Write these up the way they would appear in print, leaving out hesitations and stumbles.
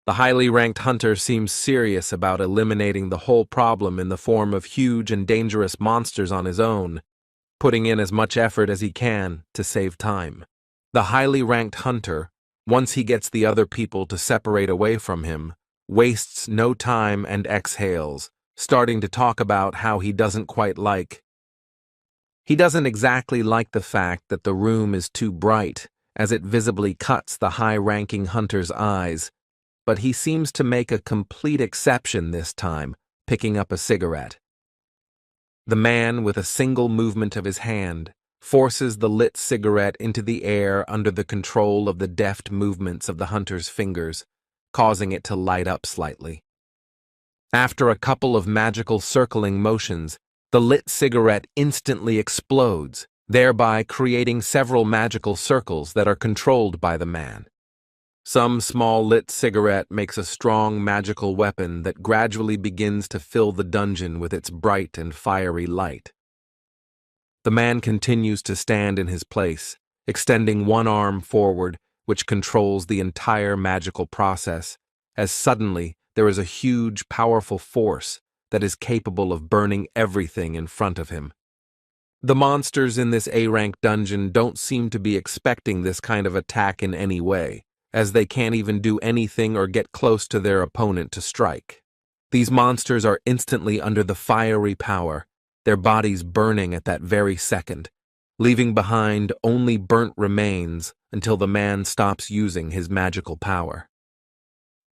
The highly ranked hunter seems serious about eliminating the whole problem in the form of huge and dangerous monsters on his own, putting in as much effort as he can to save time. The highly ranked hunter, once he gets the other people to separate away from him, wastes no time and exhales, starting to talk about how he doesn't exactly like the fact that the room is too bright, as it visibly cuts the high-ranking hunter's eyes, but he seems to make a complete exception this time, picking up a cigarette. The man, with a single movement of his hand, forces the lit cigarette into the air under the control of the deft movements of the hunter's fingers, causing it to light up slightly. After a couple of magical circling motions, the lit cigarette instantly explodes, thereby creating several magical circles that are controlled by the man. Some small lit cigarette makes a strong magical weapon that gradually begins to fill the dungeon with its bright and fiery light. The man continues to stand in his place, extending one arm forward, which controls the entire magical process, as suddenly there is a huge, powerful force that is capable of burning everything in front of him. The monsters in this A-rank dungeon don't seem to be expecting this kind of attack in any way, as they can't even do anything or get close to their opponent to strike. These monsters are instantly under the fiery power, their bodies burning at that very second, leaving behind only burnt remains until the man stops using his magical power.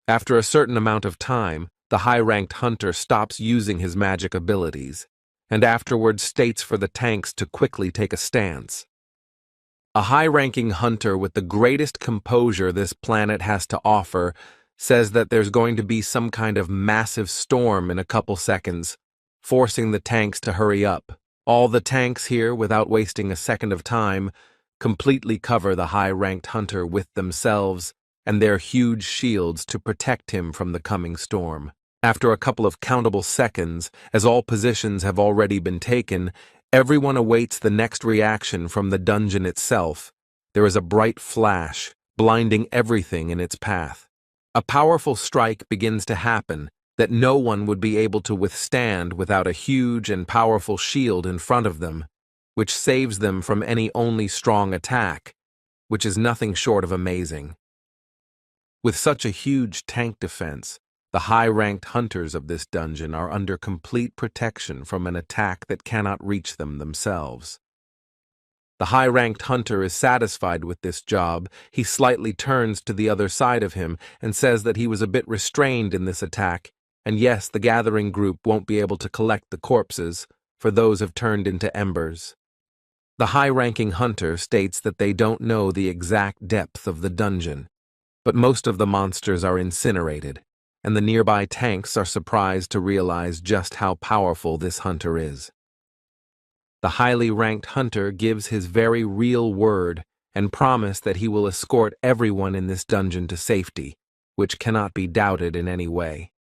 After a certain amount of time, the high-ranked hunter stops using his magic abilities, and afterwards states for the tanks to quickly take a stance. A high-ranking hunter with the greatest composure this planet has to offer says that there's going to be some kind of massive storm in a couple seconds, forcing the tanks to hurry up. All the tanks here, without wasting a second of time, completely cover the high-ranked hunter with themselves and their huge shields to protect him from the coming storm. After a couple of countable seconds, as all positions have already been taken, everyone awaits the next reaction from the dungeon itself. There is a bright flash, blinding everything in its path. A powerful strike begins to happen that no one would be able to withstand without a huge and powerful shield in front of them, which saves them from any only strong attack, which is nothing short of amazing. With such a huge tank defense, the high-ranked hunters of this dungeon are under complete protection from an attack that cannot reach them themselves. The high-ranked hunter is satisfied with this job. He slightly turns to the other side of him and says that he was a bit restrained in this attack, and yes, the gathering group won't be able to collect the corpses, for those have turned into embers. The high-ranking hunter states that they don't know the exact depth of the dungeon, but most of the monsters are incinerated, and the nearby tanks are surprised to realize just how powerful this hunter is. The highly ranked hunter gives his very real word and promise that he will escort everyone in this dungeon to safety, which cannot be doubted in any way.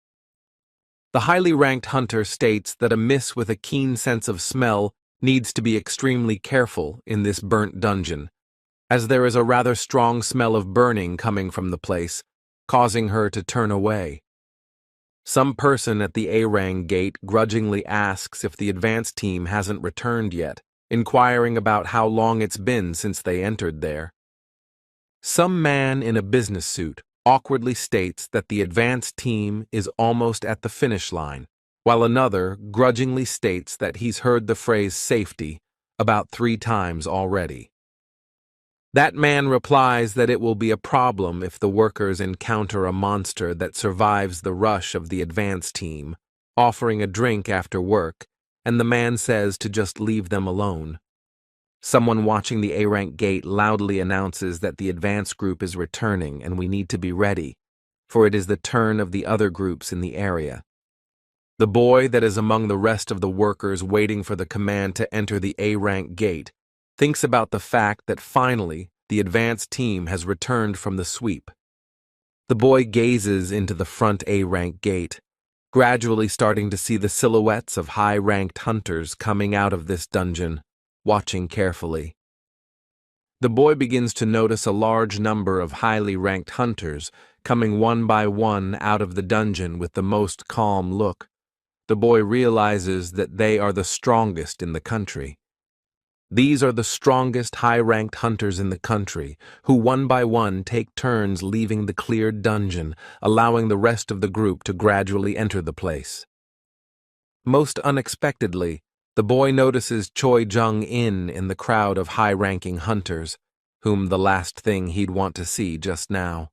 The highly ranked hunter states that a miss with a keen sense of smell needs to be extremely careful in this burnt dungeon, as there is a rather strong smell of burning coming from the place, causing her to turn away. Some person at the A-Rang gate grudgingly asks if the advance team hasn't returned yet, inquiring about how long it's been since they entered there. Some man in a business suit awkwardly states that the advance team is almost at the finish line, while another grudgingly states that he's heard the phrase safety about 3 times already. That man replies that it will be a problem if the workers encounter a monster that survives the rush of the advance team, offering a drink after work, and the man says to just leave them alone. Someone watching the A-Rank gate loudly announces that the advance group is returning and we need to be ready, for it is the turn of the other groups in the area. The boy that is among the rest of the workers waiting for the command to enter the A-Rank gate thinks about the fact that finally the advance team has returned from the sweep. The boy gazes into the front A-Rank gate, gradually starting to see the silhouettes of high-ranked hunters coming out of this dungeon, watching carefully. The boy begins to notice a large number of highly ranked hunters coming one by one out of the dungeon with the most calm look. The boy realizes that they are the strongest in the country. These are the strongest high-ranked hunters in the country, who one by one take turns leaving the cleared dungeon, allowing the rest of the group to gradually enter the place. Most unexpectedly, the boy notices Choi Jung-in in the crowd of high-ranking hunters, whom the last thing he'd want to see just now.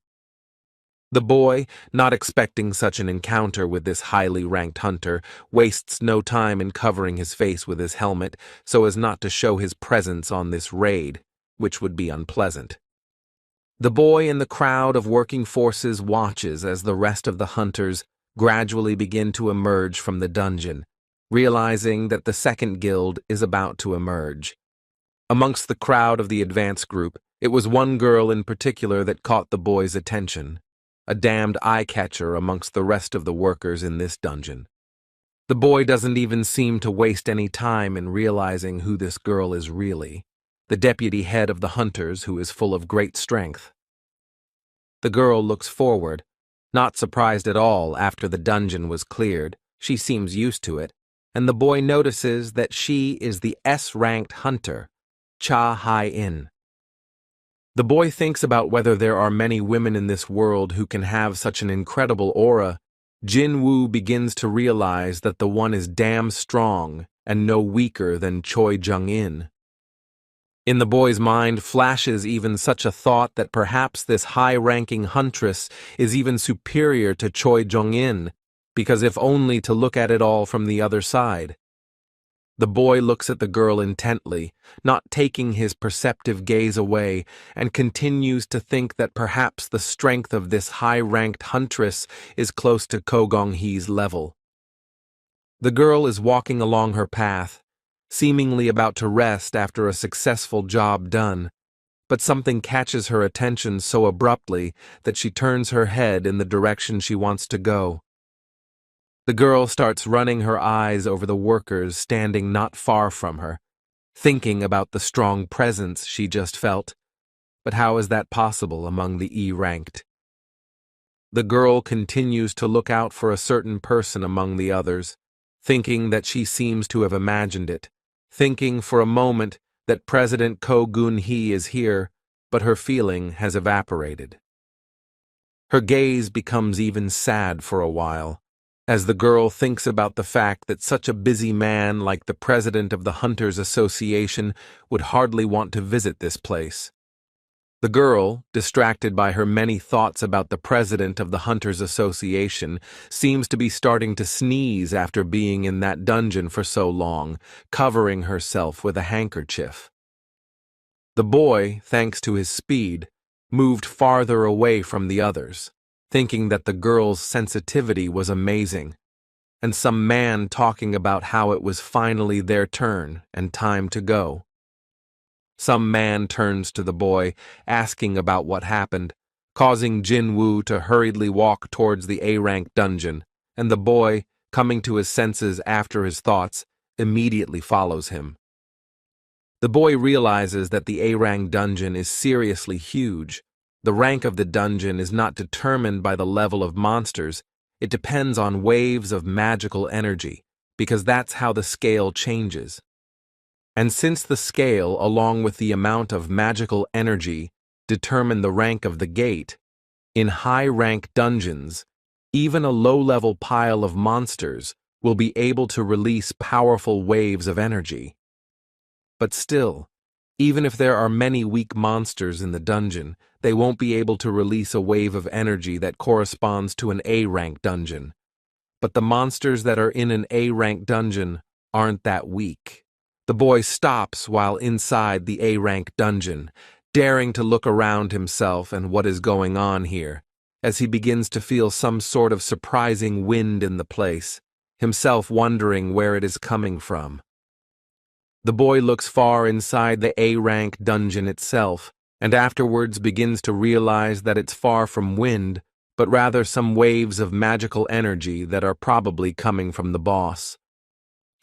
The boy, not expecting such an encounter with this highly ranked hunter, wastes no time in covering his face with his helmet so as not to show his presence on this raid, which would be unpleasant. The boy in the crowd of working forces watches as the rest of the hunters gradually begin to emerge from the dungeon, realizing that the second guild is about to emerge. Amongst the crowd of the advance group, it was one girl in particular that caught the boy's attention. A damned eye-catcher amongst the rest of the workers in this dungeon. The boy doesn't even seem to waste any time in realizing who this girl is really, the deputy head of the hunters who is full of great strength. The girl looks forward, not surprised at all after the dungeon was cleared. She seems used to it, and the boy notices that she is the S-ranked hunter, Cha Hai-in. The boy thinks about whether there are many women in this world who can have such an incredible aura. Jinwoo begins to realize that the one is damn strong and no weaker than Choi Jung-in. In the boy's mind flashes even such a thought that perhaps this high-ranking huntress is even superior to Choi Jung-in, because if only to look at it all from the other side. The boy looks at the girl intently, not taking his perceptive gaze away, and continues to think that perhaps the strength of this high-ranked huntress is close to Chu-Gong-hee's level. The girl is walking along her path, seemingly about to rest after a successful job done, but something catches her attention so abruptly that she turns her head in the direction she wants to go. The girl starts running her eyes over the workers standing not far from her, thinking about the strong presence she just felt. But how is that possible among the E-ranked? The girl continues to look out for a certain person among the others, thinking that she seems to have imagined it, thinking for a moment that President Ko Gun-hee is here, but her feeling has evaporated. Her gaze becomes even sad for a while, as the girl thinks about the fact that such a busy man like the president of the Hunters Association would hardly want to visit this place. The girl, distracted by her many thoughts about the president of the Hunters Association, seems to be starting to sneeze after being in that dungeon for so long, covering herself with a handkerchief. The boy, thanks to his speed, moved farther away from the others, thinking that the girl's sensitivity was amazing, and some man talking about how it was finally their turn and time to go. Some man turns to the boy, asking about what happened, causing Jinwoo to hurriedly walk towards the A-rank dungeon, and the boy, coming to his senses after his thoughts, immediately follows him. The boy realizes that the A-rank dungeon is seriously huge. The rank of the dungeon is not determined by the level of monsters, it depends on waves of magical energy, because that's how the scale changes. And since the scale, along with the amount of magical energy, determine the rank of the gate, in high-rank dungeons, even a low-level pile of monsters will be able to release powerful waves of energy. But still, even if there are many weak monsters in the dungeon, they won't be able to release a wave of energy that corresponds to an A-rank dungeon. But the monsters that are in an A-rank dungeon aren't that weak. The boy stops while inside the A-rank dungeon, daring to look around himself and what is going on here, as he begins to feel some sort of surprising wind in the place, himself wondering where it is coming from. The boy looks far inside the A-rank dungeon itself, and afterwards begins to realize that it's far from wind, but rather some waves of magical energy that are probably coming from the boss.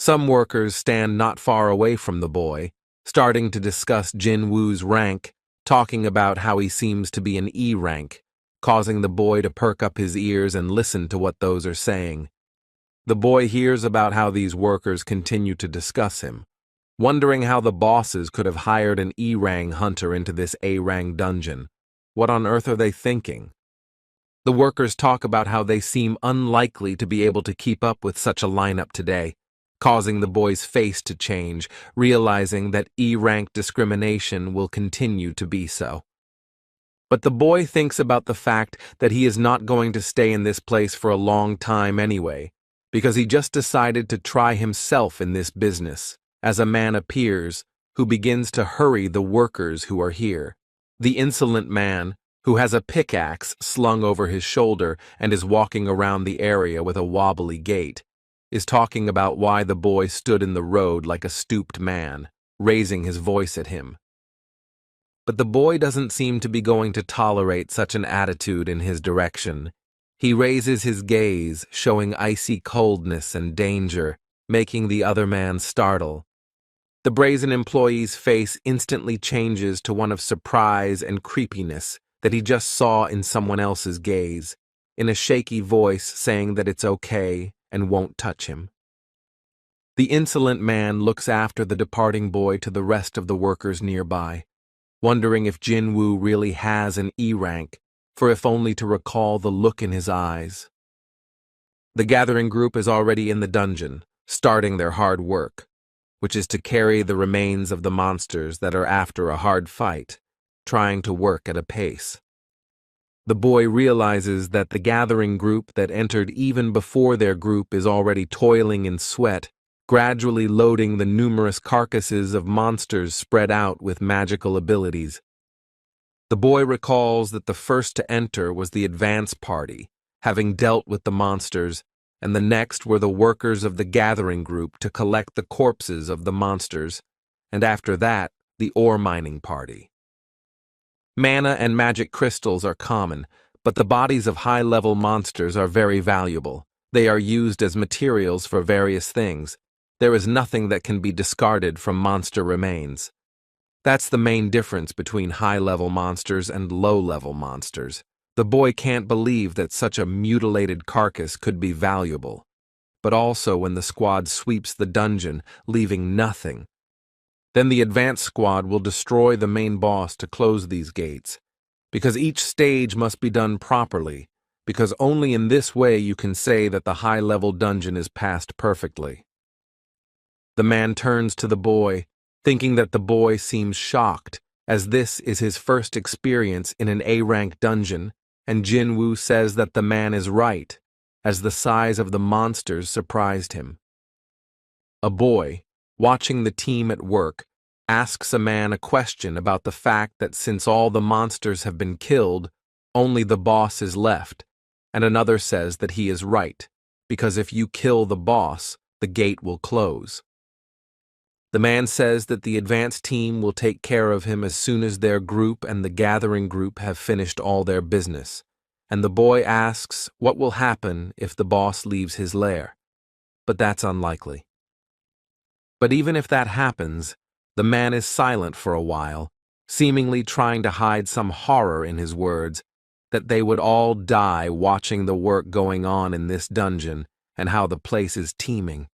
Some workers stand not far away from the boy, starting to discuss Jinwoo's rank, talking about how he seems to be an E rank, causing the boy to perk up his ears and listen to what those are saying. The boy hears about how these workers continue to discuss him, wondering how the bosses could have hired an E-rang hunter into this A-rang dungeon. What on earth are they thinking? The workers talk about how they seem unlikely to be able to keep up with such a lineup today, causing the boy's face to change, realizing that E-rank discrimination will continue to be so. But the boy thinks about the fact that he is not going to stay in this place for a long time anyway, because he just decided to try himself in this business, as a man appears who begins to hurry the workers who are here. The insolent man, who has a pickaxe slung over his shoulder and is walking around the area with a wobbly gait, is talking about why the boy stood in the road like a stooped man, raising his voice at him. But the boy doesn't seem to be going to tolerate such an attitude in his direction. He raises his gaze, showing icy coldness and danger, making the other man startle. The brazen employee's face instantly changes to one of surprise and creepiness that he just saw in someone else's gaze, in a shaky voice saying that it's okay and won't touch him. The insolent man looks after the departing boy to the rest of the workers nearby, wondering if Jinwoo really has an E rank, for if only to recall the look in his eyes. The gathering group is already in the dungeon, starting their hard work, which is to carry the remains of the monsters that are after a hard fight, trying to work at a pace. The boy realizes that the gathering group that entered even before their group is already toiling in sweat, gradually loading the numerous carcasses of monsters spread out with magical abilities. The boy recalls that the first to enter was the advance party, having dealt with the monsters, and the next were the workers of the gathering group to collect the corpses of the monsters, and after that, the ore mining party. Mana and magic crystals are common, but the bodies of high-level monsters are very valuable. They are used as materials for various things. There is nothing that can be discarded from monster remains. That's the main difference between high-level monsters and low-level monsters. The boy can't believe that such a mutilated carcass could be valuable. But also when the squad sweeps the dungeon, leaving nothing. Then the advance squad will destroy the main boss to close these gates, because each stage must be done properly, because only in this way you can say that the high-level dungeon is passed perfectly. The man turns to the boy, thinking that the boy seems shocked, as this is his first experience in an A-rank dungeon, and Jinwoo says that the man is right, as the size of the monsters surprised him. A boy, watching the team at work, asks a man a question about the fact that since all the monsters have been killed, only the boss is left, and another says that he is right, because if you kill the boss, the gate will close. The man says that the advance team will take care of him as soon as their group and the gathering group have finished all their business, and the boy asks what will happen if the boss leaves his lair, but that's unlikely. But even if that happens, the man is silent for a while, seemingly trying to hide some horror in his words, that they would all die watching the work going on in this dungeon and how the place is teeming.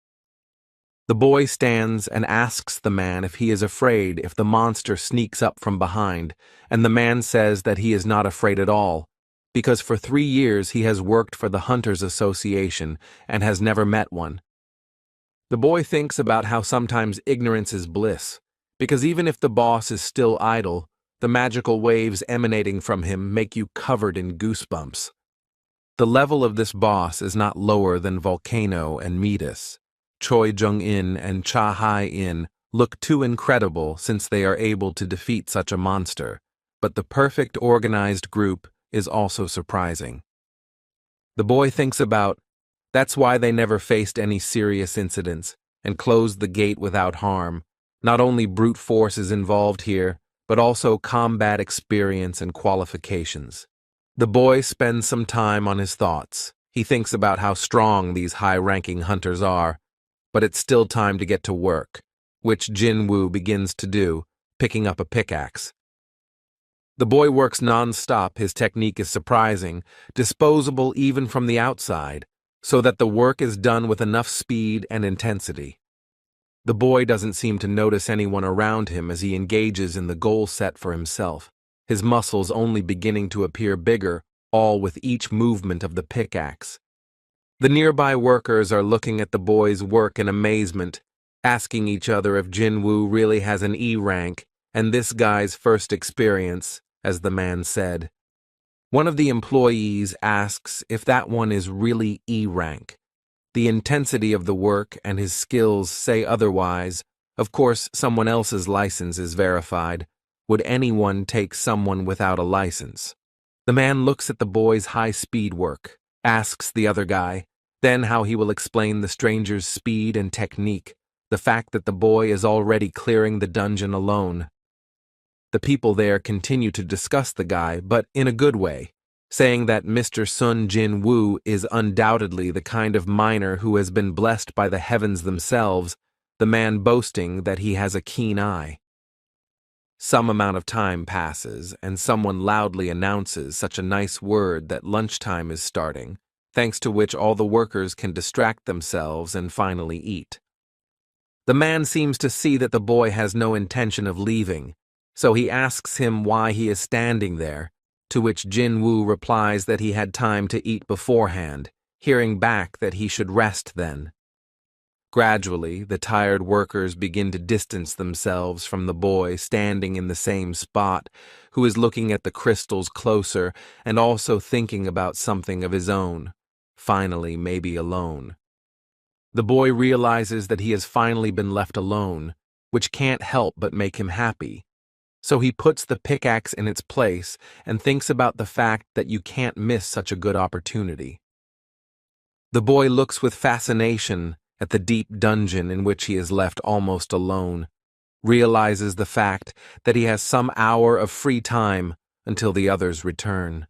The boy stands and asks the man if he is afraid if the monster sneaks up from behind, and the man says that he is not afraid at all, because for 3 years he has worked for the Hunters Association and has never met one. The boy thinks about how sometimes ignorance is bliss, because even if the boss is still idle, the magical waves emanating from him make you covered in goosebumps. The level of this boss is not lower than Volcano and Metis. Choi Jung-in and Cha Hai-in look too incredible since they are able to defeat such a monster, but the perfect organized group is also surprising. The boy thinks about, that's why they never faced any serious incidents and closed the gate without harm. Not only brute force is involved here, but also combat experience and qualifications. The boy spends some time on his thoughts. He thinks about how strong these high-ranking hunters are, but it's still time to get to work. which Jinwoo begins to do, picking up a pickaxe. The boy works non-stop. His technique is surprising, disposable even from the outside, so that the work is done with enough speed and intensity. The boy doesn't seem to notice anyone around him as he engages in the goal set for himself, his muscles only beginning to appear bigger, all with each movement of the pickaxe. The nearby workers are looking at the boy's work in amazement, asking each other if Jinwoo really has an E rank, and this guy's first experience, as the man said. One of the employees asks if that one is really E rank. The intensity of the work and his skills say otherwise. Of course, someone else's license is verified. Would anyone take someone without a license? The man looks at the boy's high-speed work, asks the other guy, then how he will explain the stranger's speed and technique, the fact that the boy is already clearing the dungeon alone. The people there continue to discuss the guy, but in a good way, saying that Mr. Sung Jinwoo is undoubtedly the kind of miner who has been blessed by the heavens themselves, the man boasting that he has a keen eye. Some amount of time passes, and someone loudly announces such a nice word that lunchtime is starting, thanks to which all the workers can distract themselves and finally eat. The man seems to see that the boy has no intention of leaving, so he asks him why he is standing there, to which Jinwoo replies that he had time to eat beforehand, hearing back that he should rest then. Gradually, the tired workers begin to distance themselves from the boy standing in the same spot, who is looking at the crystals closer and also thinking about something of his own, finally maybe alone. The boy realizes that he has finally been left alone, which can't help but make him happy. So he puts the pickaxe in its place and thinks about the fact that you can't miss such a good opportunity. The boy looks with fascination at the deep dungeon in which he is left almost alone, realizes the fact that he has some hour of free time until the others return.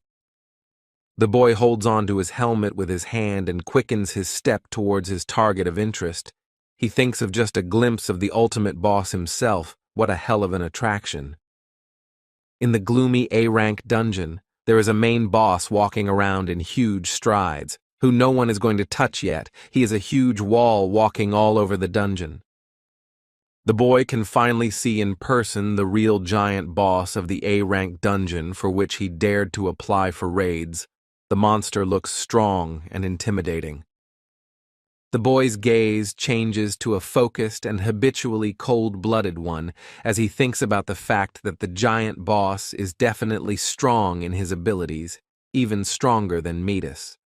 The boy holds on to his helmet with his hand and quickens his step towards his target of interest. He thinks of just a glimpse of the ultimate boss himself. What a hell of an attraction. In the gloomy A-rank dungeon, there is a main boss walking around in huge strides, who no one is going to touch yet. He is a huge wall walking all over the dungeon. The boy can finally see in person the real giant boss of the A-rank dungeon for which he dared to apply for raids. The monster looks strong and intimidating. The boy's gaze changes to a focused and habitually cold-blooded one as he thinks about the fact that the giant boss is definitely strong in his abilities, even stronger than Midas.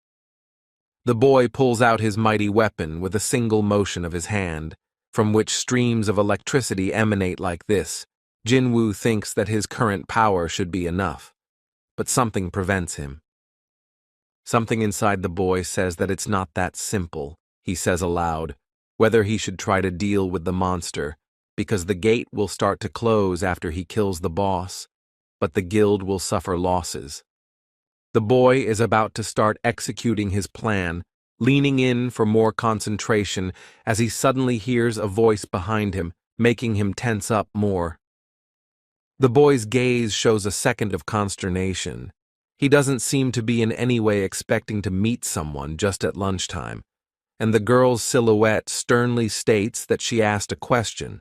The boy pulls out his mighty weapon with a single motion of his hand, from which streams of electricity emanate like this. Jinwoo thinks that his current power should be enough, but something prevents him. Something inside the boy says that it's not that simple, he says aloud, whether he should try to deal with the monster, because the gate will start to close after he kills the boss, but the guild will suffer losses. The boy is about to start executing his plan, leaning in for more concentration as he suddenly hears a voice behind him, making him tense up more. The boy's gaze shows a second of consternation. He doesn't seem to be in any way expecting to meet someone just at lunchtime, and the girl's silhouette sternly states that she asked a question.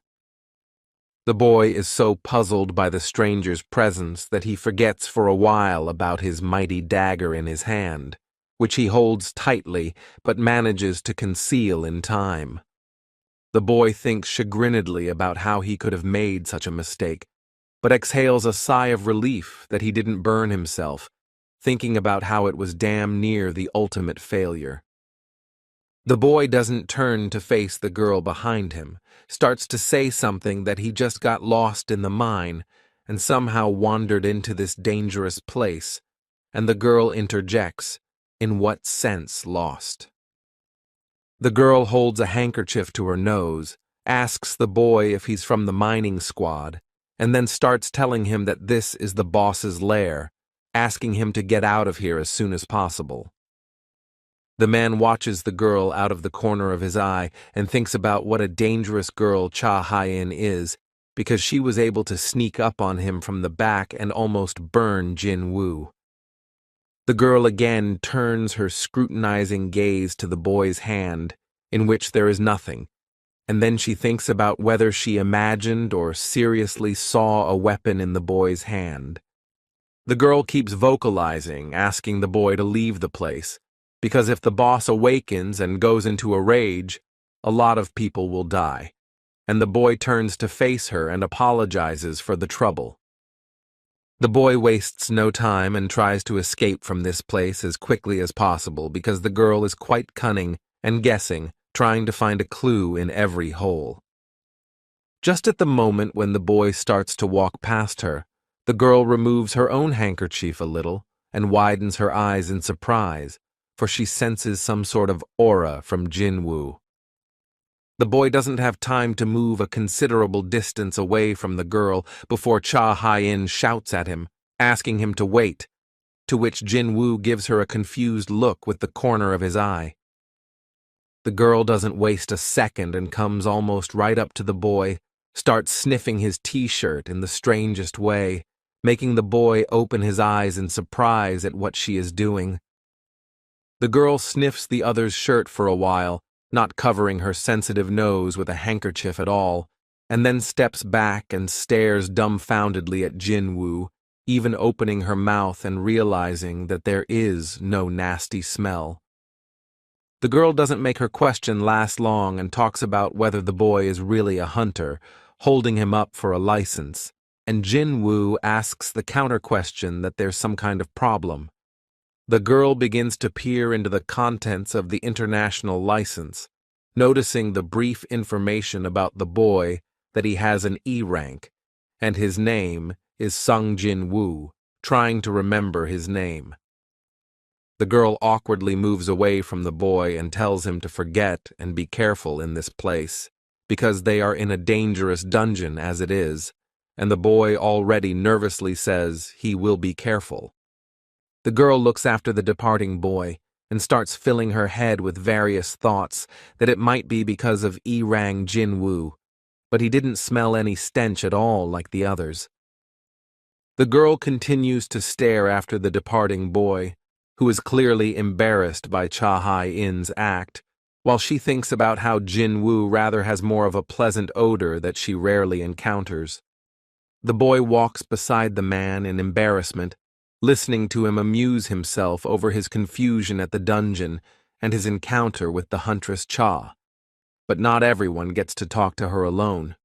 The boy is so puzzled by the stranger's presence that he forgets for a while about his mighty dagger in his hand, which he holds tightly but manages to conceal in time. The boy thinks chagrinedly about how he could have made such a mistake, but exhales a sigh of relief that he didn't burn himself, thinking about how it was damn near the ultimate failure. The boy doesn't turn to face the girl behind him, starts to say something that he just got lost in the mine and somehow wandered into this dangerous place, and the girl interjects, "In what sense lost?" The girl holds a handkerchief to her nose, asks the boy if he's from the mining squad, and then starts telling him that this is the boss's lair, asking him to get out of here as soon as possible. The man watches the girl out of the corner of his eye and thinks about what a dangerous girl Cha Hye-in is, because she was able to sneak up on him from the back and almost burn Jinwoo. The girl again turns her scrutinizing gaze to the boy's hand, in which there is nothing, and then she thinks about whether she imagined or seriously saw a weapon in the boy's hand. The girl keeps vocalizing, asking the boy to leave the place, because if the boss awakens and goes into a rage, a lot of people will die, and the boy turns to face her and apologizes for the trouble. The boy wastes no time and tries to escape from this place as quickly as possible because the girl is quite cunning and guessing, trying to find a clue in every hole. Just at the moment when the boy starts to walk past her, the girl removes her own handkerchief a little and widens her eyes in surprise, for she senses some sort of aura from Jinwoo. The boy doesn't have time to move a considerable distance away from the girl before Cha Hye-in shouts at him, asking him to wait, to which Jinwoo gives her a confused look with the corner of his eye. The girl doesn't waste a second and comes almost right up to the boy, starts sniffing his t-shirt in the strangest way, making the boy open his eyes in surprise at what she is doing. The girl sniffs the other's shirt for a while, not covering her sensitive nose with a handkerchief at all, and then steps back and stares dumbfoundedly at Jinwoo, even opening her mouth and realizing that there is no nasty smell. The girl doesn't make her question last long and talks about whether the boy is really a hunter, holding him up for a license, and Jinwoo asks the counter-question that there's some kind of problem. The girl begins to peer into the contents of the international license, noticing the brief information about the boy that he has an E rank, and his name is Sung Jinwoo, trying to remember his name. The girl awkwardly moves away from the boy and tells him to forget and be careful in this place, because they are in a dangerous dungeon as it is, and the boy already nervously says he will be careful. The girl looks after the departing boy and starts filling her head with various thoughts that it might be because of E-Rang Jinwoo, but he didn't smell any stench at all like the others. The girl continues to stare after the departing boy, who is clearly embarrassed by Cha Hye-in's act, while she thinks about how Jinwoo rather has more of a pleasant odor that she rarely encounters. The boy walks beside the man in embarrassment, listening to him amuse himself over his confusion at the dungeon and his encounter with the huntress Cha. But not everyone gets to talk to her alone.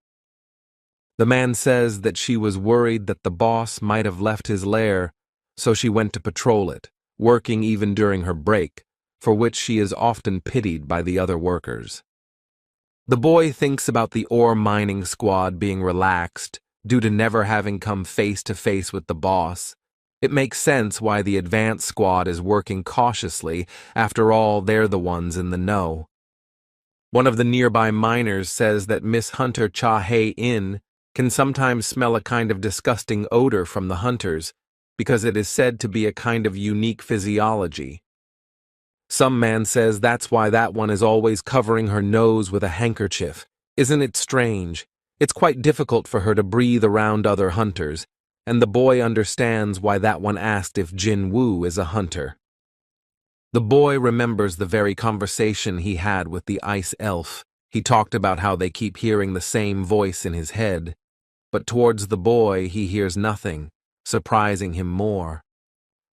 The man says that she was worried that the boss might have left his lair, so she went to patrol it, working even during her break, for which she is often pitied by the other workers. The boy thinks about the ore mining squad being relaxed due to never having come face to face with the boss. It makes sense why the advanced squad is working cautiously, after all they're the ones in the know. One of the nearby miners says that Miss Hunter Cha Hye-in can sometimes smell a kind of disgusting odor from the hunters, because it is said to be a kind of unique physiology. Some man says that's why that one is always covering her nose with a handkerchief. Isn't it strange? It's quite difficult for her to breathe around other hunters, and the boy understands why that one asked if Jinwoo is a hunter. The boy remembers the very conversation he had with the ice elf. He talked about how they keep hearing the same voice in his head, but towards the boy he hears nothing, surprising him more.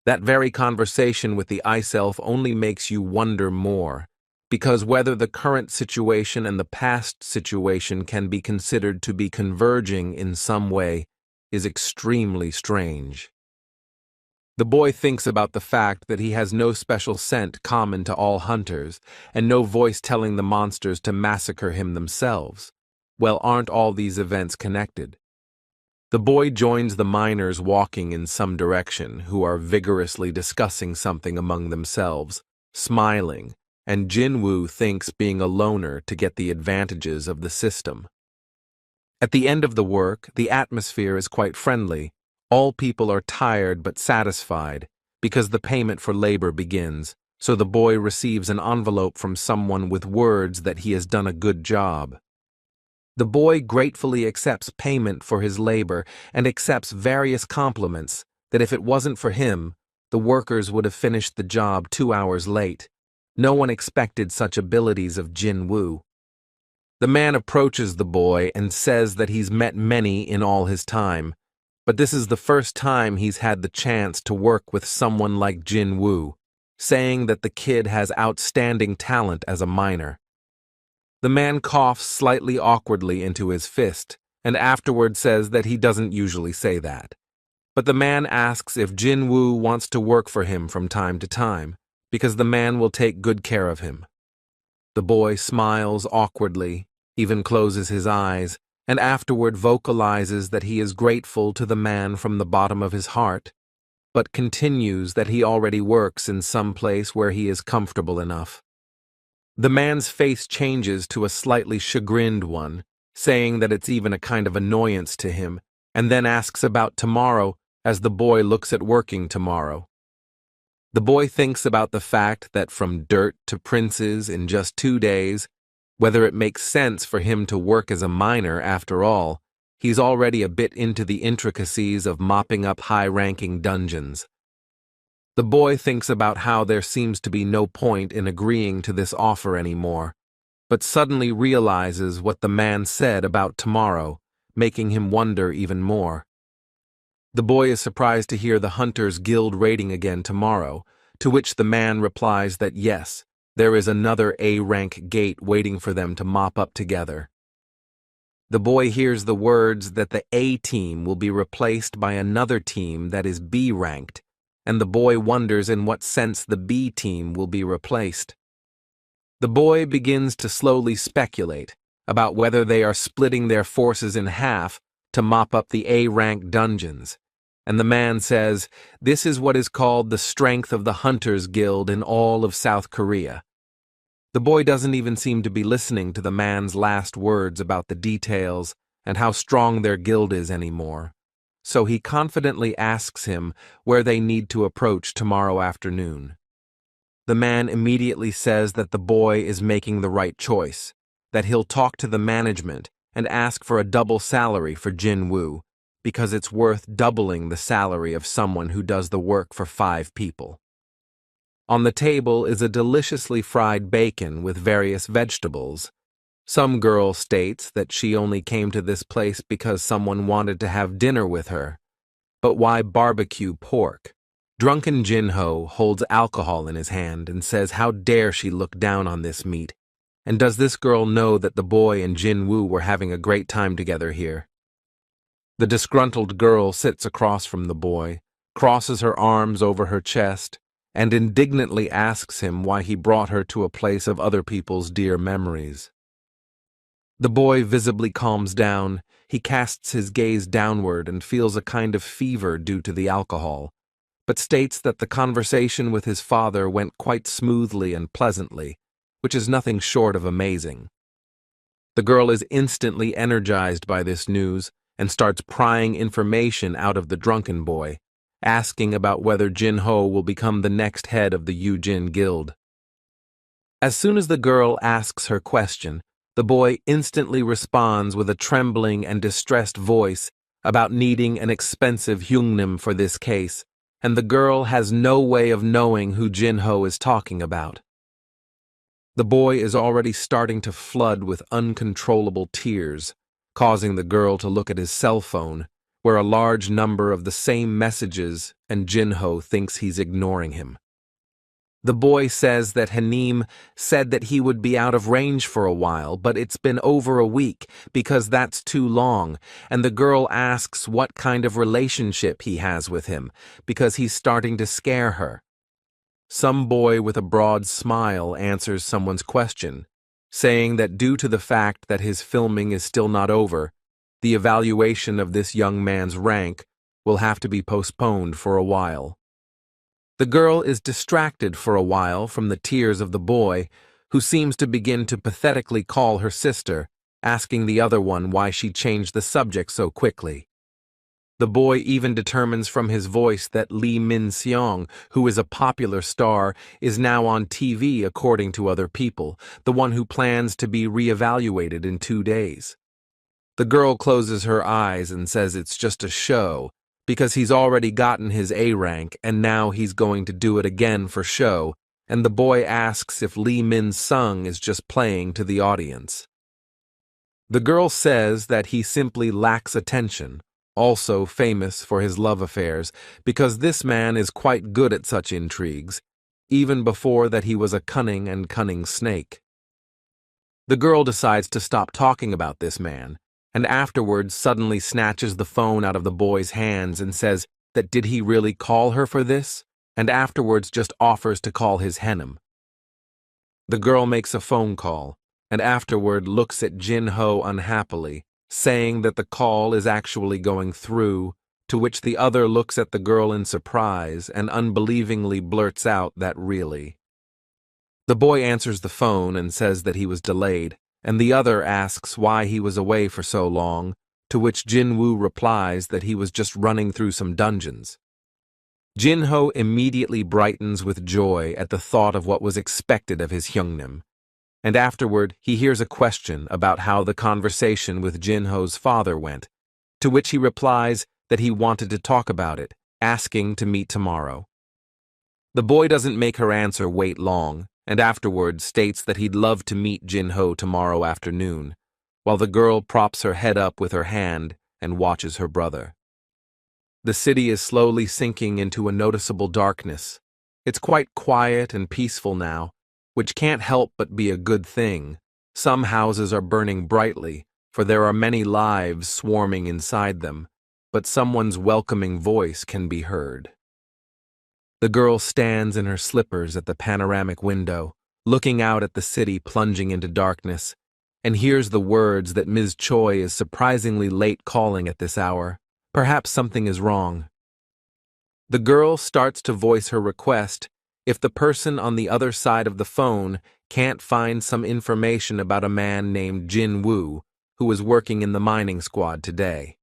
That very conversation with the ice elf only makes you wonder more, because whether the current situation and the past situation can be considered to be converging in some way is extremely strange. The boy thinks about the fact that he has no special scent common to all hunters, and no voice telling the monsters to massacre him themselves. Well, aren't all these events connected? The boy joins the miners walking in some direction, who are vigorously discussing something among themselves, smiling, and Jinwoo thinks being a loner to get the advantages of the system. At the end of the work, the atmosphere is quite friendly. All people are tired but satisfied, because the payment for labor begins, so the boy receives an envelope from someone with words that he has done a good job. The boy gratefully accepts payment for his labor and accepts various compliments that if it wasn't for him, the workers would have finished the job 2 hours late. No one expected such abilities of Jinwoo. The man approaches the boy and says that he's met many in all his time, but this is the first time he's had the chance to work with someone like Jinwoo, saying that the kid has outstanding talent as a miner. The man coughs slightly awkwardly into his fist, and afterward says that he doesn't usually say that. But the man asks if Jinwoo wants to work for him from time to time, because the man will take good care of him. The boy smiles awkwardly, even closes his eyes, and afterward vocalizes that he is grateful to the man from the bottom of his heart, but continues that he already works in some place where he is comfortable enough. The man's face changes to a slightly chagrined one, saying that it's even a kind of annoyance to him, and then asks about tomorrow as the boy looks at working tomorrow. The boy thinks about the fact that from dirt to princes in just 2 days, whether it makes sense for him to work as a miner after all, he's already a bit into the intricacies of mopping up high-ranking dungeons. The boy thinks about how there seems to be no point in agreeing to this offer anymore, but suddenly realizes what the man said about tomorrow, making him wonder even more. The boy is surprised to hear the Hunters Guild raiding again tomorrow, to which the man replies that yes, there is another A-rank gate waiting for them to mop up together. The boy hears the words that the A team will be replaced by another team that is B-ranked, and the boy wonders in what sense the B team will be replaced. The boy begins to slowly speculate about whether they are splitting their forces in half to mop up the A-rank dungeons, and the man says, "This is what is called the strength of the Hunters Guild in all of South Korea." The boy doesn't even seem to be listening to the man's last words about the details and how strong their guild is anymore, so he confidently asks him where they need to approach tomorrow afternoon. The man immediately says that the boy is making the right choice, that he'll talk to the management and ask for a double salary for Jinwoo, because it's worth doubling the salary of someone who does the work for 5 people. On the table is a deliciously fried bacon with various vegetables. Some girl states that she only came to this place because someone wanted to have dinner with her. But why barbecue pork? Drunken Jinho holds alcohol in his hand and says how dare she look down on this meat, and does this girl know that the boy and Jinwoo were having a great time together here? The disgruntled girl sits across from the boy, crosses her arms over her chest, and indignantly asks him why he brought her to a place of other people's dear memories. The boy visibly calms down. He casts his gaze downward and feels a kind of fever due to the alcohol, but states that the conversation with his father went quite smoothly and pleasantly, which is nothing short of amazing. The girl is instantly energized by this news and starts prying information out of the drunken boy, asking about whether Jinho will become the next head of the Yujin Guild. As soon as the girl asks her question, the boy instantly responds with a trembling and distressed voice about needing an expensive hyungnim for this case, and the girl has no way of knowing who Jinho is talking about. The boy is already starting to flood with uncontrollable tears, causing the girl to look at his cell phone, where a large number of the same messages, and Jinho thinks he's ignoring him. The boy says that Hanim said that he would be out of range for a while, but it's been over a week because that's too long, and the girl asks what kind of relationship he has with him because he's starting to scare her. Some boy with a broad smile answers someone's question, saying that due to the fact that his filming is still not over, the evaluation of this young man's rank will have to be postponed for a while. The girl is distracted for a while from the tears of the boy, who seems to begin to pathetically call her sister, asking the other one why she changed the subject so quickly. The boy even determines from his voice that Lee Min-seong, who is a popular star, is now on TV according to other people, the one who plans to be reevaluated in 2 days. The girl closes her eyes and says it's just a show, because he's already gotten his A rank and now he's going to do it again for show, and the boy asks if Lee Min-sung is just playing to the audience. The girl says that he simply lacks attention, also famous for his love affairs, because this man is quite good at such intrigues, even before that he was a cunning snake. The girl decides to stop talking about this man, and afterwards suddenly snatches the phone out of the boy's hands and says that did he really call her for this, and afterwards just offers to call his hennem. The girl makes a phone call, and afterward looks at Jin-ho unhappily, saying that the call is actually going through, to which the other looks at the girl in surprise and unbelievingly blurts out that really. The boy answers the phone and says that he was delayed, and the other asks why he was away for so long, to which Jinwoo replies that he was just running through some dungeons. Jin-ho immediately brightens with joy at the thought of what was expected of his hyungnim, and afterward he hears a question about how the conversation with Jin-ho's father went, to which he replies that he wanted to talk about it, asking to meet tomorrow. The boy doesn't make her answer wait long, and afterward states that he'd love to meet Jin-ho tomorrow afternoon, while the girl props her head up with her hand and watches her brother. The city is slowly sinking into a noticeable darkness. It's quite quiet and peaceful now, which can't help but be a good thing. Some houses are burning brightly, for there are many lives swarming inside them, but someone's welcoming voice can be heard. The girl stands in her slippers at the panoramic window, looking out at the city plunging into darkness, and hears the words that Ms. Choi is surprisingly late calling at this hour. Perhaps something is wrong. The girl starts to voice her request if the person on the other side of the phone can't find some information about a man named Jinwoo, who was working in the mining squad today.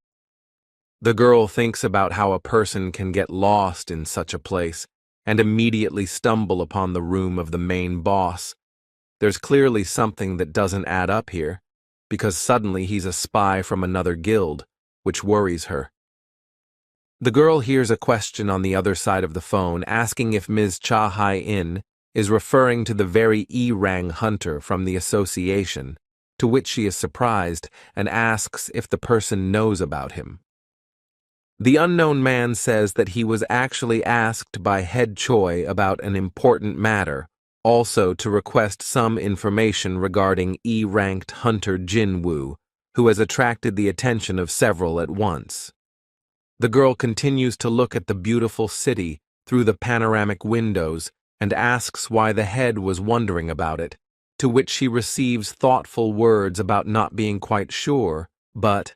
The girl thinks about how a person can get lost in such a place and immediately stumble upon the room of the main boss. There's clearly something that doesn't add up here, because suddenly he's a spy from another guild, which worries her. The girl hears a question on the other side of the phone asking if Ms. Cha Hai-in is referring to the very E-Rang hunter from the association, to which she is surprised and asks if the person knows about him. The unknown man says that he was actually asked by Head Choi about an important matter, also to request some information regarding E-ranked hunter Jinwoo, who has attracted the attention of several at once. The girl continues to look at the beautiful city through the panoramic windows and asks why the head was wondering about it, to which she receives thoughtful words about not being quite sure, but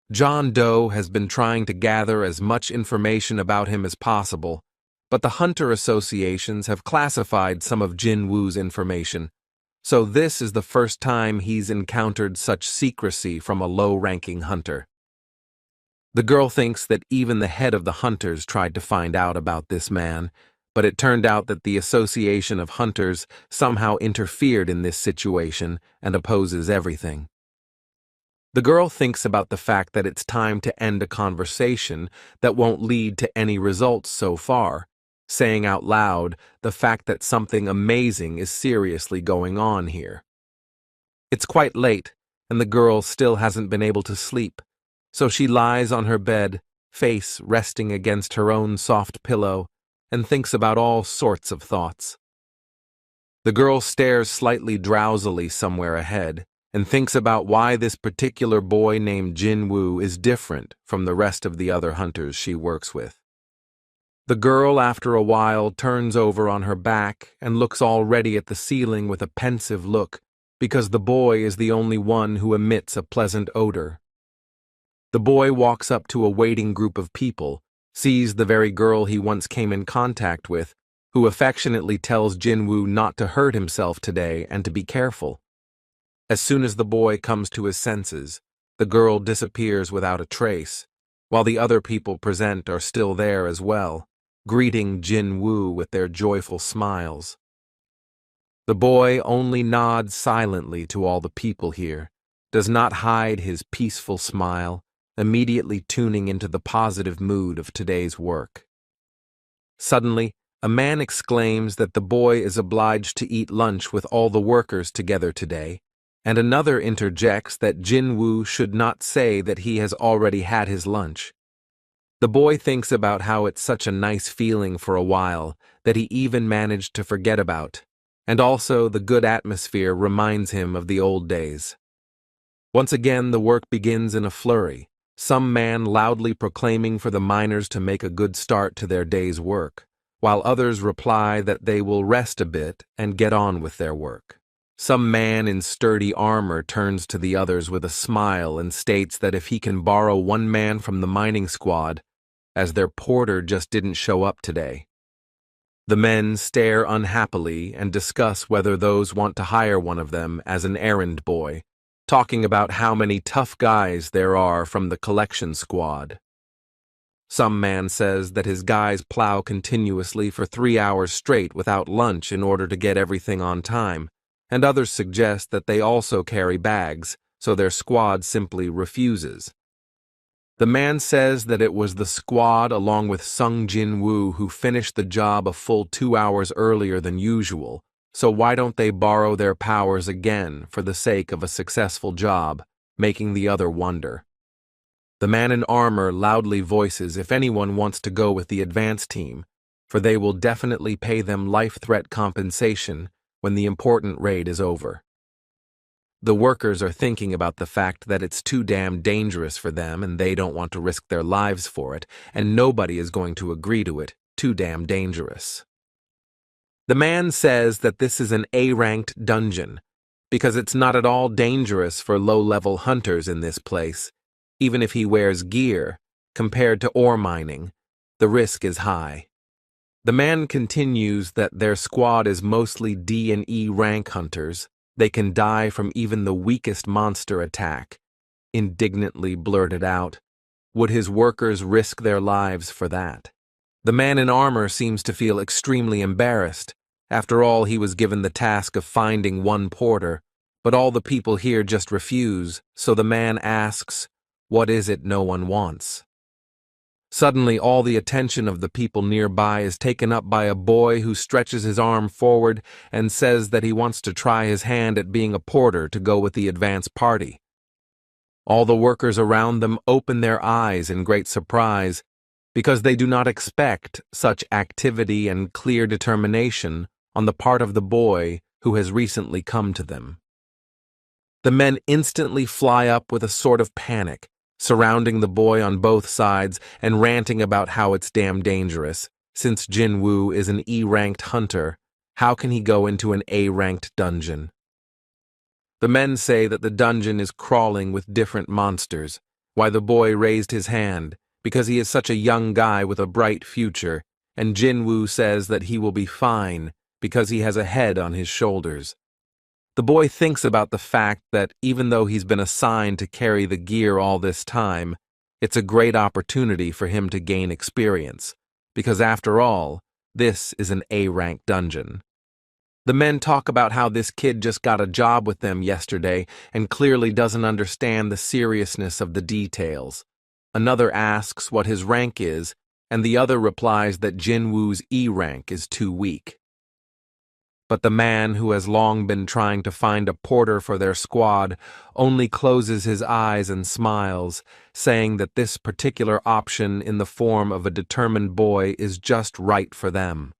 John Doe has been trying to gather as much information about him as possible, but the hunter associations have classified some of Jinwoo's information, so this is the first time he's encountered such secrecy from a low-ranking hunter. The girl thinks that even the head of the hunters tried to find out about this man, but it turned out that the association of hunters somehow interfered in this situation and opposes everything. The girl thinks about the fact that it's time to end a conversation that won't lead to any results so far, saying out loud the fact that something amazing is seriously going on here. It's quite late, and the girl still hasn't been able to sleep, so she lies on her bed, face resting against her own soft pillow, and thinks about all sorts of thoughts. The girl stares slightly drowsily somewhere ahead, and thinks about why this particular boy named Jinwoo is different from the rest of the other hunters she works with. The girl, after a while, turns over on her back and looks already at the ceiling with a pensive look, because the boy is the only one who emits a pleasant odor. The boy walks up to a waiting group of people, sees the very girl he once came in contact with, who affectionately tells Jinwoo not to hurt himself today and to be careful. As soon as the boy comes to his senses, the girl disappears without a trace, while the other people present are still there as well, greeting Jinwoo with their joyful smiles. The boy only nods silently to all the people here, does not hide his peaceful smile, immediately tuning into the positive mood of today's work. Suddenly, a man exclaims that the boy is obliged to eat lunch with all the workers together today, and another interjects that Jinwoo should not say that he has already had his lunch. The boy thinks about how it's such a nice feeling for a while that he even managed to forget about, and also the good atmosphere reminds him of the old days. Once again, the work begins in a flurry, some man loudly proclaiming for the miners to make a good start to their day's work, while others reply that they will rest a bit and get on with their work. Some man in sturdy armor turns to the others with a smile and states that if he can borrow one man from the mining squad, as their porter just didn't show up today. The men stare unhappily and discuss whether those want to hire one of them as an errand boy, talking about how many tough guys there are from the collection squad. Some man says that his guys plow continuously for 3 hours straight without lunch in order to get everything on time, and others suggest that they also carry bags, so their squad simply refuses. The man says that it was the squad along with Sung Jinwoo who finished the job a full 2 hours earlier than usual, so why don't they borrow their powers again for the sake of a successful job, making the other wonder. The man in armor loudly voices if anyone wants to go with the advance team, for they will definitely pay them life-threat compensation when the important raid is over. The workers are thinking about the fact that it's too damn dangerous for them and they don't want to risk their lives for it, and nobody is going to agree to it, too damn dangerous. The man says that this is an A-ranked dungeon, because it's not at all dangerous for low-level hunters in this place. Even if he wears gear, compared to ore mining, the risk is high. The man continues that their squad is mostly D and E rank hunters. They can die from even the weakest monster attack. Indignantly blurted out, would his workers risk their lives for that? The man in armor seems to feel extremely embarrassed. After all, he was given the task of finding one porter, but all the people here just refuse, so the man asks, what is it no one wants? Suddenly, all the attention of the people nearby is taken up by a boy who stretches his arm forward and says that he wants to try his hand at being a porter to go with the advance party. All the workers around them open their eyes in great surprise because they do not expect such activity and clear determination on the part of the boy who has recently come to them. The men instantly fly up with a sort of panic, surrounding the boy on both sides and ranting about how it's damn dangerous. Since Jinwoo is an E-ranked hunter, how can he go into an A-ranked dungeon? The men say that the dungeon is crawling with different monsters, why the boy raised his hand, because he is such a young guy with a bright future, and Jinwoo says that he will be fine because he has a head on his shoulders. The boy thinks about the fact that even though he's been assigned to carry the gear all this time, it's a great opportunity for him to gain experience, because after all, this is an A-rank dungeon. The men talk about how this kid just got a job with them yesterday and clearly doesn't understand the seriousness of the details. Another asks what his rank is, and the other replies that Jinwoo's E rank is too weak. But the man who has long been trying to find a porter for their squad only closes his eyes and smiles, saying that this particular option in the form of a determined boy is just right for them.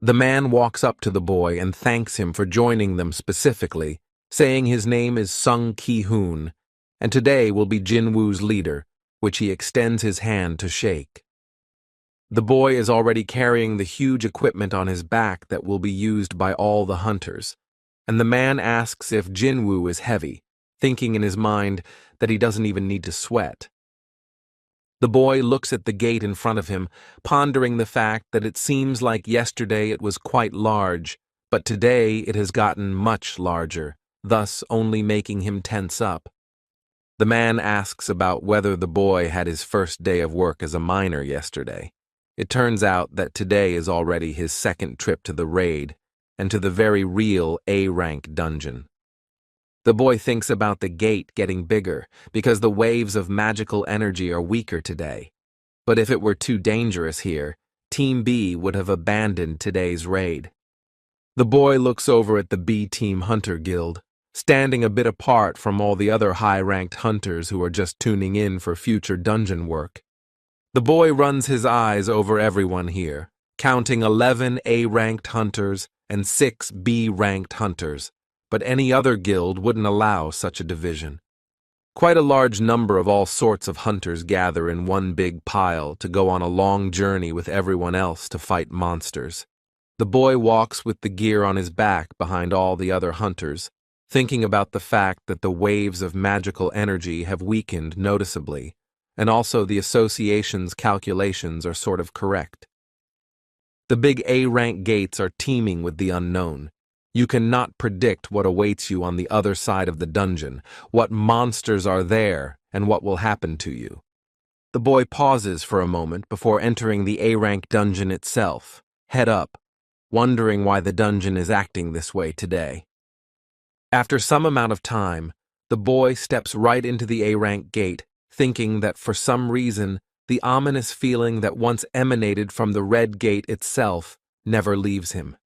The man walks up to the boy and thanks him for joining them specifically, saying his name is Sung Ki-hoon, and today will be Jinwoo's leader, which he extends his hand to shake. The boy is already carrying the huge equipment on his back that will be used by all the hunters, and the man asks if Jinwoo is heavy, thinking in his mind that he doesn't even need to sweat. The boy looks at the gate in front of him, pondering the fact that it seems like yesterday it was quite large, but today it has gotten much larger, thus only making him tense up. The man asks about whether the boy had his first day of work as a miner yesterday. It turns out that today is already his second trip to the raid, and to the very real A-rank dungeon. The boy thinks about the gate getting bigger, because the waves of magical energy are weaker today. But if it were too dangerous here, Team B would have abandoned today's raid. The boy looks over at the B-Team Hunter Guild, standing a bit apart from all the other high-ranked hunters who are just tuning in for future dungeon work. The boy runs his eyes over everyone here, counting 11 A-ranked hunters and 6 B-ranked hunters, but any other guild wouldn't allow such a division. Quite a large number of all sorts of hunters gather in one big pile to go on a long journey with everyone else to fight monsters. The boy walks with the gear on his back behind all the other hunters, thinking about the fact that the waves of magical energy have weakened noticeably, and also the association's calculations are sort of correct. The big A-rank gates are teeming with the unknown. You cannot predict what awaits you on the other side of the dungeon, what monsters are there, and what will happen to you. The boy pauses for a moment before entering the A-rank dungeon itself, head up, wondering why the dungeon is acting this way today. After some amount of time, the boy steps right into the A-rank gate, thinking that for some reason, the ominous feeling that once emanated from the red gate itself never leaves him.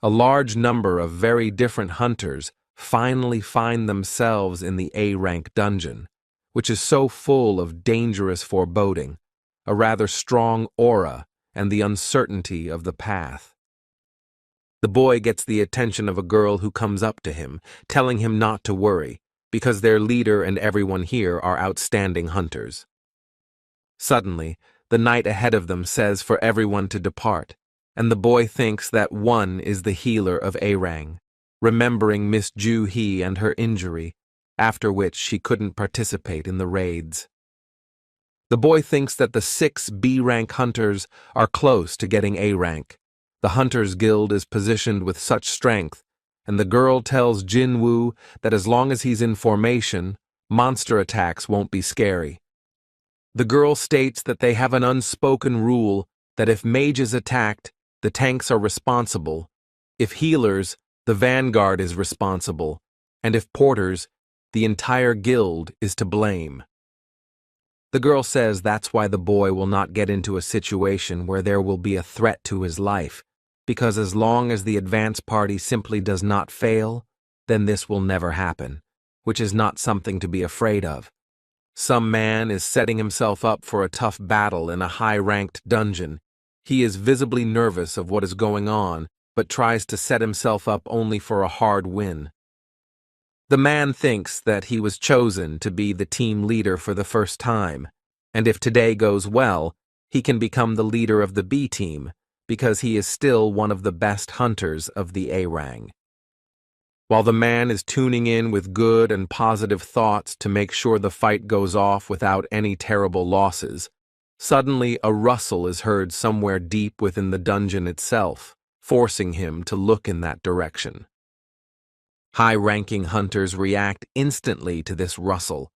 A large number of very different hunters finally find themselves in the A-rank dungeon, which is so full of dangerous foreboding, a rather strong aura, and the uncertainty of the path. The boy gets the attention of a girl who comes up to him, telling him not to worry, because their leader and everyone here are outstanding hunters. Suddenly, the knight ahead of them says for everyone to depart, and the boy thinks that one is the healer of Arang, remembering Miss Ju-hee and her injury, after which she couldn't participate in the raids. The boy thinks that the 6 B-rank hunters are close to getting A-rank. The Hunters Guild is positioned with such strength, and the girl tells Jinwoo that as long as he's in formation, monster attacks won't be scary. The girl states that they have an unspoken rule that if mages attacked, the tanks are responsible, if healers, the vanguard is responsible, and if porters, the entire guild is to blame. The girl says that's why the boy will not get into a situation where there will be a threat to his life, because as long as the advance party simply does not fail, then this will never happen, which is not something to be afraid of. Some man is setting himself up for a tough battle in a high-ranked dungeon. He is visibly nervous of what is going on, but tries to set himself up only for a hard win. The man thinks that he was chosen to be the team leader for the first time, and if today goes well, he can become the leader of the B team, because he is still one of the best hunters of the A-Rang. While the man is tuning in with good and positive thoughts to make sure the fight goes off without any terrible losses, suddenly a rustle is heard somewhere deep within the dungeon itself, forcing him to look in that direction. High-ranking hunters react instantly to this rustle,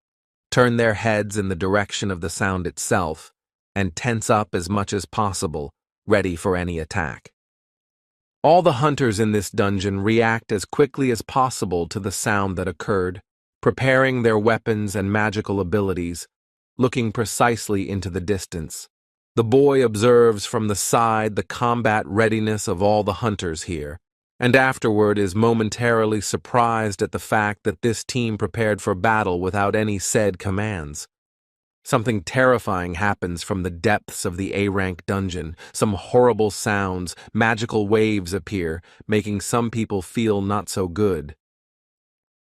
turn their heads in the direction of the sound itself, and tense up as much as possible, ready for any attack. All the hunters in this dungeon react as quickly as possible to the sound that occurred, preparing their weapons and magical abilities, looking precisely into the distance. The boy observes from the side the combat readiness of all the hunters here, and afterward is momentarily surprised at the fact that this team prepared for battle without any said commands. Something terrifying happens from the depths of the A-rank dungeon. Some horrible sounds, magical waves appear, making some people feel not so good.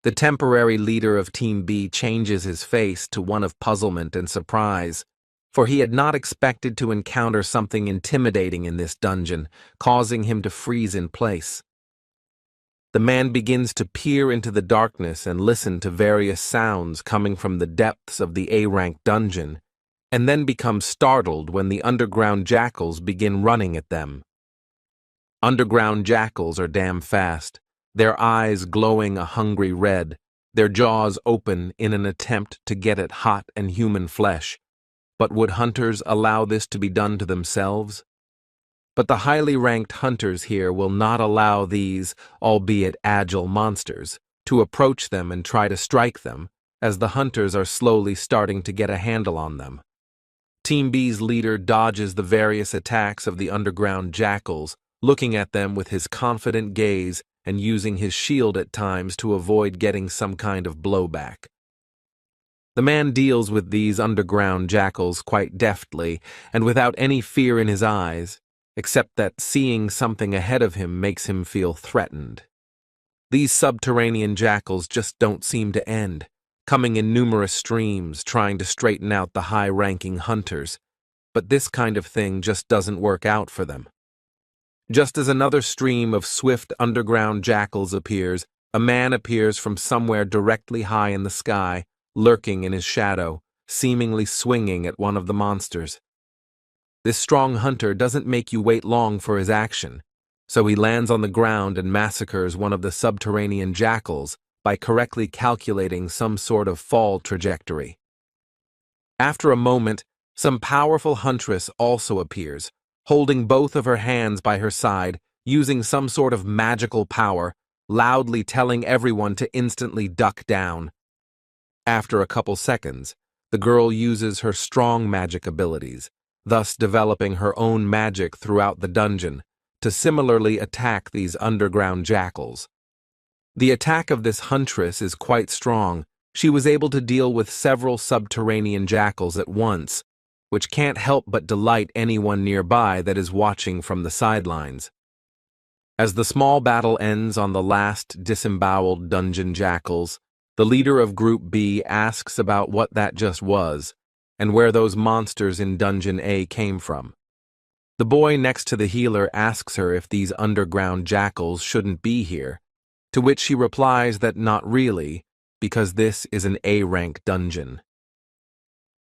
The temporary leader of Team B changes his face to one of puzzlement and surprise, for he had not expected to encounter something intimidating in this dungeon, causing him to freeze in place. The man begins to peer into the darkness and listen to various sounds coming from the depths of the A-rank dungeon, and then becomes startled when the underground jackals begin running at them. Underground jackals are damn fast, their eyes glowing a hungry red, their jaws open in an attempt to get at hot and human flesh. But would hunters allow this to be done to themselves? But the highly ranked hunters here will not allow these, albeit agile monsters, to approach them and try to strike them, as the hunters are slowly starting to get a handle on them. Team B's leader dodges the various attacks of the underground jackals, looking at them with his confident gaze and using his shield at times to avoid getting some kind of blowback. The man deals with these underground jackals quite deftly and without any fear in his eyes, except that seeing something ahead of him makes him feel threatened. These subterranean jackals just don't seem to end, coming in numerous streams trying to straighten out the high-ranking hunters, but this kind of thing just doesn't work out for them. Just as another stream of swift underground jackals appears, a man appears from somewhere directly high in the sky, lurking in his shadow, seemingly swinging at one of the monsters. This strong hunter doesn't make you wait long for his action, so he lands on the ground and massacres one of the subterranean jackals by correctly calculating some sort of fall trajectory. After a moment, some powerful huntress also appears, holding both of her hands by her side, using some sort of magical power, loudly telling everyone to instantly duck down. After a couple seconds, the girl uses her strong magic abilities, thus developing her own magic throughout the dungeon, to similarly attack these underground jackals. The attack of this huntress is quite strong. She was able to deal with several subterranean jackals at once, which can't help but delight anyone nearby that is watching from the sidelines. As the small battle ends on the last disemboweled dungeon jackals, the leader of Group B asks about what that just was, and where those monsters in Dungeon A came from. The boy next to the healer asks her if these underground jackals shouldn't be here, to which she replies that not really, because this is an A-rank dungeon.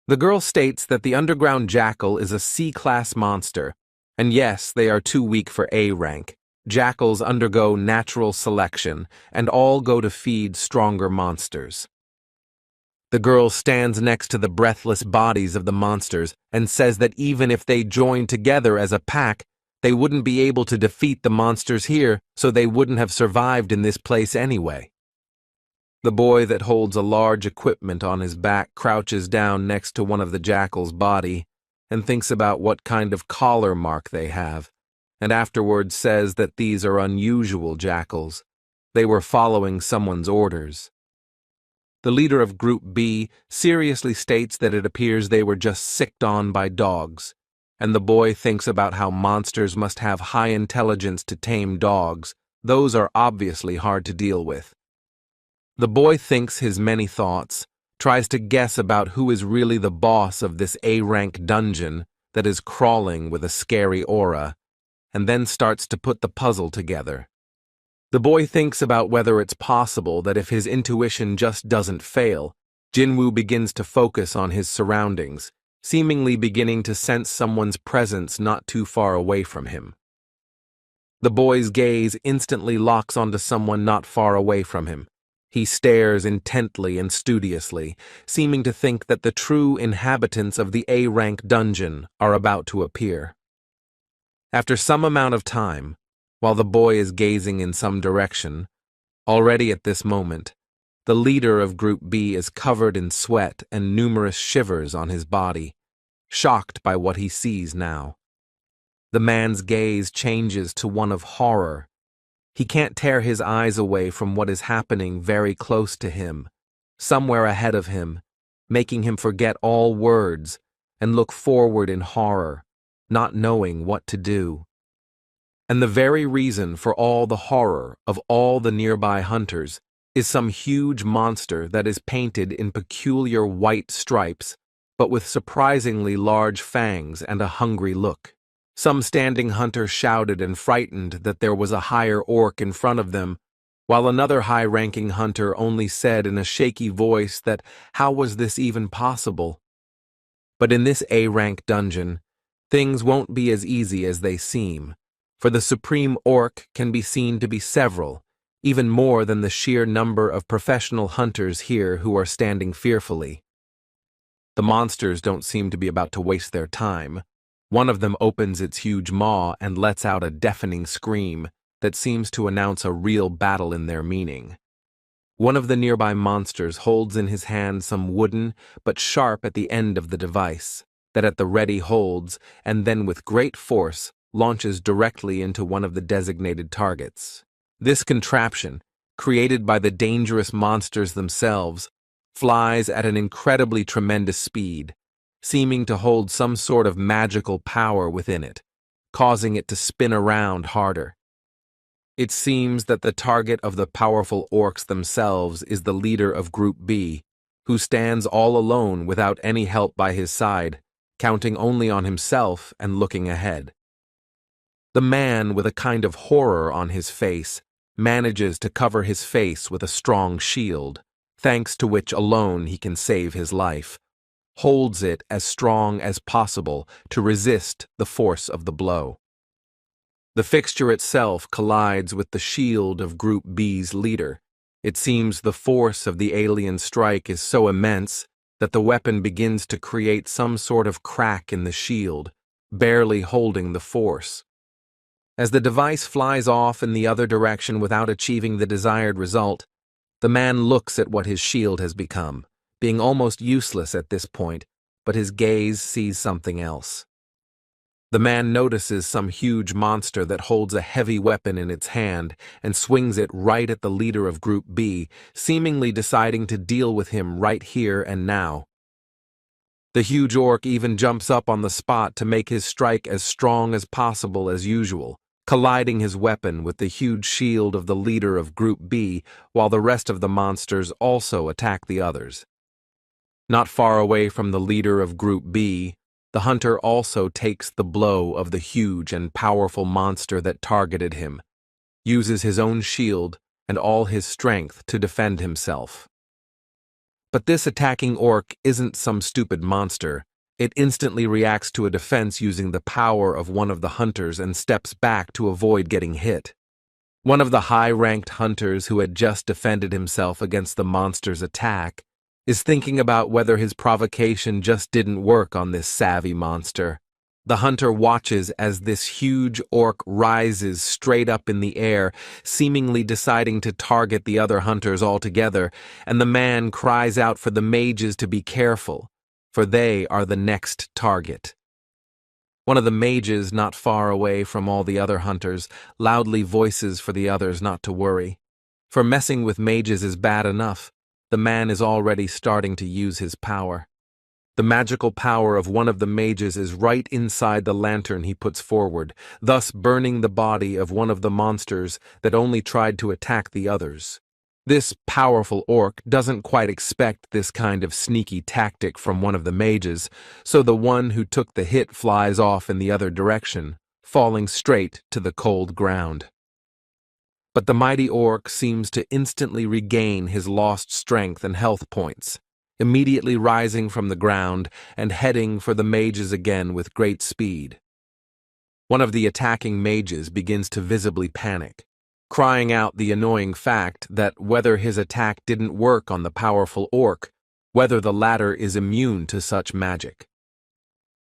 The girl states that the underground jackal is a C-class monster, and yes, they are too weak for A-rank. Jackals undergo natural selection, and all go to feed stronger monsters. The girl stands next to the breathless bodies of the monsters and says that even if they joined together as a pack, they wouldn't be able to defeat the monsters here, so they wouldn't have survived in this place anyway. The boy that holds a large equipment on his back crouches down next to one of the jackal's body and thinks about what kind of collar mark they have, and afterwards says that these are unusual jackals. They were following someone's orders. The leader of Group B seriously states that it appears they were just sicked on by dogs, and the boy thinks about how monsters must have high intelligence to tame dogs. Those are obviously hard to deal with. The boy thinks his many thoughts, tries to guess about who is really the boss of this A-rank dungeon that is crawling with a scary aura, and then starts to put the puzzle together. The boy thinks about whether it's possible that if his intuition just doesn't fail, Jinwoo begins to focus on his surroundings, seemingly beginning to sense someone's presence not too far away from him. The boy's gaze instantly locks onto someone not far away from him. He stares intently and studiously, seeming to think that the true inhabitants of the A-rank dungeon are about to appear. After some amount of time, while the boy is gazing in some direction, already at this moment, the leader of Group B is covered in sweat and numerous shivers on his body, shocked by what he sees now. The man's gaze changes to one of horror. He can't tear his eyes away from what is happening very close to him, somewhere ahead of him, making him forget all words and look forward in horror, not knowing what to do. And the very reason for all the horror of all the nearby hunters is some huge monster that is painted in peculiar white stripes, but with surprisingly large fangs and a hungry look. Some standing hunter shouted and frightened that there was a higher orc in front of them, while another high-ranking hunter only said in a shaky voice that how was this even possible? But in this A-rank dungeon, things won't be as easy as they seem, for the supreme orc can be seen to be several, even more than the sheer number of professional hunters here who are standing fearfully. The monsters don't seem to be about to waste their time. One of them opens its huge maw and lets out a deafening scream that seems to announce a real battle in their meaning. One of the nearby monsters holds in his hand some wooden but sharp at the end of the device that at the ready holds and then with great force launches directly into one of the designated targets. This contraption, created by the dangerous monsters themselves, flies at an incredibly tremendous speed, seeming to hold some sort of magical power within it, causing it to spin around harder. It seems that the target of the powerful orcs themselves is the leader of Group B, who stands all alone without any help by his side, counting only on himself and looking ahead. The man, with a kind of horror on his face, manages to cover his face with a strong shield, thanks to which alone he can save his life, holds it as strong as possible to resist the force of the blow. The fixture itself collides with the shield of Group B's leader. It seems the force of the alien strike is so immense that the weapon begins to create some sort of crack in the shield, barely holding the force. As the device flies off in the other direction without achieving the desired result, the man looks at what his shield has become, being almost useless at this point, but his gaze sees something else. The man notices some huge monster that holds a heavy weapon in its hand and swings it right at the leader of Group B, seemingly deciding to deal with him right here and now. The huge orc even jumps up on the spot to make his strike as strong as possible as usual, colliding his weapon with the huge shield of the leader of Group B, while the rest of the monsters also attack the others. Not far away from the leader of Group B, the hunter also takes the blow of the huge and powerful monster that targeted him, uses his own shield and all his strength to defend himself. But this attacking orc isn't some stupid monster. It instantly reacts to a defense using the power of one of the hunters and steps back to avoid getting hit. One of the high-ranked hunters who had just defended himself against the monster's attack is thinking about whether his provocation just didn't work on this savvy monster. The hunter watches as this huge orc rises straight up in the air, seemingly deciding to target the other hunters altogether, and the man cries out for the mages to be careful, for they are the next target. One of the mages, not far away from all the other hunters, loudly voices for the others not to worry. For messing with mages is bad enough. The man is already starting to use his power. The magical power of one of the mages is right inside the lantern he puts forward, thus burning the body of one of the monsters that only tried to attack the others. This powerful orc doesn't quite expect this kind of sneaky tactic from one of the mages, so the one who took the hit flies off in the other direction, falling straight to the cold ground. But the mighty orc seems to instantly regain his lost strength and health points, immediately rising from the ground and heading for the mages again with great speed. One of the attacking mages begins to visibly panic, crying out the annoying fact that whether his attack didn't work on the powerful orc, whether the latter is immune to such magic.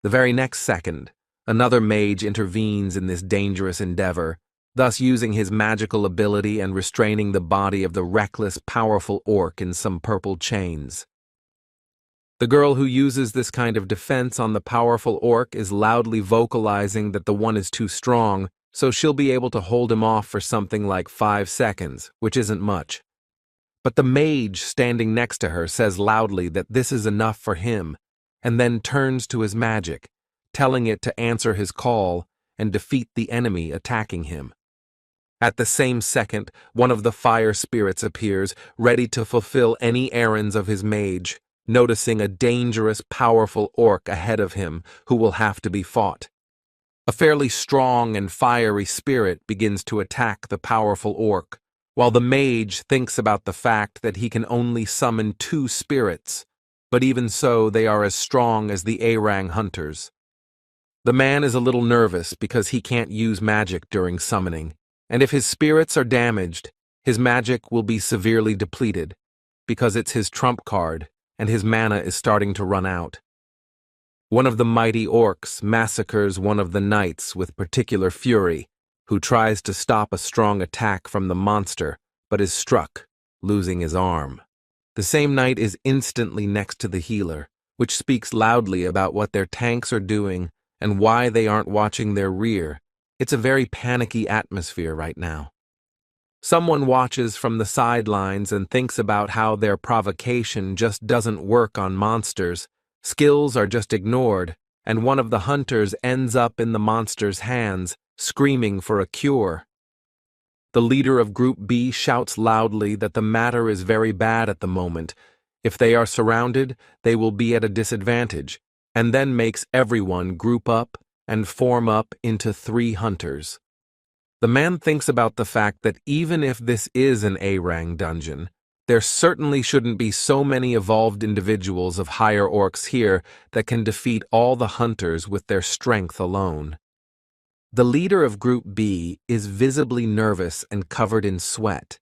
The very next second, another mage intervenes in this dangerous endeavor, thus using his magical ability and restraining the body of the reckless, powerful orc in some purple chains. The girl who uses this kind of defense on the powerful orc is loudly vocalizing that the one is too strong, so she'll be able to hold him off for something like 5 seconds, which isn't much. But the mage standing next to her says loudly that this is enough for him, and then turns to his magic, telling it to answer his call and defeat the enemy attacking him. At the same second, one of the fire spirits appears, ready to fulfill any errands of his mage, noticing a dangerous, powerful orc ahead of him who will have to be fought. A fairly strong and fiery spirit begins to attack the powerful orc, while the mage thinks about the fact that he can only summon 2 spirits, but even so they are as strong as the Arang hunters. The man is a little nervous because he can't use magic during summoning, and if his spirits are damaged, his magic will be severely depleted, because it's his trump card, and his mana is starting to run out. One of the mighty orcs massacres one of the knights with particular fury, who tries to stop a strong attack from the monster, but is struck, losing his arm. The same knight is instantly next to the healer, which speaks loudly about what their tanks are doing and why they aren't watching their rear. It's a very panicky atmosphere right now. Someone watches from the sidelines and thinks about how their provocation just doesn't work on monsters. Skills are just ignored, and one of the hunters ends up in the monster's hands, screaming for a cure. The leader of Group B shouts loudly that the matter is very bad at the moment. If they are surrounded, they will be at a disadvantage, and then makes everyone group up and form up into 3 hunters. The man thinks about the fact that even if this is an A-rang dungeon, there certainly shouldn't be so many evolved individuals of higher orcs here that can defeat all the hunters with their strength alone. The leader of Group B is visibly nervous and covered in sweat.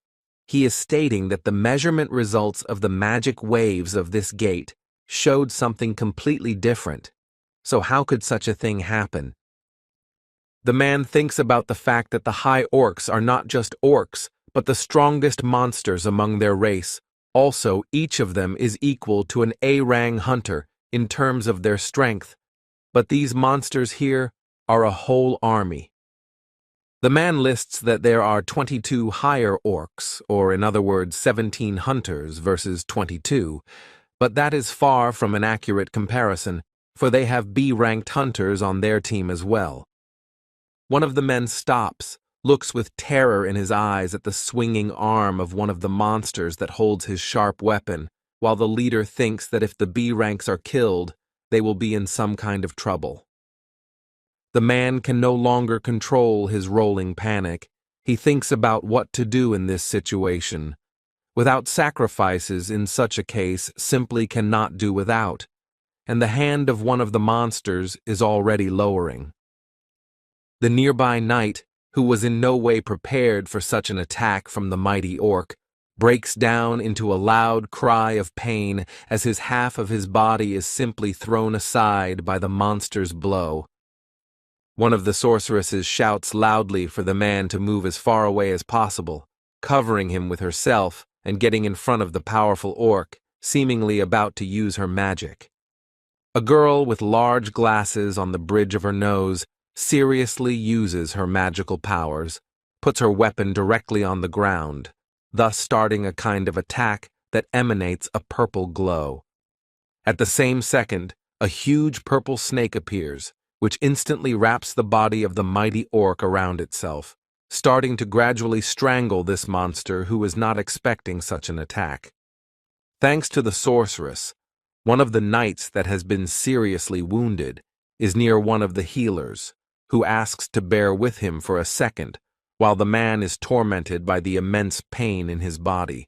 He is stating that the measurement results of the magic waves of this gate showed something completely different. So how could such a thing happen? The man thinks about the fact that the high orcs are not just orcs, but the strongest monsters among their race. Also, each of them is equal to an A-rang hunter in terms of their strength. But these monsters here are a whole army. The man lists that there are 22 higher orcs, or in other words 17 hunters versus 22, but that is far from an accurate comparison, for they have B-ranked hunters on their team as well. One of the men stops, looks with terror in his eyes at the swinging arm of one of the monsters that holds his sharp weapon, while the leader thinks that if the B ranks are killed, they will be in some kind of trouble. The man can no longer control his rolling panic. He thinks about what to do in this situation. Without sacrifices in such a case simply cannot do without, and the hand of one of the monsters is already lowering. The nearby knight, who was in no way prepared for such an attack from the mighty orc, breaks down into a loud cry of pain as his half of his body is simply thrown aside by the monster's blow. One of the sorceresses shouts loudly for the man to move as far away as possible, covering him with herself and getting in front of the powerful orc, seemingly about to use her magic. A girl with large glasses on the bridge of her nose seriously uses her magical powers, puts her weapon directly on the ground, thus starting a kind of attack that emanates a purple glow. At the same second, a huge purple snake appears, which instantly wraps the body of the mighty orc around itself, starting to gradually strangle this monster who is not expecting such an attack. Thanks to the sorceress, one of the knights that has been seriously wounded is near one of the healers, who asks to bear with him for a second while the man is tormented by the immense pain in his body.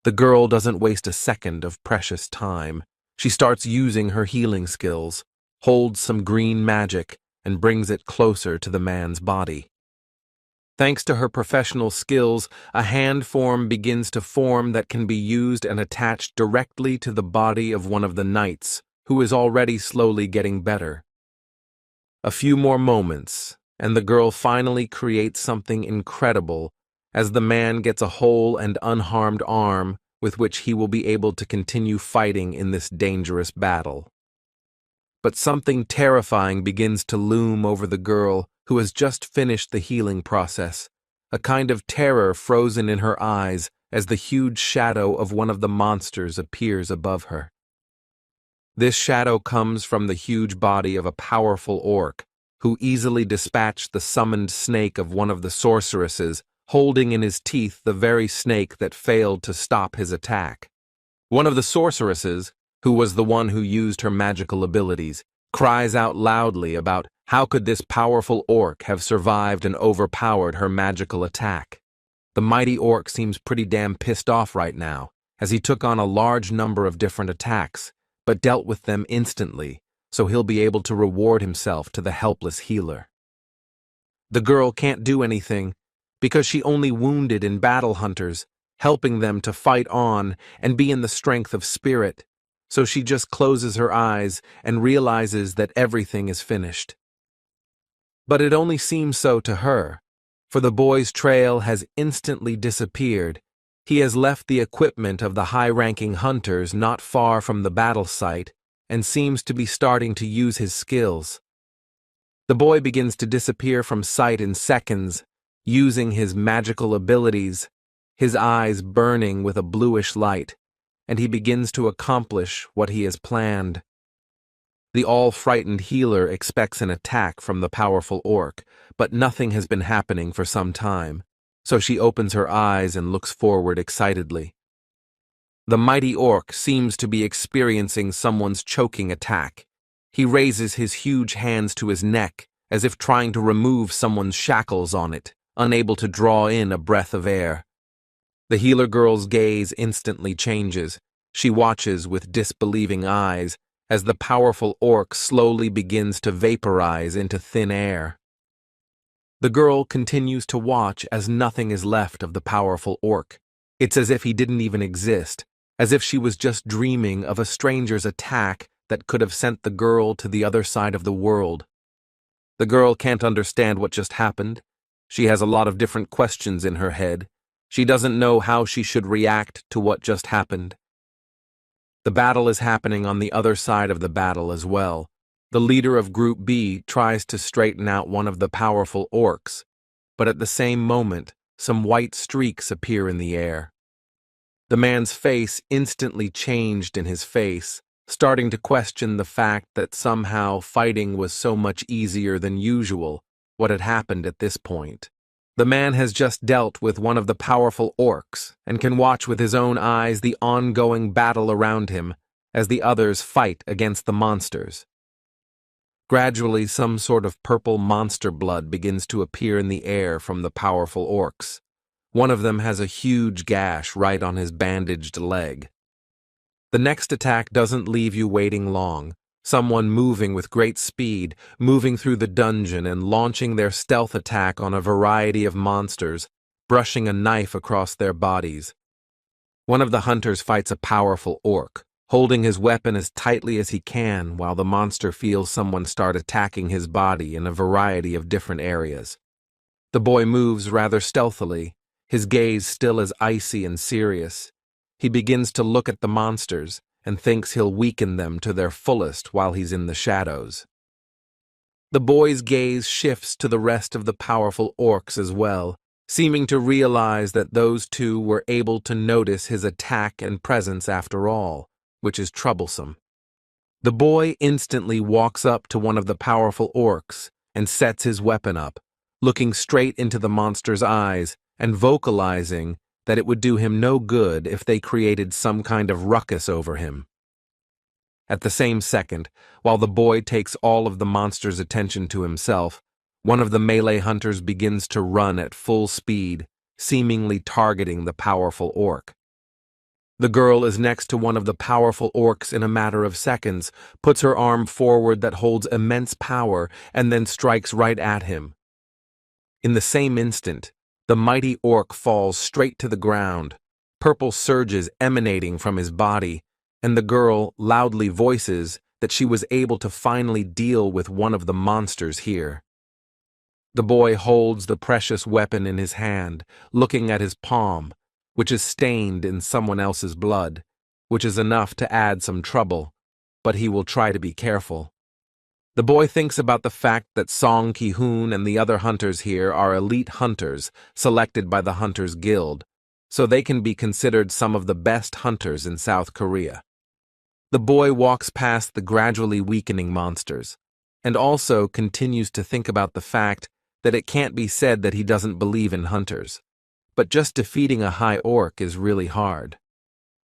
The girl doesn't waste a second of precious time. She starts using her healing skills, holds some green magic, and brings it closer to the man's body. Thanks to her professional skills, a hand form begins to form that can be used and attached directly to the body of one of the knights, who is already slowly getting better. A few more moments, and the girl finally creates something incredible as the man gets a whole and unharmed arm with which he will be able to continue fighting in this dangerous battle. But something terrifying begins to loom over the girl who has just finished the healing process, a kind of terror frozen in her eyes as the huge shadow of one of the monsters appears above her. This shadow comes from the huge body of a powerful orc, who easily dispatched the summoned snake of one of the sorceresses, holding in his teeth the very snake that failed to stop his attack. One of the sorceresses, who was the one who used her magical abilities, cries out loudly about how could this powerful orc have survived and overpowered her magical attack. The mighty orc seems pretty damn pissed off right now, as he took on a large number of different attacks, but dealt with them instantly, so he'll be able to reward himself to the helpless healer. The girl can't do anything, because she only wounded in battle hunters, helping them to fight on and be in the strength of spirit. So she just closes her eyes and realizes that everything is finished. But it only seems so to her, for the boy's trail has instantly disappeared. He has left the equipment of the high-ranking hunters not far from the battle site and seems to be starting to use his skills. The boy begins to disappear from sight in seconds, using his magical abilities, his eyes burning with a bluish light, and he begins to accomplish what he has planned. The all-frightened healer expects an attack from the powerful orc, but nothing has been happening for some time, so she opens her eyes and looks forward excitedly. The mighty orc seems to be experiencing someone's choking attack. He raises his huge hands to his neck, as if trying to remove someone's shackles on it, unable to draw in a breath of air. The healer girl's gaze instantly changes. She watches with disbelieving eyes as the powerful orc slowly begins to vaporize into thin air. The girl continues to watch as nothing is left of the powerful orc. It's as if he didn't even exist, as if she was just dreaming of a stranger's attack that could have sent the girl to the other side of the world. The girl can't understand what just happened. She has a lot of different questions in her head. She doesn't know how she should react to what just happened. The battle is happening on the other side of the battle as well. The leader of Group B tries to straighten out one of the powerful orcs, but at the same moment, some white streaks appear in the air. The man's face instantly changed in his face, starting to question the fact that somehow fighting was so much easier than usual. What had happened at this point? The man has just dealt with one of the powerful orcs and can watch with his own eyes the ongoing battle around him as the others fight against the monsters. Gradually, some sort of purple monster blood begins to appear in the air from the powerful orcs. One of them has a huge gash right on his bandaged leg. The next attack doesn't leave you waiting long. Someone moving with great speed, moving through the dungeon and launching their stealth attack on a variety of monsters, brushing a knife across their bodies. One of the hunters fights a powerful orc, holding his weapon as tightly as he can while the monster feels someone start attacking his body in a variety of different areas. The boy moves rather stealthily, his gaze still as icy and serious. He begins to look at the monsters and thinks he'll weaken them to their fullest while he's in the shadows. The boy's gaze shifts to the rest of the powerful orcs as well, seeming to realize that those two were able to notice his attack and presence after all, which is troublesome. The boy instantly walks up to one of the powerful orcs and sets his weapon up, looking straight into the monster's eyes and vocalizing that it would do him no good if they created some kind of ruckus over him. At the same second, while the boy takes all of the monster's attention to himself, one of the melee hunters begins to run at full speed, seemingly targeting the powerful orc. The girl is next to one of the powerful orcs in a matter of seconds, puts her arm forward that holds immense power, and then strikes right at him. In the same instant, the mighty orc falls straight to the ground, purple surges emanating from his body, and the girl loudly voices that she was able to finally deal with one of the monsters here. The boy holds the precious weapon in his hand, looking at his palm, which is stained in someone else's blood, which is enough to add some trouble, but he will try to be careful. The boy thinks about the fact that Song Ki-hoon and the other hunters here are elite hunters selected by the Hunters Guild, so they can be considered some of the best hunters in South Korea. The boy walks past the gradually weakening monsters, and also continues to think about the fact that it can't be said that he doesn't believe in hunters, but just defeating a high orc is really hard.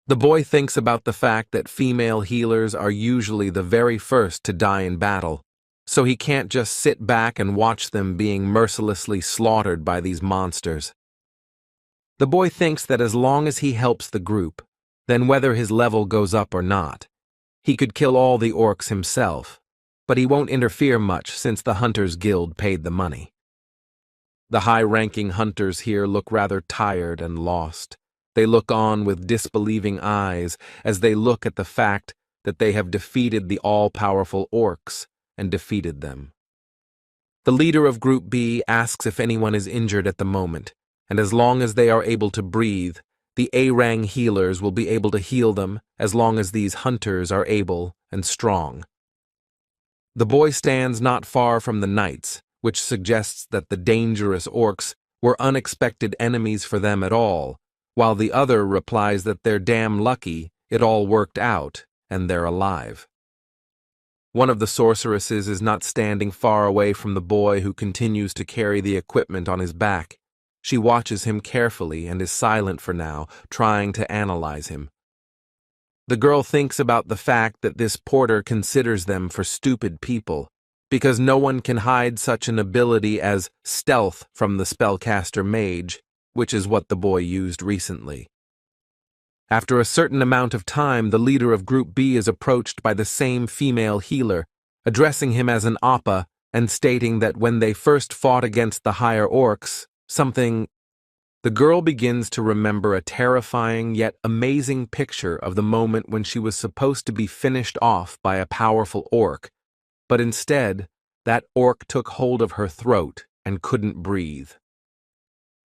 The boy thinks about the fact that female healers are usually the very first to die in battle, so he can't just sit back and watch them being mercilessly slaughtered by these monsters. The boy thinks that as long as he helps the group, then whether his level goes up or not, he could kill all the orcs himself, but he won't interfere much since the Hunters Guild paid the money. The high-ranking hunters here look rather tired and lost. They look on with disbelieving eyes as they look at the fact that they have defeated the all-powerful orcs and defeated them. The leader of Group B asks if anyone is injured at the moment, and as long as they are able to breathe, the A-Rang healers will be able to heal them as long as these hunters are able and strong. The boy stands not far from the knights, which suggests that the dangerous orcs were unexpected enemies for them at all, while the other replies that they're damn lucky it all worked out and they're alive. One of the sorceresses is not standing far away from the boy who continues to carry the equipment on his back. She watches him carefully and is silent for now, trying to analyze him. The girl thinks about the fact that this porter considers them for stupid people, because no one can hide such an ability as stealth from the spellcaster mage, which is what the boy used recently. After a certain amount of time, the leader of Group B is approached by the same female healer, addressing him as an appa and stating that when they first fought against the higher orcs, the girl begins to remember a terrifying yet amazing picture of the moment when she was supposed to be finished off by a powerful orc, but instead, that orc took hold of her throat and couldn't breathe.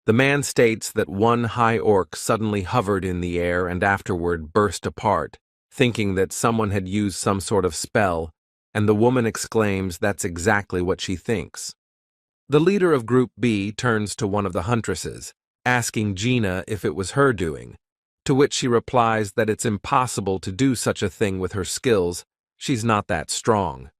The man states that one high orc suddenly hovered in the air and afterward burst apart, thinking that someone had used some sort of spell, and the woman exclaims that's exactly what she thinks. The leader of Group B turns to one of the huntresses, asking Gina if it was her doing, to which she replies that it's impossible to do such a thing with her skills, she's not that strong.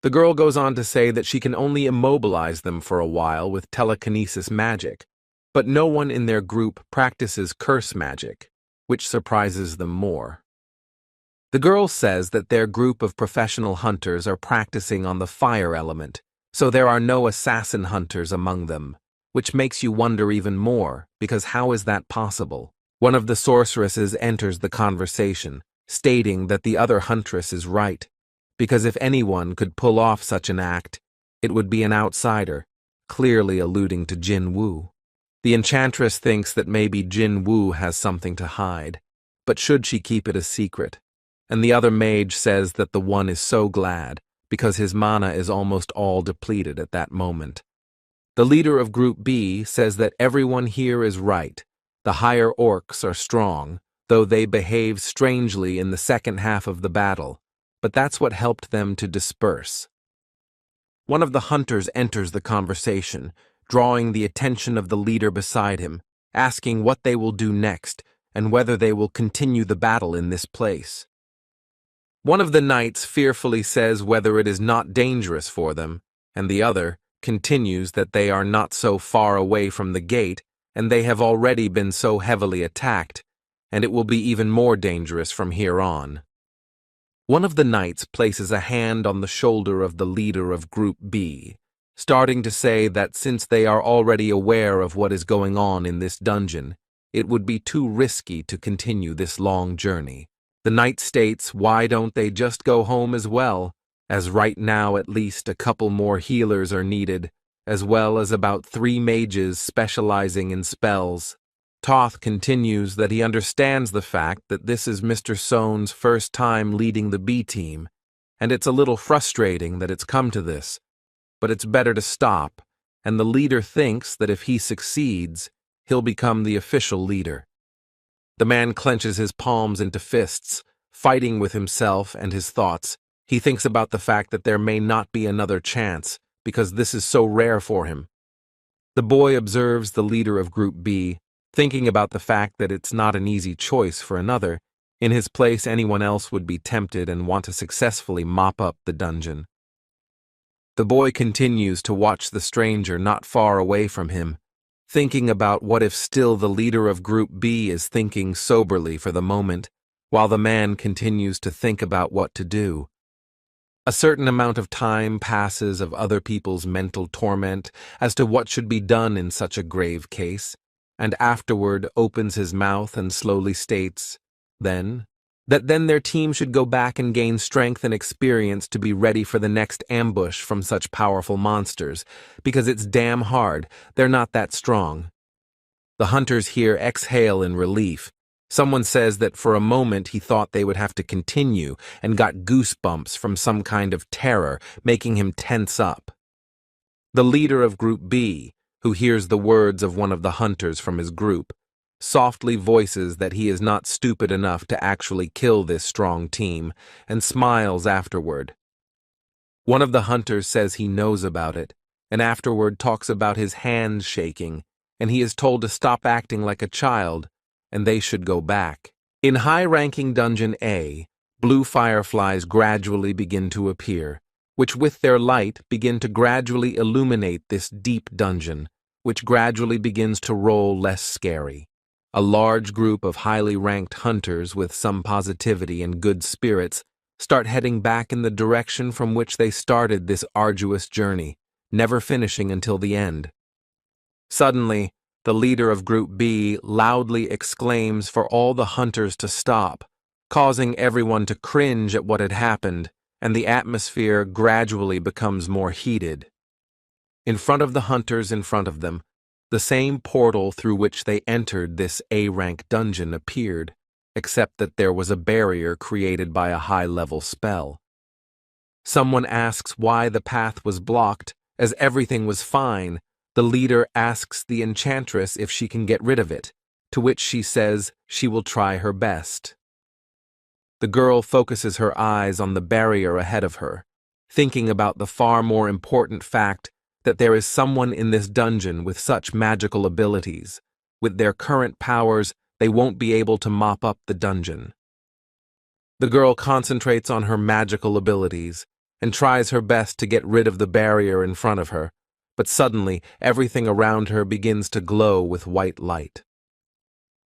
The girl goes on to say that she can only immobilize them for a while with telekinesis magic, but no one in their group practices curse magic, which surprises them more. The girl says that their group of professional hunters are practicing on the fire element, so there are no assassin hunters among them, which makes you wonder even more, because how is that possible? One of the sorceresses enters the conversation, stating that the other huntress is right, because if anyone could pull off such an act, it would be an outsider, clearly alluding to Jinwoo. The enchantress thinks that maybe Jinwoo has something to hide, but should she keep it a secret? And the other mage says that the one is so glad, because his mana is almost all depleted at that moment. The leader of Group B says that everyone here is right. The higher orcs are strong, though they behave strangely in the second half of the battle, but that's what helped them to disperse. One of the hunters enters the conversation, drawing the attention of the leader beside him, asking what they will do next and whether they will continue the battle in this place. One of the knights fearfully says whether it is not dangerous for them, and the other continues that they are not so far away from the gate and they have already been so heavily attacked, and it will be even more dangerous from here on. One of the knights places a hand on the shoulder of the leader of Group B, starting to say that since they are already aware of what is going on in this dungeon, it would be too risky to continue this long journey. The knight states why don't they just go home as well, as right now at least a couple more healers are needed, as well as about 3 mages specializing in spells. Toth continues that he understands the fact that this is Mr. Sohn's first time leading the B team, and it's a little frustrating that it's come to this, but it's better to stop, and the leader thinks that if he succeeds, he'll become the official leader. The man clenches his palms into fists, fighting with himself and his thoughts. He thinks about the fact that there may not be another chance, because this is so rare for him. The boy observes the leader of Group B, thinking about the fact that it's not an easy choice for another. In his place, anyone else would be tempted and want to successfully mop up the dungeon. The boy continues to watch the stranger not far away from him, thinking about what if still the leader of Group B is thinking soberly for the moment, while the man continues to think about what to do. A certain amount of time passes of other people's mental torment as to what should be done in such a grave case, and afterward opens his mouth and slowly states, "Then, That then their team should go back and gain strength and experience to be ready for the next ambush from such powerful monsters, because it's damn hard, they're not that strong. The hunters here exhale in relief. Someone says that for a moment he thought they would have to continue and got goosebumps from some kind of terror, making him tense up. The leader of Group B, who hears the words of one of the hunters from his group, softly voices that he is not stupid enough to actually kill this strong team, and smiles afterward. One of the hunters says he knows about it, and afterward talks about his hands shaking, and he is told to stop acting like a child, and they should go back. In high-ranking Dungeon A, blue fireflies gradually begin to appear, which with their light begin to gradually illuminate this deep dungeon, which gradually begins to roll less scary. A large group of highly ranked hunters with some positivity and good spirits start heading back in the direction from which they started this arduous journey, never finishing until the end. Suddenly, the leader of Group B loudly exclaims for all the hunters to stop, causing everyone to cringe at what had happened, and the atmosphere gradually becomes more heated. In front of the hunters in front of them, the same portal through which they entered this A-rank dungeon appeared, except that there was a barrier created by a high-level spell. Someone asks why the path was blocked, as everything was fine. The leader asks the enchantress if she can get rid of it, to which she says she will try her best. The girl focuses her eyes on the barrier ahead of her, thinking about the far more important fact that there is someone in this dungeon with such magical abilities. With their current powers, they won't be able to mop up the dungeon. The girl concentrates on her magical abilities and tries her best to get rid of the barrier in front of her, but suddenly everything around her begins to glow with white light.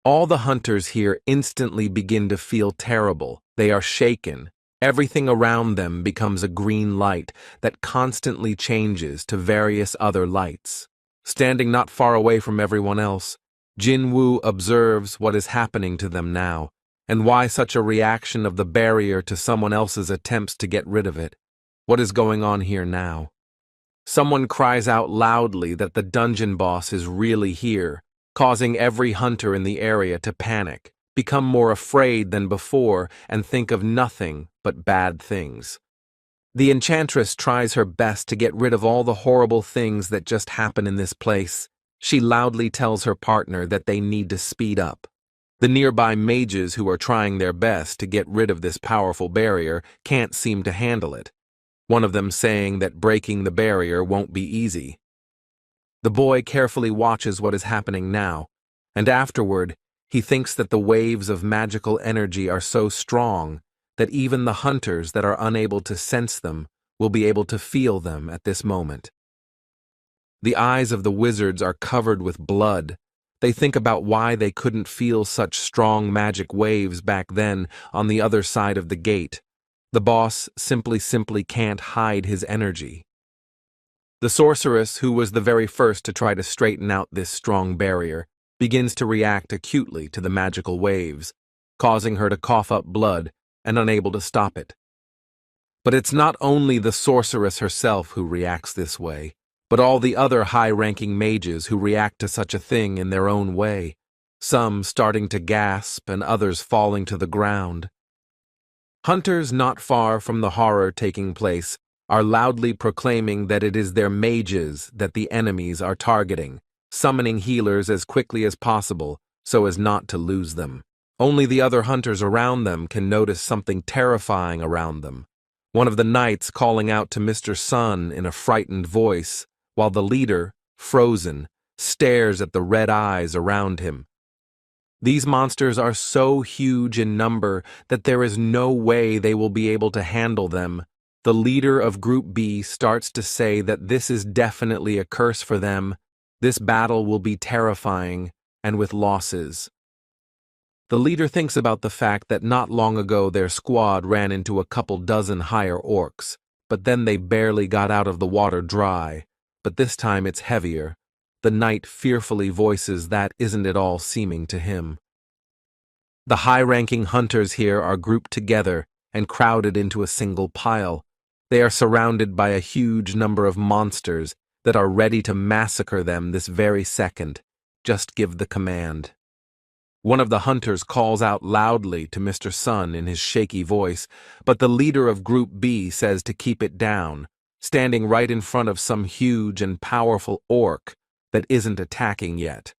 All the hunters here instantly begin to feel terrible. They are shaken. Everything around them becomes a green light that constantly changes to various other lights. Standing not far away from everyone else, Jinwoo observes what is happening to them now, and why such a reaction of the barrier to someone else's attempts to get rid of it. What is going on here now? Someone cries out loudly that the dungeon boss is really here, causing every hunter in the area to panic, become more afraid than before, and think of nothing but bad things. The enchantress tries her best to get rid of all the horrible things that just happen in this place. She loudly tells her partner that they need to speed up. The nearby mages who are trying their best to get rid of this powerful barrier can't seem to handle it, one of them saying that breaking the barrier won't be easy. The boy carefully watches what is happening now, and afterward, he thinks that the waves of magical energy are so strong that even the hunters that are unable to sense them will be able to feel them at this moment. The eyes of the wizards are covered with blood. They think about why they couldn't feel such strong magic waves back then on the other side of the gate. The boss simply can't hide his energy. The sorceress, who was the very first to try to straighten out this strong barrier, begins to react acutely to the magical waves, causing her to cough up blood and unable to stop it. But it's not only the sorceress herself who reacts this way, but all the other high-ranking mages who react to such a thing in their own way, some starting to gasp and others falling to the ground. Hunters not far from the horror taking place are loudly proclaiming that it is their mages that the enemies are targeting, summoning healers as quickly as possible so as not to lose them. Only the other hunters around them can notice something terrifying around them. One of the knights calling out to Mr. Sun in a frightened voice, while the leader, frozen, stares at the red eyes around him. These monsters are so huge in number that there is no way they will be able to handle them. The leader of Group B starts to say that this is definitely a curse for them. This battle will be terrifying, and with losses. The leader thinks about the fact that not long ago their squad ran into a couple dozen higher orcs, but then they barely got out of the water dry. But this time it's heavier. The knight fearfully voices that isn't at all seeming to him. The high-ranking hunters here are grouped together and crowded into a single pile. They are surrounded by a huge number of monsters that are ready to massacre them this very second. Just give the command. One of the hunters calls out loudly to Mr. Sun in his shaky voice, but the leader of Group B says to keep it down, standing right in front of some huge and powerful orc that isn't attacking yet.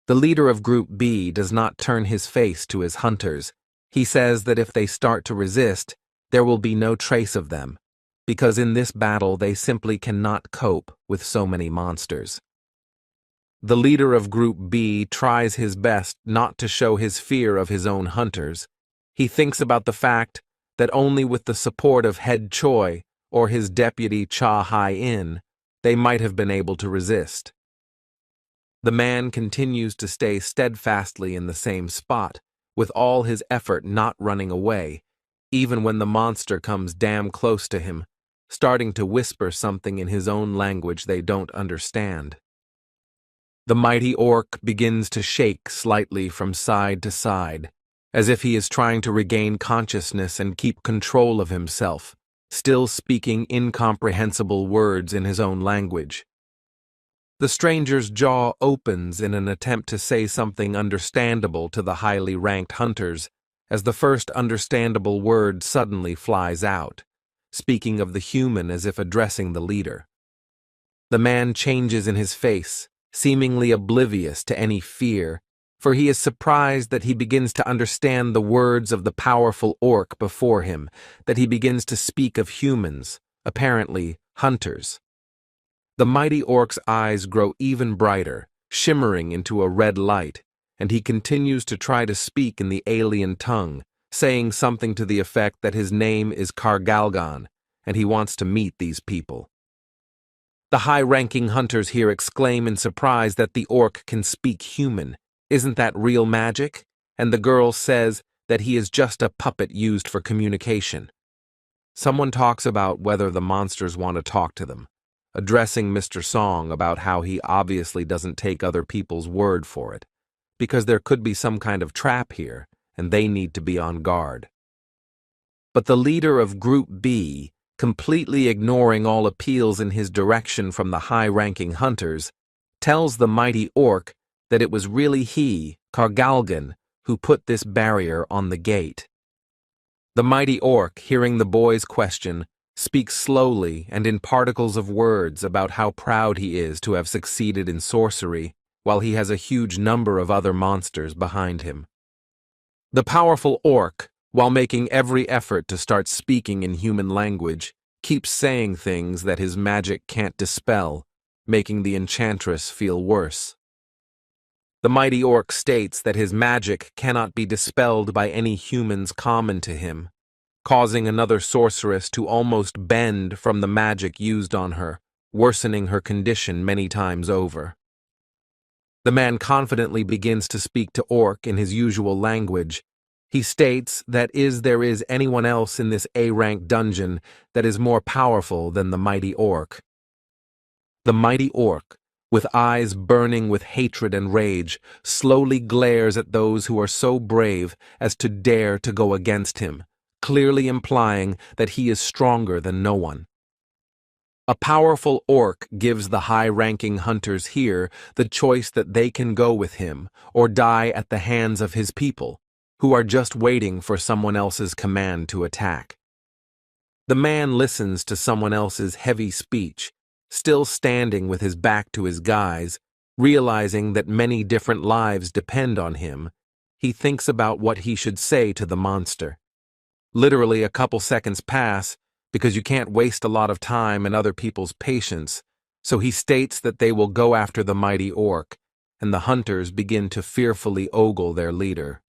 The leader of Group B does not turn his face to his hunters. He says that if they start to resist, there will be no trace of them, because in this battle they simply cannot cope with so many monsters. The leader of Group B tries his best not to show his fear of his own hunters. He thinks about the fact that only with the support of Head Choi or his deputy Cha Hai-in, they might have been able to resist. The man continues to stay steadfastly in the same spot, with all his effort not running away, even when the monster comes damn close to him, starting to whisper something in his own language they don't understand. The mighty orc begins to shake slightly from side to side, as if he is trying to regain consciousness and keep control of himself, still speaking incomprehensible words in his own language. The stranger's jaw opens in an attempt to say something understandable to the highly ranked hunters, as the first understandable word suddenly flies out, speaking of the human as if addressing the leader. The man changes in his face, seemingly oblivious to any fear, for he is surprised that he begins to understand the words of the powerful orc before him, that he begins to speak of humans, apparently hunters. The mighty orc's eyes grow even brighter, shimmering into a red light, and he continues to try to speak in the alien tongue, saying something to the effect that his name is Kargalgan, and he wants to meet these people. The high-ranking hunters here exclaim in surprise that the orc can speak human. Isn't that real magic? And the girl says that he is just a puppet used for communication. Someone talks about whether the monsters want to talk to them, addressing Mr. Song about how he obviously doesn't take other people's word for it, because there could be some kind of trap here, and they need to be on guard. But the leader of Group B, completely ignoring all appeals in his direction from the high-ranking hunters, tells the mighty orc that it was really he, Kargalgan, who put this barrier on the gate. The mighty orc, hearing the boy's question, speaks slowly and in particles of words about how proud he is to have succeeded in sorcery, while he has a huge number of other monsters behind him. The powerful orc, while making every effort to start speaking in human language, keeps saying things that his magic can't dispel, making the enchantress feel worse. The mighty orc states that his magic cannot be dispelled by any humans common to him, causing another sorceress to almost bend from the magic used on her, worsening her condition many times over. The man confidently begins to speak to orc in his usual language. He states that there is anyone else in this A-rank dungeon that is more powerful than the mighty orc. The mighty orc, with eyes burning with hatred and rage, slowly glares at those who are so brave as to dare to go against him, clearly implying that he is stronger than no one. A powerful orc gives the high-ranking hunters here the choice that they can go with him or die at the hands of his people, who are just waiting for someone else's command to attack. The man listens to someone else's heavy speech, still standing with his back to his guys, realizing that many different lives depend on him. He thinks about what he should say to the monster. Literally a couple seconds pass, because you can't waste a lot of time and other people's patience, so he states that they will go after the mighty orc, and the hunters begin to fearfully ogle their leader.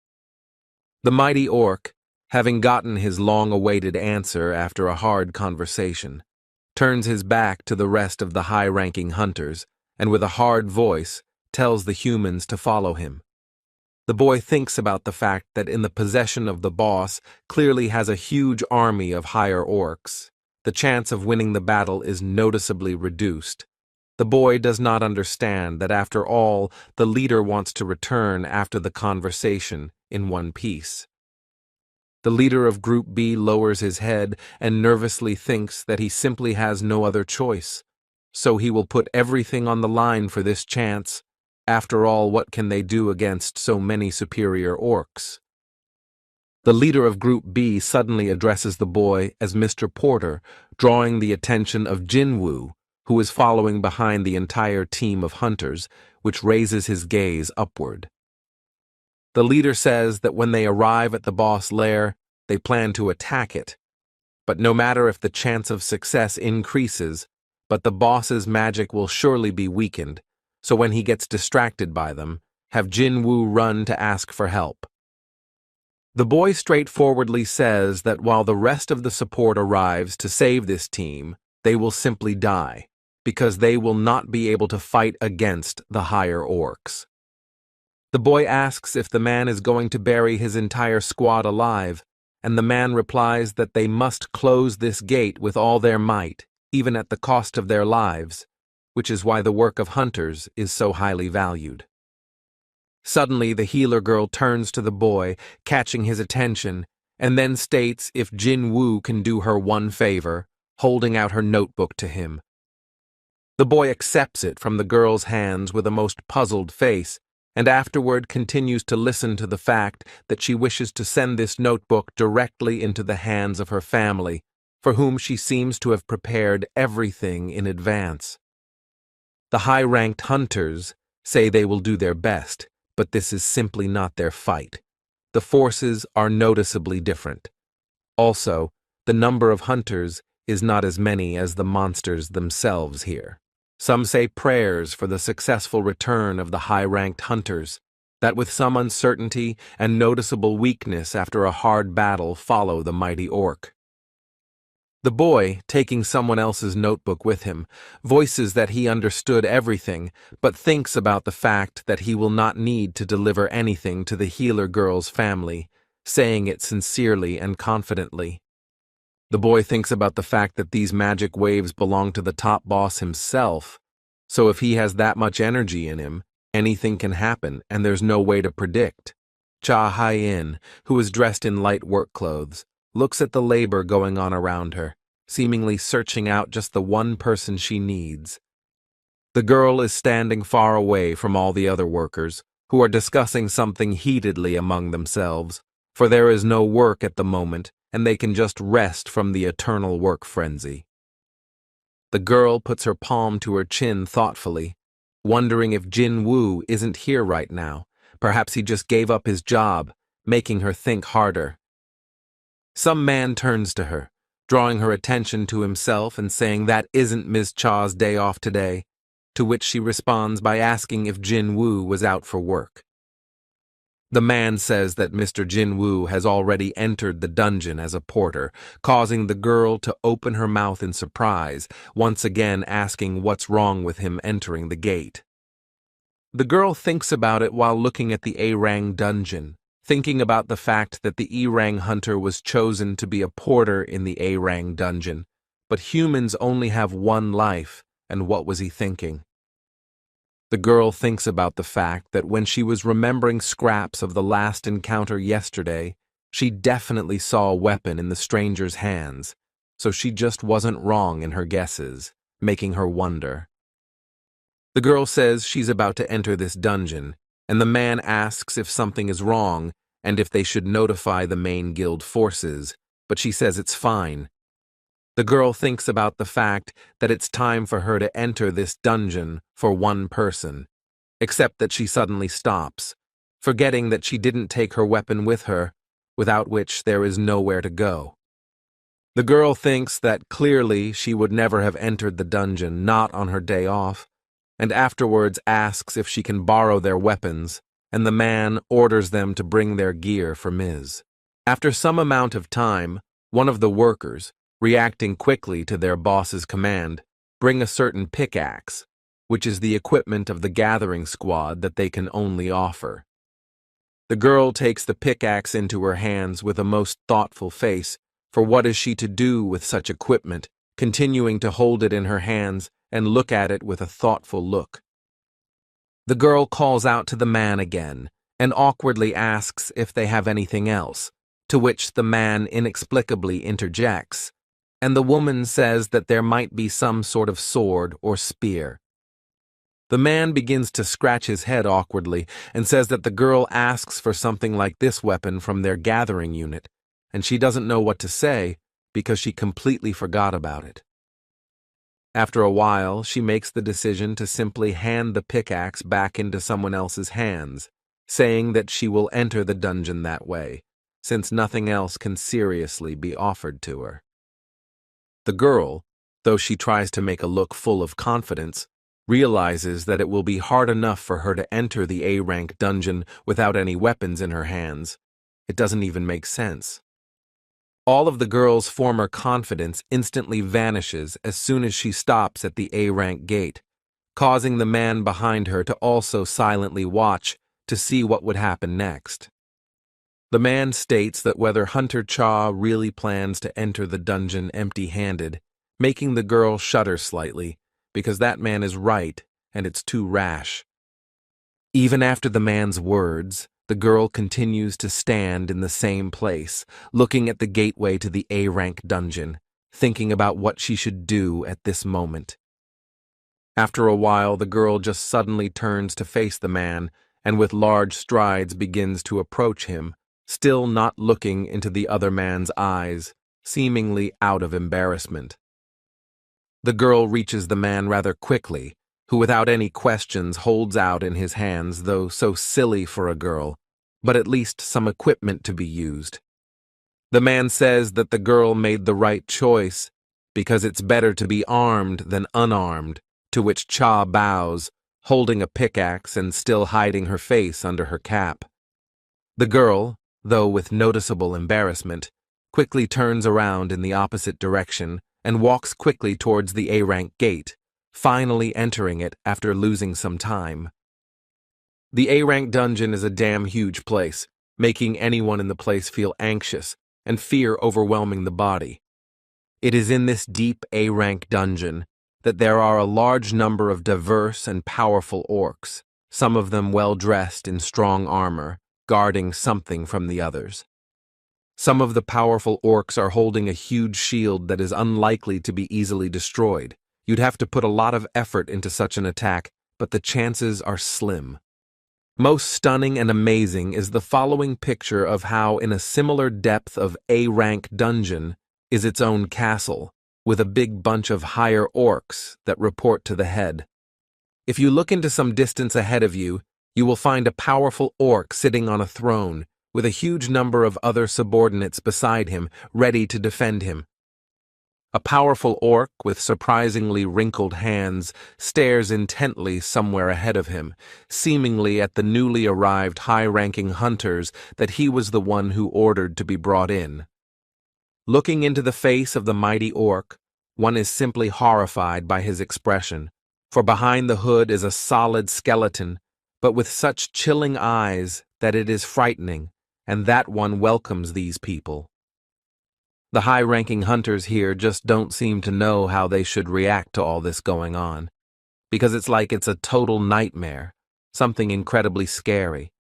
The mighty orc, having gotten his long-awaited answer after a hard conversation, turns his back to the rest of the high-ranking hunters, and with a hard voice tells the humans to follow him. The boy thinks about the fact that in the possession of the boss clearly has a huge army of higher orcs. The chance of winning the battle is noticeably reduced. The boy does not understand that after all, the leader wants to return after the conversation in one piece. The leader of Group B lowers his head and nervously thinks that he simply has no other choice, so he will put everything on the line for this chance. After all, what can they do against so many superior orcs? The leader of Group B suddenly addresses the boy as Mr. Porter, drawing the attention of Jinwoo, who is following behind the entire team of hunters, which raises his gaze upward. The leader says that when they arrive at the boss lair, they plan to attack it. But no matter if the chance of success increases, but the boss's magic will surely be weakened, so when he gets distracted by them, have Jinwoo run to ask for help. The boy straightforwardly says that while the rest of the support arrives to save this team, they will simply die, because they will not be able to fight against the higher orcs. The boy asks if the man is going to bury his entire squad alive, and the man replies that they must close this gate with all their might, even at the cost of their lives, which is why the work of hunters is so highly valued. Suddenly, the healer girl turns to the boy, catching his attention, and then states if Jinwoo can do her one favor, holding out her notebook to him. The boy accepts it from the girl's hands with a most puzzled face, and afterward continues to listen to the fact that she wishes to send this notebook directly into the hands of her family, for whom she seems to have prepared everything in advance. The high-ranked hunters say they will do their best, but this is simply not their fight. The forces are noticeably different. Also, the number of hunters is not as many as the monsters themselves here. Some say prayers for the successful return of the high-ranked hunters, that with some uncertainty and noticeable weakness after a hard battle follow the mighty orc. The boy, taking someone else's notebook with him, voices that he understood everything, but thinks about the fact that he will not need to deliver anything to the healer girl's family, saying it sincerely and confidently. The boy thinks about the fact that these magic waves belong to the top boss himself, so if he has that much energy in him, anything can happen and there's no way to predict. Cha Hai-in, who is dressed in light work clothes, looks at the labor going on around her, seemingly searching out just the one person she needs. The girl is standing far away from all the other workers, who are discussing something heatedly among themselves, for there is no work at the moment, and they can just rest from the eternal work frenzy. The girl puts her palm to her chin thoughtfully, wondering if Jinwoo isn't here right now. Perhaps he just gave up his job, making her think harder. Some man turns to her, drawing her attention to himself and saying that isn't Ms. Cha's day off today, to which she responds by asking if Jinwoo was out for work. The man says that Mr. Jinwoo has already entered the dungeon as a porter, causing the girl to open her mouth in surprise, once again asking what's wrong with him entering the gate. The girl thinks about it while looking at the A-Rang dungeon, thinking about the fact that the E-Rang hunter was chosen to be a porter in the A-Rang dungeon, but humans only have one life, and what was he thinking? The girl thinks about the fact that when she was remembering scraps of the last encounter yesterday, she definitely saw a weapon in the stranger's hands, so she just wasn't wrong in her guesses, making her wonder. The girl says she's about to enter this dungeon, and the man asks if something is wrong and if they should notify the main guild forces, but she says it's fine. The girl thinks about the fact that it's time for her to enter this dungeon for one person, except that she suddenly stops, forgetting that she didn't take her weapon with her, without which there is nowhere to go. The girl thinks that clearly she would never have entered the dungeon, not on her day off, and afterwards asks if she can borrow their weapons, and the man orders them to bring their gear for Ms. After some amount of time, one of the workers, reacting quickly to their boss's command, bring a certain pickaxe, which is the equipment of the gathering squad that they can only offer. The girl takes the pickaxe into her hands with a most thoughtful face, for what is she to do with such equipment, continuing to hold it in her hands and look at it with a thoughtful look. The girl calls out to the man again, and awkwardly asks if they have anything else, to which the man inexplicably interjects, and the woman says that there might be some sort of sword or spear. The man begins to scratch his head awkwardly and says that the girl asks for something like this weapon from their gathering unit, and she doesn't know what to say because she completely forgot about it. After a while, she makes the decision to simply hand the pickaxe back into someone else's hands, saying that she will enter the dungeon that way, since nothing else can seriously be offered to her. The girl, though she tries to make a look full of confidence, realizes that it will be hard enough for her to enter the A-rank dungeon without any weapons in her hands. It doesn't even make sense. All of the girl's former confidence instantly vanishes as soon as she stops at the A-rank gate, causing the man behind her to also silently watch to see what would happen next. The man states that whether Hunter Cha really plans to enter the dungeon empty-handed, making the girl shudder slightly, because that man is right and it's too rash. Even after the man's words, the girl continues to stand in the same place, looking at the gateway to the A-rank dungeon, thinking about what she should do at this moment. After a while, the girl just suddenly turns to face the man and with large strides begins to approach him, still not looking into the other man's eyes, seemingly out of embarrassment. The girl reaches the man rather quickly, who without any questions holds out in his hands, though so silly for a girl, but at least some equipment to be used. The man says that the girl made the right choice, because it's better to be armed than unarmed, to which Cha bows, holding a pickaxe and still hiding her face under her cap. The girl, though with noticeable embarrassment, quickly turns around in the opposite direction and walks quickly towards the A-rank gate, finally entering it after losing some time. The A-rank dungeon is a damn huge place, making anyone in the place feel anxious and fear overwhelming the body. It is in this deep A-rank dungeon that there are a large number of diverse and powerful orcs, some of them well dressed in strong armor, guarding something from the others. Some of the powerful orcs are holding a huge shield that is unlikely to be easily destroyed. You'd have to put a lot of effort into such an attack, but the chances are slim. Most stunning and amazing is the following picture of how in a similar depth of A-rank dungeon is its own castle, with a big bunch of higher orcs that report to the head. If you look into some distance ahead of you, you will find a powerful orc sitting on a throne, with a huge number of other subordinates beside him, ready to defend him. A powerful orc with surprisingly wrinkled hands stares intently somewhere ahead of him, seemingly at the newly arrived high-ranking hunters that he was the one who ordered to be brought in. Looking into the face of the mighty orc, one is simply horrified by his expression, for behind the hood is a solid skeleton, but with such chilling eyes that it is frightening, and that one welcomes these people. The high-ranking hunters here just don't seem to know how they should react to all this going on, because it's like it's a total nightmare, something incredibly scary.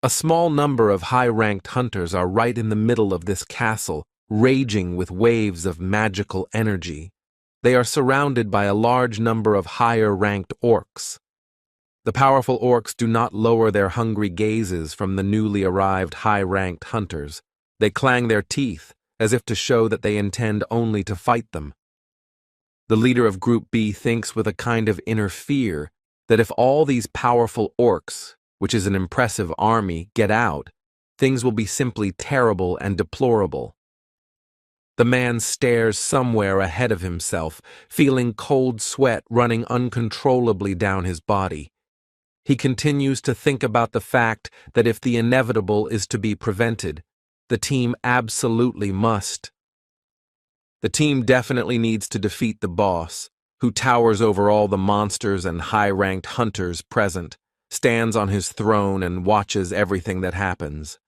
A small number of high-ranked hunters are right in the middle of this castle, raging with waves of magical energy. They are surrounded by a large number of higher-ranked orcs. The powerful orcs do not lower their hungry gazes from the newly arrived high-ranked hunters. They clang their teeth, as if to show that they intend only to fight them. The leader of Group B thinks with a kind of inner fear that if all these powerful orcs, which is an impressive army, get out, things will be simply terrible and deplorable. The man stares somewhere ahead of himself, feeling cold sweat running uncontrollably down his body. He continues to think about the fact that if the inevitable is to be prevented, the team absolutely must. The team definitely needs to defeat the boss, who towers over all the monsters and high-ranked hunters present, stands on his throne and watches everything that happens.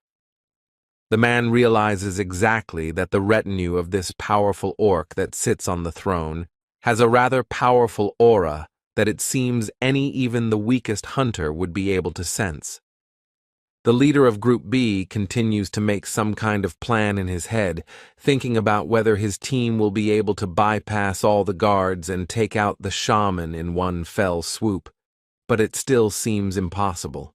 The man realizes exactly that the retinue of this powerful orc that sits on the throne has a rather powerful aura that it seems even the weakest hunter would be able to sense. The leader of Group B continues to make some kind of plan in his head, thinking about whether his team will be able to bypass all the guards and take out the shaman in one fell swoop, but it still seems impossible.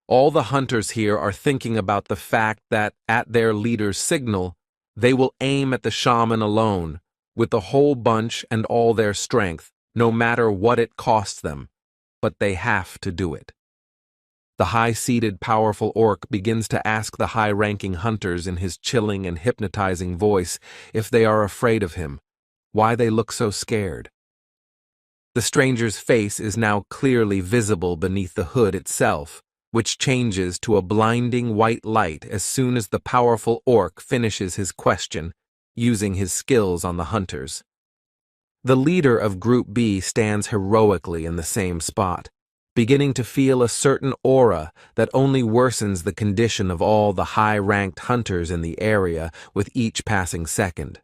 All the hunters here are thinking about the fact that, at their leader's signal, they will aim at the shaman alone, with the whole bunch and all their strength, no matter what it costs them, but they have to do it. The high-seated, powerful orc begins to ask the high-ranking hunters in his chilling and hypnotizing voice if they are afraid of him, why they look so scared. The stranger's face is now clearly visible beneath the hood itself, which changes to a blinding white light as soon as the powerful orc finishes his question, using his skills on the hunters. The leader of Group B stands heroically in the same spot, beginning to feel a certain aura that only worsens the condition of all the high-ranked hunters in the area with each passing second.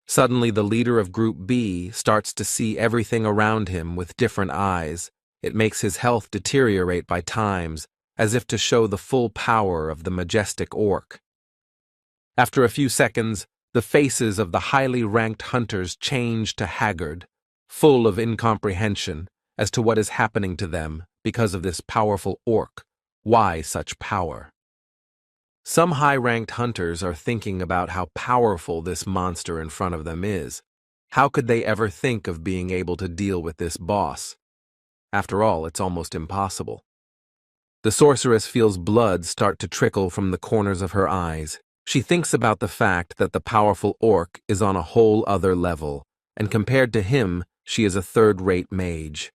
Suddenly, the leader of Group B starts to see everything around him with different eyes. It makes his health deteriorate by times, as if to show the full power of the majestic orc. After a few seconds, the faces of the highly ranked hunters change to haggard, full of incomprehension as to what is happening to them because of this powerful orc. Why such power? Some high-ranked hunters are thinking about how powerful this monster in front of them is. How could they ever think of being able to deal with this boss? After all, it's almost impossible. The sorceress feels blood start to trickle from the corners of her eyes. She thinks about the fact that the powerful orc is on a whole other level, and compared to him, she is a third-rate mage.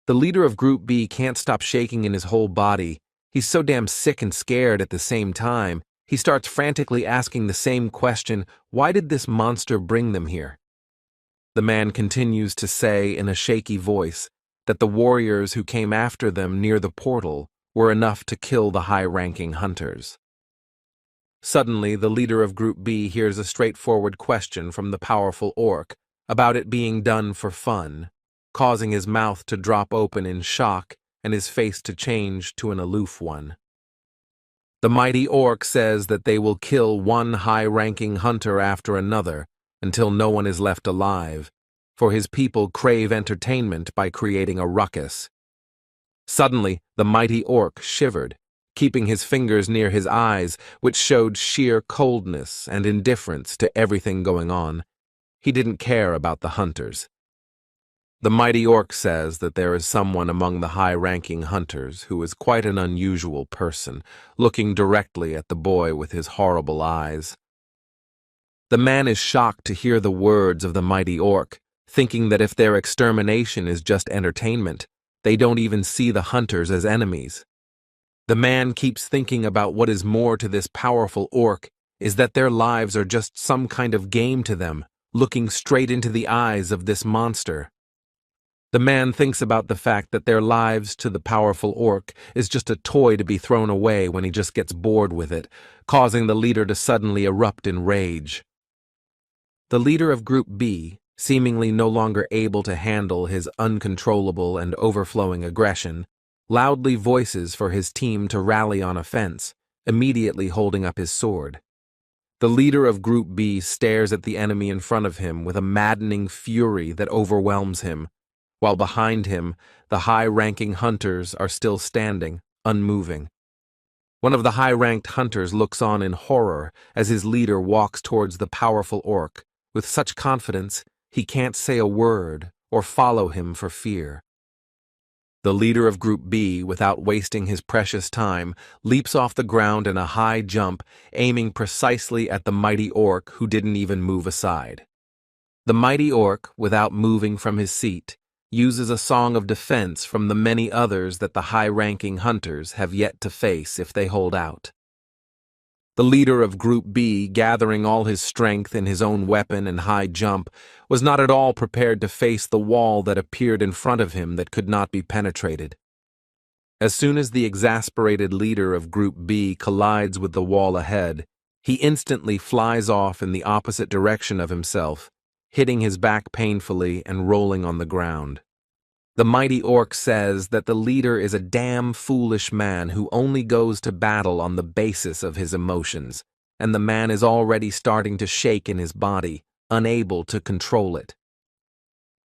The leader of Group B can't stop shaking in his whole body. He's so damn sick and scared at the same time. He starts frantically asking the same question, why did this monster bring them here? The man continues to say in a shaky voice that the warriors who came after them near the portal were enough to kill the high-ranking hunters. Suddenly, the leader of Group B hears a straightforward question from the powerful orc about it being done for fun, causing his mouth to drop open in shock and his face to change to an aloof one. The mighty orc says that they will kill one high-ranking hunter after another until no one is left alive, for his people crave entertainment by creating a ruckus. Suddenly, the mighty orc shivered, keeping his fingers near his eyes, which showed sheer coldness and indifference to everything going on. He didn't care about the hunters. The mighty orc says that there is someone among the high-ranking hunters who is quite an unusual person, looking directly at the boy with his horrible eyes. The man is shocked to hear the words of the mighty orc, thinking that if their extermination is just entertainment, they don't even see the hunters as enemies. The man keeps thinking about what is more to this powerful orc is that their lives are just some kind of game to them, looking straight into the eyes of this monster. The man thinks about the fact that their lives to the powerful orc is just a toy to be thrown away when he just gets bored with it, causing the leader to suddenly erupt in rage. The leader of Group B, seemingly no longer able to handle his uncontrollable and overflowing aggression, loudly voices for his team to rally on offense, immediately holding up his sword. The leader of Group B stares at the enemy in front of him with a maddening fury that overwhelms him, while behind him, the high-ranking hunters are still standing, unmoving. One of the high-ranked hunters looks on in horror as his leader walks towards the powerful orc, with such confidence he can't say a word or follow him for fear. The leader of Group B, without wasting his precious time, leaps off the ground in a high jump, aiming precisely at the mighty orc who didn't even move aside. The mighty orc, without moving from his seat, uses a song of defense from the many others that the high-ranking hunters have yet to face if they hold out. The leader of Group B, gathering all his strength in his own weapon and high jump, was not at all prepared to face the wall that appeared in front of him that could not be penetrated. As soon as the exasperated leader of Group B collides with the wall ahead, he instantly flies off in the opposite direction of himself, hitting his back painfully and rolling on the ground. The mighty orc says that the leader is a damn foolish man who only goes to battle on the basis of his emotions, and the man is already starting to shake in his body, unable to control it.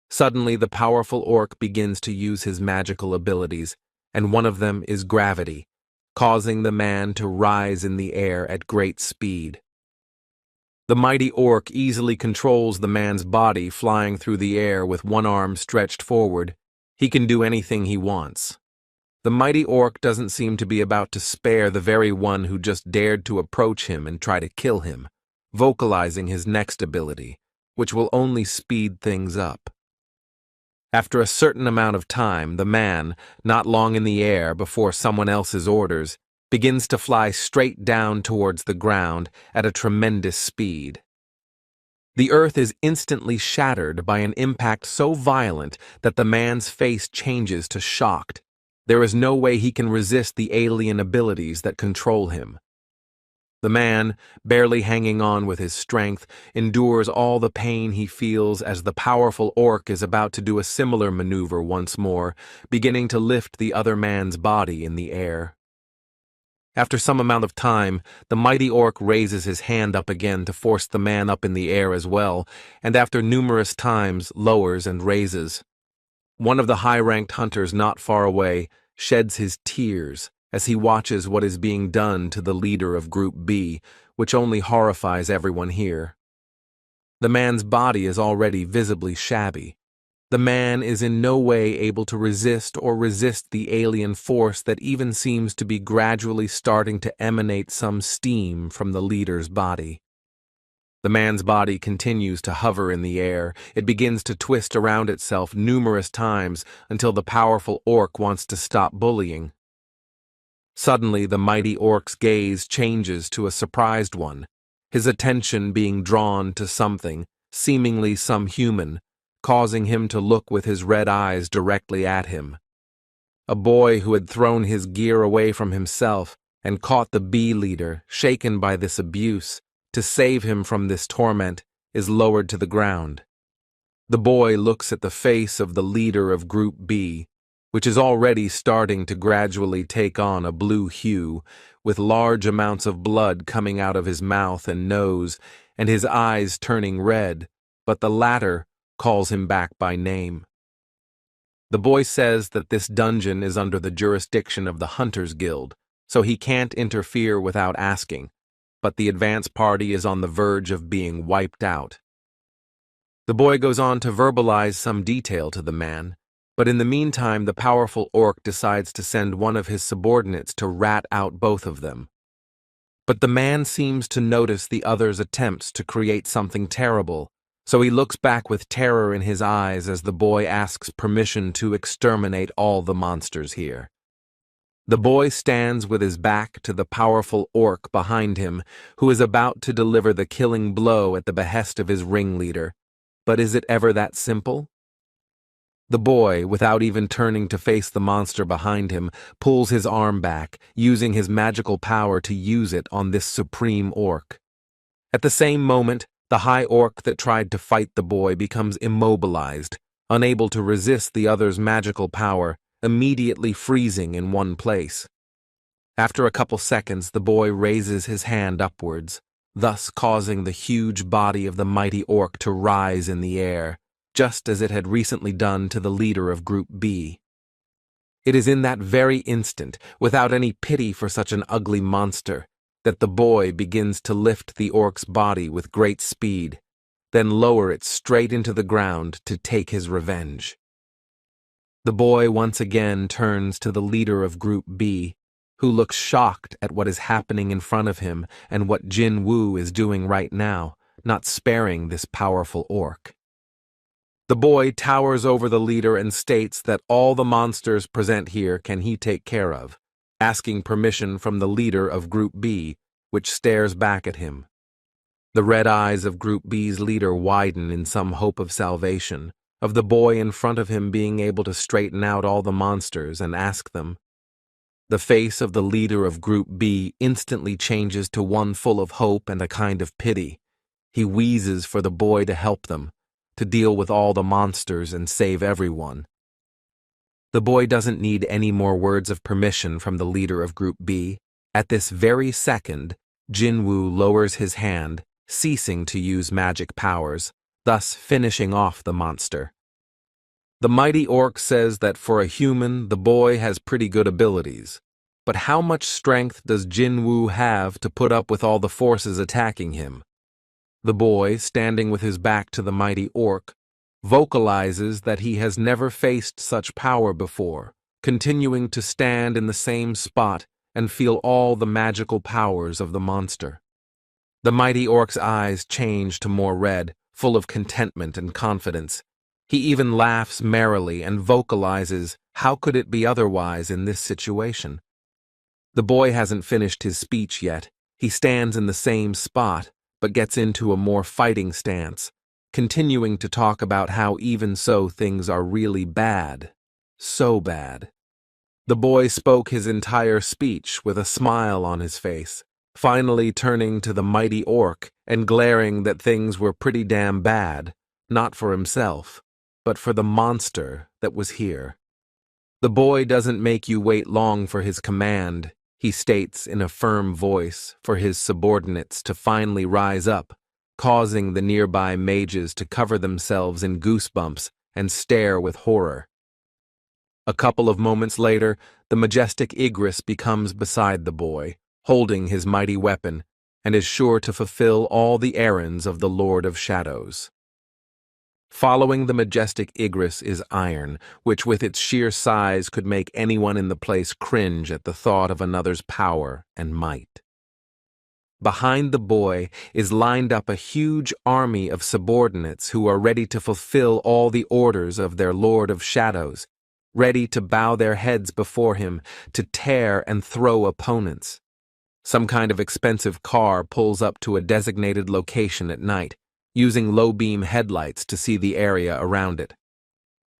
Suddenly, the powerful orc begins to use his magical abilities, and one of them is gravity, causing the man to rise in the air at great speed. The mighty orc easily controls the man's body, flying through the air with one arm stretched forward. He can do anything he wants. The mighty orc doesn't seem to be about to spare the very one who just dared to approach him and try to kill him, vocalizing his next ability, which will only speed things up. After a certain amount of time, the man, not long in the air before someone else's orders, begins to fly straight down towards the ground at a tremendous speed. The earth is instantly shattered by an impact so violent that the man's face changes to shocked. There is no way he can resist the alien abilities that control him. The man, barely hanging on with his strength, endures all the pain he feels as the powerful orc is about to do a similar maneuver once more, beginning to lift the other man's body in the air. After some amount of time, the mighty orc raises his hand up again to force the man up in the air as well, and after numerous times lowers and raises. One of the high-ranked hunters not far away sheds his tears as he watches what is being done to the leader of Group B, which only horrifies everyone here. The man's body is already visibly shabby. The man is in no way able to resist the alien force that even seems to be gradually starting to emanate some steam from the leader's body. The man's body continues to hover in the air. It begins to twist around itself numerous times until the powerful orc wants to stop bullying. Suddenly, the mighty orc's gaze changes to a surprised one, his attention being drawn to something, seemingly some human, causing him to look with his red eyes directly at him. A boy who had thrown his gear away from himself and caught the bee leader, shaken by this abuse, to save him from this torment, is lowered to the ground. The boy looks at the face of the leader of Group B, which is already starting to gradually take on a blue hue, with large amounts of blood coming out of his mouth and nose, and his eyes turning red, but the latter calls him back by name. The boy says that this dungeon is under the jurisdiction of the Hunters Guild, so he can't interfere without asking, but the advance party is on the verge of being wiped out. The boy goes on to verbalize some detail to the man, but in the meantime the powerful orc decides to send one of his subordinates to rat out both of them. But the man seems to notice the other's attempts to create something terrible, so he looks back with terror in his eyes as the boy asks permission to exterminate all the monsters here. The boy stands with his back to the powerful orc behind him, who is about to deliver the killing blow at the behest of his ringleader. But is it ever that simple? The boy, without even turning to face the monster behind him, pulls his arm back, using his magical power to use it on this supreme orc. At the same moment, the high orc that tried to fight the boy becomes immobilized, unable to resist the other's magical power, immediately freezing in one place. After a couple seconds, the boy raises his hand upwards, thus causing the huge body of the mighty orc to rise in the air, just as it had recently done to the leader of Group B. It is in that very instant, without any pity for such an ugly monster, that the boy begins to lift the orc's body with great speed, then lower it straight into the ground to take his revenge. The boy once again turns to the leader of Group B, who looks shocked at what is happening in front of him and what Jinwoo is doing right now, not sparing this powerful orc. The boy towers over the leader and states that all the monsters present here can he take care of, asking permission from the leader of Group B, which stares back at him. The red eyes of Group B's leader widen in some hope of salvation, of the boy in front of him being able to straighten out all the monsters and ask them. The face of the leader of Group B instantly changes to one full of hope and a kind of pity. He wheezes for the boy to help them, to deal with all the monsters and save everyone. The boy doesn't need any more words of permission from the leader of Group B. At this very second, Jinwoo lowers his hand, ceasing to use magic powers, thus finishing off the monster. The mighty orc says that for a human, the boy has pretty good abilities. But how much strength does Jinwoo have to put up with all the forces attacking him? The boy, standing with his back to the mighty orc, vocalizes that he has never faced such power before, continuing to stand in the same spot and feel all the magical powers of the monster. The mighty orc's eyes change to more red, full of contentment and confidence. He even laughs merrily and vocalizes, how could it be otherwise in this situation? The boy hasn't finished his speech yet. He stands in the same spot, but gets into a more fighting stance, continuing to talk about how even so things are really bad. So bad. The boy spoke his entire speech with a smile on his face, finally turning to the mighty orc and glaring that things were pretty damn bad, not for himself, but for the monster that was here. The boy doesn't make you wait long for his command, he states in a firm voice for his subordinates to finally rise up, causing the nearby mages to cover themselves in goosebumps and stare with horror. A couple of moments later, the majestic Igris becomes beside the boy, holding his mighty weapon, and is sure to fulfill all the errands of the Lord of Shadows. Following the majestic Igris is iron, which with its sheer size could make anyone in the place cringe at the thought of another's power and might. Behind the boy is lined up a huge army of subordinates who are ready to fulfill all the orders of their Lord of Shadows, ready to bow their heads before him, to tear and throw opponents. Some kind of expensive car pulls up to a designated location at night, using low-beam headlights to see the area around it.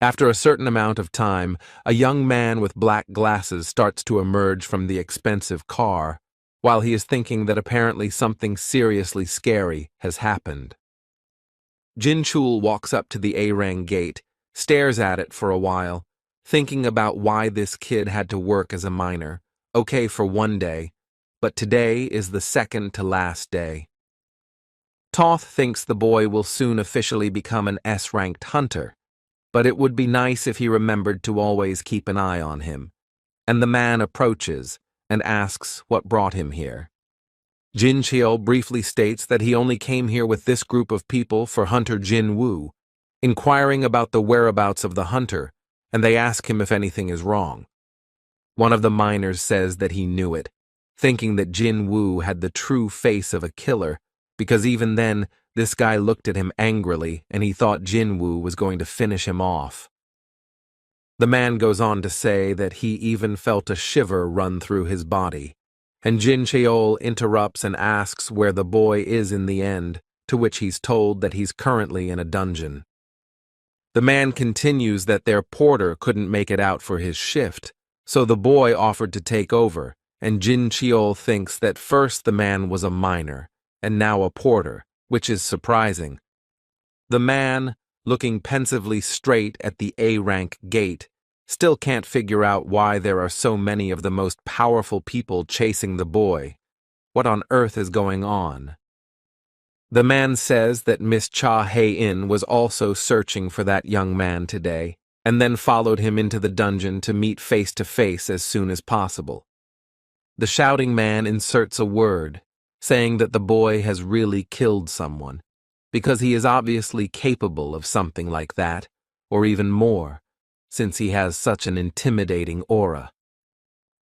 After a certain amount of time, a young man with black glasses starts to emerge from the expensive car, while he is thinking that apparently something seriously scary has happened. Jinchul walks up to the A-Rang gate, stares at it for a while, thinking about why this kid had to work as a miner, okay for one day, but today is the second to last day. Toth thinks the boy will soon officially become an S-ranked hunter, but it would be nice if he remembered to always keep an eye on him. And the man approaches and asks what brought him here. Jin Cheol briefly states that he only came here with this group of people for Hunter Jinwoo, inquiring about the whereabouts of the hunter, and they ask him if anything is wrong. One of the miners says that he knew it, thinking that Jinwoo had the true face of a killer, because even then, this guy looked at him angrily and he thought Jinwoo was going to finish him off. The man goes on to say that he even felt a shiver run through his body, and Jin Cheol interrupts and asks where the boy is in the end, to which he's told that he's currently in a dungeon. The man continues that their porter couldn't make it out for his shift, so the boy offered to take over, and Jin Cheol thinks that first the man was a miner, and now a porter, which is surprising. The man, looking pensively straight at the A-rank gate, still can't figure out why there are so many of the most powerful people chasing the boy. What on earth is going on? The man says that Miss Cha Hae-in was also searching for that young man today, and then followed him into the dungeon to meet face to face as soon as possible. The shouting man inserts a word, saying that the boy has really killed someone, because he is obviously capable of something like that, or even more, since he has such an intimidating aura.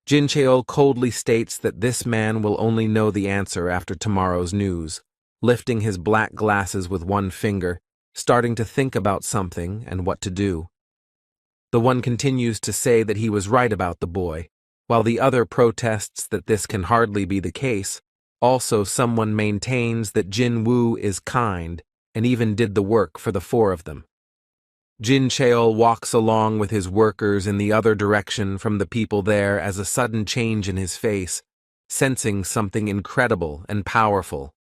Jin Cheol coldly states that this man will only know the answer after tomorrow's news, lifting his black glasses with one finger, starting to think about something and what to do. The one continues to say that he was right about the boy, while the other protests that this can hardly be the case. Also, someone maintains that Jinwoo is kind and even did the work for the four of them. Jin Cheol walks along with his workers in the other direction from the people there as a sudden change in his face, sensing something incredible and powerful.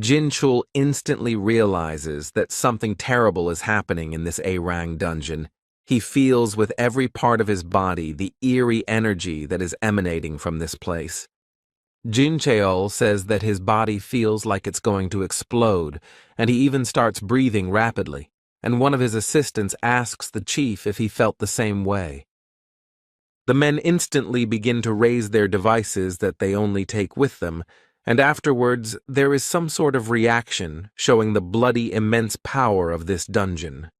Jin Chul instantly realizes that something terrible is happening in this A-Rang dungeon, He feels with every part of his body the eerie energy that is emanating from this place. Jin Cheol says that his body feels like it's going to explode, and he even starts breathing rapidly, and one of his assistants asks the chief if he felt the same way. The men instantly begin to raise their devices that they only take with them, and afterwards there is some sort of reaction showing the bloody immense power of this dungeon.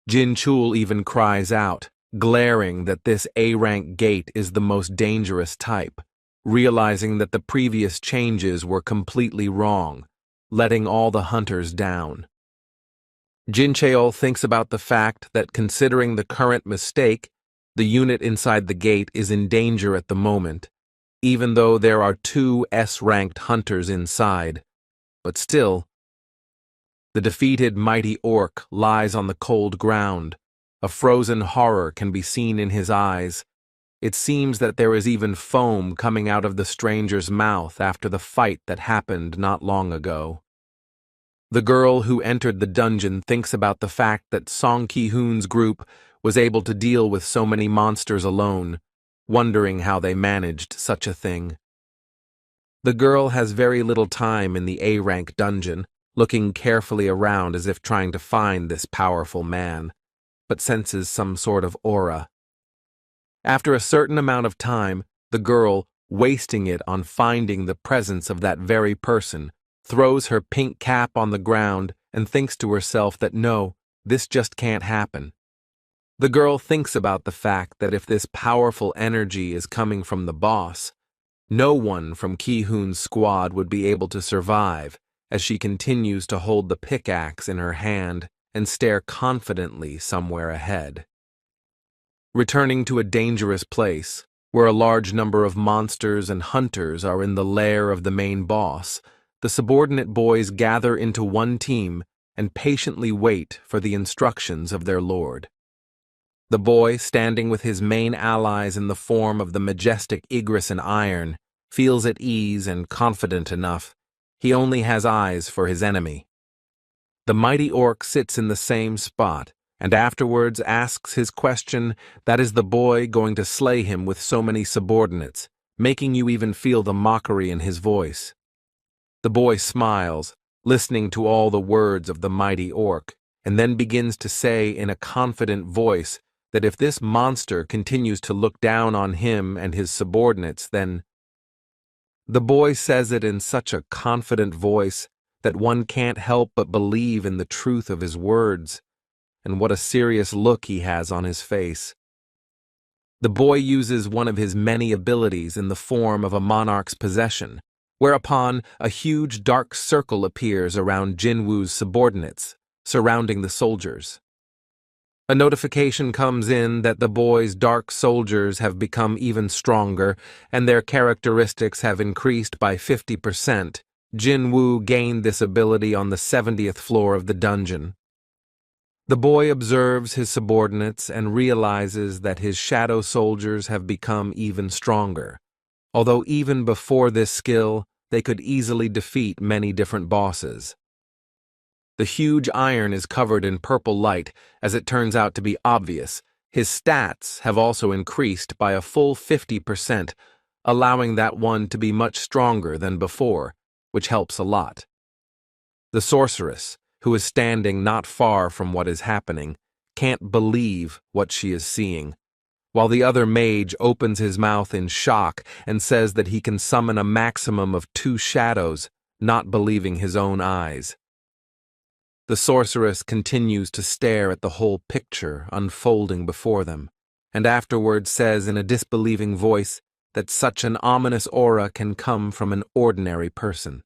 Jin Chul even cries out, glaring that this A-rank gate is the most dangerous type, realizing that the previous changes were completely wrong, letting all the hunters down. Jin Cheol thinks about the fact that considering the current mistake, the unit inside the gate is in danger at the moment, even though there are 2 S-ranked hunters inside, but still, the defeated mighty orc lies on the cold ground. A frozen horror can be seen in his eyes. It seems that there is even foam coming out of the stranger's mouth after the fight that happened not long ago. The girl who entered the dungeon thinks about the fact that Song Ki-hoon's group was able to deal with so many monsters alone, wondering how they managed such a thing. The girl has very little time in the A-rank dungeon, looking carefully around as if trying to find this powerful man, but senses some sort of aura. After a certain amount of time, the girl, wasting it on finding the presence of that very person, throws her pink cap on the ground and thinks to herself that no, this just can't happen. The girl thinks about the fact that if this powerful energy is coming from the boss, no one from Ki-hoon's squad would be able to survive, as she continues to hold the pickaxe in her hand and stare confidently somewhere ahead. Returning to a dangerous place, where a large number of monsters and hunters are in the lair of the main boss, the subordinate boys gather into one team and patiently wait for the instructions of their lord. The boy, standing with his main allies in the form of the majestic Igris and Iron, feels at ease and confident enough. He only has eyes for his enemy. The mighty orc sits in the same spot, and afterwards asks his question, that is the boy going to slay him with so many subordinates, making you even feel the mockery in his voice. The boy smiles, listening to all the words of the mighty orc, and then begins to say in a confident voice that if this monster continues to look down on him and his subordinates, then... The boy says it in such a confident voice that one can't help but believe in the truth of his words, and what a serious look he has on his face. The boy uses one of his many abilities in the form of a monarch's possession, whereupon a huge dark circle appears around Jinwoo's subordinates, surrounding the soldiers. A notification comes in that the boy's dark soldiers have become even stronger and their characteristics have increased by 50%. Jinwoo gained this ability on the 70th floor of the dungeon. The boy observes his subordinates and realizes that his shadow soldiers have become even stronger, although even before this skill, they could easily defeat many different bosses. The huge Iron is covered in purple light, as it turns out to be obvious. His stats have also increased by a full 50%, allowing that one to be much stronger than before, which helps a lot. The sorceress, who is standing not far from what is happening, can't believe what she is seeing, while the other mage opens his mouth in shock and says that he can summon a maximum of 2 shadows, not believing his own eyes. The sorceress continues to stare at the whole picture unfolding before them, and afterwards says in a disbelieving voice that such an ominous aura can come from an ordinary person.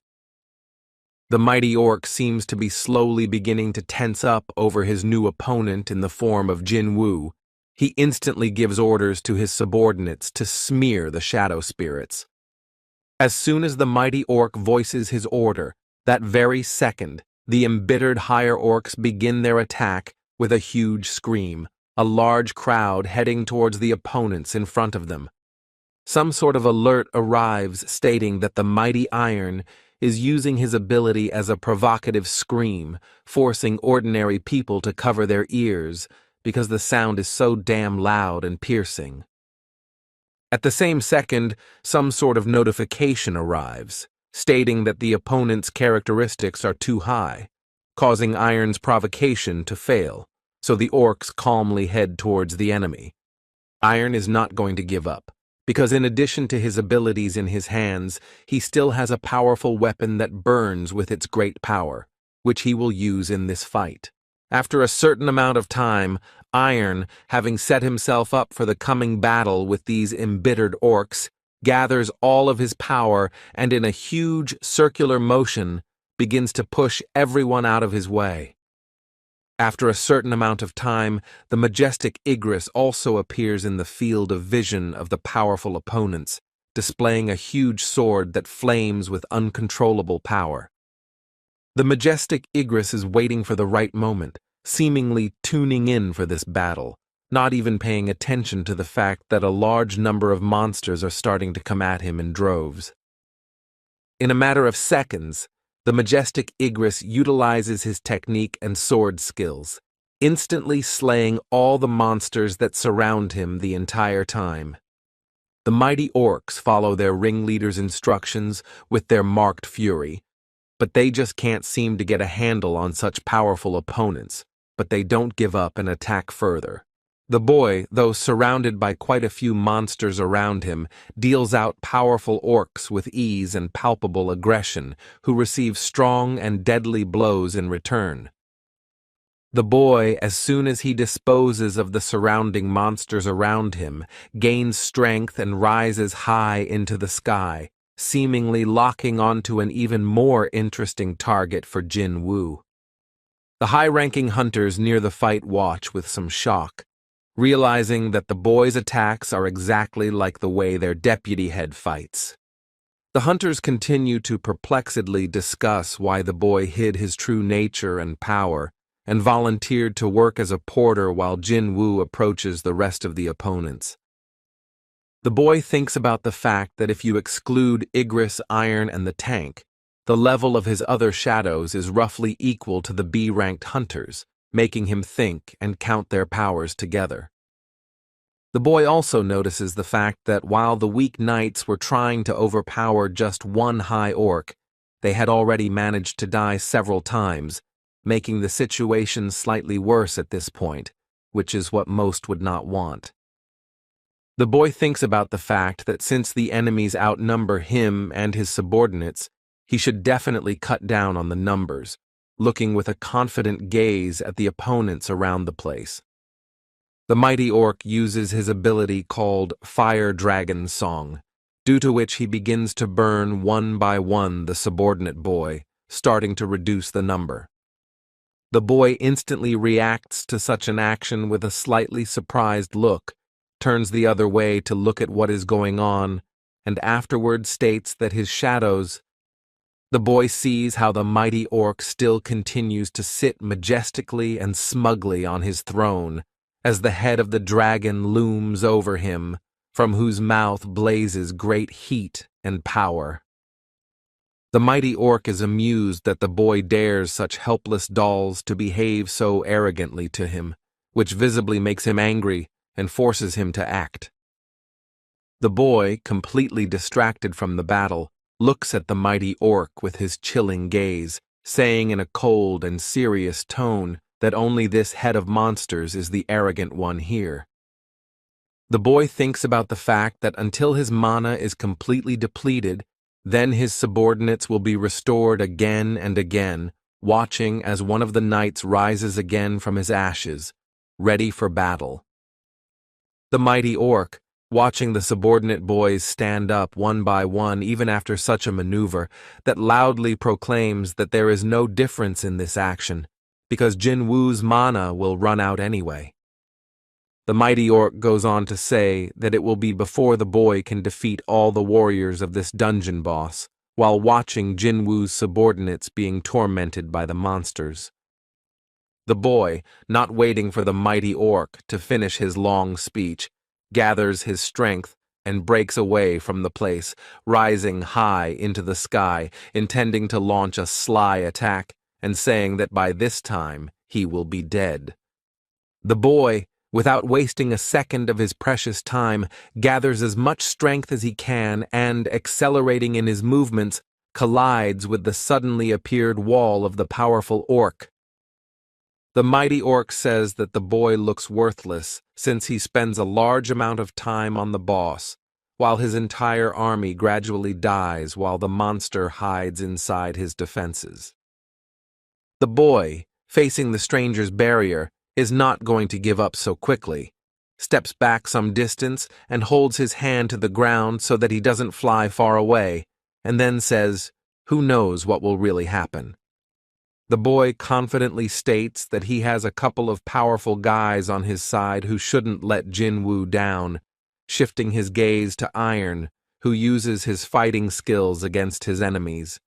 The mighty orc seems to be slowly beginning to tense up over his new opponent in the form of Jinwoo. He instantly gives orders to his subordinates to smear the shadow spirits. As soon as the mighty orc voices his order, that very second, the embittered higher orcs begin their attack with a huge scream, a large crowd heading towards the opponents in front of them. Some sort of alert arrives stating that the mighty Iron is using his ability as a provocative scream, forcing ordinary people to cover their ears, because the sound is so damn loud and piercing. At the same second, some sort of notification arrives, stating that the opponent's characteristics are too high, causing Iron's provocation to fail, so the orcs calmly head towards the enemy. Iron is not going to give up, because in addition to his abilities in his hands, he still has a powerful weapon that burns with its great power, which he will use in this fight. After a certain amount of time, Iron, having set himself up for the coming battle with these embittered orcs, gathers all of his power and in a huge circular motion begins to push everyone out of his way. After a certain amount of time, the majestic Igris also appears in the field of vision of the powerful opponents, displaying a huge sword that flames with uncontrollable power. The majestic Igris is waiting for the right moment, seemingly tuning in for this battle, not even paying attention to the fact that a large number of monsters are starting to come at him in droves. In a matter of seconds, the majestic Igris utilizes his technique and sword skills, instantly slaying all the monsters that surround him the entire time. The mighty orcs follow their ringleader's instructions with their marked fury, but they just can't seem to get a handle on such powerful opponents, but they don't give up and attack further. The boy, though surrounded by quite a few monsters around him, deals out powerful orcs with ease and palpable aggression, who receive strong and deadly blows in return. The boy, as soon as he disposes of the surrounding monsters around him, gains strength and rises high into the sky, seemingly locking onto an even more interesting target for Jinwoo. The high-ranking hunters near the fight watch with some shock, realizing that the boy's attacks are exactly like the way their deputy head fights. The hunters continue to perplexedly discuss why the boy hid his true nature and power and volunteered to work as a porter while Jinwoo approaches the rest of the opponents. The boy thinks about the fact that if you exclude Igris, Iron, and the tank, the level of his other shadows is roughly equal to the B-ranked hunters, making him think and count their powers together. The boy also notices the fact that while the weak knights were trying to overpower just one high orc, they had already managed to die several times, making the situation slightly worse at this point, which is what most would not want. The boy thinks about the fact that since the enemies outnumber him and his subordinates, he should definitely cut down on the numbers, looking with a confident gaze at the opponents around the place. The mighty orc uses his ability called Fire Dragon Song, due to which he begins to burn one by one the subordinate boy, starting to reduce the number. The boy instantly reacts to such an action with a slightly surprised look, turns the other way to look at what is going on, and afterward states that his shadows. The boy sees how the mighty orc still continues to sit majestically and smugly on his throne, as the head of the dragon looms over him, from whose mouth blazes great heat and power. The mighty orc is amused that the boy dares such helpless dolls to behave so arrogantly to him, which visibly makes him angry and forces him to act. The boy, completely distracted from the battle, looks at the mighty orc with his chilling gaze, saying in a cold and serious tone that only this head of monsters is the arrogant one here. The boy thinks about the fact that until his mana is completely depleted, then his subordinates will be restored again and again, watching as one of the knights rises again from his ashes, ready for battle. The mighty orc, watching the subordinate boys stand up one by one even after such a maneuver, that loudly proclaims that there is no difference in this action, because Jinwoo's mana will run out anyway. The mighty orc goes on to say that it will be before the boy can defeat all the warriors of this dungeon boss, while watching Jinwoo's subordinates being tormented by the monsters. The boy, not waiting for the mighty orc to finish his long speech, gathers his strength and breaks away from the place, rising high into the sky, intending to launch a sly attack and saying that by this time he will be dead. The boy, without wasting a second of his precious time, gathers as much strength as he can and, accelerating in his movements, collides with the suddenly appeared wall of the powerful orc. The mighty orc says that the boy looks worthless since he spends a large amount of time on the boss, while his entire army gradually dies while the monster hides inside his defenses. The boy, facing the stranger's barrier, is not going to give up so quickly, steps back some distance and holds his hand to the ground so that he doesn't fly far away, and then says, "Who knows what will really happen?" The boy confidently states that he has a couple of powerful guys on his side who shouldn't let Jinwoo down, shifting his gaze to Iron, who uses his fighting skills against his enemies.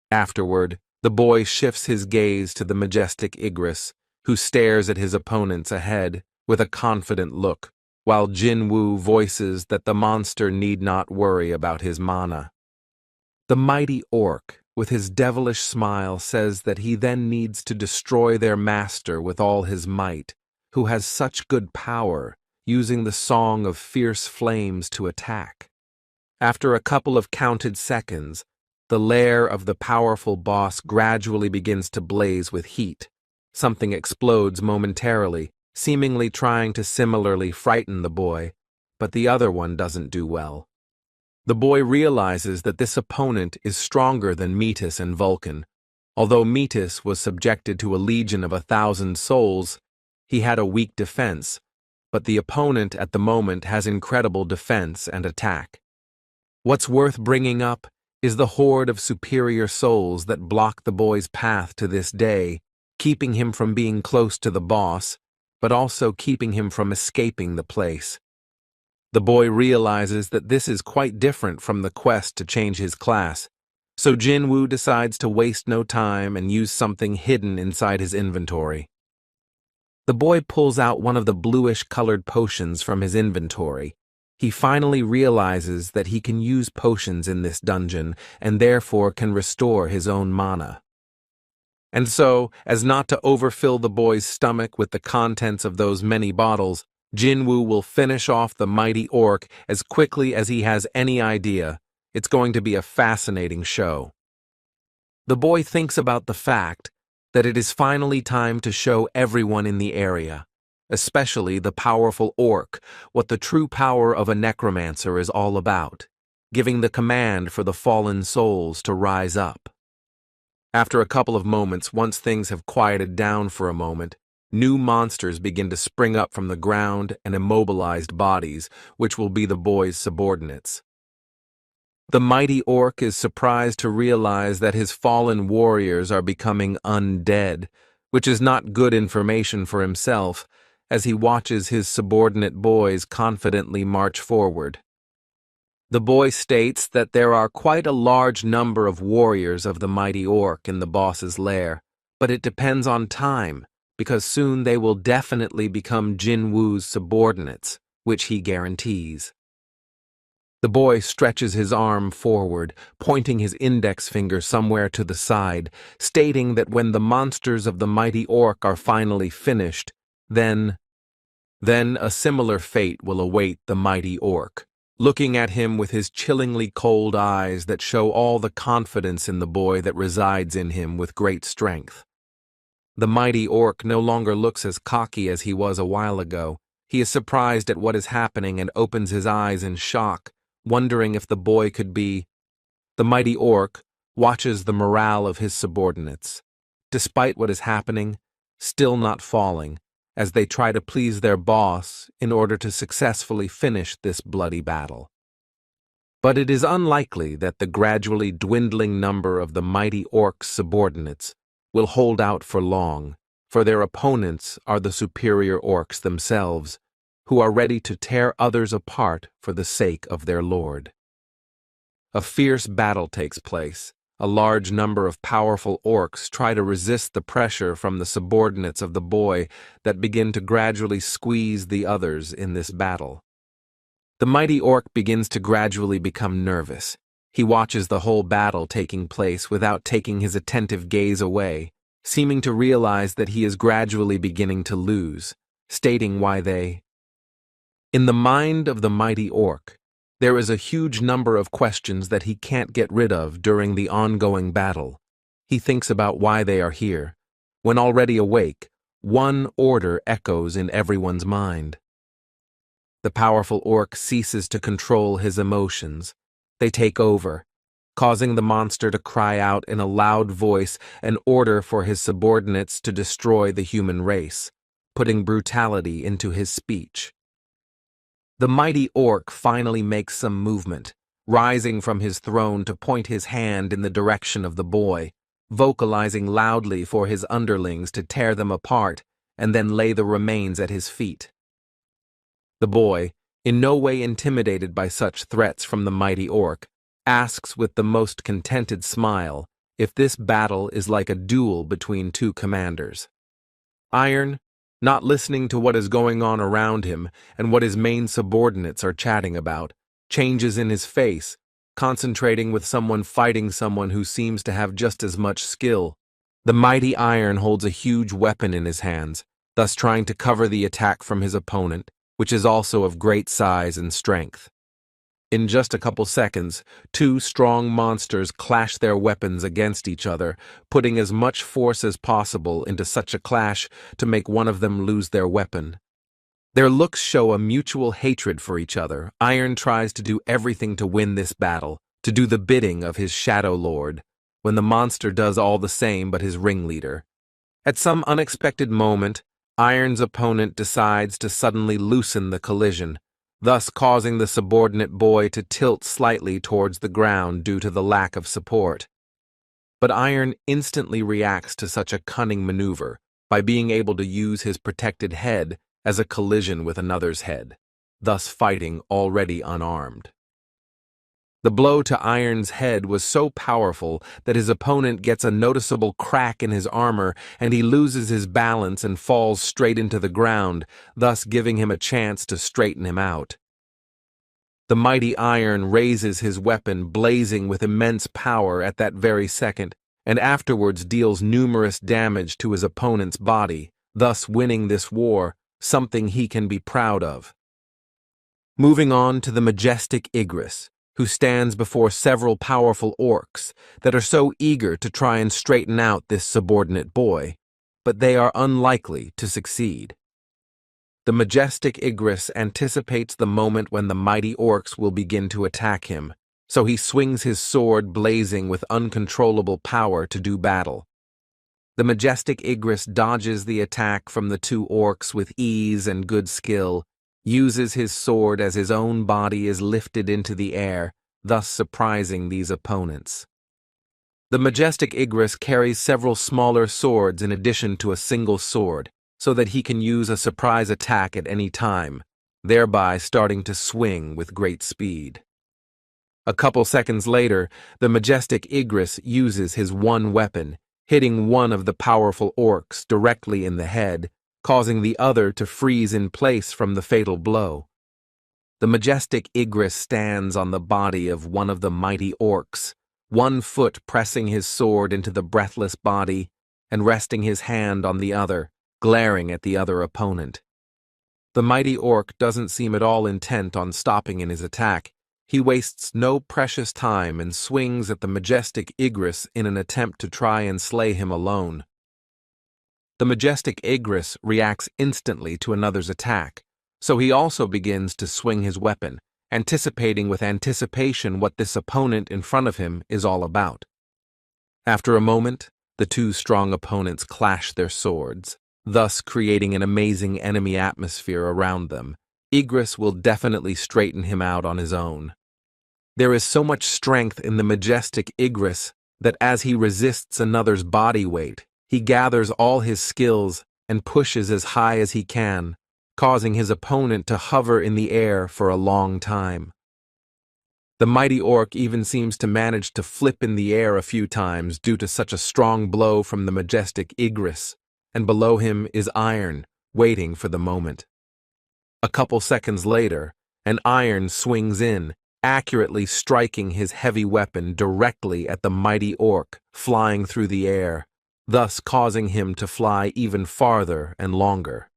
Afterward, the boy shifts his gaze to the majestic Igris, who stares at his opponents ahead with a confident look, while Jinwoo voices that the monster need not worry about his mana. The mighty orc, with his devilish smile, says that he then needs to destroy their master with all his might, who has such good power, using the song of fierce flames to attack. After a couple of counted seconds, the lair of the powerful boss gradually begins to blaze with heat. Something explodes momentarily, seemingly trying to similarly frighten the boy, but the other one doesn't do well. The boy realizes that this opponent is stronger than Metis and Vulcan. Although Metis was subjected to a legion of 1,000 souls, he had a weak defense, but the opponent at the moment has incredible defense and attack. What's worth bringing up is the horde of superior souls that block the boy's path to this day, keeping him from being close to the boss, but also keeping him from escaping the place. The boy realizes that this is quite different from the quest to change his class, so Jinwoo decides to waste no time and use something hidden inside his inventory. The boy pulls out one of the bluish-colored potions from his inventory. He finally realizes that he can use potions in this dungeon and therefore can restore his own mana. And so, as not to overfill the boy's stomach with the contents of those many bottles, Jinwoo will finish off the mighty orc as quickly as he has any idea. It's going to be a fascinating show. The boy thinks about the fact that it is finally time to show everyone in the area, especially the powerful orc, what the true power of a necromancer is all about, giving the command for the fallen souls to rise up. After a couple of moments, once things have quieted down for a moment, new monsters begin to spring up from the ground and immobilized bodies, which will be the boy's subordinates. The mighty orc is surprised to realize that his fallen warriors are becoming undead, which is not good information for himself, as he watches his subordinate boys confidently march forward. The boy states that there are quite a large number of warriors of the mighty orc in the boss's lair, but it depends on time, because soon they will definitely become Jinwoo's subordinates, which he guarantees. The boy stretches his arm forward, pointing his index finger somewhere to the side, stating that when the monsters of the mighty orc are finally finished, then a similar fate will await the mighty orc, looking at him with his chillingly cold eyes that show all the confidence in the boy that resides in him with great strength. The mighty orc no longer looks as cocky as he was a while ago. He is surprised at what is happening and opens his eyes in shock, wondering if the boy could be. The mighty orc watches the morale of his subordinates, despite what is happening, still not falling, as they try to please their boss in order to successfully finish this bloody battle. But it is unlikely that the gradually dwindling number of the mighty orc's subordinates will hold out for long, for their opponents are the superior orcs themselves, who are ready to tear others apart for the sake of their lord. A fierce battle takes place. A large number of powerful orcs try to resist the pressure from the subordinates of the boy that begin to gradually squeeze the others in this battle. The mighty orc begins to gradually become nervous. He watches the whole battle taking place without taking his attentive gaze away, seeming to realize that he is gradually beginning to lose, stating why they. In the mind of the mighty orc, there is a huge number of questions that he can't get rid of during the ongoing battle. He thinks about why they are here. When already awake, one order echoes in everyone's mind. The powerful orc ceases to control his emotions. They take over, causing the monster to cry out in a loud voice an order for his subordinates to destroy the human race, putting brutality into his speech. The mighty orc finally makes some movement, rising from his throne to point his hand in the direction of the boy, vocalizing loudly for his underlings to tear them apart and then lay the remains at his feet. The boy, in no way intimidated by such threats from the mighty orc, asks with the most contented smile if this battle is like a duel between two commanders. Iron, not listening to what is going on around him and what his main subordinates are chatting about, changes in his face, concentrating with someone fighting someone who seems to have just as much skill. The mighty Iron holds a huge weapon in his hands, thus trying to cover the attack from his opponent, which is also of great size and strength. In just a couple seconds, two strong monsters clash their weapons against each other, putting as much force as possible into such a clash to make one of them lose their weapon. Their looks show a mutual hatred for each other. Iron tries to do everything to win this battle, to do the bidding of his Shadow Lord, when the monster does all the same but his ringleader. At some unexpected moment, Iron's opponent decides to suddenly loosen the collision, thus causing the subordinate boy to tilt slightly towards the ground due to the lack of support. But Iron instantly reacts to such a cunning maneuver by being able to use his protected head as a collision with another's head, thus fighting already unarmed. The blow to Iron's head was so powerful that his opponent gets a noticeable crack in his armor and he loses his balance and falls straight into the ground, thus giving him a chance to straighten him out. The mighty Iron raises his weapon, blazing with immense power at that very second, and afterwards deals numerous damage to his opponent's body, thus winning this war, something he can be proud of. Moving on to the majestic Igris, who stands before several powerful orcs that are so eager to try and straighten out this subordinate boy, but they are unlikely to succeed. The majestic Igris anticipates the moment when the mighty orcs will begin to attack him, so he swings his sword blazing with uncontrollable power to do battle. The majestic Igris dodges the attack from the two orcs with ease and good skill, uses his sword as his own body is lifted into the air, thus surprising these opponents. The majestic Igris carries several smaller swords in addition to a single sword, so that he can use a surprise attack at any time, thereby starting to swing with great speed. A couple seconds later, the majestic Igris uses his one weapon, hitting one of the powerful orcs directly in the head, causing the other to freeze in place from the fatal blow. The majestic Igris stands on the body of one of the mighty orcs, one foot pressing his sword into the breathless body and resting his hand on the other, glaring at the other opponent. The mighty orc doesn't seem at all intent on stopping in his attack. He wastes no precious time and swings at the majestic Igris in an attempt to try and slay him alone. The majestic Igris reacts instantly to another's attack, so he also begins to swing his weapon, anticipating with anticipation what this opponent in front of him is all about. After a moment, the two strong opponents clash their swords, thus creating an amazing enemy atmosphere around them. Igris will definitely straighten him out on his own. There is so much strength in the majestic Igris that as he resists another's body weight, he gathers all his skills and pushes as high as he can, causing his opponent to hover in the air for a long time. The mighty orc even seems to manage to flip in the air a few times due to such a strong blow from the majestic Igris, and below him is Iron, waiting for the moment. A couple seconds later, an Iron swings in, accurately striking his heavy weapon directly at the mighty orc, flying through the air, thus causing him to fly even farther and longer.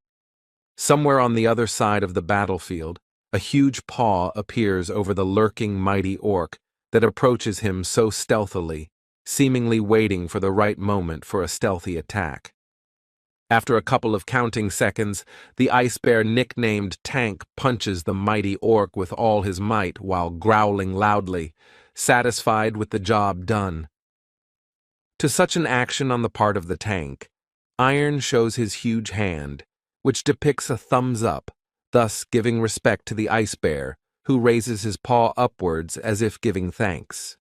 Somewhere on the other side of the battlefield, a huge paw appears over the lurking mighty orc that approaches him so stealthily, seemingly waiting for the right moment for a stealthy attack. After a couple of counting seconds, the ice bear nicknamed Tank punches the mighty orc with all his might while growling loudly, satisfied with the job done. To such an action on the part of the tank, Iron shows his huge hand, which depicts a thumbs up, thus giving respect to the ice bear, who raises his paw upwards as if giving thanks.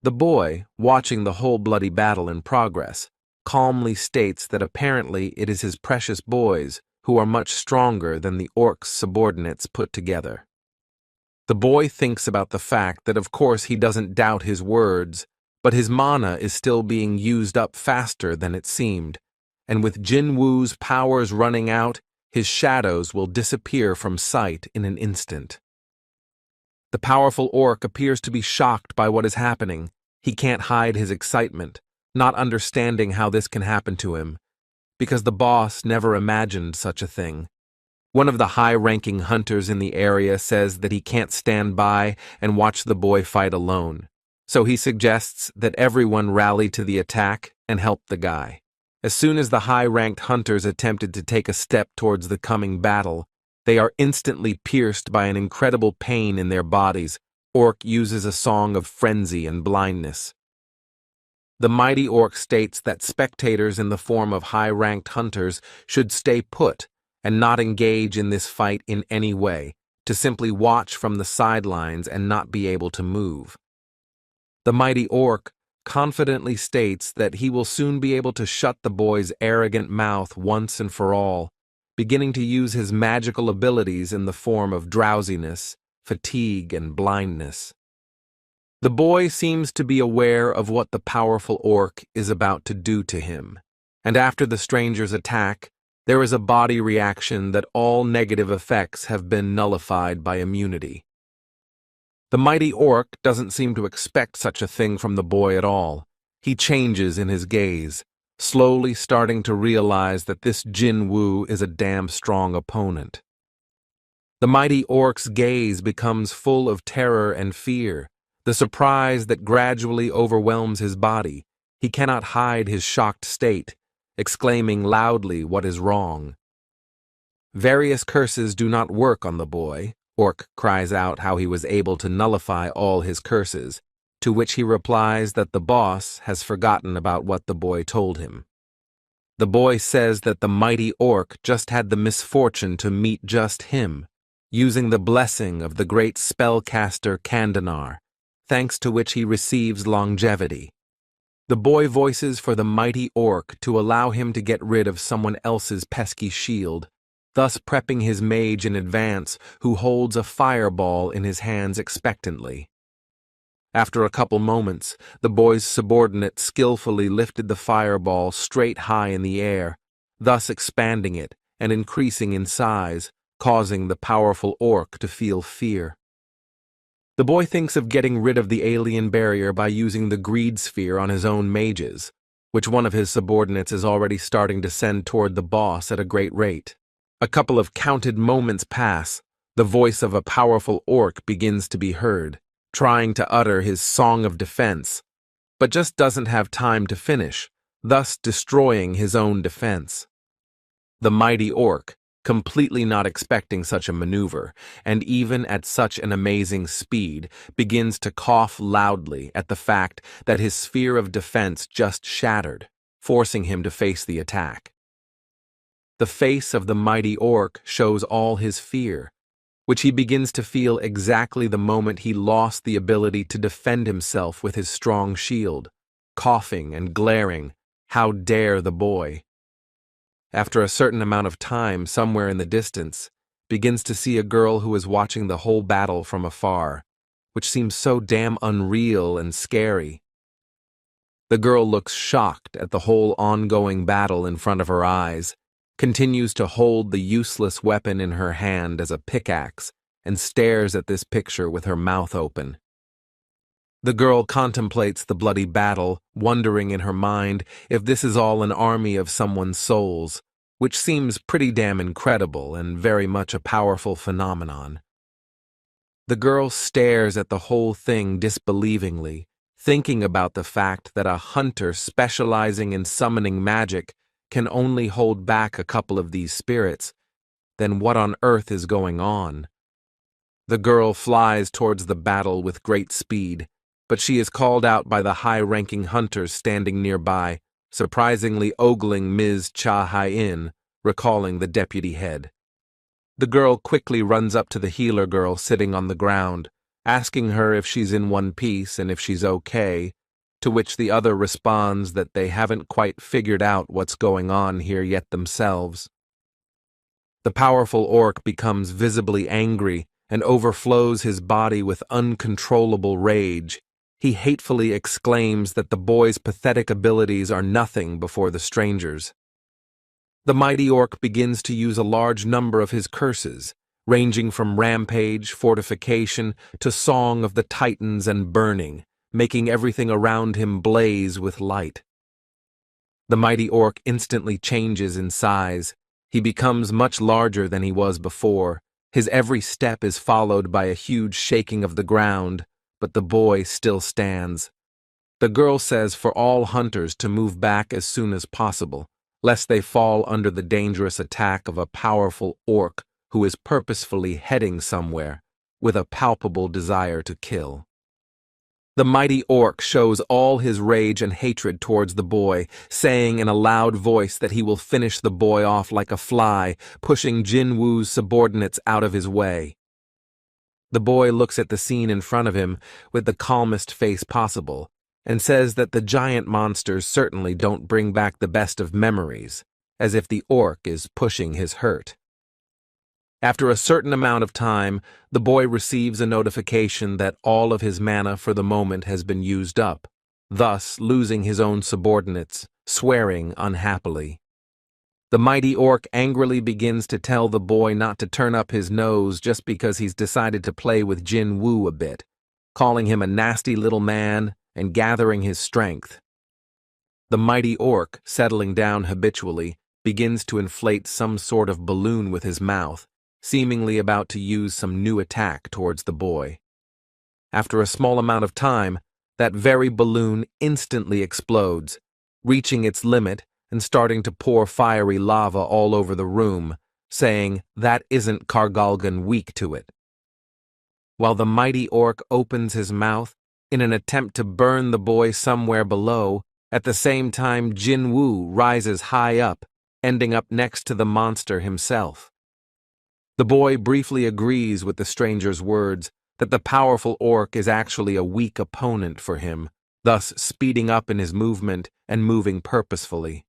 The boy, watching the whole bloody battle in progress, calmly states that apparently it is his precious boys who are much stronger than the orc's subordinates put together. The boy thinks about the fact that of course he doesn't doubt his words, but his mana is still being used up faster than it seemed, and with Jinwoo's powers running out, his shadows will disappear from sight in an instant. The powerful orc appears to be shocked by what is happening. He can't hide his excitement, not understanding how this can happen to him, because the boss never imagined such a thing. One of the high-ranking hunters in the area says that he can't stand by and watch the boy fight alone, so he suggests that everyone rally to the attack and help the guy. As soon as the high-ranked hunters attempted to take a step towards the coming battle, they are instantly pierced by an incredible pain in their bodies. Orc uses a song of frenzy and blindness. The mighty orc states that spectators in the form of high-ranked hunters should stay put and not engage in this fight in any way, to simply watch from the sidelines and not be able to move. The mighty orc confidently states that he will soon be able to shut the boy's arrogant mouth once and for all, beginning to use his magical abilities in the form of drowsiness, fatigue, and blindness. The boy seems to be aware of what the powerful orc is about to do to him, and after the stranger's attack, there is a body reaction that all negative effects have been nullified by immunity. The mighty orc doesn't seem to expect such a thing from the boy at all. He changes in his gaze, slowly starting to realize that this Jinwoo is a damn strong opponent. The mighty orc's gaze becomes full of terror and fear, the surprise that gradually overwhelms his body. He cannot hide his shocked state, exclaiming loudly what is wrong. Various curses do not work on the boy. Orc cries out how he was able to nullify all his curses, to which he replies that the boss has forgotten about what the boy told him. The boy says that the mighty orc just had the misfortune to meet just him, using the blessing of the great spellcaster Kandanar, thanks to which he receives longevity. The boy voices for the mighty orc to allow him to get rid of someone else's pesky shield, thus prepping his mage in advance, who holds a fireball in his hands expectantly. After a couple moments, the boy's subordinate skillfully lifted the fireball straight high in the air, thus expanding it and increasing in size, causing the powerful orc to feel fear. The boy thinks of getting rid of the alien barrier by using the greed sphere on his own mages, which one of his subordinates is already starting to send toward the boss at a great rate. A couple of counted moments pass. The voice of a powerful orc begins to be heard, trying to utter his song of defense, but just doesn't have time to finish, thus destroying his own defense. The mighty orc, completely not expecting such a maneuver, and even at such an amazing speed, begins to cough loudly at the fact that his sphere of defense just shattered, forcing him to face the attack. The face of the mighty orc shows all his fear, which he begins to feel exactly the moment he lost the ability to defend himself with his strong shield, coughing and glaring, "How dare the boy?" After a certain amount of time, somewhere in the distance, begins to see a girl who is watching the whole battle from afar, which seems so damn unreal and scary. The girl looks shocked at the whole ongoing battle in front of her eyes, continues to hold the useless weapon in her hand as a pickaxe, and stares at this picture with her mouth open. The girl contemplates the bloody battle, wondering in her mind if this is all an army of someone's souls, which seems pretty damn incredible and very much a powerful phenomenon. The girl stares at the whole thing disbelievingly, thinking about the fact that a hunter specializing in summoning magic can only hold back a couple of these spirits. Then what on earth is going on? The girl flies towards the battle with great speed, but she is called out by the high-ranking hunters standing nearby, surprisingly ogling Ms. Cha Hai-in, recalling the deputy head. The girl quickly runs up to the healer girl sitting on the ground, asking her if she's in one piece and if she's okay, to which the other responds that they haven't quite figured out what's going on here yet themselves. The powerful orc becomes visibly angry and overflows his body with uncontrollable rage. He hatefully exclaims that the boy's pathetic abilities are nothing before the stranger's. The mighty orc begins to use a large number of his curses, ranging from rampage, fortification, to song of the titans and burning, making everything around him blaze with light. The mighty orc instantly changes in size. He becomes much larger than he was before. His every step is followed by a huge shaking of the ground, but the boy still stands. The girl says for all hunters to move back as soon as possible, lest they fall under the dangerous attack of a powerful orc who is purposefully heading somewhere, with a palpable desire to kill. The mighty orc shows all his rage and hatred towards the boy, saying in a loud voice that he will finish the boy off like a fly, pushing Jinwoo's subordinates out of his way. The boy looks at the scene in front of him with the calmest face possible, and says that the giant monsters certainly don't bring back the best of memories, as if the orc is pushing his hurt. After a certain amount of time, the boy receives a notification that all of his mana for the moment has been used up, thus losing his own subordinates, swearing unhappily. The mighty orc angrily begins to tell the boy not to turn up his nose just because he's decided to play with Jinwoo a bit, calling him a nasty little man and gathering his strength. The mighty orc, settling down habitually, begins to inflate some sort of balloon with his mouth, seemingly about to use some new attack towards the boy. After a small amount of time, that very balloon instantly explodes, reaching its limit and starting to pour fiery lava all over the room, saying, "That isn't Kargalgan weak to it." While the mighty orc opens his mouth in an attempt to burn the boy somewhere below, at the same time Jinwoo rises high up, ending up next to the monster himself. The boy briefly agrees with the stranger's words that the powerful orc is actually a weak opponent for him, thus speeding up in his movement and moving purposefully.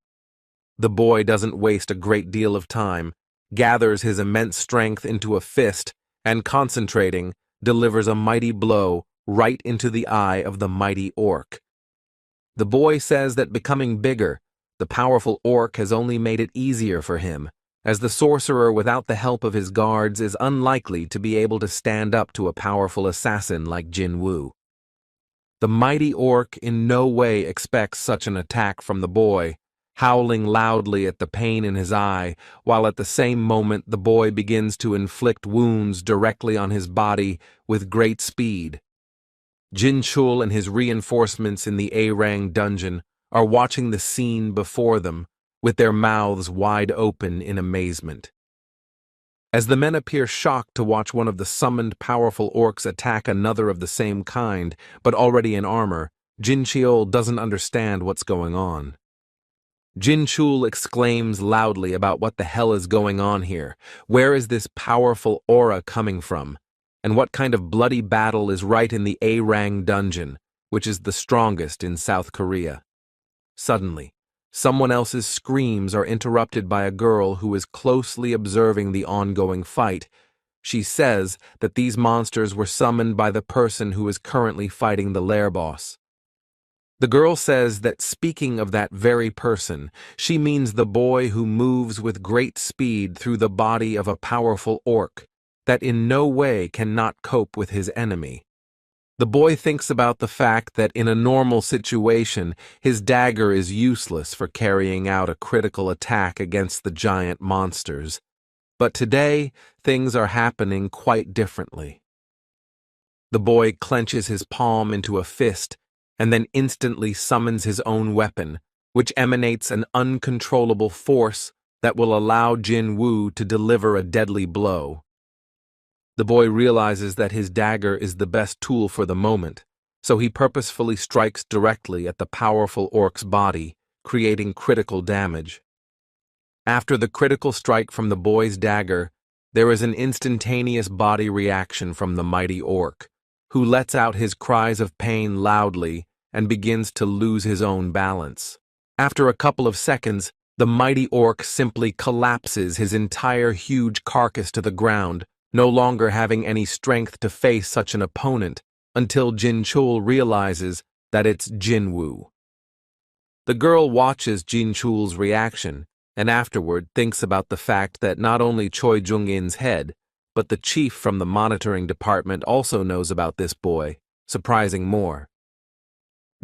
The boy doesn't waste a great deal of time, gathers his immense strength into a fist, and concentrating, delivers a mighty blow right into the eye of the mighty orc. The boy says that becoming bigger, the powerful orc has only made it easier for him, as the sorcerer without the help of his guards is unlikely to be able to stand up to a powerful assassin like Jinwoo. The mighty orc in no way expects such an attack from the boy, howling loudly at the pain in his eye, while at the same moment the boy begins to inflict wounds directly on his body with great speed. Jin Chul and his reinforcements in the A-Rang dungeon are watching the scene before them, with their mouths wide open in amazement. As the men appear shocked to watch one of the summoned powerful orcs attack another of the same kind, but already in armor, Jin Cheol doesn't understand what's going on. Jin Chul exclaims loudly about what the hell is going on here. Where is this powerful aura coming from? And what kind of bloody battle is right in the A-Rang dungeon, which is the strongest in South Korea? Suddenly, someone else's screams are interrupted by a girl who is closely observing the ongoing fight. She says that these monsters were summoned by the person who is currently fighting the lair boss. The girl says that speaking of that very person, she means the boy who moves with great speed through the body of a powerful orc, that in no way cannot cope with his enemy. The boy thinks about the fact that in a normal situation, his dagger is useless for carrying out a critical attack against the giant monsters. But today, things are happening quite differently. The boy clenches his palm into a fist and then instantly summons his own weapon, which emanates an uncontrollable force that will allow Jinwoo to deliver a deadly blow. The boy realizes that his dagger is the best tool for the moment, so he purposefully strikes directly at the powerful orc's body, creating critical damage. After the critical strike from the boy's dagger, there is an instantaneous body reaction from the mighty orc, who lets out his cries of pain loudly and begins to lose his own balance. After a couple of seconds, the mighty orc simply collapses his entire huge carcass to the ground, no longer having any strength to face such an opponent, until Jinchul realizes that it's Jinwoo. The girl watches Jinchul's reaction, and afterward thinks about the fact that not only Choi Jung-in's head, but the chief from the monitoring department also knows about this boy, surprising more.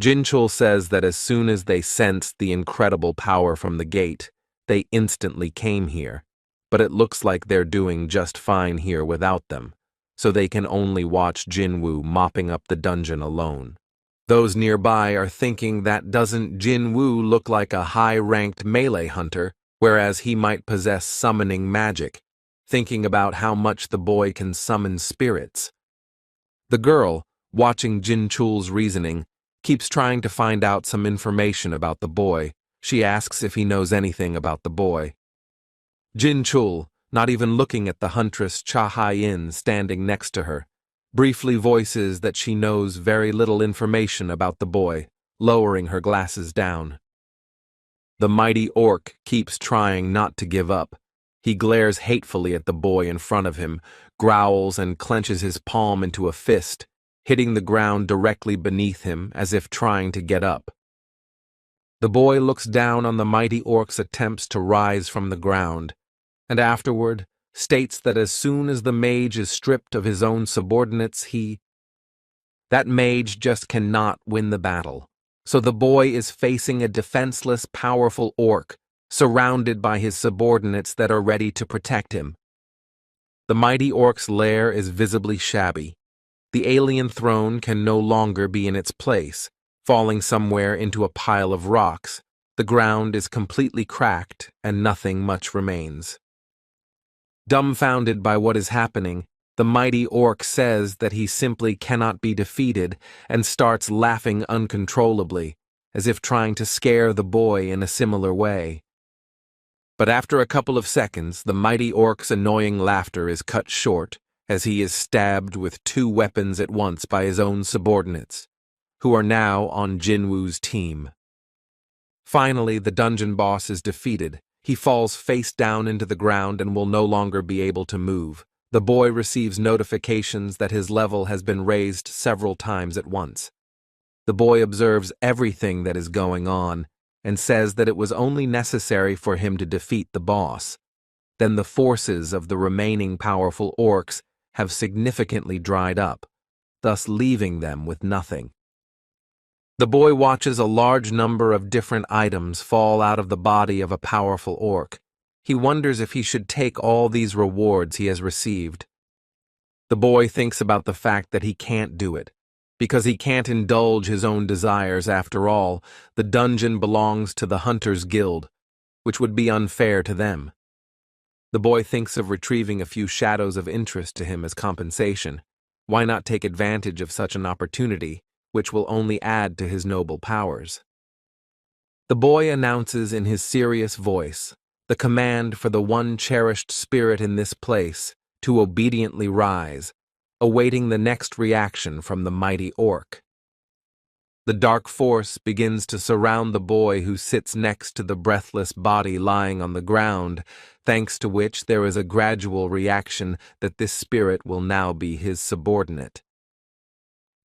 Jinchul says that as soon as they sensed the incredible power from the gate, they instantly came here, but it looks like they're doing just fine here without them, so they can only watch Jinwoo mopping up the dungeon alone. Those nearby are thinking that doesn't Jinwoo look like a high-ranked melee hunter, whereas he might possess summoning magic, thinking about how much the boy can summon spirits. The girl, watching Jinchul's reasoning, keeps trying to find out some information about the boy. She asks if he knows anything about the boy. Jinchul, not even looking at the huntress Cha Hai-in standing next to her, briefly voices that she knows very little information about the boy, lowering her glasses down. The mighty orc keeps trying not to give up. He glares hatefully at the boy in front of him, growls and clenches his palm into a fist, hitting the ground directly beneath him as if trying to get up. The boy looks down on the mighty orc's attempts to rise from the ground, and afterward states that as soon as the mage is stripped of his own subordinates, that mage just cannot win the battle. So the boy is facing a defenseless, powerful orc, surrounded by his subordinates that are ready to protect him. The mighty orc's lair is visibly shabby. The alien throne can no longer be in its place, falling somewhere into a pile of rocks. The ground is completely cracked, and nothing much remains. Dumbfounded by what is happening, the mighty orc says that he simply cannot be defeated and starts laughing uncontrollably, as if trying to scare the boy in a similar way. But after a couple of seconds, the mighty orc's annoying laughter is cut short as he is stabbed with 2 weapons at once by his own subordinates, who are now on Jinwoo's team. Finally, the dungeon boss is defeated. He falls face down into the ground and will no longer be able to move. The boy receives notifications that his level has been raised several times at once. The boy observes everything that is going on and says that it was only necessary for him to defeat the boss. Then the forces of the remaining powerful orcs have significantly dried up, thus leaving them with nothing. The boy watches a large number of different items fall out of the body of a powerful orc. He wonders if he should take all these rewards he has received. The boy thinks about the fact that he can't do it, because he can't indulge his own desires. After all, the dungeon belongs to the Hunters Guild, which would be unfair to them. The boy thinks of retrieving a few shadows of interest to him as compensation. Why not take advantage of such an opportunity, which will only add to his noble powers? The boy announces in his serious voice the command for the one cherished spirit in this place to obediently rise, awaiting the next reaction from the mighty orc. The dark force begins to surround the boy who sits next to the breathless body lying on the ground, thanks to which there is a gradual reaction that this spirit will now be his subordinate.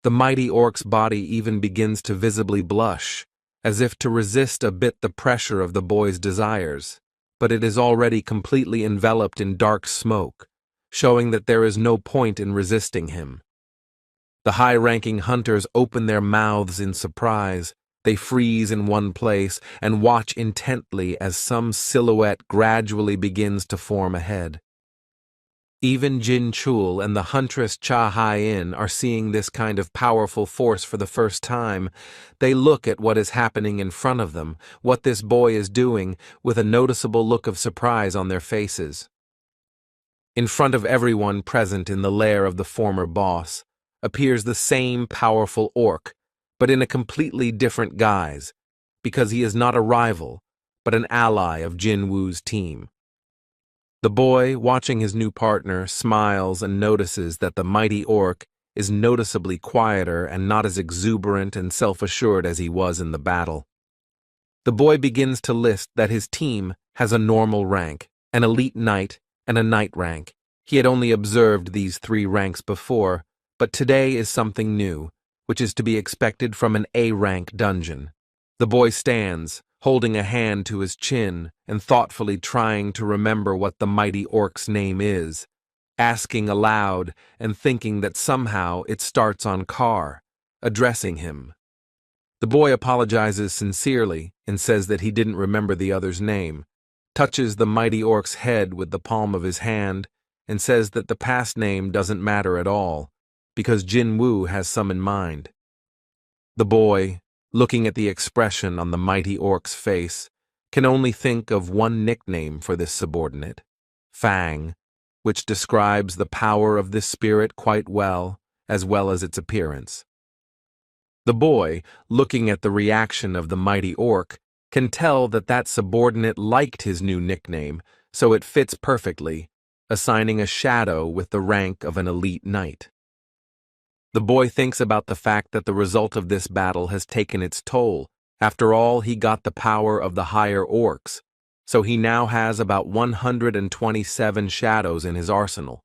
The mighty orc's body even begins to visibly blush, as if to resist a bit the pressure of the boy's desires, but it is already completely enveloped in dark smoke, showing that there is no point in resisting him. The high-ranking hunters open their mouths in surprise. They freeze in one place and watch intently as some silhouette gradually begins to form ahead. Even Jin Chul and the huntress Cha Hai-in are seeing this kind of powerful force for the first time. They look at what is happening in front of them, what this boy is doing, with a noticeable look of surprise on their faces. In front of everyone present in the lair of the former boss appears the same powerful orc, but in a completely different guise, because he is not a rival, but an ally of Jin Woo's team. The boy, watching his new partner, smiles and notices that the mighty orc is noticeably quieter and not as exuberant and self-assured as he was in the battle. The boy begins to list that his team has a normal rank, an elite knight, and a knight rank. He had only observed these 3 ranks before, but today is something new, which is to be expected from an A-rank dungeon. The boy stands, holding a hand to his chin and thoughtfully trying to remember what the mighty orc's name is, asking aloud and thinking that somehow it starts on Kar, addressing him. The boy apologizes sincerely and says that he didn't remember the other's name, touches the mighty orc's head with the palm of his hand, and says that the past name doesn't matter at all, because Jin Woo has some in mind. The boy, looking at the expression on the mighty orc's face, can only think of one nickname for this subordinate, Fang, which describes the power of this spirit quite well as its appearance. The boy, looking at the reaction of the mighty orc, can tell that that subordinate liked his new nickname, so it fits perfectly, assigning a shadow with the rank of an elite knight. The boy thinks about the fact that the result of this battle has taken its toll. After all, he got the power of the higher orcs, so he now has about 127 shadows in his arsenal.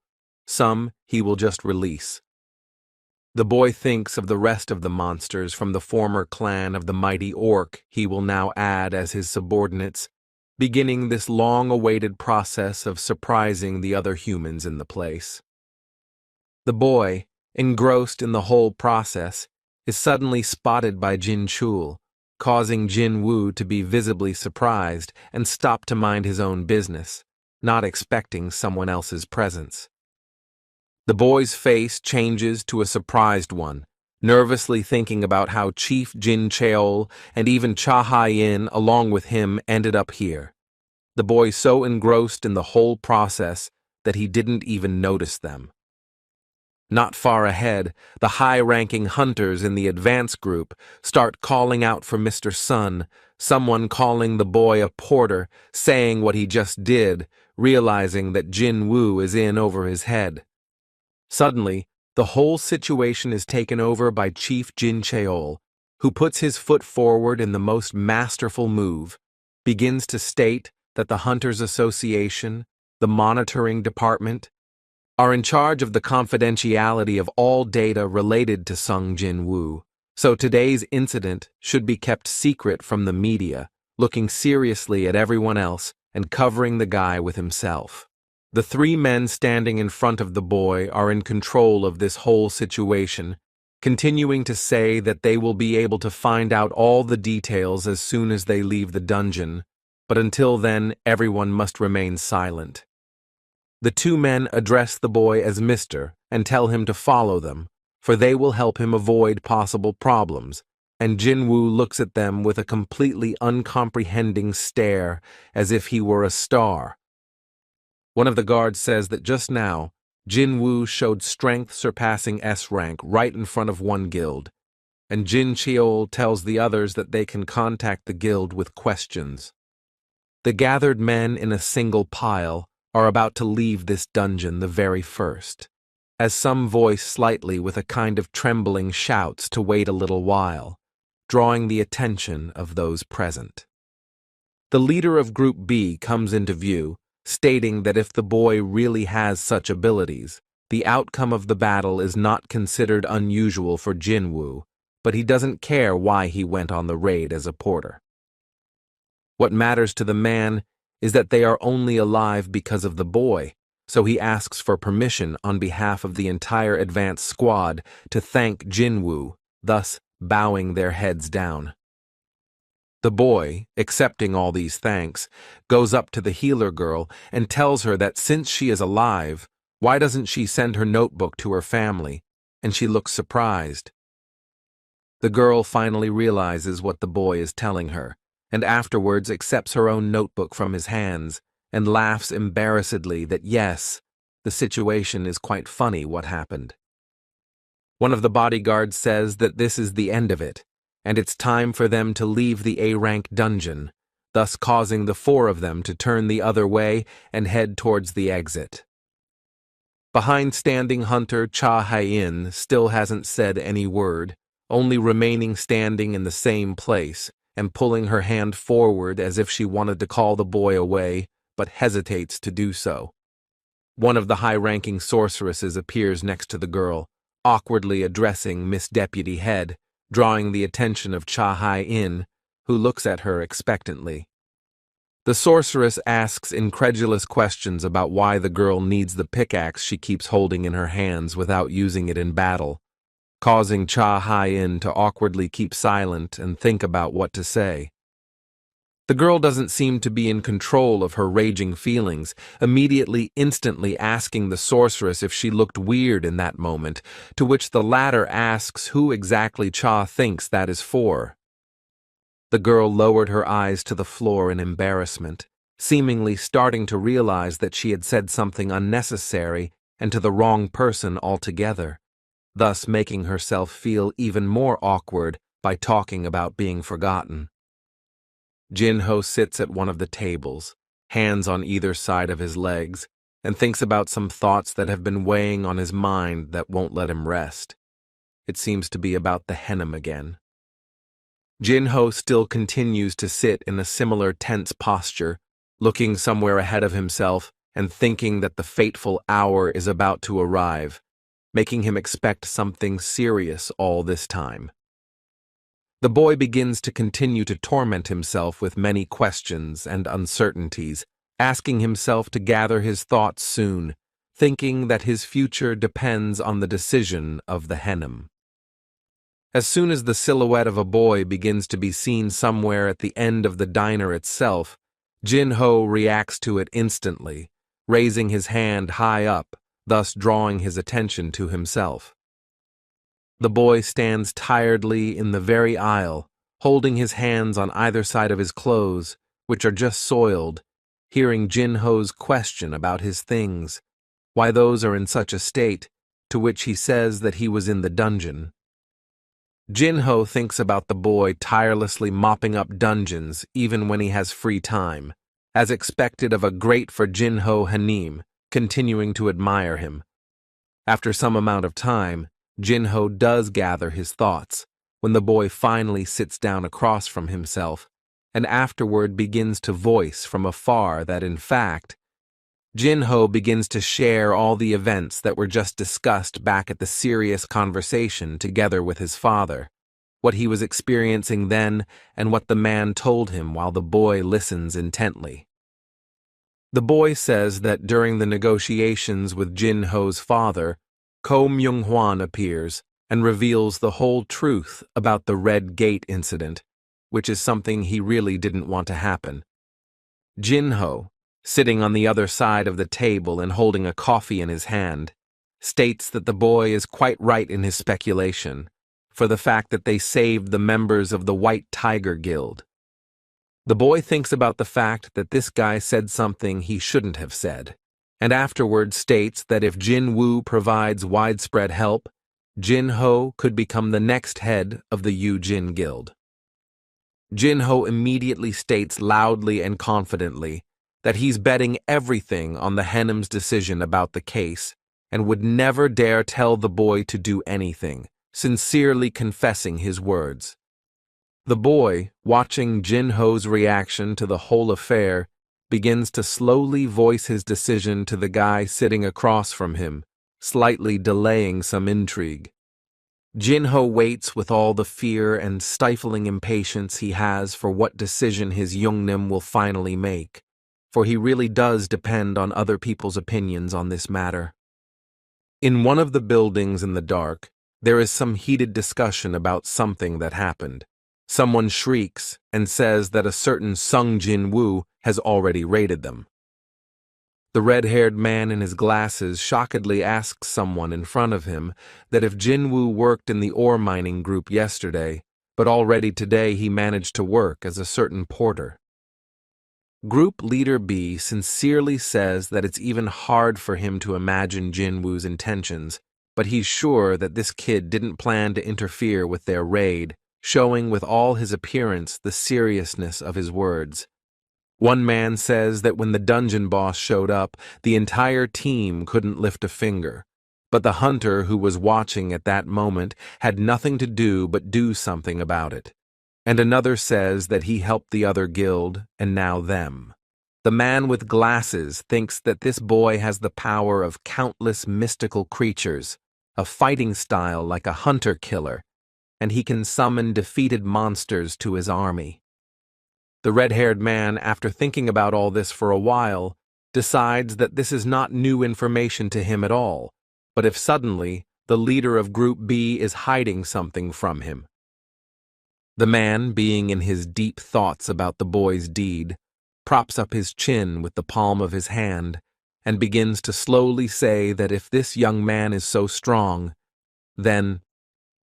Some he will just release. The boy thinks of the rest of the monsters from the former clan of the mighty orc he will now add as his subordinates, beginning this long-awaited process of surprising the other humans in the place. The boy, engrossed in the whole process, is suddenly spotted by Jin Chul, causing Jin Woo to be visibly surprised and stop to mind his own business, not expecting someone else's presence. The boy's face changes to a surprised one, nervously thinking about how Chief Jin Cheol and even Cha Hai-in along with him ended up here. The boy so engrossed in the whole process that he didn't even notice them. Not far ahead, the high-ranking hunters in the advance group start calling out for Mr. Sun, someone calling the boy a porter, saying what he just did, realizing that Jin Woo is in over his head. Suddenly, the whole situation is taken over by Chief Jin Cheol, who puts his foot forward in the most masterful move, begins to state that the Hunters Association, the monitoring department, are in charge of the confidentiality of all data related to Sung Jinwoo, so today's incident should be kept secret from the media, looking seriously at everyone else and covering the guy with himself. The 3 men standing in front of the boy are in control of this whole situation, continuing to say that they will be able to find out all the details as soon as they leave the dungeon, but until then everyone must remain silent. The 2 men address the boy as Mr. and tell him to follow them, for they will help him avoid possible problems, and Jin Woo looks at them with a completely uncomprehending stare as if he were a star. One of the guards says that just now, Jin Woo showed strength surpassing S rank right in front of one guild, and Jin Cheol tells the others that they can contact the guild with questions. The gathered men in a single pile are about to leave this dungeon the very first, as some voice slightly with a kind of trembling shouts to wait a little while, drawing the attention of those present. The leader of Group B comes into view, stating that if the boy really has such abilities, the outcome of the battle is not considered unusual for Jin Woo, but he doesn't care why he went on the raid as a porter. What matters to the man is that they are only alive because of the boy, so he asks for permission on behalf of the entire advance squad to thank Jinwoo, thus bowing their heads down. The boy, accepting all these thanks, goes up to the healer girl and tells her that since she is alive, why doesn't she send her notebook to her family, and she looks surprised. The girl finally realizes what the boy is telling her, and afterwards accepts her own notebook from his hands and laughs embarrassedly that yes, the situation is quite funny what happened. One of the bodyguards says that this is the end of it, and it's time for them to leave the A-rank dungeon, thus causing the four of them to turn the other way and head towards the exit. Behind standing hunter Cha Hae-in still hasn't said any word, only remaining standing in the same place and pulling her hand forward as if she wanted to call the boy away, but hesitates to do so. One of the high-ranking sorceresses appears next to the girl, awkwardly addressing Miss Deputy Head, drawing the attention of Cha Hae-in, who looks at her expectantly. The sorceress asks incredulous questions about why the girl needs the pickaxe she keeps holding in her hands without using it in battle, causing Cha Hae-in to awkwardly keep silent and think about what to say. The girl doesn't seem to be in control of her raging feelings, instantly asking the sorceress if she looked weird in that moment, to which the latter asks who exactly Cha thinks that is for. The girl lowered her eyes to the floor in embarrassment, seemingly starting to realize that she had said something unnecessary and to the wrong person altogether, thus making herself feel even more awkward by talking about being forgotten. Jinho sits at one of the tables, hands on either side of his legs, and thinks about some thoughts that have been weighing on his mind that won't let him rest. It seems to be about the hennem again. Jinho still continues to sit in a similar tense posture, looking somewhere ahead of himself and thinking that the fateful hour is about to arrive, making him expect something serious all this time. The boy begins to continue to torment himself with many questions and uncertainties, asking himself to gather his thoughts soon, thinking that his future depends on the decision of the hennem. As soon as the silhouette of a boy begins to be seen somewhere at the end of the diner itself, Jinho reacts to it instantly, raising his hand high up, thus drawing his attention to himself. The boy stands tiredly in the very aisle, holding his hands on either side of his clothes, which are just soiled, hearing Jinho's question about his things, why those are in such a state, to which he says that he was in the dungeon. Jinho thinks about the boy tirelessly mopping up dungeons even when he has free time, as expected of a great for Jinho Hanim, continuing to admire him. After some amount of time, Jinho does gather his thoughts, when the boy finally sits down across from himself, and afterward begins to voice from afar that in fact, Jinho begins to share all the events that were just discussed back at the serious conversation together with his father, what he was experiencing then and what the man told him while the boy listens intently. The boy says that during the negotiations with Jinho's father, Ko Myung-hwan appears and reveals the whole truth about the Red Gate incident, which is something he really didn't want to happen. Jinho, sitting on the other side of the table and holding a coffee in his hand, states that the boy is quite right in his speculation, for the fact that they saved the members of the White Tiger Guild. The boy thinks about the fact that this guy said something he shouldn't have said, and afterwards states that if Jinwoo provides widespread help, Jinho could become the next head of the Yu-Jin Guild. Jinho immediately states loudly and confidently that he's betting everything on the hennem's decision about the case and would never dare tell the boy to do anything, sincerely confessing his words. The boy, watching Jinho's reaction to the whole affair, begins to slowly voice his decision to the guy sitting across from him, slightly delaying some intrigue. Jinho waits with all the fear and stifling impatience he has for what decision his Youngnim will finally make, for he really does depend on other people's opinions on this matter. In one of the buildings in the dark, there is some heated discussion about something that happened. Someone shrieks and says that a certain Sung Jinwoo has already raided them. The red-haired man in his glasses shockedly asks someone in front of him that if Jinwoo worked in the ore mining group yesterday, but already today he managed to work as a certain porter. Group Leader B sincerely says that it's even hard for him to imagine Jinwoo's intentions, but he's sure that this kid didn't plan to interfere with their raid, showing with all his appearance the seriousness of his words. One man says that when the dungeon boss showed up, the entire team couldn't lift a finger, but the hunter who was watching at that moment had nothing to do but do something about it. And another says that he helped the other guild, and now them. The man with glasses thinks that this boy has the power of countless mystical creatures, a fighting style like a hunter-killer, and he can summon defeated monsters to his army. The red-haired man, after thinking about all this for a while, decides that this is not new information to him at all, but if suddenly the leader of Group B is hiding something from him. The man, being in his deep thoughts about the boy's deed, props up his chin with the palm of his hand and begins to slowly say that if this young man is so strong, then,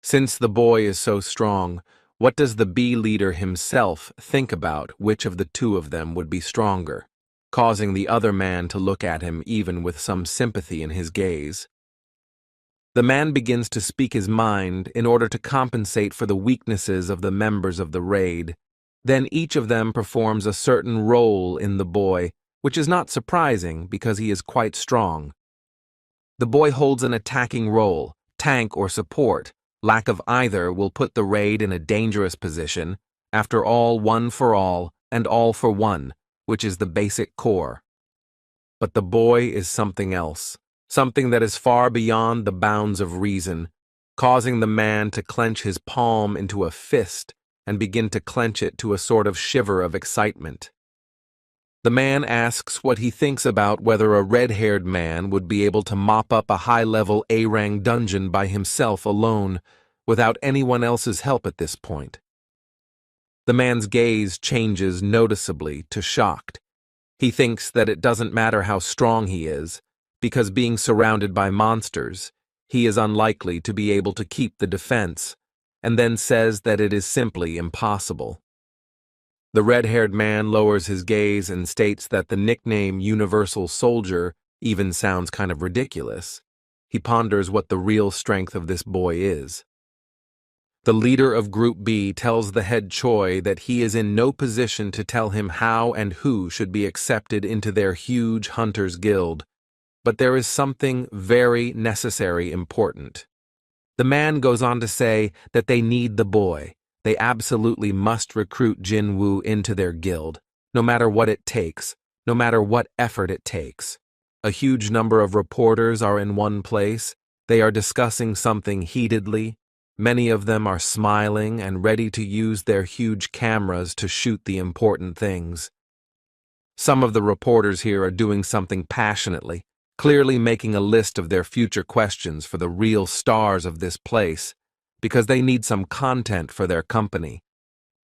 since the boy is so strong, what does the B leader himself think about which of the two of them would be stronger, causing the other man to look at him even with some sympathy in his gaze. The man begins to speak his mind in order to compensate for the weaknesses of the members of the raid. Then each of them performs a certain role in the boy, which is not surprising because he is quite strong. The boy holds an attacking role, tank or support. Lack of either will put the raid in a dangerous position. After all, one for all and all for one, which is the basic core. But the boy is something else. Something that is far beyond the bounds of reason, causing the man to clench his palm into a fist and begin to clench it to a sort of shiver of excitement. The man asks what he thinks about whether a red-haired man would be able to mop up a high-level A-rank dungeon by himself alone, without anyone else's help at this point. The man's gaze changes noticeably to shocked. He thinks that it doesn't matter how strong he is, because being surrounded by monsters, he is unlikely to be able to keep the defense, and then says that it is simply impossible. The red-haired man lowers his gaze and states that the nickname Universal Soldier even sounds kind of ridiculous. He ponders what the real strength of this boy is. The leader of Group B tells the head Choi that he is in no position to tell him how and who should be accepted into their huge hunters' guild, but there is something very necessary important. The man goes on to say that they need the boy. They absolutely must recruit Jinwoo into their guild, no matter what it takes, no matter what effort it takes. A huge number of reporters are in one place. They are discussing something heatedly. Many of them are smiling and ready to use their huge cameras to shoot the important things. Some of the reporters here are doing something passionately, clearly making a list of their future questions for the real stars of this place, because they need some content for their company.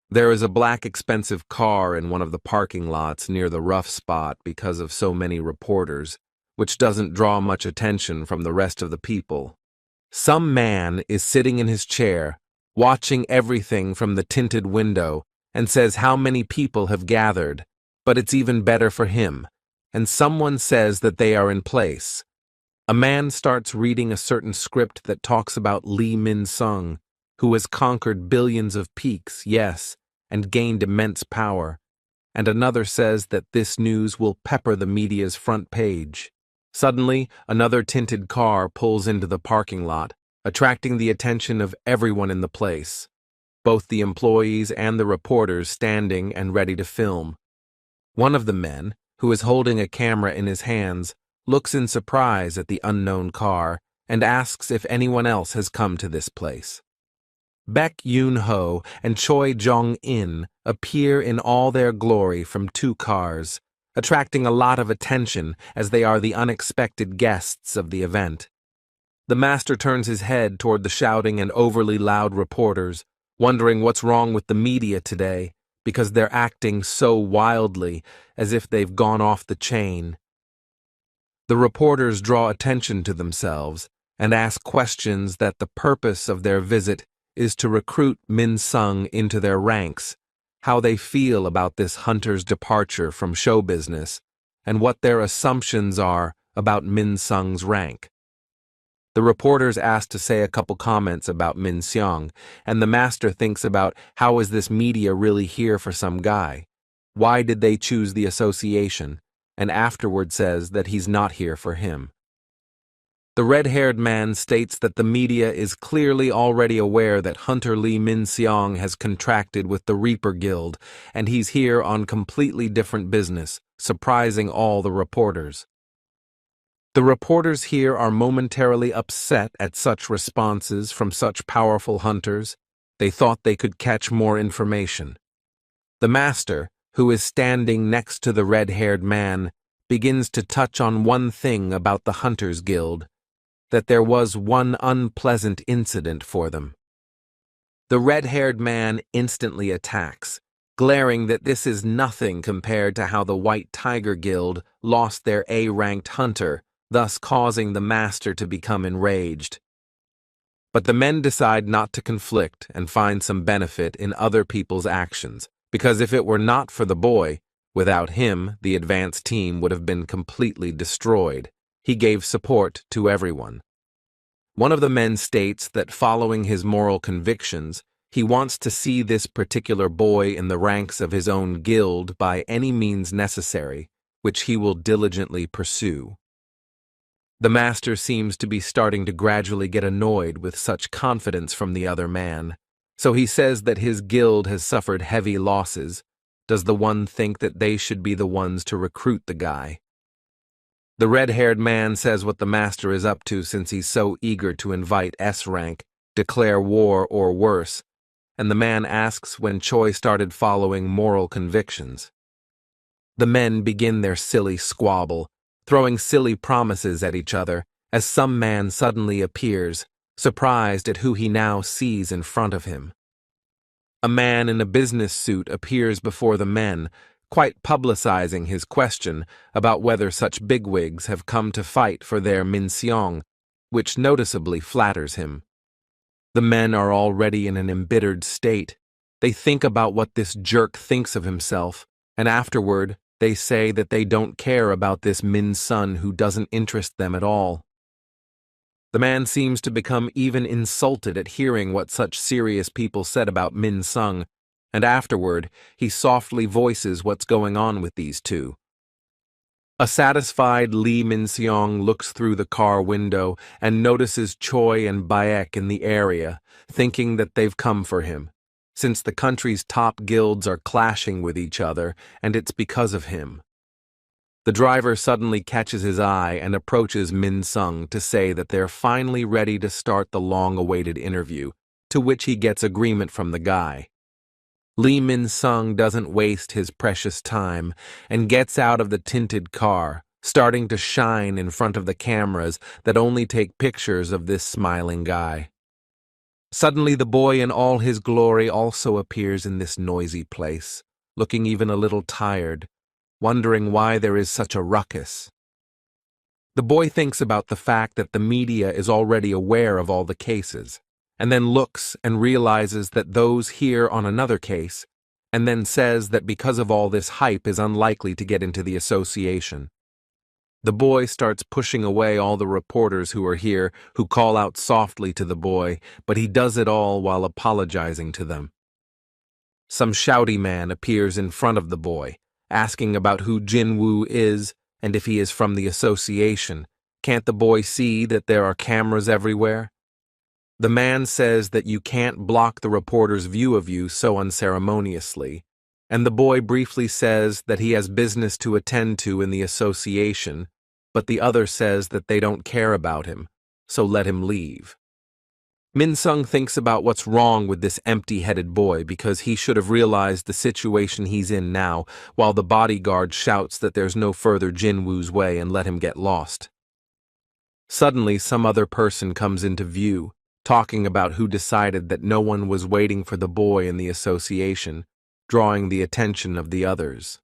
There is a black expensive car in one of the parking lots near the rough spot because of so many reporters, which doesn't draw much attention from the rest of the people. Some man is sitting in his chair, watching everything from the tinted window, and says how many people have gathered, but it's even better for him, and someone says that they are in place. A man starts reading a certain script that talks about Lee Min-sung, who has conquered billions of peaks, yes, and gained immense power, and another says that this news will pepper the media's front page. Suddenly, another tinted car pulls into the parking lot, attracting the attention of everyone in the place, both the employees and the reporters standing and ready to film. One of the men, who is holding a camera in his hands, looks in surprise at the unknown car and asks if anyone else has come to this place. Baek Yoon-ho and Choi Jong-in appear in all their glory from two cars, attracting a lot of attention as they are the unexpected guests of the event. The master turns his head toward the shouting and overly loud reporters, wondering what's wrong with the media today, because they're acting so wildly, as if they've gone off the chain. The reporters draw attention to themselves and ask questions that the purpose of their visit is to recruit Min Sung into their ranks, how they feel about this hunter's departure from show business, and what their assumptions are about Min Sung's rank. The reporters ask to say a couple comments about Min Seong, and the master thinks about how is this media really here for some guy? Why did they choose the association? And afterward says that he's not here for him. The red-haired man states that the media is clearly already aware that Hunter Lee Min Seong has contracted with the Reaper Guild, and he's here on completely different business, surprising all the reporters. The reporters here are momentarily upset at such responses from such powerful hunters. They thought they could catch more information. The master, who is standing next to the red-haired man, begins to touch on one thing about the Hunters Guild, that there was one unpleasant incident for them. The red-haired man instantly attacks, glaring that this is nothing compared to how the White Tiger Guild lost their A-ranked hunter, thus causing the master to become enraged. But the men decide not to conflict and find some benefit in other people's actions, because if it were not for the boy, without him, the advance team would have been completely destroyed. He gave support to everyone. One of the men states that following his moral convictions, he wants to see this particular boy in the ranks of his own guild by any means necessary, which he will diligently pursue. The master seems to be starting to gradually get annoyed with such confidence from the other man, so he says that his guild has suffered heavy losses. Does the one think that they should be the ones to recruit the guy? The red-haired man says what the master is up to since he's so eager to invite S-rank, declare war or worse, and the man asks when Choi started following moral convictions. The men begin their silly squabble, throwing silly promises at each other, as some man suddenly appears, surprised at who he now sees in front of him. A man in a business suit appears before the men, quite publicizing his question about whether such bigwigs have come to fight for their Min Seong, which noticeably flatters him. The men are already in an embittered state. They think about what this jerk thinks of himself, and afterward, they say that they don't care about this Min Sun who doesn't interest them at all. The man seems to become even insulted at hearing what such serious people said about Min Sung, and afterward, he softly voices what's going on with these two. A satisfied Lee Min Seong looks through the car window and notices Choi and Baek in the area, thinking that they've come for him, since the country's top guilds are clashing with each other, and it's because of him. The driver suddenly catches his eye and approaches Min Sung to say that they're finally ready to start the long-awaited interview, to which he gets agreement from the guy. Lee Min Sung doesn't waste his precious time and gets out of the tinted car, starting to shine in front of the cameras that only take pictures of this smiling guy. Suddenly the boy in all his glory also appears in this noisy place, looking even a little tired, wondering why there is such a ruckus. The boy thinks about the fact that the media is already aware of all the cases, and then looks and realizes that those here on another case, and then says that because of all this hype is unlikely to get into the association. The boy starts pushing away all the reporters who are here, who call out softly to the boy, but he does it all while apologizing to them. Some shouty man appears in front of the boy, asking about who Jinwoo is and if he is from the association. Can't the boy see that there are cameras everywhere? The man says that you can't block the reporter's view of you so unceremoniously, and the boy briefly says that he has business to attend to in the association, but the other says that they don't care about him, so let him leave. Min-sung thinks about what's wrong with this empty-headed boy because he should have realized the situation he's in now, while the bodyguard shouts that there's no further Jinwoo's way and let him get lost. Suddenly, some other person comes into view, talking about who decided that no one was waiting for the boy in the association, drawing the attention of the others.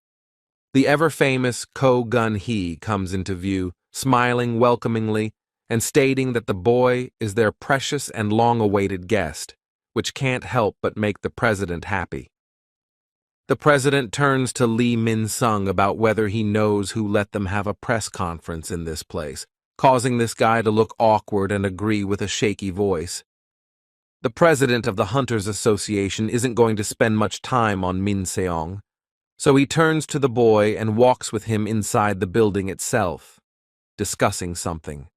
The ever-famous Ko Gun-hee comes into view, smiling welcomingly, and stating that the boy is their precious and long-awaited guest, which can't help but make the president happy. The president turns to Lee Min-sung about whether he knows who let them have a press conference in this place, causing this guy to look awkward and agree with a shaky voice. The president of the Hunters Association isn't going to spend much time on Min Seong, so he turns to the boy and walks with him inside the building itself, discussing something.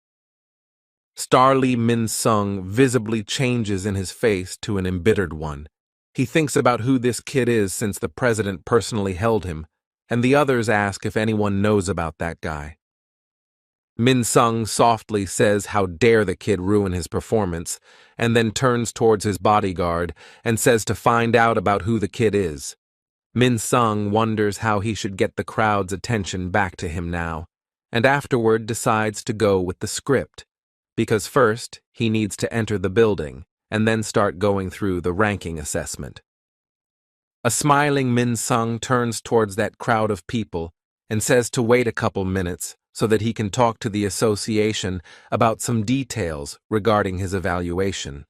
Star Lee Min-sung visibly changes in his face to an embittered one. He thinks about who this kid is since the president personally held him, and the others ask if anyone knows about that guy. Min-sung softly says how dare the kid ruin his performance, and then turns towards his bodyguard and says to find out about who the kid is. Min-sung wonders how he should get the crowd's attention back to him now, and afterward decides to go with the script, because first he needs to enter the building and then start going through the ranking assessment. A smiling Min-sung turns towards that crowd of people and says to wait a couple minutes so that he can talk to the association about some details regarding his evaluation.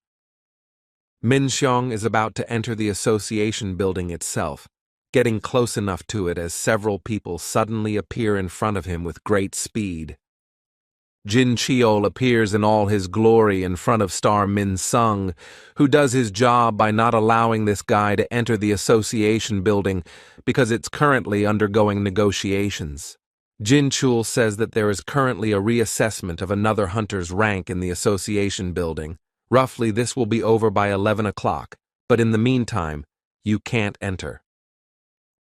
Min Seong is about to enter the association building itself, getting close enough to it as several people suddenly appear in front of him with great speed. Jin Cheol appears in all his glory in front of star Min-sung, who does his job by not allowing this guy to enter the association building because it's currently undergoing negotiations. Jin Cheol says that there is currently a reassessment of another hunter's rank in the association building. Roughly, this will be over by 11 o'clock, but in the meantime, you can't enter.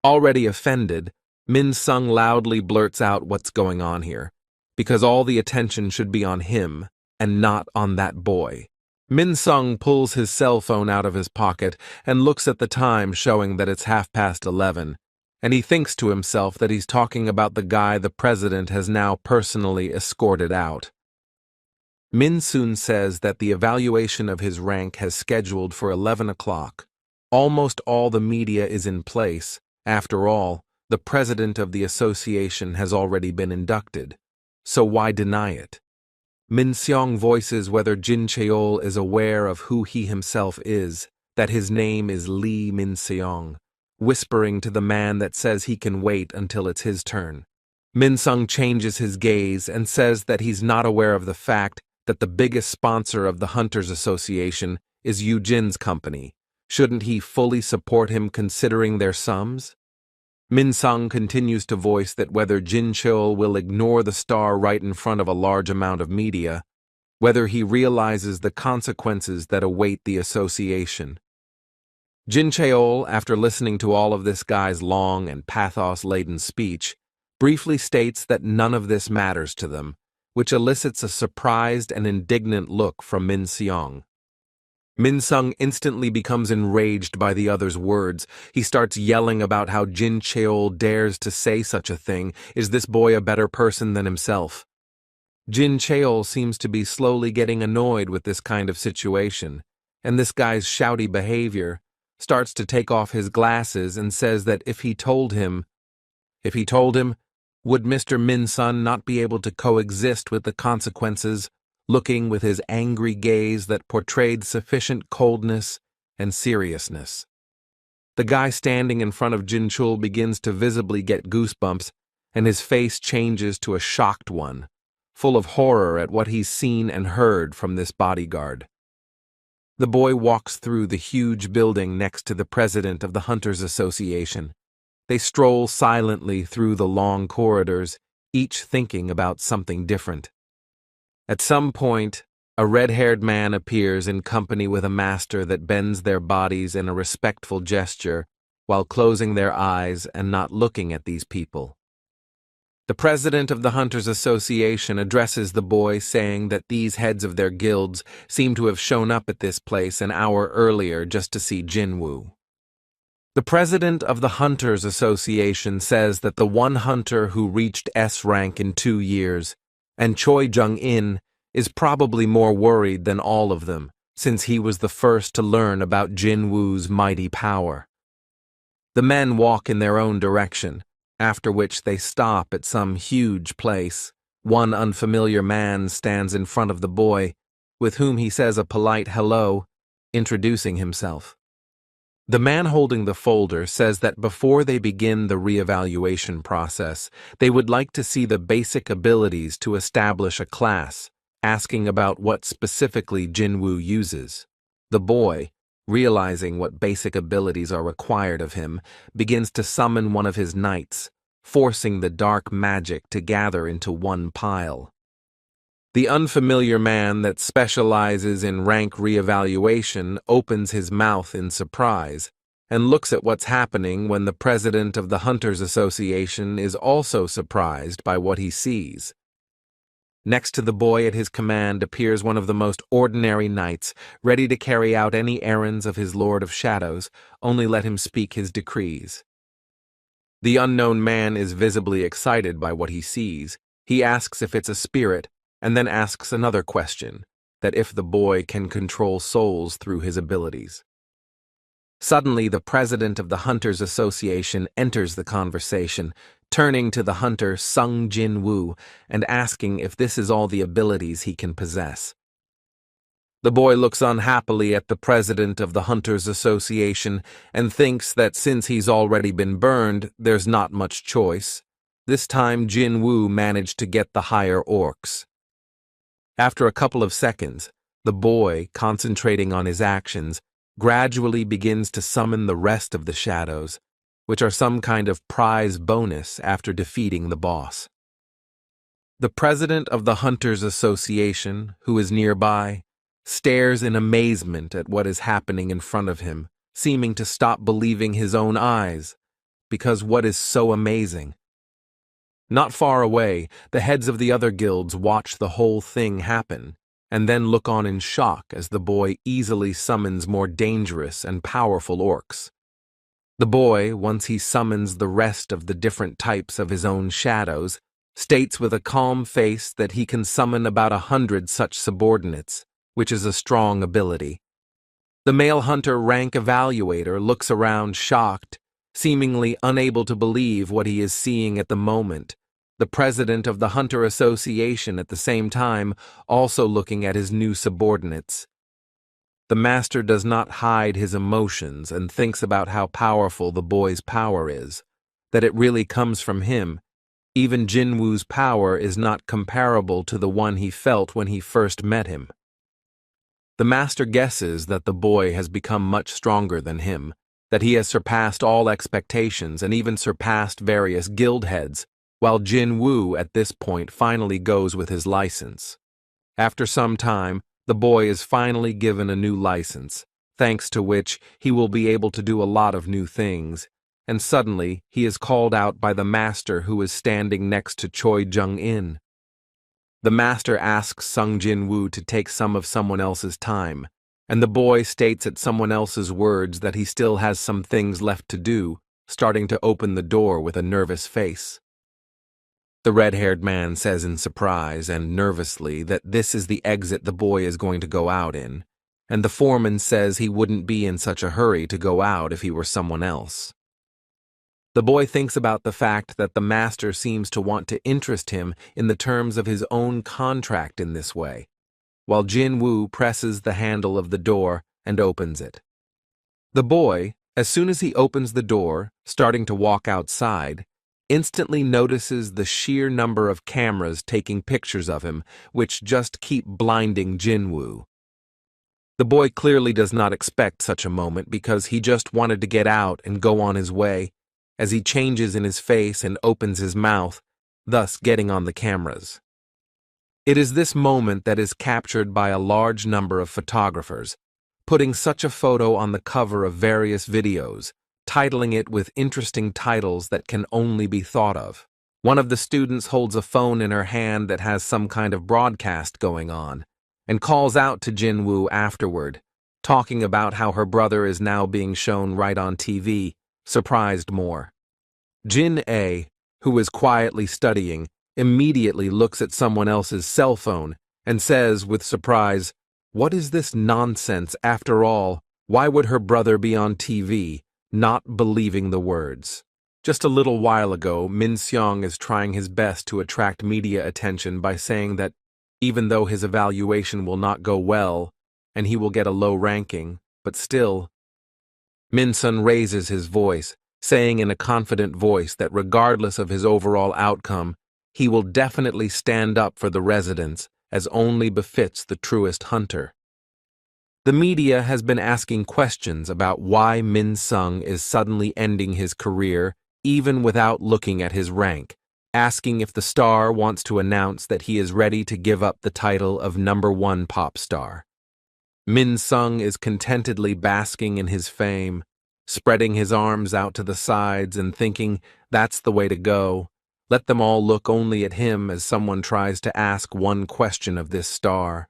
Already offended, Min-sung loudly blurts out what's going on here, because all the attention should be on him and not on that boy. Min-sung pulls his cell phone out of his pocket and looks at the time, showing that it's 11:30, and he thinks to himself that he's talking about the guy the president has now personally escorted out. Min-soon says that the evaluation of his rank has scheduled for 11 o'clock. Almost all the media is in place. After all, the president of the association has already been inducted, so why deny it? Min Seong voices whether Jin Cheol is aware of who he himself is, that his name is Lee Min Seong, whispering to the man that says he can wait until it's his turn. Min-sung changes his gaze and says that he's not aware of the fact that the biggest sponsor of the Hunters Association is Yoo Jin's company. Shouldn't he fully support him considering their sums? Min-sung continues to voice that whether Jin Cheol will ignore the star right in front of a large amount of media, whether he realizes the consequences that await the association. Jin Cheol, after listening to all of this guy's long and pathos-laden speech, briefly states that none of this matters to them, which elicits a surprised and indignant look from Min Seong. Min-sung instantly becomes enraged by the other's words. He starts yelling about how Jin Cheol dares to say such a thing. Is this boy a better person than himself? Jin Cheol seems to be slowly getting annoyed with this kind of situation, and this guy's shouty behavior, starts to take off his glasses and says that if he told him, would Mr. Min-sun not be able to coexist with the consequences, looking with his angry gaze that portrayed sufficient coldness and seriousness. The guy standing in front of Jin Cheol begins to visibly get goosebumps, and his face changes to a shocked one, full of horror at what he's seen and heard from this bodyguard. The boy walks through the huge building next to the president of the Hunters Association. They stroll silently through the long corridors, each thinking about something different. At some point, a red-haired man appears in company with a master that bends their bodies in a respectful gesture while closing their eyes and not looking at these people. The president of the Hunters Association addresses the boy, saying that these heads of their guilds seem to have shown up at this place an hour earlier just to see Jinwoo. The president of the Hunters Association says that the one hunter who reached S rank in 2 years, and Choi Jung-in, is probably more worried than all of them, since he was the first to learn about Jinwoo's mighty power. The men walk in their own direction, after which they stop at some huge place. One unfamiliar man stands in front of the boy, with whom he says a polite hello, introducing himself. The man holding the folder says that before they begin the reevaluation process, they would like to see the basic abilities to establish a class, asking about what specifically Jinwoo uses. The boy, realizing what basic abilities are required of him, begins to summon one of his knights, forcing the dark magic to gather into one pile. The unfamiliar man that specializes in rank reevaluation opens his mouth in surprise and looks at what's happening when the president of the Hunters Association is also surprised by what he sees. Next to the boy at his command appears one of the most ordinary knights, ready to carry out any errands of his Lord of Shadows, only let him speak his decrees. The unknown man is visibly excited by what he sees. He asks if it's a spirit, and then asks another question, that if the boy can control souls through his abilities. Suddenly, the president of the Hunters Association enters the conversation, turning to the hunter Sung Jinwoo and asking if this is all the abilities he can possess. The boy looks unhappily at the president of the Hunters Association and thinks that since he's already been burned, there's not much choice. This time Jinwoo managed to get the higher orcs. After a couple of seconds, the boy, concentrating on his actions, gradually begins to summon the rest of the shadows, which are some kind of prize bonus after defeating the boss. The president of the Hunters Association, who is nearby, stares in amazement at what is happening in front of him, seeming to stop believing his own eyes, because what is so amazing? Not far away, the heads of the other guilds watch the whole thing happen, and then look on in shock as the boy easily summons more dangerous and powerful orcs. The boy, once he summons the rest of the different types of his own shadows, states with a calm face that he can summon about 100 such subordinates, which is a strong ability. The male hunter rank evaluator looks around shocked, seemingly unable to believe what he is seeing at the moment. The president of the Hunter Association at the same time also looking at his new subordinates. The master does not hide his emotions and thinks about how powerful the boy's power is, that it really comes from him. Even Jinwoo's power is not comparable to the one he felt when he first met him. The master guesses that the boy has become much stronger than him, that he has surpassed all expectations and even surpassed various guild heads, while Jinwoo at this point finally goes with his license. After some time, the boy is finally given a new license, thanks to which he will be able to do a lot of new things, and suddenly he is called out by the master who is standing next to Choi Jung-in. The master asks Sung Jinwoo to take some of someone else's time, and the boy states at someone else's words that he still has some things left to do, starting to open the door with a nervous face. The red-haired man says in surprise and nervously that this is the exit the boy is going to go out in, and the foreman says he wouldn't be in such a hurry to go out if he were someone else. The boy thinks about the fact that the master seems to want to interest him in the terms of his own contract in this way, while Jinwoo presses the handle of the door and opens it. The boy, as soon as he opens the door, starting to walk outside, instantly notices the sheer number of cameras taking pictures of him, which just keep blinding Jinwoo. The boy clearly does not expect such a moment because he just wanted to get out and go on his way, as he changes in his face and opens his mouth, thus getting on the cameras. It is this moment that is captured by a large number of photographers, putting such a photo on the cover of various videos, titling it with interesting titles that can only be thought of. One of the students holds a phone in her hand that has some kind of broadcast going on, and calls out to Jinwoo afterward, talking about how her brother is now being shown right on TV, surprised more. Jin-A, who is quietly studying, immediately looks at someone else's cell phone and says with surprise, "What is this nonsense after all? Why would her brother be on TV?" Not believing the words. Just a little while ago, Min Seong is trying his best to attract media attention by saying that even though his evaluation will not go well and he will get a low ranking, but still. Min Sun raises his voice, saying in a confident voice that regardless of his overall outcome, he will definitely stand up for the residents as only befits the truest hunter. The media has been asking questions about why Min Sung is suddenly ending his career even without looking at his rank, asking if the star wants to announce that he is ready to give up the title of #1 pop star. Min Sung is contentedly basking in his fame, spreading his arms out to the sides and thinking that's the way to go. Let them all look only at him as someone tries to ask one question of this star.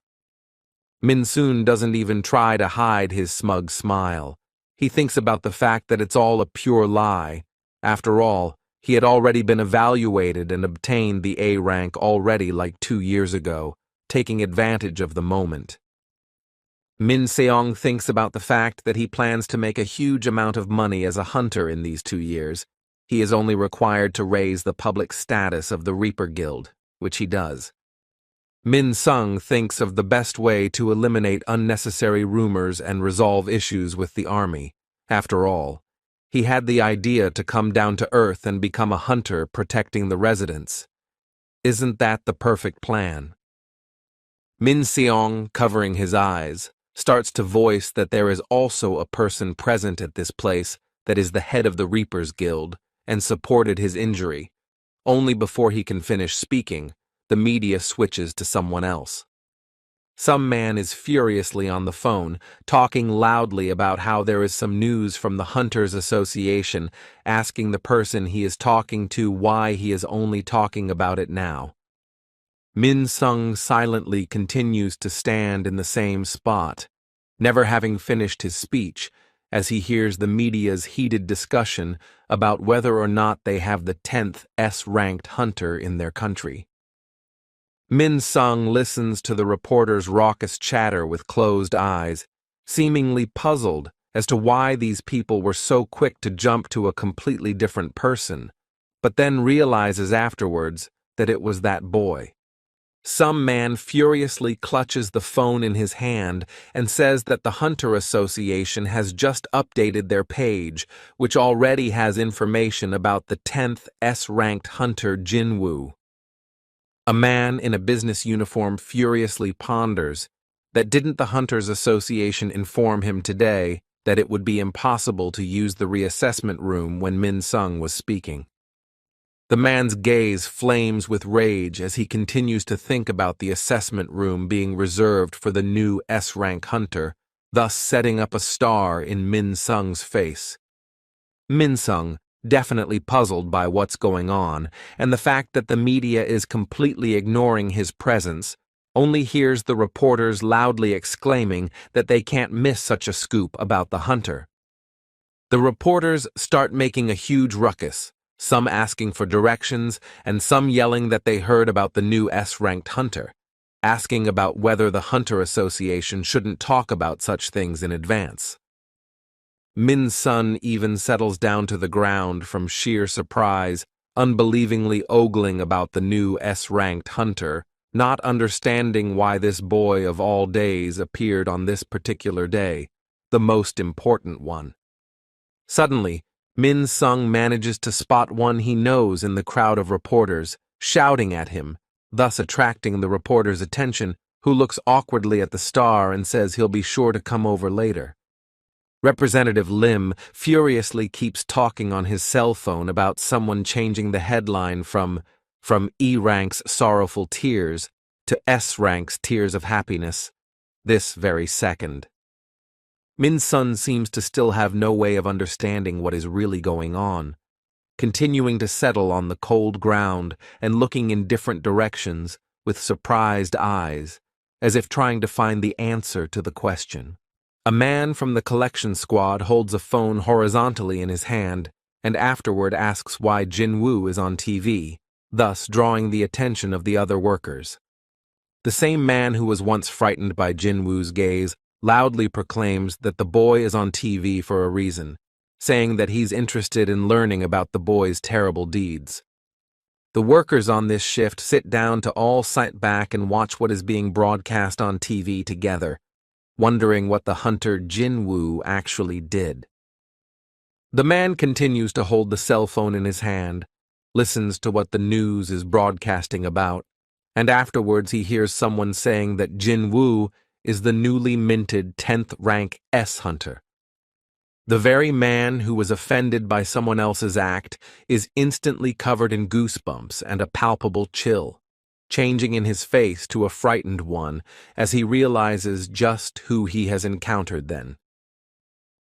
Min Sun doesn't even try to hide his smug smile. He thinks about the fact that it's all a pure lie. After all, he had already been evaluated and obtained the A rank already like 2 years ago, taking advantage of the moment. Min Seong thinks about the fact that he plans to make a huge amount of money as a hunter in these 2 years. He is only required to raise the public status of the Reaper Guild, which he does. Min Sung thinks of the best way to eliminate unnecessary rumors and resolve issues with the army. After all, he had the idea to come down to earth and become a hunter protecting the residents. Isn't that the perfect plan? Min Seong, covering his eyes, starts to voice that there is also a person present at this place that is the head of the Reapers Guild and supported his injury. Only before he can finish speaking, the media switches to someone else. Some man is furiously on the phone, talking loudly about how there is some news from the Hunters Association, asking the person he is talking to why he is only talking about it now. Min Sung silently continues to stand in the same spot, never having finished his speech, as he hears the media's heated discussion about whether or not they have the 10th S-ranked hunter in their country. Min Sung listens to the reporter's raucous chatter with closed eyes, seemingly puzzled as to why these people were so quick to jump to a completely different person, but then realizes afterwards that it was that boy. Some man furiously clutches the phone in his hand and says that the Hunter Association has just updated their page, which already has information about the 10th S-ranked hunter Jinwoo. A man in a business uniform furiously ponders that didn't the Hunters Association inform him today that it would be impossible to use the reassessment room when Min Sung was speaking. The man's gaze flames with rage as he continues to think about the assessment room being reserved for the new S-rank hunter, thus setting up a star in Min Sung's face. Min Sung, definitely puzzled by what's going on, and the fact that the media is completely ignoring his presence, only hears the reporters loudly exclaiming that they can't miss such a scoop about the hunter. The reporters start making a huge ruckus, some asking for directions and some yelling that they heard about the new S-ranked hunter, asking about whether the Hunter Association shouldn't talk about such things in advance. Min Sun even settles down to the ground from sheer surprise, unbelievingly ogling about the new S-ranked hunter, not understanding why this boy of all days appeared on this particular day, the most important one. Suddenly, Min Sung manages to spot one he knows in the crowd of reporters, shouting at him, thus attracting the reporter's attention, who looks awkwardly at the star and says he'll be sure to come over later. Representative Lim furiously keeps talking on his cell phone about someone changing the headline from E-Rank's Sorrowful Tears to S-Rank's Tears of Happiness, this very second. Min Sun seems to still have no way of understanding what is really going on. continuing to settle on the cold ground and looking in different directions with surprised eyes, as if trying to find the answer to the question. A man from the collection squad holds a phone horizontally in his hand and afterward asks why Jinwoo is on TV, thus drawing the attention of the other workers. The same man who was once frightened by Jinwoo's gaze loudly proclaims that the boy is on TV for a reason, saying that he's interested in learning about the boy's terrible deeds. The workers on this shift sit down to all sit back and watch what is being broadcast on TV together, wondering what the hunter Jinwoo actually did. The man continues to hold the cell phone in his hand, listens to what the news is broadcasting about, and afterwards he hears someone saying that Jinwoo is the newly minted 10th rank S hunter. The very man who was offended by someone else's act is instantly covered in goosebumps and a palpable chill, changing in his face to a frightened one as he realizes just who he has encountered then.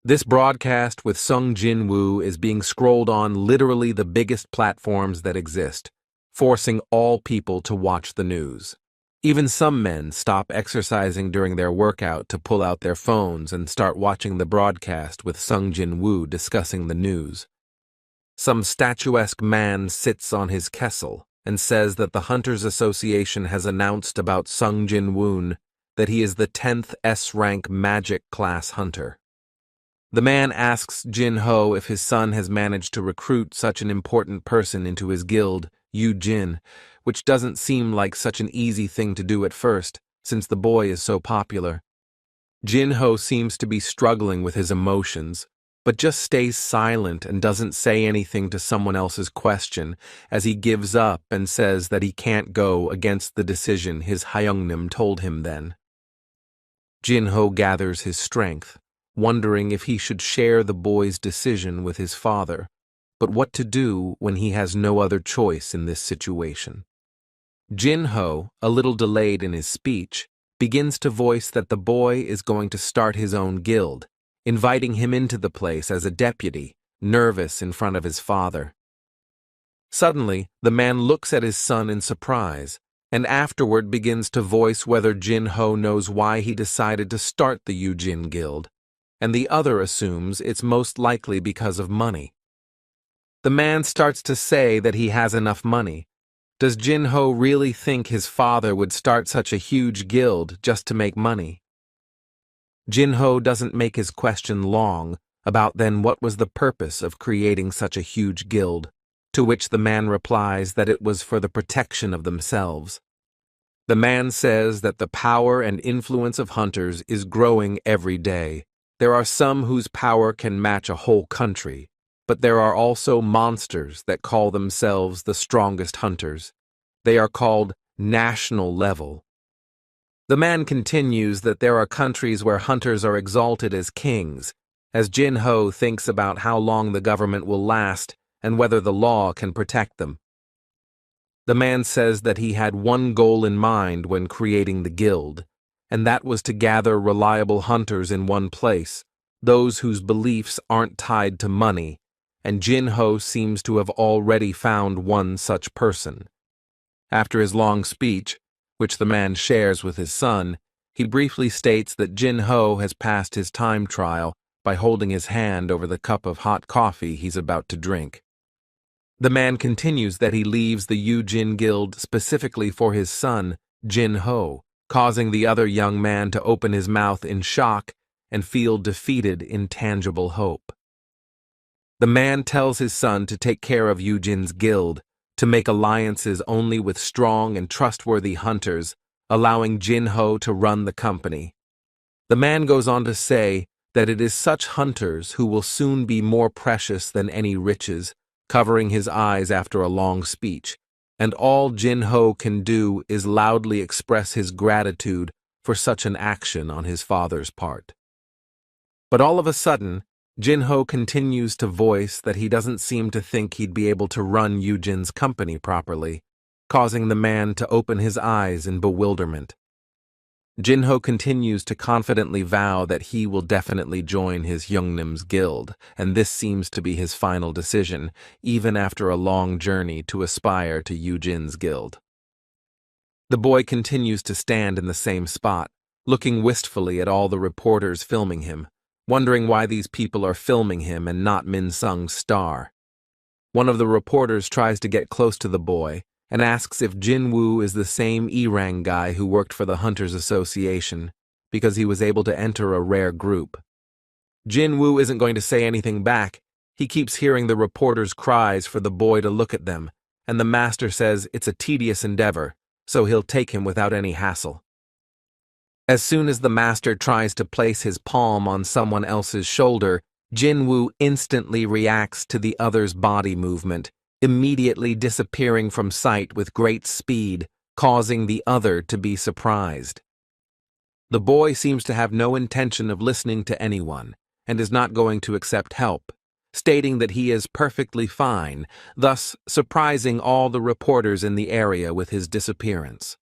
This broadcast with Sung Jinwoo is being scrolled on literally the biggest platforms that exist, forcing all people to watch the news. Even some men stop exercising during their workout to pull out their phones and start watching the broadcast with Sung Jinwoo discussing the news. Some statuesque man sits on his kessel and says that the Hunters Association has announced about Sung Jinwoo that he is the 10th S-rank magic class hunter. The man asks Jin Ho if his son has managed to recruit such an important person into his guild, Yu Jin, which doesn't seem like such an easy thing to do at first, since the boy is so popular. Jin Ho seems to be struggling with his emotions, but just stays silent and doesn't say anything to someone else's question as he gives up and says that he can't go against the decision his Hyeongnim told him then. Jin Ho gathers his strength, wondering if he should share the boy's decision with his father, but what to do when he has no other choice in this situation. Jin Ho, a little delayed in his speech, begins to voice that the boy is going to start his own guild, inviting him into the place as a deputy, nervous in front of his father. Suddenly, the man looks at his son in surprise, and afterward begins to voice whether Jin Ho knows why he decided to start the Yujin Guild, and the other assumes it's most likely because of money. The man starts to say that he has enough money. Does Jin Ho really think his father would start such a huge guild just to make money? Jin Ho doesn't make his question long about then what was the purpose of creating such a huge guild, to which the man replies that it was for the protection of themselves. The man says that the power and influence of hunters is growing every day. There are some whose power can match a whole country, but there are also monsters that call themselves the strongest hunters. They are called national level. The man continues that there are countries where hunters are exalted as kings, as Jin Ho thinks about how long the government will last and whether the law can protect them. The man says that he had one goal in mind when creating the guild, and that was to gather reliable hunters in one place, those whose beliefs aren't tied to money, and Jin Ho seems to have already found one such person. After his long speech, which the man shares with his son, he briefly states that Jin Ho has passed his time trial by holding his hand over the cup of hot coffee he's about to drink. The man continues that he leaves the Yujin Guild specifically for his son, Jin Ho, causing the other young man to open his mouth in shock and feel defeated in tangible hope. The man tells his son to take care of Yujin's guild, to make alliances only with strong and trustworthy hunters, allowing Jin Ho to run the company. The man goes on to say that it is such hunters who will soon be more precious than any riches, covering his eyes after a long speech, and all Jin Ho can do is loudly express his gratitude for such an action on his father's part. But all of a sudden, Jin Ho continues to voice that he doesn't seem to think he'd be able to run Yujin's company properly, causing the man to open his eyes in bewilderment. Jinho continues to confidently vow that he will definitely join his Yeongnim's guild, and this seems to be his final decision, even after a long journey to aspire to Yujin's guild. The boy continues to stand in the same spot, looking wistfully at all the reporters filming him, wondering why these people are filming him and not Min Sung's star. One of the reporters tries to get close to the boy and asks if Jinwoo is the same Irang guy who worked for the Hunters Association, because he was able to enter a rare group. Jinwoo isn't going to say anything back. He keeps hearing the reporters' cries for the boy to look at them, and the master says it's a tedious endeavor, so he'll take him without any hassle. As soon as the master tries to place his palm on someone else's shoulder, Jinwoo instantly reacts to the other's body movement, immediately disappearing from sight with great speed, causing the other to be surprised. The boy seems to have no intention of listening to anyone, and is not going to accept help, stating that he is perfectly fine, thus surprising all the reporters in the area with his disappearance.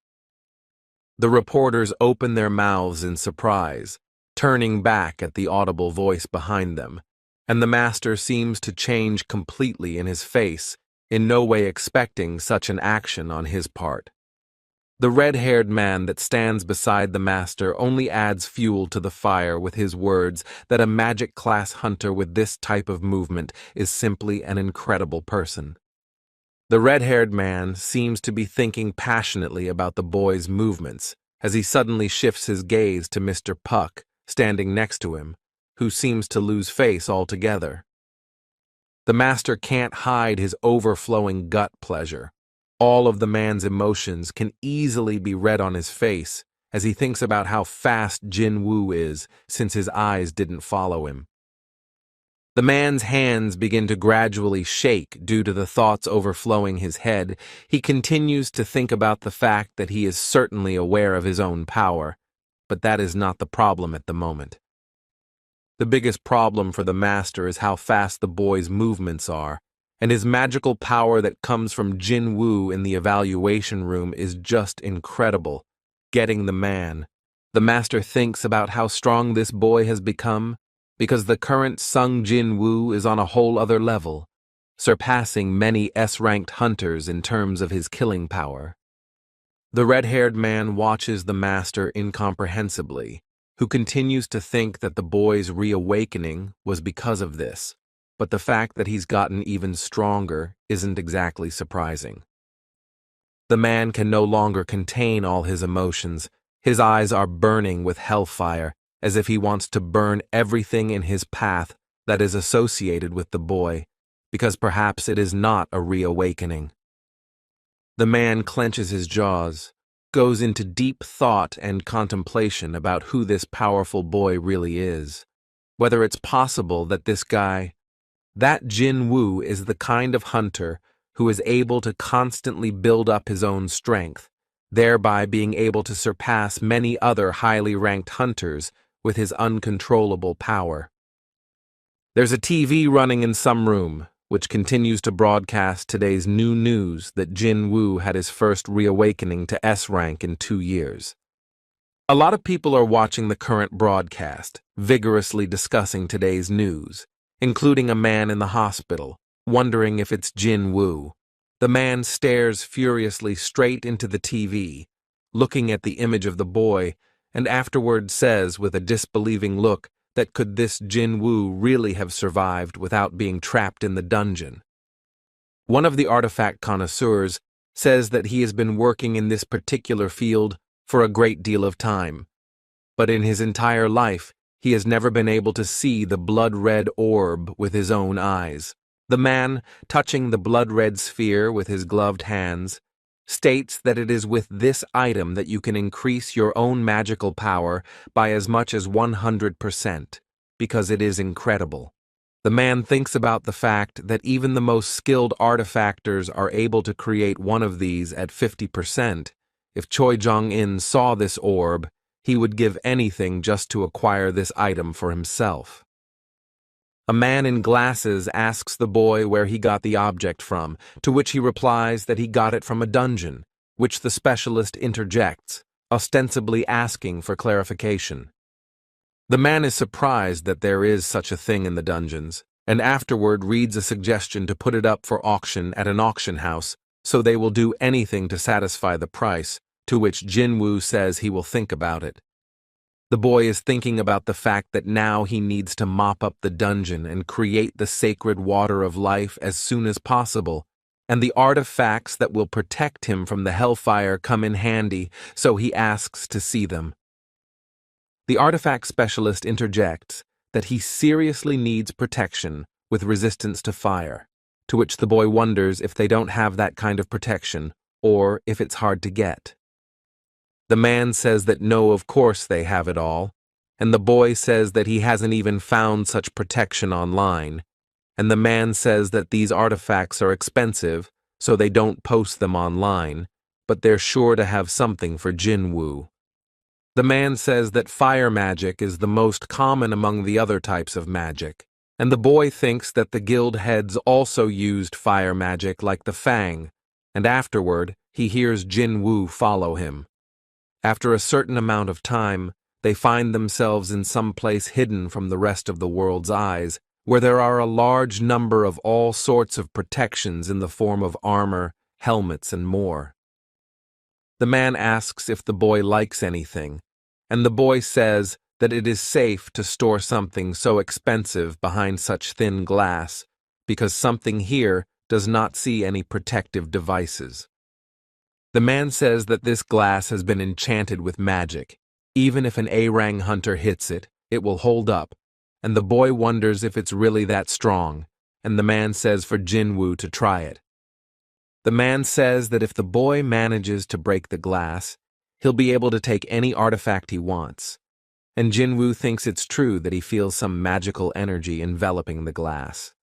The reporters open their mouths in surprise, turning back at the audible voice behind them, and the master seems to change completely in his face, in no way expecting such an action on his part. The red-haired man that stands beside the master only adds fuel to the fire with his words that a magic-class hunter with this type of movement is simply an incredible person. The red-haired man seems to be thinking passionately about the boy's movements as he suddenly shifts his gaze to Mr. Puck, standing next to him, who seems to lose face altogether. The master can't hide his overflowing gut pleasure. All of the man's emotions can easily be read on his face as he thinks about how fast Jinwoo is since his eyes didn't follow him. The man's hands begin to gradually shake due to the thoughts overflowing his head. He continues to think about the fact that he is certainly aware of his own power, but that is not the problem at the moment. The biggest problem for the master is how fast the boy's movements are, and his magical power that comes from Jinwoo in the evaluation room is just incredible. Getting the man. The master thinks about how strong this boy has become, because the current Sung Jinwoo is on a whole other level, surpassing many S-ranked hunters in terms of his killing power. The red-haired man watches the master incomprehensibly, who continues to think that the boy's reawakening was because of this, but the fact that he's gotten even stronger isn't exactly surprising. The man can no longer contain all his emotions. His eyes are burning with hellfire, as if he wants to burn everything in his path that is associated with the boy, because perhaps it is not a reawakening. The man clenches his jaws, goes into deep thought and contemplation about who this powerful boy really is, whether it's possible that that Jinwoo is the kind of hunter who is able to constantly build up his own strength, thereby being able to surpass many other highly ranked hunters with his uncontrollable power. There's a TV running in some room, which continues to broadcast today's new news that Jinwoo had his first reawakening to S rank in 2 years. A lot of people are watching the current broadcast, vigorously discussing today's news, including a man in the hospital, wondering if it's Jinwoo. The man stares furiously straight into the TV, looking at the image of the boy, and afterward says with a disbelieving look that could this Jinwoo really have survived without being trapped in the dungeon. One of the artifact connoisseurs says that he has been working in this particular field for a great deal of time, but in his entire life he has never been able to see the blood-red orb with his own eyes. The man, touching the blood-red sphere with his gloved hands, states that it is with this item that you can increase your own magical power by as much as 100%, because it is incredible. The man thinks about the fact that even the most skilled artifactors are able to create one of these at 50%. If Choi Jong-in saw this orb, he would give anything just to acquire this item for himself. A man in glasses asks the boy where he got the object from, to which he replies that he got it from a dungeon, which the specialist interjects, ostensibly asking for clarification. The man is surprised that there is such a thing in the dungeons, and afterward reads a suggestion to put it up for auction at an auction house, so they will do anything to satisfy the price, to which Jinwoo says he will think about it. The boy is thinking about the fact that now he needs to mop up the dungeon and create the sacred water of life as soon as possible, and the artifacts that will protect him from the hellfire come in handy, so he asks to see them. The artifact specialist interjects that he seriously needs protection with resistance to fire, to which the boy wonders if they don't have that kind of protection, or if it's hard to get. The man says that no, of course they have it all, and the boy says that he hasn't even found such protection online, and the man says that these artifacts are expensive, so they don't post them online, but they're sure to have something for Jinwoo. The man says that fire magic is the most common among the other types of magic, and the boy thinks that the guild heads also used fire magic like the Fang, and afterward he hears Jinwoo follow him. After a certain amount of time, they find themselves in some place hidden from the rest of the world's eyes, where there are a large number of all sorts of protections in the form of armor, helmets, and more. The man asks if the boy likes anything, and the boy says that it is safe to store something so expensive behind such thin glass, because something here does not see any protective devices. The man says that this glass has been enchanted with magic. Even if an A-Rang hunter hits it, it will hold up, and the boy wonders if it's really that strong, and the man says for Jinwoo to try it. The man says that if the boy manages to break the glass, he'll be able to take any artifact he wants, and Jinwoo thinks it's true that he feels some magical energy enveloping the glass.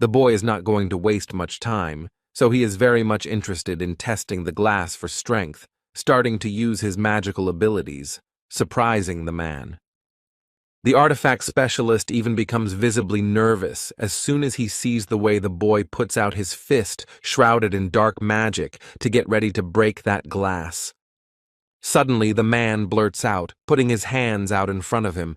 The boy is not going to waste much time, so he is very much interested in testing the glass for strength, starting to use his magical abilities, surprising the man. The artifact specialist even becomes visibly nervous as soon as he sees the way the boy puts out his fist shrouded in dark magic to get ready to break that glass. Suddenly the man blurts out, putting his hands out in front of him,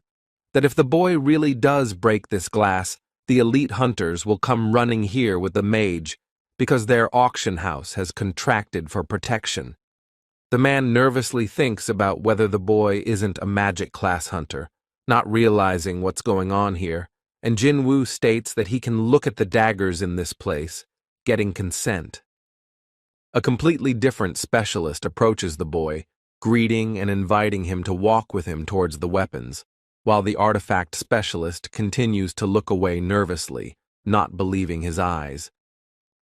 that if the boy really does break this glass, the elite hunters will come running here with the mage, because their auction house has contracted for protection. The man nervously thinks about whether the boy isn't a magic class hunter, not realizing what's going on here, and Jinwoo states that he can look at the daggers in this place, getting consent. A completely different specialist approaches the boy, greeting and inviting him to walk with him towards the weapons, while the artifact specialist continues to look away nervously, not believing his eyes.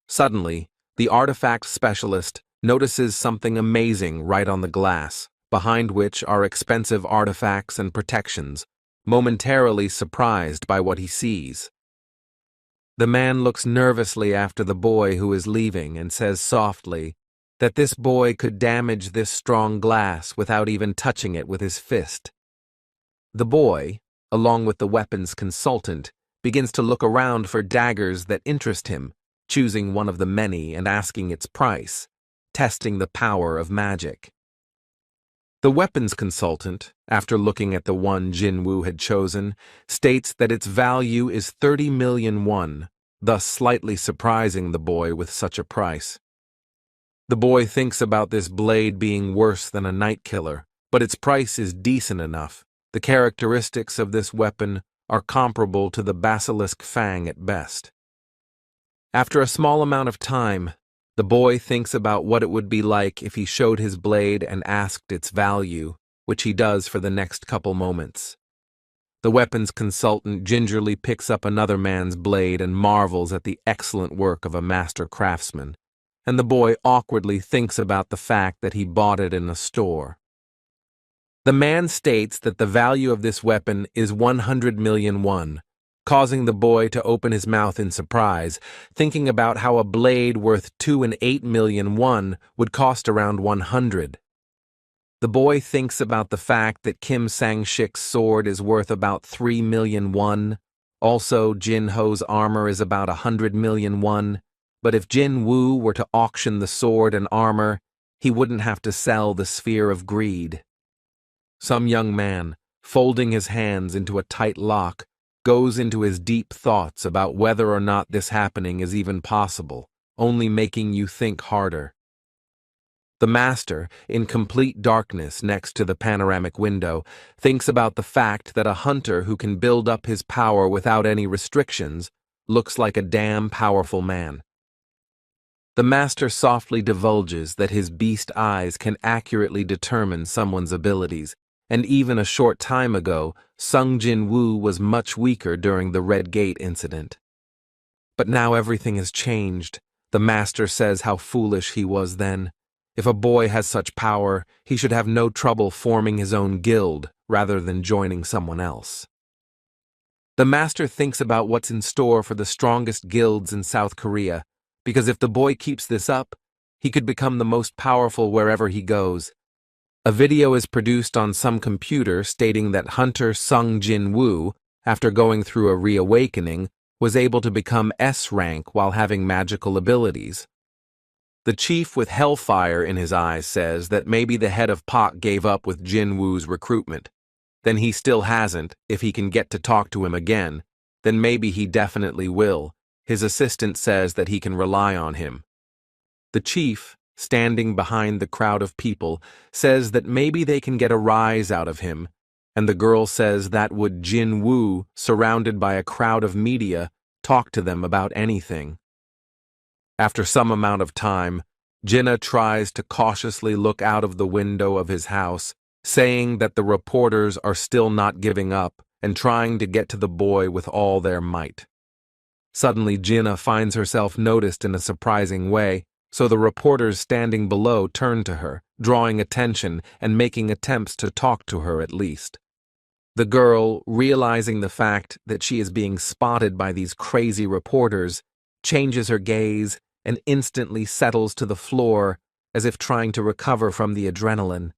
Suddenly, the artifact specialist notices something amazing right on the glass, behind which are expensive artifacts and protections, momentarily surprised by what he sees. The man looks nervously after the boy who is leaving and says softly that this boy could damage this strong glass without even touching it with his fist. The boy, along with the weapons consultant, begins to look around for daggers that interest him, choosing one of the many and asking its price, testing the power of magic. The weapons consultant, after looking at the one Jinwoo had chosen, states that its value is 30 million won, thus slightly surprising the boy with such a price. The boy thinks about this blade being worse than a night killer, but its price is decent enough. The characteristics of this weapon are comparable to the basilisk fang at best. After a small amount of time, the boy thinks about what it would be like if he showed his blade and asked its value, which he does for the next couple moments. The weapons consultant gingerly picks up another man's blade and marvels at the excellent work of a master craftsman, and the boy awkwardly thinks about the fact that he bought it in a store. The man states that the value of this weapon is 100 million won, causing the boy to open his mouth in surprise, thinking about how a blade worth 2 and 8 million won would cost around 100. The boy thinks about the fact that Kim Sang-shik's sword is worth about 3 million won. Also, Jin Ho's armor is about 100 million won. But if Jinwoo were to auction the sword and armor, he wouldn't have to sell the sphere of greed. Some young man, folding his hands into a tight lock, goes into his deep thoughts about whether or not this happening is even possible, only making you think harder. The master, in complete darkness next to the panoramic window, thinks about the fact that a hunter who can build up his power without any restrictions looks like a damn powerful man. The master softly divulges that his beast eyes can accurately determine someone's abilities, and even a short time ago, Sung Jinwoo was much weaker during the Red Gate incident. But now everything has changed. The master says how foolish he was then. If a boy has such power, he should have no trouble forming his own guild rather than joining someone else. The master thinks about what's in store for the strongest guilds in South Korea, because if the boy keeps this up, he could become the most powerful wherever he goes. A video is produced on some computer stating that hunter Sung Jinwoo, after going through a reawakening, was able to become S rank while having magical abilities. The chief with hellfire in his eyes says that maybe the head of Paet gave up with Jinwoo's recruitment. Then he still hasn't. If he can get to talk to him again, then maybe he definitely will. His assistant says that he can rely on him. The chief, standing behind the crowd of people, says that maybe they can get a rise out of him, and the girl says that would Jinwoo, surrounded by a crowd of media, talk to them about anything. After some amount of time, Jinnah tries to cautiously look out of the window of his house, saying that the reporters are still not giving up and trying to get to the boy with all their might. Suddenly, Jinnah finds herself noticed in a surprising way, so the reporters standing below turn to her, drawing attention and making attempts to talk to her at least. The girl, realizing the fact that she is being spotted by these crazy reporters, changes her gaze and instantly settles to the floor as if trying to recover from the adrenaline.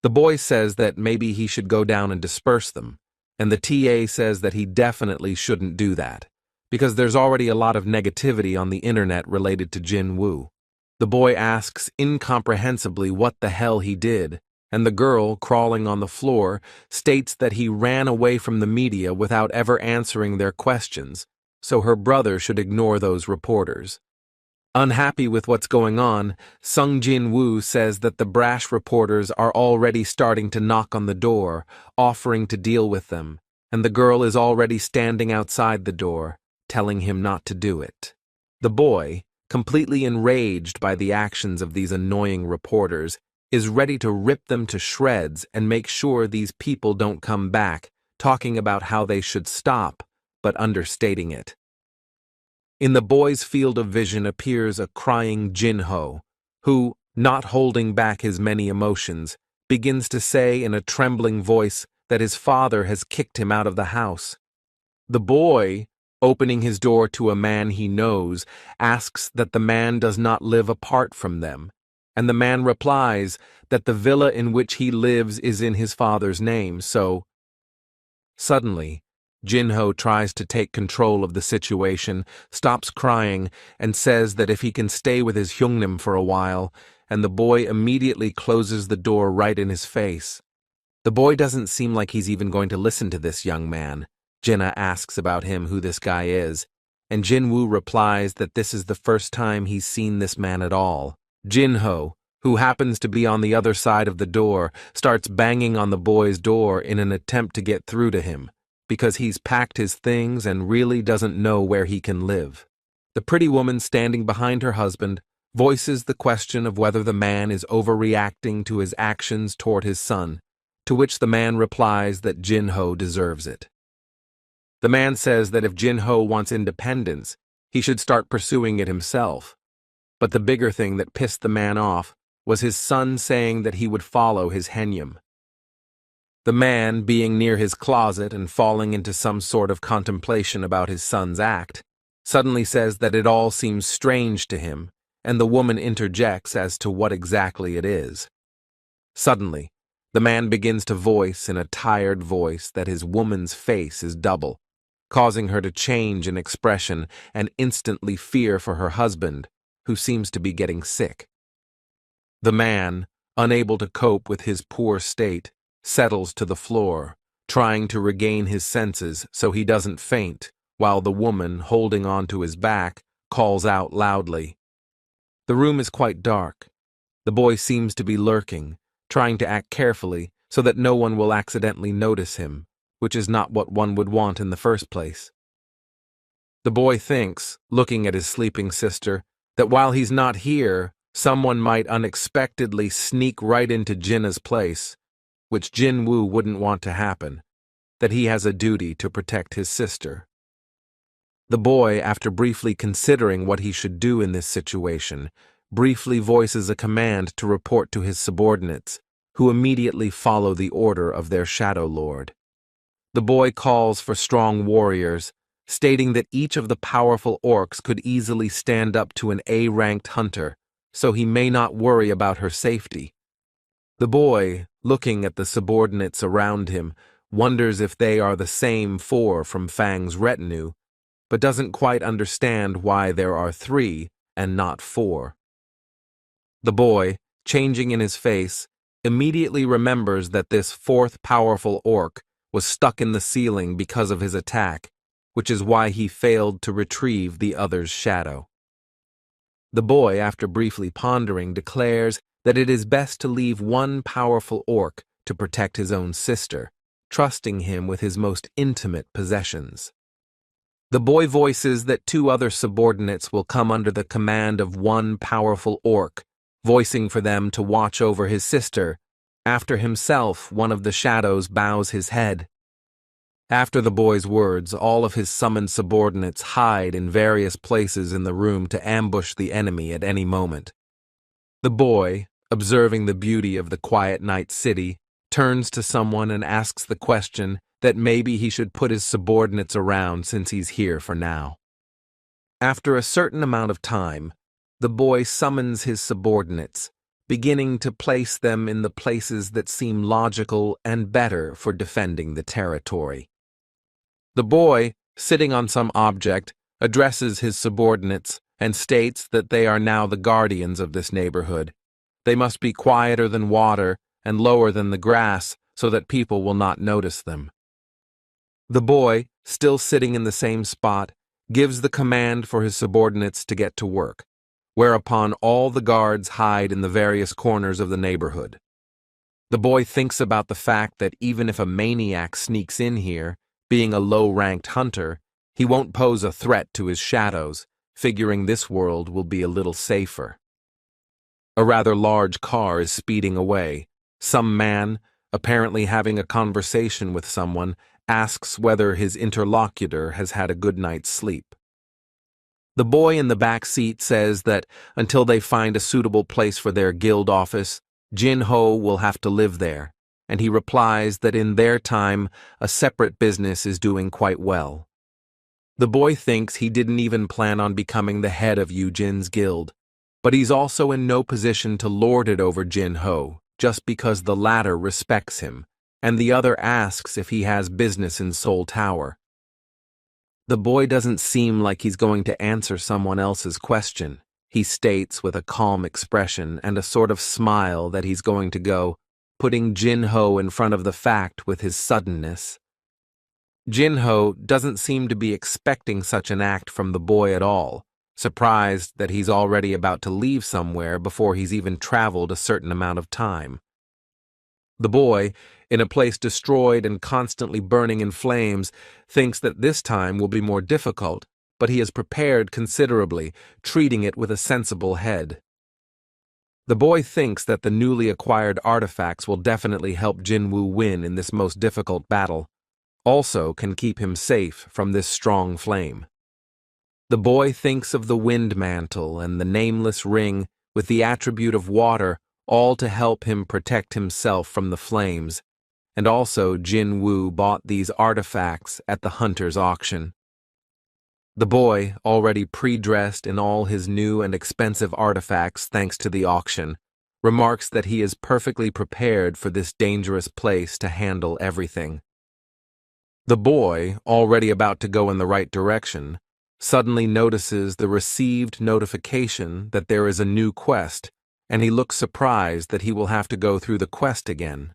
The boy says that maybe he should go down and disperse them, and the TA says that he definitely shouldn't do that, because there's already a lot of negativity on the internet related to Jinwoo. The boy asks incomprehensibly what the hell he did, and the girl, crawling on the floor, states that he ran away from the media without ever answering their questions, so her brother should ignore those reporters. Unhappy with what's going on, Sung Jinwoo says that the brash reporters are already starting to knock on the door, offering to deal with them, and the girl is already standing outside the door, telling him not to do it. The boy, completely enraged by the actions of these annoying reporters, is ready to rip them to shreds and make sure these people don't come back, talking about how they should stop, but understating it. In the boy's field of vision appears a crying Jinho, who, not holding back his many emotions, begins to say in a trembling voice that his father has kicked him out of the house. The boy, opening his door to a man he knows, asks that the man does not live apart from them, and the man replies that the villa in which he lives is in his father's name, so... Suddenly, Jinho tries to take control of the situation, stops crying, and says that if he can stay with his Hyungnim for a while, and the boy immediately closes the door right in his face. The boy doesn't seem like he's even going to listen to this young man. Jinnah asks about him who this guy is, and Jinwoo replies that this is the first time he's seen this man at all. Jinho, who happens to be on the other side of the door, starts banging on the boy's door in an attempt to get through to him, because he's packed his things and really doesn't know where he can live. The pretty woman standing behind her husband voices the question of whether the man is overreacting to his actions toward his son, to which the man replies that Jinho deserves it. The man says that if Jinho wants independence, he should start pursuing it himself. But the bigger thing that pissed the man off was his son saying that he would follow his Henyum. The man, being near his closet and falling into some sort of contemplation about his son's act, suddenly says that it all seems strange to him, and the woman interjects as to what exactly it is. Suddenly, the man begins to voice in a tired voice that his woman's face is double, causing her to change in expression and instantly fear for her husband, who seems to be getting sick. The man, unable to cope with his poor state, settles to the floor, trying to regain his senses so he doesn't faint, while the woman, holding onto his back, calls out loudly. The room is quite dark. The boy seems to be lurking, trying to act carefully so that no one will accidentally notice him, which is not what one would want in the first place. The boy thinks, looking at his sleeping sister, that while he's not here, someone might unexpectedly sneak right into Jinna's place, which Jinwoo wouldn't want to happen, that he has a duty to protect his sister. The boy, after briefly considering what he should do in this situation, briefly voices a command to report to his subordinates, who immediately follow the order of their shadow lord. The boy calls for strong warriors, stating that each of the powerful orcs could easily stand up to an A-ranked hunter, so he may not worry about her safety. The boy, looking at the subordinates around him, wonders if they are the same four from Fang's retinue, but doesn't quite understand why there are 3 and not 4. The boy, changing in his face, immediately remembers that this 4th powerful orc was stuck in the ceiling because of his attack, which is why he failed to retrieve the other's shadow. The boy, after briefly pondering, declares that it is best to leave one powerful orc to protect his own sister, trusting him with his most intimate possessions. The boy voices that 2 other subordinates will come under the command of one powerful orc, voicing for them to watch over his sister. After himself, one of the shadows bows his head. After the boy's words, all of his summoned subordinates hide in various places in the room to ambush the enemy at any moment. The boy, observing the beauty of the quiet night city, turns to someone and asks the question that maybe he should put his subordinates around since he's here for now. After a certain amount of time, the boy summons his subordinates, beginning to place them in the places that seem logical and better for defending the territory. The boy, sitting on some object, addresses his subordinates and states that they are now the guardians of this neighborhood. They must be quieter than water and lower than the grass so that people will not notice them. The boy, still sitting in the same spot, gives the command for his subordinates to get to work, whereupon all the guards hide in the various corners of the neighborhood. The boy thinks about the fact that even if a maniac sneaks in here, being a low-ranked hunter, he won't pose a threat to his shadows, figuring this world will be a little safer. A rather large car is speeding away. Some man, apparently having a conversation with someone, asks whether his interlocutor has had a good night's sleep. The boy in the back seat says that until they find a suitable place for their guild office, Jin-ho will have to live there, and he replies that in their time, a separate business is doing quite well. The boy thinks he didn't even plan on becoming the head of Yu-Jin's guild, but he's also in no position to lord it over Jin-ho, just because the latter respects him, and the other asks if he has business in Seoul Tower. The boy doesn't seem like he's going to answer someone else's question. He states with a calm expression and a sort of smile that he's going to go, putting Jin-ho in front of the fact with his suddenness. Jin-ho doesn't seem to be expecting such an act from the boy at all, surprised that he's already about to leave somewhere before he's even traveled a certain amount of time. The boy, in a place destroyed and constantly burning in flames, thinks that this time will be more difficult, but he is prepared considerably, treating it with a sensible head. The boy thinks that the newly acquired artifacts will definitely help Jinwoo win in this most difficult battle, also can keep him safe from this strong flame. The boy thinks of the wind mantle and the nameless ring with the attribute of water, all to help him protect himself from the flames, and also Jinwoo bought these artifacts at the hunter's auction. The boy, already pre-dressed in all his new and expensive artifacts thanks to the auction, remarks that he is perfectly prepared for this dangerous place to handle everything. The boy, already about to go in the right direction, suddenly notices the received notification that there is a new quest, and he looks surprised that he will have to go through the quest again.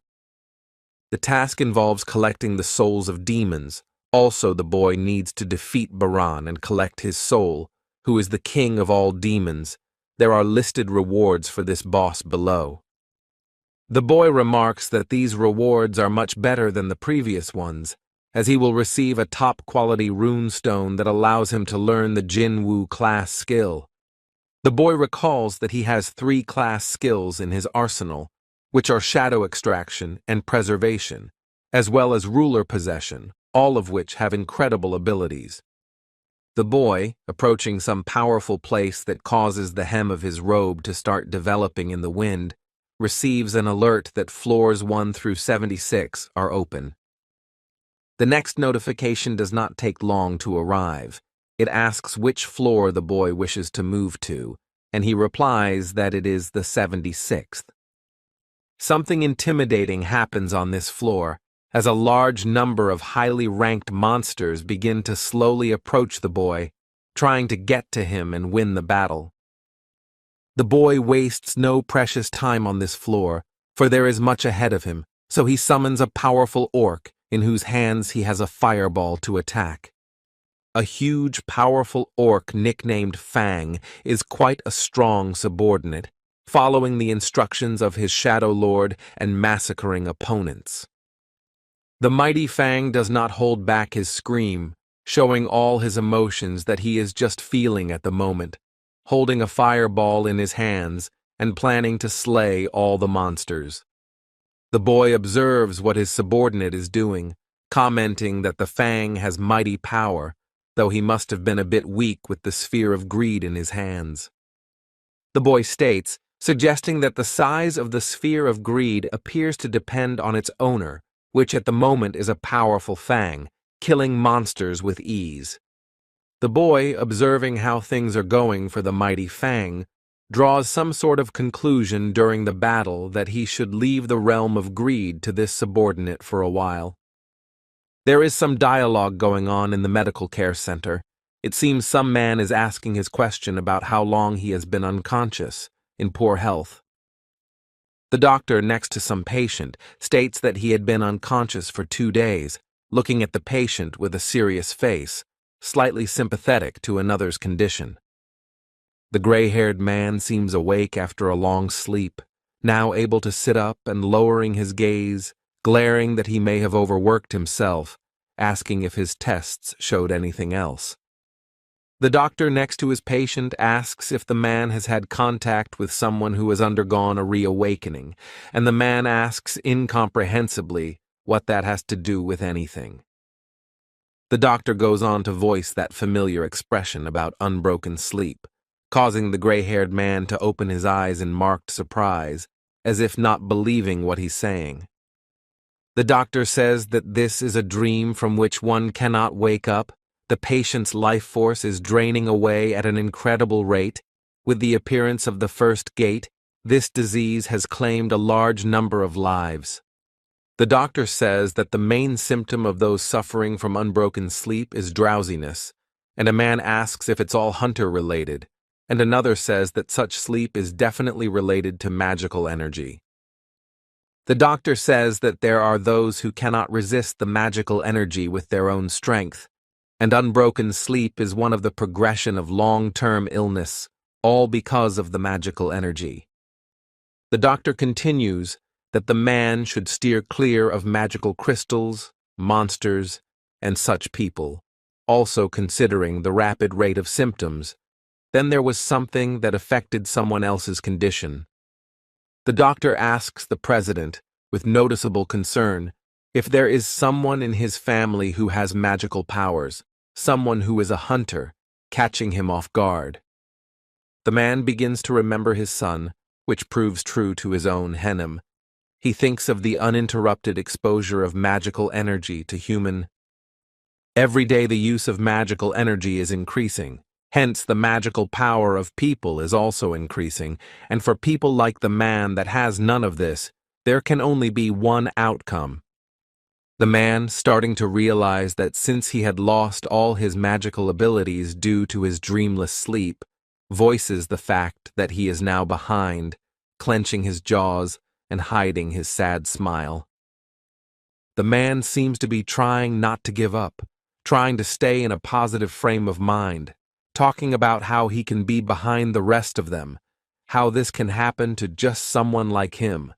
The task involves collecting the souls of demons. Also, the boy needs to defeat Baran and collect his soul, who is the king of all demons. There are listed rewards for this boss below. The boy remarks that these rewards are much better than the previous ones, as he will receive a top-quality rune stone that allows him to learn the Jinwoo class skill. The boy recalls that he has 3 class skills in his arsenal, which are shadow extraction and preservation, as well as ruler possession, all of which have incredible abilities. The boy, approaching some powerful place that causes the hem of his robe to start developing in the wind, receives an alert that floors 1 through 76 are open. The next notification does not take long to arrive. It asks which floor the boy wishes to move to, and he replies that it is the 76th. Something intimidating happens on this floor, as a large number of highly ranked monsters begin to slowly approach the boy, trying to get to him and win the battle. The boy wastes no precious time on this floor, for there is much ahead of him, so he summons a powerful orc in whose hands he has a fireball to attack. A huge, powerful orc nicknamed Fang is quite a strong subordinate, following the instructions of his shadow lord and massacring opponents. The mighty Fang does not hold back his scream, showing all his emotions that he is just feeling at the moment, holding a fireball in his hands and planning to slay all the monsters. The boy observes what his subordinate is doing, commenting that the Fang has mighty power, though he must have been a bit weak with the sphere of greed in his hands. The boy states, suggesting that the size of the sphere of greed appears to depend on its owner, which at the moment is a powerful Fang, killing monsters with ease. The boy, observing how things are going for the mighty Fang, draws some sort of conclusion during the battle that he should leave the realm of greed to this subordinate for a while. There is some dialogue going on in the medical care center. It seems some man is asking his question about how long he has been unconscious, in poor health. The doctor next to some patient states that he had been unconscious for 2 days, looking at the patient with a serious face, slightly sympathetic to another's condition. The gray-haired man seems awake after a long sleep, now able to sit up and lowering his gaze, glaring that he may have overworked himself, asking if his tests showed anything else. The doctor next to his patient asks if the man has had contact with someone who has undergone a reawakening, and the man asks incomprehensibly what that has to do with anything. The doctor goes on to voice that familiar expression about unbroken sleep, causing the gray-haired man to open his eyes in marked surprise, as if not believing what he's saying. The doctor says that this is a dream from which one cannot wake up. The patient's life force is draining away at an incredible rate. With the appearance of the first gate, this disease has claimed a large number of lives. The doctor says that the main symptom of those suffering from unbroken sleep is drowsiness, and a man asks if it's all hunter-related, and another says that such sleep is definitely related to magical energy. The doctor says that there are those who cannot resist the magical energy with their own strength, and unbroken sleep is one of the progression of long-term illness, all because of the magical energy. The doctor continues that the man should steer clear of magical crystals, monsters, and such people, also considering the rapid rate of symptoms. Then there was something that affected someone else's condition. The doctor asks the president, with noticeable concern, if there is someone in his family who has magical powers, someone who is a hunter, catching him off guard. The man begins to remember his son, which proves true to his own Henem. He thinks of the uninterrupted exposure of magical energy to human. Every day the use of magical energy is increasing. Hence, the magical power of people is also increasing, and for people like the man that has none of this, there can only be one outcome. The man, starting to realize that since he had lost all his magical abilities due to his dreamless sleep, voices the fact that he is now behind, clenching his jaws and hiding his sad smile. The man seems to be trying not to give up, trying to stay in a positive frame of mind, talking about how he can be behind the rest of them, how this can happen to just someone like him.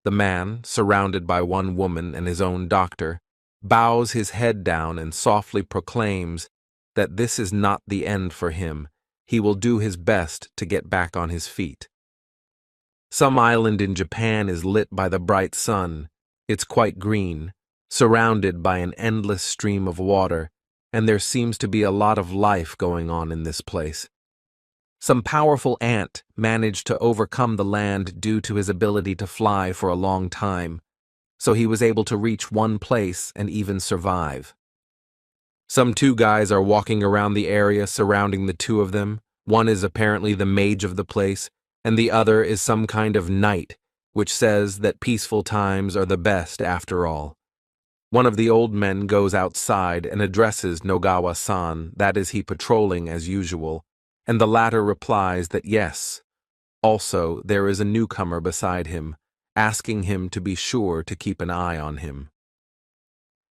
The man, surrounded by one woman and his own doctor, bows his head down and softly proclaims that this is not the end for him. He will do his best to get back on his feet. Some island in Japan is lit by the bright sun. It's quite green, surrounded by an endless stream of water, and there seems to be a lot of life going on in this place. Some powerful ant managed to overcome the land due to his ability to fly for a long time, so he was able to reach one place and even survive. Some two guys are walking around the area surrounding the two of them. One is apparently the mage of the place, and the other is some kind of knight, which says that peaceful times are the best after all. One of the old men goes outside and addresses Nogawa-san, that is he patrolling as usual, and the latter replies that yes. Also, there is a newcomer beside him, asking him to be sure to keep an eye on him.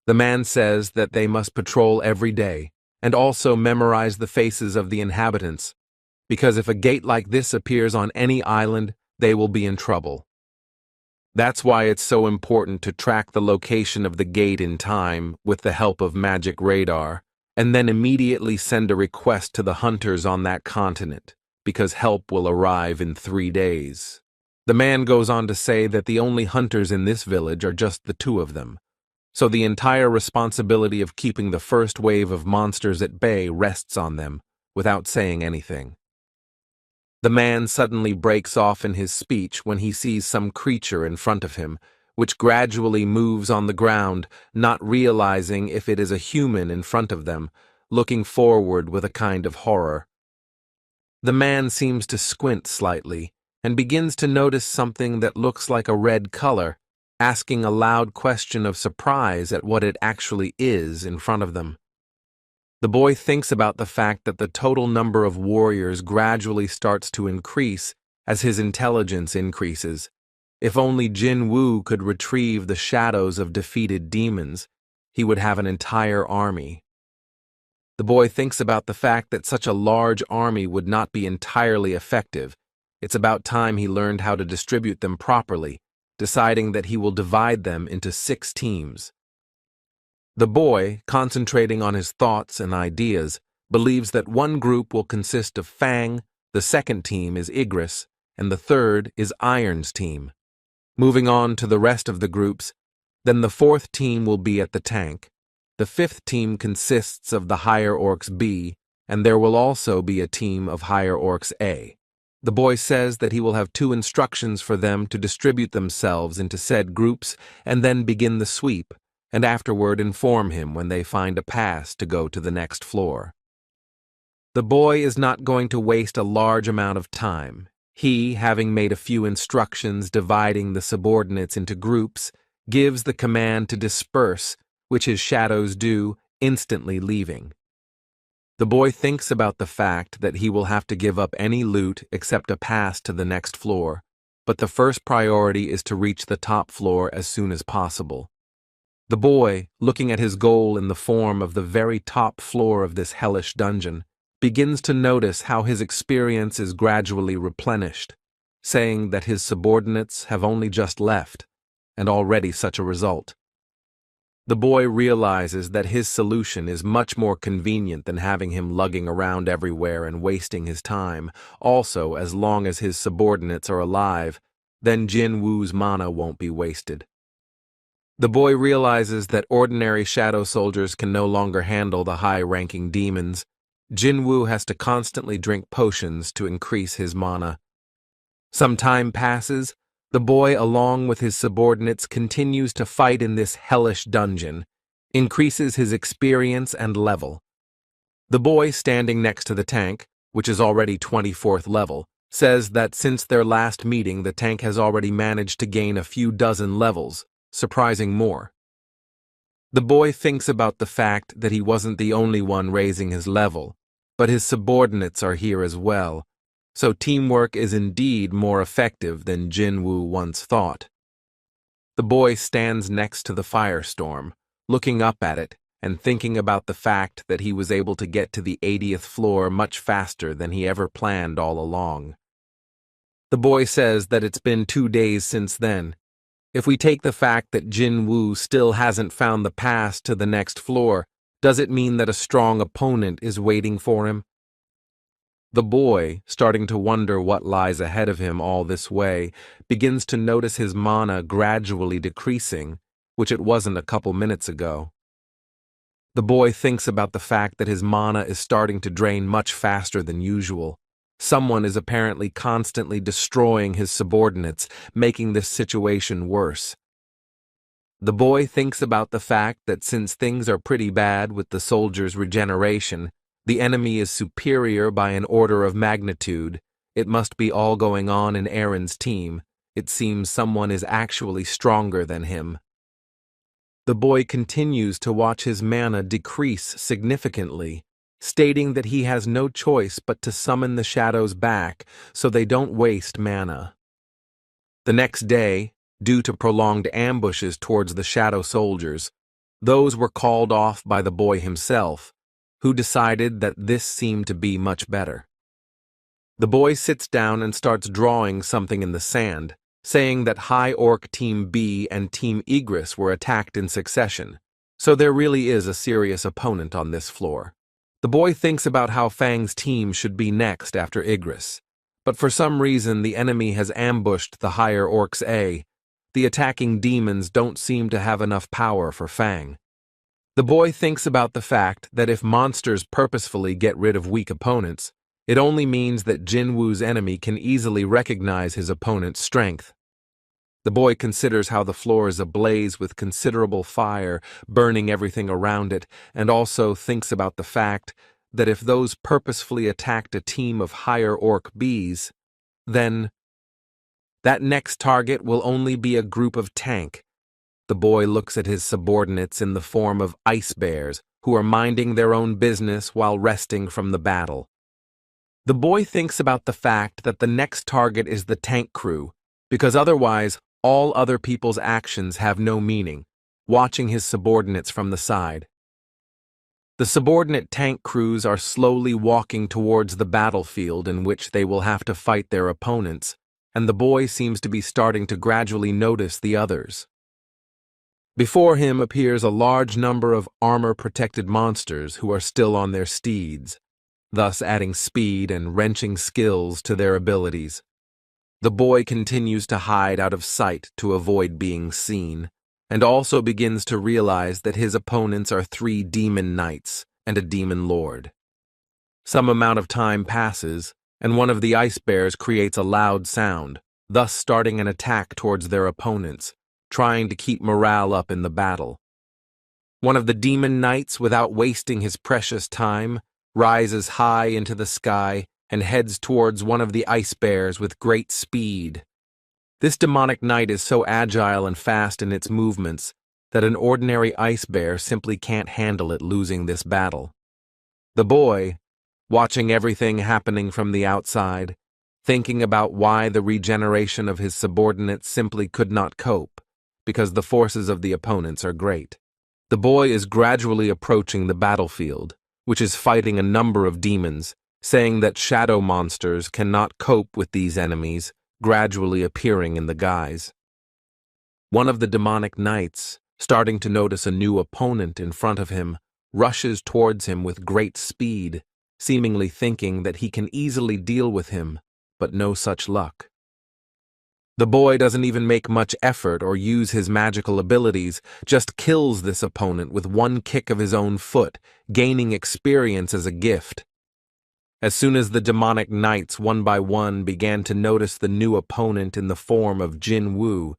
The man says that they must patrol every day, and also memorize the faces of the inhabitants, because if a gate like this appears on any island, they will be in trouble. That's why it's so important to track the location of the gate in time with the help of magic radar, and then immediately send a request to the hunters on that continent, because help will arrive in 3 days. The man goes on to say that the only hunters in this village are just the two of them, so the entire responsibility of keeping the first wave of monsters at bay rests on them, without saying anything. The man suddenly breaks off in his speech when he sees some creature in front of him, which gradually moves on the ground, not realizing if it is a human in front of them, looking forward with a kind of horror. The man seems to squint slightly, and begins to notice something that looks like a red color, asking a loud question of surprise at what it actually is in front of them. The boy thinks about the fact that the total number of warriors gradually starts to increase as his intelligence increases. If only Jinwoo could retrieve the shadows of defeated demons, he would have an entire army. The boy thinks about the fact that such a large army would not be entirely effective. It's about time he learned how to distribute them properly, deciding that he will divide them into 6 teams. The boy, concentrating on his thoughts and ideas, believes that one group will consist of Fang, the second team is Igris, and the third is Iron's team. Moving on to the rest of the groups, then the 4th team will be at the tank. The 5th team consists of the Higher Orcs B, and there will also be a team of Higher Orcs A. The boy says that he will have 2 instructions for them to distribute themselves into said groups and then begin the sweep, and afterward inform him when they find a pass to go to the next floor. The boy is not going to waste a large amount of time. He, having made a few instructions dividing the subordinates into groups, gives the command to disperse, which his shadows do, instantly leaving. The boy thinks about the fact that he will have to give up any loot except a pass to the next floor, but the first priority is to reach the top floor as soon as possible. The boy, looking at his goal in the form of the very top floor of this hellish dungeon, begins to notice how his experience is gradually replenished, saying that his subordinates have only just left, and already such a result. The boy realizes that his solution is much more convenient than having him lugging around everywhere and wasting his time. Also, as long as his subordinates are alive, then Jinwoo's mana won't be wasted. The boy realizes that ordinary shadow soldiers can no longer handle the high-ranking demons. Jinwoo has to constantly drink potions to increase his mana. Some time passes. The boy, along with his subordinates, continues to fight in this hellish dungeon, increases his experience and level. The boy, standing next to the tank, which is already 24th level, says that since their last meeting the tank has already managed to gain a few dozen levels, surprising more. The boy thinks about the fact that he wasn't the only one raising his level, but his subordinates are here as well, So teamwork is indeed more effective than Jinwoo once thought. The boy stands next to the firestorm, looking up at it and thinking about the fact that he was able to get to the 80th floor much faster than he ever planned all along. The boy says that it's been 2 days since then. If we take the fact that Jinwoo still hasn't found the pass to the next floor, does it mean that a strong opponent is waiting for him? The boy, starting to wonder what lies ahead of him all this way, begins to notice his mana gradually decreasing, which it wasn't a couple minutes ago. The boy thinks about the fact that his mana is starting to drain much faster than usual. Someone is apparently constantly destroying his subordinates, making this situation worse. The boy thinks about the fact that since things are pretty bad with the soldiers' regeneration, the enemy is superior by an order of magnitude. It must be all going on in Aaron's team. It seems someone is actually stronger than him. The boy continues to watch his mana decrease significantly, stating that he has no choice but to summon the shadows back so they don't waste mana. The next day, due to prolonged ambushes towards the shadow soldiers, those were called off by the boy himself, who decided that this seemed to be much better. The boy sits down and starts drawing something in the sand, saying that High Orc Team B and Team Igris were attacked in succession, so there really is a serious opponent on this floor. The boy thinks about how Fang's team should be next after Igris, but for some reason the enemy has ambushed the higher Orcs A. The attacking demons don't seem to have enough power for Fang. The boy thinks about the fact that if monsters purposefully get rid of weak opponents, it only means that Jinwoo's enemy can easily recognize his opponent's strength. The boy considers how the floor is ablaze with considerable fire, burning everything around it, and also thinks about the fact that if those purposefully attacked a team of higher Orc Bs, then that next target will only be a group of tank. The boy looks at his subordinates in the form of ice bears, who are minding their own business while resting from the battle. The boy thinks about the fact that the next target is the tank crew, because otherwise all other people's actions have no meaning, watching his subordinates from the side. The subordinate tank crews are slowly walking towards the battlefield in which they will have to fight their opponents, and the boy seems to be starting to gradually notice the others. Before him appears a large number of armor-protected monsters who are still on their steeds, thus adding speed and wrenching skills to their abilities. The boy continues to hide out of sight to avoid being seen, and also begins to realize that his opponents are 3 demon knights and a demon lord. Some amount of time passes, and one of the ice bears creates a loud sound, thus starting an attack towards their opponents, trying to keep morale up in the battle. One of the demon knights, without wasting his precious time, rises high into the sky and heads towards one of the ice bears with great speed. This demonic knight is so agile and fast in its movements that an ordinary ice bear simply can't handle it losing this battle. The boy, watching everything happening from the outside, thinking about why the regeneration of his subordinates simply could not cope, because the forces of the opponents are great. The boy is gradually approaching the battlefield, which is fighting a number of demons, saying that shadow monsters cannot cope with these enemies, gradually appearing in the guise. One of the demonic knights, starting to notice a new opponent in front of him, rushes towards him with great speed, seemingly thinking that he can easily deal with him, but no such luck. The boy doesn't even make much effort or use his magical abilities, just kills this opponent with one kick of his own foot, gaining experience as a gift. As soon as the demonic knights one by one began to notice the new opponent in the form of Jinwoo,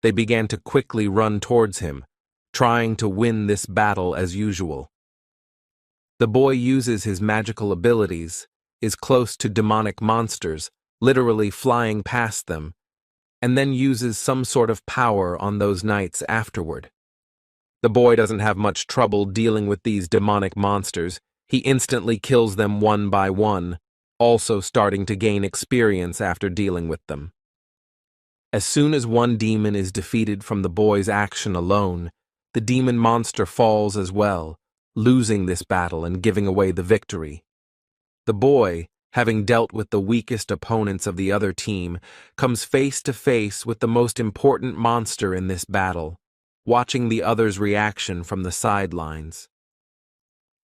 they began to quickly run towards him, trying to win this battle as usual. The boy uses his magical abilities, is close to demonic monsters, literally flying past them, and then uses some sort of power on those knights afterward. The boy doesn't have much trouble dealing with these demonic monsters. He instantly kills them one by one, also starting to gain experience after dealing with them. As soon as one demon is defeated from the boy's action alone, the demon monster falls as well, losing this battle and giving away the victory. The boy, having dealt with the weakest opponents of the other team, comes face to face with the most important monster in this battle, watching the other's reaction from the sidelines.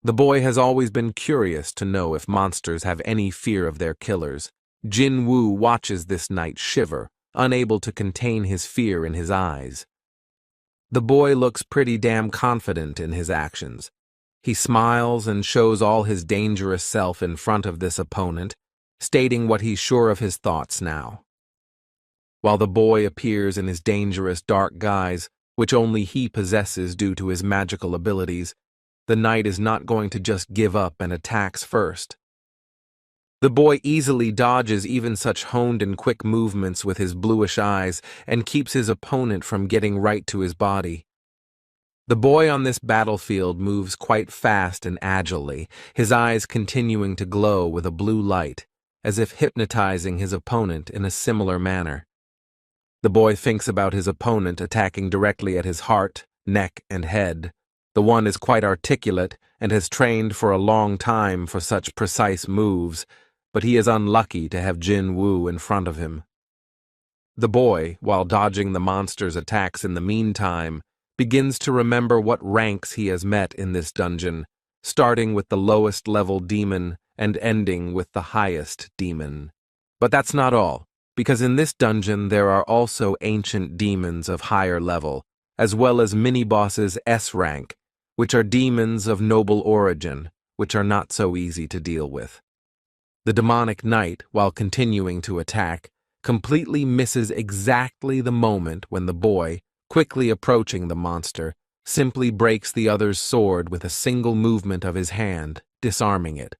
The boy has always been curious to know if monsters have any fear of their killers. Jinwoo watches this knight shiver, unable to contain his fear in his eyes. The boy looks pretty damn confident in his actions. He smiles and shows all his dangerous self in front of this opponent, stating what he's sure of his thoughts now. While the boy appears in his dangerous dark guise, which only he possesses due to his magical abilities, the knight is not going to just give up and attacks first. The boy easily dodges even such honed and quick movements with his bluish eyes and keeps his opponent from getting right to his body. The boy on this battlefield moves quite fast and agilely, his eyes continuing to glow with a blue light, as if hypnotizing his opponent in a similar manner. The boy thinks about his opponent attacking directly at his heart, neck, and head. The one is quite articulate and has trained for a long time for such precise moves, but he is unlucky to have Jinwoo in front of him. The boy, while dodging the monster's attacks in the meantime, begins to remember what ranks he has met in this dungeon, starting with the lowest level demon and ending with the highest demon. But that's not all, because in this dungeon there are also ancient demons of higher level, as well as mini-bosses S rank, which are demons of noble origin, which are not so easy to deal with. The demonic knight, while continuing to attack, completely misses exactly the moment when the boy, quickly approaching the monster, simply breaks the other's sword with a single movement of his hand, disarming it.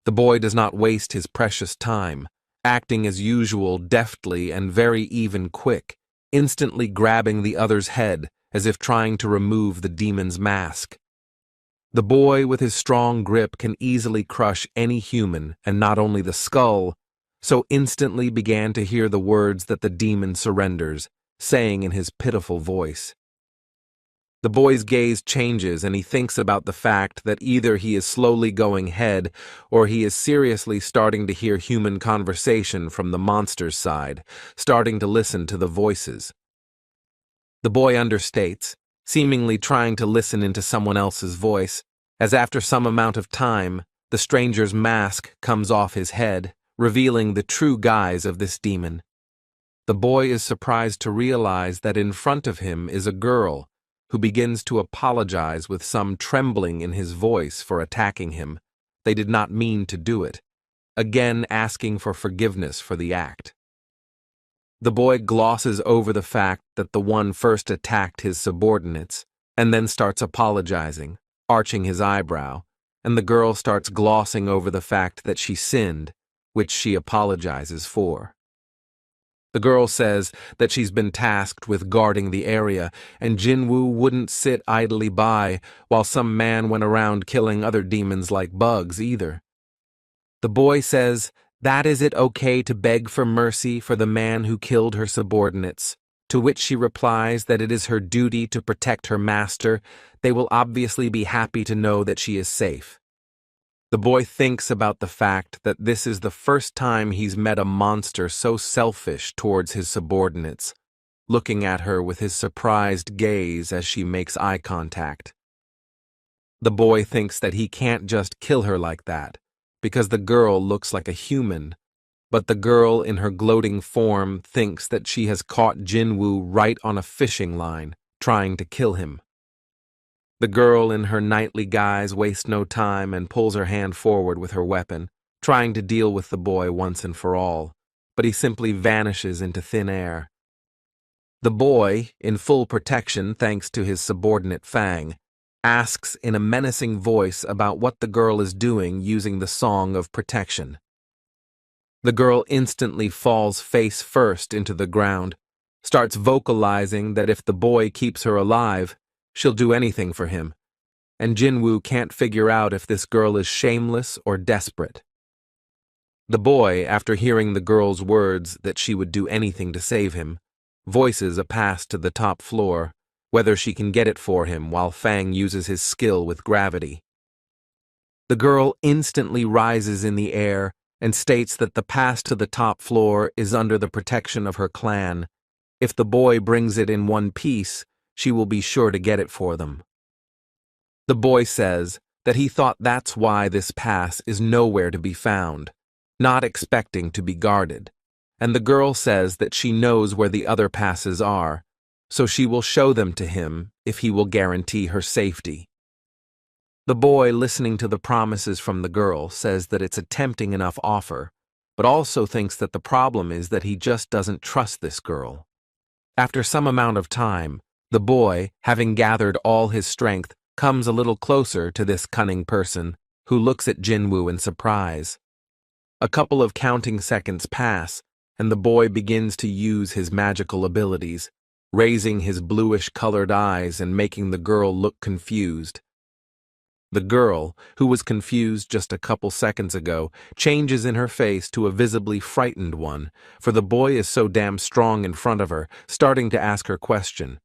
The boy does not waste his precious time, acting as usual deftly and very even quick, instantly grabbing the other's head as if trying to remove the demon's mask. The boy with his strong grip can easily crush any human and not only the skull, so instantly began to hear the words that the demon surrenders, saying in his pitiful voice. The boy's gaze changes and he thinks about the fact that either he is slowly going head or he is seriously starting to hear human conversation from the monster's side, starting to listen to the voices. The boy understates, seemingly trying to listen into someone else's voice, as after some amount of time, the stranger's mask comes off his head, revealing the true guise of this demon. The boy is surprised to realize that in front of him is a girl, who begins to apologize with some trembling in his voice for attacking him. They did not mean to do it, again asking for forgiveness for the act. The boy glosses over the fact that the one first attacked his subordinates, and then starts apologizing, arching his eyebrow, and the girl starts glossing over the fact that she sinned, which she apologizes for. The girl says that she's been tasked with guarding the area, and Jinwoo wouldn't sit idly by while some man went around killing other demons like bugs either. The boy says, that is it okay to beg for mercy for the man who killed her subordinates, to which she replies that it is her duty to protect her master. They will obviously be happy to know that she is safe. The boy thinks about the fact that this is the first time he's met a monster so selfish towards his subordinates, looking at her with his surprised gaze as she makes eye contact. The boy thinks that he can't just kill her like that, because the girl looks like a human, but the girl in her gloating form thinks that she has caught Jinwoo right on a fishing line, trying to kill him. The girl in her knightly guise wastes no time and pulls her hand forward with her weapon, trying to deal with the boy once and for all, but he simply vanishes into thin air. The boy, in full protection thanks to his subordinate Fang, asks in a menacing voice about what the girl is doing using the Song of Protection. The girl instantly falls face first into the ground, starts vocalizing that if the boy keeps her alive, she'll do anything for him, and Jinwoo can't figure out if this girl is shameless or desperate. The boy, after hearing the girl's words that she would do anything to save him, voices a pass to the top floor, whether she can get it for him while Fang uses his skill with gravity. The girl instantly rises in the air and states that the pass to the top floor is under the protection of her clan. If the boy brings it in one piece, she will be sure to get it for them. The boy says that he thought that's why this pass is nowhere to be found, not expecting to be guarded, and the girl says that she knows where the other passes are, so she will show them to him if he will guarantee her safety. The boy, listening to the promises from the girl, says that it's a tempting enough offer, but also thinks that the problem is that he just doesn't trust this girl. After some amount of time, the boy, having gathered all his strength, comes a little closer to this cunning person, who looks at Jinwoo in surprise. A couple of counting seconds pass, and the boy begins to use his magical abilities, raising his bluish-colored eyes and making the girl look confused. The girl, who was confused just a couple seconds ago, changes in her face to a visibly frightened one, for the boy is so damn strong in front of her, starting to ask her question.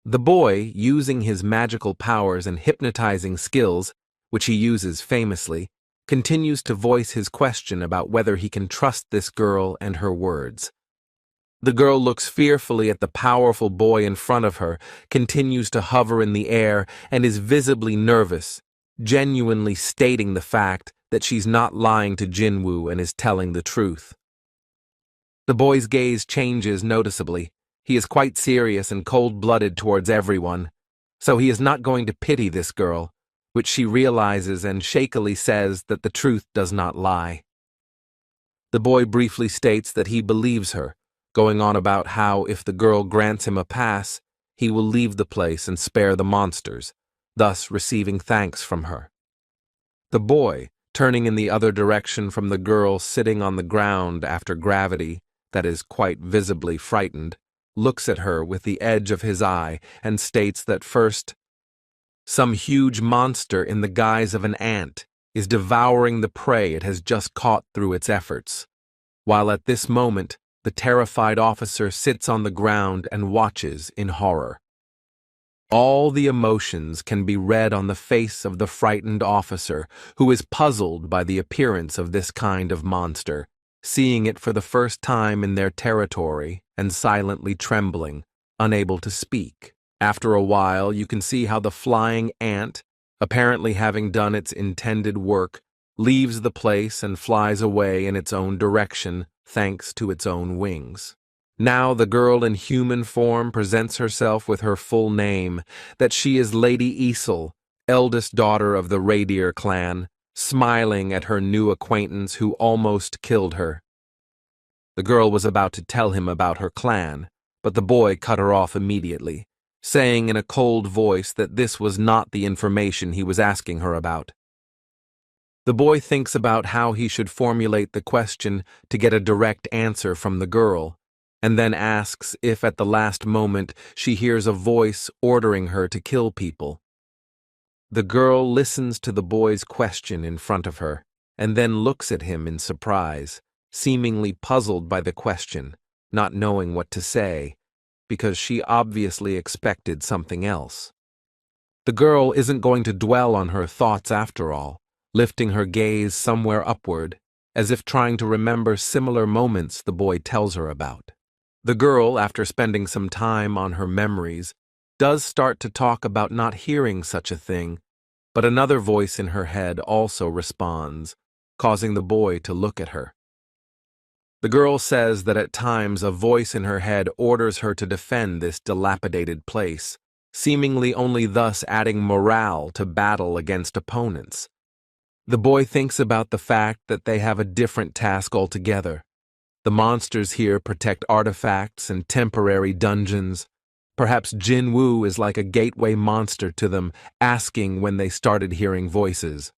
The boy, using his magical powers and hypnotizing skills, which he uses famously, continues to voice his question about whether he can trust this girl and her words. The girl looks fearfully at the powerful boy in front of her, continues to hover in the air, and is visibly nervous, genuinely stating the fact that she's not lying to Jinwoo and is telling the truth. The boy's gaze changes noticeably. He is quite serious and cold-blooded towards everyone, so he is not going to pity this girl, which she realizes and shakily says that the truth does not lie. The boy briefly states that he believes her, going on about how if the girl grants him a pass, he will leave the place and spare the monsters, thus receiving thanks from her. The boy, turning in the other direction from the girl sitting on the ground after gravity, that is quite visibly frightened, looks at her with the edge of his eye and states that first, some huge monster in the guise of an ant is devouring the prey it has just caught through its efforts, while at this moment the terrified officer sits on the ground and watches in horror. All the emotions can be read on the face of the frightened officer, who is puzzled by the appearance of this kind of monster, seeing it for the first time in their territory and silently trembling, unable to speak. After a while, you can see how the flying ant, apparently having done its intended work, leaves the place and flies away in its own direction, thanks to its own wings. Now the girl in human form presents herself with her full name, that she is Lady Isel, eldest daughter of the Reindeer clan, smiling at her new acquaintance who almost killed her. The girl was about to tell him about her clan, but the boy cut her off immediately, saying in a cold voice that this was not the information he was asking her about. The boy thinks about how he should formulate the question to get a direct answer from the girl, and then asks if at the last moment she hears a voice ordering her to kill people. The girl listens to the boy's question in front of her, and then looks at him in surprise, seemingly puzzled by the question, not knowing what to say, because she obviously expected something else. The girl isn't going to dwell on her thoughts after all, lifting her gaze somewhere upward, as if trying to remember similar moments the boy tells her about. The girl, after spending some time on her memories, does start to talk about not hearing such a thing, but another voice in her head also responds, causing the boy to look at her. The girl says that at times a voice in her head orders her to defend this dilapidated place, seemingly only thus adding morale to battle against opponents. The boy thinks about the fact that they have a different task altogether. The monsters here protect artifacts and temporary dungeons. Perhaps Jinwoo is like a gateway monster to them, asking when they started hearing voices.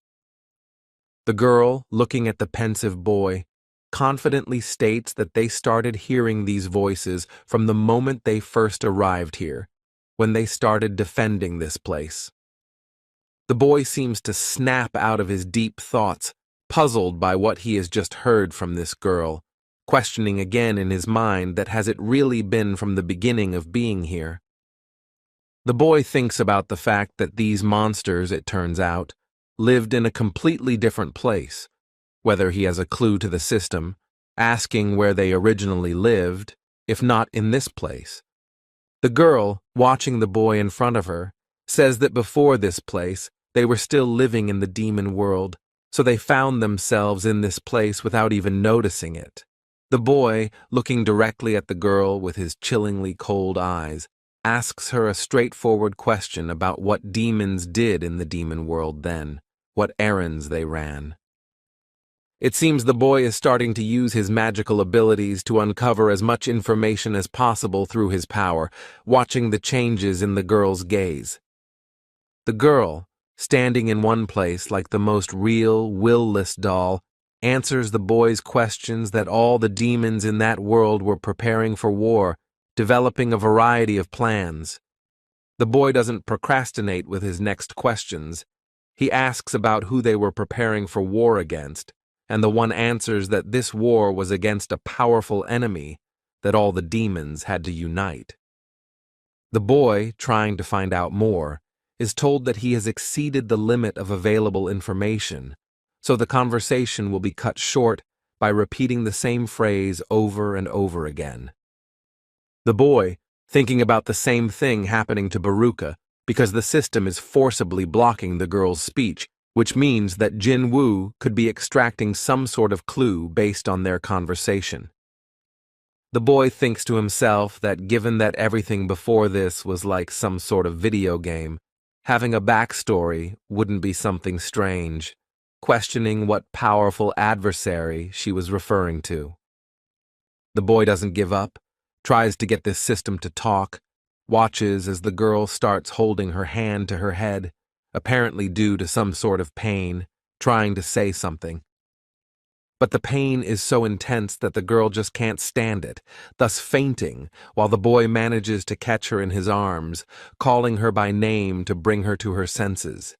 The girl, looking at the pensive boy, confidently states that they started hearing these voices from the moment they first arrived here, when they started defending this place. The boy seems to snap out of his deep thoughts, puzzled by what he has just heard from this girl, questioning again in his mind that has it really been from the beginning of being here. The boy thinks about the fact that these monsters, it turns out, lived in a completely different place, whether he has a clue to the system, asking where they originally lived, if not in this place. The girl, watching the boy in front of her, says that before this place, they were still living in the demon world, so they found themselves in this place without even noticing it. The boy, looking directly at the girl with his chillingly cold eyes, asks her a straightforward question about what demons did in the demon world then, what errands they ran. It seems the boy is starting to use his magical abilities to uncover as much information as possible through his power, watching the changes in the girl's gaze. The girl, standing in one place like the most real, will-less doll, answers the boy's questions that all the demons in that world were preparing for war, developing a variety of plans. The boy doesn't procrastinate with his next questions. He asks about who they were preparing for war against, and the one answers that this war was against a powerful enemy, that all the demons had to unite. The boy, trying to find out more, is told that he has exceeded the limit of available information, so the conversation will be cut short by repeating the same phrase over and over again. The boy, thinking about the same thing happening to Baruka, because the system is forcibly blocking the girl's speech, which means that Jinwoo could be extracting some sort of clue based on their conversation. The boy thinks to himself that given that everything before this was like some sort of video game, having a backstory wouldn't be something strange, questioning what powerful adversary she was referring to. The boy doesn't give up, tries to get this system to talk, watches as the girl starts holding her hand to her head, apparently due to some sort of pain, trying to say something. But the pain is so intense that the girl just can't stand it, thus fainting, while the boy manages to catch her in his arms, calling her by name to bring her to her senses.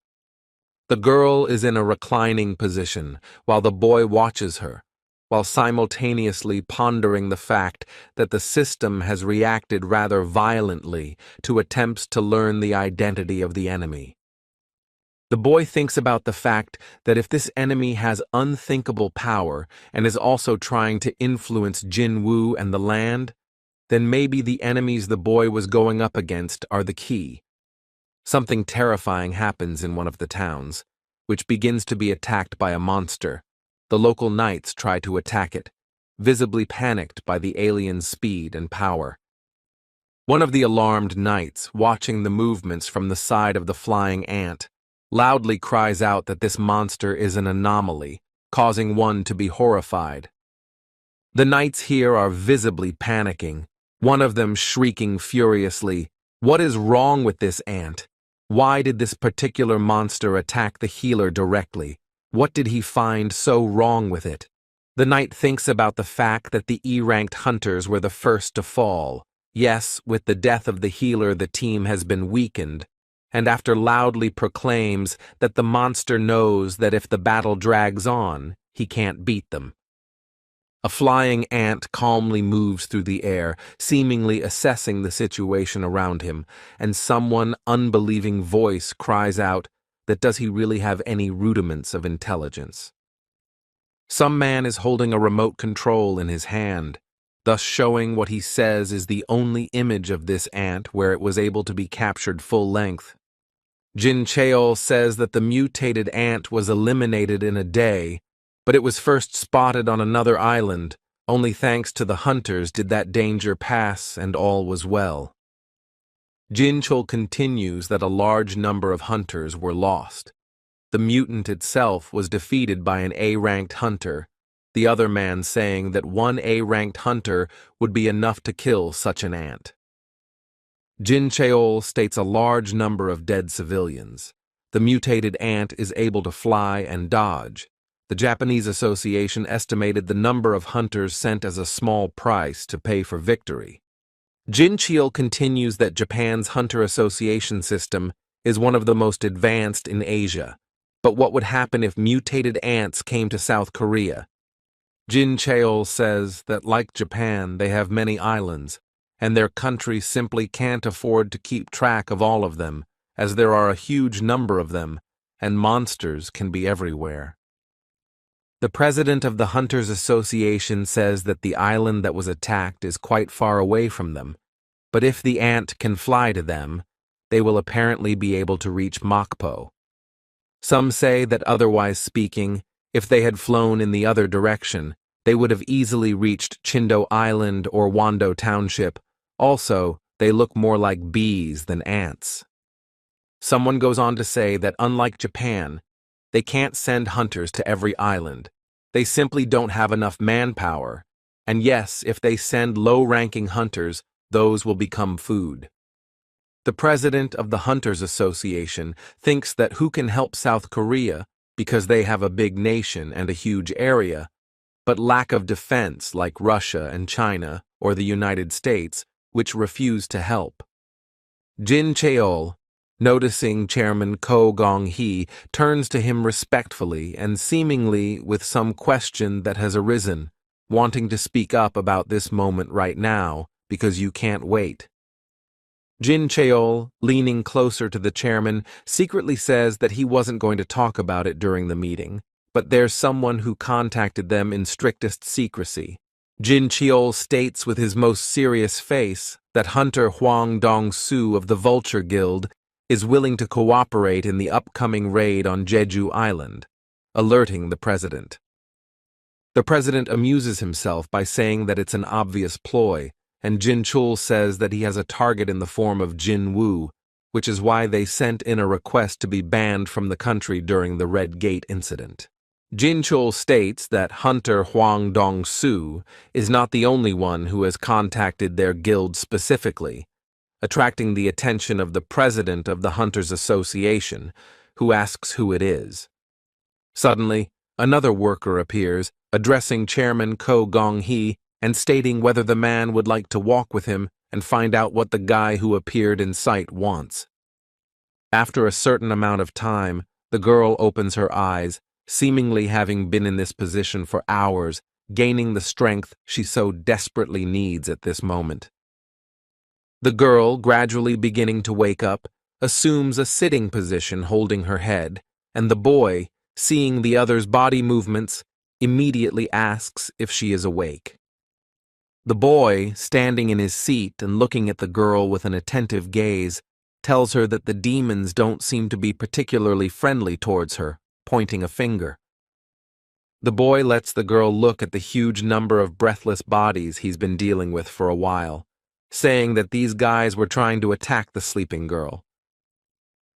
The girl is in a reclining position, while the boy watches her, while simultaneously pondering the fact that the system has reacted rather violently to attempts to learn the identity of the enemy. The boy thinks about the fact that if this enemy has unthinkable power and is also trying to influence Jinwoo and the land, then maybe the enemies the boy was going up against are the key. Something terrifying happens in one of the towns, which begins to be attacked by a monster. The local knights try to attack it, visibly panicked by the alien's speed and power. One of the alarmed knights, watching the movements from the side of the flying ant, loudly cries out that this monster is an anomaly, causing one to be horrified. The knights here are visibly panicking, one of them shrieking furiously, "What is wrong with this ant? Why did this particular monster attack the healer directly? What did he find so wrong with it?" The knight thinks about the fact that the E-ranked hunters were the first to fall. Yes, with the death of the healer the team has been weakened, and after loudly proclaims that the monster knows that if the battle drags on, he can't beat them. A flying ant calmly moves through the air, seemingly assessing the situation around him, and someone unbelieving voice cries out that does he really have any rudiments of intelligence? Some man is holding a remote control in his hand, thus showing what he says is the only image of this ant where it was able to be captured full length. Jin Cheol says that the mutated ant was eliminated in a day, but it was first spotted on another island. Only thanks to the hunters did that danger pass and all was well. Jin Chol continues that a large number of hunters were lost. The mutant itself was defeated by an A-ranked hunter, the other man saying that one A-ranked hunter would be enough to kill such an ant. Jin Cheol states a large number of dead civilians. The mutated ant is able to fly and dodge. The Japanese Association estimated the number of hunters sent as a small price to pay for victory. Jin Cheol continues that Japan's Hunter Association system is one of the most advanced in Asia, But what would happen if mutated ants came to South Korea? Jin Cheol says that, like Japan, they have many islands, and their country simply can't afford to keep track of all of them, as there are a huge number of them, and monsters can be everywhere. The president of the Hunters Association says that the island that was attacked is quite far away from them, but if the ant can fly to them, they will apparently be able to reach Mokpo. Some say that, otherwise speaking, if they had flown in the other direction, they would have easily reached Chindo Island or Wando Township. Also, they look more like bees than ants. Someone goes on to say that, unlike Japan, they can't send hunters to every island. They simply don't have enough manpower, and yes, if they send low-ranking hunters, those will become food. The president of the Hunters Association thinks that who can help South Korea because they have a big nation and a huge area, but lack of defense like Russia and China or the United States, which refuse to help. Jin Cheol, noticing Chairman Chu-Gong, turns to him respectfully and seemingly with some question that has arisen, wanting to speak up about this moment right now because you can't wait. Jin Cheol, leaning closer to the chairman, secretly says that he wasn't going to talk about it during the meeting, but there's someone who contacted them in strictest secrecy. Jin Cheol states with his most serious face that Hunter Hwang Dong-soo of the Vulture Guild is willing to cooperate in the upcoming raid on Jeju Island, alerting the president. The president amuses himself by saying that it's an obvious ploy, and Jin Chul says that he has a target in the form of Jinwoo, which is why they sent in a request to be banned from the country during the Red Gate incident. Jin Chul states that Hunter Hwang Dong-soo is not the only one who has contacted their guild specifically, attracting the attention of the president of the Hunters Association, who asks who it is. Suddenly, another worker appears, addressing Chairman Chu-Gong and stating whether the man would like to walk with him and find out what the guy who appeared in sight wants. After a certain amount of time, the girl opens her eyes, seemingly having been in this position for hours, gaining the strength she so desperately needs at this moment. The girl, gradually beginning to wake up, assumes a sitting position holding her head, and the boy, seeing the other's body movements, immediately asks if she is awake. The boy, standing in his seat and looking at the girl with an attentive gaze, tells her that the demons don't seem to be particularly friendly towards her, pointing a finger. The boy lets the girl look at the huge number of breathless bodies he's been dealing with for a while, saying that these guys were trying to attack the sleeping girl.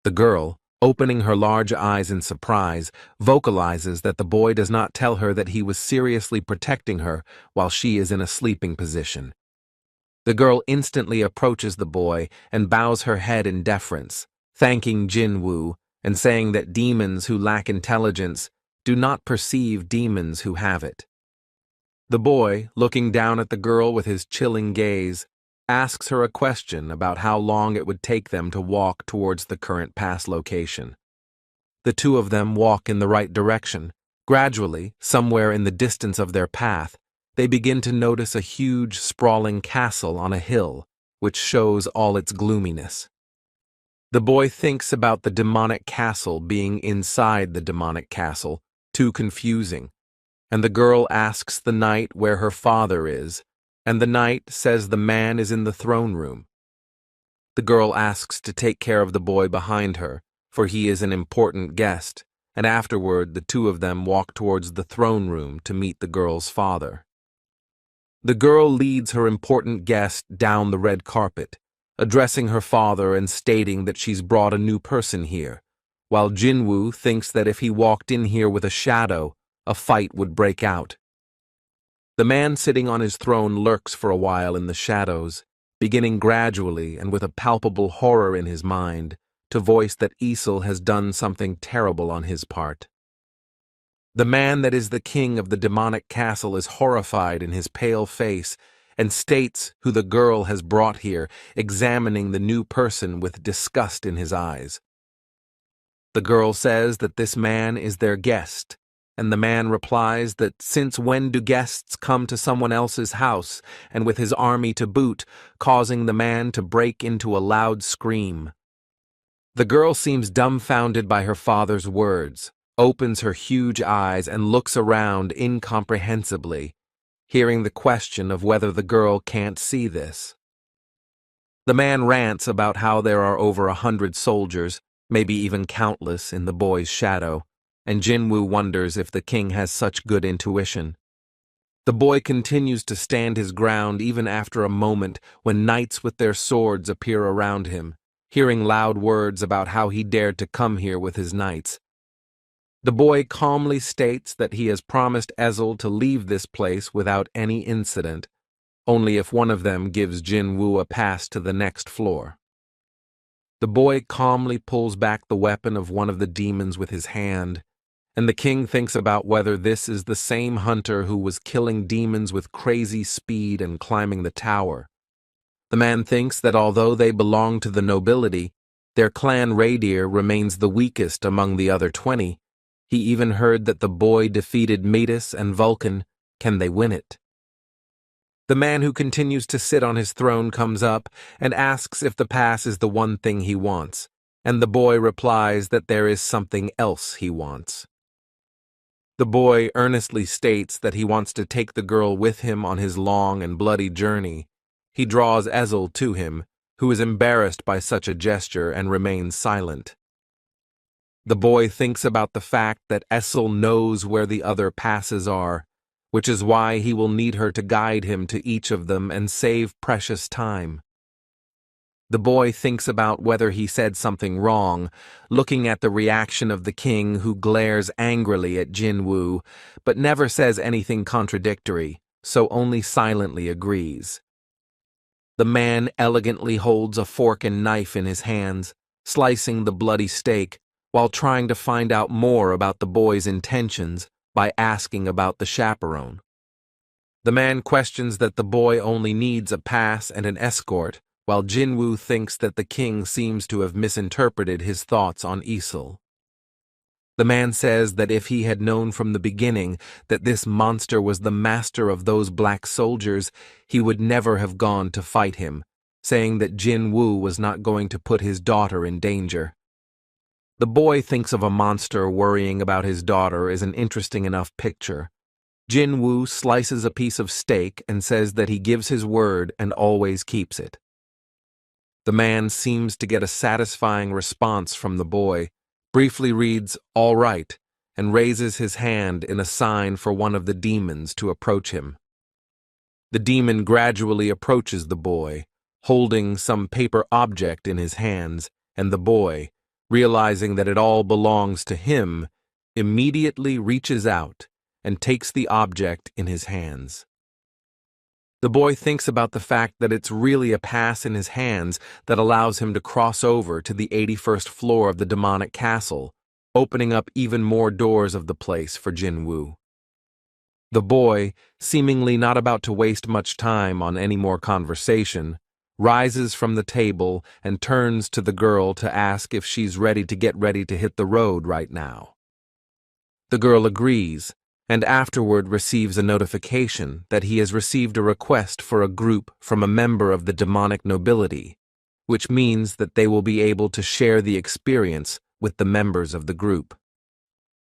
The girl, opening her large eyes in surprise, vocalizes that the boy does not tell her that he was seriously protecting her while she is in a sleeping position. The girl instantly approaches the boy and bows her head in deference, thanking Jinwoo and saying that demons who lack intelligence do not perceive demons who have it. The boy, looking down at the girl with his chilling gaze, asks her a question about how long it would take them to walk towards the current pass location. The two of them walk in the right direction. Gradually, somewhere in the distance of their path, they begin to notice a huge, sprawling castle on a hill, which shows all its gloominess. The boy thinks about the demonic castle being inside the demonic castle, too confusing, and the girl asks the knight where her father is, and the knight says the man is in the throne room. The girl asks to take care of the boy behind her, for he is an important guest, and afterward the two of them walk towards the throne room to meet the girl's father. The girl leads her important guest down the red carpet, addressing her father and stating that she's brought a new person here, while Jinwoo thinks that if he walked in here with a shadow, a fight would break out. The man sitting on his throne lurks for a while in the shadows, beginning gradually and with a palpable horror in his mind to voice that Isel has done something terrible on his part. The man that is the king of the demonic castle is horrified in his pale face and states who the girl has brought here, examining the new person with disgust in his eyes. The girl says that this man is their guest, and the man replies that since when do guests come to someone else's house, and with his army to boot, causing the man to break into a loud scream. The girl seems dumbfounded by her father's words, opens her huge eyes and looks around incomprehensibly, hearing the question of whether the girl can't see this. The man rants about how there are over 100 soldiers, maybe even countless, in the boy's shadow, and Jinwoo wonders if the king has such good intuition. The boy continues to stand his ground even after a moment when knights with their swords appear around him, hearing loud words about how he dared to come here with his knights. The boy calmly states that he has promised Ezel to leave this place without any incident, only if one of them gives Jinwoo a pass to the next floor. The boy calmly pulls back the weapon of one of the demons with his hand, and the king thinks about whether this is the same hunter who was killing demons with crazy speed and climbing the tower. The man thinks that although they belong to the nobility, their clan reindeer remains the weakest among the other 20. He even heard that the boy defeated Metis and Vulcan. Can they win it? The man who continues to sit on his throne comes up and asks if the pass is the one thing he wants, and the boy replies that there is something else he wants. The boy earnestly states that he wants to take the girl with him on his long and bloody journey. He draws Ezel to him, who is embarrassed by such a gesture and remains silent. The boy thinks about the fact that Ezel knows where the other passes are, which is why he will need her to guide him to each of them and save precious time. The boy thinks about whether he said something wrong, looking at the reaction of the king, who glares angrily at Jinwoo, but never says anything contradictory, so only silently agrees. The man elegantly holds a fork and knife in his hands, slicing the bloody steak, while trying to find out more about the boy's intentions by asking about the chaperone. The man questions that the boy only needs a pass and an escort, while Jinwoo thinks that the king seems to have misinterpreted his thoughts on Ezel. The man says that if he had known from the beginning that this monster was the master of those black soldiers, he would never have gone to fight him, saying that Jinwoo was not going to put his daughter in danger. The boy thinks of a monster worrying about his daughter is an interesting enough picture. Jinwoo slices a piece of steak and says that he gives his word and always keeps it. The man seems to get a satisfying response from the boy, briefly reads, "All right," and raises his hand in a sign for one of the demons to approach him. The demon gradually approaches the boy, holding some paper object in his hands, and the boy, realizing that it all belongs to him, immediately reaches out and takes the object in his hands. The boy thinks about the fact that it's really a pass in his hands that allows him to cross over to the 81st floor of the demonic castle, opening up even more doors of the place for Jinwoo. The boy, seemingly not about to waste much time on any more conversation, rises from the table and turns to the girl to ask if she's ready to hit the road right now. The girl agrees, and afterward receives a notification that he has received a request for a group from a member of the demonic nobility, which means that they will be able to share the experience with the members of the group.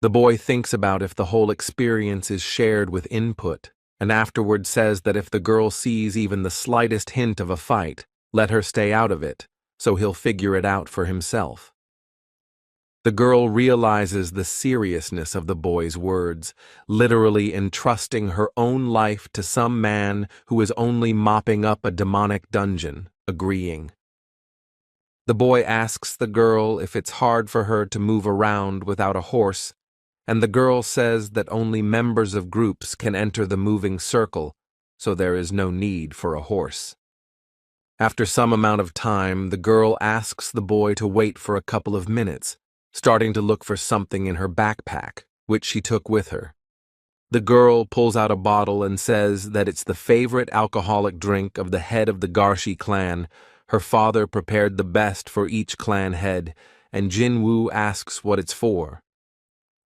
The boy thinks about if the whole experience is shared with input, and afterward says that if the girl sees even the slightest hint of a fight, let her stay out of it, so he'll figure it out for himself. The girl realizes the seriousness of the boy's words, literally entrusting her own life to some man who is only mopping up a demonic dungeon, agreeing. The boy asks the girl if it's hard for her to move around without a horse, and the girl says that only members of groups can enter the moving circle, so there is no need for a horse. After some amount of time, the girl asks the boy to wait for a couple of minutes, starting to look for something in her backpack, which she took with her. The girl pulls out a bottle and says that it's the favorite alcoholic drink of the head of the Garshi clan. Her father prepared the best for each clan head, and Jinwoo asks what it's for.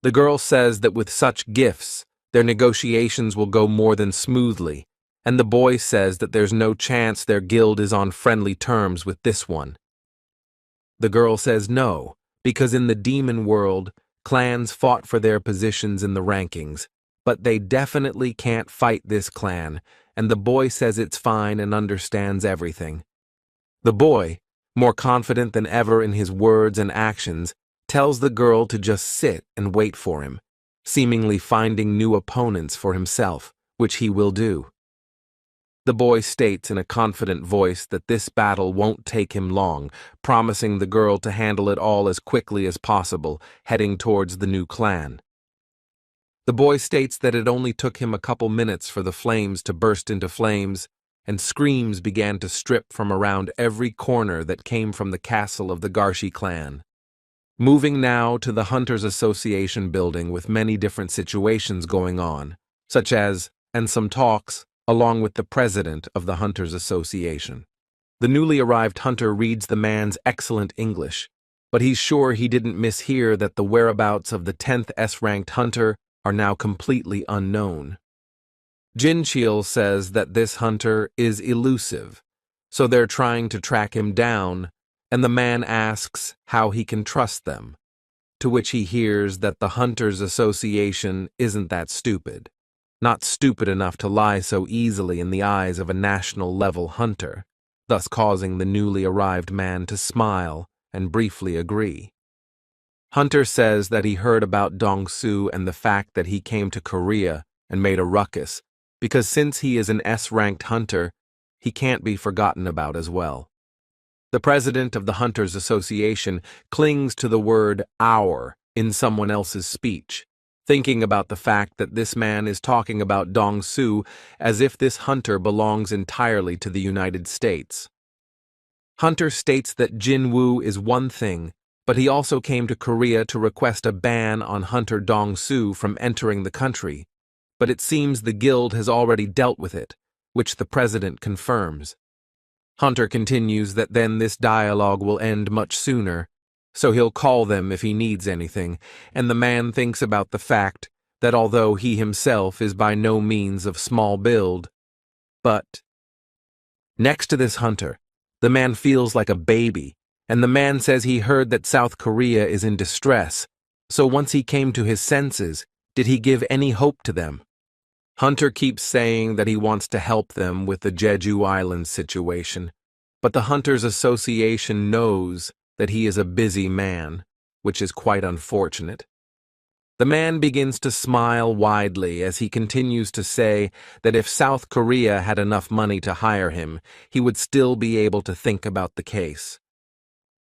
The girl says that with such gifts, their negotiations will go more than smoothly, and the boy says that there's no chance their guild is on friendly terms with this one. The girl says no, because in the demon world, clans fought for their positions in the rankings, but they definitely can't fight this clan, and the boy says it's fine and understands everything. The boy, more confident than ever in his words and actions, tells the girl to just sit and wait for him, seemingly finding new opponents for himself, which he will do. The boy states in a confident voice that this battle won't take him long, promising the girl to handle it all as quickly as possible, heading towards the new clan. The boy states that it only took him a couple minutes for the flames to burst into flames, and screams began to strip from around every corner that came from the castle of the Garshi clan. Moving now to the Hunters Association building with many different situations going on, such as, and some talks, along with the president of the Hunters Association. The newly arrived hunter reads the man's excellent English, but he's sure he didn't mishear that the whereabouts of the 10th S-ranked hunter are now completely unknown. Jinchil says that this hunter is elusive, so they're trying to track him down, and the man asks how he can trust them, to which he hears that the Hunters Association isn't that stupid, not stupid enough to lie so easily in the eyes of a national-level hunter, thus causing the newly arrived man to smile and briefly agree. Hunter says that he heard about Dong-Su and the fact that he came to Korea and made a ruckus, because since he is an S-ranked hunter, he can't be forgotten about as well. The president of the Hunters Association clings to the word "our" in someone else's speech, thinking about the fact that this man is talking about Dong-Su as if this hunter belongs entirely to the United States. Hunter states that Jinwoo is one thing, but he also came to Korea to request a ban on Hunter Dong-Su from entering the country, but it seems the guild has already dealt with it, which the president confirms. Hunter continues that then this dialogue will end much sooner, so he'll call them if he needs anything, and the man thinks about the fact that although he himself is by no means of small build, but next to this hunter, the man feels like a baby, and the man says he heard that South Korea is in distress, so once he came to his senses, did he give any hope to them? Hunter keeps saying that he wants to help them with the Jeju Island situation, but the Hunters Association knows that he is a busy man, which is quite unfortunate. The man begins to smile widely as he continues to say that if South Korea had enough money to hire him, he would still be able to think about the case.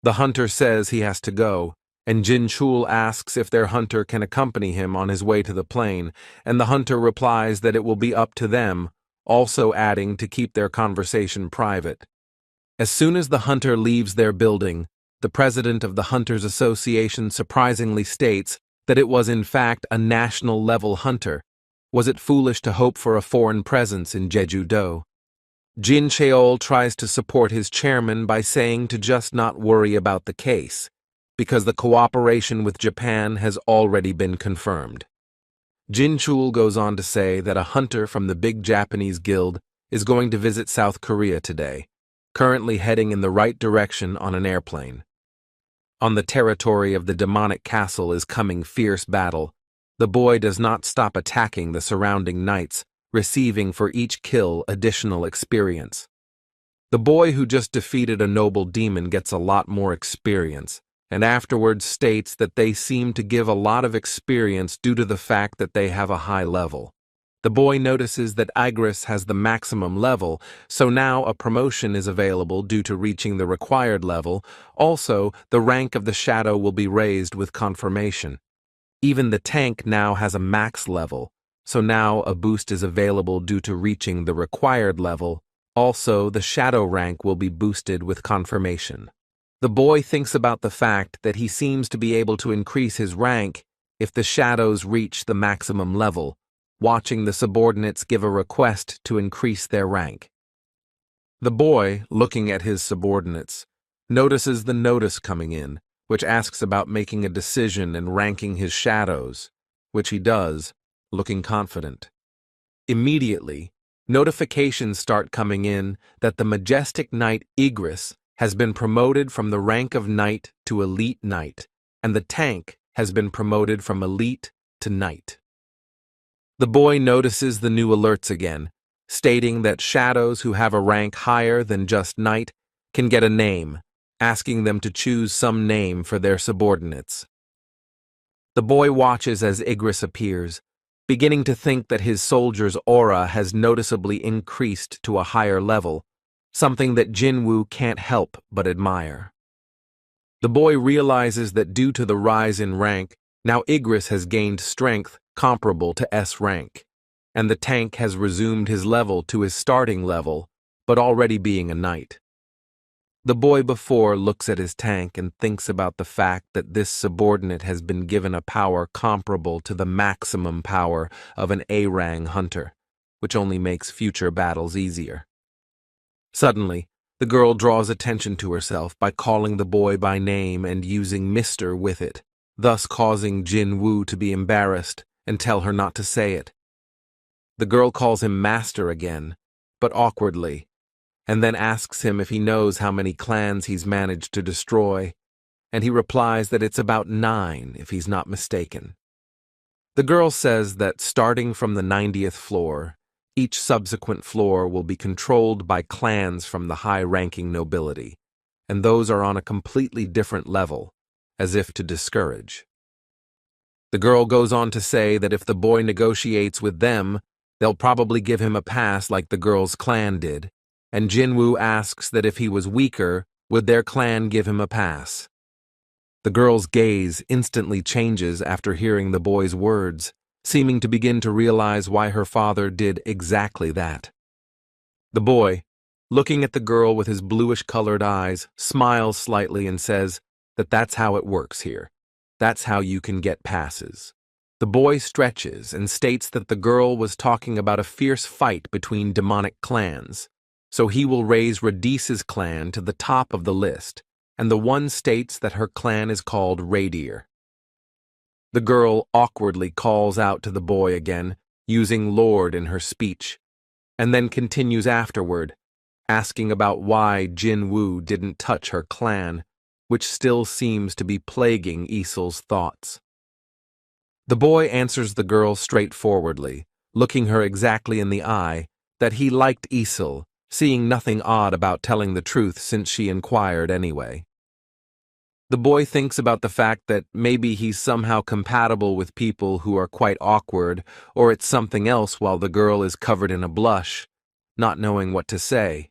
The hunter says he has to go, and Jin Chul asks if their hunter can accompany him on his way to the plane, and the hunter replies that it will be up to them, also adding to keep their conversation private. As soon as the hunter leaves their building, the president of the Hunters Association surprisingly states that it was in fact a national-level hunter. Was it foolish to hope for a foreign presence in Jeju-do? Jin Cheol tries to support his chairman by saying to just not worry about the case, because the cooperation with Japan has already been confirmed. Jin Chul goes on to say that a hunter from the big Japanese guild is going to visit South Korea today, currently heading in the right direction on an airplane. On the territory of the demonic castle is coming fierce battle. The boy does not stop attacking the surrounding knights, receiving for each kill additional experience. The boy who just defeated a noble demon gets a lot more experience, and afterwards states that they seem to give a lot of experience due to the fact that they have a high level. The boy notices that Igris has the maximum level, so now a promotion is available due to reaching the required level. Also, the rank of the shadow will be raised with confirmation. Even the tank now has a max level, so now a boost is available due to reaching the required level. Also, the shadow rank will be boosted with confirmation. The boy thinks about the fact that he seems to be able to increase his rank if the shadows reach the maximum level, watching the subordinates give a request to increase their rank. The boy, looking at his subordinates, notices the notice coming in, which asks about making a decision and ranking his shadows, which he does, looking confident. Immediately, notifications start coming in that the majestic knight Igris has been promoted from the rank of knight to elite knight, and the tank has been promoted from elite to knight. The boy notices the new alerts again, stating that shadows who have a rank higher than just knight can get a name, asking them to choose some name for their subordinates. The boy watches as Igris appears, beginning to think that his soldier's aura has noticeably increased to a higher level, something that Jinwoo can't help but admire. The boy realizes that due to the rise in rank, now Igris has gained strength comparable to S rank, and the tank has resumed his level to his starting level, but already being a knight. The boy before looks at his tank and thinks about the fact that this subordinate has been given a power comparable to the maximum power of an A-rang hunter, which only makes future battles easier. Suddenly, the girl draws attention to herself by calling the boy by name and using Mr. with it, thus causing Jinwoo to be embarrassed and tell her not to say it. The girl calls him Master again, but awkwardly, and then asks him if he knows how many clans he's managed to destroy, and he replies that it's about 9 if he's not mistaken. The girl says that starting from the 90th floor, each subsequent floor will be controlled by clans from the high-ranking nobility, and those are on a completely different level, as if to discourage. The girl goes on to say that if the boy negotiates with them, they'll probably give him a pass like the girl's clan did, and Jinwoo asks that if he was weaker, would their clan give him a pass. The girl's gaze instantly changes after hearing the boy's words, seeming to begin to realize why her father did exactly that. The boy, looking at the girl with his bluish-colored eyes, smiles slightly and says that that's how it works here. That's how you can get passes. The boy stretches and states that the girl was talking about a fierce fight between demonic clans, so he will raise Radice's clan to the top of the list, and the one states that her clan is called Radier. The girl awkwardly calls out to the boy again, using Lord in her speech, and then continues afterward, asking about why Jinwoo didn't touch her clan, which still seems to be plaguing Isil's thoughts. The boy answers the girl straightforwardly, looking her exactly in the eye, that he liked Isil, seeing nothing odd about telling the truth since she inquired anyway. The boy thinks about the fact that maybe he's somehow compatible with people who are quite awkward, or it's something else while the girl is covered in a blush, not knowing what to say.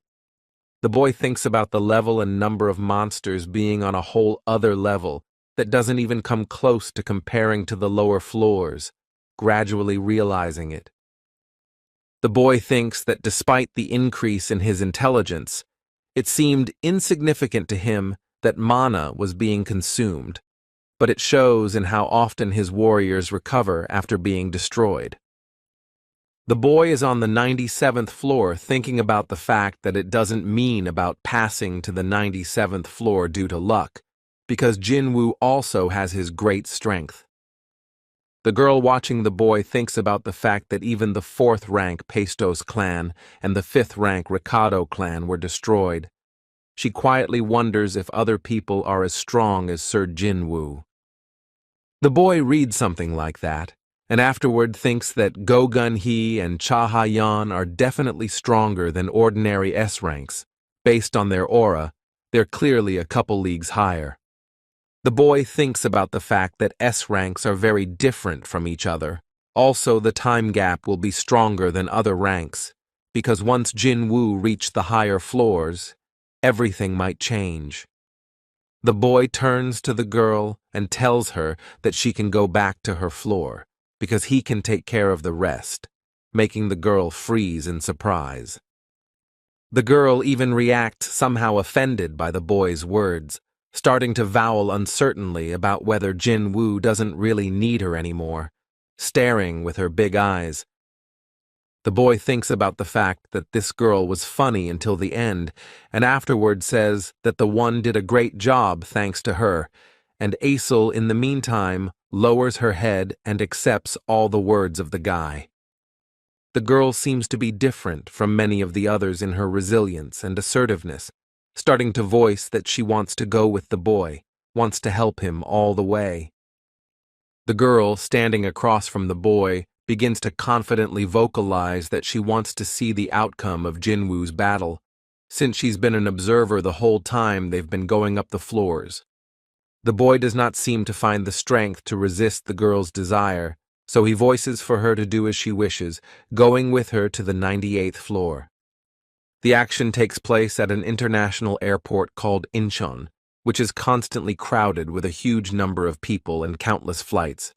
The boy thinks about the level and number of monsters being on a whole other level that doesn't even come close to comparing to the lower floors, gradually realizing it. The boy thinks that despite the increase in his intelligence, it seemed insignificant to him that mana was being consumed, but it shows in how often his warriors recover after being destroyed. The boy is on the 97th floor thinking about the fact that it doesn't mean about passing to the 97th floor due to luck, because Jinwoo also has his great strength. The girl watching the boy thinks about the fact that even the 4th rank Pestos clan and the 5th rank Ricado clan were destroyed. She quietly wonders if other people are as strong as Sir Jinwoo. The boy reads something like that, and afterward thinks that Go-Gun-hee and Cha-Ha-Yan are definitely stronger than ordinary S ranks. Based on their aura, they're clearly a couple leagues higher. The boy thinks about the fact that S ranks are very different from each other. Also, the time gap will be stronger than other ranks, because once Jinwoo reached the higher floors, everything might change. The boy turns to the girl and tells her that she can go back to her floor, because he can take care of the rest, making the girl freeze in surprise. The girl even reacts somehow offended by the boy's words, starting to vowl uncertainly about whether Jinwoo doesn't really need her anymore, staring with her big eyes. The boy thinks about the fact that this girl was funny until the end, and afterward says that the one did a great job thanks to her, and Aesel, in the meantime, lowers her head and accepts all the words of the guy. The girl seems to be different from many of the others in her resilience and assertiveness, starting to voice that she wants to go with the boy, wants to help him all the way. The girl, standing across from the boy, begins to confidently vocalize that she wants to see the outcome of Jinwoo's battle, since she's been an observer the whole time they've been going up the floors. The boy does not seem to find the strength to resist the girl's desire, so he voices for her to do as she wishes, going with her to the 98th floor. The action takes place at an international airport called Incheon, which is constantly crowded with a huge number of people and countless flights.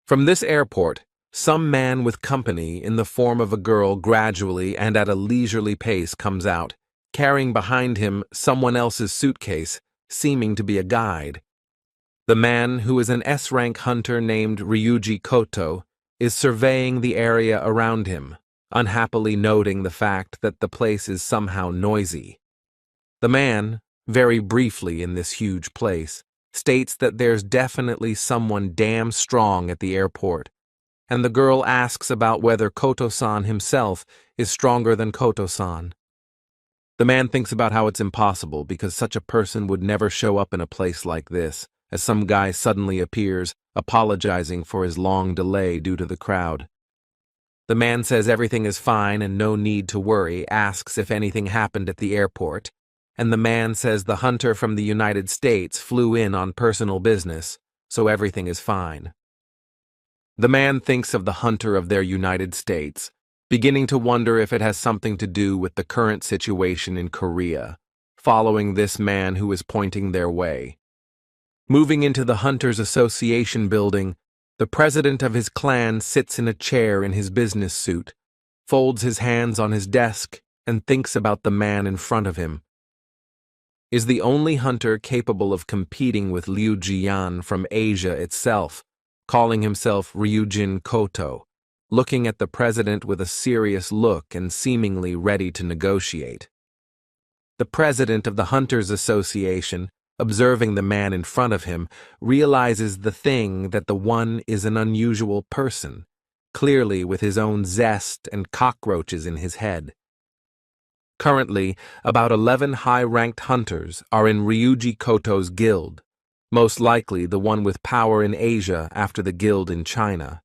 From this airport, some man with company in the form of a girl gradually and at a leisurely pace comes out, carrying behind him someone else's suitcase, seeming to be a guide. The man, who is an S-rank hunter named Ryuji Koto, is surveying the area around him, unhappily noting the fact that the place is somehow noisy. The man, very briefly in this huge place, states that there's definitely someone damn strong at the airport, and the girl asks about whether Koto-san himself is stronger than Koto-san. The man thinks about how it's impossible because such a person would never show up in a place like this, as some guy suddenly appears, apologizing for his long delay due to the crowd. The man says everything is fine and no need to worry, asks if anything happened at the airport, and the man says the hunter from the United States flew in on personal business, so everything is fine. The man thinks of the hunter of their United States, beginning to wonder if it has something to do with the current situation in Korea, following this man who is pointing their way. Moving into the Hunters Association building, the president of his clan sits in a chair in his business suit, folds his hands on his desk, and thinks about the man in front of him. Is the only hunter capable of competing with Liu Jian from Asia itself, calling himself Ryujin Koto, looking at the president with a serious look and seemingly ready to negotiate. The president of the Hunters Association, observing the man in front of him, realizes the thing that the one is an unusual person, clearly with his own zest and cockroaches in his head. Currently, about 11 high-ranked hunters are in Ryuji Koto's guild, most likely the one with power in Asia after the guild in China.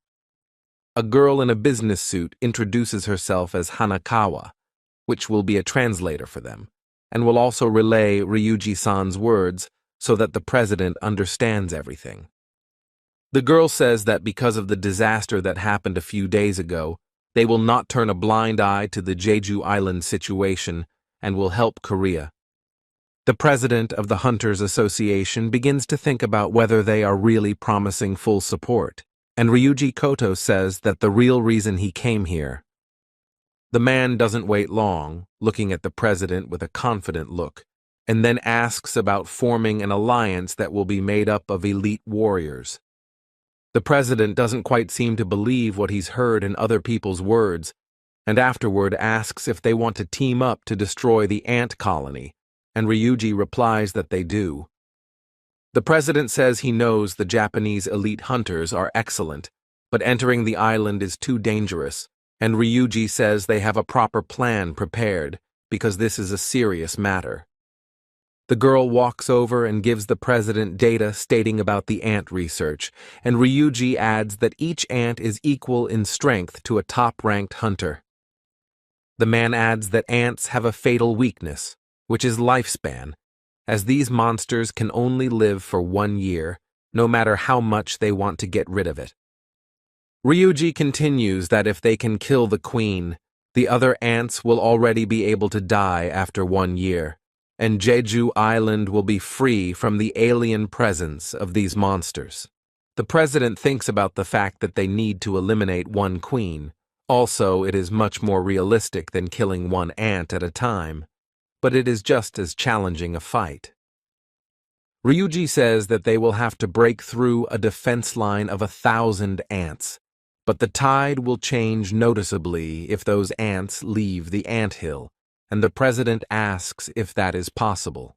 A girl in a business suit introduces herself as Hanakawa, which will be a translator for them, and will also relay Ryuji-san's words so that the president understands everything. The girl says that because of the disaster that happened a few days ago, they will not turn a blind eye to the Jeju Island situation and will help Korea. The president of the Hunters Association begins to think about whether they are really promising full support, and Ryuji Koto says that the real reason he came here. The man doesn't wait long, looking at the president with a confident look, and then asks about forming an alliance that will be made up of elite warriors. The president doesn't quite seem to believe what he's heard in other people's words, and afterward asks if they want to team up to destroy the ant colony, and Ryuji replies that they do. The president says he knows the Japanese elite hunters are excellent, but entering the island is too dangerous, and Ryuji says they have a proper plan prepared, because this is a serious matter. The girl walks over and gives the president data stating about the ant research, and Ryuji adds that each ant is equal in strength to a top-ranked hunter. The man adds that ants have a fatal weakness, which is lifespan, as these monsters can only live for 1 year, no matter how much they want to get rid of it. Ryuji continues that if they can kill the queen, the other ants will already be able to die after 1 year, and Jeju Island will be free from the alien presence of these monsters. The president thinks about the fact that they need to eliminate one queen. Also, it is much more realistic than killing one ant at a time, but it is just as challenging a fight. Ryuji says that they will have to break through a defense line of 1,000 ants, but the tide will change noticeably if those ants leave the anthill, and the president asks if that is possible.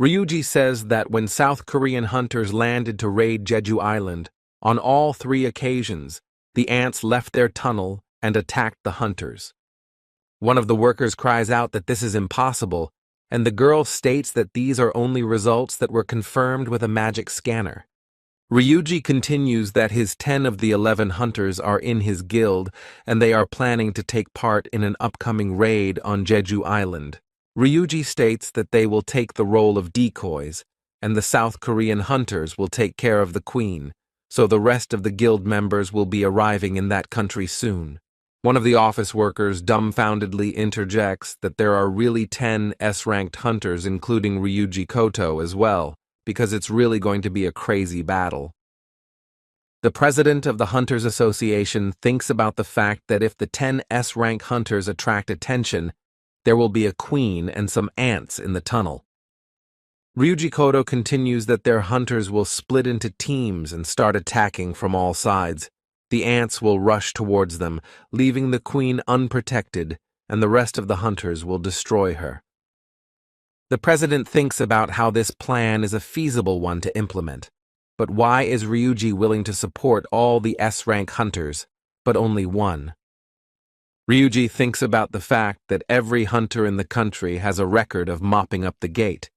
Ryuji says that when South Korean hunters landed to raid Jeju Island, on all 3 occasions, the ants left their tunnel and attacked the hunters. One of the workers cries out that this is impossible, and the girl states that these are only results that were confirmed with a magic scanner. Ryuji continues that his 10 of the 11 hunters are in his guild, and they are planning to take part in an upcoming raid on Jeju Island. Ryuji states that they will take the role of decoys, and the South Korean hunters will take care of the queen, so the rest of the guild members will be arriving in that country soon. One of the office workers dumbfoundedly interjects that there are really 10 S-ranked hunters including Ryuji Koto as well, because it's really going to be a crazy battle. The president of the Hunters Association thinks about the fact that if the 10 S-rank hunters attract attention, there will be a queen and some ants in the tunnel. Ryuji Koto continues that their hunters will split into teams and start attacking from all sides. The ants will rush towards them, leaving the queen unprotected, and the rest of the hunters will destroy her. The president thinks about how this plan is a feasible one to implement. But why is Ryuji willing to support all the S-rank hunters, but only one? Ryuji thinks about the fact that every hunter in the country has a record of mopping up the gate,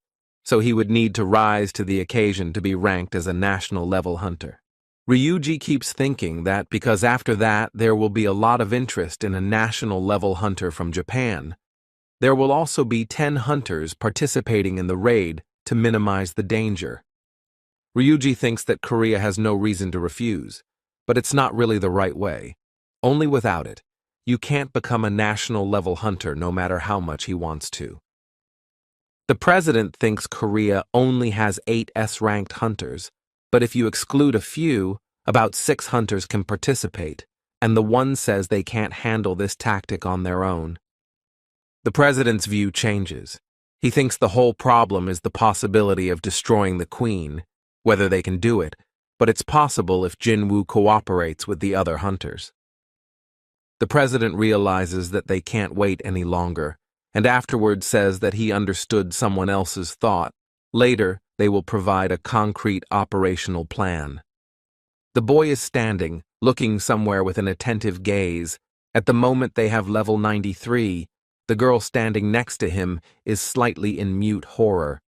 so he would need to rise to the occasion to be ranked as a national-level hunter. Ryuji keeps thinking that because after that there will be a lot of interest in a national-level hunter from Japan, there will also be 10 hunters participating in the raid to minimize the danger. Ryuji thinks that Korea has no reason to refuse, but it's not really the right way. Only without it, you can't become a national-level hunter no matter how much he wants to. The president thinks Korea only has 8 S-ranked hunters, but if you exclude a few, about 6 hunters can participate, and the one says they can't handle this tactic on their own. The president's view changes. He thinks the whole problem is the possibility of destroying the queen, whether they can do it, but it's possible if Jinwoo cooperates with the other hunters. The president realizes that they can't wait any longer, and afterward says that he understood someone else's thought. Later, they will provide a concrete operational plan. The boy is standing, looking somewhere with an attentive gaze. At the moment they have level 93, the girl standing next to him is slightly in mute horror.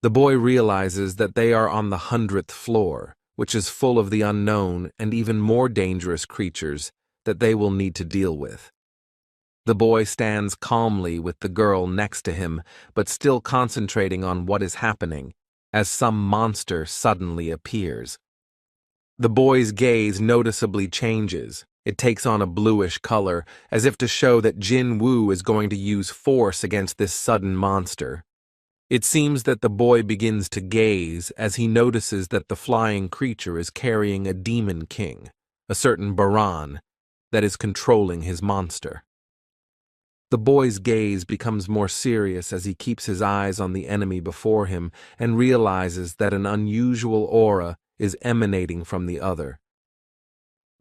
The boy realizes that they are on the 100th floor, which is full of the unknown and even more dangerous creatures that they will need to deal with. The boy stands calmly with the girl next to him, but still concentrating on what is happening, as some monster suddenly appears. The boy's gaze noticeably changes. It takes on a bluish color, as if to show that Jinwoo is going to use force against this sudden monster. It seems that the boy begins to gaze as he notices that the flying creature is carrying a demon king, a certain Baran, that is controlling his monster. The boy's gaze becomes more serious as he keeps his eyes on the enemy before him and realizes that an unusual aura is emanating from the other.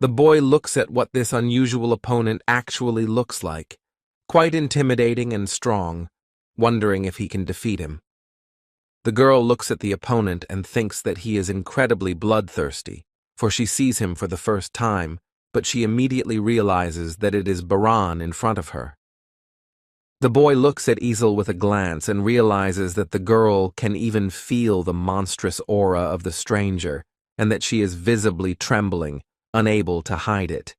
The boy looks at what this unusual opponent actually looks like, quite intimidating and strong, wondering if he can defeat him. The girl looks at the opponent and thinks that he is incredibly bloodthirsty, for she sees him for the first time, but she immediately realizes that it is Baran in front of her. The boy looks at Isel with a glance and realizes that the girl can even feel the monstrous aura of the stranger, and that she is visibly trembling, unable to hide it.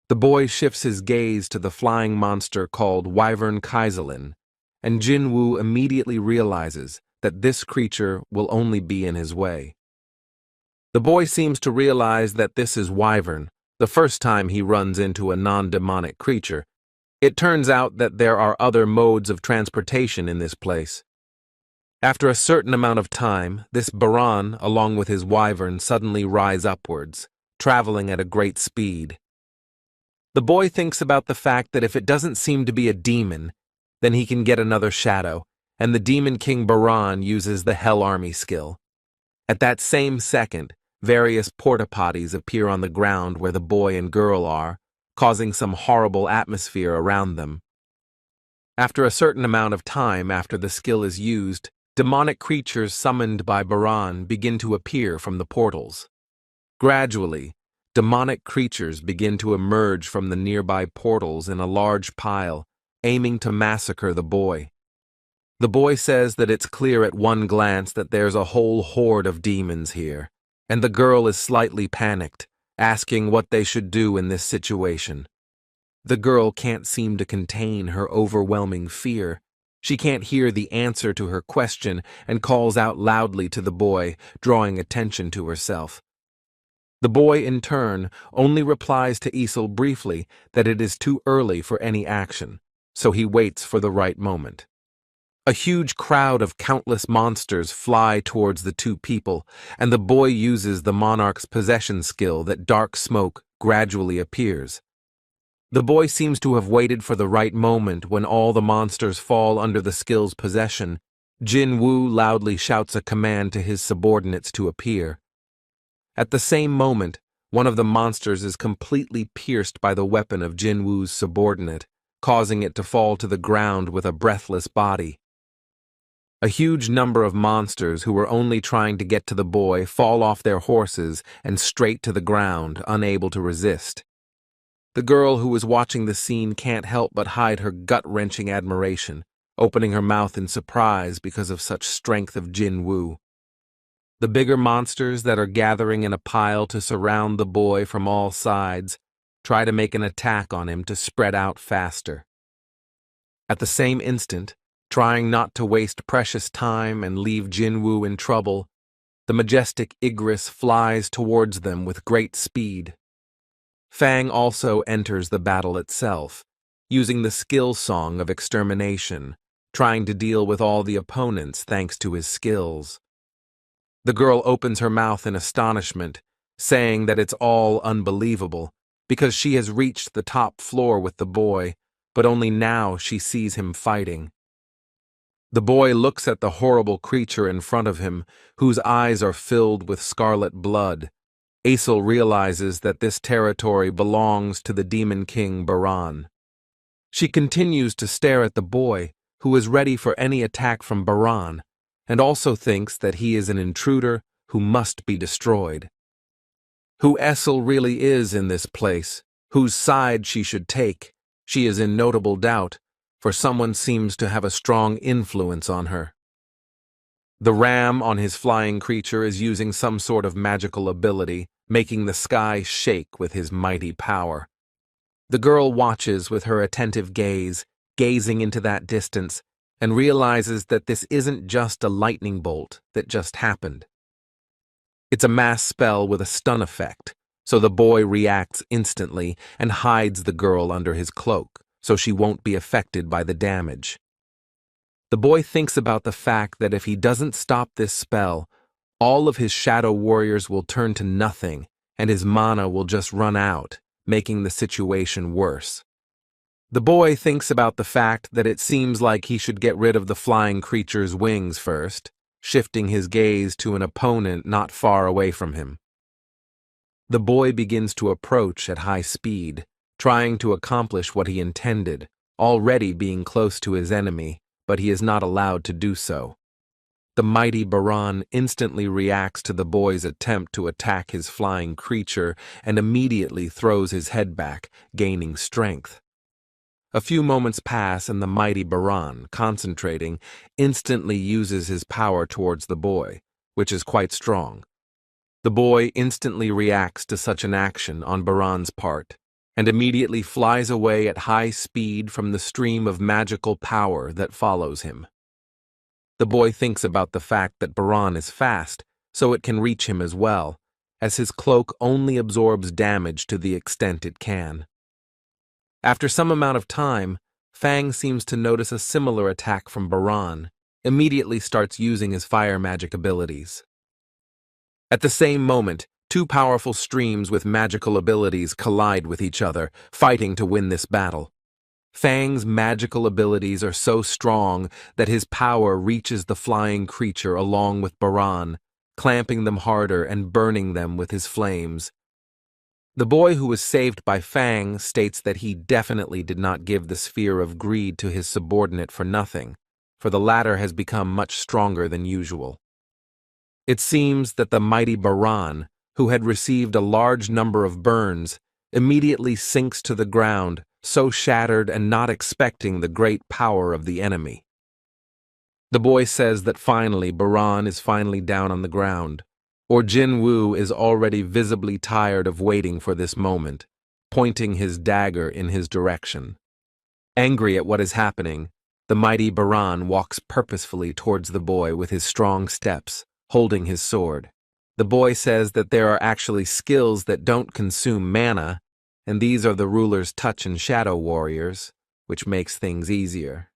The boy shifts his gaze to the flying monster called Wyvern Kaiselin, and Jinwoo immediately realizes that this creature will only be in his way. The boy seems to realize that this is Wyvern, the first time he runs into a non-demonic creature. It turns out that there are other modes of transportation in this place. After a certain amount of time, this Baran, along with his wyvern, suddenly rise upwards, traveling at a great speed. The boy thinks about the fact that if it doesn't seem to be a demon, then he can get another shadow, and the Demon King Baran uses the Hell Army skill. At that same second, various porta-potties appear on the ground where the boy and girl are, causing some horrible atmosphere around them. After a certain amount of time after the skill is used, demonic creatures summoned by Baran begin to appear from the portals. Gradually, demonic creatures begin to emerge from the nearby portals in a large pile, aiming to massacre the boy. The boy says that it's clear at one glance that there's a whole horde of demons here, and the girl is slightly panicked, asking what they should do in this situation. The girl can't seem to contain her overwhelming fear. She can't hear the answer to her question and calls out loudly to the boy, drawing attention to herself. The boy, in turn, only replies to Isel briefly that it is too early for any action, so he waits for the right moment. A huge crowd of countless monsters fly towards the two people, and the boy uses the monarch's possession skill that dark smoke gradually appears. The boy seems to have waited for the right moment when all the monsters fall under the skill's possession. Jinwoo loudly shouts a command to his subordinates to appear. At the same moment, one of the monsters is completely pierced by the weapon of Jinwoo's subordinate, causing it to fall to the ground with a breathless body. A huge number of monsters who were only trying to get to the boy fall off their horses and straight to the ground, unable to resist. The girl who is watching the scene can't help but hide her gut-wrenching admiration, opening her mouth in surprise because of such strength of Jinwoo. The bigger monsters that are gathering in a pile to surround the boy from all sides try to make an attack on him to spread out faster. At the same instant, trying not to waste precious time and leave Jinwoo in trouble, the majestic Igris flies towards them with great speed. Fang also enters the battle itself, using the skill song of extermination, trying to deal with all the opponents thanks to his skills. The girl opens her mouth in astonishment, saying that it's all unbelievable, because she has reached the top floor with the boy, but only now she sees him fighting. The boy looks at the horrible creature in front of him, whose eyes are filled with scarlet blood. Isel realizes that this territory belongs to the demon king Baran. She continues to stare at the boy, who is ready for any attack from Baran, and also thinks that he is an intruder who must be destroyed. Who Isel really is in this place, whose side she should take, she is in notable doubt, for someone seems to have a strong influence on her. The ram on his flying creature is using some sort of magical ability, making the sky shake with his mighty power. The girl watches with her attentive gaze, gazing into that distance, and realizes that this isn't just a lightning bolt that just happened. It's a mass spell with a stun effect, so the boy reacts instantly and hides the girl under his cloak, so she won't be affected by the damage. The boy thinks about the fact that if he doesn't stop this spell, all of his shadow warriors will turn to nothing, and his mana will just run out, making the situation worse. The boy thinks about the fact that it seems like he should get rid of the flying creature's wings first, shifting his gaze to an opponent not far away from him. The boy begins to approach at high speed, trying to accomplish what he intended, already being close to his enemy, but he is not allowed to do so. The mighty Baran instantly reacts to the boy's attempt to attack his flying creature and immediately throws his head back, gaining strength. A few moments pass and the mighty Baran, concentrating, instantly uses his power towards the boy, which is quite strong. The boy instantly reacts to such an action on Baran's part, and immediately flies away at high speed from the stream of magical power that follows him. The boy thinks about the fact that Baran is fast, so it can reach him as well, as his cloak only absorbs damage to the extent it can. After some amount of time, Fang seems to notice a similar attack from Baran, immediately starts using his fire magic abilities. At the same moment, two powerful streams with magical abilities collide with each other, fighting to win this battle. Fang's magical abilities are so strong that his power reaches the flying creature along with Baran, clamping them harder and burning them with his flames. The boy who was saved by Fang states that he definitely did not give the sphere of greed to his subordinate for nothing, for the latter has become much stronger than usual. It seems that the mighty Baran, who had received a large number of burns, immediately sinks to the ground, so shattered and not expecting the great power of the enemy. The boy says that finally Baran is finally down on the ground, or Jinwoo is already visibly tired of waiting for this moment, pointing his dagger in his direction. Angry at what is happening, the mighty Baran walks purposefully towards the boy with his strong steps, holding his sword. The boy says that there are actually skills that don't consume mana, and these are the ruler's touch and shadow warriors, which makes things easier.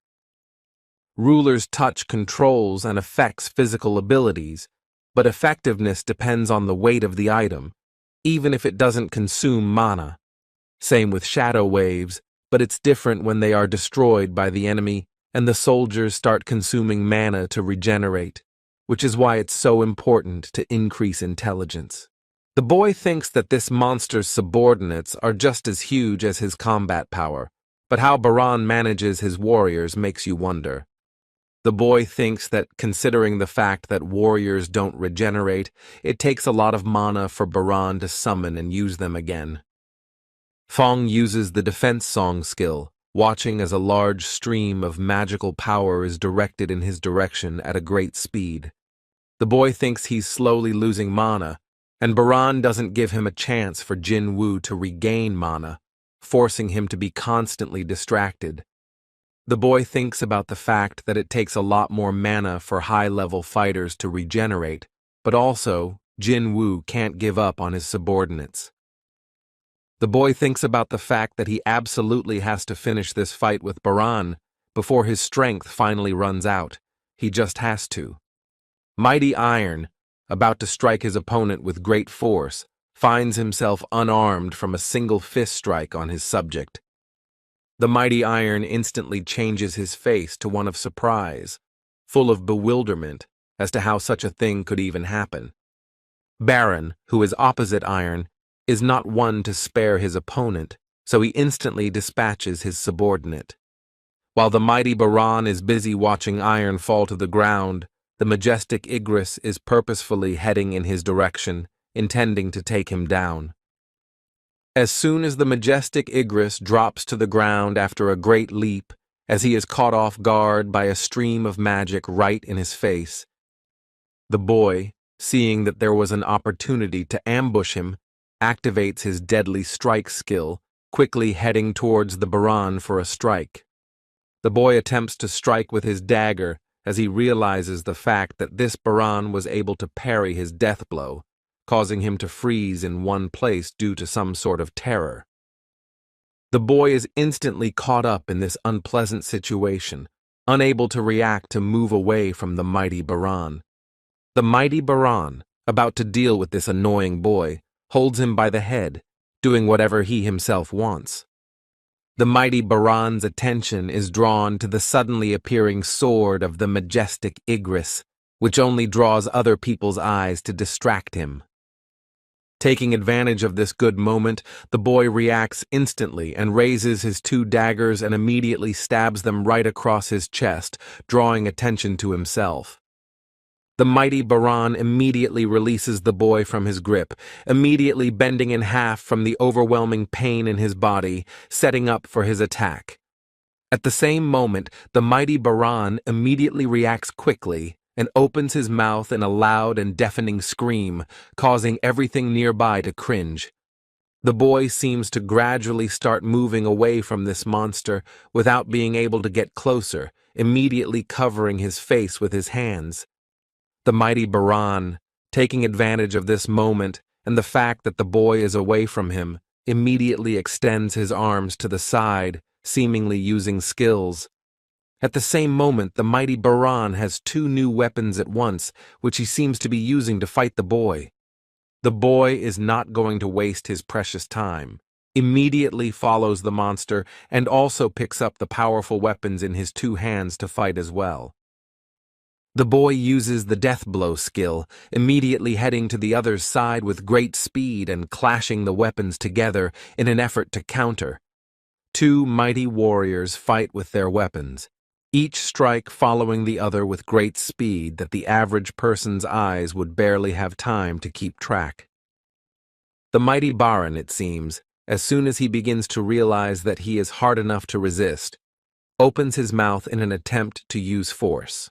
Ruler's touch controls and affects physical abilities, but effectiveness depends on the weight of the item, even if it doesn't consume mana. Same with shadow waves, but it's different when they are destroyed by the enemy and the soldiers start consuming mana to regenerate, which is why it's so important to increase intelligence. The boy thinks that this monster's subordinates are just as huge as his combat power, but how Baran manages his warriors makes you wonder. The boy thinks that, considering the fact that warriors don't regenerate, it takes a lot of mana for Baran to summon and use them again. Fong uses the defense song skill, watching as a large stream of magical power is directed in his direction at a great speed. The boy thinks he's slowly losing mana, and Baran doesn't give him a chance for Jinwoo to regain mana, forcing him to be constantly distracted. The boy thinks about the fact that it takes a lot more mana for high-level fighters to regenerate, but also, Jinwoo can't give up on his subordinates. The boy thinks about the fact that he absolutely has to finish this fight with Baran before his strength finally runs out. He just has to. Mighty Iron, about to strike his opponent with great force, finds himself unarmed from a single fist strike on his subject. The mighty Iron instantly changes his face to one of surprise, full of bewilderment as to how such a thing could even happen. Baran, who is opposite Iron, is not one to spare his opponent, so he instantly dispatches his subordinate. While the mighty Baran is busy watching Iron fall to the ground, the majestic Igris is purposefully heading in his direction, intending to take him down. As soon as the majestic Igris drops to the ground after a great leap, as he is caught off guard by a stream of magic right in his face, the boy, seeing that there was an opportunity to ambush him, activates his deadly strike skill, quickly heading towards the Baran for a strike. The boy attempts to strike with his dagger as he realizes the fact that this Baran was able to parry his death blow, causing him to freeze in one place due to some sort of terror. The boy is instantly caught up in this unpleasant situation, unable to react to move away from the mighty Baran. The mighty Baran, about to deal with this annoying boy, holds him by the head, doing whatever he himself wants. The mighty Baran's attention is drawn to the suddenly appearing sword of the majestic Igris, which only draws other people's eyes to distract him. Taking advantage of this good moment, the boy reacts instantly and raises his two daggers and immediately stabs them right across his chest, drawing attention to himself. The mighty Baran immediately releases the boy from his grip, immediately bending in half from the overwhelming pain in his body, setting up for his attack. At the same moment, the mighty Baran immediately reacts quickly and opens his mouth in a loud and deafening scream, causing everything nearby to cringe. The boy seems to gradually start moving away from this monster without being able to get closer, immediately covering his face with his hands. The mighty Baran, taking advantage of this moment and the fact that the boy is away from him, immediately extends his arms to the side, seemingly using skills. At the same moment, the mighty Baran has two new weapons at once, which he seems to be using to fight the boy. The boy is not going to waste his precious time, immediately follows the monster, and also picks up the powerful weapons in his two hands to fight as well. The boy uses the death blow skill, immediately heading to the other's side with great speed and clashing the weapons together in an effort to counter. Two mighty warriors fight with their weapons. each strike following the other with great speed that the average person's eyes would barely have time to keep track. The mighty Baron, it seems, as soon as he begins to realize that he is hard enough to resist, opens his mouth in an attempt to use force.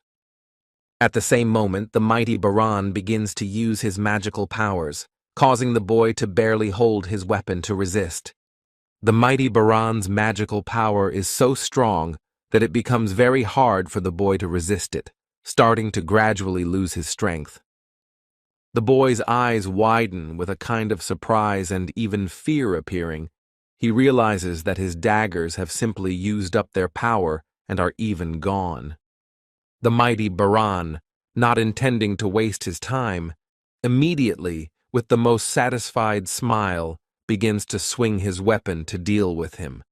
At the same moment, the mighty Baron begins to use his magical powers, causing the boy to barely hold his weapon to resist. The mighty Baron's magical power is so strong that it becomes very hard for the boy to resist it, starting to gradually lose his strength. The boy's eyes widen with a kind of surprise and even fear appearing. He realizes that his daggers have simply used up their power and are even gone. The mighty Baron, not intending to waste his time, immediately, with the most satisfied smile, begins to swing his weapon to deal with him.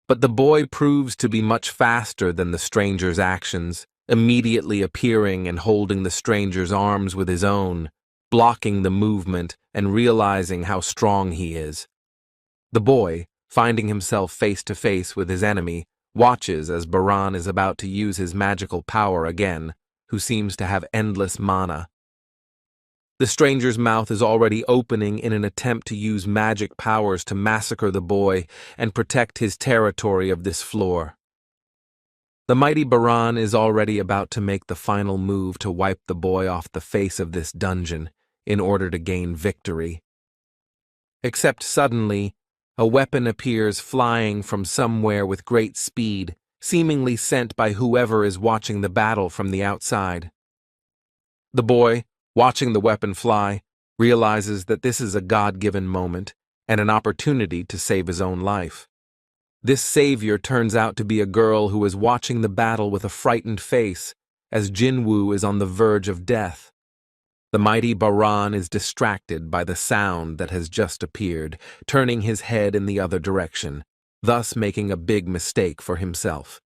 But the boy proves to be much faster than the stranger's actions, immediately appearing and holding the stranger's arms with his own, blocking the movement and realizing how strong he is. The boy, finding himself face to face with his enemy, watches as Baran is about to use his magical power again, who seems to have endless mana. The stranger's mouth is already opening in an attempt to use magic powers to massacre the boy and protect his territory of this floor. The mighty Baran is already about to make the final move to wipe the boy off the face of this dungeon in order to gain victory. Except suddenly, a weapon appears flying from somewhere with great speed, seemingly sent by whoever is watching the battle from the outside. The boy, watching the weapon fly, realizes that this is a God-given moment and an opportunity to save his own life. This savior turns out to be a girl who is watching the battle with a frightened face, as Jinwoo is on the verge of death. The mighty Baran is distracted by the sound that has just appeared, turning his head in the other direction, thus making a big mistake for himself.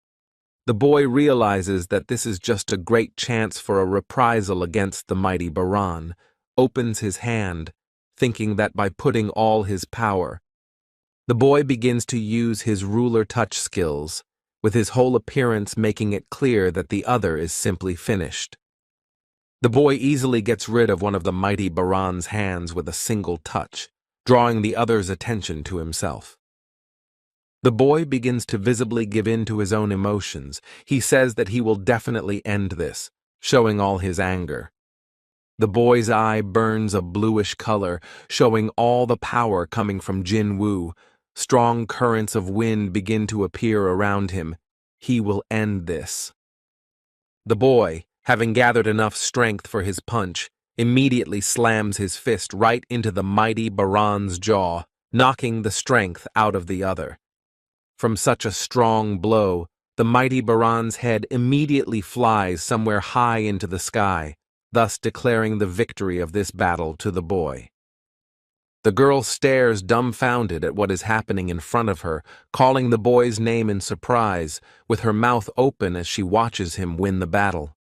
The boy realizes that this is just a great chance for a reprisal against the mighty Baran, opens his hand, thinking that by putting all his power, the boy begins to use his ruler touch skills, with his whole appearance making it clear that the other is simply finished. The boy easily gets rid of one of the mighty Baran's hands with a single touch, drawing the other's attention to himself. The boy begins to visibly give in to his own emotions. He says that he will definitely end this, showing all his anger. The boy's eye burns a bluish color, showing all the power coming from Jinwoo. Strong currents of wind begin to appear around him. He will end this. The boy, having gathered enough strength for his punch, immediately slams his fist right into the mighty Baran's jaw, knocking the strength out of the other. From such a strong blow, the mighty Baran's head immediately flies somewhere high into the sky, thus declaring the victory of this battle to the boy. The girl stares dumbfounded at what is happening in front of her, calling the boy's name in surprise, with her mouth open as she watches him win the battle.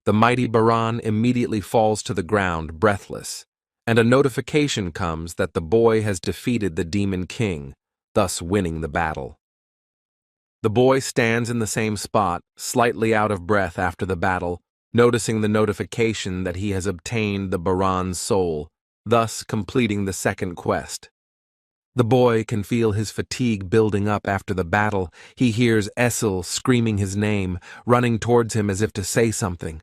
The mighty Baran immediately falls to the ground, breathless, and a notification comes that the boy has defeated the Demon King, thus winning the battle. The boy stands in the same spot, slightly out of breath after the battle, noticing the notification that he has obtained the Baran's soul, thus completing the second quest. The boy can feel his fatigue building up after the battle. He hears Essel screaming his name, running towards him as if to say something.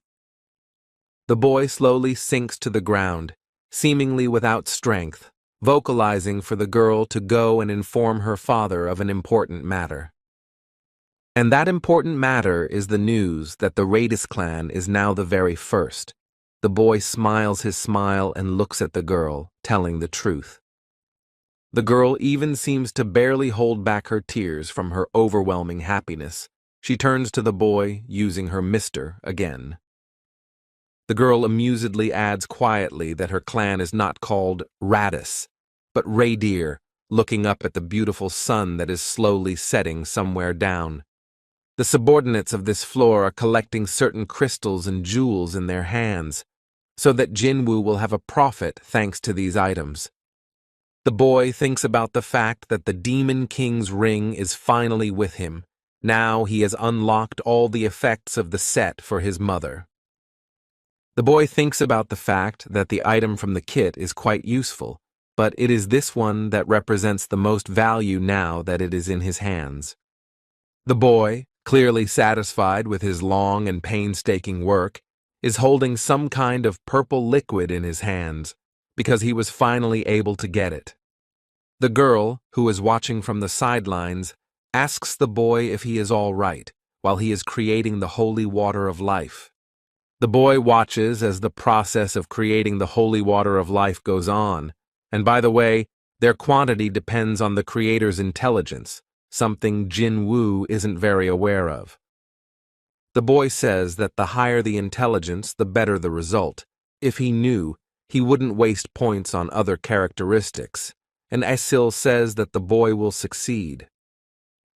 The boy slowly sinks to the ground, seemingly without strength, vocalizing for the girl to go and inform her father of an important matter. And that important matter is the news that the Radis clan is now the very first. The boy smiles his smile and looks at the girl, telling the truth. The girl even seems to barely hold back her tears from her overwhelming happiness. She turns to the boy, using her Mr. again. The girl amusedly adds quietly that her clan is not called Radis, but Reindeer, looking up at the beautiful sun that is slowly setting somewhere down. The subordinates of this floor are collecting certain crystals and jewels in their hands, so that Jinwoo will have a profit thanks to these items. The boy thinks about the fact that the Demon King's ring is finally with him, Now he has unlocked all the effects of the set for his mother. The boy thinks about the fact that the item from the kit is quite useful, but it is this one that represents the most value now that it is in his hands. The boy, clearly satisfied with his long and painstaking work, is holding some kind of purple liquid in his hands, because he was finally able to get it. The girl, who is watching from the sidelines, asks the boy if he is all right, while he is creating the holy water of life. The boy watches as the process of creating the holy water of life goes on, and by the way, their quantity depends on the creator's intelligence, something Jinwoo isn't very aware of. The boy says that the higher the intelligence, the better the result. If he knew, he wouldn't waste points on other characteristics, and Esil says that the boy will succeed.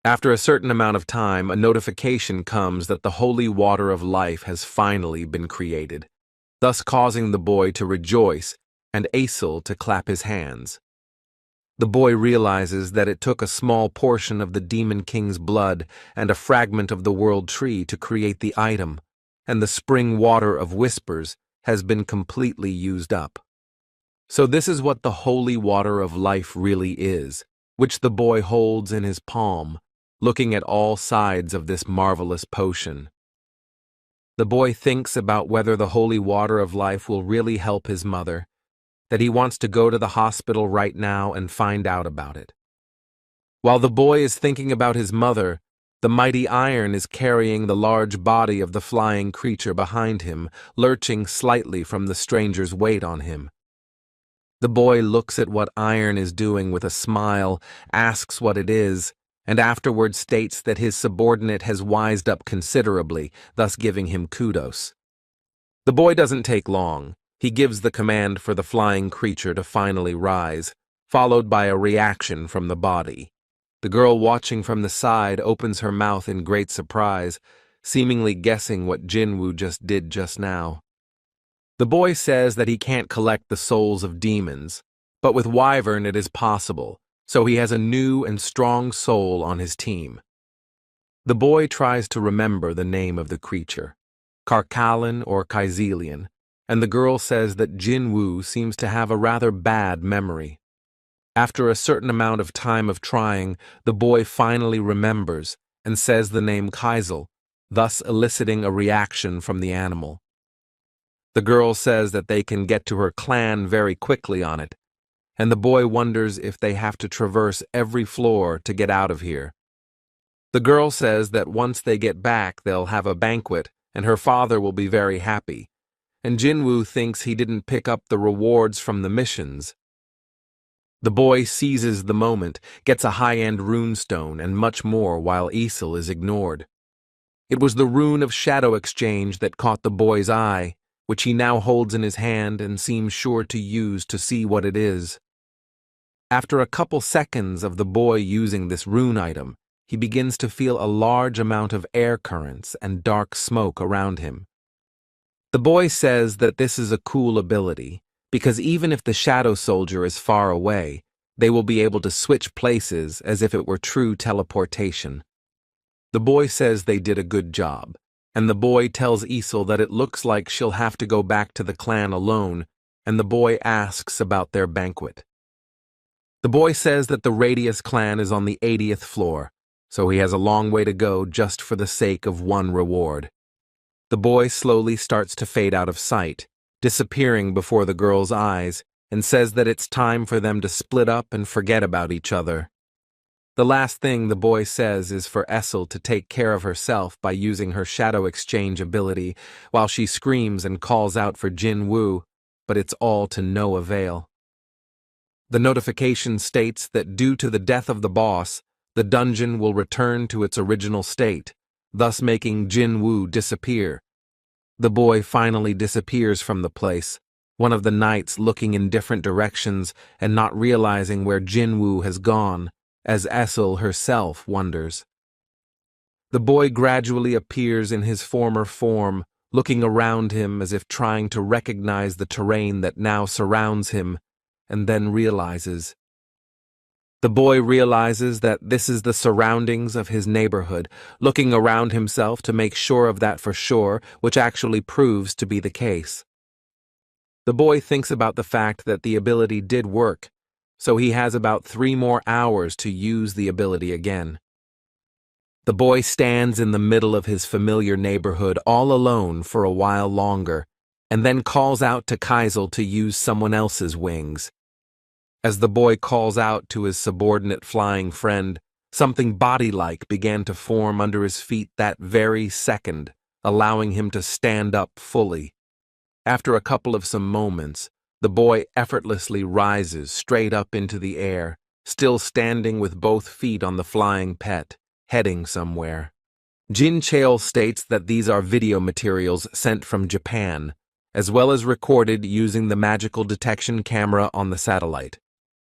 After a certain amount of time, a notification comes that the holy water of life has finally been created, thus causing the boy to rejoice and Esil to clap his hands. The boy realizes that it took a small portion of the Demon King's blood and a fragment of the World Tree to create the item, and the spring water of whispers has been completely used up. So this is what the holy water of life really is, which the boy holds in his palm, looking at all sides of this marvelous potion. The boy thinks about whether the holy water of life will really help his mother, that he wants to go to the hospital right now and find out about it. While the boy is thinking about his mother, the mighty iron is carrying the large body of the flying creature behind him, lurching slightly from the stranger's weight on him. The boy looks at what iron is doing with a smile, asks what it is, and afterward states that his subordinate has wised up considerably, thus giving him kudos. The boy doesn't take long. He gives the command for the flying creature to finally rise, followed by a reaction from the body. The girl watching from the side opens her mouth in great surprise, seemingly guessing what Jinwoo just did just now. The boy says that he can't collect the souls of demons, but with Wyvern it is possible, so he has a new and strong soul on his team. The boy tries to remember the name of the creature, Karkalan or Kaizelian, and the girl says that Jinwoo seems to have a rather bad memory. After a certain amount of time of trying, the boy finally remembers and says the name Kaizel, thus eliciting a reaction from the animal. The girl says that they can get to her clan very quickly on it, and the boy wonders if they have to traverse every floor to get out of here. The girl says that once they get back, they'll have a banquet, and her father will be very happy, and Jinwoo thinks he didn't pick up the rewards from the missions. The boy seizes the moment, gets a high-end runestone, and much more while Esil is ignored. It was the rune of shadow exchange that caught the boy's eye, which he now holds in his hand and seems sure to use to see what it is. After a couple seconds of the boy using this rune item, he begins to feel a large amount of air currents and dark smoke around him. The boy says that this is a cool ability, because even if the shadow soldier is far away, they will be able to switch places as if it were true teleportation. The boy says they did a good job, and the boy tells Esil that it looks like she'll have to go back to the clan alone, and the boy asks about their banquet. The boy says that the Radius clan is on the 80th floor, so he has a long way to go just for the sake of one reward. The boy slowly starts to fade out of sight, disappearing before the girl's eyes, and says that it's time for them to split up and forget about each other. The last thing the boy says is for Esil to take care of herself by using her shadow exchange ability while she screams and calls out for Jinwoo, but it's all to no avail. The notification states that due to the death of the boss, the dungeon will return to its original state, thus making Jinwoo disappear. The boy finally disappears from the place, one of the knights looking in different directions and not realizing where Jinwoo has gone, as Esil herself wonders. The boy gradually appears in his former form, looking around him as if trying to recognize the terrain that now surrounds him, and then realizes. The boy realizes that this is the surroundings of his neighborhood, looking around himself to make sure of that for sure, which actually proves to be the case. The boy thinks about the fact that the ability did work, so he has about 3 more hours to use the ability again. The boy stands in the middle of his familiar neighborhood all alone for a while longer, and then calls out to Kaisel to use someone else's wings. As the boy calls out to his subordinate flying friend, something body-like began to form under his feet that very second, allowing him to stand up fully. After a couple of some moments, the boy effortlessly rises straight up into the air, still standing with both feet on the flying Paet, heading somewhere. Jin Cheol states that these are video materials sent from Japan, as well as recorded using the magical detection camera on the satellite.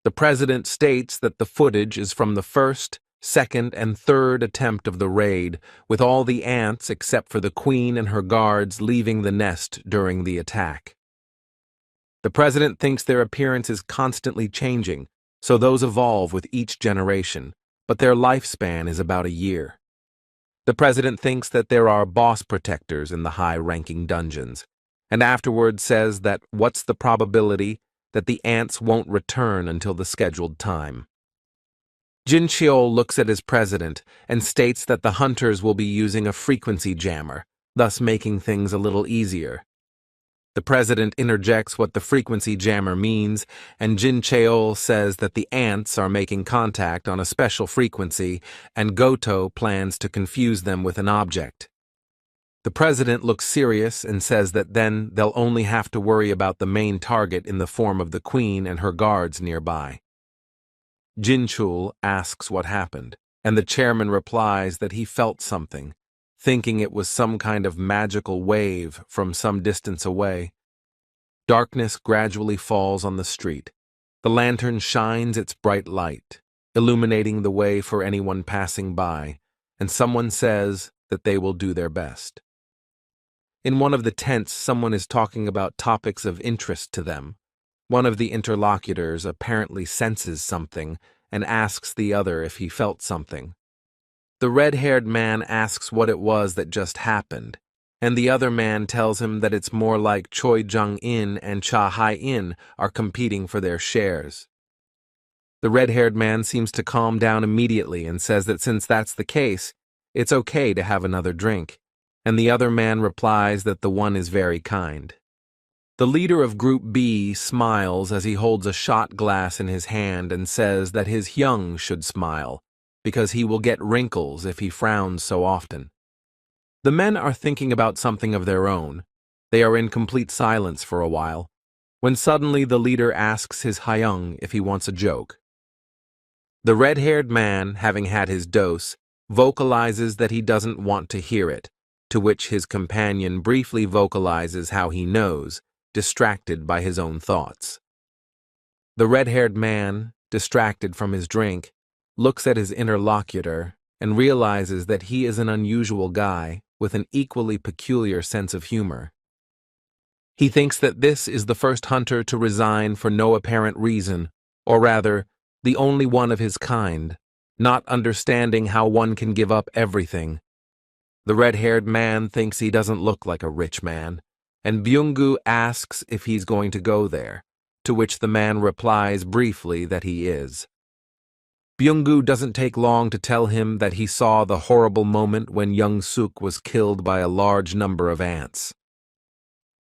The president states that the footage is from the first, second, and third attempt of the raid, with all the ants except for the queen and her guards leaving the nest during the attack. The president thinks their appearance is constantly changing, so those evolve with each generation, but their lifespan is about a year. The president thinks that there are boss protectors in the high-ranking dungeons, and afterward says that what's the probability that the ants won't return until the scheduled time. Jin Cheol looks at his president and states that the hunters will be using a frequency jammer, thus making things a little easier. The president interjects what the frequency jammer means, and Jin Cheol says that the ants are making contact on a special frequency, and Goto plans to confuse them with an object. The president looks serious and says that then they'll only have to worry about the main target in the form of the queen and her guards nearby. Jin Chul asks what happened, and the chairman replies that he felt something, thinking it was some kind of magical wave from some distance away. Darkness gradually falls on the street. The lantern shines its bright light, illuminating the way for anyone passing by, and someone says that they will do their best. In one of the tents, someone is talking about topics of interest to them. One of the interlocutors apparently senses something and asks the other if he felt something. The red-haired man asks what it was that just happened, and the other man tells him that it's more like Choi Jung-in and Cha Hai-in are competing for their shares. The red-haired man seems to calm down immediately and says that since that's the case, it's okay to have another drink, and the other man replies that the one is very kind. The leader of Group B smiles as he holds a shot glass in his hand and says that his Hyung should smile, because he will get wrinkles if he frowns so often. The men are thinking about something of their own. They are in complete silence for a while, when suddenly the leader asks his Hyung if he wants a joke. The red-haired man, having had his dose, vocalizes that he doesn't want to hear it, to which his companion briefly vocalizes how he knows, distracted by his own thoughts. The red-haired man, distracted from his drink, looks at his interlocutor and realizes that he is an unusual guy with an equally peculiar sense of humor. He thinks that this is the first hunter to resign for no apparent reason, or rather, the only one of his kind, not understanding how one can give up everything. The red-haired man thinks he doesn't look like a rich man, and Byung-gu asks if he's going to go there, to which the man replies briefly that he is. Byung-gu doesn't take long to tell him that he saw the horrible moment when Young Suk was killed by a large number of ants.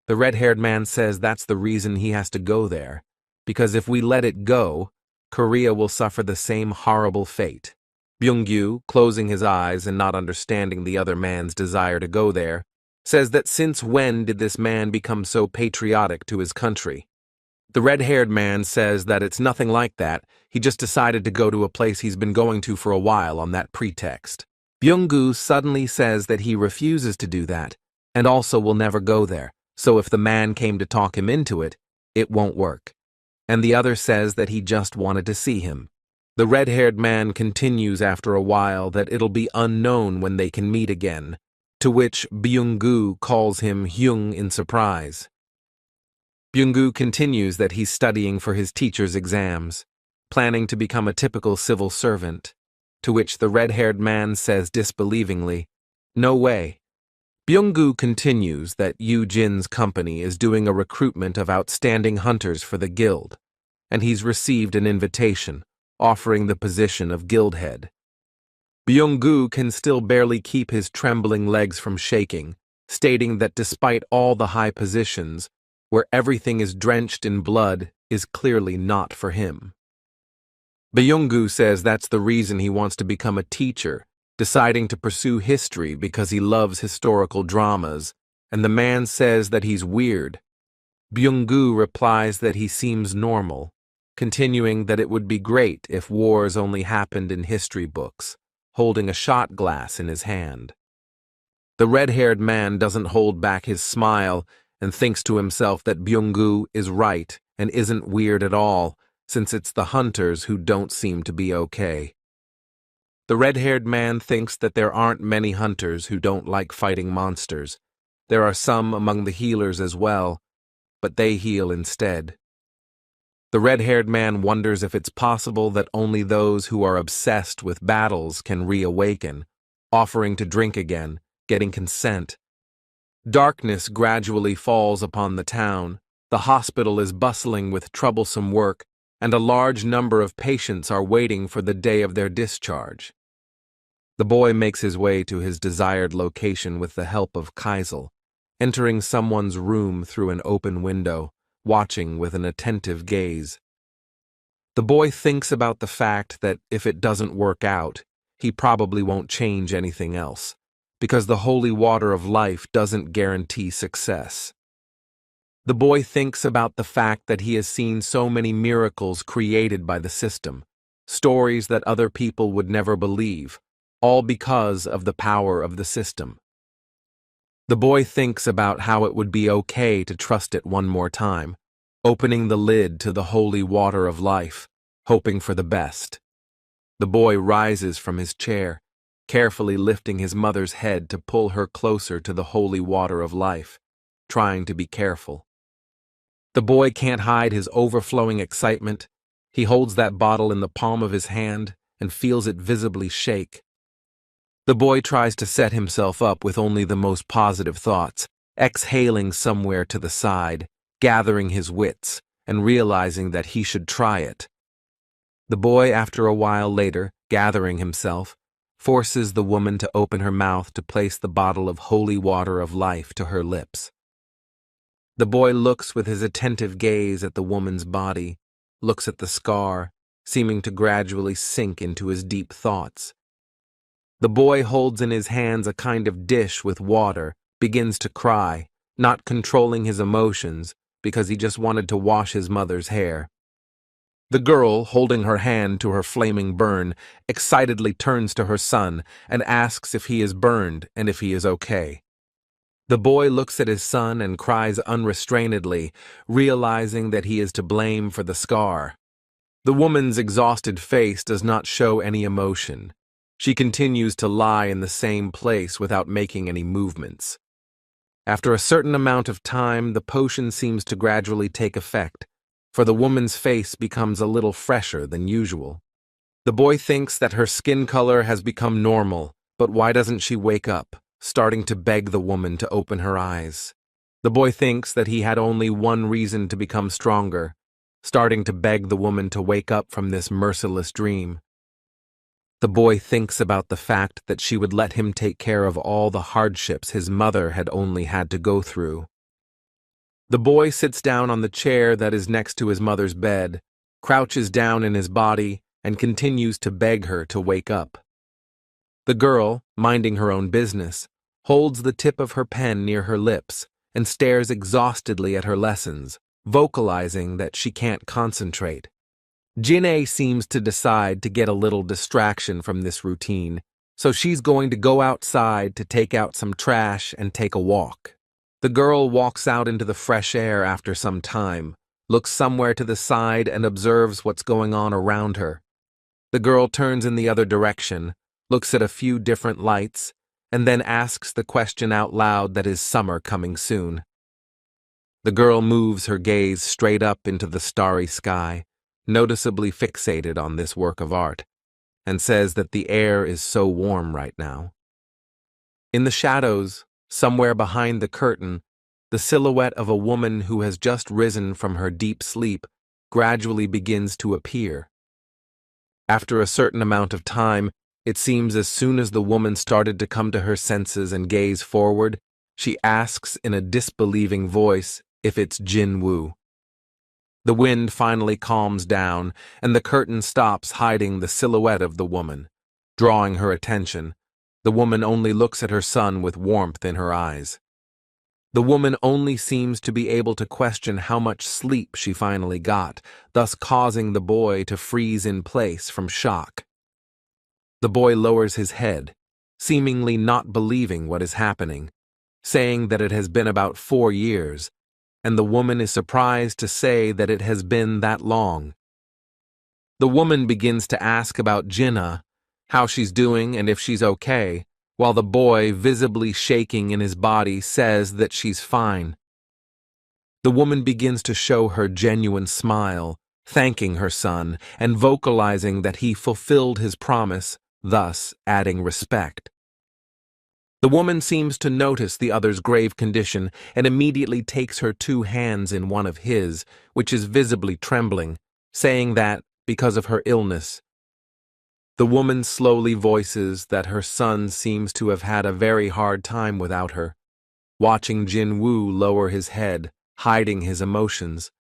The red-haired man says that's the reason he has to go there, because if we let it go, Korea will suffer the same horrible fate. Byung-gu, closing his eyes and not understanding the other man's desire to go there, says that since when did this man become so patriotic to his country? The red-haired man says that it's nothing like that, he just decided to go to a place he's been going to for a while on that pretext. Byung-gu suddenly says that he refuses to do that, and also will never go there, so if the man came to talk him into it, it won't work. And the other says that he just wanted to see him. The red-haired man continues after a while that it'll be unknown when they can meet again, to which Byung-gu calls him Hyung in surprise. Byung-gu continues that he's studying for his teacher's exams. planning to become a typical civil servant, to which the red-haired man says disbelievingly, "No way." Byung-gu continues that Yu Jin's company is doing a recruitment of outstanding hunters for the guild, and he's received an invitation, offering the position of guild head. Byung-gu can still barely keep his trembling legs from shaking, stating that despite all the high positions, where everything is drenched in blood is clearly not for him. Byung-gu says that's the reason he wants to become a teacher, deciding to pursue history because he loves historical dramas, and the man says that he's weird. Byung-gu replies that he seems normal, continuing that it would be great if wars only happened in history books, holding a shot glass in his hand. The red-haired man doesn't hold back his smile and thinks to himself that Byung-gu is right and isn't weird at all, since it's the hunters who don't seem to be okay. The red-haired man thinks that there aren't many hunters who don't like fighting monsters. There are some among the healers as well, but they heal instead. The red-haired man wonders if it's possible that only those who are obsessed with battles can reawaken, offering to drink again, getting consent. Darkness gradually falls upon the town. The hospital is bustling with troublesome work, and a large number of patients are waiting for the day of their discharge. The boy makes his way to his desired location with the help of Kaisel, entering someone's room through an open window, watching with an attentive gaze. The boy thinks about the fact that if it doesn't work out, he probably won't change anything else, because the holy water of life doesn't guarantee success. The boy thinks about the fact that he has seen so many miracles created by the system, stories that other people would never believe, all because of the power of the system. The boy thinks about how it would be okay to trust it one more time, opening the lid to the holy water of life, hoping for the best. The boy rises from his chair, carefully lifting his mother's head to pull her closer to the holy water of life, trying to be careful. The boy can't hide his overflowing excitement. He holds that bottle in the palm of his hand and feels it visibly shake. The boy tries to set himself up with only the most positive thoughts, exhaling somewhere to the side, gathering his wits, and realizing that he should try it. The boy, after a while later, gathering himself, forces the woman to open her mouth to place the bottle of holy water of life to her lips. The boy looks with his attentive gaze at the woman's body, looks at the scar, seeming to gradually sink into his deep thoughts. The boy holds in his hands a kind of dish with water, begins to cry, not controlling his emotions because he just wanted to wash his mother's hair. The girl, holding her hand to her flaming burn, excitedly turns to her son and asks if he is burned and if he is okay. The boy looks at his son and cries unrestrainedly, realizing that he is to blame for the scar. The woman's exhausted face does not show any emotion. She continues to lie in the same place without making any movements. After a certain amount of time, the potion seems to gradually take effect, for the woman's face becomes a little fresher than usual. The boy thinks that her skin color has become normal, but why doesn't she wake up, starting to beg the woman to open her eyes? The boy thinks that he had only one reason to become stronger, starting to beg the woman to wake up from this merciless dream. The boy thinks about the fact that she would let him take care of all the hardships his mother had only had to go through. The boy sits down on the chair that is next to his mother's bed, crouches down in his body, and continues to beg her to wake up. The girl, minding her own business, holds the tip of her pen near her lips and stares exhaustedly at her lessons, vocalizing that she can't concentrate. Jin-ae seems to decide to get a little distraction from this routine, so she's going to go outside to take out some trash and take a walk. The girl walks out into the fresh air after some time, looks somewhere to the side and observes what's going on around her. The girl turns in the other direction, looks at a few different lights, and then asks the question out loud that is summer coming soon. The girl moves her gaze straight up into the starry sky, noticeably fixated on this work of art, and says that the air is so warm right now. In the shadows, somewhere behind the curtain, the silhouette of a woman who has just risen from her deep sleep gradually begins to appear. After a certain amount of time, it seems as soon as the woman started to come to her senses and gaze forward, she asks in a disbelieving voice if it's Jinwoo. The wind finally calms down, and the curtain stops hiding the silhouette of the woman. Drawing her attention, the woman only looks at her son with warmth in her eyes. The woman only seems to be able to question how much sleep she finally got, thus causing the boy to freeze in place from shock. The boy lowers his head, seemingly not believing what is happening, saying that it has been about 4 years, and the woman is surprised to say that it has been that long. The woman begins to ask about Jinna, how she's doing and if she's okay, while the boy, visibly shaking in his body, says that she's fine. The woman begins to show her genuine smile, thanking her son and vocalizing that he fulfilled his promise, thus adding respect. The woman seems to notice the other's grave condition and immediately takes her 2 hands in one of his, which is visibly trembling, saying that, because of her illness, the woman slowly voices that her son seems to have had a very hard time without her, watching Jinwoo lower his head, hiding his emotions.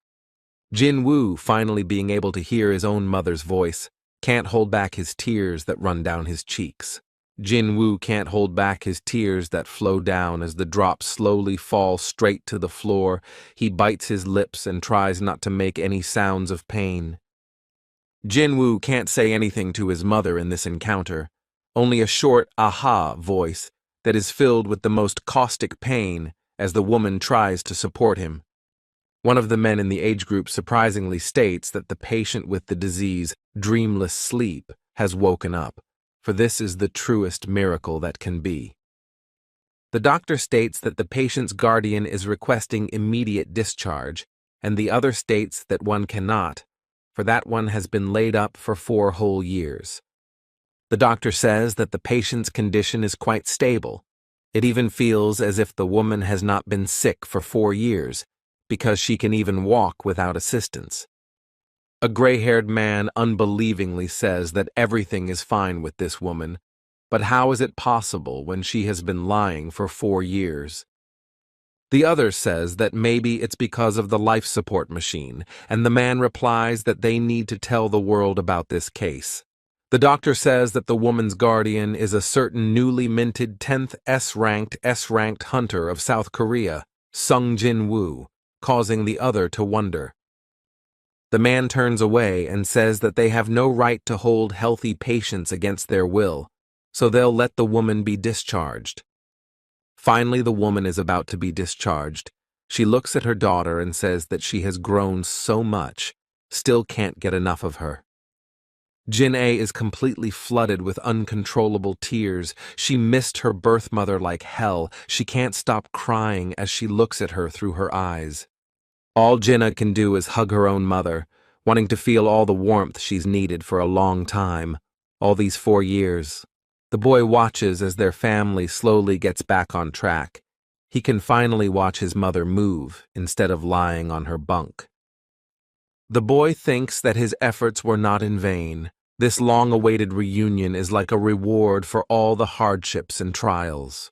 Jinwoo, finally being able to hear his own mother's voice, can't hold back his tears that run down his cheeks. Jinwoo can't hold back his tears that flow down as the drops slowly fall straight to the floor. He bites his lips and tries not to make any sounds of pain. Jinwoo can't say anything to his mother in this encounter, only a short aha voice that is filled with the most caustic pain as the woman tries to support him. One of the men in the age group surprisingly states that the patient with the disease, dreamless sleep, has woken up, for this is the truest miracle that can be. The doctor states that the patient's guardian is requesting immediate discharge, and the other states that one cannot, for that one has been laid up for 4 whole years. The doctor says that the patient's condition is quite stable. It even feels as if the woman has not been sick for 4 years, because she can even walk without assistance. A gray-haired man unbelievingly says that everything is fine with this woman, but how is it possible when she has been lying for 4 years? The other says that maybe it's because of the life support machine, and the man replies that they need to tell the world about this case. The doctor says that the woman's guardian is a certain newly minted 10th S-ranked hunter of South Korea, Sung Jinwoo, causing the other to wonder. The man turns away and says that they have no right to hold healthy patients against their will, so they'll let the woman be discharged. Finally, the woman is about to be discharged. She looks at her daughter and says that she has grown so much, still can't get enough of her. Jin-A is completely flooded with uncontrollable tears. She missed her birth mother like hell. She can't stop crying as she looks at her through her eyes. All Jinna can do is hug her own mother, wanting to feel all the warmth she's needed for a long time, all these 4 years. The boy watches as their family slowly gets back on track. He can finally watch his mother move instead of lying on her bunk. The boy thinks that his efforts were not in vain. This long-awaited reunion is like a reward for all the hardships and trials.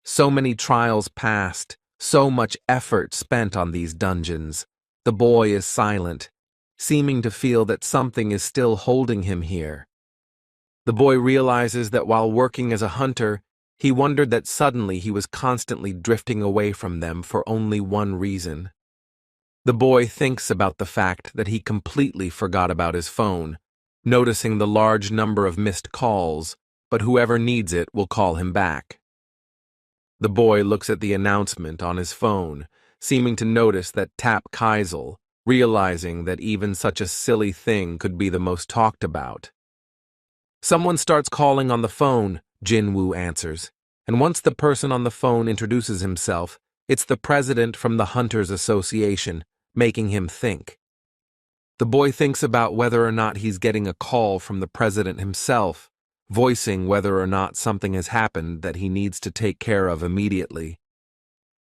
So many trials passed, so much effort spent on these dungeons. The boy is silent, seeming to feel that something is still holding him here. The boy realizes that while working as a hunter, he wondered that suddenly he was constantly drifting away from them for only one reason. The boy thinks about the fact that he completely forgot about his phone, noticing the large number of missed calls, but whoever needs it will call him back. The boy looks at the announcement on his phone, seeming to notice that Tap Kaisel, realizing that even such a silly thing could be the most talked about. Someone starts calling on the phone, Jinwoo answers, and once the person on the phone introduces himself, it's the president from the Hunters Association, making him think. The boy thinks about whether or not he's getting a call from the president himself, voicing whether or not something has happened that he needs to take care of immediately.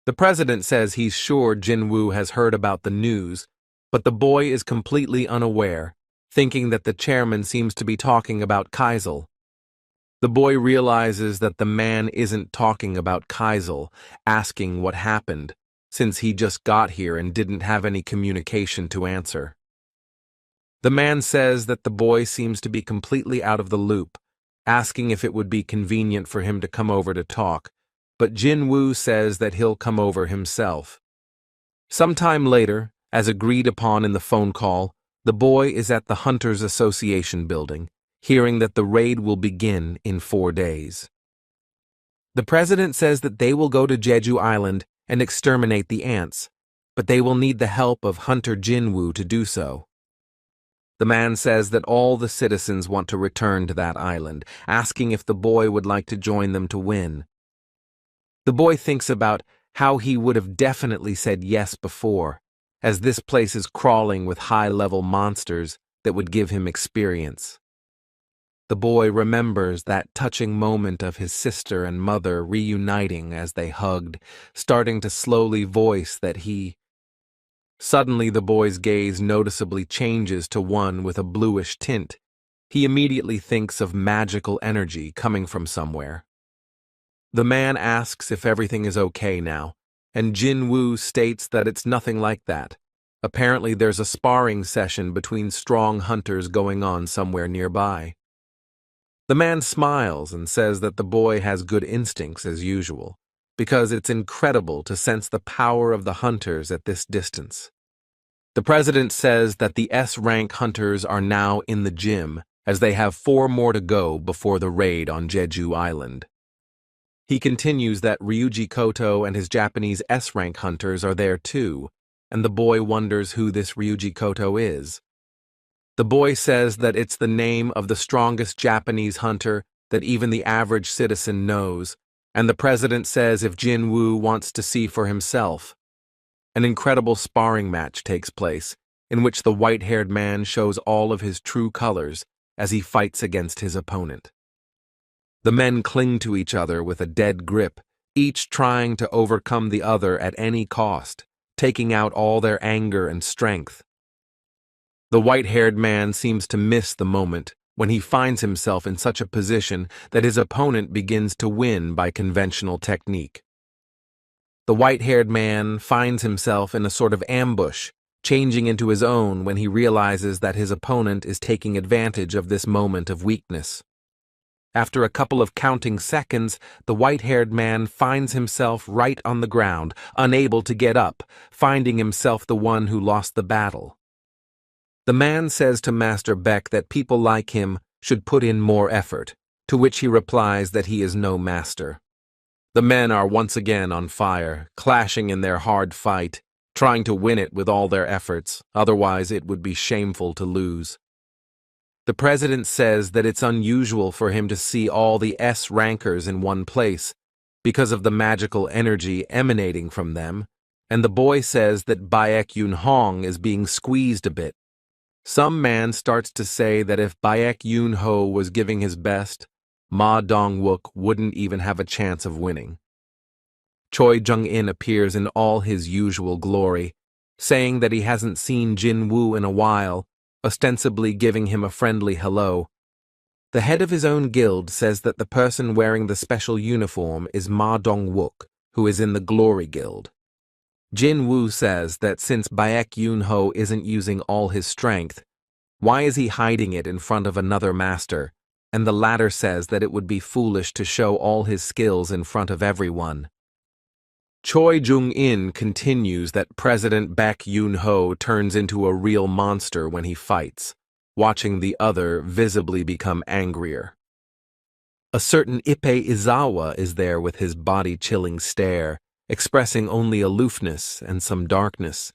The president says he's sure Jinwoo has heard about the news, but the boy is completely unaware, thinking that the chairman seems to be talking about Kaisel. The boy realizes that the man isn't talking about Kaisel, asking what happened, since he just got here and didn't have any communication to answer. The man says that the boy seems to be completely out of the loop, asking if it would be convenient for him to come over to talk, but Jinwoo says that he'll come over himself. Sometime later, as agreed upon in the phone call, the boy is at the Hunters Association building, hearing that the raid will begin in 4 days. The president says that they will go to Jeju Island and exterminate the ants, but they will need the help of Hunter Jinwoo to do so. The man says that all the citizens want to return to that island, asking if the boy would like to join them to win. The boy thinks about how he would have definitely said yes before, as this place is crawling with high-level monsters that would give him experience. The boy remembers that touching moment of his sister and mother reuniting as they hugged, starting to slowly voice that he... Suddenly the boy's gaze noticeably changes to one with a bluish tint. He immediately thinks of magical energy coming from somewhere. The man asks if everything is okay now, and Jinwoo states that it's nothing like that. Apparently there's a sparring session between strong hunters going on somewhere nearby. The man smiles and says that the boy has good instincts as usual, because it's incredible to sense the power of the hunters at this distance. The president says that the S-rank hunters are now in the gym, as they have 4 more to go before the raid on Jeju Island. He continues that Ryuji Koto and his Japanese S-rank hunters are there too, and the boy wonders who this Ryuji Koto is. The boy says that it's the name of the strongest Japanese hunter that even the average citizen knows, and the president says if Jinwoo wants to see for himself. An incredible sparring match takes place, in which the white-haired man shows all of his true colors as he fights against his opponent. The men cling to each other with a dead grip, each trying to overcome the other at any cost, taking out all their anger and strength. The white-haired man seems to miss the moment when he finds himself in such a position that his opponent begins to win by conventional technique. The white-haired man finds himself in a sort of ambush, changing into his own when he realizes that his opponent is taking advantage of this moment of weakness. After a couple of counting seconds, the white-haired man finds himself right on the ground, unable to get up, finding himself the one who lost the battle. The man says to Master Beck that people like him should put in more effort, to which he replies that he is no master. The men are once again on fire, clashing in their hard fight, trying to win it with all their efforts, otherwise it would be shameful to lose. The president says that it's unusual for him to see all the S-rankers in one place because of the magical energy emanating from them, and the boy says that Baek Yoon-hong is being squeezed a bit. Some man starts to say that if Baek Yoon-ho was giving his best, Ma Dong-wook wouldn't even have a chance of winning. Choi Jung-in appears in all his usual glory, saying that he hasn't seen Jin-woo in a while, ostensibly giving him a friendly hello. The head of his own guild says that the person wearing the special uniform is Ma Dong-wook, who is in the Glory Guild. Jin-woo says that since Baek Yoon-ho isn't using all his strength, why is he hiding it in front of another master, and the latter says that it would be foolish to show all his skills in front of everyone. Choi Jung-in continues that President Baek Yoon-ho turns into a real monster when he fights, watching the other visibly become angrier. A certain Ippei Izawa is there with his body-chilling stare, expressing only aloofness and some darkness.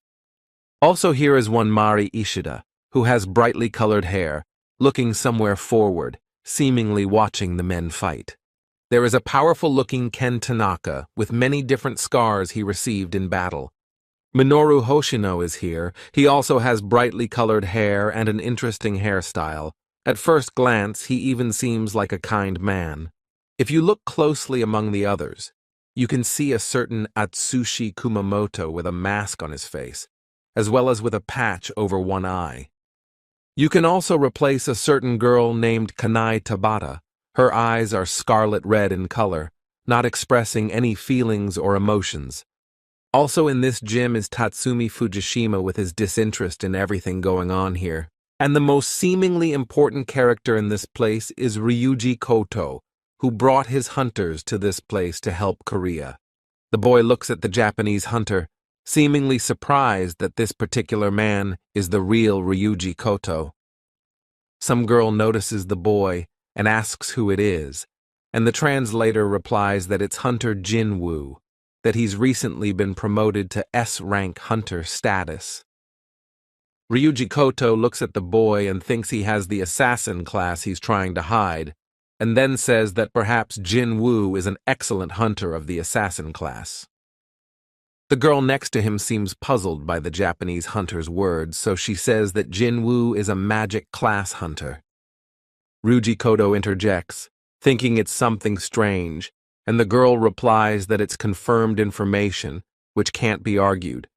Also here is one Mari Ishida, who has brightly colored hair, looking somewhere forward, seemingly watching the men fight. There is a powerful-looking Ken Tanaka with many different scars he received in battle. Minoru Hoshino is here. He also has brightly colored hair and an interesting hairstyle. At first glance, he even seems like a kind man. If you look closely among the others, you can see a certain Atsushi Kumamoto with a mask on his face, as well as with a patch over one eye. You can also replace a certain girl named Kanai Tabata. Her eyes are scarlet red in color, not expressing any feelings or emotions. Also in this gym is Tatsumi Fujishima with his disinterest in everything going on here. And the most seemingly important character in this place is Ryuji Koto, who brought his hunters to this place to help Korea. The boy looks at the Japanese hunter, seemingly surprised that this particular man is the real Ryuji Koto. Some girl notices the boy and asks who it is, and the translator replies that it's Hunter Jinwoo, that he's recently been promoted to S-rank hunter status. Ryuji Koto looks at the boy and thinks he has the assassin class he's trying to hide, and then says that perhaps Jinwoo is an excellent hunter of the assassin class. The girl next to him seems puzzled by the Japanese hunter's words, so she says that Jinwoo is a magic class hunter. Ryuji Koto interjects, thinking it's something strange, and the girl replies that it's confirmed information, which can't be argued.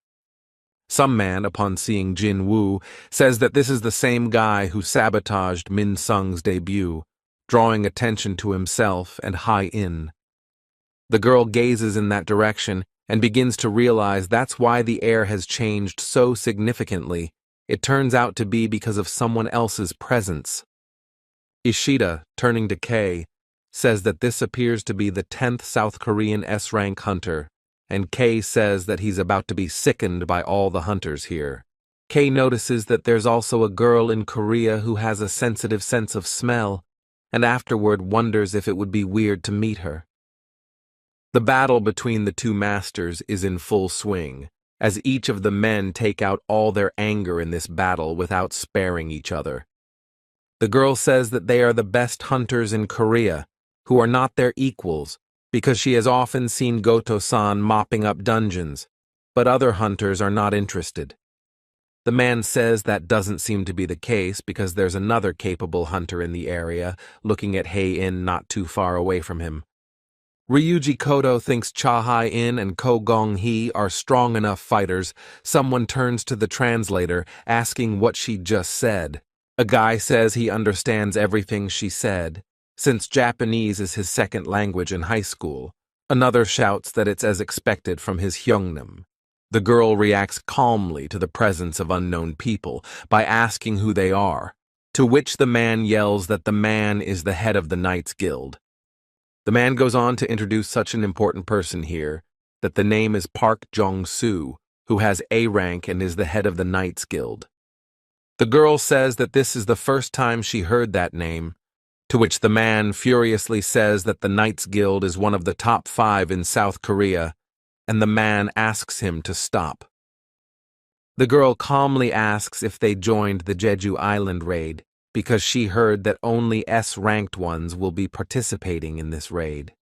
Some man, upon seeing Jinwoo, says that this is the same guy who sabotaged Min Sung's debut, drawing attention to himself and Hai-In. The girl gazes in that direction and begins to realize that's why the air has changed so significantly. It turns out to be because of someone else's presence. Ishida, turning to Kei, says that this appears to be the 10th South Korean S-rank hunter, and Kei says that he's about to be sickened by all the hunters here. Kei notices that there's also a girl in Korea who has a sensitive sense of smell, and afterward wonders if it would be weird to meet her. The battle between the two masters is in full swing, as each of the men take out all their anger in this battle without sparing each other. The girl says that they are the best hunters in Korea, who are not their equals, because she has often seen Goto-san mopping up dungeons, but other hunters are not interested. The man says that doesn't seem to be the case because there's another capable hunter in the area, looking at Hai-In not too far away from him. Ryuji Koto thinks Cha Hai-In and Chu-Gong Hee are strong enough fighters. Someone turns to the translator, asking what she just said. A guy says he understands everything she said, since Japanese is his second language in high school. Another shouts that it's as expected from his Hyungnam. The girl reacts calmly to the presence of unknown people by asking who they are, to which the man yells that the man is the head of the Knights Guild. The man goes on to introduce such an important person here, that the name is Park Jong-soo, who has A rank and is the head of the Knights Guild. The girl says that this is the first time she heard that name, to which the man furiously says that the Knights Guild is one of the top 5 in South Korea, and the man asks him to stop. The girl calmly asks if they joined the Jeju Island raid, because she heard that only S-ranked ones will be participating in this raid.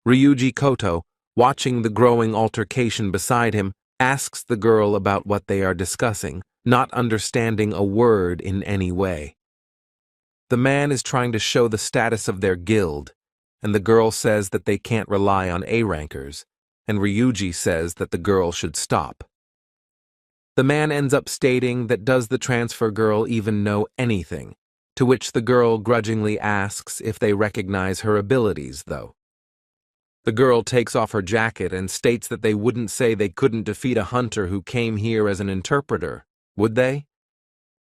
Ryuji Koto, watching the growing altercation beside him, asks the girl about what they are discussing, not understanding a word in any way. The man is trying to show the status of their guild, and the girl says that they can't rely on A-rankers, and Ryuji says that the girl should stop. The man ends up stating that does the transfer girl even know anything, to which the girl grudgingly asks if they recognize her abilities, though. The girl takes off her jacket and states that they wouldn't say they couldn't defeat a hunter who came here as an interpreter, would they?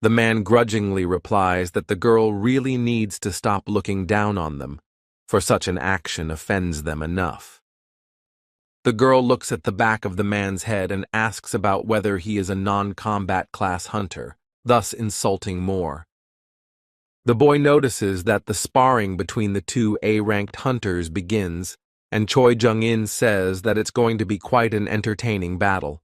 The man grudgingly replies that the girl really needs to stop looking down on them, for such an action offends them enough. The girl looks at the back of the man's head and asks about whether he is a non-combat class hunter, thus insulting more. The boy notices that the sparring between the two A-ranked hunters begins, and Choi Jung-in says that it's going to be quite an entertaining battle.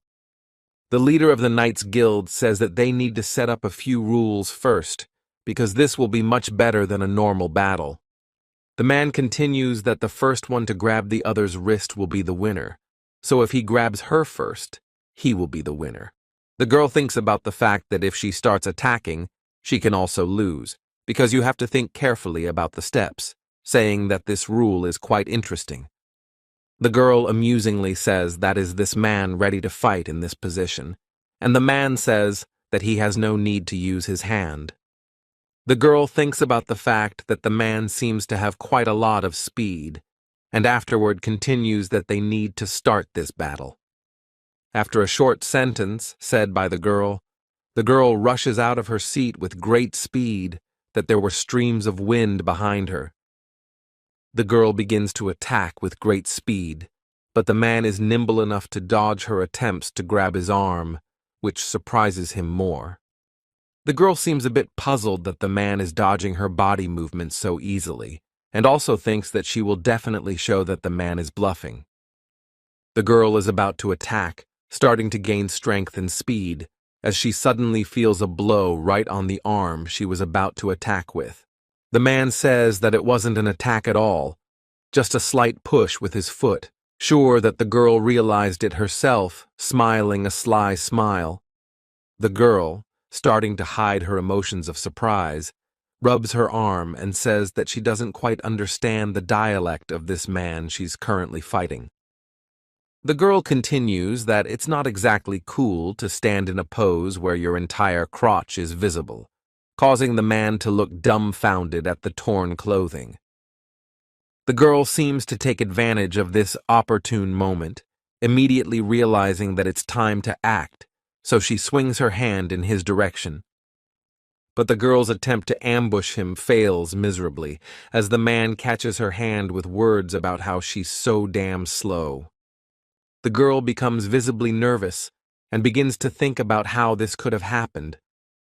The leader of the Knights Guild says that they need to set up a few rules first, because this will be much better than a normal battle. The man continues that the first one to grab the other's wrist will be the winner, so if he grabs her first, he will be the winner. The girl thinks about the fact that if she starts attacking, she can also lose, because you have to think carefully about the steps, saying that this rule is quite interesting. The girl amusingly says that is this man ready to fight in this position, and the man says that he has no need to use his hand. The girl thinks about the fact that the man seems to have quite a lot of speed, and afterward continues that they need to start this battle. After a short sentence said by the girl rushes out of her seat with great speed that there were streams of wind behind her. The girl begins to attack with great speed, but the man is nimble enough to dodge her attempts to grab his arm, which surprises him more. The girl seems a bit puzzled that the man is dodging her body movements so easily, and also thinks that she will definitely show that the man is bluffing. The girl is about to attack, starting to gain strength and speed, as she suddenly feels a blow right on the arm she was about to attack with. The man says that it wasn't an attack at all, just a slight push with his foot, sure that the girl realized it herself, smiling a sly smile. The girl, starting to hide her emotions of surprise, rubs her arm and says that she doesn't quite understand the dialect of this man she's currently fighting. The girl continues that it's not exactly cool to stand in a pose where your entire crotch is visible, causing the man to look dumbfounded at the torn clothing. The girl seems to take advantage of this opportune moment, immediately realizing that it's time to act, so she swings her hand in his direction. But the girl's attempt to ambush him fails miserably, as the man catches her hand with words about how she's so damn slow. The girl becomes visibly nervous and begins to think about how this could have happened.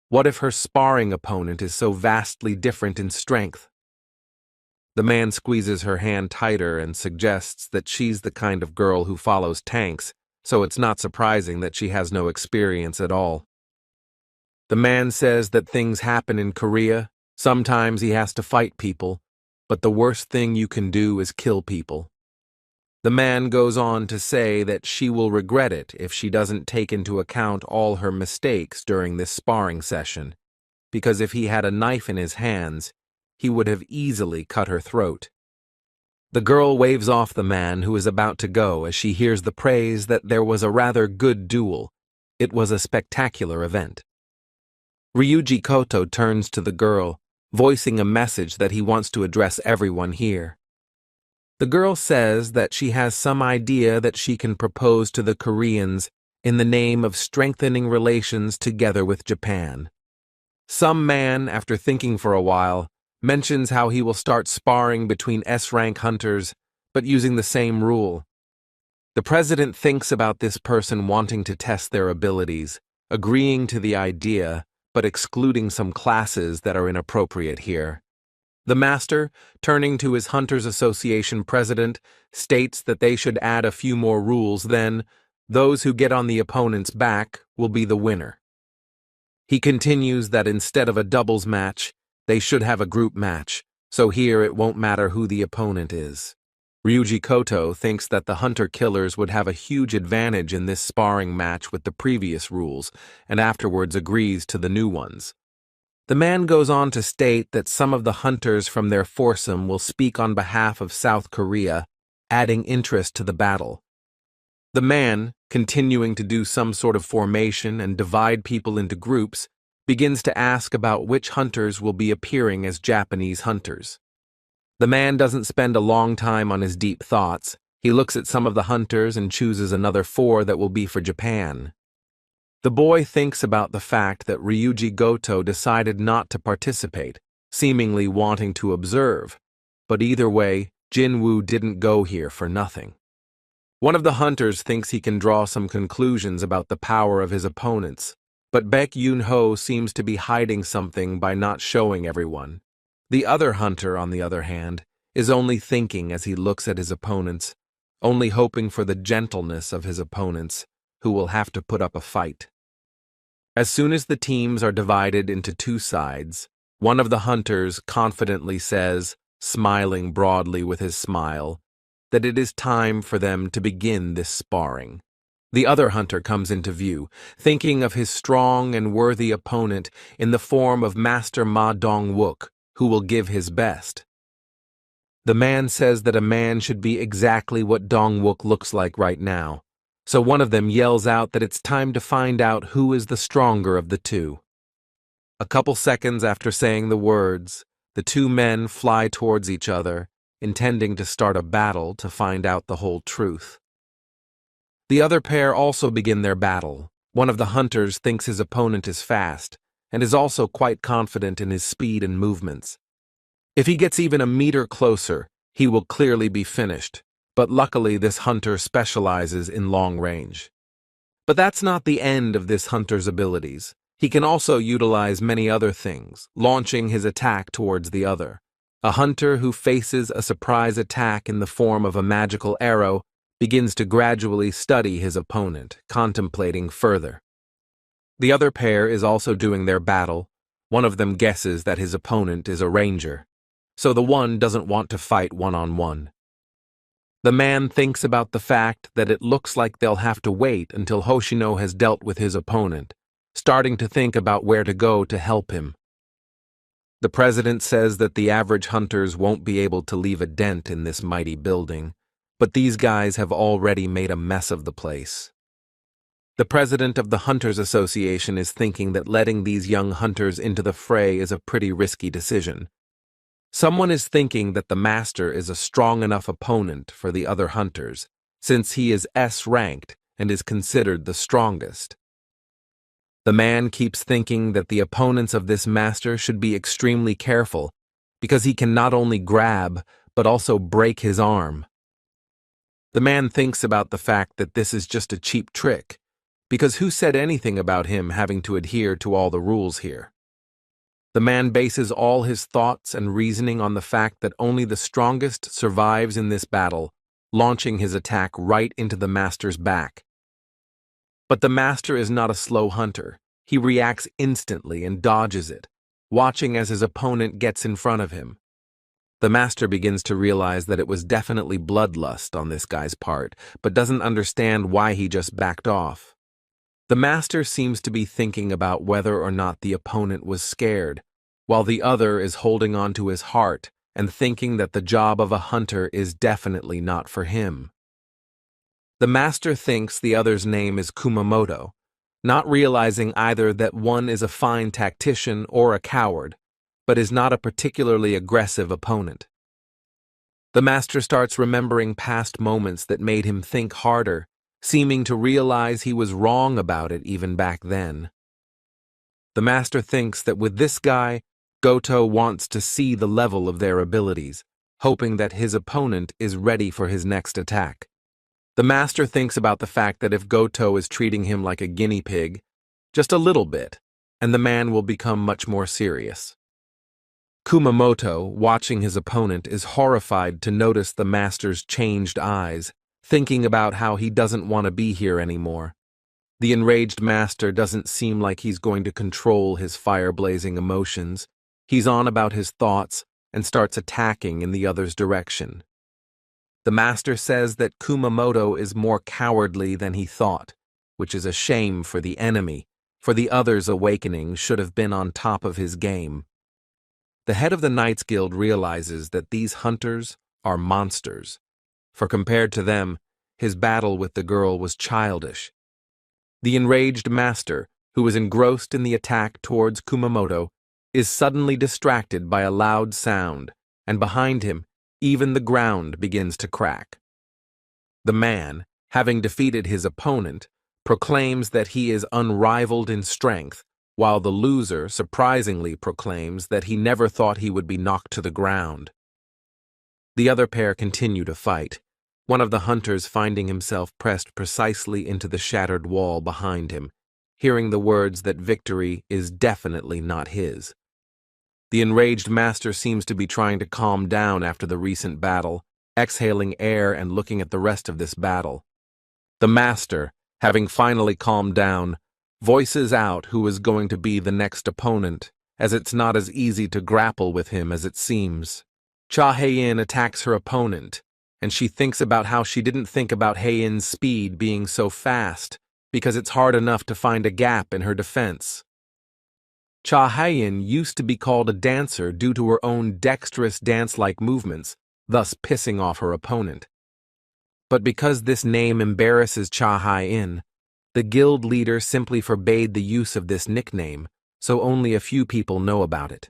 What if her sparring opponent is so vastly different in strength? The man squeezes her hand tighter and suggests that she's the kind of girl who follows tanks, so it's not surprising that she has no experience at all. The man says that things happen in Korea. Sometimes he has to fight people, but the worst thing you can do is kill people. The man goes on to say that she will regret it if she doesn't take into account all her mistakes during this sparring session, because if he had a knife in his hands, he would have easily cut her throat. The girl waves off the man who is about to go as she hears the praise that there was a rather good duel. It was a spectacular event. Ryuji Koto turns to the girl, voicing a message that he wants to address everyone here. The girl says that she has some idea that she can propose to the Koreans in the name of strengthening relations together with Japan. Some man, after thinking for a while, mentions how he will start sparring between S-rank hunters, but using the same rule. The president thinks about this person wanting to test their abilities, agreeing to the idea, but excluding some classes that are inappropriate here. The master, turning to his Hunters Association president, states that they should add a few more rules, then those who get on the opponent's back will be the winner. He continues that instead of a doubles match, they should have a group match, so here it won't matter who the opponent is. Ryuji Koto thinks that the hunter-killers would have a huge advantage in this sparring match with the previous rules, and afterwards agrees to the new ones. The man goes on to state that some of the hunters from their foursome will speak on behalf of South Korea, adding interest to the battle. The man, continuing to do some sort of formation and divide people into groups, begins to ask about which hunters will be appearing as Japanese hunters. The man doesn't spend a long time on his deep thoughts. He looks at some of the hunters and chooses another 4 that will be for Japan. The boy thinks about the fact that Ryuji Goto decided not to participate, seemingly wanting to observe, but either way, Jinwoo didn't go here for nothing. One of the hunters thinks he can draw some conclusions about the power of his opponents, but Baek Yoon-ho seems to be hiding something by not showing everyone. The other hunter, on the other hand, is only thinking as he looks at his opponents, only hoping for the gentleness of his opponents, who will have to put up a fight. As soon as the teams are divided into 2 sides, one of the hunters confidently says, smiling broadly with his smile, that it is time for them to begin this sparring. The other hunter comes into view, thinking of his strong and worthy opponent in the form of Master Ma Dong-wook, who will give his best. The man says that a man should be exactly what Dong-wook looks like right now, so one of them yells out that it's time to find out who is the stronger of the two. A couple seconds after saying the words, the two men fly towards each other, intending to start a battle to find out the whole truth. The other pair also begin their battle. One of the hunters thinks his opponent is fast, and is also quite confident in his speed and movements. If he gets even a meter closer, he will clearly be finished, but luckily this hunter specializes in long range. But that's not the end of this hunter's abilities. He can also utilize many other things, launching his attack towards the other. A hunter who faces a surprise attack in the form of a magical arrow begins to gradually study his opponent, contemplating further. The other pair is also doing their battle. One of them guesses that his opponent is a ranger, so the one doesn't want to fight one-on-one. The man thinks about the fact that it looks like they'll have to wait until Hoshino has dealt with his opponent, starting to think about where to go to help him. The president says that the average hunters won't be able to leave a dent in this mighty building, but these guys have already made a mess of the place. The president of the Hunters Association is thinking that letting these young hunters into the fray is a pretty risky decision. Someone is thinking that the master is a strong enough opponent for the other hunters, since he is S-ranked and is considered the strongest. The man keeps thinking that the opponents of this master should be extremely careful, because he can not only grab, but also break his arm. The man thinks about the fact that this is just a cheap trick, because who said anything about him having to adhere to all the rules here? The man bases all his thoughts and reasoning on the fact that only the strongest survives in this battle, launching his attack right into the master's back. But the master is not a slow hunter. He reacts instantly and dodges it, watching as his opponent gets in front of him. The master begins to realize that it was definitely bloodlust on this guy's part, but doesn't understand why he just backed off. The master seems to be thinking about whether or not the opponent was scared, while the other is holding on to his heart and thinking that the job of a hunter is definitely not for him. The master thinks the other's name is Kumamoto, not realizing either that one is a fine tactician or a coward, but is not a particularly aggressive opponent. The master starts remembering past moments that made him think harder, seeming to realize he was wrong about it even back then. The master thinks that with this guy, Goto wants to see the level of their abilities, hoping that his opponent is ready for his next attack. The master thinks about the fact that if Goto is treating him like a guinea pig, just a little bit, and the man will become much more serious. Kumamoto, watching his opponent, is horrified to notice the master's changed eyes, thinking about how he doesn't want to be here anymore. The enraged master doesn't seem like he's going to control his fire-blazing emotions. He's on about his thoughts and starts attacking in the other's direction. The master says that Kumamoto is more cowardly than he thought, which is a shame for the enemy, for the other's awakening should have been on top of his game. The head of the Knights Guild realizes that these hunters are monsters, for compared to them, his battle with the girl was childish. The enraged master, who is engrossed in the attack towards Kumamoto, is suddenly distracted by a loud sound, and behind him, even the ground begins to crack. The man, having defeated his opponent, proclaims that he is unrivaled in strength, while the loser surprisingly proclaims that he never thought he would be knocked to the ground. The other pair continue to fight, one of the hunters finding himself pressed precisely into the shattered wall behind him, hearing the words that victory is definitely not his. The enraged master seems to be trying to calm down after the recent battle, exhaling air and looking at the rest of this battle. The master, having finally calmed down, voices out who is going to be the next opponent, as it's not as easy to grapple with him as it seems. Cha Hae-in attacks her opponent, and she thinks about how she didn't think about Hae-in's speed being so fast, because it's hard enough to find a gap in her defense. Cha Hae-in used to be called a dancer due to her own dexterous dance-like movements, thus pissing off her opponent. But because this name embarrasses Cha Hae-in, the guild leader simply forbade the use of this nickname, so only a few people know about it.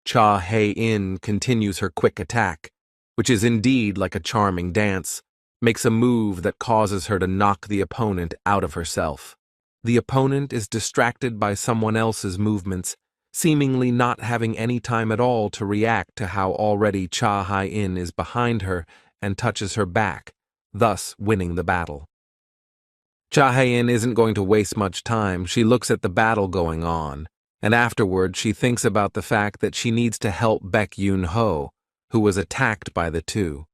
Cha Hae-in continues her quick attack, which is indeed like a charming dance, makes a move that causes her to knock the opponent out of herself. The opponent is distracted by someone else's movements, seemingly not having any time at all to react to how already Cha Hae-in is behind her and touches her back, thus winning the battle. Cha Hae-in isn't going to waste much time. She looks at the battle going on, and afterward she thinks about the fact that she needs to help Baek Yoon-ho, who was attacked by the two.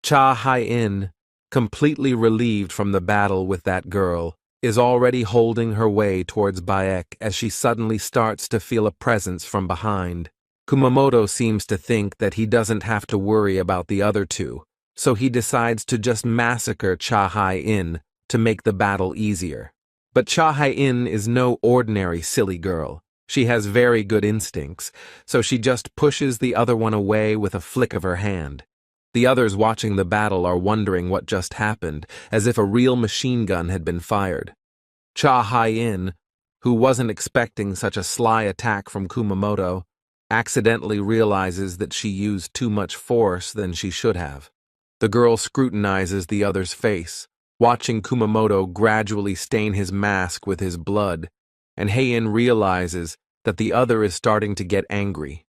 Cha Hae-in, completely relieved from the battle with that girl, is already holding her way towards Baek as she suddenly starts to feel a presence from behind. Kumamoto seems to think that he doesn't have to worry about the other two, so he decides to just massacre Cha Hae-in to make the battle easier. But Cha Hae-in is no ordinary silly girl. She has very good instincts, so she just pushes the other one away with a flick of her hand. The others watching the battle are wondering what just happened, as if a real machine gun had been fired. Cha Hae-in, who wasn't expecting such a sly attack from Kumamoto, accidentally realizes that she used too much force than she should have. The girl scrutinizes the other's face, watching Kumamoto gradually stain his mask with his blood, and Hae-in realizes that the other is starting to get angry.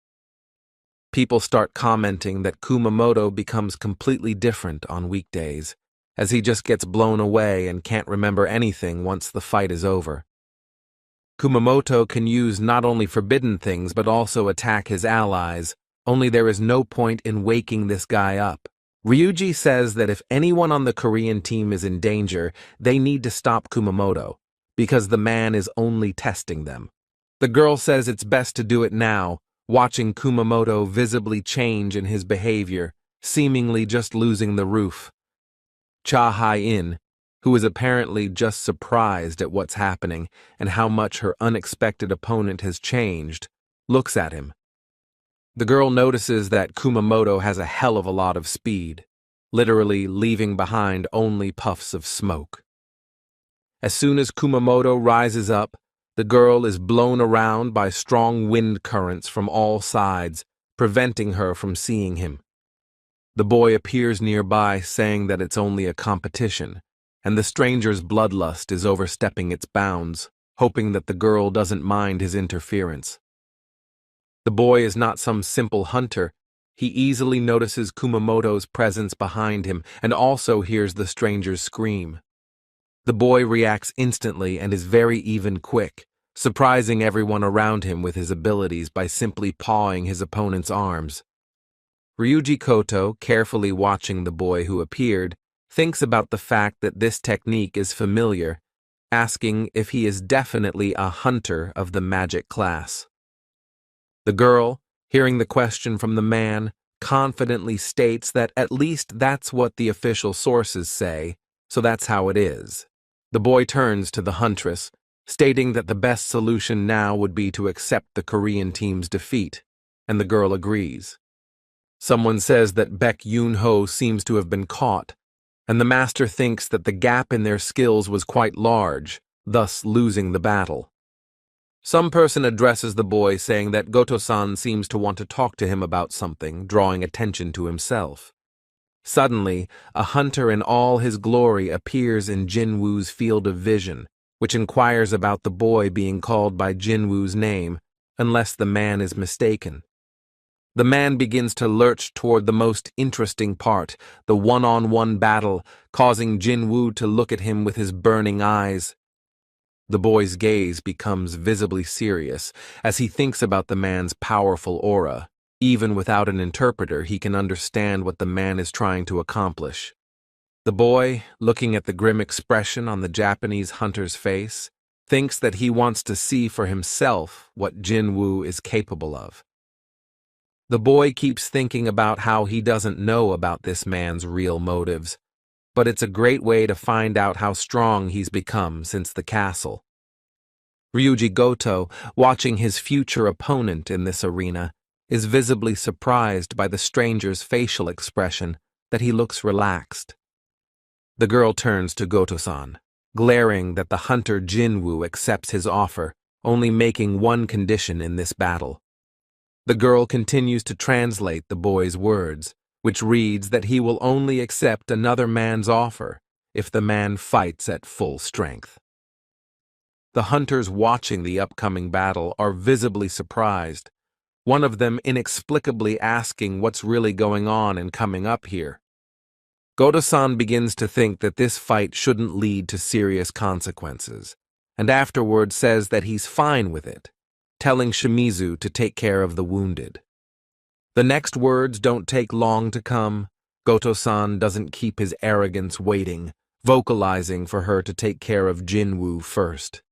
People start commenting that Kumamoto becomes completely different on weekdays, as he just gets blown away and can't remember anything once the fight is over. Kumamoto can use not only forbidden things but also attack his allies, only there is no point in waking this guy up. Ryuji says that if anyone on the Korean team is in danger, they need to stop Kumamoto, because the man is only testing them. The girl says it's best to do it now, watching Kumamoto visibly change in his behavior, seemingly just losing the roof. Cha Hae-in, who is apparently just surprised at what's happening and how much her unexpected opponent has changed, looks at him. The girl notices that Kumamoto has a hell of a lot of speed, literally leaving behind only puffs of smoke. As soon as Kumamoto rises up, the girl is blown around by strong wind currents from all sides, preventing her from seeing him. The boy appears nearby, saying that it's only a competition, and the stranger's bloodlust is overstepping its bounds, hoping that the girl doesn't mind his interference. The boy is not some simple hunter. He easily notices Kumamoto's presence behind him and also hears the stranger's scream. The boy reacts instantly and is very even quick, surprising everyone around him with his abilities by simply pawing his opponent's arms. Ryuji Koto, carefully watching the boy who appeared, thinks about the fact that this technique is familiar, asking if he is definitely a hunter of the magic class. The girl, hearing the question from the man, confidently states that at least that's what the official sources say, so that's how it is. The boy turns to the huntress, stating that the best solution now would be to accept the Korean team's defeat, and the girl agrees. Someone says that Baek Yoon-ho seems to have been caught, and the master thinks that the gap in their skills was quite large, thus losing the battle. Some person addresses the boy, saying that Goto-san seems to want to talk to him about something, drawing attention to himself. Suddenly, a hunter in all his glory appears in Jinwoo's field of vision, which inquires about the boy being called by Jinwoo's name, unless the man is mistaken. The man begins to lurch toward the most interesting part, the one-on-one battle, causing Jinwoo to look at him with his burning eyes. The boy's gaze becomes visibly serious as he thinks about the man's powerful aura. Even without an interpreter, he can understand what the man is trying to accomplish. The boy, looking at the grim expression on the Japanese hunter's face, thinks that he wants to see for himself what Jinwoo is capable of. The boy keeps thinking about how he doesn't know about this man's real motives, but it's a great way to find out how strong he's become since the castle. Ryuji Goto, watching his future opponent in this arena, is visibly surprised by the stranger's facial expression that he looks relaxed. The girl turns to Goto-san, glaring that the hunter Jinwoo accepts his offer, only making one condition in this battle. The girl continues to translate the boy's words, which reads that he will only accept another man's offer if the man fights at full strength. The hunters watching the upcoming battle are visibly surprised, one of them inexplicably asking what's really going on and coming up here. Goto-san begins to think that this fight shouldn't lead to serious consequences, and afterward says that he's fine with it, telling Shimizu to take care of the wounded. The next words don't take long to come. Goto-san doesn't keep his arrogance waiting, vocalizing for her to take care of Jinwoo first.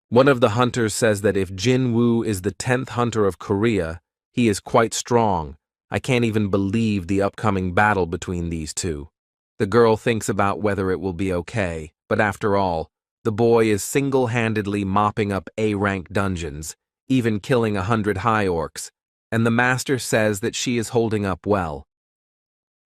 One of the hunters says that if Jinwoo is the 10th hunter of Korea, he is quite strong. I can't even believe the upcoming battle between these two. The girl thinks about whether it will be okay, but after all, the boy is single-handedly mopping up A-rank dungeons, even killing 100 high orcs, and the master says that she is holding up well.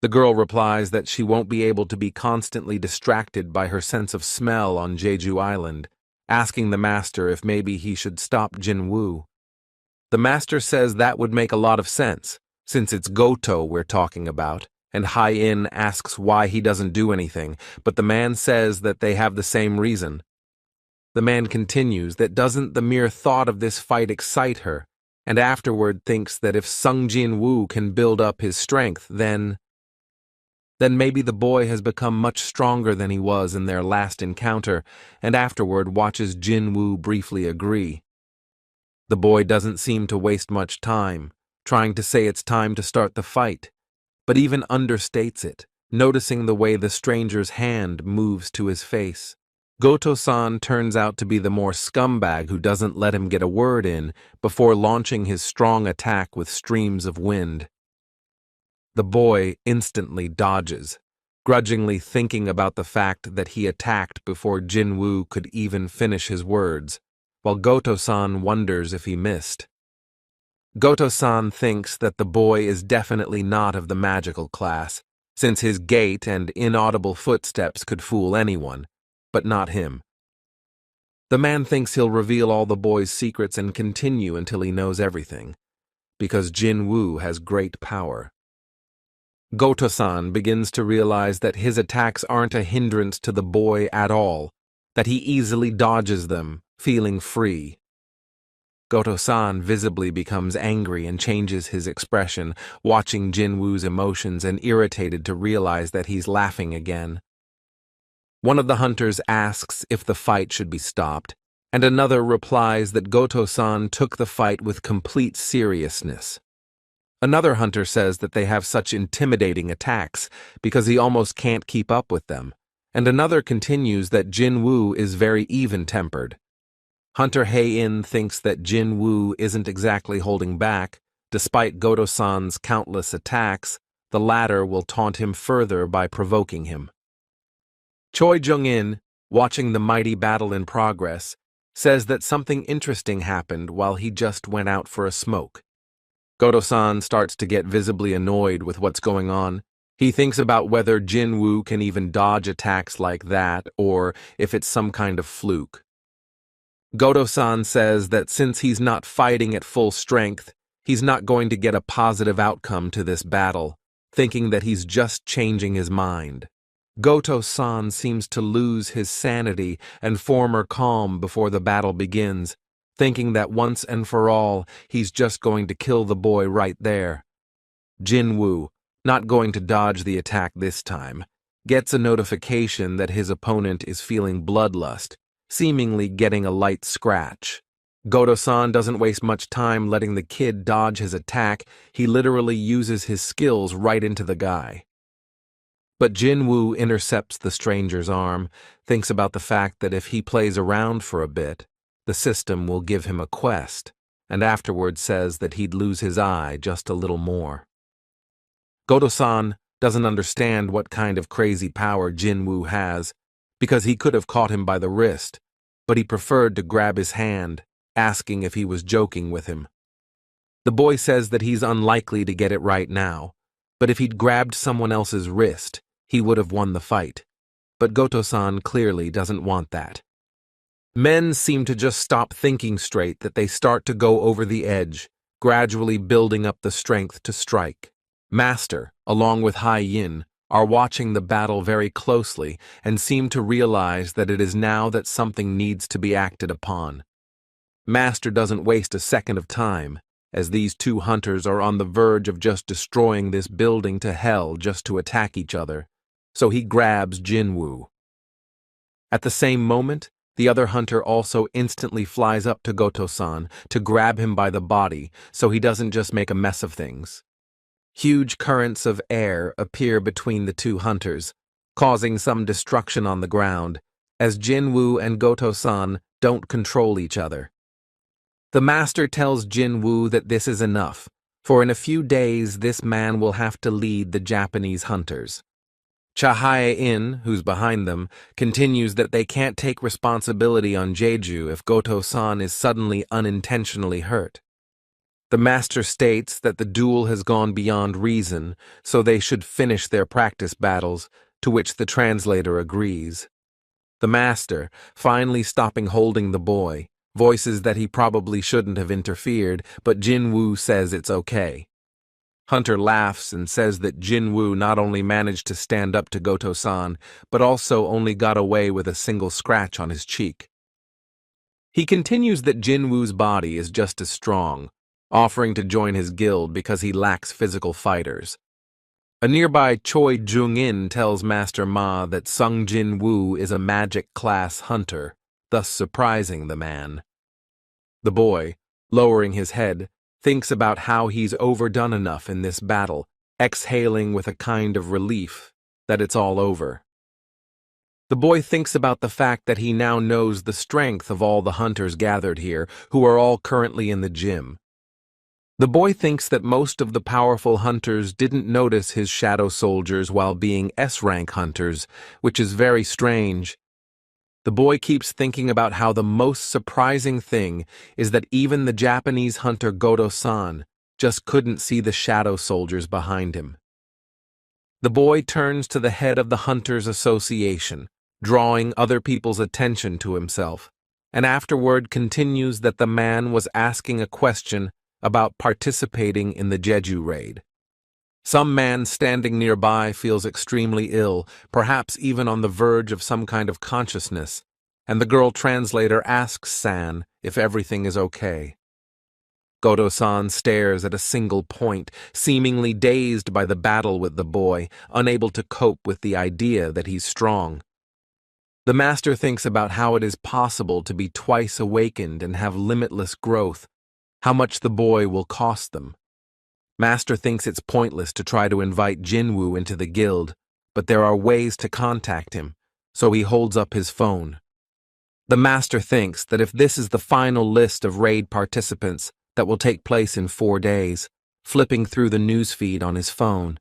The girl replies that she won't be able to be constantly distracted by her sense of smell on Jeju Island, asking the master if maybe he should stop Jinwoo. The master says that would make a lot of sense, since it's Goto we're talking about, and Hai-In asks why he doesn't do anything, but the man says that they have the same reason. The man continues that doesn't the mere thought of this fight excite her, and afterward thinks that if Sung Jinwoo can build up his strength, then maybe the boy has become much stronger than he was in their last encounter, and afterward watches Jinwoo briefly agree. The boy doesn't seem to waste much time, trying to say it's time to start the fight, but even understates it, noticing the way the stranger's hand moves to his face. Goto-san turns out to be the more scumbag who doesn't let him get a word in before launching his strong attack with streams of wind. The boy instantly dodges, grudgingly thinking about the fact that he attacked before Jinwoo could even finish his words, while Goto-san wonders if he missed. Goto-san thinks that the boy is definitely not of the magical class, since his gait and inaudible footsteps could fool anyone, but not him. The man thinks he'll reveal all the boy's secrets and continue until he knows everything, because Jinwoo has great power. Goto-san begins to realize that his attacks aren't a hindrance to the boy at all, that he easily dodges them, feeling free. Goto-san visibly becomes angry and changes his expression, watching Jinwoo's emotions and irritated to realize that he's laughing again. One of the hunters asks if the fight should be stopped, and another replies that Goto-san took the fight with complete seriousness. Another hunter says that they have such intimidating attacks because he almost can't keep up with them, and another continues that Jinwoo is very even-tempered. Hunter Hai-In thinks that Jinwoo isn't exactly holding back. Despite Goto-san's countless attacks, the latter will taunt him further by provoking him. Choi Jung-in, watching the mighty battle in progress, says that something interesting happened while he just went out for a smoke. Goto-san starts to get visibly annoyed with what's going on. He thinks about whether Jinwoo can even dodge attacks like that, or if it's some kind of fluke. Goto-san says that since he's not fighting at full strength, he's not going to get a positive outcome to this battle, thinking that he's just changing his mind. Goto-san seems to lose his sanity and former calm before the battle begins, thinking that once and for all, he's just going to kill the boy right there. Jinwoo, not going to dodge the attack this time, gets a notification that his opponent is feeling bloodlust, seemingly getting a light scratch. Goto-san doesn't waste much time letting the kid dodge his attack. He literally uses his skills right into the guy. But Jinwoo intercepts the stranger's arm, thinks about the fact that if he plays around for a bit, the system will give him a quest, and afterward says that he'd lose his eye just a little more. Goto-san doesn't understand what kind of crazy power Jinwoo has, because he could have caught him by the wrist, but he preferred to grab his hand, asking if he was joking with him. The boy says that he's unlikely to get it right now, but if he'd grabbed someone else's wrist, he would have won the fight. But Goto-san clearly doesn't want that. Men seem to just stop thinking straight that they start to go over the edge, gradually building up the strength to strike. Master, along with Hai-Yin, are watching the battle very closely and seem to realize that it is now that something needs to be acted upon. Master doesn't waste a second of time, as these two hunters are on the verge of just destroying this building to hell just to attack each other, so he grabs Jinwoo. At the same moment, the other hunter also instantly flies up to Goto-san to grab him by the body so he doesn't just make a mess of things. Huge currents of air appear between the two hunters, causing some destruction on the ground, as Jinwoo and Goto-san don't control each other. The master tells Jinwoo that this is enough, for in a few days this man will have to lead the Japanese hunters. Cha-Hae-in, who's behind them, continues that they can't take responsibility on Jeju if Goto-san is suddenly unintentionally hurt. The master states that the duel has gone beyond reason, so they should finish their practice battles, to which the translator agrees. The master, finally stopping holding the boy, voices that he probably shouldn't have interfered, but Jinwoo says it's okay. Hunter laughs and says that Jinwoo not only managed to stand up to Goto-san, but also only got away with a single scratch on his cheek. He continues that Jinwoo's body is just as strong, offering to join his guild because he lacks physical fighters. A nearby Choi Jung-in tells Master Ma that Sung Jinwoo is a magic-class hunter, thus surprising the man. The boy, lowering his head, thinks about how he's overdone enough in this battle, exhaling with a kind of relief that it's all over. The boy thinks about the fact that he now knows the strength of all the hunters gathered here, who are all currently in the gym. The boy thinks that most of the powerful hunters didn't notice his shadow soldiers while being S-rank hunters, which is very strange. The boy keeps thinking about how the most surprising thing is that even the Japanese hunter Goto-san just couldn't see the shadow soldiers behind him. The boy turns to the head of the Hunters Association, drawing other people's attention to himself, and afterward continues that the man was asking a question about participating in the Jeju raid. Some man standing nearby feels extremely ill, perhaps even on the verge of some kind of consciousness, and the girl translator asks San if everything is okay. Goto-san stares at a single point, seemingly dazed by the battle with the boy, unable to cope with the idea that he's strong. The master thinks about how it is possible to be twice awakened and have limitless growth, how much the boy will cost them. Master thinks it's pointless to try to invite Jinwoo into the guild, but there are ways to contact him, so he holds up his phone. The master thinks that if this is the final list of raid participants that will take place in 4 days, flipping through the newsfeed on his phone.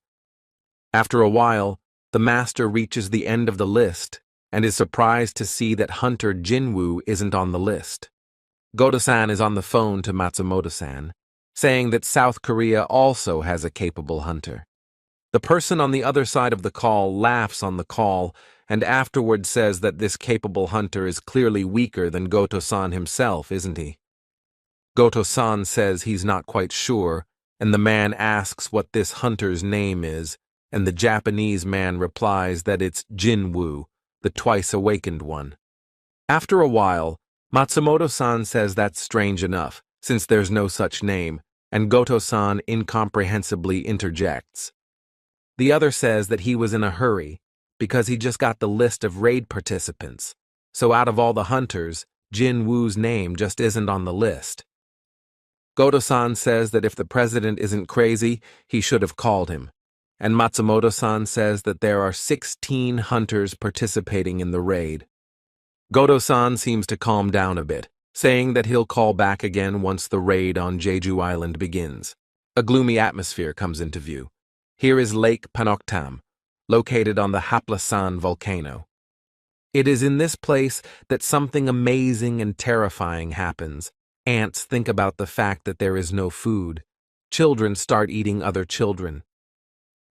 After a while, the master reaches the end of the list and is surprised to see that hunter Jinwoo isn't on the list. Goto-san is on the phone to Matsumoto-san, saying that South Korea also has a capable hunter. The person on the other side of the call laughs on the call and afterward says that this capable hunter is clearly weaker than Goto-san himself, isn't he? Goto-san says he's not quite sure, and the man asks what this hunter's name is, and the Japanese man replies that it's Jinwoo, the twice-awakened one. After a while, Matsumoto-san says that's strange enough, since there's no such name, and Goto-san incomprehensibly interjects. The other says that he was in a hurry, because he just got the list of raid participants, so out of all the hunters, Jinwoo's name just isn't on the list. Goto-san says that if the president isn't crazy, he should have called him, and Matsumoto-san says that there are 16 hunters participating in the raid. Goto-san seems to calm down a bit, saying that he'll call back again once the raid on Jeju Island begins. A gloomy atmosphere comes into view. Here is Lake Panoktam, located on the Haplasan volcano. It is in this place that something amazing and terrifying happens. Ants think about the fact that there is no food. Children start eating other children.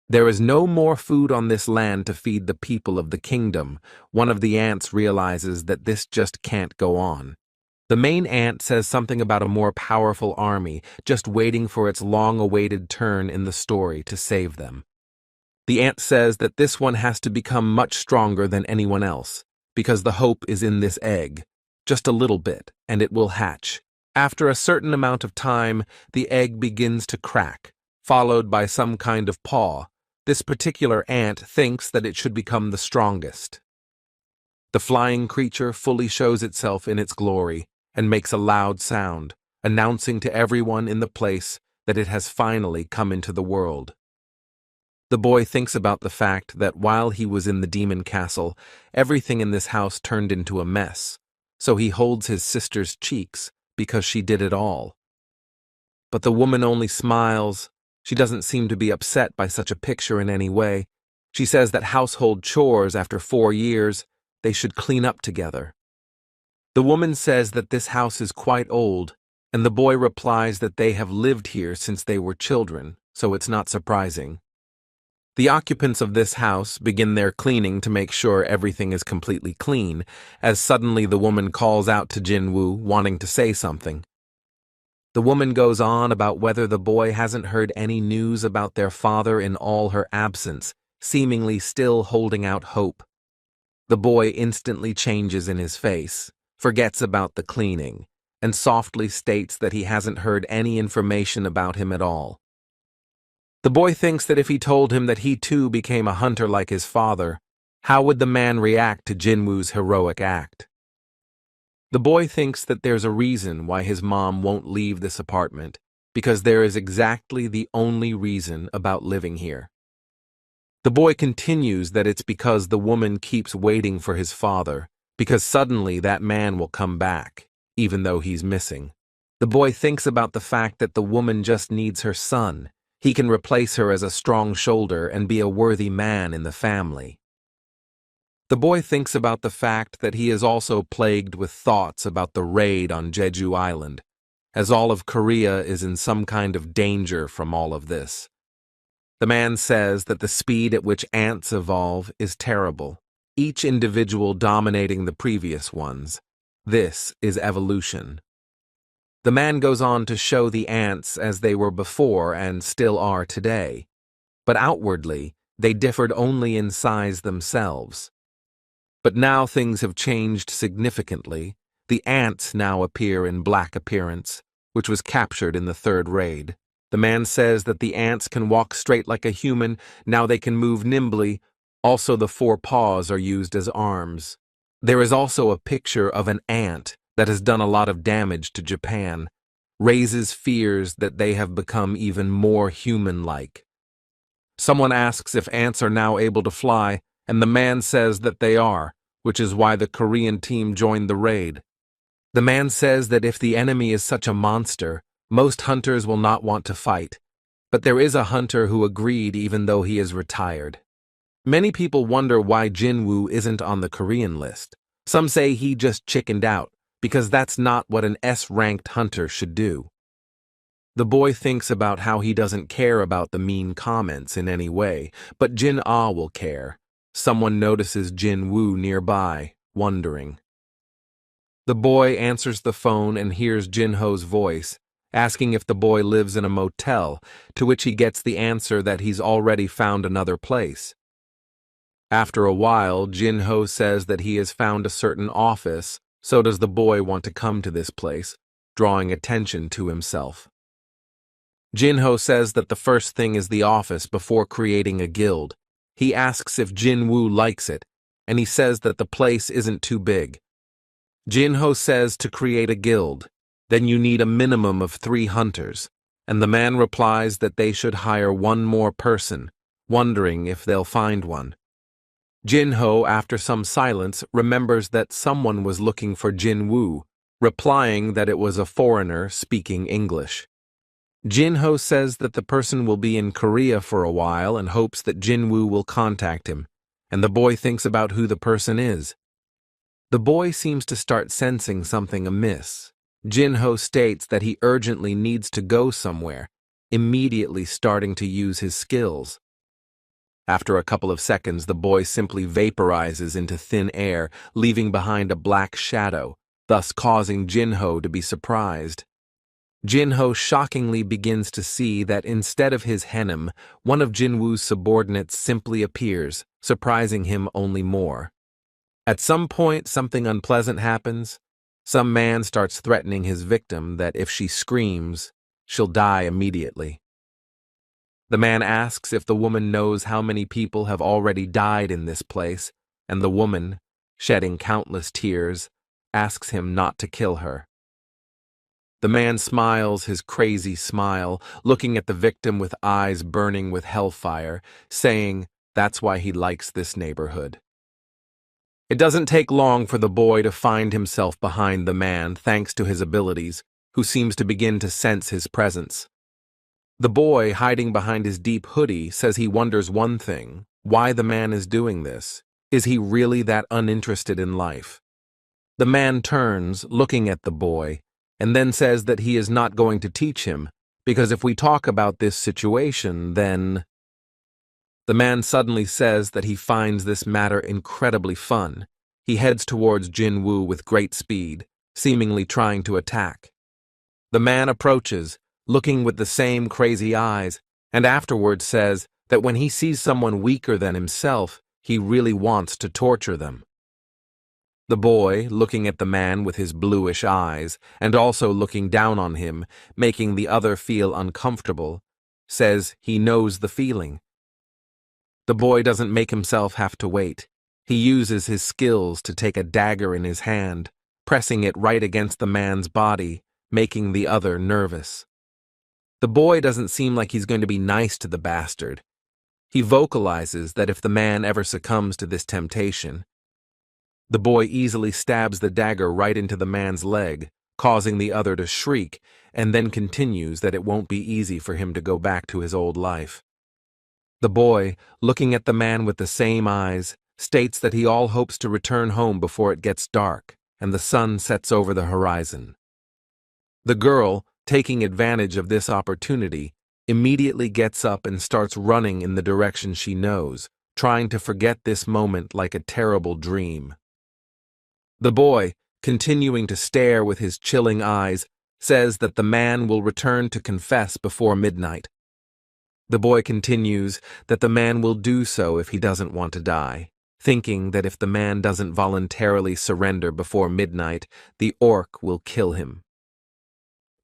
There is no more food on this land to feed the people of the kingdom. One of the ants realizes that this just can't go on. The main ant says something about a more powerful army just waiting for its long-awaited turn in the story to save them. The ant says that this one has to become much stronger than anyone else, because the hope is in this egg. Just a little bit, and it will hatch. After a certain amount of time, the egg begins to crack, followed by some kind of paw. This particular ant thinks that it should become the strongest. The flying creature fully shows itself in its glory and makes a loud sound, announcing to everyone in the place that it has finally come into the world. The boy thinks about the fact that while he was in the demon castle, everything in this house turned into a mess, so he holds his sister's cheeks because she did it all. But the woman only smiles. She doesn't seem to be upset by such a picture in any way. She says that household chores after 4 years, they should clean up together. The woman says that this house is quite old, and the boy replies that they have lived here since they were children, so it's not surprising. The occupants of this house begin their cleaning to make sure everything is completely clean, as suddenly the woman calls out to Jinwoo, wanting to say something. The woman goes on about whether the boy hasn't heard any news about their father in all her absence, seemingly still holding out hope. The boy instantly changes in his face, forgets about the cleaning, and softly states that he hasn't heard any information about him at all. The boy thinks that if he told him that he too became a hunter like his father, how would the man react to Jinwoo's heroic act? The boy thinks that there's a reason why his mom won't leave this apartment, because there is exactly the only reason about living here. The boy continues that it's because the woman keeps waiting for his father, because suddenly that man will come back, even though he's missing. The boy thinks about the fact that the woman just needs her son. He can replace her as a strong shoulder and be a worthy man in the family. The boy thinks about the fact that he is also plagued with thoughts about the raid on Jeju Island, as all of Korea is in some kind of danger from all of this. The man says that the speed at which ants evolve is terrible, each individual dominating the previous ones. This is evolution. The man goes on to show the ants as they were before and still are today, but outwardly they differed only in size themselves. But now things have changed significantly. The ants now appear in black appearance, which was captured in the third raid. The man says that the ants can walk straight like a human, now they can move nimbly. Also, the 4 paws are used as arms. There is also a picture of an ant that has done a lot of damage to Japan, raises fears that they have become even more human-like. Someone asks if ants are now able to fly, and the man says that they are, which is why the Korean team joined the raid. The man says that if the enemy is such a monster, most hunters will not want to fight, but there is a hunter who agreed even though he is retired. Many people wonder why Jinwoo isn't on the Korean list. Some say he just chickened out, because that's not what an S-ranked hunter should do. The boy thinks about how he doesn't care about the mean comments in any way, but Jin-Ah will care. Someone notices Jinwoo nearby, wondering. The boy answers the phone and hears Jin-Ho's voice, asking if the boy lives in a motel, to which he gets the answer that he's already found another place. After a while, Jin-Ho says that he has found a certain office, so does the boy want to come to this place, drawing attention to himself. Jin-Ho says that the first thing is the office before creating a guild. He asks if Jinwoo likes it, and he says that the place isn't too big. Jin-Ho says to create a guild, then you need a minimum of 3 hunters, and the man replies that they should hire 1 more person, wondering if they'll find one. Jin-Ho, after some silence, remembers that someone was looking for Jinwoo, replying that it was a foreigner speaking English. Jinho says that the person will be in Korea for a while and hopes that Jinwoo will contact him, and the boy thinks about who the person is. The boy seems to start sensing something amiss. Jinho states that he urgently needs to go somewhere, immediately starting to use his skills. After a couple of seconds, the boy simply vaporizes into thin air, leaving behind a black shadow, thus causing Jinho to be surprised. Jinho shockingly begins to see that instead of his Henim, one of Jinwoo's subordinates simply appears, surprising him only more. At some point, something unpleasant happens. Some man starts threatening his victim that if she screams, she'll die immediately. The man asks if the woman knows how many people have already died in this place, and the woman, shedding countless tears, asks him not to kill her. The man smiles his crazy smile, looking at the victim with eyes burning with hellfire, saying that's why he likes this neighborhood. It doesn't take long for the boy to find himself behind the man thanks to his abilities, who seems to begin to sense his presence. The boy, hiding behind his deep hoodie, says he wonders one thing: why the man is doing this. Is he really that uninterested in life? The man turns, looking at the boy, and then says that he is not going to teach him, because if we talk about this situation, then... The man suddenly says that he finds this matter incredibly fun. He heads towards Jinwoo with great speed, seemingly trying to attack. The man approaches, looking with the same crazy eyes, and afterwards says that when he sees someone weaker than himself, he really wants to torture them. The boy, looking at the man with his bluish eyes, and also looking down on him, making the other feel uncomfortable, says he knows the feeling. The boy doesn't make himself have to wait. He uses his skills to take a dagger in his hand, pressing it right against the man's body, making the other nervous. The boy doesn't seem like he's going to be nice to the bastard. He vocalizes that if the man ever succumbs to this temptation, the boy easily stabs the dagger right into the man's leg, causing the other to shriek, and then continues that it won't be easy for him to go back to his old life. The boy, looking at the man with the same eyes, states that he all hopes to return home before it gets dark and the sun sets over the horizon. The girl, taking advantage of this opportunity, immediately gets up and starts running in the direction she knows, trying to forget this moment like a terrible dream. The boy, continuing to stare with his chilling eyes, says that the man will return to confess before midnight. The boy continues that the man will do so if he doesn't want to die, thinking that if the man doesn't voluntarily surrender before midnight, the orc will kill him.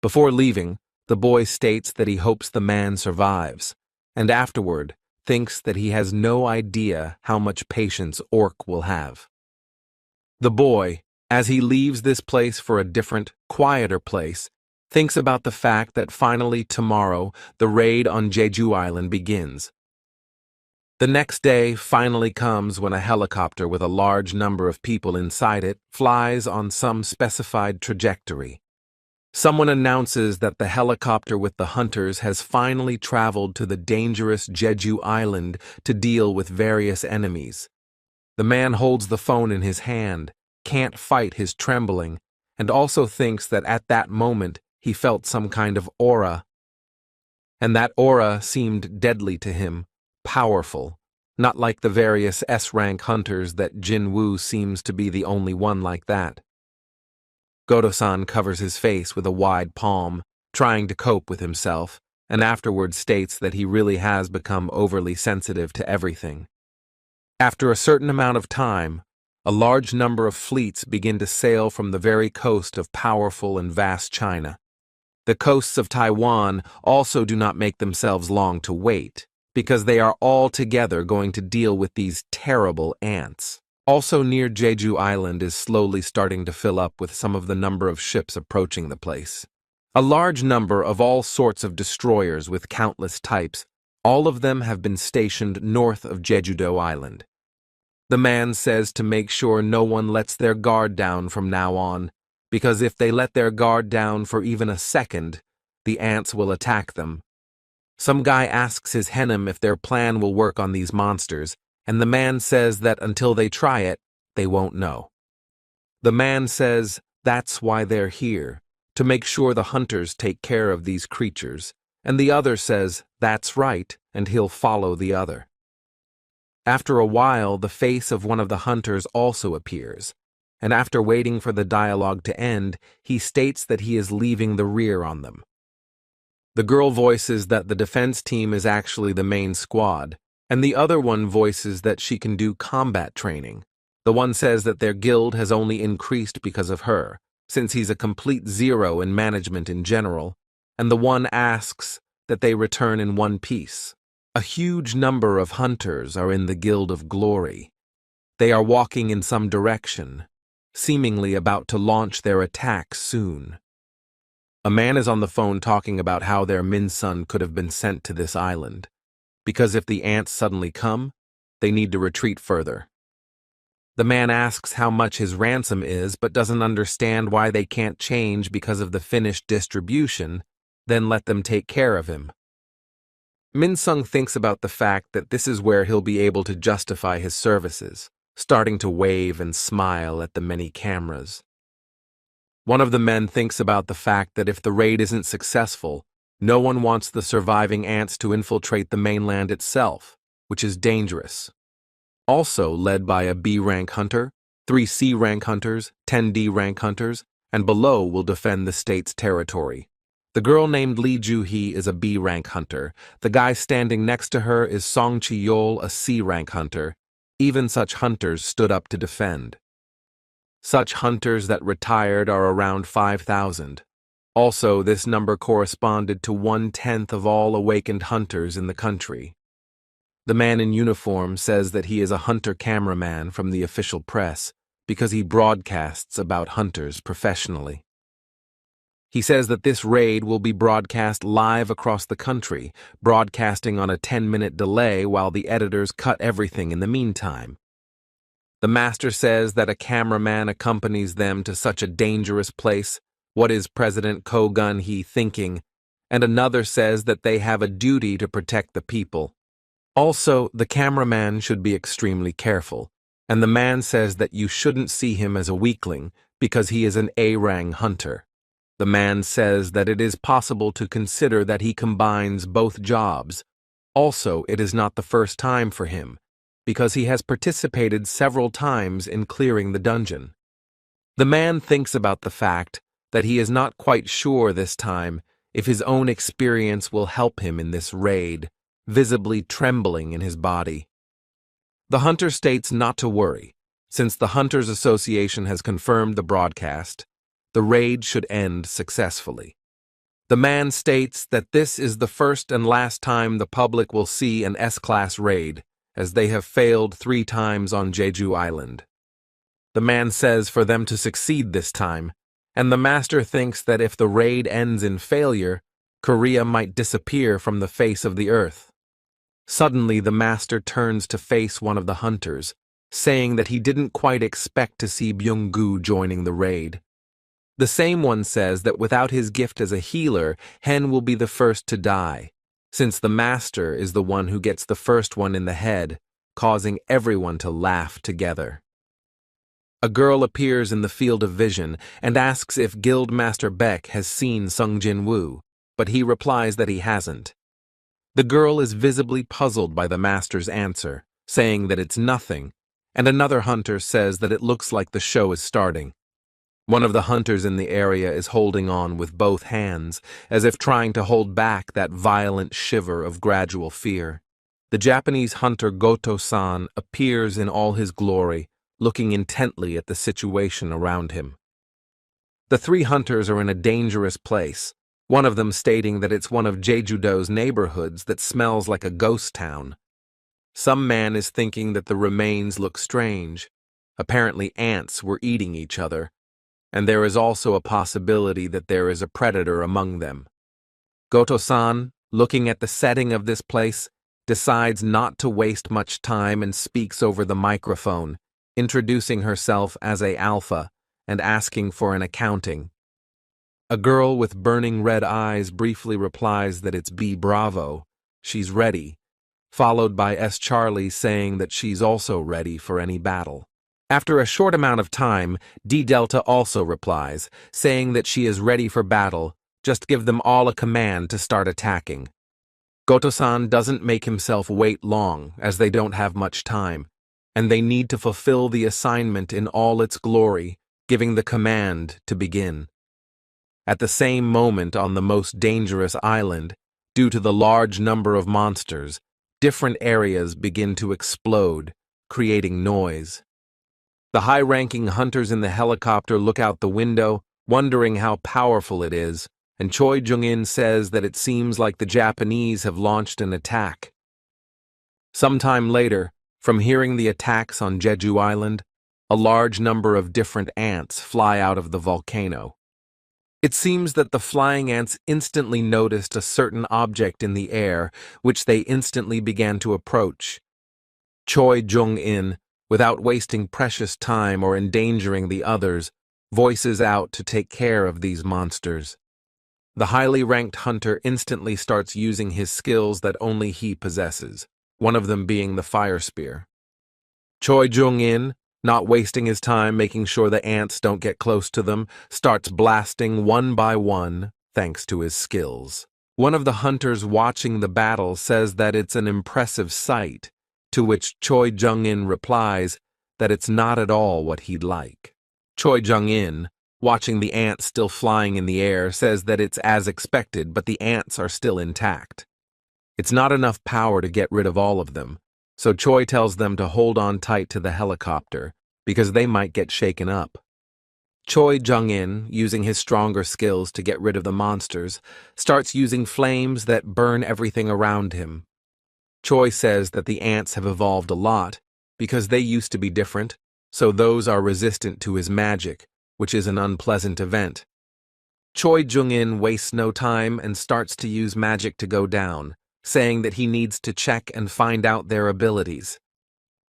Before leaving, the boy states that he hopes the man survives, and afterward thinks that he has no idea how much patience orc will have. The boy, as he leaves this place for a different, quieter place, thinks about the fact that finally tomorrow the raid on Jeju Island begins. The next day finally comes when a helicopter with a large number of people inside it flies on some specified trajectory. Someone announces that the helicopter with the hunters has finally traveled to the dangerous Jeju Island to deal with various enemies. The man holds the phone in his hand, can't fight his trembling, and also thinks that at that moment he felt some kind of aura. And that aura seemed deadly to him, powerful, not like the various S-rank hunters that Jinwoo seems to be the only one like that. Goto-san covers his face with a wide palm, trying to cope with himself, and afterwards states that he really has become overly sensitive to everything. After a certain amount of time, a large number of fleets begin to sail from the very coast of powerful and vast China. The coasts of Taiwan also do not make themselves long to wait, because they are all together going to deal with these terrible ants. Also near Jeju Island is slowly starting to fill up with some of the number of ships approaching the place. A large number of all sorts of destroyers with countless types, all of them have been stationed north of Jeju-do Island. The man says to make sure no one lets their guard down from now on, because if they let their guard down for even a second, the ants will attack them. Some guy asks his henim if their plan will work on these monsters, and the man says that until they try it, they won't know. The man says that's why they're here, to make sure the hunters take care of these creatures, and the other says that's right, and he'll follow the other. After a while, the face of one of the hunters also appears, and after waiting for the dialogue to end, he states that he is leaving the rear on them. The girl voices that the defense team is actually the main squad, and the other one voices that she can do combat training. The one says that their guild has only increased because of her, since he's a complete zero in management in general, and the one asks that they return in one piece. A huge number of hunters are in the Guild of Glory. They are walking in some direction, seemingly about to launch their attack soon. A man is on the phone talking about how their Min-sun could have been sent to this island, because if the ants suddenly come, they need to retreat further. The man asks how much his ransom is but doesn't understand why they can't change because of the finished distribution, then let them take care of him. Min-sung thinks about the fact that this is where he'll be able to justify his services, starting to wave and smile at the many cameras. One of the men thinks about the fact that if the raid isn't successful, no one wants the surviving ants to infiltrate the mainland itself, which is dangerous. Also led by a B-rank hunter, 3 C-rank hunters, 10 D-rank hunters, and below will defend the state's territory. The girl named Lee Ju-hee is a B-rank hunter. The guy standing next to her is Song Chi-yeol, a C-rank hunter. Even such hunters stood up to defend. Such hunters that retired are around 5,000. Also, this number corresponded to 1/10 of all awakened hunters in the country. The man in uniform says that he is a hunter cameraman from the official press because he broadcasts about hunters professionally. He says that this raid will be broadcast live across the country, broadcasting on a 10-minute delay while the editors cut everything in the meantime. The master says that a cameraman accompanies them to such a dangerous place. What is President Ko Gun-hee thinking? And another says that they have a duty to protect the people. Also, the cameraman should be extremely careful, and the man says that you shouldn't see him as a weakling because he is an A-rang hunter. The man says that it is possible to consider that he combines both jobs. Also, it is not the first time for him, because he has participated several times in clearing the dungeon. The man thinks about the fact that he is not quite sure this time if his own experience will help him in this raid, visibly trembling in his body. The hunter states not to worry, since the Hunters Association has confirmed the broadcast. The raid should end successfully. The man states that this is the first and last time the public will see an S-class raid, as they have failed 3 times on Jeju Island. The man says for them to succeed this time, and the master thinks that if the raid ends in failure, Korea might disappear from the face of the earth. Suddenly, the master turns to face one of the hunters, saying that he didn't quite expect to see Byung-gu joining the raid. The same one says that without his gift as a healer, Hen will be the first to die, since the master is the one who gets the first one in the head, causing everyone to laugh together. A girl appears in the field of vision and asks if Guildmaster Beck has seen Sung Jinwoo, but he replies that he hasn't. The girl is visibly puzzled by the master's answer, saying that it's nothing, and another hunter says that it looks like the show is starting. One of the hunters in the area is holding on with both hands, as if trying to hold back that violent shiver of gradual fear. The Japanese hunter Goto-san appears in all his glory, looking intently at the situation around him. The 3 hunters are in a dangerous place, one of them stating that it's one of Jeju-do's neighborhoods that smells like a ghost town. Some man is thinking that the remains look strange. Apparently ants were eating each other, and there is also a possibility that there is a predator among them. Goto-san, looking at the setting of this place, decides not to waste much time and speaks over the microphone, introducing herself as a alpha and asking for an accounting. A girl with burning red eyes briefly replies that it's B Bravo, she's ready, followed by S Charlie saying that she's also ready for any battle. After a short amount of time, D Delta also replies, saying that she is ready for battle, just give them all a command to start attacking. Goto-san doesn't make himself wait long, as they don't have much time, and they need to fulfill the assignment in all its glory, giving the command to begin. At the same moment on the most dangerous island, due to the large number of monsters, different areas begin to explode, creating noise. The high-ranking hunters in the helicopter look out the window, wondering how powerful it is, and Choi Jung-in says that it seems like the Japanese have launched an attack. Sometime later, from hearing the attacks on Jeju Island, a large number of different ants fly out of the volcano. It seems that the flying ants instantly noticed a certain object in the air, which they instantly began to approach. Choi Jung-in, without wasting precious time or endangering the others, voices out to take care of these monsters. The highly ranked hunter instantly starts using his skills that only he possesses, one of them being the fire spear. Choi Jung-in, not wasting his time making sure the ants don't get close to them, starts blasting one by one, thanks to his skills. One of the hunters watching the battle says that it's an impressive sight, to which Choi Jung-in replies that it's not at all what he'd like. Choi Jung-in, watching the ants still flying in the air, says that it's as expected, but the ants are still intact. It's not enough power to get rid of all of them, so Choi tells them to hold on tight to the helicopter, because they might get shaken up. Choi Jung-in, using his stronger skills to get rid of the monsters, starts using flames that burn everything around him. Choi says that the ants have evolved a lot, because they used to be different, so those are resistant to his magic, which is an unpleasant event. Choi Jung-in wastes no time and starts to use magic to go down, saying that he needs to check and find out their abilities.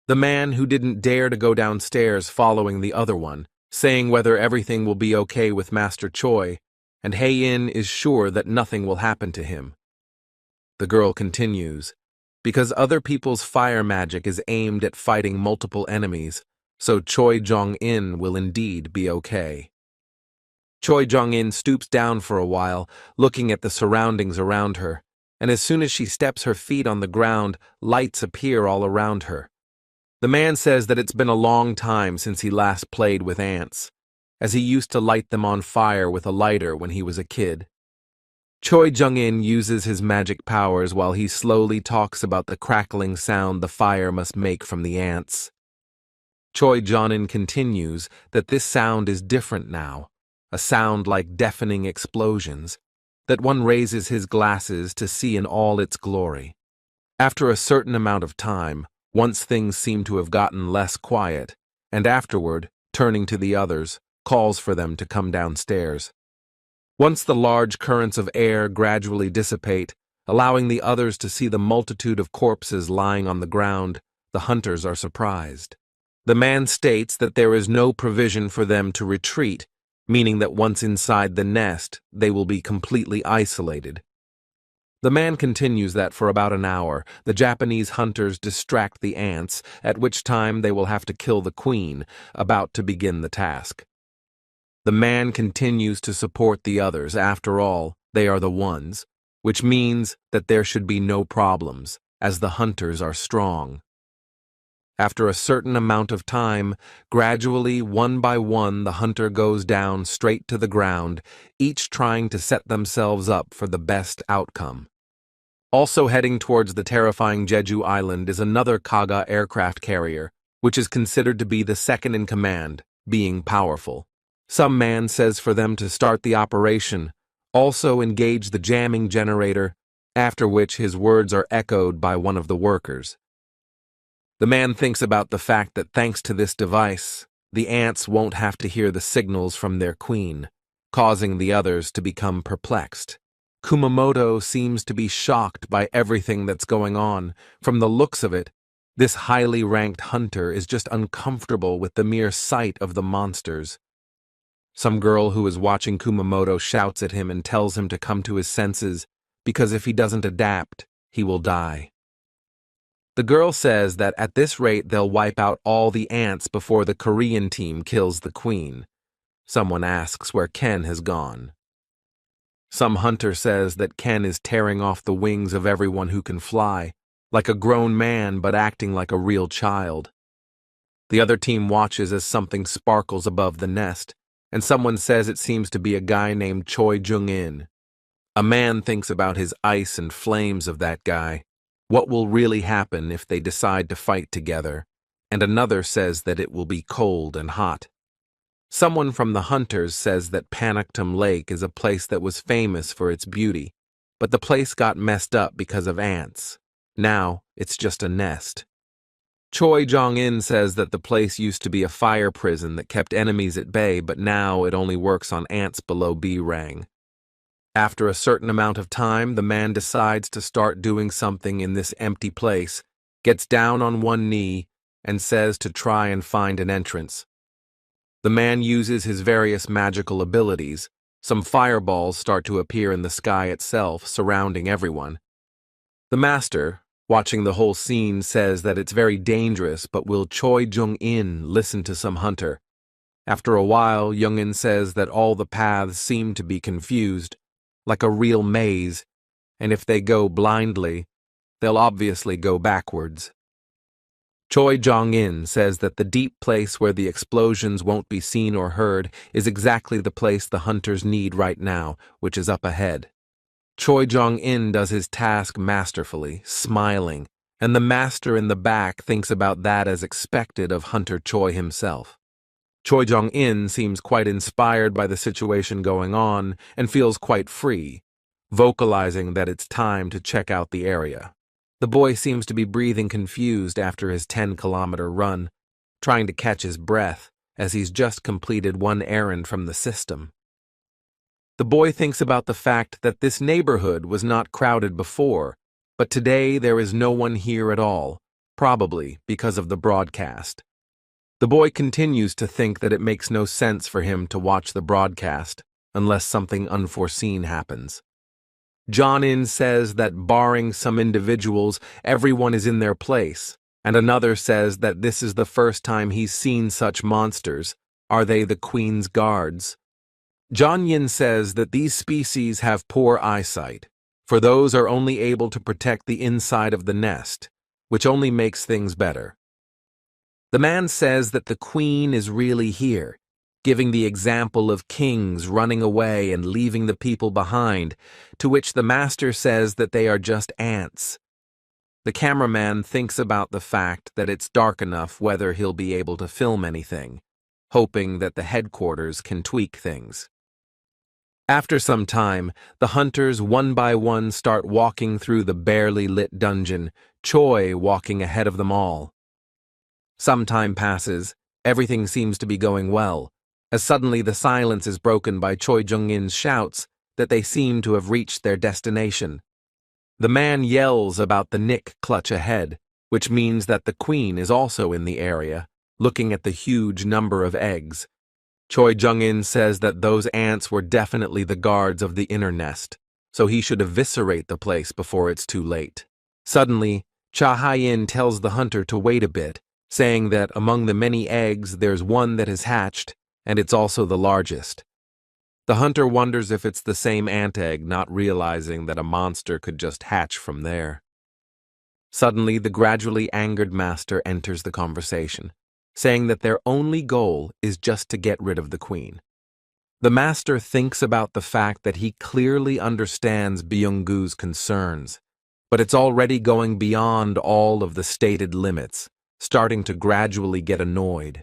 The man who didn't dare to go downstairs following the other one, saying whether everything will be okay with Master Choi, and Hae-in is sure that nothing will happen to him. The girl continues, because other people's fire magic is aimed at fighting multiple enemies, so Choi Jung-in will indeed be okay. Choi Jung-in stoops down for a while, looking at the surroundings around her, and as soon as she steps her feet on the ground, lights appear all around her. The man says that it's been a long time since he last played with ants, as he used to light them on fire with a lighter when he was a kid. Choi Jung-in uses his magic powers while he slowly talks about the crackling sound the fire must make from the ants. Choi Jung-in continues that this sound is different now, a sound like deafening explosions, that one raises his glasses to see in all its glory. After a certain amount of time, once things seem to have gotten less quiet, and afterward, turning to the others, calls for them to come downstairs. Once the large currents of air gradually dissipate, allowing the others to see the multitude of corpses lying on the ground, the hunters are surprised. The man states that there is no provision for them to retreat, meaning that once inside the nest, they will be completely isolated. The man continues that for about an hour, the Japanese hunters distract the ants, at which time they will have to kill the queen, about to begin the task. The man continues to support the others. After all, they are the ones, which means that there should be no problems, as the hunters are strong. After a certain amount of time, gradually, one by one, the hunter goes down straight to the ground, each trying to set themselves up for the best outcome. Also heading towards the terrifying Jeju Island is another Kaga aircraft carrier, which is considered to be the second in command, being powerful. Some man says for them to start the operation, also engage the jamming generator, after which his words are echoed by one of the workers. The man thinks about the fact that thanks to this device, the ants won't have to hear the signals from their queen, causing the others to become perplexed. Kumamoto seems to be shocked by everything that's going on. From the looks of it, this highly ranked hunter is just uncomfortable with the mere sight of the monsters. Some girl who is watching Kumamoto shouts at him and tells him to come to his senses, because if he doesn't adapt, he will die. The girl says that at this rate they'll wipe out all the ants before the Korean team kills the queen. Someone asks where Ken has gone. Some hunter says that Ken is tearing off the wings of everyone who can fly, like a grown man but acting like a real child. The other team watches as something sparkles above the nest, and someone says it seems to be a guy named Choi Jung-in. A man thinks about his ice and flames of that guy. What will really happen if they decide to fight together? And another says that it will be cold and hot. Someone from the hunters says that Panaktum Lake is a place that was famous for its beauty, but the place got messed up because of ants. Now, it's just a nest. Choi Jong-in says that the place used to be a fire prison that kept enemies at bay, but now it only works on ants below B rang. After a certain amount of time, the man decides to start doing something in this empty place, gets down on one knee, and says to try and find an entrance. The man uses his various magical abilities. Some fireballs start to appear in the sky itself, surrounding everyone. The master, watching the whole scene, says that it's very dangerous, but will Choi Jung-in listen to some hunter? After a while, Jung-in says that all the paths seem to be confused, like a real maze, and if they go blindly, they'll obviously go backwards. Choi Jong-in says that the deep place where the explosions won't be seen or heard is exactly the place the hunters need right now, which is up ahead. Choi Jong-in does his task masterfully, smiling, and the master in the back thinks about that as expected of Hunter Choi himself. Choi Jong-in seems quite inspired by the situation going on and feels quite free, vocalizing that it's time to check out the area. The boy seems to be breathing confused after his 10-kilometer run, trying to catch his breath as he's just completed one errand from the system. The boy thinks about the fact that this neighborhood was not crowded before, but today there is no one here at all, probably because of the broadcast. The boy continues to think that it makes no sense for him to watch the broadcast unless something unforeseen happens. John-in says that barring some individuals, everyone is in their place, and another says that this is the first time he's seen such monsters. Are they the Queen's guards? John-yin says that these species have poor eyesight, for those are only able to protect the inside of the nest, which only makes things better. The man says that the Queen is really here, giving the example of kings running away and leaving the people behind, to which the master says that they are just ants. The cameraman thinks about the fact that it's dark enough whether he'll be able to film anything, hoping that the headquarters can tweak things. After some time, the hunters one by one start walking through the barely lit dungeon, Choi walking ahead of them all. Some time passes, everything seems to be going well, as suddenly the silence is broken by Choi Jung-in's shouts that they seem to have reached their destination. The man yells about the Nick clutch ahead, which means that the Queen is also in the area, looking at the huge number of eggs. Choi Jung-in says that those ants were definitely the guards of the inner nest, so he should eviscerate the place before it's too late. Suddenly, Cha Hai-in tells the hunter to wait a bit, saying that among the many eggs there's one that has hatched, and it's also the largest. The hunter wonders if it's the same ant egg, not realizing that a monster could just hatch from there. Suddenly, the gradually angered master enters the conversation, saying that their only goal is just to get rid of the Queen. The master thinks about the fact that he clearly understands Byung-gu's concerns, but it's already going beyond all of the stated limits, starting to gradually get annoyed.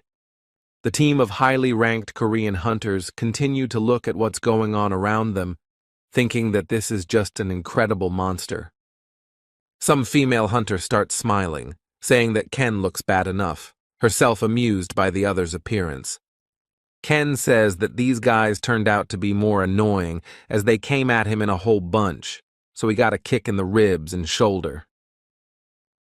The team of highly ranked Korean hunters continue to look at what's going on around them, thinking that this is just an incredible monster. Some female hunter starts smiling, saying that Ken looks bad enough, herself amused by the other's appearance. Ken says that these guys turned out to be more annoying as they came at him in a whole bunch, so he got a kick in the ribs and shoulder.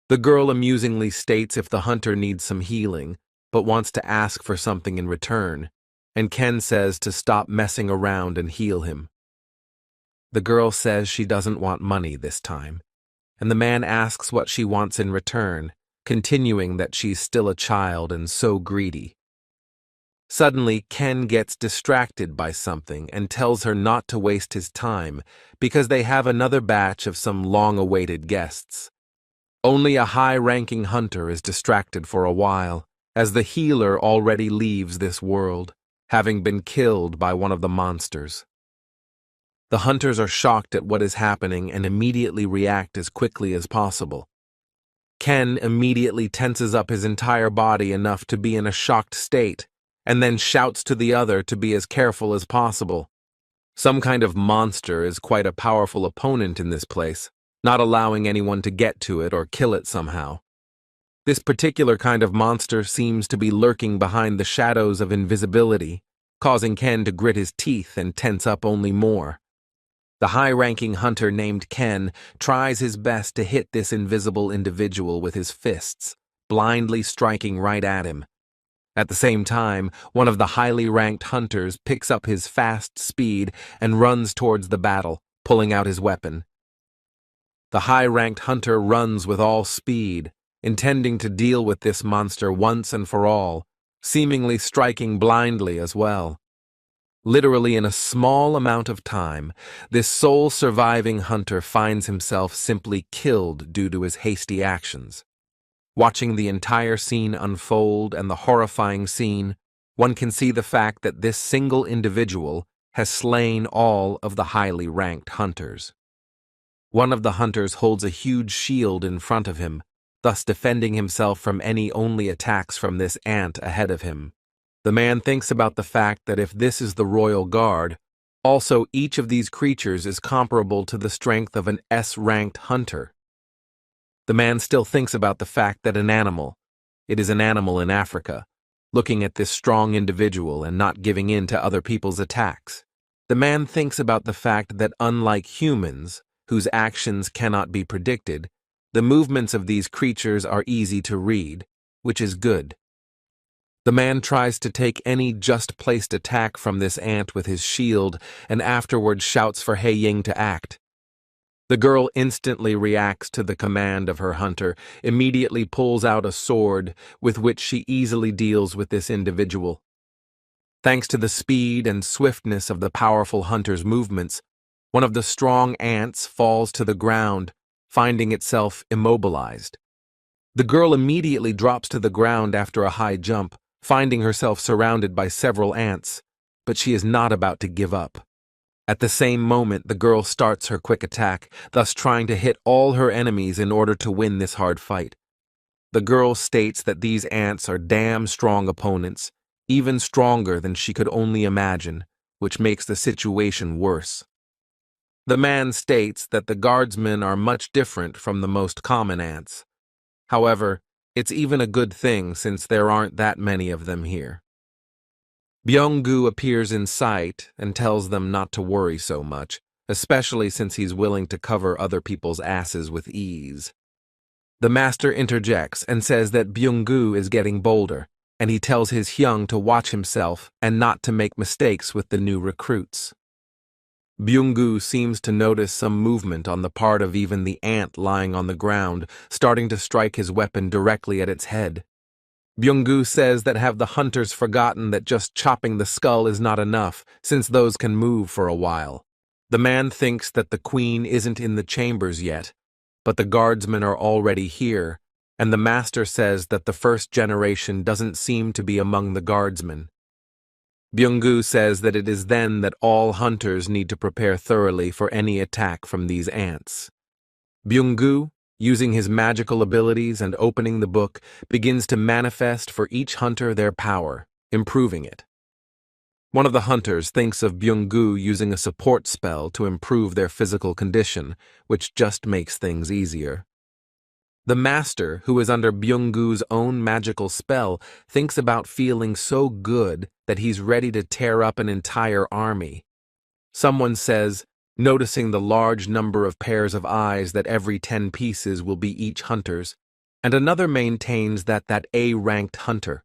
The girl amusingly states if the hunter needs some healing, but wants to ask for something in return. and Ken says to stop messing around and heal him. The girl says she doesn't want money this time, and the man asks what she wants in return, continuing that she's still a child and so greedy. Suddenly, Ken gets distracted by something and tells her not to waste his time because they have another batch of some long-awaited guests. Only a high-ranking hunter is distracted for a while, as the healer already leaves this world, having been killed by one of the monsters. The hunters are shocked at what is happening and immediately react as quickly as possible. Ken immediately tenses up his entire body enough to be in a shocked state, and then shouts to the other to be as careful as possible. Some kind of monster is quite a powerful opponent in this place, not allowing anyone to get to it or kill it somehow. This particular kind of monster seems to be lurking behind the shadows of invisibility, causing Ken to grit his teeth and tense up only more. The high-ranking hunter named Ken tries his best to hit this invisible individual with his fists, blindly striking right at him. At the same time, one of the highly ranked hunters picks up his fast speed and runs towards the battle, pulling out his weapon. The high-ranked hunter runs with all speed, intending to deal with this monster once and for all, seemingly striking blindly as well. Literally in a small amount of time, this sole surviving hunter finds himself simply killed due to his hasty actions. Watching the entire scene unfold and the horrifying scene, one can see the fact that this single individual has slain all of the highly ranked hunters. One of the hunters holds a huge shield in front of him, thus defending himself from any only attacks from this ant ahead of him. The man thinks about the fact that if this is the royal guard, also each of these creatures is comparable to the strength of an S-ranked hunter. The man still thinks about the fact that it is an animal in Africa, looking at this strong individual and not giving in to other people's attacks. The man thinks about the fact that unlike humans, whose actions cannot be predicted, the movements of these creatures are easy to read, which is good. The man tries to take any just-placed attack from this ant with his shield and afterward shouts for Hei Ying to act. The girl instantly reacts to the command of her hunter, immediately pulls out a sword with which she easily deals with this individual. Thanks to the speed and swiftness of the powerful hunter's movements, one of the strong ants falls to the ground, finding itself immobilized. The girl immediately drops to the ground after a high jump, finding herself surrounded by several ants, but she is not about to give up. At the same moment, the girl starts her quick attack, thus trying to hit all her enemies in order to win this hard fight. The girl states that these ants are damn strong opponents, even stronger than she could only imagine, which makes the situation worse. The man states that the guardsmen are much different from the most common ants. However, it's even a good thing since there aren't that many of them here. Byung-gu appears in sight and tells them not to worry so much, especially since he's willing to cover other people's asses with ease. The master interjects and says that Byung-gu is getting bolder, and he tells his Hyung to watch himself and not to make mistakes with the new recruits. Byung-gu seems to notice some movement on the part of even the ant lying on the ground, starting to strike his weapon directly at its head. Byung-gu says that have the hunters forgotten that just chopping the skull is not enough, since those can move for a while. The man thinks that the queen isn't in the chambers yet, but the guardsmen are already here, and the master says that the first generation doesn't seem to be among the guardsmen. Byung-gu says that it is then that all hunters need to prepare thoroughly for any attack from these ants. Byung-gu, using his magical abilities and opening the book, begins to manifest for each hunter their power, improving it. One of the hunters thinks of Byung-gu using a support spell to improve their physical condition, which just makes things easier. The master, who is under Byung-gu's own magical spell, thinks about feeling so good that he's ready to tear up an entire army. Someone says, noticing the large number of pairs of eyes that every 10 pieces will be each hunter's, and another maintains that A-ranked hunter.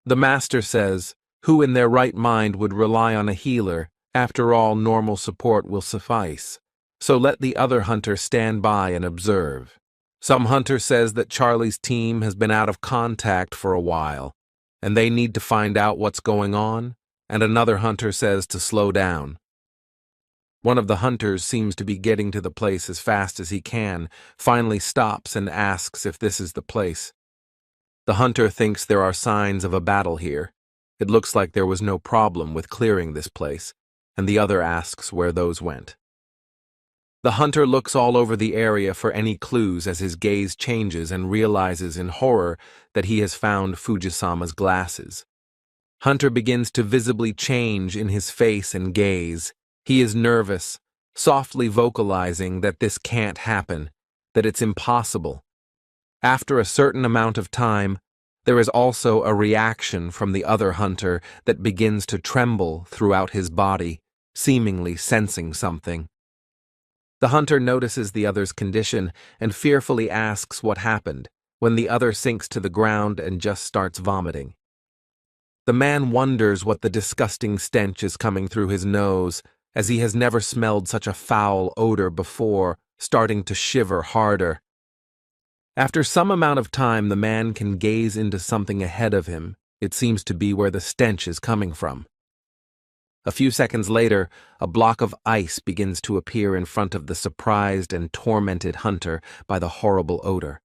The master says, Who in their right mind would rely on a healer? After all, normal support will suffice. So let the other hunter stand by and observe. Some hunter says that Charlie's team has been out of contact for a while, and they need to find out what's going on, and another hunter says to slow down. One of the hunters seems to be getting to the place as fast as he can, finally stops and asks if this is the place. The hunter thinks there are signs of a battle here. It looks like there was no problem with clearing this place, and the other asks where those went. The hunter looks all over the area for any clues as his gaze changes and realizes in horror that he has found Fujisama's glasses. Hunter begins to visibly change in his face and gaze. He is nervous, softly vocalizing that this can't happen, that it's impossible. After a certain amount of time, there is also a reaction from the other hunter that begins to tremble throughout his body, seemingly sensing something. The hunter notices the other's condition and fearfully asks what happened, when the other sinks to the ground and just starts vomiting. The man wonders what the disgusting stench is coming through his nose, as he has never smelled such a foul odor before, starting to shiver harder. After some amount of time, the man can gaze into something ahead of him. It seems to be where the stench is coming from. A few seconds later, a block of ice begins to appear in front of the surprised and tormented hunter by the horrible odor.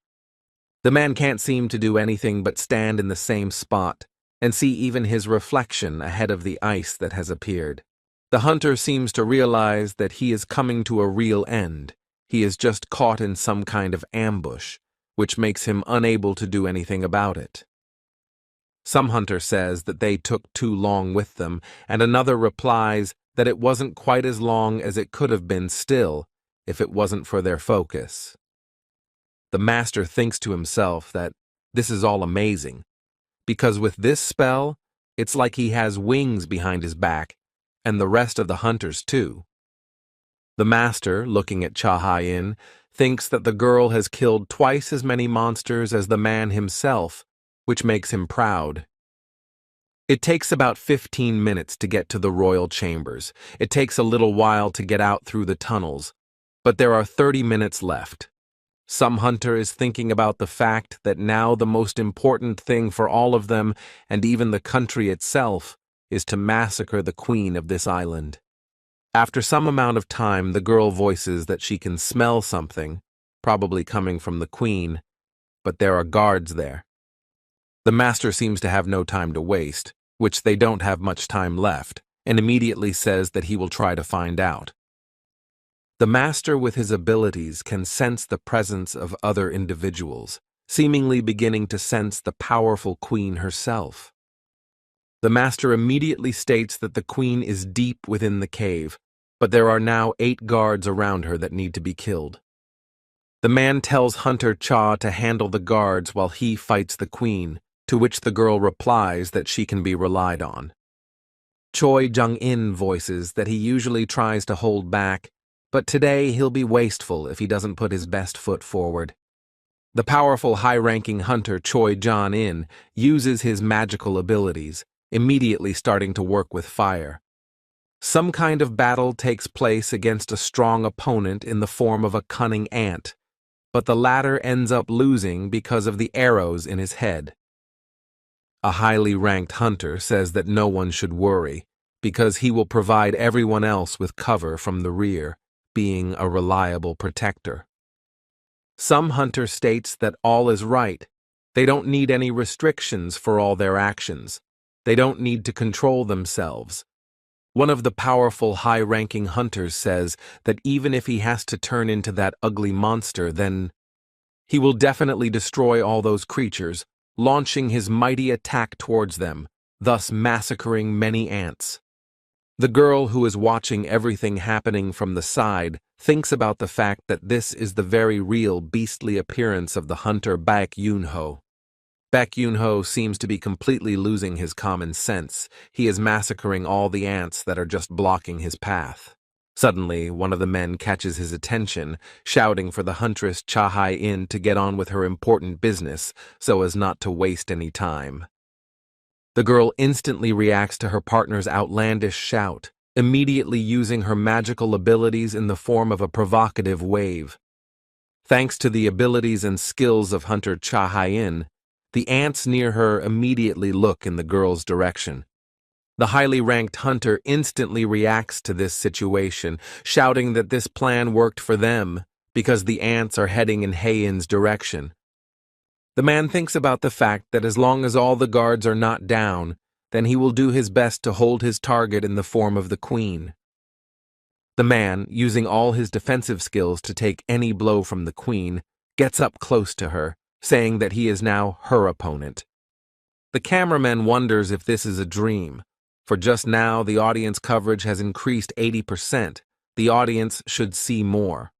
The man can't seem to do anything but stand in the same spot and see even his reflection ahead of the ice that has appeared. The hunter seems to realize that he is coming to a real end. He is just caught in some kind of ambush, which makes him unable to do anything about it. Some hunter says that they took too long with them, and another replies that it wasn't quite as long as it could have been still, if it wasn't for their focus. The master thinks to himself that this is all amazing, because with this spell, it's like he has wings behind his back, and the rest of the hunters too. The master, looking at Cha-Ha-in, thinks that the girl has killed twice as many monsters as the man himself, which makes him proud. It takes about 15 minutes to get to the royal chambers. It takes a little while to get out through the tunnels, but there are 30 minutes left. Some hunter is thinking about the fact that now the most important thing for all of them, and even the country itself, is to massacre the queen of this island. After some amount of time, the girl voices that she can smell something, probably coming from the queen, but there are guards there. The master seems to have no time to waste, which they don't have much time left, and immediately says that he will try to find out. The master with his abilities can sense the presence of other individuals, seemingly beginning to sense the powerful queen herself. The master immediately states that the queen is deep within the cave, but there are now 8 guards around her that need to be killed. The man tells Hunter Cha to handle the guards while he fights the queen, to which the girl replies that she can be relied on. Choi Jung-in voices that he usually tries to hold back, but today he'll be wasteful if he doesn't put his best foot forward. The powerful high-ranking hunter Choi Jung-in uses his magical abilities, immediately starting to work with fire. Some kind of battle takes place against a strong opponent in the form of a cunning ant, but the latter ends up losing because of the arrows in his head. A highly ranked hunter says that no one should worry, because he will provide everyone else with cover from the rear, being a reliable protector. Some hunter states that all is right. They don't need any restrictions for all their actions. They don't need to control themselves. One of the powerful high-ranking hunters says that even if he has to turn into that ugly monster, then he will definitely destroy all those creatures, launching his mighty attack towards them, thus massacring many ants. The girl who is watching everything happening from the side thinks about the fact that this is the very real beastly appearance of the hunter Baek Yoon-ho. Baek Yoon-ho seems to be completely losing his common sense. He is massacring all the ants that are just blocking his path. Suddenly, one of the men catches his attention, shouting for the huntress Cha-Ha-in to get on with her important business so as not to waste any time. The girl instantly reacts to her partner's outlandish shout, immediately using her magical abilities in the form of a provocative wave. Thanks to the abilities and skills of Hunter Cha Hyen, the ants near her immediately look in the girl's direction. The highly ranked hunter instantly reacts to this situation, shouting that this plan worked for them because the ants are heading in Hyen's direction. The man thinks about the fact that as long as all the guards are not down, then he will do his best to hold his target in the form of the queen. The man, using all his defensive skills to take any blow from the queen, gets up close to her, saying that he is now her opponent. The cameraman wonders if this is a dream, for just now the audience coverage has increased 80%. The audience should see more.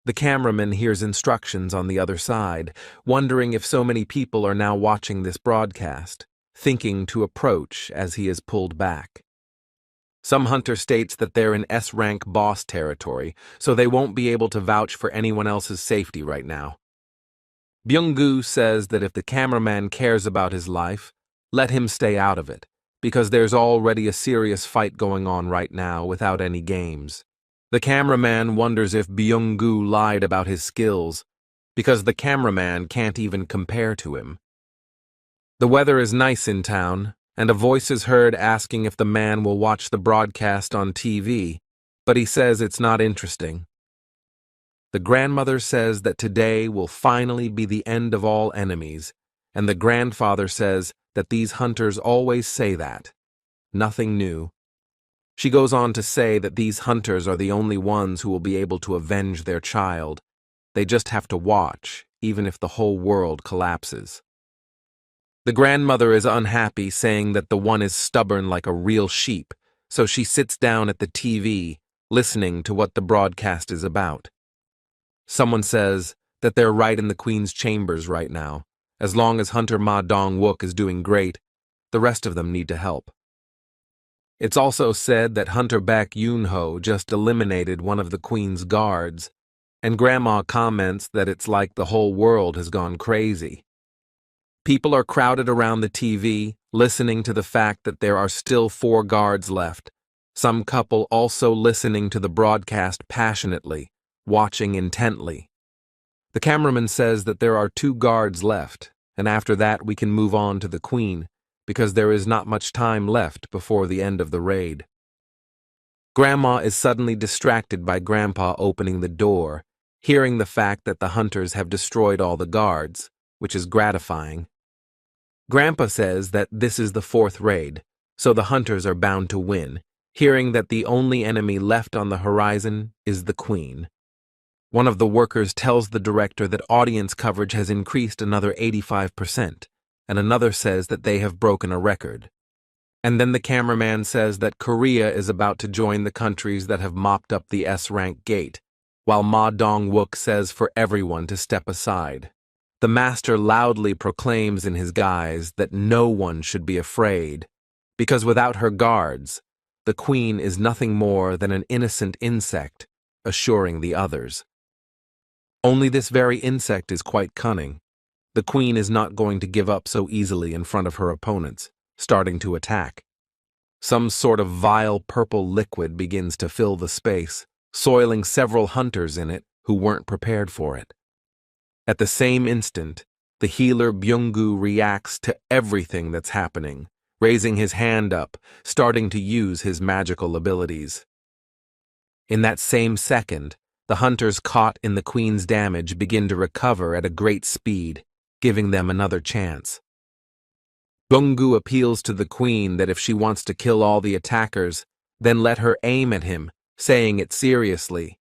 The cameraman hears instructions on the other side, wondering if so many people are now watching this broadcast, thinking to approach as he is pulled back. Some hunter states that they're in S-rank boss territory, so they won't be able to vouch for anyone else's safety right now. Byung-gu says that if the cameraman cares about his life, let him stay out of it, because there's already a serious fight going on right now without any games. The cameraman wonders if Byung-gu lied about his skills, because the cameraman can't even compare to him. The weather is nice in town, and a voice is heard asking if the man will watch the broadcast on TV, but he says it's not interesting. The grandmother says that today will finally be the end of all enemies, and the grandfather says that these hunters always say that. Nothing new. She goes on to say that these hunters are the only ones who will be able to avenge their child. They just have to watch, even if the whole world collapses. The grandmother is unhappy, saying that the one is stubborn like a real sheep, so she sits down at the TV, listening to what the broadcast is about. Someone says that they're right in the Queen's chambers right now. As long as Hunter Ma Dong-wook is doing great, the rest of them need to help. It's also said that Hunter Baek Yoon-ho just eliminated one of the Queen's guards, and Grandma comments that it's like the whole world has gone crazy. People are crowded around the TV, listening to the fact that there are still 4 guards left, some couple also listening to the broadcast passionately, watching intently. The cameraman says that there are 2 guards left, and after that we can move on to the Queen, because there is not much time left before the end of the raid. Grandma is suddenly distracted by Grandpa opening the door, hearing the fact that the hunters have destroyed all the guards, which is gratifying. Grandpa says that this is the 4th raid, so the hunters are bound to win, hearing that the only enemy left on the horizon is the Queen. One of the workers tells the director that audience coverage has increased another 85%, and another says that they have broken a record. And then the cameraman says that Korea is about to join the countries that have mopped up the S-rank gate, while Ma Dong-wook says for everyone to step aside. The master loudly proclaims in his guise that no one should be afraid, because without her guards, the Queen is nothing more than an innocent insect, assuring the others. Only this very insect is quite cunning. The Queen is not going to give up so easily in front of her opponents, starting to attack. Some sort of vile purple liquid begins to fill the space, soiling several hunters in it who weren't prepared for it. At the same instant, the healer Byung-gu reacts to everything that's happening, raising his hand up, starting to use his magical abilities. In that same second, the hunters caught in the Queen's damage begin to recover at a great speed, giving them another chance. Byung-gu appeals to the Queen that if she wants to kill all the attackers, then let her aim at him, saying it seriously.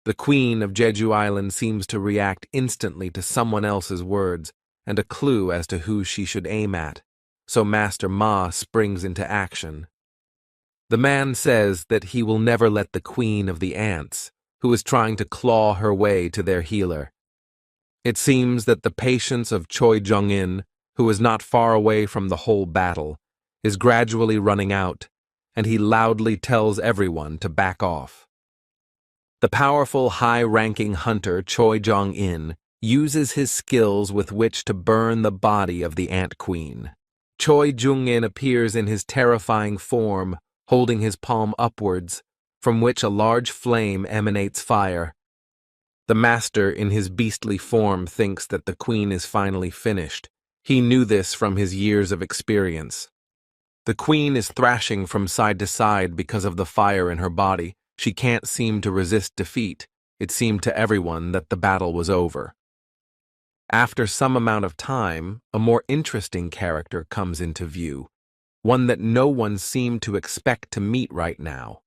The Queen of Jeju Island seems to react instantly to someone else's words and a clue as to who she should aim at, so Master Ma springs into action. The man says that he will never let the Queen of the Ants, who is trying to claw her way to their healer. It seems that the patience of Choi Jong-in, who is not far away from the whole battle, is gradually running out, and he loudly tells everyone to back off. The powerful, high-ranking hunter Choi Jong-in uses his skills with which to burn the body of the Ant Queen. Choi Jung-in appears in his terrifying form, holding his palm upwards, from which a large flame emanates fire. The master, in his beastly form, thinks that the queen is finally finished. He knew this from his years of experience. The queen is thrashing from side to side because of the fire in her body. She can't seem to resist defeat. It seemed to everyone that the battle was over. After some amount of time, a more interesting character comes into view, one that no one seemed to expect to meet right now.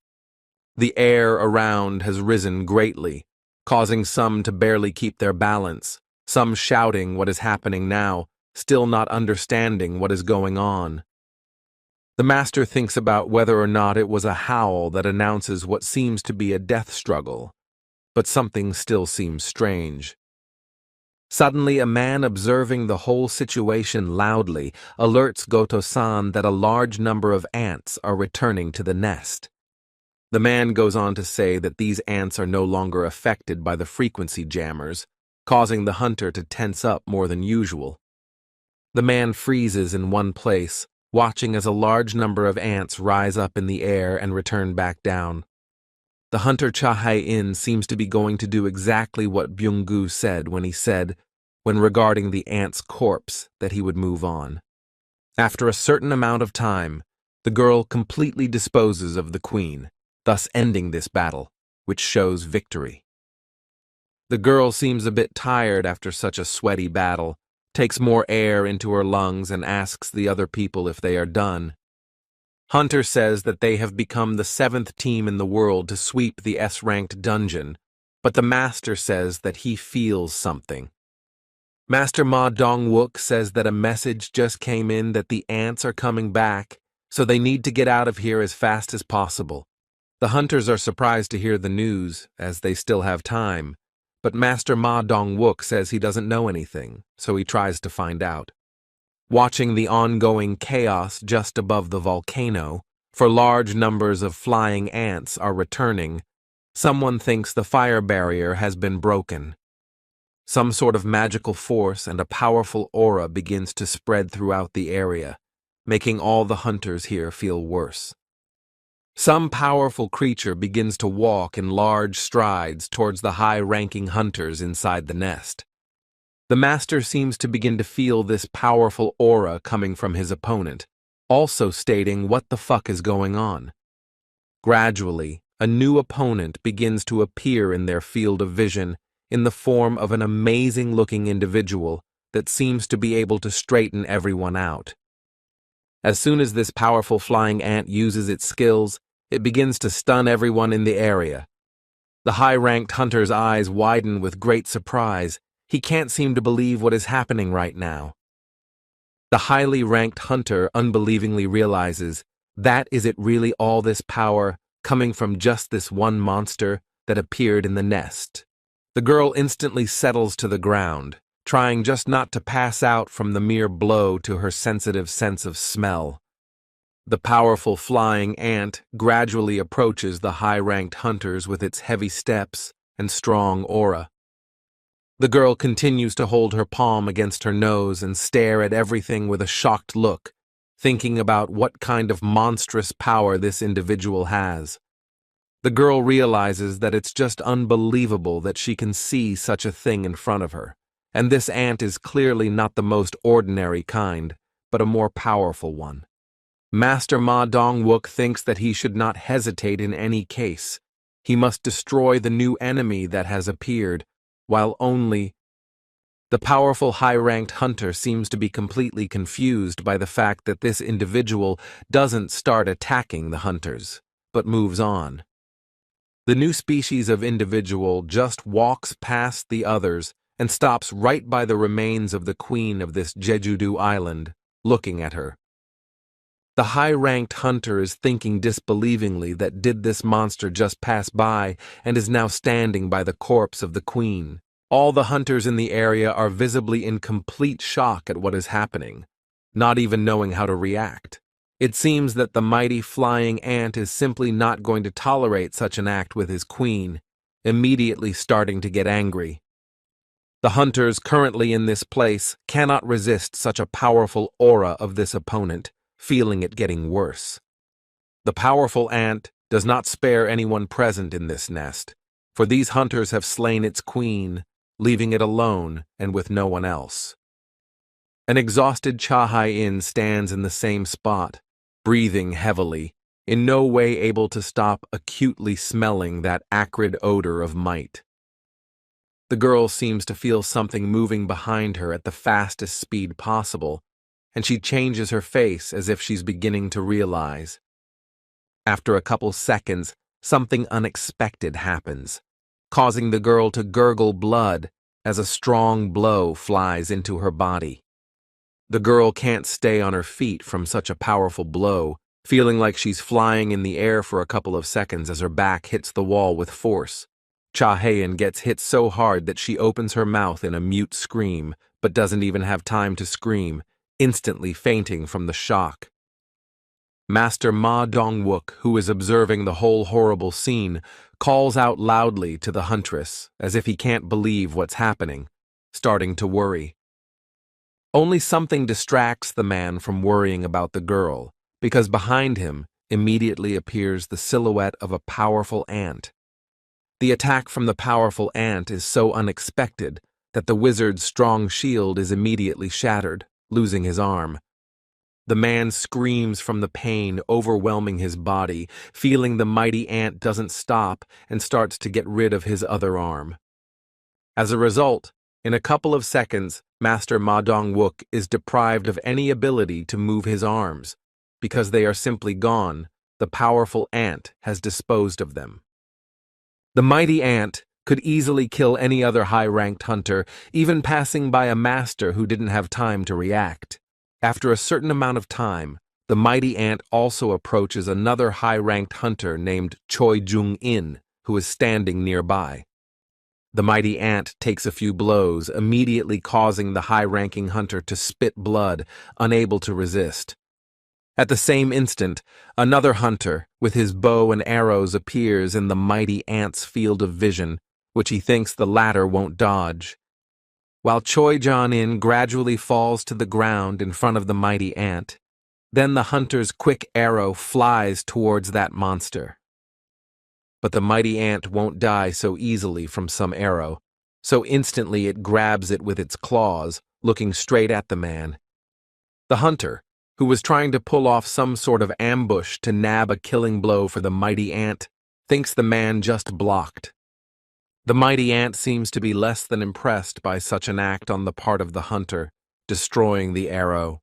The air around has risen greatly, causing some to barely keep their balance, some shouting what is happening now, still not understanding what is going on. The master thinks about whether or not it was a howl that announces what seems to be a death struggle, but something still seems strange. Suddenly, a man observing the whole situation loudly alerts Goto-san that a large number of ants are returning to the nest. The man goes on to say that these ants are no longer affected by the frequency jammers, causing the hunter to tense up more than usual. The man freezes in one place, watching as a large number of ants rise up in the air and return back down. The hunter Cha Hae-in seems to be going to do exactly what Byung-gu said when regarding the ant's corpse, that he would move on. After a certain amount of time, the girl completely disposes of the queen, thus ending this battle, which shows victory. The girl seems a bit tired after such a sweaty battle, takes more air into her lungs and asks the other people if they are done. Hunter says that they have become the 7th team in the world to sweep the S-ranked dungeon, but the master says that he feels something. Master Ma Dong-wook says that a message just came in that the ants are coming back, so they need to get out of here as fast as possible. The hunters are surprised to hear the news, as they still have time, but Master Ma Dong-wook says he doesn't know anything, so he tries to find out. Watching the ongoing chaos just above the volcano, for large numbers of flying ants are returning, someone thinks the fire barrier has been broken. Some sort of magical force and a powerful aura begins to spread throughout the area, making all the hunters here feel worse. Some powerful creature begins to walk in large strides towards the high-ranking hunters inside the nest. The master seems to begin to feel this powerful aura coming from his opponent, also stating what the fuck is going on. Gradually, a new opponent begins to appear in their field of vision in the form of an amazing-looking individual that seems to be able to straighten everyone out. As soon as this powerful flying ant uses its skills, it begins to stun everyone in the area. The high-ranked hunter's eyes widen with great surprise. He can't seem to believe what is happening right now. The highly ranked hunter unbelievingly realizes that is it really all this power coming from just this one monster that appeared in the nest. The girl instantly settles to the ground, trying just not to pass out from the mere blow to her sensitive sense of smell. The powerful flying ant gradually approaches the high-ranked hunters with its heavy steps and strong aura. The girl continues to hold her palm against her nose and stare at everything with a shocked look, thinking about what kind of monstrous power this individual has. The girl realizes that it's just unbelievable that she can see such a thing in front of her, and this ant is clearly not the most ordinary kind, but a more powerful one. Master Ma Dong-wook thinks that he should not hesitate in any case. He must destroy the new enemy that has appeared, while only the powerful high-ranked hunter seems to be completely confused by the fact that this individual doesn't start attacking the hunters, but moves on. The new species of individual just walks past the others and stops right by the remains of the queen of this Jeju-do island, looking at her. The high-ranked hunter is thinking disbelievingly that did this monster just pass by and is now standing by the corpse of the queen. All the hunters in the area are visibly in complete shock at what is happening, not even knowing how to react. It seems that the mighty flying ant is simply not going to tolerate such an act with his queen, immediately starting to get angry. The hunters currently in this place cannot resist such a powerful aura of this opponent, feeling it getting worse. The powerful ant does not spare anyone present in this nest, for these hunters have slain its queen, leaving it alone and with no one else. An exhausted Cha-in stands in the same spot, breathing heavily, in no way able to stop acutely smelling that acrid odor of might. The girl seems to feel something moving behind her at the fastest speed possible, and she changes her face as if she's beginning to realize. After a couple seconds, something unexpected happens, causing the girl to gurgle blood as a strong blow flies into her body. The girl can't stay on her feet from such a powerful blow, feeling like she's flying in the air for a couple of seconds as her back hits the wall with force. Cha-in gets hit so hard that she opens her mouth in a mute scream, but doesn't even have time to scream, instantly fainting from the shock. Master Ma Dong-wook, who is observing the whole horrible scene, calls out loudly to the huntress, as if he can't believe what's happening, starting to worry. Only something distracts the man from worrying about the girl, because behind him immediately appears the silhouette of a powerful ant. The attack from the powerful ant is so unexpected that the wizard's strong shield is immediately shattered, losing his arm. The man screams from the pain overwhelming his body, feeling the mighty ant doesn't stop and starts to get rid of his other arm. As a result, in a couple of seconds, Master Ma Dong-wook is deprived of any ability to move his arms. Because they are simply gone, the powerful ant has disposed of them. The mighty ant could easily kill any other high-ranked hunter, even passing by a master who didn't have time to react. After a certain amount of time, the mighty ant also approaches another high-ranked hunter named Choi Jung-in, who is standing nearby. The mighty ant takes a few blows, immediately causing the high-ranking hunter to spit blood, unable to resist. At the same instant, another hunter, with his bow and arrows, appears in the mighty ant's field of vision, which he thinks the latter won't dodge. While Choi Jong-in gradually falls to the ground in front of the mighty ant, then the hunter's quick arrow flies towards that monster. But the mighty ant won't die so easily from some arrow, so instantly it grabs it with its claws, looking straight at the man. The hunter, who was trying to pull off some sort of ambush to nab a killing blow for the mighty ant, thinks the man just blocked. The mighty ant seems to be less than impressed by such an act on the part of the hunter, destroying the arrow.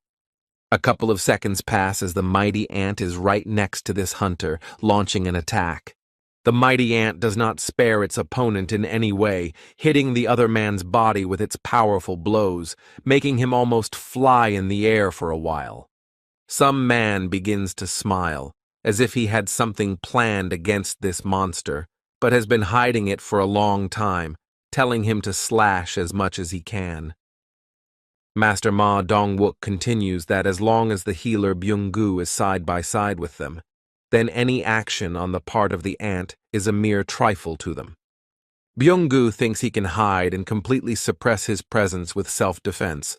A couple of seconds pass as the mighty ant is right next to this hunter, launching an attack. The mighty ant does not spare its opponent in any way, hitting the other man's body with its powerful blows, making him almost fly in the air for a while. Some man begins to smile, as if he had something planned against this monster, but has been hiding it for a long time, telling him to slash as much as he can. Master Ma Dong-wook continues that as long as the healer Byung-gu is side by side with them, then any action on the part of the ant is a mere trifle to them. Byung-gu thinks he can hide and completely suppress his presence with self-defense,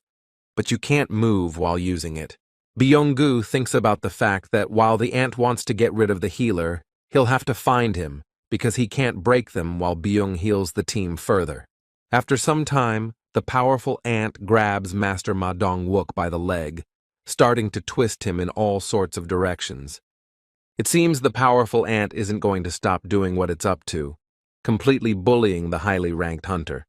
but you can't move while using it. Byung-gu thinks about the fact that while the ant wants to get rid of the healer, he'll have to find him, because he can't break them while Byung heals the team further. After some time, the powerful ant grabs Master Ma Dong-wook by the leg, starting to twist him in all sorts of directions. It seems the powerful ant isn't going to stop doing what it's up to, completely bullying the highly ranked hunter.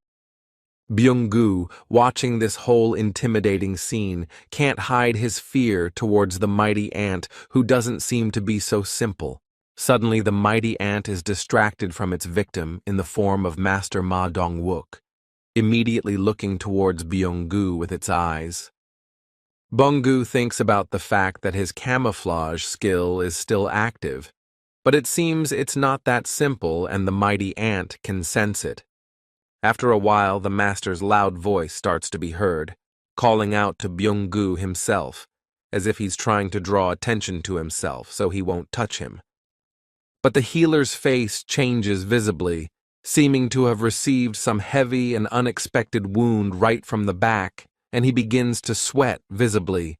Byung-gu, watching this whole intimidating scene, can't hide his fear towards the mighty ant who doesn't seem to be so simple. Suddenly the mighty ant is distracted from its victim in the form of Master Ma Dong-wook, immediately looking towards Byung-gu with its eyes. Byung-gu thinks about the fact that his camouflage skill is still active, but it seems it's not that simple and the mighty ant can sense it. After a while, the master's loud voice starts to be heard, calling out to Byung-gu himself, as if he's trying to draw attention to himself so he won't touch him. But the healer's face changes visibly, seeming to have received some heavy and unexpected wound right from the back, and he begins to sweat visibly.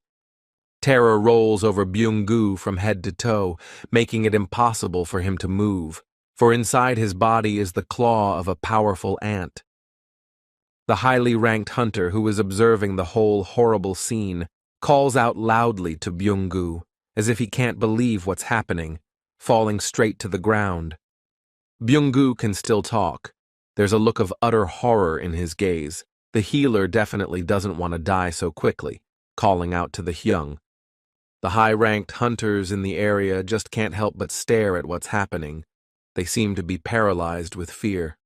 Terror rolls over Byung-gu from head to toe, making it impossible for him to move, for inside his body is the claw of a powerful ant. The highly ranked hunter who is observing the whole horrible scene calls out loudly to Byung-gu, as if he can't believe what's happening, falling straight to the ground. Byung-gu can still talk. There's a look of utter horror in his gaze. The healer definitely doesn't want to die so quickly, calling out to the Hyung. The high-ranked hunters in the area just can't help but stare at what's happening. They seem to be paralyzed with fear.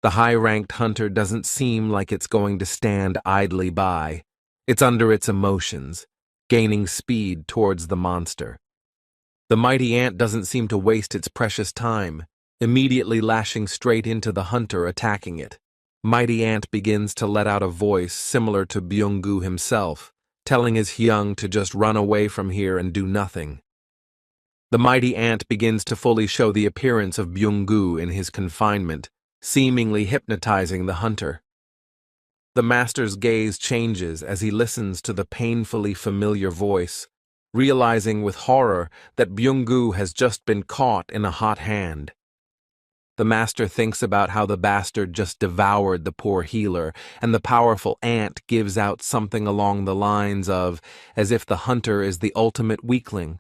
The high-ranked hunter doesn't seem like it's going to stand idly by. It's under its emotions, gaining speed towards the monster. The mighty ant doesn't seem to waste its precious time, immediately lashing straight into the hunter attacking it. Mighty ant begins to let out a voice similar to Byung-gu himself, telling his Hyung to just run away from here and do nothing. The mighty ant begins to fully show the appearance of Byung-gu in his confinement, seemingly hypnotizing the hunter. The master's gaze changes as he listens to the painfully familiar voice, realizing with horror that Byung-gu has just been caught in a hot hand. The master thinks about how the bastard just devoured the poor healer, and the powerful ant gives out something along the lines of, as if the hunter is the ultimate weakling.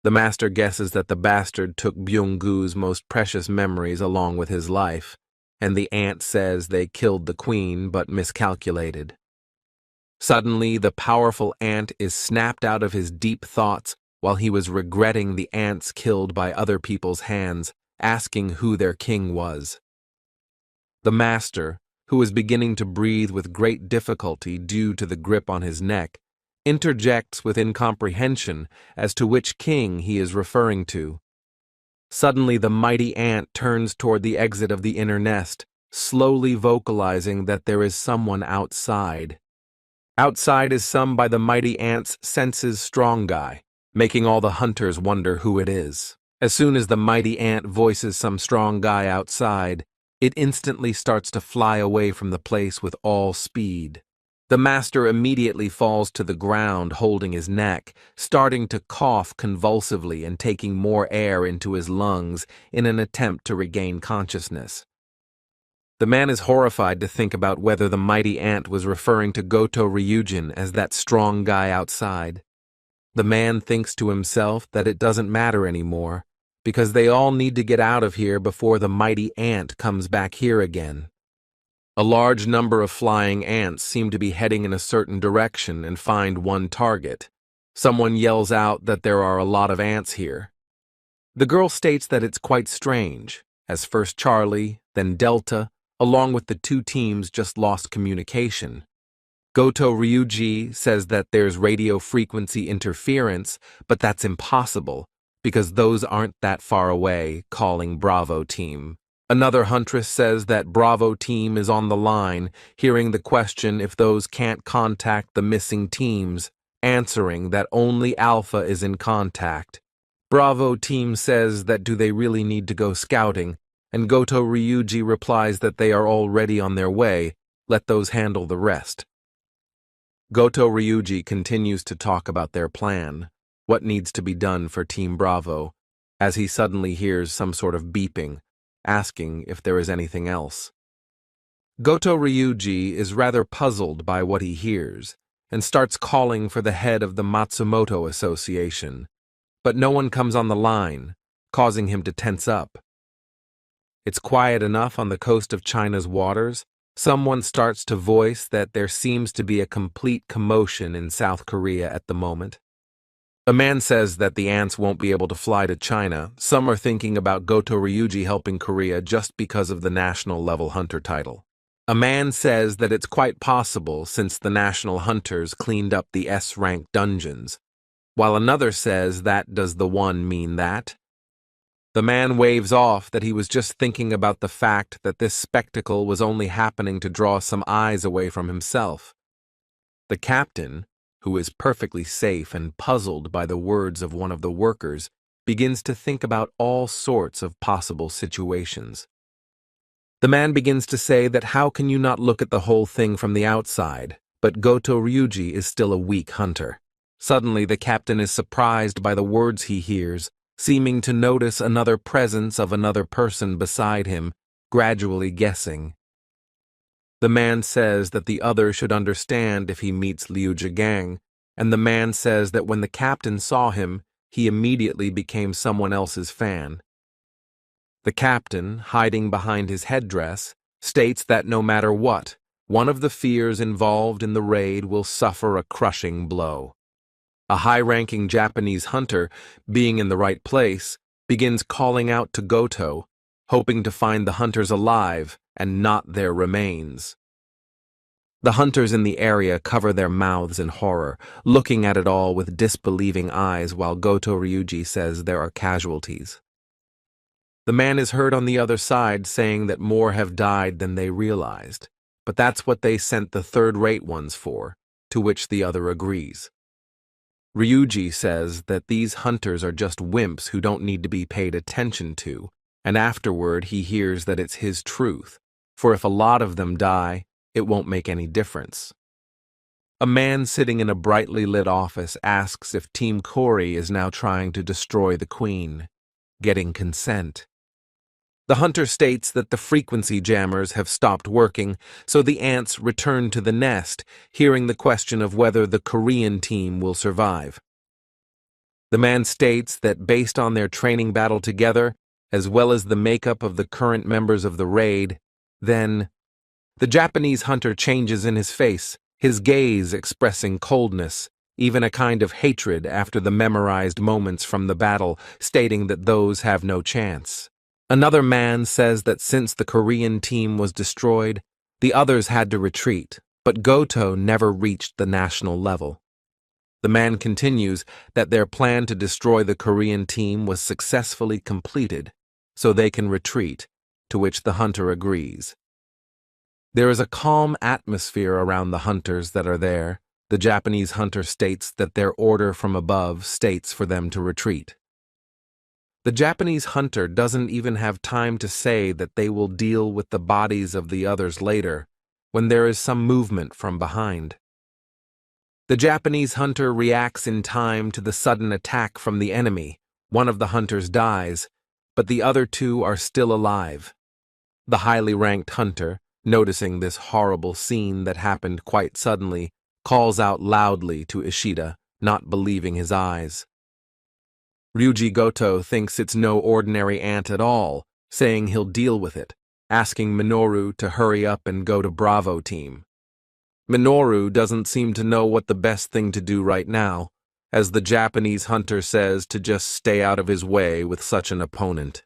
The master guesses that the bastard took Byung-gu's most precious memories along with his life, and the ant says they killed the queen but miscalculated. Suddenly, the powerful ant is snapped out of his deep thoughts while he was regretting the ants killed by other people's hands, asking who their king was. The master, who is beginning to breathe with great difficulty due to the grip on his neck, interjects with incomprehension as to which king he is referring to. Suddenly, the mighty ant turns toward the exit of the inner nest, slowly vocalizing that there is someone outside. Outside is some by the mighty ant's senses strong guy, making all the hunters wonder who it is. As soon as the mighty ant voices some strong guy outside, it instantly starts to fly away from the place with all speed. The master immediately falls to the ground holding his neck, starting to cough convulsively and taking more air into his lungs in an attempt to regain consciousness. The man is horrified to think about whether the mighty ant was referring to Goto Ryujin as that strong guy outside. The man thinks to himself that it doesn't matter anymore, because they all need to get out of here before the mighty ant comes back here again. A large number of flying ants seem to be heading in a certain direction and find one target. Someone yells out that there are a lot of ants here. The girl states that it's quite strange, as first Charlie, then Delta, along with the two teams just lost communication. Goto Ryuji says that there's radio frequency interference, but that's impossible, because those aren't that far away, calling Bravo Team. Another huntress says that Bravo Team is on the line, hearing the question if those can't contact the missing teams, answering that only Alpha is in contact. Bravo Team says that do they really need to go scouting, and Goto Ryuji replies that they are already on their way, let those handle the rest. Goto Ryuji continues to talk about their plan, what needs to be done for Team Bravo, as he suddenly hears some sort of beeping, asking if there is anything else. Goto Ryuji is rather puzzled by what he hears, and starts calling for the head of the Matsumoto Association, but no one comes on the line, causing him to tense up. It's quiet enough on the coast of China's waters. Someone starts to voice that there seems to be a complete commotion in South Korea at the moment. A man says that the ants won't be able to fly to China. Some are thinking about Goto Ryuji helping Korea just because of the national level hunter title. A man says that it's quite possible since the national hunters cleaned up the S-rank dungeons, while another says that does the one mean that? The man waves off that he was just thinking about the fact that this spectacle was only happening to draw some eyes away from himself. The captain, who is perfectly safe and puzzled by the words of one of the workers, begins to think about all sorts of possible situations. The man begins to say that how can you not look at the whole thing from the outside, but Goto Ryuji is still a weak hunter. Suddenly the captain is surprised by the words he hears, seeming to notice another presence of another person beside him, gradually guessing. The man says that the other should understand if he meets Liu Jigang, and the man says that when the captain saw him, he immediately became someone else's fan. The captain, hiding behind his headdress, states that no matter what, one of the fears involved in the raid will suffer a crushing blow. A high-ranking Japanese hunter, being in the right place, begins calling out to Goto, hoping to find the hunters alive and not their remains. The hunters in the area cover their mouths in horror, looking at it all with disbelieving eyes while Goto Ryuji says there are casualties. The man is heard on the other side saying that more have died than they realized, but that's what they sent the third-rate ones for, to which the other agrees. Ryuji says that these hunters are just wimps who don't need to be paid attention to, and afterward he hears that it's his truth, for if a lot of them die, it won't make any difference. A man sitting in a brightly lit office asks if Team Cory is now trying to destroy the queen, getting consent. The hunter states that the frequency jammers have stopped working, so the ants return to the nest, hearing the question of whether the Korean team will survive. The man states that based on their training battle together, as well as the makeup of the current members of the raid, then the Japanese hunter changes in his face, his gaze expressing coldness, even a kind of hatred after the memorized moments from the battle, stating that those have no chance. Another man says that since the Korean team was destroyed, the others had to retreat, but Goto never reached the national level. The man continues that their plan to destroy the Korean team was successfully completed, so they can retreat, to which the hunter agrees. There is a calm atmosphere around the hunters that are there. The Japanese hunter states that their order from above states for them to retreat. The Japanese hunter doesn't even have time to say that they will deal with the bodies of the others later, when there is some movement from behind. The Japanese hunter reacts in time to the sudden attack from the enemy. One of the hunters dies, but the other two are still alive. The highly ranked hunter, noticing this horrible scene that happened quite suddenly, calls out loudly to Ishida, not believing his eyes. Ryuji Goto thinks it's no ordinary ant at all, saying he'll deal with it, asking Minoru to hurry up and go to Bravo Team. Minoru doesn't seem to know what the best thing to do right now, as the Japanese hunter says to just stay out of his way with such an opponent.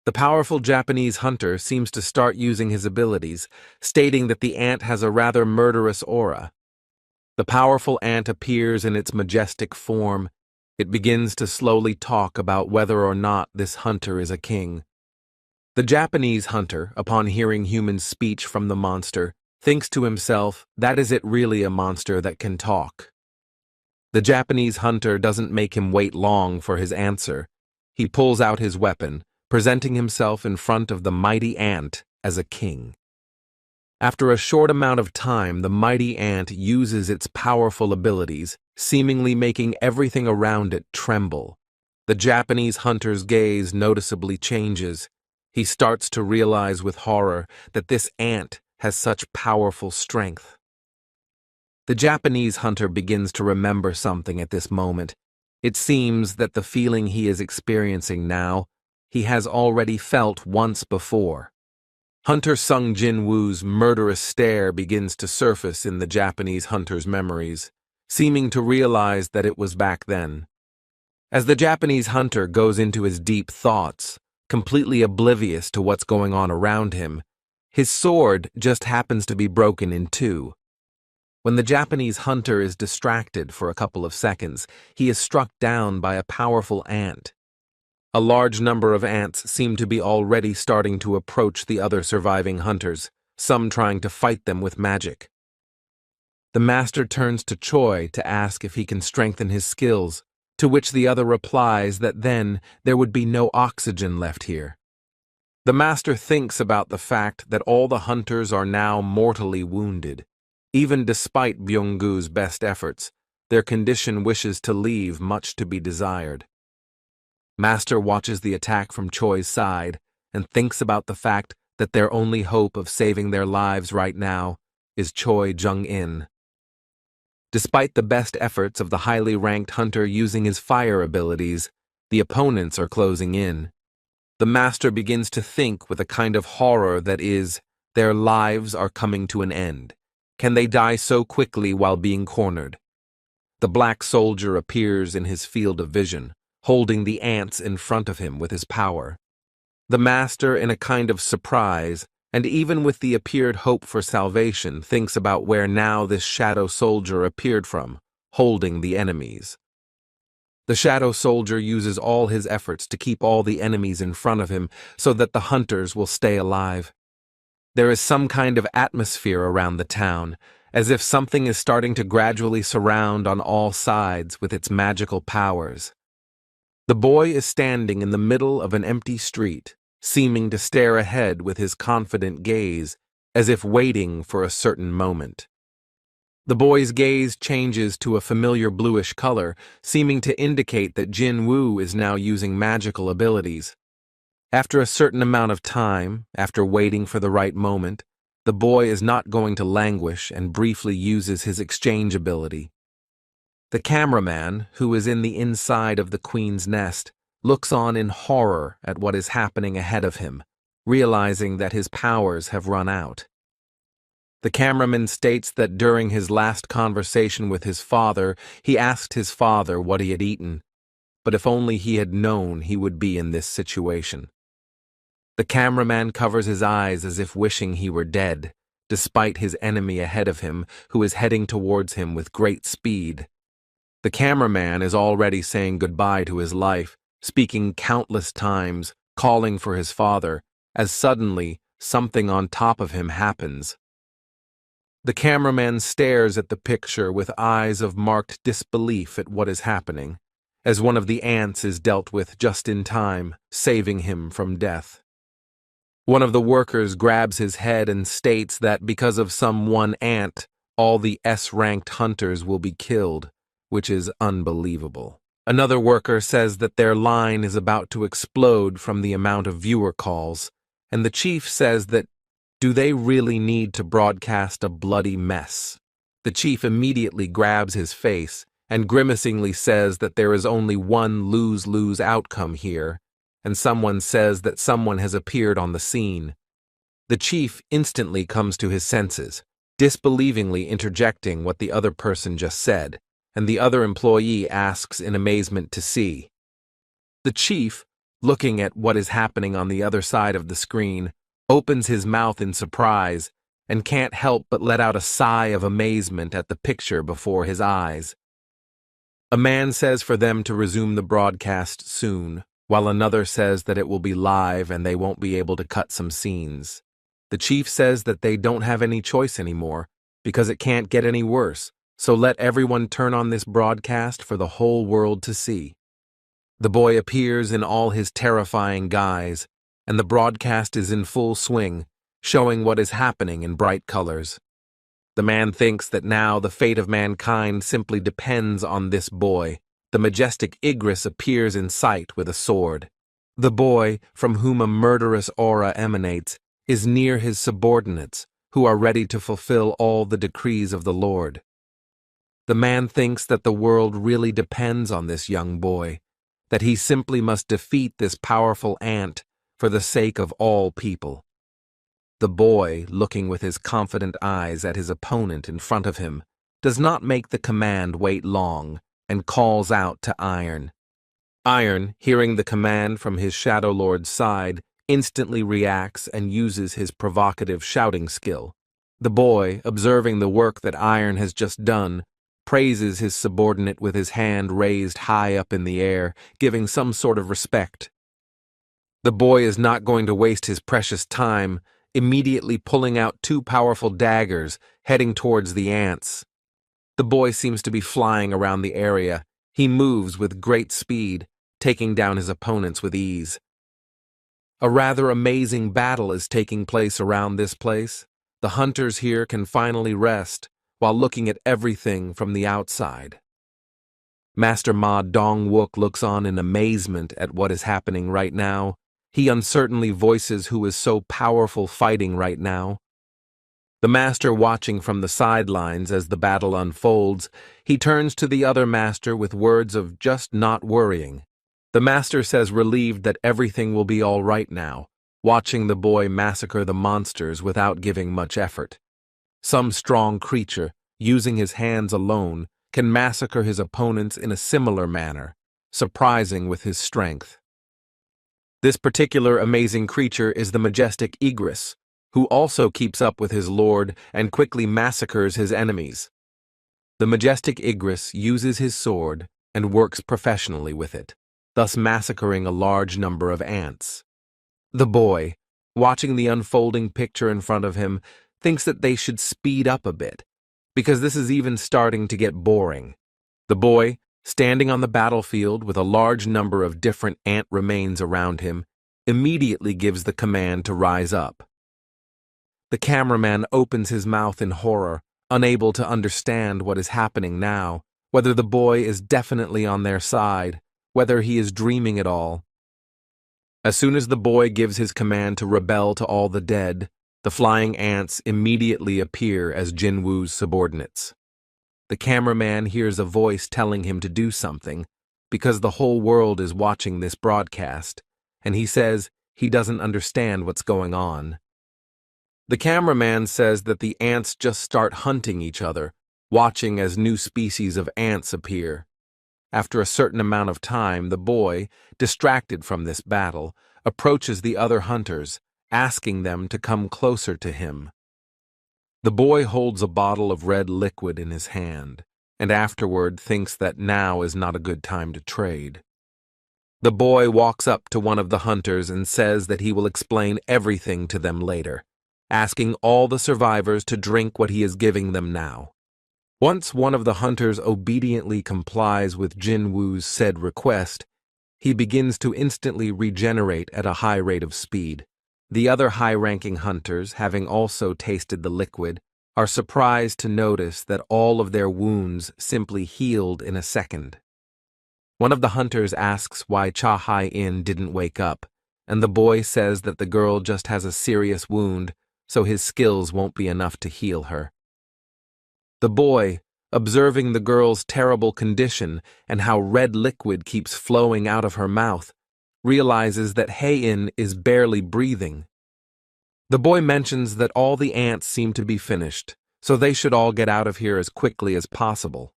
The powerful Japanese hunter seems to start using his abilities, stating that the ant has a rather murderous aura. The powerful ant appears in its majestic form. It begins to slowly talk about whether or not this hunter is a king. The Japanese hunter, upon hearing human speech from the monster, thinks to himself, that is it really a monster that can talk? The Japanese hunter doesn't make him wait long for his answer. He pulls out his weapon, presenting himself in front of the mighty ant as a king. After a short amount of time, the mighty ant uses its powerful abilities, seemingly making everything around it tremble. The Japanese hunter's gaze noticeably changes. He starts to realize with horror that this ant has such powerful strength. The Japanese hunter begins to remember something at this moment. It seems that the feeling he is experiencing now, he has already felt once before. Hunter Sung Jinwoo's murderous stare begins to surface in the Japanese hunter's memories, seeming to realize that it was back then. As the Japanese hunter goes into his deep thoughts, completely oblivious to what's going on around him, his sword just happens to be broken in two. When the Japanese hunter is distracted for a couple of seconds, he is struck down by a powerful ant. A large number of ants seem to be already starting to approach the other surviving hunters, some trying to fight them with magic. The master turns to Choi to ask if he can strengthen his skills, to which the other replies that then there would be no oxygen left here. The master thinks about the fact that all the hunters are now mortally wounded. Even despite Byung-gu's best efforts, their condition wishes to leave much to be desired. Master watches the attack from Choi's side and thinks about the fact that their only hope of saving their lives right now is Choi Jung-in. Despite the best efforts of the highly ranked hunter using his fire abilities, the opponents are closing in. The master begins to think with a kind of horror that is, their lives are coming to an end. Can they die so quickly while being cornered? The black soldier appears in his field of vision, holding the ants in front of him with his power. The master, in a kind of surprise, and even with the appeared hope for salvation, thinks about where now this shadow soldier appeared from, holding the enemies. The shadow soldier uses all his efforts to keep all the enemies in front of him so that the hunters will stay alive. There is some kind of atmosphere around the town, as if something is starting to gradually surround on all sides with its magical powers. The boy is standing in the middle of an empty street, seeming to stare ahead with his confident gaze, as if waiting for a certain moment. The boy's gaze changes to a familiar bluish color, seeming to indicate that Jinwoo is now using magical abilities. After a certain amount of time, after waiting for the right moment, the boy is not going to languish and briefly uses his exchange ability. The cameraman, who is in the inside of the queen's nest, looks on in horror at what is happening ahead of him, realizing that his powers have run out. The cameraman states that during his last conversation with his father, he asked his father what he had eaten, but if only he had known he would be in this situation. The cameraman covers his eyes as if wishing he were dead, despite his enemy ahead of him, who is heading towards him with great speed. The cameraman is already saying goodbye to his life, speaking countless times, calling for his father, as suddenly something on top of him happens. The cameraman stares at the picture with eyes of marked disbelief at what is happening, as one of the ants is dealt with just in time, saving him from death. One of the workers grabs his head and states that because of some one ant, all the S-ranked hunters will be killed, which is unbelievable. Another worker says that their line is about to explode from the amount of viewer calls, and the chief says that, do they really need to broadcast a bloody mess? The chief immediately grabs his face and grimacingly says that there is only one lose-lose outcome here, and someone says that someone has appeared on the scene. The chief instantly comes to his senses, disbelievingly interjecting what the other person just said, and the other employee asks in amazement to see. The chief, looking at what is happening on the other side of the screen, opens his mouth in surprise and can't help but let out a sigh of amazement at the picture before his eyes. A man says for them to resume the broadcast soon, while another says that it will be live and they won't be able to cut some scenes. The chief says that they don't have any choice anymore because it can't get any worse, so let everyone turn on this broadcast for the whole world to see. The boy appears in all his terrifying guise, and the broadcast is in full swing, showing what is happening in bright colors. The man thinks that now the fate of mankind simply depends on this boy. The majestic Igris appears in sight with a sword. The boy, from whom a murderous aura emanates, is near his subordinates, who are ready to fulfill all the decrees of the Lord. The man thinks that the world really depends on this young boy, that he simply must defeat this powerful ant for the sake of all people. The boy, looking with his confident eyes at his opponent in front of him, does not make the command wait long and calls out to Iron. Iron, hearing the command from his Shadow Lord's side, instantly reacts and uses his provocative shouting skill. The boy, observing the work that Iron has just done, praises his subordinate with his hand raised high up in the air, giving some sort of respect. The boy is not going to waste his precious time, immediately pulling out two powerful daggers, heading towards the ants. The boy seems to be flying around the area, He moves with great speed, taking down his opponents with ease. A rather amazing battle is taking place around this place. The hunters here can finally rest while looking at everything from the outside. Master Ma Dong-wook looks on in amazement at what is happening right now. He uncertainly voices who is so powerful fighting right now. The master watching from the sidelines as the battle unfolds, he turns to the other master with words of just not worrying. The master says relieved that everything will be all right now, watching the boy massacre the monsters without giving much effort. Some strong creature, using his hands alone, can massacre his opponents in a similar manner, surprising with his strength. This particular amazing creature is the majestic Igris, who also keeps up with his lord and quickly massacres his enemies. The majestic Igris uses his sword and works professionally with it, thus massacring a large number of ants. The boy, watching the unfolding picture in front of him, thinks that they should speed up a bit, because this is even starting to get boring. The boy, standing on the battlefield with a large number of different ant remains around him, immediately gives the command to rise up. The cameraman opens his mouth in horror, unable to understand what is happening now, whether the boy is definitely on their side, whether he is dreaming at all. As soon as the boy gives his command to rebel to all the dead, the flying ants immediately appear as Jinwoo's subordinates. The cameraman hears a voice telling him to do something, because the whole world is watching this broadcast, and he says he doesn't understand what's going on. The cameraman says that the ants just start hunting each other, watching as new species of ants appear. After a certain amount of time, the boy, distracted from this battle, approaches the other hunters, asking them to come closer to him. The boy holds a bottle of red liquid in his hand, and afterward thinks that now is not a good time to trade. The boy walks up to one of the hunters and says that he will explain everything to them later, asking all the survivors to drink what he is giving them now. Once one of the hunters obediently complies with Jinwoo's said request, he begins to instantly regenerate at a high rate of speed. The other high-ranking hunters, having also tasted the liquid, are surprised to notice that all of their wounds simply healed in a second. One of the hunters asks why Cha Hai-in didn't wake up, and the boy says that the girl just has a serious wound, so his skills won't be enough to heal her. The boy, observing the girl's terrible condition and how red liquid keeps flowing out of her mouth, realizes that Hai-in is barely breathing. The boy mentions that all the ants seem to be finished, so they should all get out of here as quickly as possible.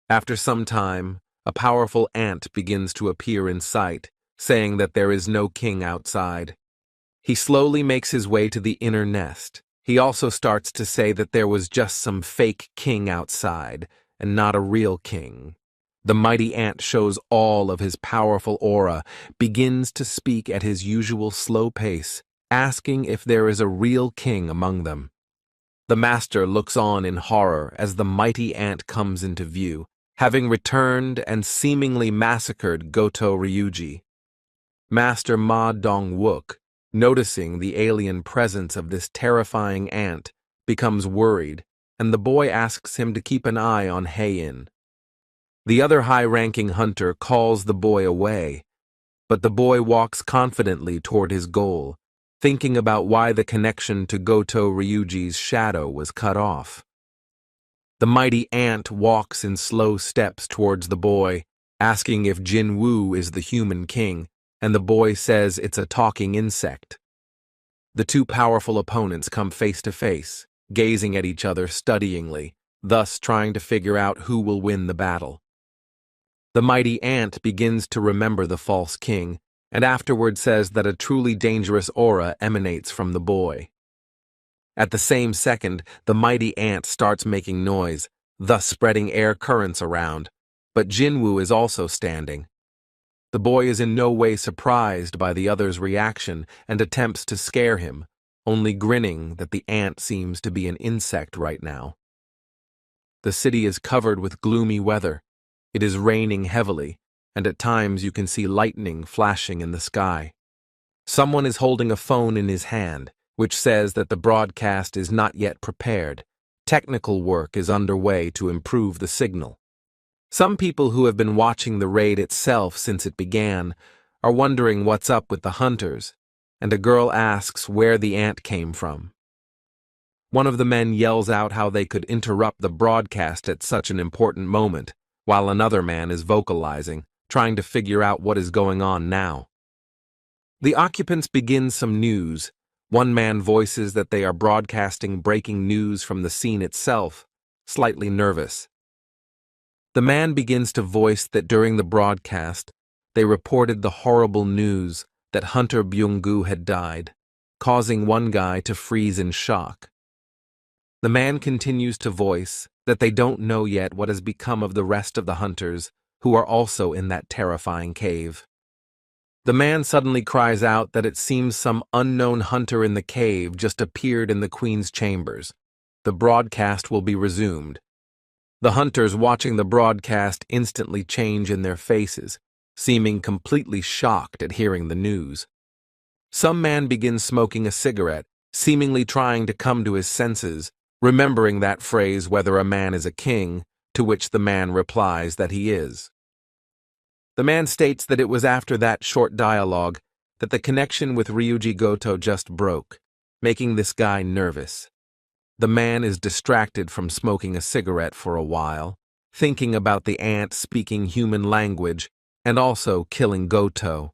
After some time, a powerful ant begins to appear in sight, saying that there is no king outside. He slowly makes his way to the inner nest. He also starts to say that there was just some fake king outside, and not a real king. The mighty ant shows all of his powerful aura, begins to speak at his usual slow pace, asking if there is a real king among them. The master looks on in horror as the mighty ant comes into view, having returned and seemingly massacred Goto Ryuji. Master Ma Dong-wook, noticing the alien presence of this terrifying ant, becomes worried, and the boy asks him to keep an eye on Hai-in. The other high-ranking hunter calls the boy away, but the boy walks confidently toward his goal, thinking about why the connection to Goto Ryuji's shadow was cut off. The mighty ant walks in slow steps towards the boy, asking if Jinwoo is the human king, and the boy says it's a talking insect. The two powerful opponents come face to face, gazing at each other studyingly, thus trying to figure out who will win the battle. The mighty ant begins to remember the false king, and afterward says that a truly dangerous aura emanates from the boy. At the same second, the mighty ant starts making noise, thus spreading air currents around, but Jinwoo is also standing. The boy is in no way surprised by the other's reaction and attempts to scare him, only grinning that the ant seems to be an insect right now. The city is covered with gloomy weather. It is raining heavily, and at times you can see lightning flashing in the sky. Someone is holding a phone in his hand, which says that the broadcast is not yet prepared. Technical work is underway to improve the signal. Some people who have been watching the raid itself since it began are wondering what's up with the hunters, and a girl asks where the ant came from. One of the men yells out how they could interrupt the broadcast at such an important moment, while another man is vocalizing, trying to figure out what is going on now. The occupants begin some news. One man voices that they are broadcasting breaking news from the scene itself, slightly nervous. The man begins to voice that during the broadcast, they reported the horrible news that Hunter Byung-gu had died, causing one guy to freeze in shock. The man continues to voice that they don't know yet what has become of the rest of the hunters who are also in that terrifying cave. The man suddenly cries out that it seems some unknown hunter in the cave just appeared in the Queen's chambers. The broadcast will be resumed. The hunters watching the broadcast instantly change in their faces, seeming completely shocked at hearing the news. Some man begins smoking a cigarette, seemingly trying to come to his senses, remembering that phrase whether a man is a king, to which the man replies that he is. The man states that it was after that short dialogue that the connection with Ryuji Goto just broke, making this guy nervous. The man is distracted from smoking a cigarette for a while, thinking about the ant speaking human language and also killing Goto.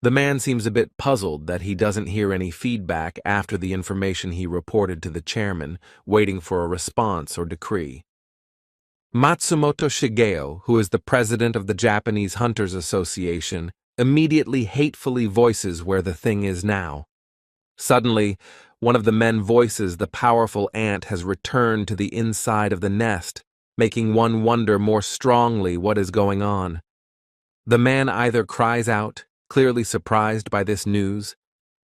The man seems a bit puzzled that he doesn't hear any feedback after the information he reported to the chairman, waiting for a response or decree. Matsumoto Shigeo, who is the president of the Japanese Hunters Association, immediately hatefully voices where the thing is now. Suddenly, one of the men voices the powerful ant has returned to the inside of the nest, making one wonder more strongly what is going on. The man either cries out, clearly surprised by this news,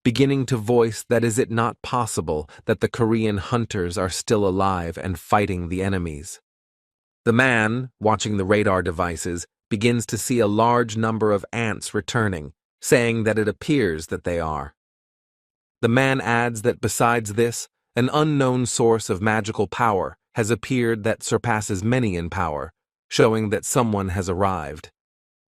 beginning to voice that is it not possible that the Korean hunters are still alive and fighting the enemies. The man, watching the radar devices, begins to see a large number of ants returning, saying that it appears that they are. The man adds that besides this, an unknown source of magical power has appeared that surpasses many in power, showing that someone has arrived.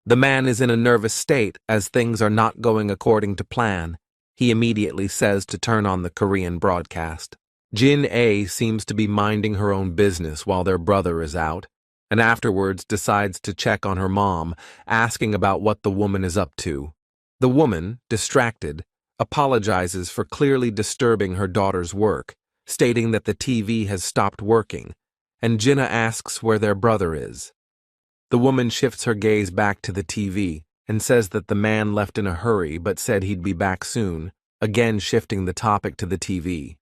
The man is in a nervous state as things are not going according to plan. He immediately says to turn on the Korean broadcast. Jin-A seems to be minding her own business while their brother is out, and afterwards decides to check on her mom, asking about what the woman is up to. The woman, distracted, apologizes for clearly disturbing her daughter's work, stating that the TV has stopped working, and Jinna asks where their brother is. The woman shifts her gaze back to the TV and says that the man left in a hurry but said he'd be back soon, again shifting the topic to the TV.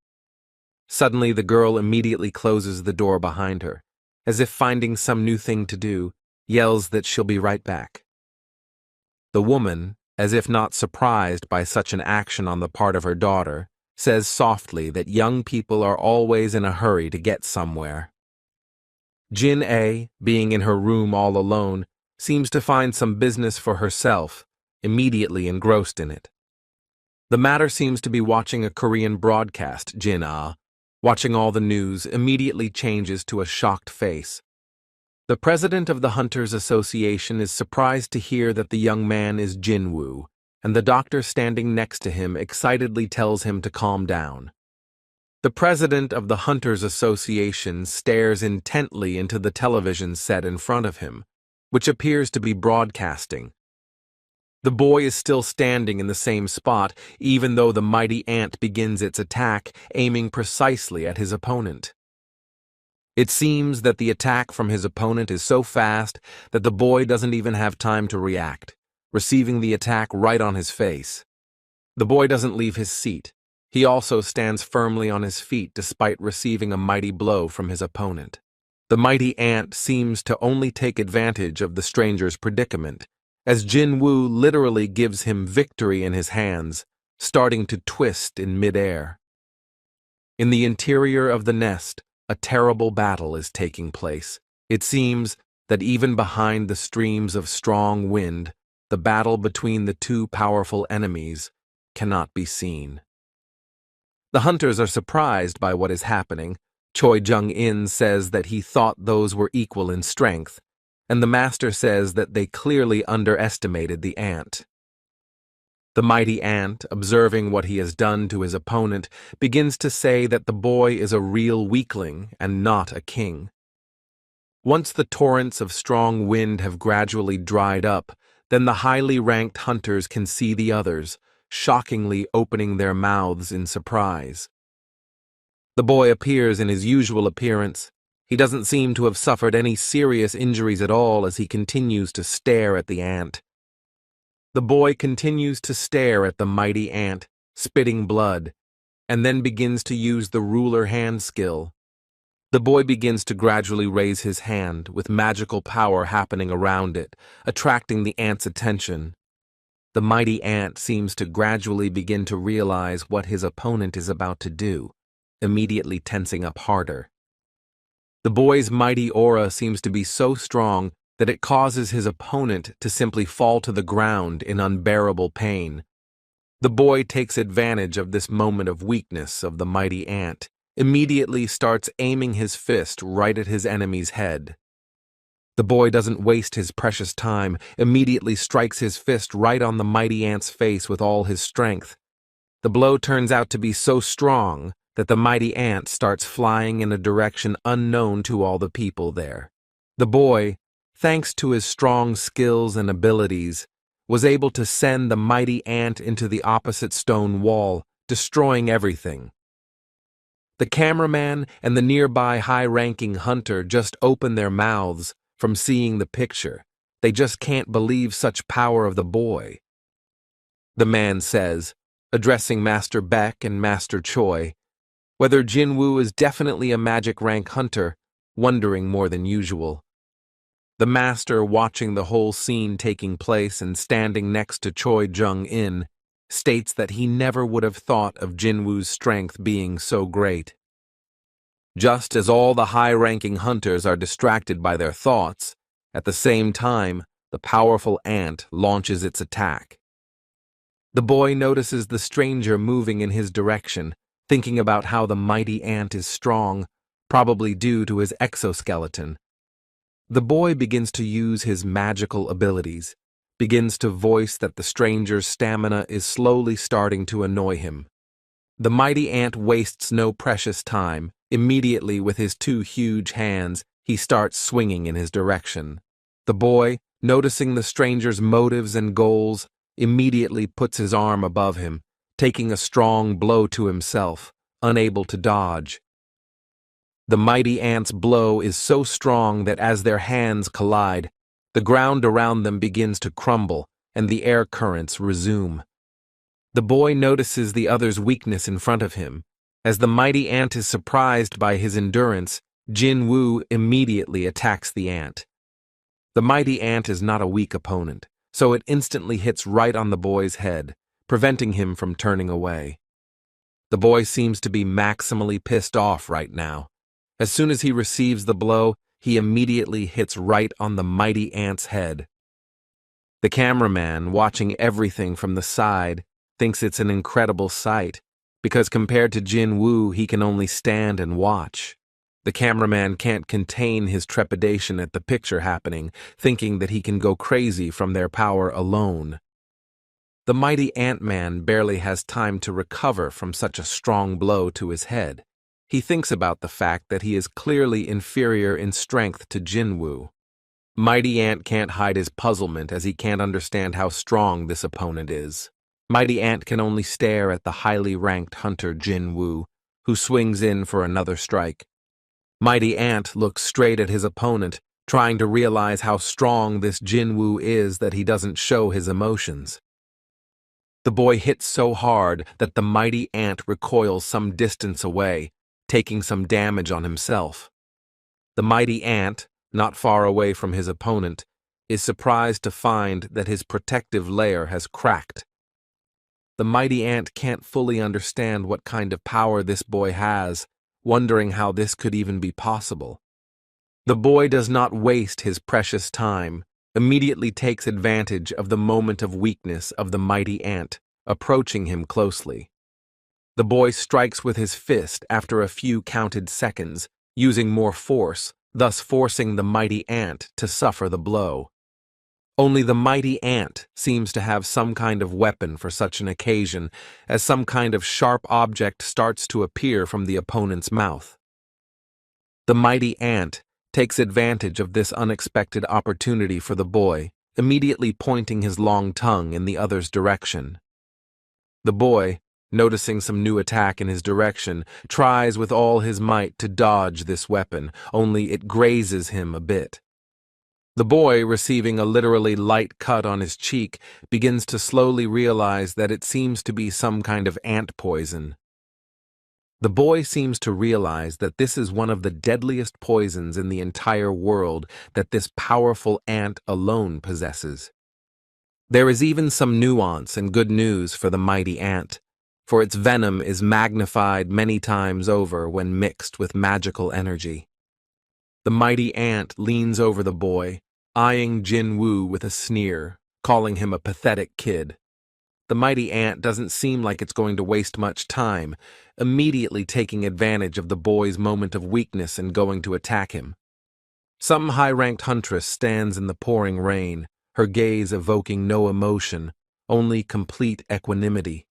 Suddenly, the girl immediately closes the door behind her, as if finding some new thing to do, yells that she'll be right back. The woman, as if not surprised by such an action on the part of her daughter, says softly that young people are always in a hurry to get somewhere. Jin-A, being in her room all alone, seems to find some business for herself, immediately engrossed in it. The matter seems to be watching a Korean broadcast. Jin-A, watching all the news, immediately changes to a shocked face. The president of the Hunters Association is surprised to hear that the young man is Jinwoo, and the doctor standing next to him excitedly tells him to calm down. The president of the Hunters Association stares intently into the television set in front of him, which appears to be broadcasting. The boy is still standing in the same spot, even though the mighty ant begins its attack, aiming precisely at his opponent. It seems that the attack from his opponent is so fast that the boy doesn't even have time to react, receiving the attack right on his face. The boy doesn't leave his seat. He also stands firmly on his feet despite receiving a mighty blow from his opponent. The mighty ant seems to only take advantage of the stranger's predicament, as Jinwoo literally gives him victory in his hands, starting to twist in midair. In the interior of the nest, a terrible battle is taking place. It seems that even behind the streams of strong wind, the battle between the two powerful enemies cannot be seen. The hunters are surprised by what is happening. Choi Jung-in says that he thought those were equal in strength, and the master says that they clearly underestimated the ant. The mighty ant, observing what he has done to his opponent, begins to say that the boy is a real weakling and not a king. Once the torrents of strong wind have gradually dried up, then the highly ranked hunters can see the others, shockingly opening their mouths in surprise. The boy appears in his usual appearance. He doesn't seem to have suffered any serious injuries at all as he continues to stare at the ant. The boy continues to stare at the mighty ant, spitting blood, and then begins to use the ruler hand skill. The boy begins to gradually raise his hand, with magical power happening around it, attracting the ant's attention. The mighty ant seems to gradually begin to realize what his opponent is about to do, immediately tensing up harder. The boy's mighty aura seems to be so strong that it causes his opponent to simply fall to the ground in unbearable pain. The boy takes advantage of this moment of weakness of the mighty ant, immediately starts aiming his fist right at his enemy's head. The boy doesn't waste his precious time, immediately strikes his fist right on the mighty ant's face with all his strength. The blow turns out to be so strong that the mighty ant starts flying in a direction unknown to all the people there. The boy, thanks to his strong skills and abilities, was able to send the mighty ant into the opposite stone wall, destroying everything. The cameraman and the nearby high-ranking hunter just open their mouths from seeing the picture. They just can't believe such power of the boy. The man says, addressing Master Beck and Master Choi, whether Jinwoo is definitely a magic rank hunter, wondering more than usual. The master, watching the whole scene taking place and standing next to Choi Jung-in, states that he never would have thought of Jinwoo's strength being so great. Just as all the high-ranking hunters are distracted by their thoughts, at the same time, the powerful ant launches its attack. The boy notices the stranger moving in his direction, thinking about how the mighty ant is strong, probably due to his exoskeleton. The boy begins to use his magical abilities, begins to voice that the stranger's stamina is slowly starting to annoy him. The mighty ant wastes no precious time. Immediately, with his two huge hands, he starts swinging in his direction. The boy, noticing the stranger's motives and goals, immediately puts his arm above him, taking a strong blow to himself, unable to dodge. The mighty ant's blow is so strong that as their hands collide, the ground around them begins to crumble and the air currents resume. The boy notices the other's weakness in front of him. As the mighty ant is surprised by his endurance, Jinwoo immediately attacks the ant. The mighty ant is not a weak opponent, so it instantly hits right on the boy's head, preventing him from turning away. The boy seems to be maximally pissed off right now. As soon as he receives the blow, he immediately hits right on the mighty ant's head. The cameraman, watching everything from the side, thinks it's an incredible sight, because compared to Jinwoo, he can only stand and watch. The cameraman can't contain his trepidation at the picture happening, thinking that he can go crazy from their power alone. The mighty Ant-Man barely has time to recover from such a strong blow to his head. He thinks about the fact that he is clearly inferior in strength to Jinwoo. Mighty Ant can't hide his puzzlement as he can't understand how strong this opponent is. Mighty Ant can only stare at the highly ranked hunter Jinwoo, who swings in for another strike. Mighty Ant looks straight at his opponent, trying to realize how strong this Jinwoo is that he doesn't show his emotions. The boy hits so hard that the mighty ant recoils some distance away, taking some damage on himself. The mighty ant, not far away from his opponent, is surprised to find that his protective layer has cracked. The mighty ant can't fully understand what kind of power this boy has, wondering how this could even be possible. The boy does not waste his precious time, immediately takes advantage of the moment of weakness of the mighty ant, approaching him closely. The boy strikes with his fist after a few counted seconds, using more force, thus forcing the mighty ant to suffer the blow. Only the mighty ant seems to have some kind of weapon for such an occasion, as some kind of sharp object starts to appear from the opponent's mouth. The mighty ant takes advantage of this unexpected opportunity for the boy, immediately pointing his long tongue in the other's direction. The boy, noticing some new attack in his direction, tries with all his might to dodge this weapon, only it grazes him a bit. The boy, receiving a literally light cut on his cheek, begins to slowly realize that it seems to be some kind of ant poison. The boy seems to realize that this is one of the deadliest poisons in the entire world that this powerful ant alone possesses. There is even some nuance and good news for the mighty ant, for its venom is magnified many times over when mixed with magical energy. The mighty ant leans over the boy, eyeing Jinwoo with a sneer, calling him a pathetic kid. The mighty ant doesn't seem like it's going to waste much time, immediately taking advantage of the boy's moment of weakness and going to attack him. Some high-ranked huntress stands in the pouring rain, her gaze evoking no emotion, only complete equanimity.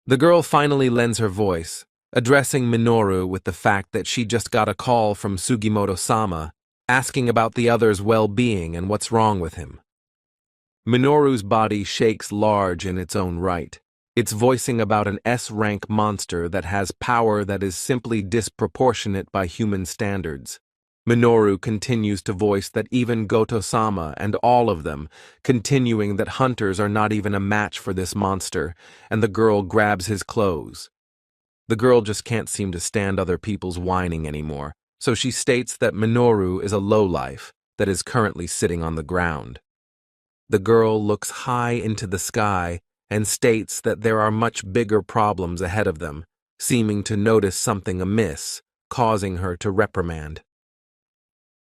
The girl finally lends her voice, addressing Minoru with the fact that she just got a call from Sugimoto-sama, asking about the other's well-being and what's wrong with him. Minoru's body shakes large in its own right. It's voicing about an S-rank monster that has power that is simply disproportionate by human standards. Minoru continues to voice that even Goto-sama and all of them, continuing that hunters are not even a match for this monster, and the girl grabs his clothes. The girl just can't seem to stand other people's whining anymore, so she states that Minoru is a lowlife that is currently sitting on the ground. The girl looks high into the sky and states that there are much bigger problems ahead of them, seeming to notice something amiss, causing her to reprimand.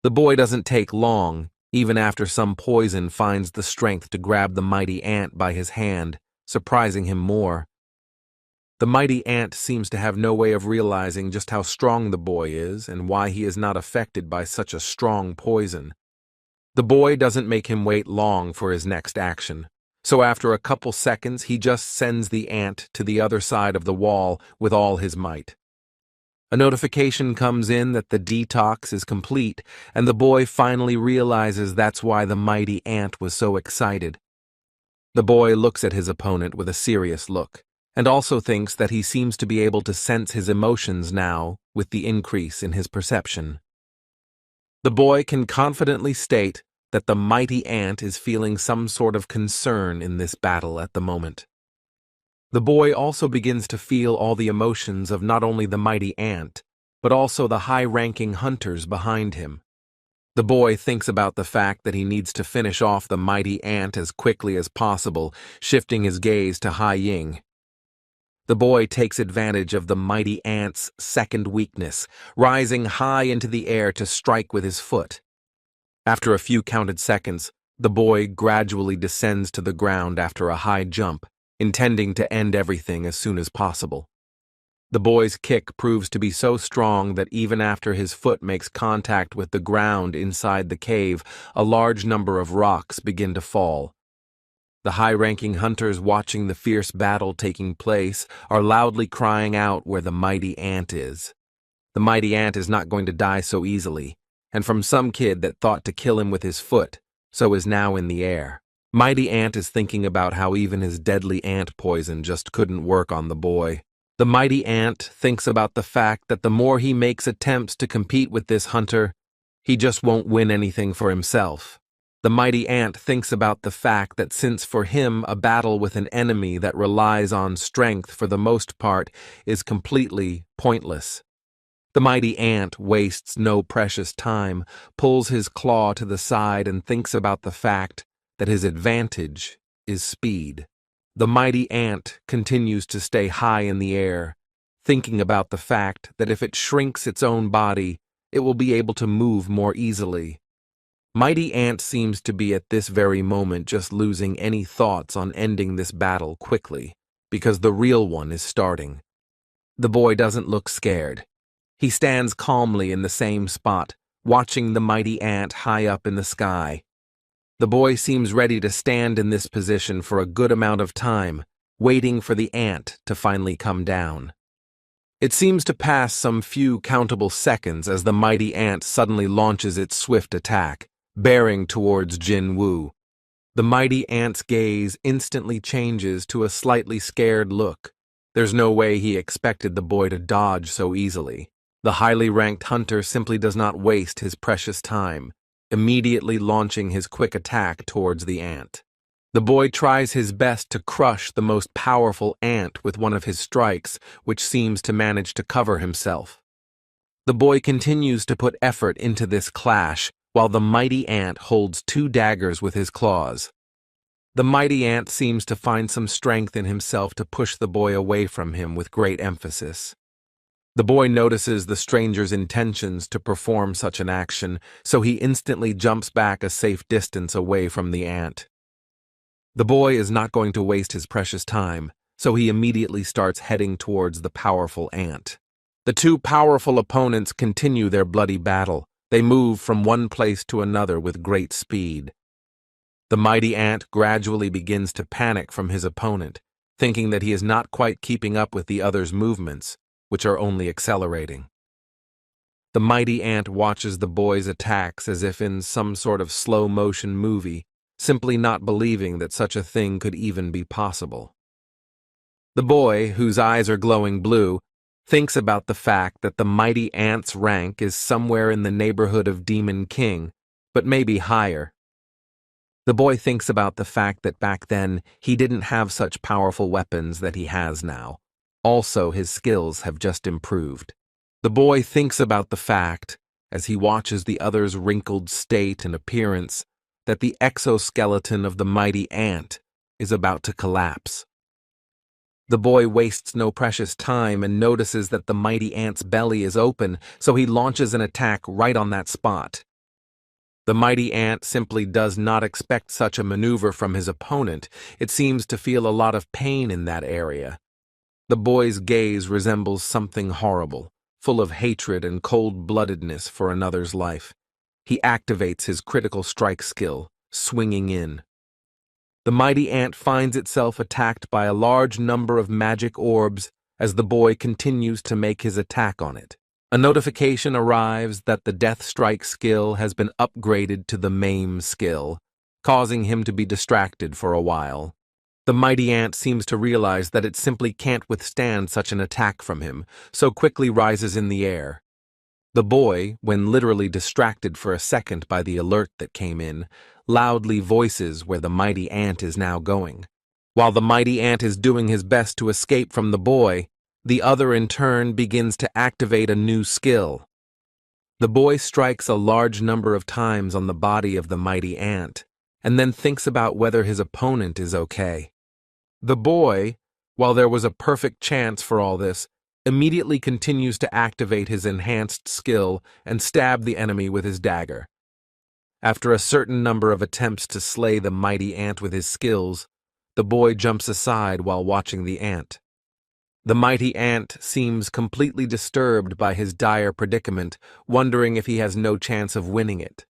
The boy doesn't take long, even after some poison finds the strength to grab the mighty ant by his hand, surprising him more. The mighty ant seems to have no way of realizing just how strong the boy is and why he is not affected by such a strong poison. The boy doesn't make him wait long for his next action, so after a couple seconds he just sends the ant to the other side of the wall with all his might. A notification comes in that the detox is complete, and the boy finally realizes that's why the mighty ant was so excited. The boy looks at his opponent with a serious look, and also thinks that he seems to be able to sense his emotions now with the increase in his perception. The boy can confidently state that the mighty ant is feeling some sort of concern in this battle at the moment. The boy also begins to feel all the emotions of not only the mighty ant, but also the high-ranking hunters behind him. The boy thinks about the fact that he needs to finish off the mighty ant as quickly as possible, shifting his gaze to Hai Ying. The boy takes advantage of the mighty ant's second weakness, rising high into the air to strike with his foot. After a few counted seconds, the boy gradually descends to the ground after a high jump, intending to end everything as soon as possible. The boy's kick proves to be so strong that even after his foot makes contact with the ground inside the cave, a large number of rocks begin to fall. The high-ranking hunters watching the fierce battle taking place are loudly crying out where the mighty ant is. The mighty ant is not going to die so easily, and from some kid that thought to kill him with his foot, so is now in the air. Mighty ant is thinking about how even his deadly ant poison just couldn't work on the boy. The mighty ant thinks about the fact that the more he makes attempts to compete with this hunter, he just won't win anything for himself. The mighty ant thinks about the fact that since for him a battle with an enemy that relies on strength for the most part is completely pointless. The mighty ant wastes no precious time, pulls his claw to the side and thinks about the fact that his advantage is speed. The mighty ant continues to stay high in the air, thinking about the fact that if it shrinks its own body, it will be able to move more easily. Mighty Ant seems to be at this very moment just losing any thoughts on ending this battle quickly, because the real one is starting. The boy doesn't look scared. He stands calmly in the same spot, watching the mighty ant high up in the sky. The boy seems ready to stand in this position for a good amount of time, waiting for the ant to finally come down. It seems to pass some few countable seconds as the mighty ant suddenly launches its swift attack, bearing towards Jinwoo. The mighty ant's gaze instantly changes to a slightly scared look. There's no way he expected the boy to dodge so easily. The highly ranked hunter simply does not waste his precious time, immediately launching his quick attack towards the ant. The boy tries his best to crush the most powerful ant with one of his strikes, which seems to manage to cover himself. The boy continues to put effort into this clash, while the mighty ant holds 2 daggers with his claws. The mighty ant seems to find some strength in himself to push the boy away from him with great emphasis. The boy notices the stranger's intentions to perform such an action, so he instantly jumps back a safe distance away from the ant. The boy is not going to waste his precious time, so he immediately starts heading towards the powerful ant. The 2 powerful opponents continue their bloody battle. They move from one place to another with great speed. The mighty ant gradually begins to panic from his opponent, thinking that he is not quite keeping up with the other's movements, which are only accelerating. The mighty ant watches the boy's attacks as if in some sort of slow-motion movie, simply not believing that such a thing could even be possible. The boy, whose eyes are glowing blue, thinks about the fact that the mighty ant's rank is somewhere in the neighborhood of Demon King, but maybe higher. The boy thinks about the fact that back then he didn't have such powerful weapons that he has now. Also, his skills have just improved. The boy thinks about the fact, as he watches the other's wrinkled state and appearance, that the exoskeleton of the mighty ant is about to collapse. The boy wastes no precious time and notices that the mighty ant's belly is open, so he launches an attack right on that spot. The mighty ant simply does not expect such a maneuver from his opponent. It seems to feel a lot of pain in that area. The boy's gaze resembles something horrible, full of hatred and cold-bloodedness for another's life. He activates his critical strike skill, swinging in. The mighty ant finds itself attacked by a large number of magic orbs as the boy continues to make his attack on it. A notification arrives that the death strike skill has been upgraded to the maim skill, causing him to be distracted for a while. The mighty ant seems to realize that it simply can't withstand such an attack from him, so quickly rises in the air. The boy, when literally distracted for a second by the alert that came in, loudly voices where the mighty ant is now going. While the mighty ant is doing his best to escape from the boy, the other in turn begins to activate a new skill. The boy strikes a large number of times on the body of the mighty ant, and then thinks about whether his opponent is okay. The boy, while there was a perfect chance for all this, immediately continues to activate his enhanced skill and stab the enemy with his dagger. After a certain number of attempts to slay the mighty ant with his skills, the boy jumps aside while watching the ant. The mighty ant seems completely disturbed by his dire predicament, wondering if he has no chance of winning it.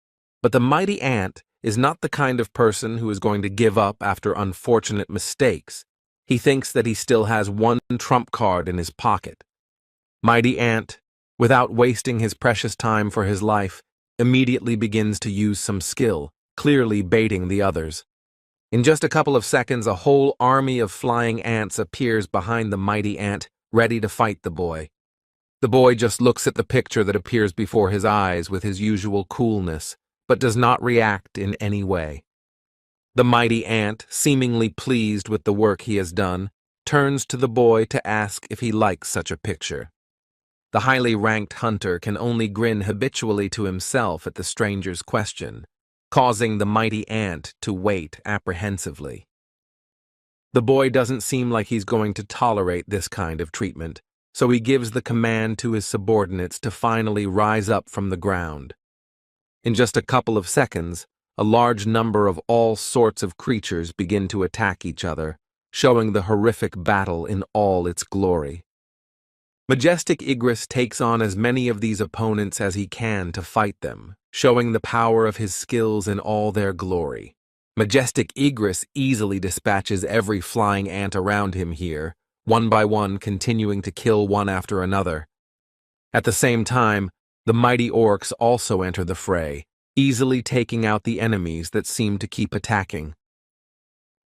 But the mighty ant is not the kind of person who is going to give up after unfortunate mistakes. He thinks that he still has one trump card in his pocket. Mighty ant, without wasting his precious time for his life, immediately begins to use some skill, clearly baiting the others. In just a couple of seconds, a whole army of flying ants appears behind the mighty ant, ready to fight the boy. The boy just looks at the picture that appears before his eyes with his usual coolness, but does not react in any way. The mighty ant, seemingly pleased with the work he has done, turns to the boy to ask if he likes such a picture. The highly ranked hunter can only grin habitually to himself at the stranger's question, causing the mighty ant to wait apprehensively. The boy doesn't seem like he's going to tolerate this kind of treatment, so he gives the command to his subordinates to finally rise up from the ground. In just a couple of seconds, a large number of all sorts of creatures begin to attack each other, showing the horrific battle in all its glory. Majestic Igris takes on as many of these opponents as he can to fight them, showing the power of his skills in all their glory. Majestic Igris easily dispatches every flying ant around him here, one by one continuing to kill one after another. At the same time, the mighty orcs also enter the fray, easily taking out the enemies that seem to keep attacking.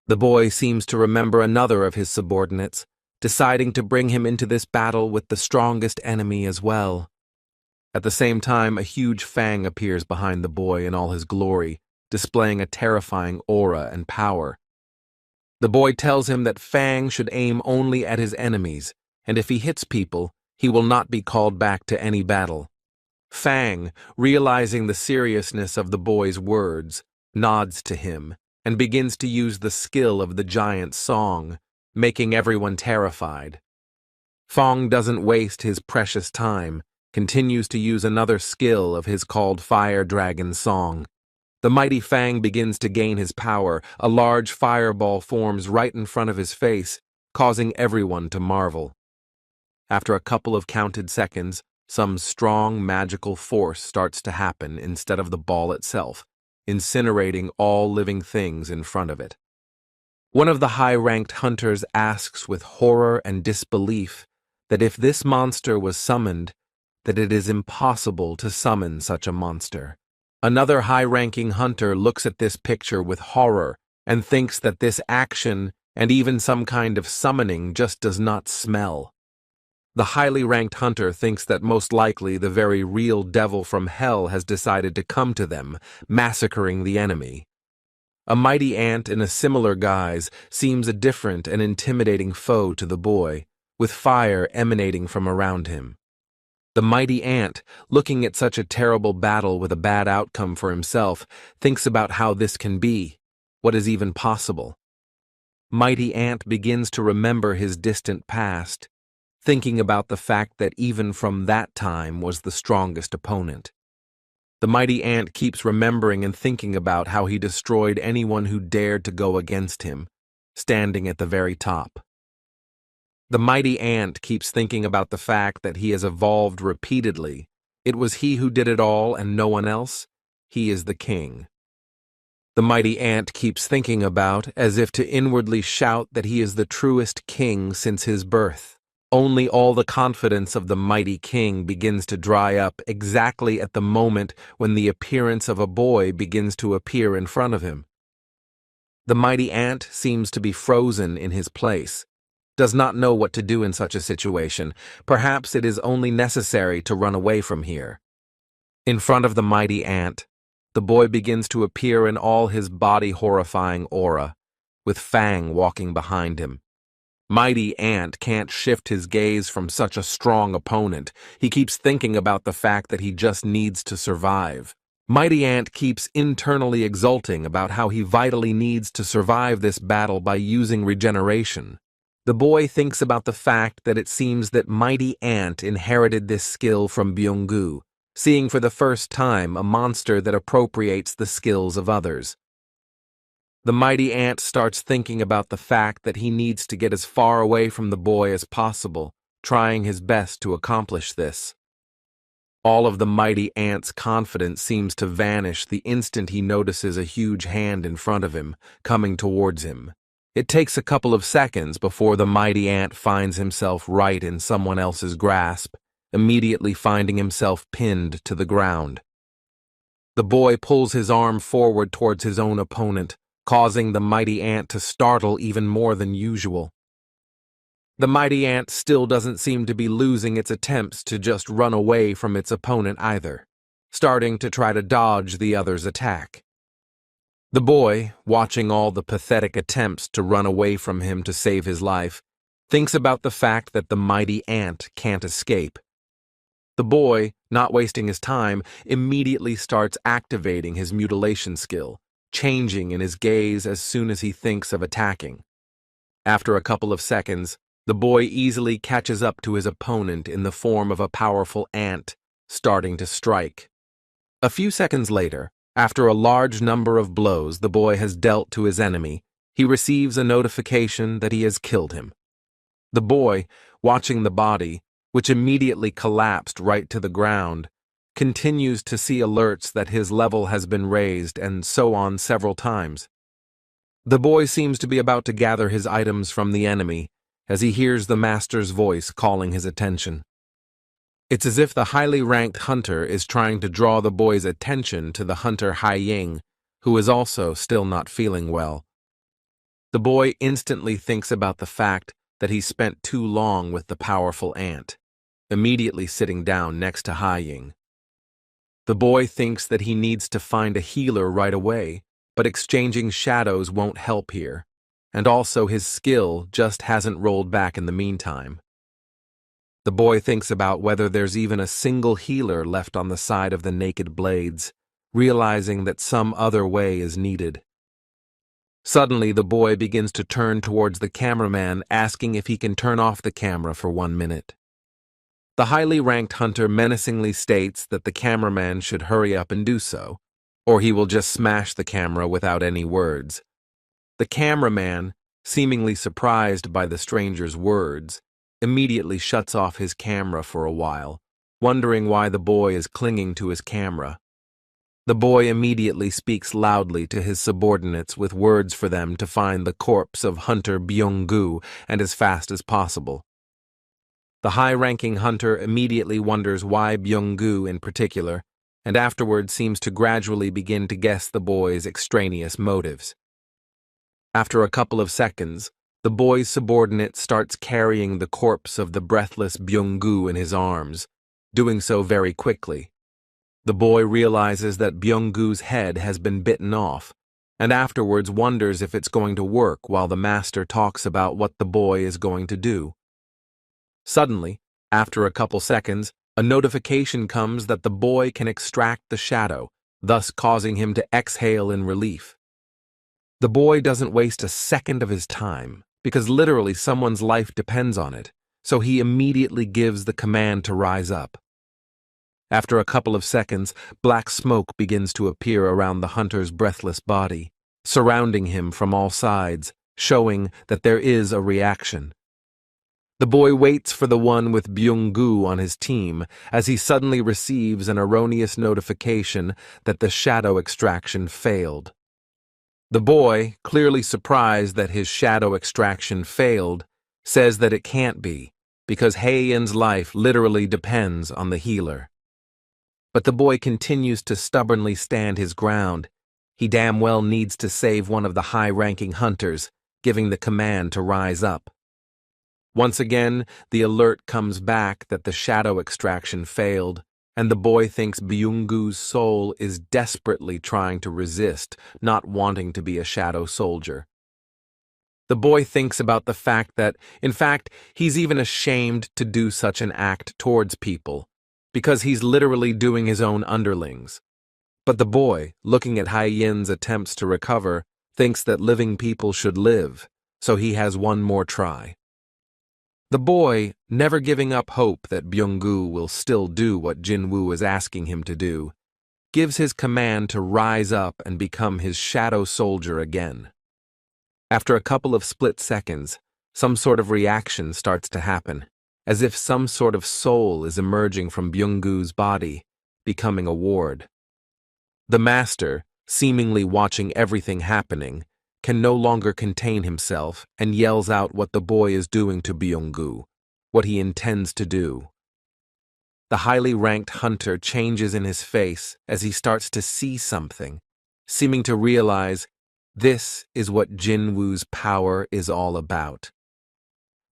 The boy seems to remember another of his subordinates, deciding to bring him into this battle with the strongest enemy as well. At the same time, a huge fang appears behind the boy in all his glory, displaying a terrifying aura and power. The boy tells him that Fang should aim only at his enemies, and if he hits people, he will not be called back to any battle. Fang, realizing the seriousness of the boy's words, nods to him and begins to use the skill of the giant's song, making everyone terrified. Fang doesn't waste his precious time, continues to use another skill of his called Fire Dragon Song. The mighty Fang begins to gain his power. A large fireball forms right in front of his face, causing everyone to marvel. After a couple of counted seconds, some strong magical force starts to happen instead of the ball itself, incinerating all living things in front of it. One of the high-ranked hunters asks with horror and disbelief that if this monster was summoned, that it is impossible to summon such a monster. Another high-ranking hunter looks at this picture with horror and thinks that this action and even some kind of summoning just does not smell. The highly ranked hunter thinks that most likely the very real devil from hell has decided to come to them, massacring the enemy. A mighty ant in a similar guise seems a different and intimidating foe to the boy, with fire emanating from around him. The mighty ant, looking at such a terrible battle with a bad outcome for himself, thinks about how this can be, what is even possible. Mighty ant begins to remember his distant past, thinking about the fact that even from that time was the strongest opponent. The mighty ant keeps remembering and thinking about how he destroyed anyone who dared to go against him, standing at the very top. The mighty ant keeps thinking about the fact that he has evolved repeatedly. It was he who did it all and no one else. He is the king. The mighty ant keeps thinking about, as if to inwardly shout that he is the truest king since his birth. Only all the confidence of the mighty king begins to dry up exactly at the moment when the appearance of a boy begins to appear in front of him. The mighty ant seems to be frozen in his place, does not know what to do in such a situation. Perhaps it is only necessary to run away from here. In front of the mighty ant, the boy begins to appear in all his body-horrifying aura, with Fang walking behind him. Mighty ant can't shift his gaze from such a strong opponent. He keeps thinking about the fact that he just needs to survive. Mighty ant keeps internally exulting about how he vitally needs to survive this battle by using regeneration. The boy thinks about the fact that it seems that mighty ant inherited this skill from Byung-gu, seeing for the first time a monster that appropriates the skills of others. The mighty ant starts thinking about the fact that he needs to get as far away from the boy as possible, trying his best to accomplish this. All of the mighty ant's confidence seems to vanish the instant he notices a huge hand in front of him, coming towards him. It takes a couple of seconds before the mighty ant finds himself right in someone else's grasp, immediately finding himself pinned to the ground. The boy pulls his arm forward towards his own opponent, causing the mighty ant to startle even more than usual. The mighty ant still doesn't seem to be losing its attempts to just run away from its opponent either, starting to try to dodge the other's attack. The boy, watching all the pathetic attempts to run away from him to save his life, thinks about the fact that the mighty ant can't escape. The boy, not wasting his time, immediately starts activating his mutilation skill, changing in his gaze as soon as he thinks of attacking. After a couple of seconds, The boy easily catches up to his opponent in the form of a powerful ant, starting to strike. A few seconds later, after a large number of blows the boy has dealt to his enemy, he receives a notification that he has killed him. The boy, watching the body, which immediately collapsed right to the ground, continues to see alerts that his level has been raised and so on several times. The boy seems to be about to gather his items from the enemy as he hears the master's voice calling his attention. It's as if the highly ranked hunter is trying to draw the boy's attention to the hunter Haiying, who is also still not feeling well. The boy instantly thinks about the fact that he spent too long with the powerful ant, immediately sitting down next to Haiying. The boy thinks that he needs to find a healer right away, but exchanging shadows won't help here, and also his skill just hasn't rolled back in the meantime. The boy thinks about whether there's even a single healer left on the side of the naked blades, realizing that some other way is needed. Suddenly, the boy begins to turn towards the cameraman, asking if he can turn off the camera for 1 minute. The highly ranked hunter menacingly states that the cameraman should hurry up and do so, or he will just smash the camera without any words. The cameraman, seemingly surprised by the stranger's words, immediately shuts off his camera for a while, wondering why the boy is clinging to his camera. The boy immediately speaks loudly to his subordinates with words for them to find the corpse of Hunter Byung-gu and as fast as possible. The high-ranking hunter immediately wonders why Byung-gu in particular, and afterwards seems to gradually begin to guess the boy's extraneous motives. After a couple of seconds, the boy's subordinate starts carrying the corpse of the breathless Byung-gu in his arms, doing so very quickly. The boy realizes that Byung-gu's head has been bitten off, and afterwards wonders if it's going to work while the master talks about what the boy is going to do. Suddenly, after a couple seconds, a notification comes that the boy can extract the shadow, thus causing him to exhale in relief. The boy doesn't waste a second of his time, because literally someone's life depends on it, so he immediately gives the command to rise up. After a couple of seconds, black smoke begins to appear around the hunter's breathless body, surrounding him from all sides, showing that there is a reaction. The boy waits for the one with Byung-gu on his team as he suddenly receives an erroneous notification that the shadow extraction failed. The boy, clearly surprised that his shadow extraction failed, says that it can't be, because Hae-in's life literally depends on the healer. But the boy continues to stubbornly stand his ground. He damn well needs to save one of the high-ranking hunters, giving the command to rise up. Once again, the alert comes back that the shadow extraction failed, and the boy thinks Byung-gu's soul is desperately trying to resist, not wanting to be a shadow soldier. The boy thinks about the fact that, in fact, he's even ashamed to do such an act towards people, because he's literally doing his own underlings. But the boy, looking at Hae-in's attempts to recover, thinks that living people should live, so he has one more try. The boy, never giving up hope that Byung-gu will still do what Jinwoo is asking him to do, gives his command to rise up and become his shadow soldier again. After a couple of split seconds, some sort of reaction starts to happen, as if some sort of soul is emerging from Byung-gu's body, becoming a ward. The master, seemingly watching everything happening, can no longer contain himself and yells out what the boy is doing to Byung-gu, what he intends to do. The highly ranked hunter changes in his face as he starts to see something, seeming to realize this is what Jinwoo's power is all about.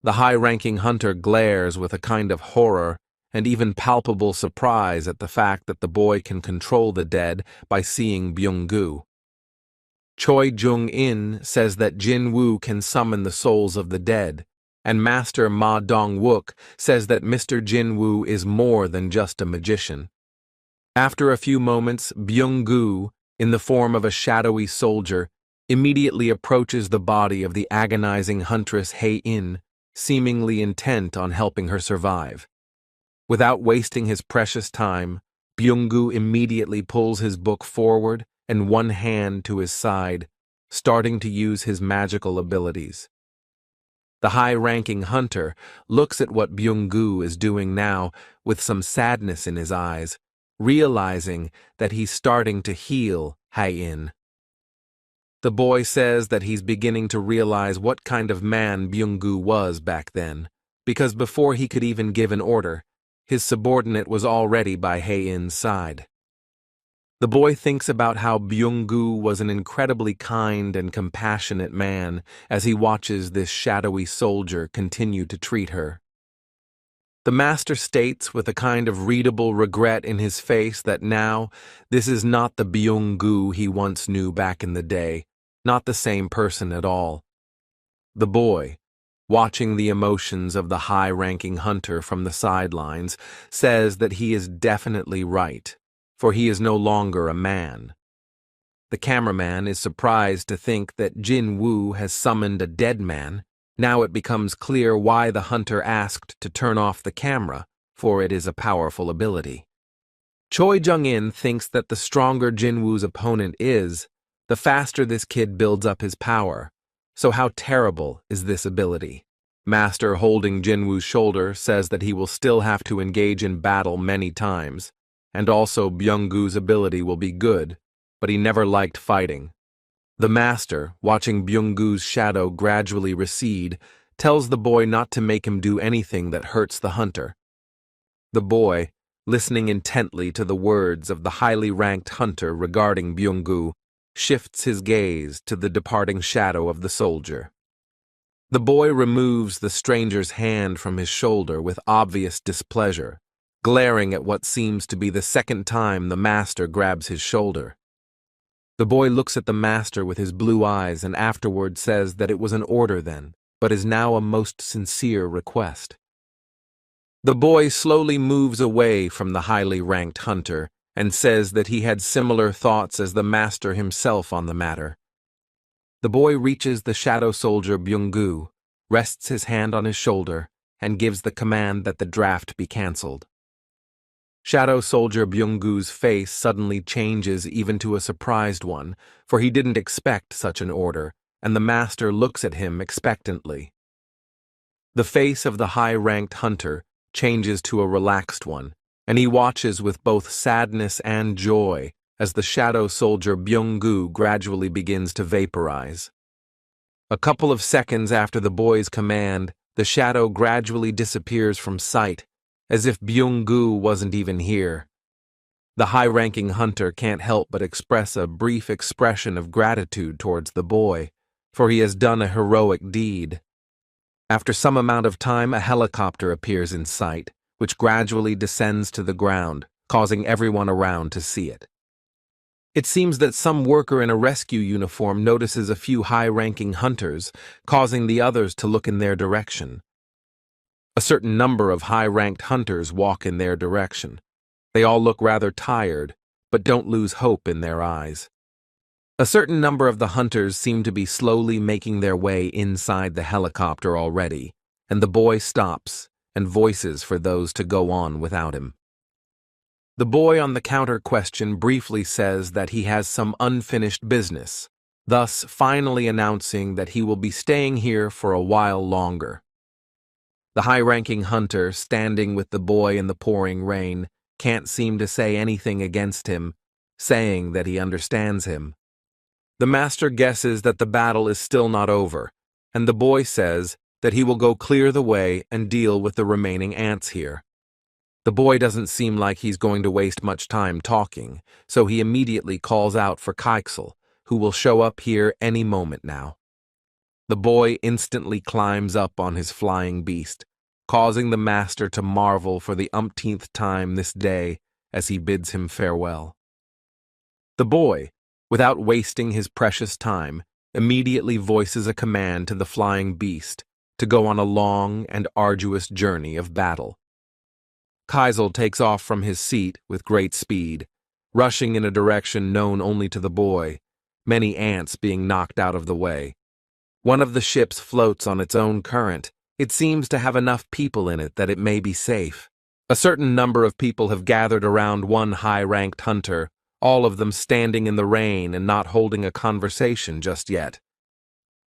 The high-ranking hunter glares with a kind of horror and even palpable surprise at the fact that the boy can control the dead by seeing Byung-gu. Choi Jung-in says that Jinwoo can summon the souls of the dead, and Master Ma Dong-wook says that Mr. Jinwoo is more than just a magician. After a few moments, Byung-gu, in the form of a shadowy soldier, immediately approaches the body of the agonizing huntress Hae-in, seemingly intent on helping her survive. Without wasting his precious time, Byung-gu immediately pulls his book forward and one hand to his side, starting to use his magical abilities. The high-ranking hunter looks at what Byung-gu is doing now with some sadness in his eyes, realizing that he's starting to heal Hae-in. The boy says that he's beginning to realize what kind of man Byung-gu was back then, because before he could even give an order, his subordinate was already by Hae-in's side. The boy thinks about how Byung-gu was an incredibly kind and compassionate man as he watches this shadowy soldier continue to treat her. The master states with a kind of readable regret in his face that now this is not the Byung-gu he once knew back in the day, not the same person at all. The boy, watching the emotions of the high-ranking hunter from the sidelines, says that he is definitely right, for he is no longer a man. The cameraman is surprised to think that Jinwoo has summoned a dead man. Now it becomes clear why the hunter asked to turn off the camera, for it is a powerful ability. Choi Jung-in thinks that the stronger Jinwoo's opponent is, the faster this kid builds up his power. So how terrible is this ability? Master holding Jinwoo's shoulder says that he will still have to engage in battle many times, and also Byung-gu's ability will be good, but he never liked fighting. The master, watching Byung-gu's shadow gradually recede, tells the boy not to make him do anything that hurts the hunter. The boy, listening intently to the words of the highly ranked hunter regarding Byung-gu, shifts his gaze to the departing shadow of the soldier. The boy removes the stranger's hand from his shoulder with obvious displeasure, glaring at what seems to be the second time the master grabs his shoulder. The boy looks at the master with his blue eyes and afterward says that it was an order then, but is now a most sincere request. The boy slowly moves away from the highly ranked hunter and says that he had similar thoughts as the master himself on the matter. The boy reaches the shadow soldier Byung-gu, rests his hand on his shoulder, and gives the command that the draft be cancelled. Shadow Soldier Byung-gu's face suddenly changes even to a surprised one, for he didn't expect such an order, and the master looks at him expectantly. The face of the high-ranked hunter changes to a relaxed one, and he watches with both sadness and joy as the Shadow Soldier Byung-gu gradually begins to vaporize. A couple of seconds after the boy's command, the shadow gradually disappears from sight, as if Byung-gu wasn't even here. The high-ranking hunter can't help but express a brief expression of gratitude towards the boy, for he has done a heroic deed. After some amount of time, a helicopter appears in sight, which gradually descends to the ground, causing everyone around to see it. It seems that some worker in a rescue uniform notices a few high-ranking hunters, causing the others to look in their direction. A certain number of high-ranked hunters walk in their direction. They all look rather tired, but don't lose hope in their eyes. A certain number of the hunters seem to be slowly making their way inside the helicopter already, and the boy stops and voices for those to go on without him. The boy on the counter question briefly says that he has some unfinished business, thus finally announcing that he will be staying here for a while longer. The high-ranking hunter, standing with the boy in the pouring rain, can't seem to say anything against him, saying that he understands him. The master guesses that the battle is still not over, and the boy says that he will go clear the way and deal with the remaining ants here. The boy doesn't seem like he's going to waste much time talking, so he immediately calls out for Keixel, who will show up here any moment now. The boy instantly climbs up on his flying beast, causing the master to marvel for the umpteenth time this day as he bids him farewell. The boy, without wasting his precious time, immediately voices a command to the flying beast to go on a long and arduous journey of battle. Keixel takes off from his seat with great speed, rushing in a direction known only to the boy, many ants being knocked out of the way. One of the ships floats on its own current, It seems to have enough people in it that it may be safe. A certain number of people have gathered around one high-ranked hunter, all of them standing in the rain and not holding a conversation just yet.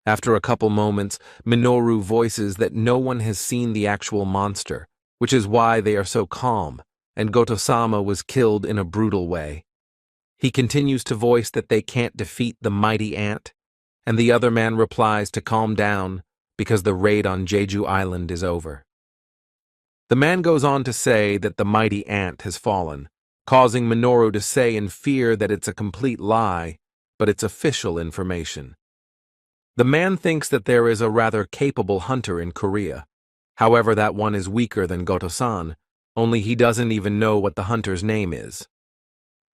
After a couple moments, Minoru voices that no one has seen the actual monster, which is why they are so calm, and Goto-sama was killed in a brutal way. He continues to voice that they can't defeat the mighty ant, and the other man replies to calm down because the raid on Jeju Island is over. The man goes on to say that the mighty ant has fallen, causing Minoru to say in fear that it's a complete lie, but it's official information. The man thinks that there is a rather capable hunter in Korea. However, that one is weaker than Goto-san, only he doesn't even know what the hunter's name is.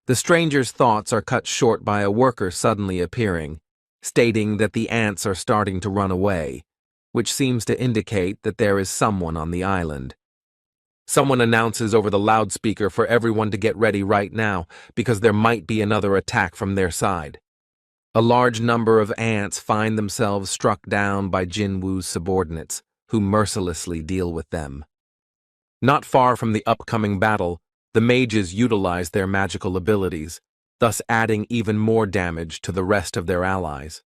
The stranger's thoughts are cut short by a worker suddenly appearing, stating that the ants are starting to run away, which seems to indicate that there is someone on the island. Someone announces over the loudspeaker for everyone to get ready right now because there might be another attack from their side. A large number of ants find themselves struck down by Jinwoo's subordinates, who mercilessly deal with them. Not far from the upcoming battle, the mages utilize their magical abilities, thus adding even more damage to the rest of their allies.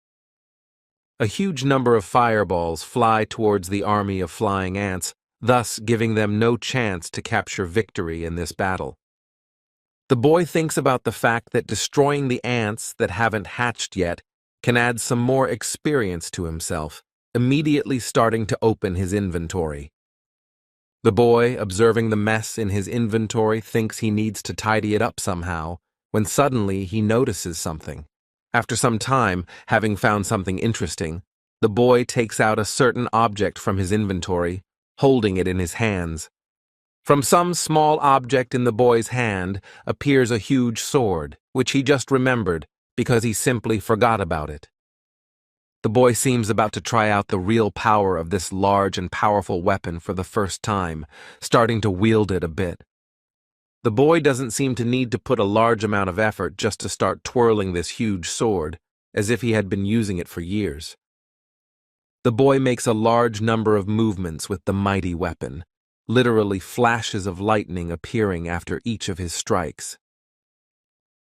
A huge number of fireballs fly towards the army of flying ants, thus giving them no chance to capture victory in this battle. The boy thinks about the fact that destroying the ants that haven't hatched yet can add some more experience to himself, immediately starting to open his inventory. The boy, observing the mess in his inventory, thinks he needs to tidy it up somehow, when suddenly he notices something. After some time, having found something interesting, the boy takes out a certain object from his inventory, holding it in his hands. From some small object in the boy's hand appears a huge sword, which he just remembered because he simply forgot about it. The boy seems about to try out the real power of this large and powerful weapon for the first time, starting to wield it a bit. The boy doesn't seem to need to put a large amount of effort just to start twirling this huge sword, as if he had been using it for years. The boy makes a large number of movements with the mighty weapon, literally flashes of lightning appearing after each of his strikes.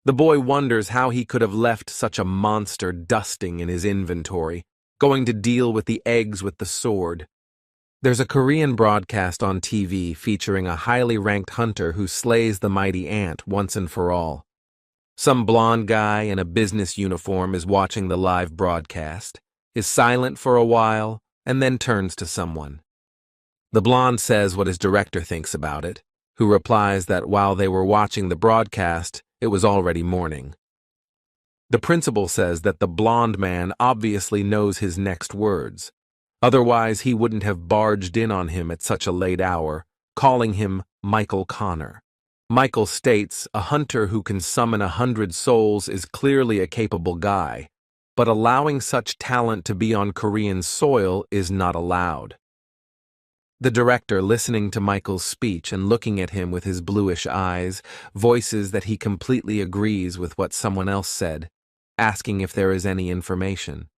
The boy wonders how he could have left such a monster dusting in his inventory, going to deal with the eggs with the sword. There's a Korean broadcast on TV featuring a highly ranked hunter who slays the mighty ant once and for all. Some blonde guy in a business uniform is watching the live broadcast, is silent for a while, and then turns to someone. The blonde says what his director thinks about it, who replies that while they were watching the broadcast, it was already morning. The principal says that the blonde man obviously knows his next words. Otherwise, he wouldn't have barged in on him at such a late hour, calling him Michael Connor. Michael states a hunter who can summon 100 souls is clearly a capable guy, but allowing such talent to be on Korean soil is not allowed. The director, listening to Michael's speech and looking at him with his bluish eyes, voices that he completely agrees with what someone else said, asking if there is any information.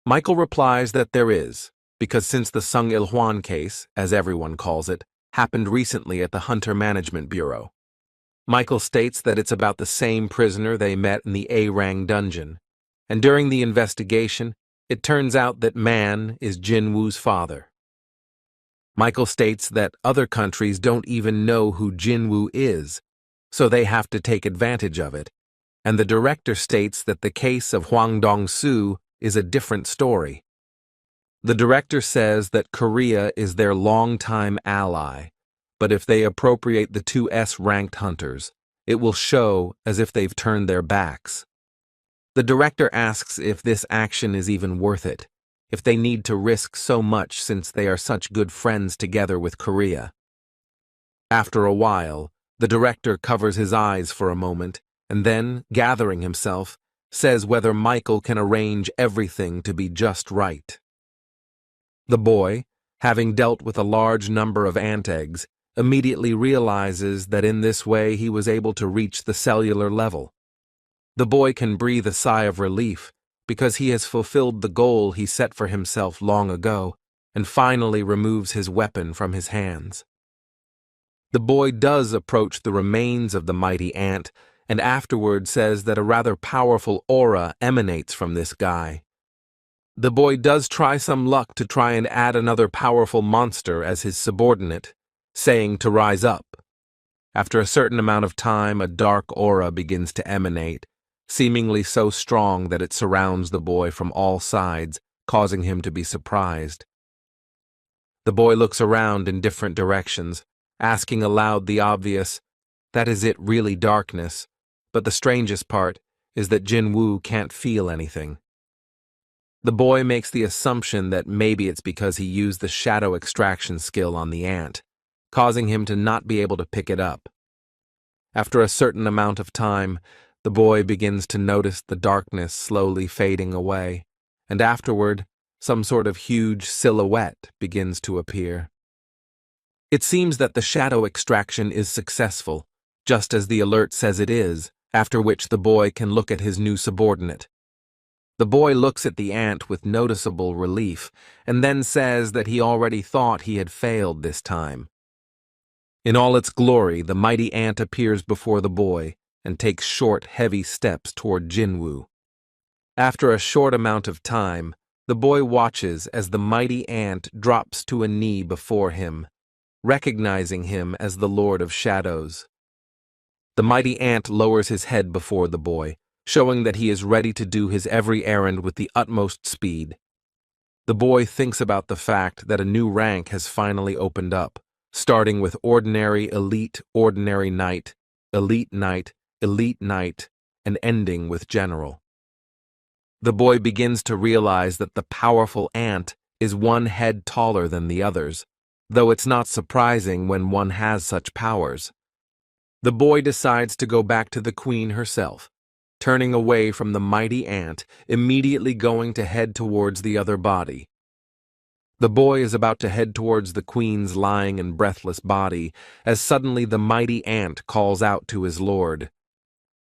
Michael replies that there is, because since the Sung Il-hwan case, as everyone calls it, happened recently at the Hunter Management Bureau. Michael states that it's about the same prisoner they met in the A-Rang dungeon, and during the investigation, it turns out that Man is Jinwoo's father. Michael states that other countries don't even know who Jinwoo is, so they have to take advantage of it, and the director states that the case of Hwang Dong-soo is a different story. The director says that Korea is their longtime ally, but if they appropriate the two S-ranked hunters, it will show as if they've turned their backs. The director asks if this action is even worth it, if they need to risk so much since they are such good friends together with Korea. After a while, the director covers his eyes for a moment and then, gathering himself, says whether Michael can arrange everything to be just right. The boy, having dealt with a large number of ant eggs, immediately realizes that in this way he was able to reach the cellular level. The boy can breathe a sigh of relief because he has fulfilled the goal he set for himself long ago, and finally removes his weapon from his hands. The boy does approach the remains of the mighty ant, and afterward says that a rather powerful aura emanates from this guy. The boy does try some luck to try and add another powerful monster as his subordinate, saying to rise up. After a certain amount of time, a dark aura begins to emanate, seemingly so strong that it surrounds the boy from all sides, causing him to be surprised. The boy looks around in different directions, asking aloud the obvious, "That is it really darkness?" But the strangest part is that Jinwoo can't feel anything. The boy makes the assumption that maybe it's because he used the shadow extraction skill on the ant, causing him to not be able to pick it up. After a certain amount of time, the boy begins to notice the darkness slowly fading away, and afterward, some sort of huge silhouette begins to appear. It seems that the shadow extraction is successful, just as the alert says it is, after which the boy can look at his new subordinate. The boy looks at the ant with noticeable relief, and then says that he already thought he had failed this time. In all its glory, the mighty ant appears before the boy and takes short, heavy steps toward Jinwoo. After a short amount of time, the boy watches as the mighty ant drops to a knee before him, recognizing him as the Lord of Shadows. The mighty ant lowers his head before the boy, showing that he is ready to do his every errand with the utmost speed. The boy thinks about the fact that a new rank has finally opened up, starting with ordinary, elite, ordinary knight, elite knight, elite knight, and ending with general. The boy begins to realize that the powerful ant is one head taller than the others, though it's not surprising when one has such powers. The boy decides to go back to the queen herself, turning away from the mighty ant, immediately going to head towards the other body. The boy is about to head towards the queen's lying and breathless body, as suddenly the mighty ant calls out to his lord.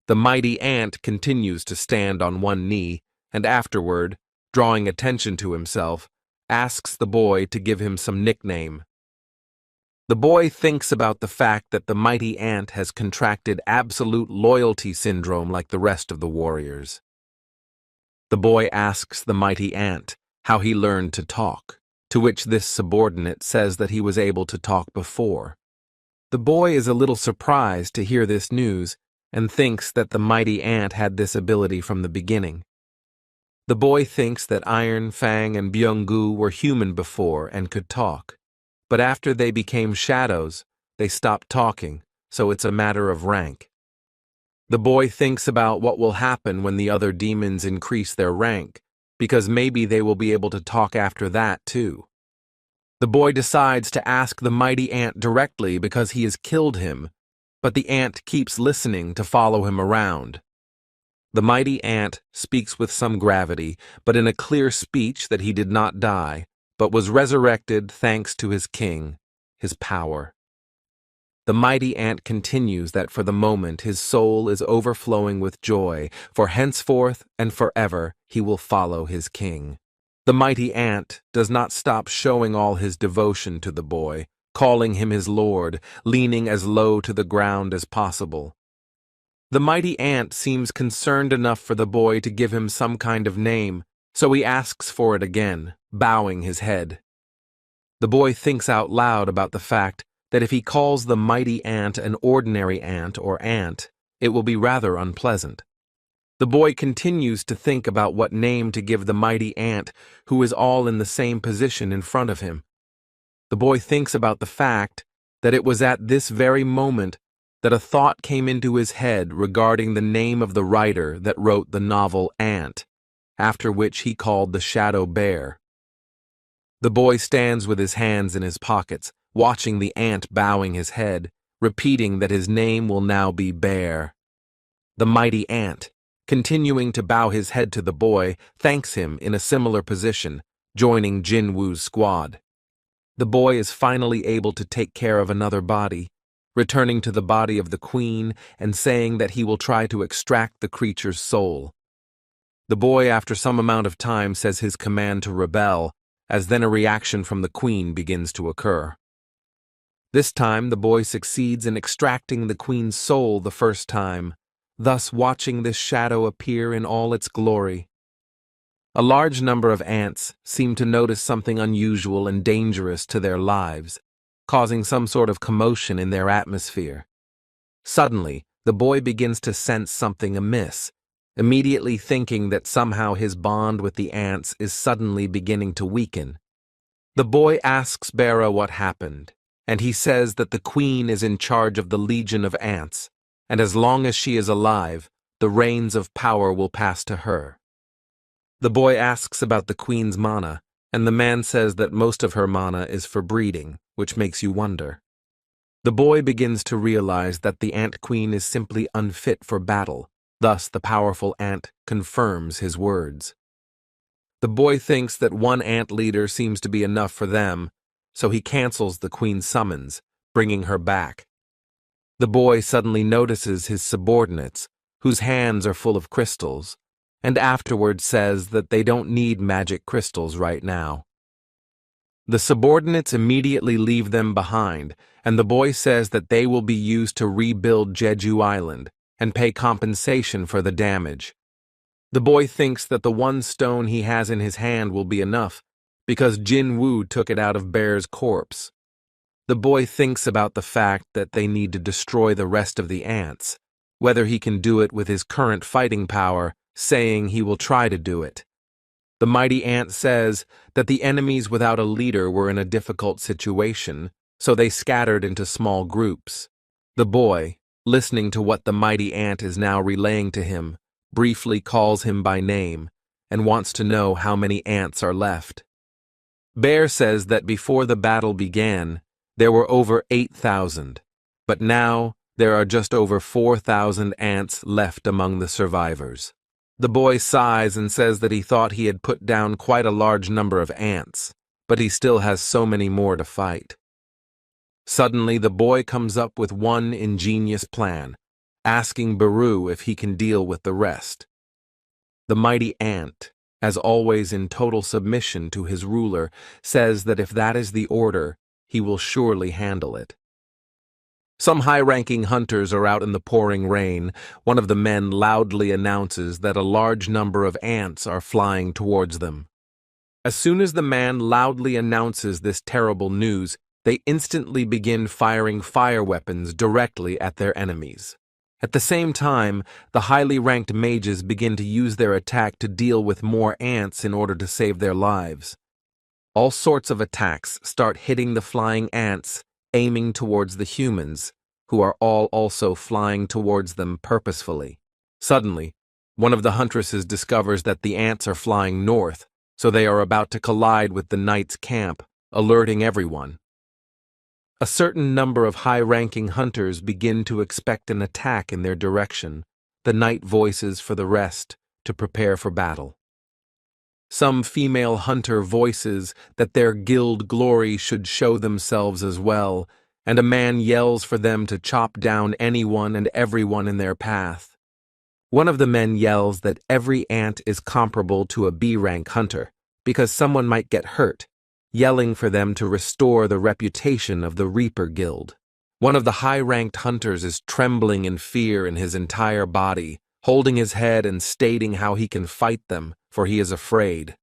The mighty ant continues to stand on one knee, and afterward, drawing attention to himself, asks the boy to give him some nickname. The boy thinks about the fact that the mighty ant has contracted absolute loyalty syndrome like the rest of the warriors. The boy asks the mighty ant how he learned to talk, to which this subordinate says that he was able to talk before. The boy is a little surprised to hear this news and thinks that the mighty ant had this ability from the beginning. The boy thinks that Iron, Fang, and Byung-gu were human before and could talk. But after they became shadows, they stopped talking, so it's a matter of rank. The boy thinks about what will happen when the other demons increase their rank, because maybe they will be able to talk after that too. The boy decides to ask the mighty ant directly because he has killed him, but the ant keeps listening to follow him around. The mighty ant speaks with some gravity, but in a clear speech that he did not die, but was resurrected thanks to his king, his power. The mighty ant continues that for the moment his soul is overflowing with joy, for henceforth and forever he will follow his king. The mighty ant does not stop showing all his devotion to the boy, calling him his lord, leaning as low to the ground as possible. The mighty ant seems concerned enough for the boy to give him some kind of name, so he asks for it again, bowing his head. The boy thinks out loud about the fact that if he calls the mighty ant an ordinary ant or ant, it will be rather unpleasant. The boy continues to think about what name to give the mighty ant who is all in the same position in front of him. The boy thinks about the fact that it was at this very moment that a thought came into his head regarding the name of the writer that wrote the novel Ant, after which he called the shadow bear. The boy stands with his hands in his pockets, watching the ant bowing his head, repeating that his name will now be Bear. The mighty ant, continuing to bow his head to the boy, thanks him in a similar position, joining Jinwoo's squad. The boy is finally able to take care of another body, returning to the body of the queen and saying that he will try to extract the creature's soul. The boy, after some amount of time, says his command to rebel, as then a reaction from the queen begins to occur. This time, the boy succeeds in extracting the queen's soul the first time, thus watching this shadow appear in all its glory. A large number of ants seem to notice something unusual and dangerous to their lives, causing some sort of commotion in their atmosphere. Suddenly, the boy begins to sense something amiss, immediately thinking that somehow his bond with the ants is suddenly beginning to weaken. The boy asks Bera what happened, and he says that the queen is in charge of the legion of ants, and as long as she is alive, the reins of power will pass to her. The boy asks about the queen's mana, and the man says that most of her mana is for breeding, which makes you wonder. The boy begins to realize that the ant queen is simply unfit for battle, thus the powerful ant confirms his words. The boy thinks that one ant leader seems to be enough for them, so he cancels the queen's summons, bringing her back. The boy suddenly notices his subordinates, whose hands are full of crystals, and afterwards says that they don't need magic crystals right now. The subordinates immediately leave them behind, and the boy says that they will be used to rebuild Jeju Island and pay compensation for the damage. The boy thinks that the one stone he has in his hand will be enough, because Jinwoo took it out of Bear's corpse. The boy thinks about the fact that they need to destroy the rest of the ants, whether he can do it with his current fighting power, saying he will try to do it. The mighty ant says that the enemies without a leader were in a difficult situation, so they scattered into small groups. The boy, listening to what the mighty ant is now relaying to him, briefly calls him by name and wants to know how many ants are left. Bear says that before the battle began, there were over 8,000, but now there are just over 4,000 ants left among the survivors. The boy sighs and says that he thought he had put down quite a large number of ants, but he still has so many more to fight. Suddenly, the boy comes up with one ingenious plan, asking Baru if he can deal with the rest. The mighty ant, as always in total submission to his ruler, says that if that is the order, he will surely handle it. Some high-ranking hunters are out in the pouring rain. One of the men loudly announces that a large number of ants are flying towards them. As soon as the man loudly announces this terrible news, they instantly begin firing fire weapons directly at their enemies. At the same time, the highly ranked mages begin to use their attack to deal with more ants in order to save their lives. All sorts of attacks start hitting the flying ants, aiming towards the humans, who are all also flying towards them purposefully. Suddenly, one of the huntresses discovers that the ants are flying north, so they are about to collide with the knight's camp, alerting everyone. A certain number of high-ranking hunters begin to expect an attack in their direction. The knight voices for the rest to prepare for battle. Some female hunter voices that their guild glory should show themselves as well, and a man yells for them to chop down anyone and everyone in their path. One of the men yells that every ant is comparable to a B-rank hunter, because someone might get hurt, yelling for them to restore the reputation of the Reaper Guild. One of the high-ranked hunters is trembling in fear in his entire body, holding his head and stating how he can fight them, for he is afraid.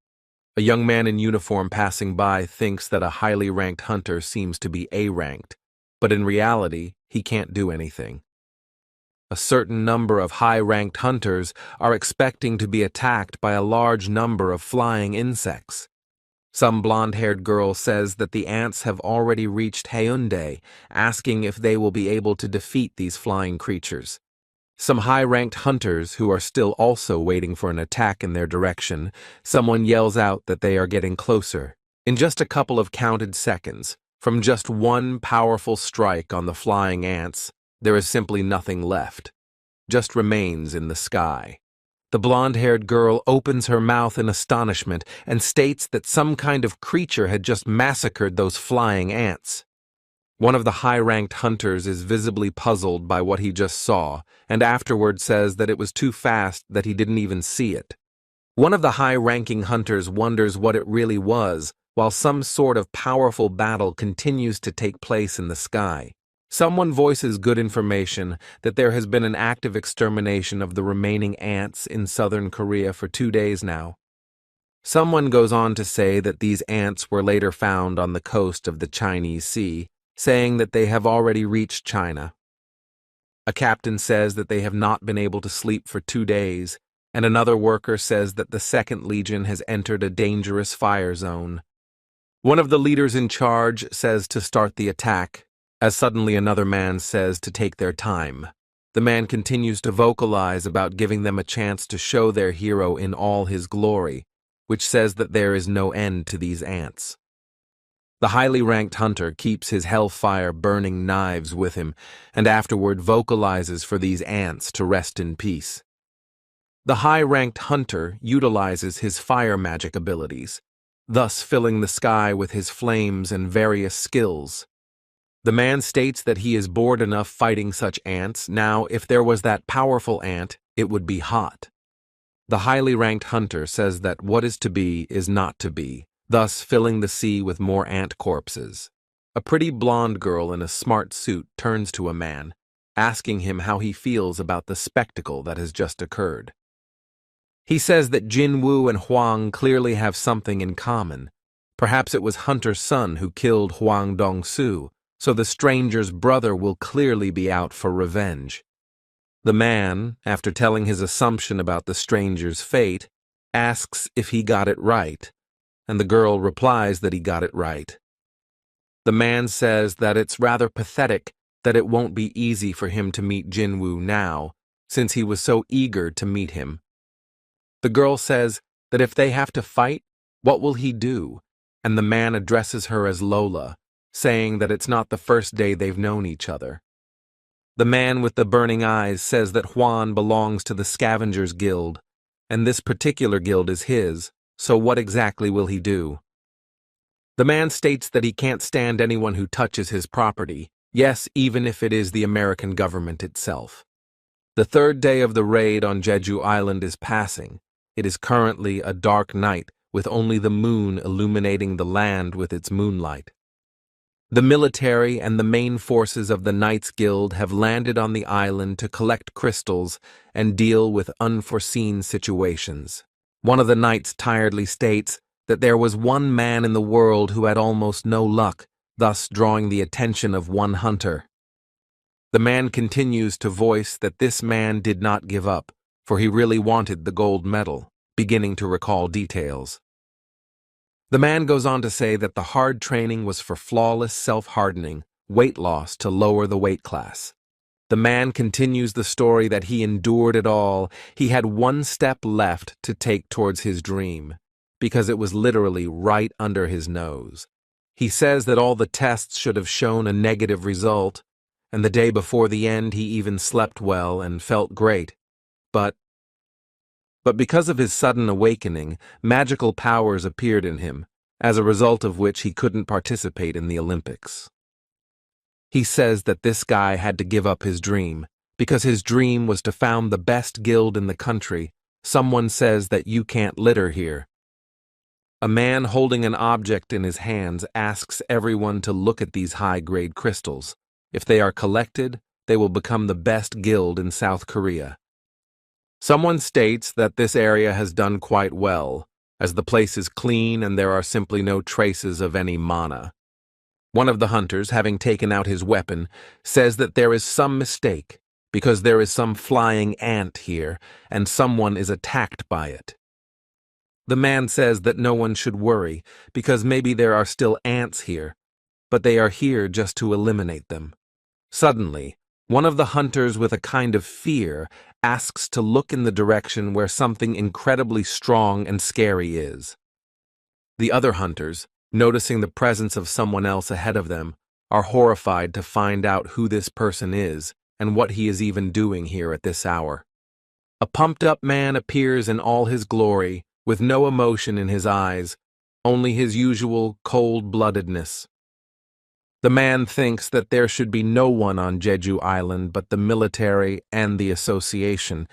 A young man in uniform passing by thinks that a highly ranked hunter seems to be A-ranked, but in reality, he can't do anything. A certain number of high-ranked hunters are expecting to be attacked by a large number of flying insects. Some blonde-haired girl says that the ants have already reached Haeundae, asking if they will be able to defeat these flying creatures. Some high-ranked hunters who are still also waiting for an attack in their direction, someone yells out that they are getting closer. In just a couple of counted seconds, from just one powerful strike on the flying ants, there is simply nothing left, just remains in the sky. The blonde-haired girl opens her mouth in astonishment and states that some kind of creature had just massacred those flying ants. One of the high-ranked hunters is visibly puzzled by what he just saw, and afterward says that it was too fast that he didn't even see it. One of the high-ranking hunters wonders what it really was, while some sort of powerful battle continues to take place in the sky. Someone voices good information that there has been an active extermination of the remaining ants in southern Korea for 2 days now. Someone goes on to say that these ants were later found on the coast of the Chinese Sea, saying that they have already reached China. A captain says that they have not been able to sleep for 2 days, and another worker says that the Second Legion has entered a dangerous fire zone. One of the leaders in charge says to start the attack, as suddenly another man says to take their time. The man continues to vocalize about giving them a chance to show their hero in all his glory, which says that there is no end to these ants. The highly ranked hunter keeps his hellfire burning knives with him, and afterward vocalizes for these ants to rest in peace. The high-ranked hunter utilizes his fire magic abilities, thus filling the sky with his flames and various skills. The man states that he is bored enough fighting such ants. Now, if there was that powerful ant, it would be hot. The highly ranked hunter says that what is to be is not to be, thus filling the sea with more ant corpses. A pretty blonde girl in a smart suit turns to a man, asking him how he feels about the spectacle that has just occurred. He says that Jinwoo and Hwang clearly have something in common. Perhaps it was Hunter's son who killed Hwang Dong-soo, so the stranger's brother will clearly be out for revenge. The man, after telling his assumption about the stranger's fate, asks if he got it right, and the girl replies that he got it right. The man says that it's rather pathetic that it won't be easy for him to meet Jinwoo now, since he was so eager to meet him. The girl says that if they have to fight, what will he do? And the man addresses her as Lola, saying that it's not the first day they've known each other. The man with the burning eyes says that Juan belongs to the Scavengers Guild, and this particular guild is his, so what exactly will he do? The man states that he can't stand anyone who touches his property, yes, even if it is the American government itself. The third day of the raid on Jeju Island is passing. It is currently a dark night, with only the moon illuminating the land with its moonlight. The military and the main forces of the Knights Guild have landed on the island to collect crystals and deal with unforeseen situations. One of the knights tiredly states that there was one man in the world who had almost no luck, thus drawing the attention of one hunter. The man continues to voice that this man did not give up, for he really wanted the gold medal, beginning to recall details. The man goes on to say that the hard training was for flawless self-hardening, weight loss to lower the weight class. The man continues the story that he endured it all. He had one step left to take towards his dream, because it was literally right under his nose. He says that all the tests should have shown a negative result, and the day before the end he even slept well and felt great. But because of his sudden awakening, magical powers appeared in him, as a result of which he couldn't participate in the Olympics. He says that this guy had to give up his dream, because his dream was to found the best guild in the country. Someone says that you can't litter here. A man holding an object in his hands asks everyone to look at these high-grade crystals. If they are collected, they will become the best guild in South Korea. Someone states that this area has done quite well, as the place is clean and there are simply no traces of any mana. One of the hunters, having taken out his weapon, says that there is some mistake, because there is some flying ant here, and someone is attacked by it. The man says that no one should worry, because maybe there are still ants here, but they are here just to eliminate them. Suddenly, one of the hunters with a kind of fear asks to look in the direction where something incredibly strong and scary is. The other hunters, noticing the presence of someone else ahead of them, are horrified to find out who this person is and what he is even doing here at this hour. A pumped-up man appears in all his glory, with no emotion in his eyes, only his usual cold-bloodedness. The man thinks that there should be no one on Jeju Island but the military and the association,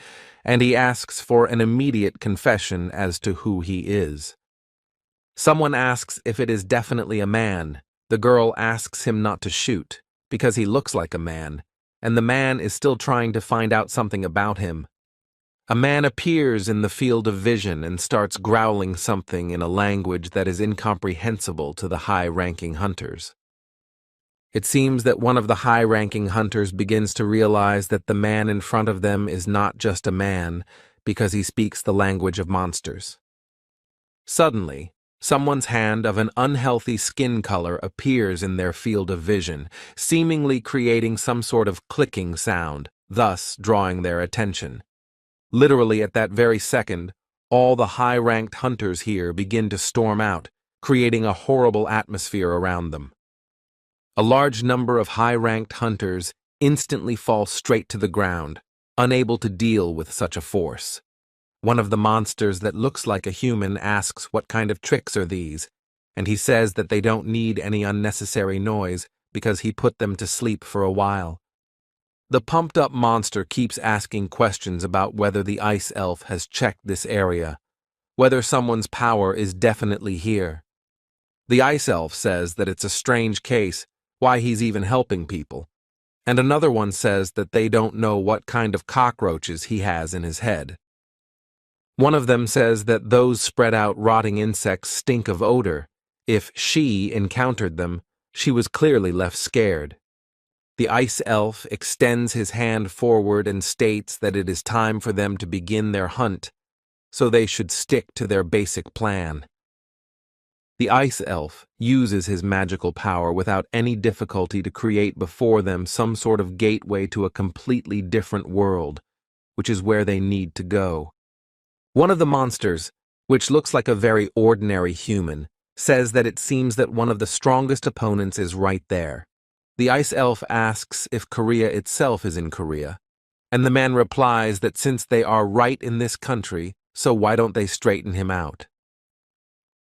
and he asks for an immediate confession as to who he is. Someone asks if it is definitely a man. The girl asks him not to shoot, because he looks like a man, and the man is still trying to find out something about him. A man appears in the field of vision and starts growling something in a language that is incomprehensible to the high-ranking hunters. It seems that one of the high-ranking hunters begins to realize that the man in front of them is not just a man because he speaks the language of monsters. Suddenly, someone's hand of an unhealthy skin color appears in their field of vision, seemingly creating some sort of clicking sound, thus drawing their attention. Literally at that very second, all the high-ranked hunters here begin to storm out, creating a horrible atmosphere around them. A large number of high-ranked hunters instantly fall straight to the ground, unable to deal with such a force. One of the monsters that looks like a human asks what kind of tricks are these, and he says that they don't need any unnecessary noise because he put them to sleep for a while. The pumped-up monster keeps asking questions about whether the ice elf has checked this area, whether someone's power is definitely here. The ice elf says that it's a strange case, why he's even helping people, and another one says that they don't know what kind of cockroaches he has in his head. One of them says that those spread-out rotting insects stink of odor. If she encountered them, she was clearly left scared. The ice elf extends his hand forward and states that it is time for them to begin their hunt, so they should stick to their basic plan. The ice elf uses his magical power without any difficulty to create before them some sort of gateway to a completely different world, which is where they need to go. One of the monsters, which looks like a very ordinary human, says that it seems that one of the strongest opponents is right there. The ice elf asks if Korea itself is in Korea, and the man replies that since they are right in this country, so why don't they straighten him out?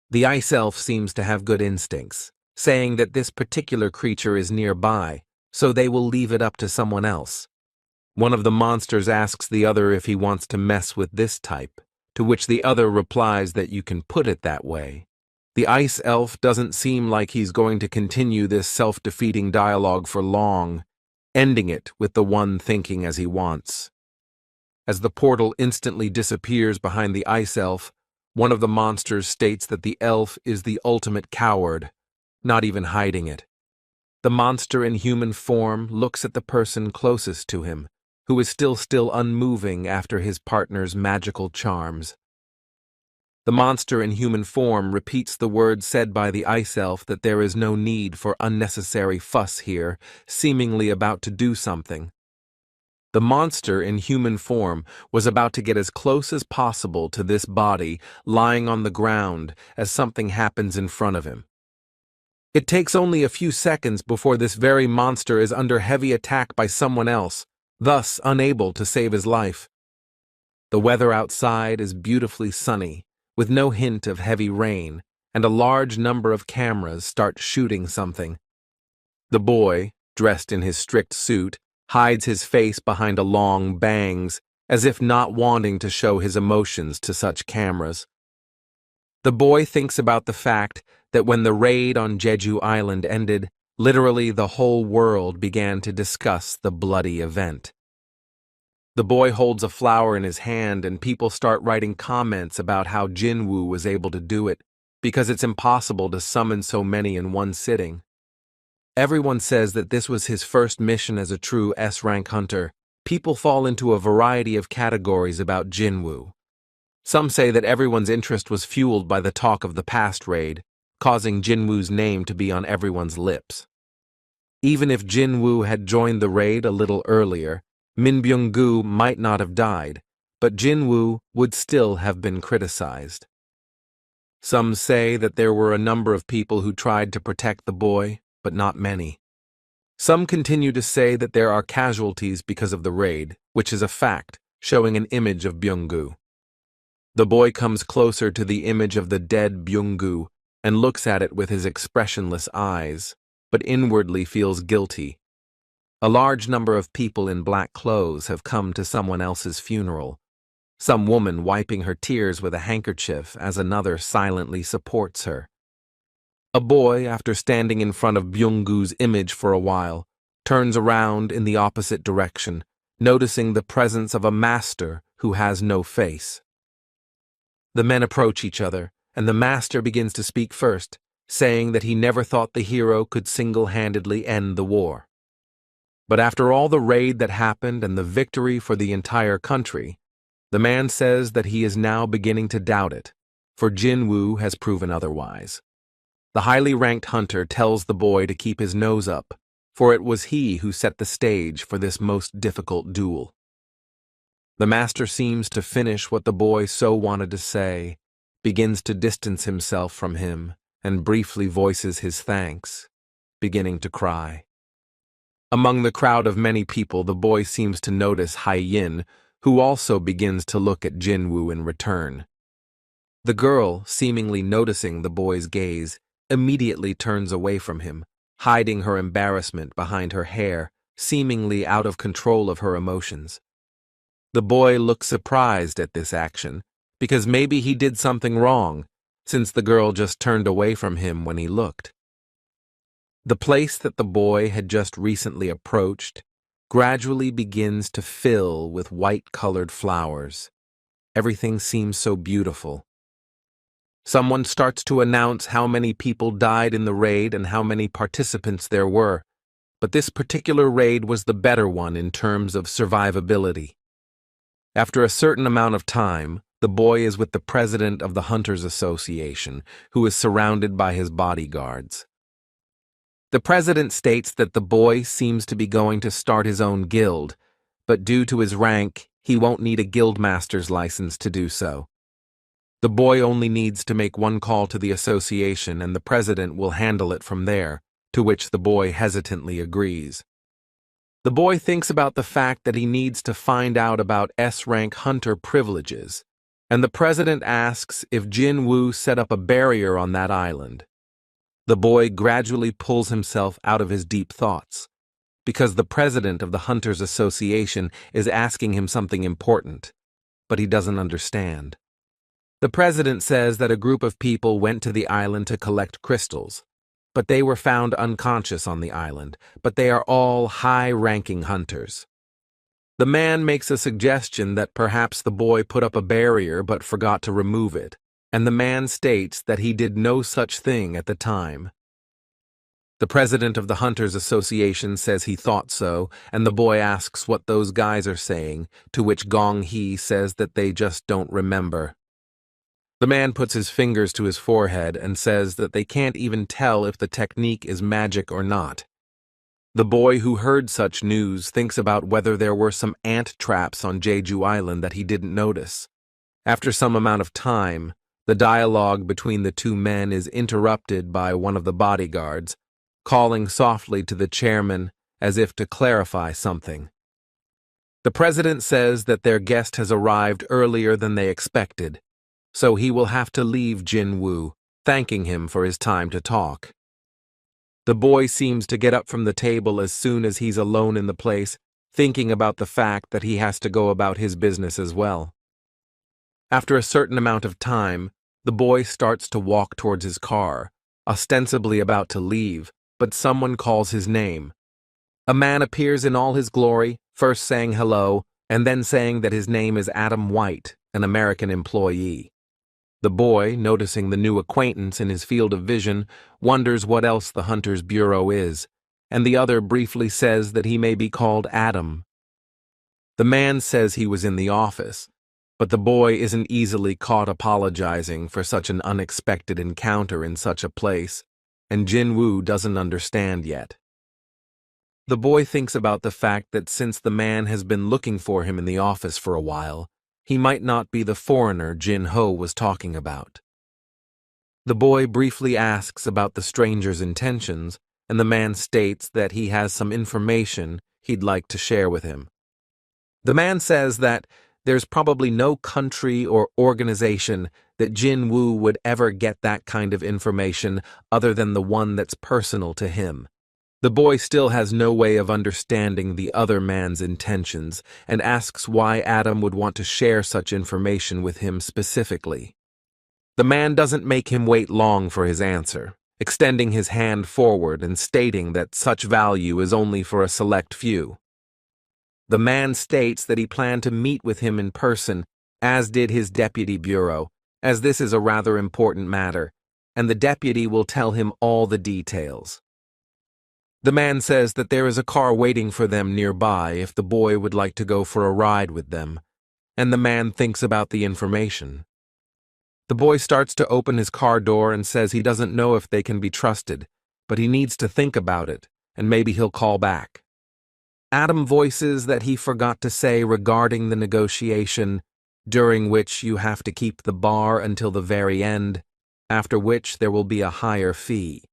The ice elf seems to have good instincts, saying that this particular creature is nearby, so they will leave it up to someone else. One of the monsters asks the other if he wants to mess with this type, to which the other replies that you can put it that way. The ice elf doesn't seem like he's going to continue this self-defeating dialogue for long, ending it with the one thinking as he wants. As the portal instantly disappears behind the ice elf, one of the monsters states that the elf is the ultimate coward, not even hiding it. The monster in human form looks at the person closest to him, who is still unmoving after his partner's magical charms. The monster in human form repeats the words said by the ice elf that there is no need for unnecessary fuss here, seemingly about to do something. The monster in human form was about to get as close as possible to this body lying on the ground as something happens in front of him. It takes only a few seconds before this very monster is under heavy attack by someone else, thus unable to save his life. The weather outside is beautifully sunny, with no hint of heavy rain, and a large number of cameras start shooting something. The boy, dressed in his strict suit, hides his face behind a long bangs, as if not wanting to show his emotions to such cameras. The boy thinks about the fact that when the raid on Jeju Island ended, literally the whole world began to discuss the bloody event. The boy holds a flower in his hand and people start writing comments about how Jinwoo was able to do it, because it's impossible to summon so many in one sitting. Everyone says that this was his first mission as a true S-rank hunter. People fall into a variety of categories about Jinwoo. Some say that everyone's interest was fueled by the talk of the past raid, causing Jinwoo's name to be on everyone's lips. Even if Jinwoo had joined the raid a little earlier, Min Byung-gu might not have died, but Jinwoo would still have been criticized. Some say that there were a number of people who tried to protect the boy, but not many. Some continue to say that there are casualties because of the raid, which is a fact, showing an image of Byung-gu. The boy comes closer to the image of the dead Byung-gu and looks at it with his expressionless eyes, but inwardly feels guilty. A large number of people in black clothes have come to someone else's funeral. some woman wiping her tears with a handkerchief as another silently supports her. A boy, after standing in front of Byung-goo's image for a while, turns around in the opposite direction, noticing the presence of a master who has no face. The men approach each other, and the master begins to speak first, saying that he never thought the hero could single-handedly end the war. But after all the raid that happened and the victory for the entire country, the man says that he is now beginning to doubt it, for Jinwoo has proven otherwise. The highly ranked hunter tells the boy to keep his nose up, for it was he who set the stage for this most difficult duel. The master seems to finish what the boy so wanted to say, begins to distance himself from him, and briefly voices his thanks, beginning to cry. Among the crowd of many people, the boy seems to notice Hai-yin, who also begins to look at Jinwoo in return. The girl, seemingly noticing the boy's gaze, immediately turns away from him, hiding her embarrassment behind her hair, seemingly out of control of her emotions. The boy looks surprised at this action, because maybe he did something wrong, since the girl just turned away from him when he looked. The place that the boy had just recently approached gradually begins to fill with white-colored flowers. Everything seems so beautiful. Someone starts to announce how many people died in the raid and how many participants there were, but this particular raid was the better one in terms of survivability. After a certain amount of time, the boy is with the president of the Hunters Association, who is surrounded by his bodyguards. The president states that the boy seems to be going to start his own guild, but due to his rank, he won't need a guildmaster's license to do so. The boy only needs to make one call to the association and the president will handle it from there, to which the boy hesitantly agrees. The boy thinks about the fact that he needs to find out about S-rank hunter privileges, and the president asks if Jinwoo set up a barrier on that island. The boy gradually pulls himself out of his deep thoughts, because the president of the Hunters Association is asking him something important, but he doesn't understand. The president says that a group of people went to the island to collect crystals, but they were found unconscious on the island, but they are all high-ranking hunters. The man makes a suggestion that perhaps the boy put up a barrier but forgot to remove it, and the man states that he did no such thing at the time. The president of the Hunters Association says he thought so, and the boy asks what those guys are saying, to which Gong-hee says that they just don't remember. The man puts his fingers to his forehead and says that they can't even tell if the technique is magic or not. The boy who heard such news thinks about whether there were some ant traps on Jeju Island that he didn't notice. After some amount of time, the dialogue between the two men is interrupted by one of the bodyguards, calling softly to the chairman as if to clarify something. The president says that their guest has arrived earlier than they expected, so he will have to leave Jinwoo, thanking him for his time to talk. The boy seems to get up from the table as soon as he's alone in the place, thinking about the fact that he has to go about his business as well. After a certain amount of time, the boy starts to walk towards his car, ostensibly about to leave, but someone calls his name. A man appears in all his glory, first saying hello, and then saying that his name is Adam White, an American employee. The boy, noticing the new acquaintance in his field of vision, wonders what else the Hunter's Bureau is, and the other briefly says that he may be called Adam. The man says he was in the office, but the boy isn't easily caught apologizing for such an unexpected encounter in such a place, and Jinwoo doesn't understand yet. The boy thinks about the fact that since the man has been looking for him in the office for a while, he might not be the foreigner Jin-ho was talking about. The boy briefly asks about the stranger's intentions, and the man states that he has some information he'd like to share with him. The man says that there's probably no country or organization that Jinwoo would ever get that kind of information other than the one that's personal to him, The boy still has no way of understanding the other man's intentions and asks why Adam would want to share such information with him specifically. The man doesn't make him wait long for his answer, extending his hand forward and stating that such value is only for a select few. The man states that he planned to meet with him in person, as did his deputy bureau, as this is a rather important matter, and the deputy will tell him all the details. The man says that there is a car waiting for them nearby if the boy would like to go for a ride with them, and the man thinks about the information. The boy starts to open his car door and says he doesn't know if they can be trusted, but he needs to think about it, and maybe he'll call back. Adam voices that he forgot to say regarding the negotiation, during which you have to keep the bar until the very end, after which there will be a higher fee.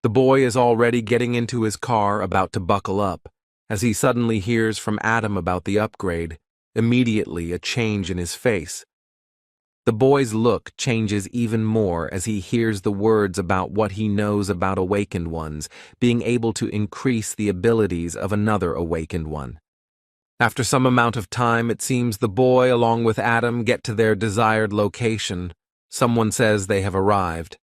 The boy is already getting into his car about to buckle up, as he suddenly hears from Adam about the upgrade, immediately a change in his face. The boy's look changes even more as he hears the words about what he knows about awakened ones, being able to increase the abilities of another awakened one. After some amount of time, it seems the boy along with Adam get to their desired location. Someone says they have arrived.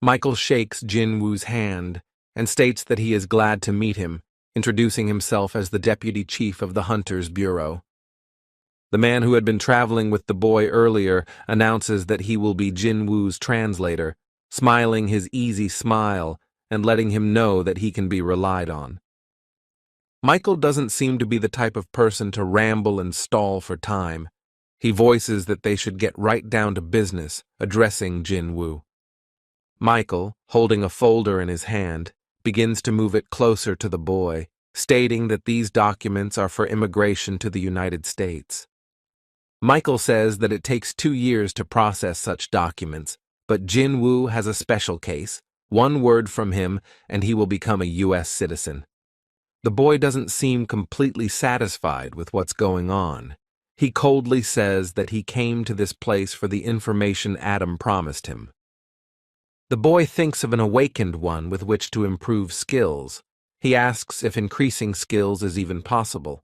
Michael shakes Jinwoo's hand and states that he is glad to meet him, introducing himself as the deputy chief of the Hunters Bureau. The man who had been traveling with the boy earlier announces that he will be Jinwoo's translator, smiling his easy smile and letting him know that he can be relied on. Michael doesn't seem to be the type of person to ramble and stall for time. He voices that they should get right down to business, addressing Jinwoo. Michael, holding a folder in his hand, begins to move it closer to the boy, stating that these documents are for immigration to the United States. Michael says that it takes 2 years to process such documents, but Jinwoo has a special case, 1 word from him, and he will become a U.S. citizen. The boy doesn't seem completely satisfied with what's going on. He coldly says that he came to this place for the information Adam promised him. The boy thinks of an awakened one with which to improve skills. He asks if increasing skills is even possible.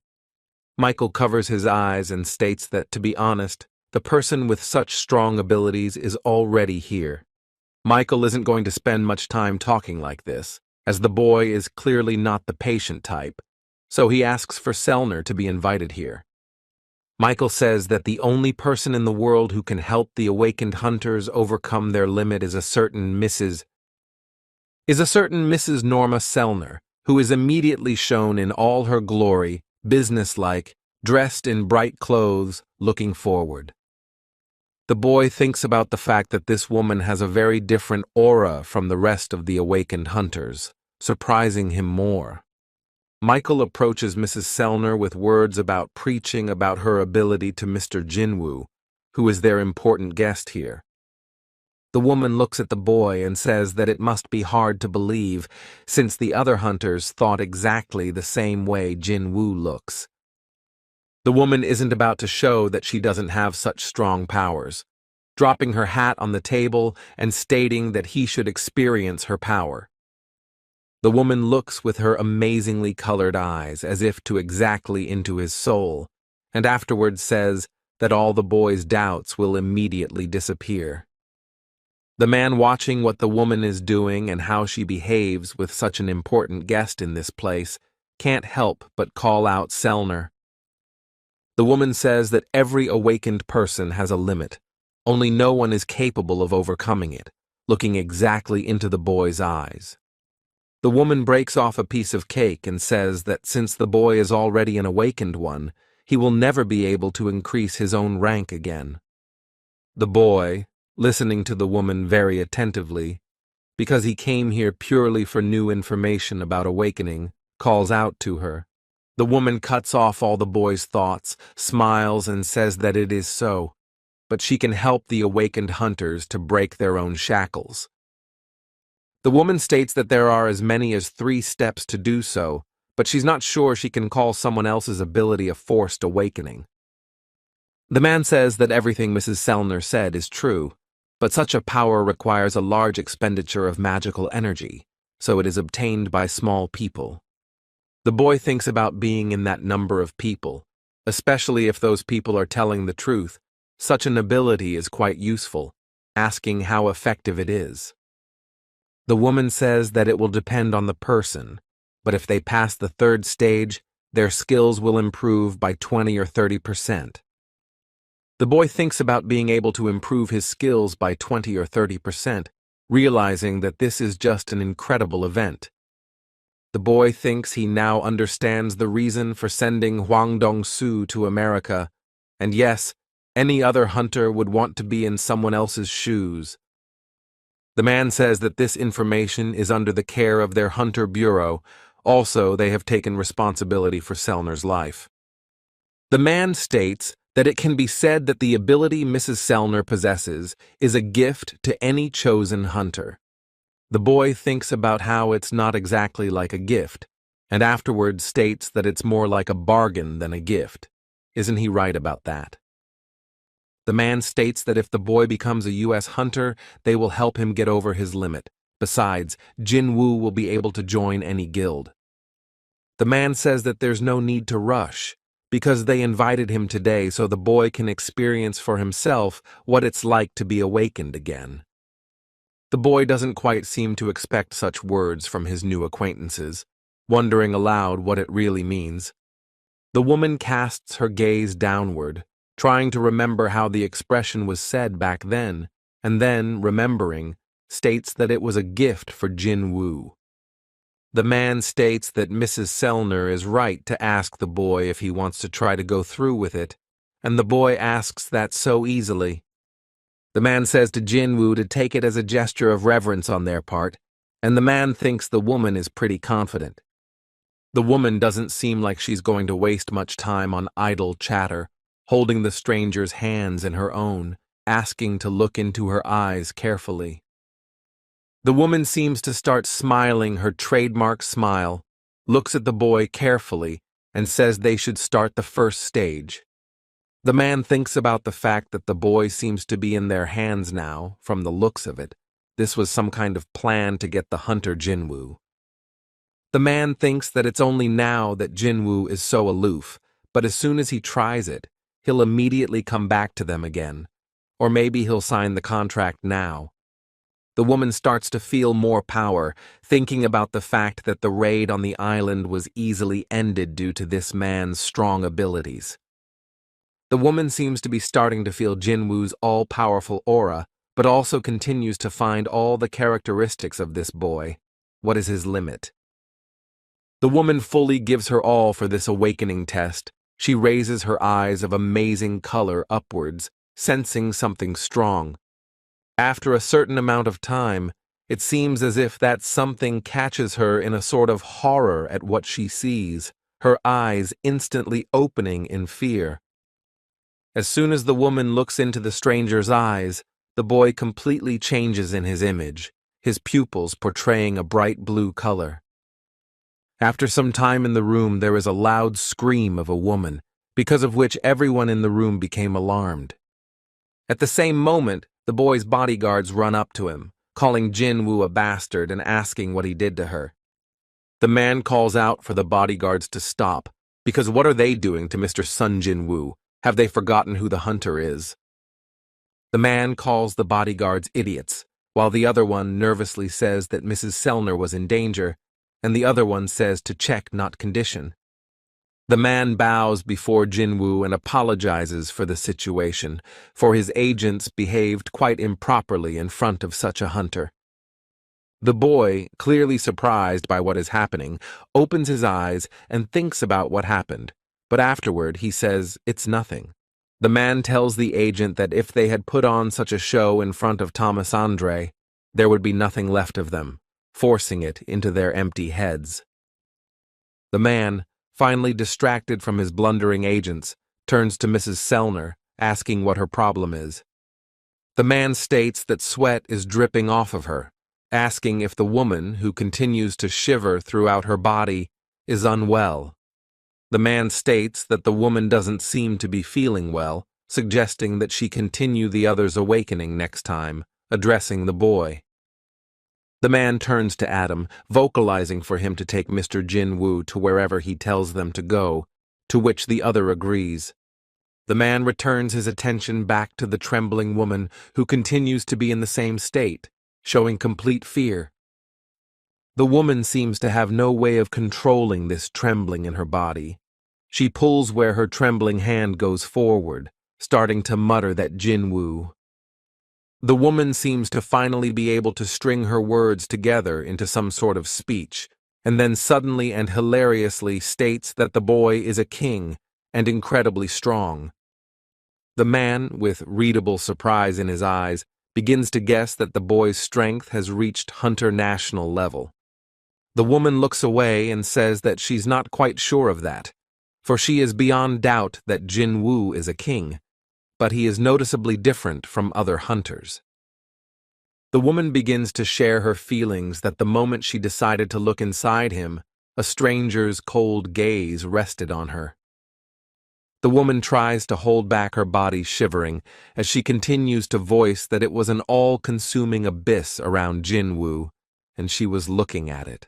Michael covers his eyes and states that, to be honest, the person with such strong abilities is already here. Michael isn't going to spend much time talking like this, as the boy is clearly not the patient type, so he asks for Selner to be invited here. Michael says that the only person in the world who can help the awakened hunters overcome their limit is a certain Mrs. Norma Selner, who is immediately shown in all her glory, businesslike, dressed in bright clothes, looking forward. The boy thinks about the fact that this woman has a very different aura from the rest of the awakened hunters, surprising him more. Michael approaches Mrs. Selner with words about preaching about her ability to Mr. Jinwoo, who is their important guest here. The woman looks at the boy and says that it must be hard to believe, since the other hunters thought exactly the same way Jinwoo looks. The woman isn't about to show that she doesn't have such strong powers, dropping her hat on the table and stating that he should experience her power. The woman looks with her amazingly colored eyes as if to exactly into his soul, and afterwards says that all the boy's doubts will immediately disappear. The man, watching what the woman is doing and how she behaves with such an important guest in this place, can't help but call out Selner. The woman says that every awakened person has a limit, only no one is capable of overcoming it, looking exactly into the boy's eyes. The woman breaks off a piece of cake and says that since the boy is already an awakened one, he will never be able to increase his own rank again. The boy, listening to the woman very attentively, because he came here purely for new information about awakening, calls out to her. The woman cuts off all the boy's thoughts, smiles, and says that it is so, but she can help the awakened hunters to break their own shackles. The woman states that there are as many as 3 steps to do so, but she's not sure she can call someone else's ability a forced awakening. The man says that everything Mrs. Selner said is true, but such a power requires a large expenditure of magical energy, so it is obtained by small people. The boy thinks about being in that number of people, especially if those people are telling the truth. Such an ability is quite useful, asking how effective it is. The woman says that it will depend on the person, but if they pass the third stage, their skills will improve by 20 or 30%. The boy thinks about being able to improve his skills by 20 or 30%, realizing that this is just an incredible event. The boy thinks he now understands the reason for sending Hwang Dong-soo to America, and yes, any other hunter would want to be in someone else's shoes. The man says that this information is under the care of their hunter bureau. Also, they have taken responsibility for Sellner's life. The man states that it can be said that the ability Mrs. Sellner possesses is a gift to any chosen hunter. The boy thinks about how it's not exactly like a gift, and afterwards states that it's more like a bargain than a gift. Isn't he right about that? The man states that if the boy becomes a U.S. hunter, they will help him get over his limit. Besides, Jinwoo will be able to join any guild. The man says that there's no need to rush, because they invited him today so the boy can experience for himself what it's like to be awakened again. The boy doesn't quite seem to expect such words from his new acquaintances, wondering aloud what it really means. The woman casts her gaze downward, trying to remember how the expression was said back then, and then, remembering, states that it was a gift for Jinwoo. The man states that Mrs. Sellner is right to ask the boy if he wants to try to go through with it, and the boy asks that so easily. The man says to Jinwoo to take it as a gesture of reverence on their part, and the man thinks the woman is pretty confident. The woman doesn't seem like she's going to waste much time on idle chatter, holding the stranger's hands in her own, asking to look into her eyes carefully. The woman seems to start smiling her trademark smile, looks at the boy carefully, and says they should start the first stage. The man thinks about the fact that the boy seems to be in their hands now, from the looks of it. This was some kind of plan to get the hunter Jinwoo. The man thinks that it's only now that Jinwoo is so aloof, but as soon as he tries it, he'll immediately come back to them again. Or maybe he'll sign the contract now. The woman starts to feel more power, thinking about the fact that the raid on the island was easily ended due to this man's strong abilities. The woman seems to be starting to feel Jinwoo's all-powerful aura, but also continues to find all the characteristics of this boy. What is his limit? The woman fully gives her all for this awakening test. She raises her eyes of amazing color upwards, sensing something strong. After a certain amount of time, it seems as if that something catches her in a sort of horror at what she sees, her eyes instantly opening in fear. As soon as the woman looks into the stranger's eyes, the boy completely changes in his image, his pupils portraying a bright blue color. After some time in the room, there is a loud scream of a woman, because of which everyone in the room became alarmed. At the same moment, the boy's bodyguards run up to him, calling Jinwoo a bastard and asking what he did to her. The man calls out for the bodyguards to stop, because what are they doing to Mr. Sung Jinwoo? Have they forgotten who the hunter is? The man calls the bodyguards idiots, while the other one nervously says that Mrs. Sellner was in danger, and the other one says to check, not condition. The man bows before Jinwoo and apologizes for the situation, for his agents behaved quite improperly in front of such a hunter. The boy, clearly surprised by what is happening, opens his eyes and thinks about what happened, but afterward he says it's nothing. The man tells the agent that if they had put on such a show in front of Thomas Andre, there would be nothing left of them, forcing it into their empty heads. The man, finally distracted from his blundering agents, turns to Mrs. Sellner, asking what her problem is. The man states that sweat is dripping off of her, asking if the woman, who continues to shiver throughout her body, is unwell. The man states that the woman doesn't seem to be feeling well, suggesting that she continue the other's awakening next time, addressing the boy. The man turns to Adam, vocalizing for him to take Mr. Jinwoo to wherever he tells them to go, to which the other agrees. The man returns his attention back to the trembling woman, who continues to be in the same state, showing complete fear. The woman seems to have no way of controlling this trembling in her body. She pulls where her trembling hand goes forward, starting to mutter that Jinwoo. The woman seems to finally be able to string her words together into some sort of speech, and then suddenly and hilariously states that the boy is a king and incredibly strong. The man, with readable surprise in his eyes, begins to guess that the boy's strength has reached hunter national level. The woman looks away and says that she's not quite sure of that, for she is beyond doubt that Jinwoo is a king, but he is noticeably different from other hunters. The woman begins to share her feelings that the moment she decided to look inside him, a stranger's cold gaze rested on her. The woman tries to hold back her body shivering as she continues to voice that it was an all-consuming abyss around Jinwoo, and she was looking at it.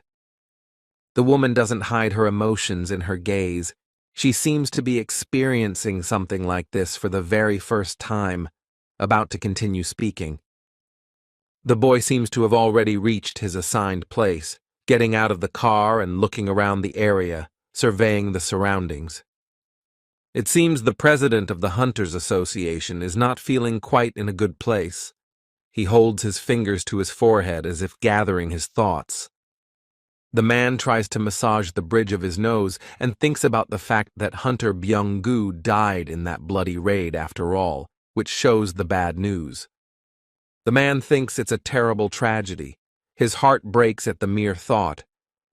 The woman doesn't hide her emotions in her gaze. She seems to be experiencing something like this for the very first time, about to continue speaking. The boy seems to have already reached his assigned place, getting out of the car and looking around the area, surveying the surroundings. It seems the president of the Hunters Association is not feeling quite in a good place. He holds his fingers to his forehead as if gathering his thoughts. The man tries to massage the bridge of his nose and thinks about the fact that Hunter Byung-gu died in that bloody raid after all, which shows the bad news. The man thinks it's a terrible tragedy. His heart breaks at the mere thought,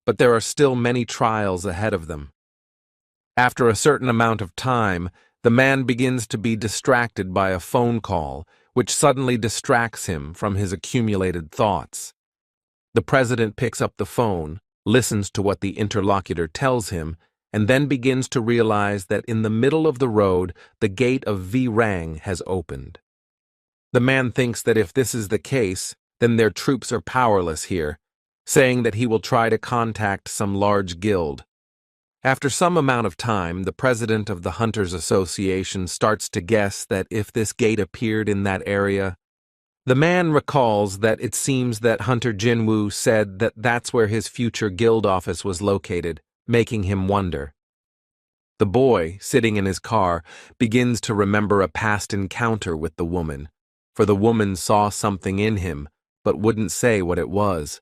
but there are still many trials ahead of them. After a certain amount of time, the man begins to be distracted by a phone call, which suddenly distracts him from his accumulated thoughts. The president picks up the phone, listens to what the interlocutor tells him, and then begins to realize that in the middle of the road, the gate of V-Rang has opened. The man thinks that if this is the case, then their troops are powerless here, saying that he will try to contact some large guild. After some amount of time, the president of the Hunters Association starts to guess that if this gate appeared in that area, the man recalls that it seems that Hunter Jinwoo said that that's where his future guild office was located, making him wonder. The boy, sitting in his car, begins to remember a past encounter with the woman, for the woman saw something in him, but wouldn't say what it was.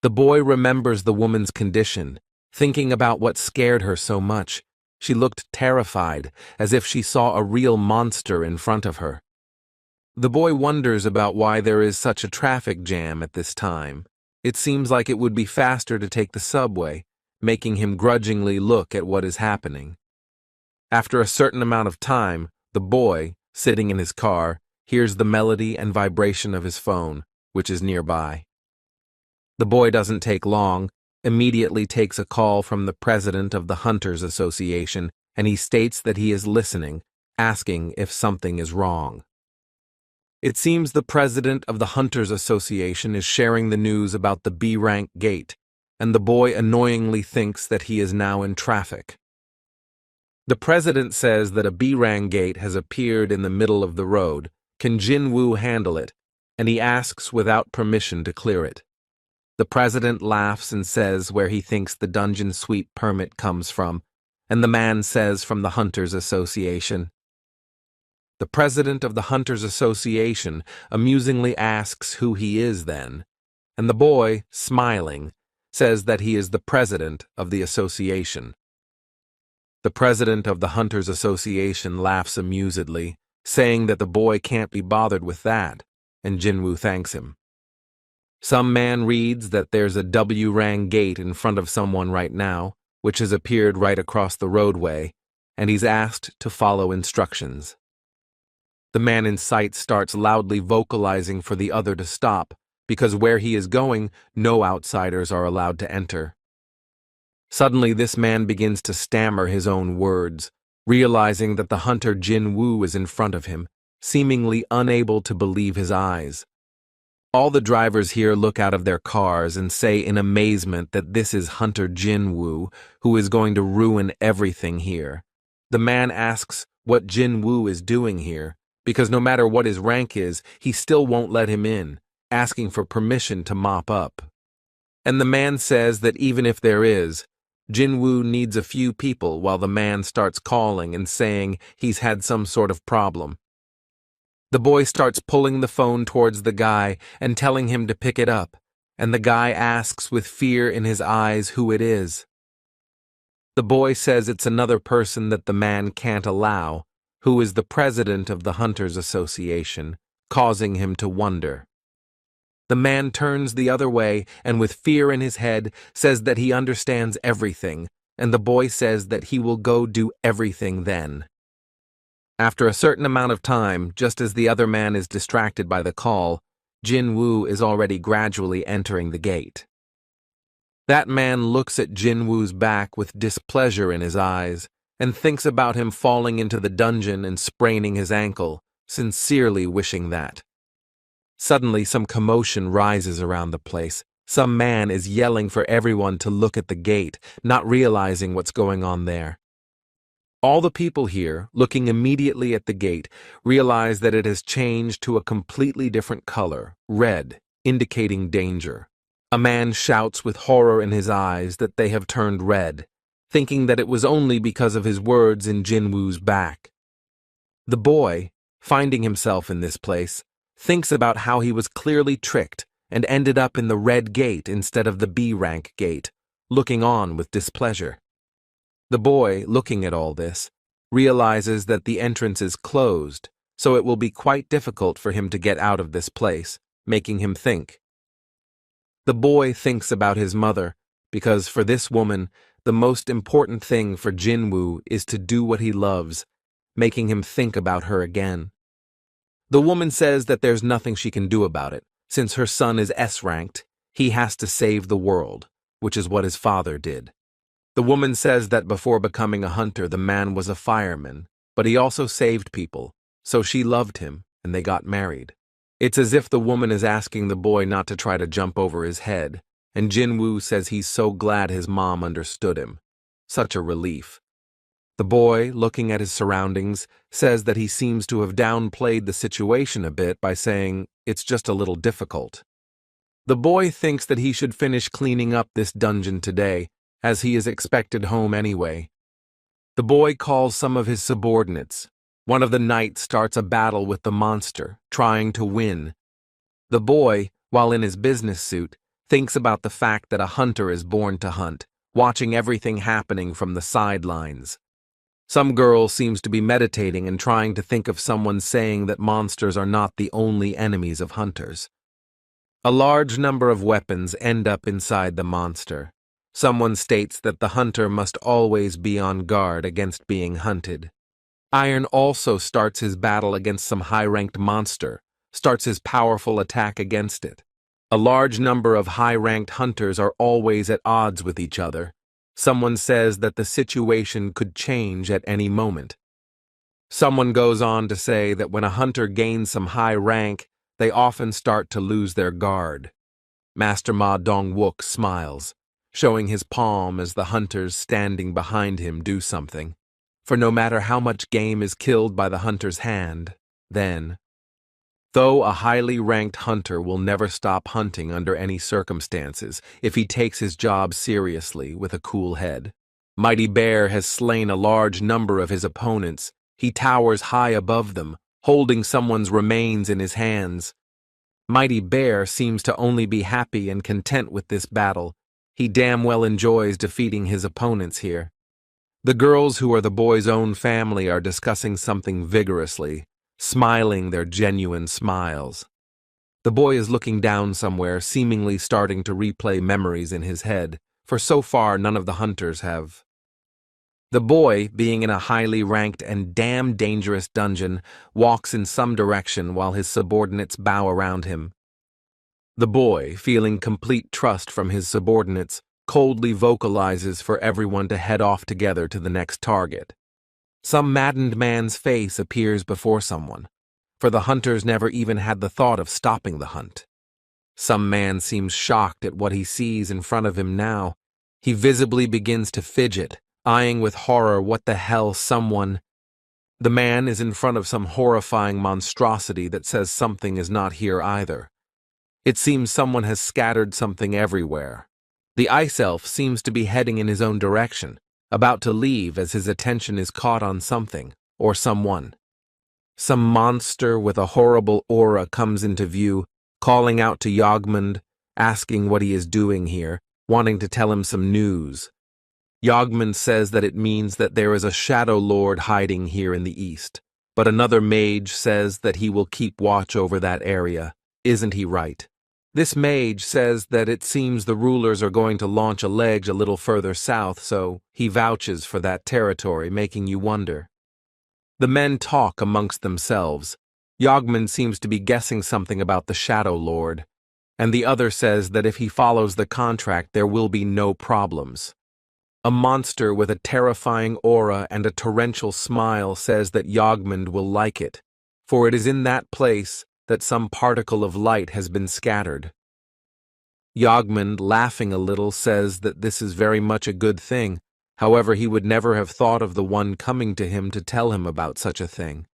The boy remembers the woman's condition, thinking about what scared her so much. She looked terrified, as if she saw a real monster in front of her. The boy wonders about why there is such a traffic jam at this time. It seems like it would be faster to take the subway, making him grudgingly look at what is happening. After a certain amount of time, the boy, sitting in his car, hears the melody and vibration of his phone, which is nearby. The boy doesn't take long, immediately takes a call from the president of the Hunters Association, and he states that he is listening, asking if something is wrong. It seems the president of the Hunters Association is sharing the news about the B-rank gate, and the boy annoyingly thinks that he is now in traffic. The president says that a B-rank gate has appeared in the middle of the road. Can Jinwoo handle it? And he asks without permission to clear it. The president laughs and says where he thinks the dungeon sweep permit comes from, and the man says from the Hunters Association. The president of the Hunters Association amusingly asks who he is then, and the boy, smiling, says that he is the president of the association. The president of the Hunters Association laughs amusedly, saying that the boy can't be bothered with that, and Jinwoo thanks him. Some man reads that there's a W-Rang gate in front of someone right now, which has appeared right across the roadway, and he's asked to follow instructions. The man in sight starts loudly vocalizing for the other to stop, because where he is going, no outsiders are allowed to enter. Suddenly this man begins to stammer his own words, realizing that the hunter Jinwoo is in front of him, seemingly unable to believe his eyes. All the drivers here look out of their cars and say in amazement that this is Hunter Jinwoo, who is going to ruin everything here. The man asks what Jinwoo is doing here, because no matter what his rank is, he still won't let him in, asking for permission to mop up. And the man says that even if there is, Jinwoo needs a few people while the man starts calling and saying he's had some sort of problem. The boy starts pulling the phone towards the guy and telling him to pick it up, and the guy asks with fear in his eyes who it is. The boy says it's another person that the man can't allow, who is the president of the Hunters Association, causing him to wonder. The man turns the other way and with fear in his head says that he understands everything, and the boy says that he will go do everything then. After a certain amount of time, just as the other man is distracted by the call, Jinwoo is already gradually entering the gate. That man looks at Jinwoo's back with displeasure in his eyes and thinks about him falling into the dungeon and spraining his ankle, sincerely wishing that. Suddenly, some commotion rises around the place. Some man is yelling for everyone to look at the gate, not realizing what's going on there. All the people here, looking immediately at the gate, realize that it has changed to a completely different color, red, indicating danger. A man shouts with horror in his eyes that they have turned red, thinking that it was only because of his words in Jinwoo's back. The boy, finding himself in this place, thinks about how he was clearly tricked and ended up in the red gate instead of the B-rank gate, looking on with displeasure. The boy, looking at all this, realizes that the entrance is closed, so it will be quite difficult for him to get out of this place, making him think. The boy thinks about his mother, because for this woman, the most important thing for Jinwoo is to do what he loves, making him think about her again. The woman says that there's nothing she can do about it. Since her son is S-ranked, he has to save the world, which is what his father did. The woman says that before becoming a hunter, the man was a fireman, but he also saved people, so she loved him, and they got married. It's as if the woman is asking the boy not to try to jump over his head, and Jinwoo says he's so glad his mom understood him. Such a relief. The boy, looking at his surroundings, says that he seems to have downplayed the situation a bit by saying, "It's just a little difficult." The boy thinks that he should finish cleaning up this dungeon today, as he is expected home anyway. The boy calls some of his subordinates. One of the knights starts a battle with the monster, trying to win. The boy, while in his business suit, thinks about the fact that a hunter is born to hunt, watching everything happening from the sidelines. Some girl seems to be meditating and trying to think of someone saying that monsters are not the only enemies of hunters. A large number of weapons end up inside the monster. Someone states that the hunter must always be on guard against being hunted. Iron also starts his battle against some high-ranked monster, starts his powerful attack against it. A large number of high-ranked hunters are always at odds with each other. Someone says that the situation could change at any moment. Someone goes on to say that when a hunter gains some high rank, they often start to lose their guard. Master Ma Dong-wook smiles, showing his palm as the hunters standing behind him do something. For no matter how much game is killed by the hunter's hand, then, though a highly ranked hunter will never stop hunting under any circumstances if he takes his job seriously with a cool head. Mighty Bear has slain a large number of his opponents. He towers high above them, holding someone's remains in his hands. Mighty Bear seems to only be happy and content with this battle. He damn well enjoys defeating his opponents here. The girls who are the boy's own family are discussing something vigorously, smiling their genuine smiles. The boy is looking down somewhere, seemingly starting to replay memories in his head, for so far none of the hunters have. The boy, being in a highly ranked and damn dangerous dungeon, walks in some direction while his subordinates bow around him. The boy, feeling complete trust from his subordinates, coldly vocalizes for everyone to head off together to the next target. Some maddened man's face appears before someone, for the hunters never even had the thought of stopping the hunt. Some man seems shocked at what he sees in front of him now. He visibly begins to fidget, eyeing with horror what the hell someone. The man is in front of some horrifying monstrosity that says something is not here either. It seems someone has scattered something everywhere. The ice elf seems to be heading in his own direction, about to leave as his attention is caught on something, or someone. Some monster with a horrible aura comes into view, calling out to Yogmund, asking what he is doing here, wanting to tell him some news. Yogmund says that it means that there is a shadow lord hiding here in the east, but another mage says that he will keep watch over that area. Isn't he right? This mage says that it seems the rulers are going to launch a ledge a little further south, so he vouches for that territory, making you wonder. The men talk amongst themselves. Yogmund seems to be guessing something about the Shadow Lord, and the other says that if he follows the contract there will be no problems. A monster with a terrifying aura and a torrential smile says that Yogmund will like it, for it is in that place that some particle of light has been scattered. Yogmund, laughing a little, says that this is very much a good thing. However, he would never have thought of the one coming to him to tell him about such a thing.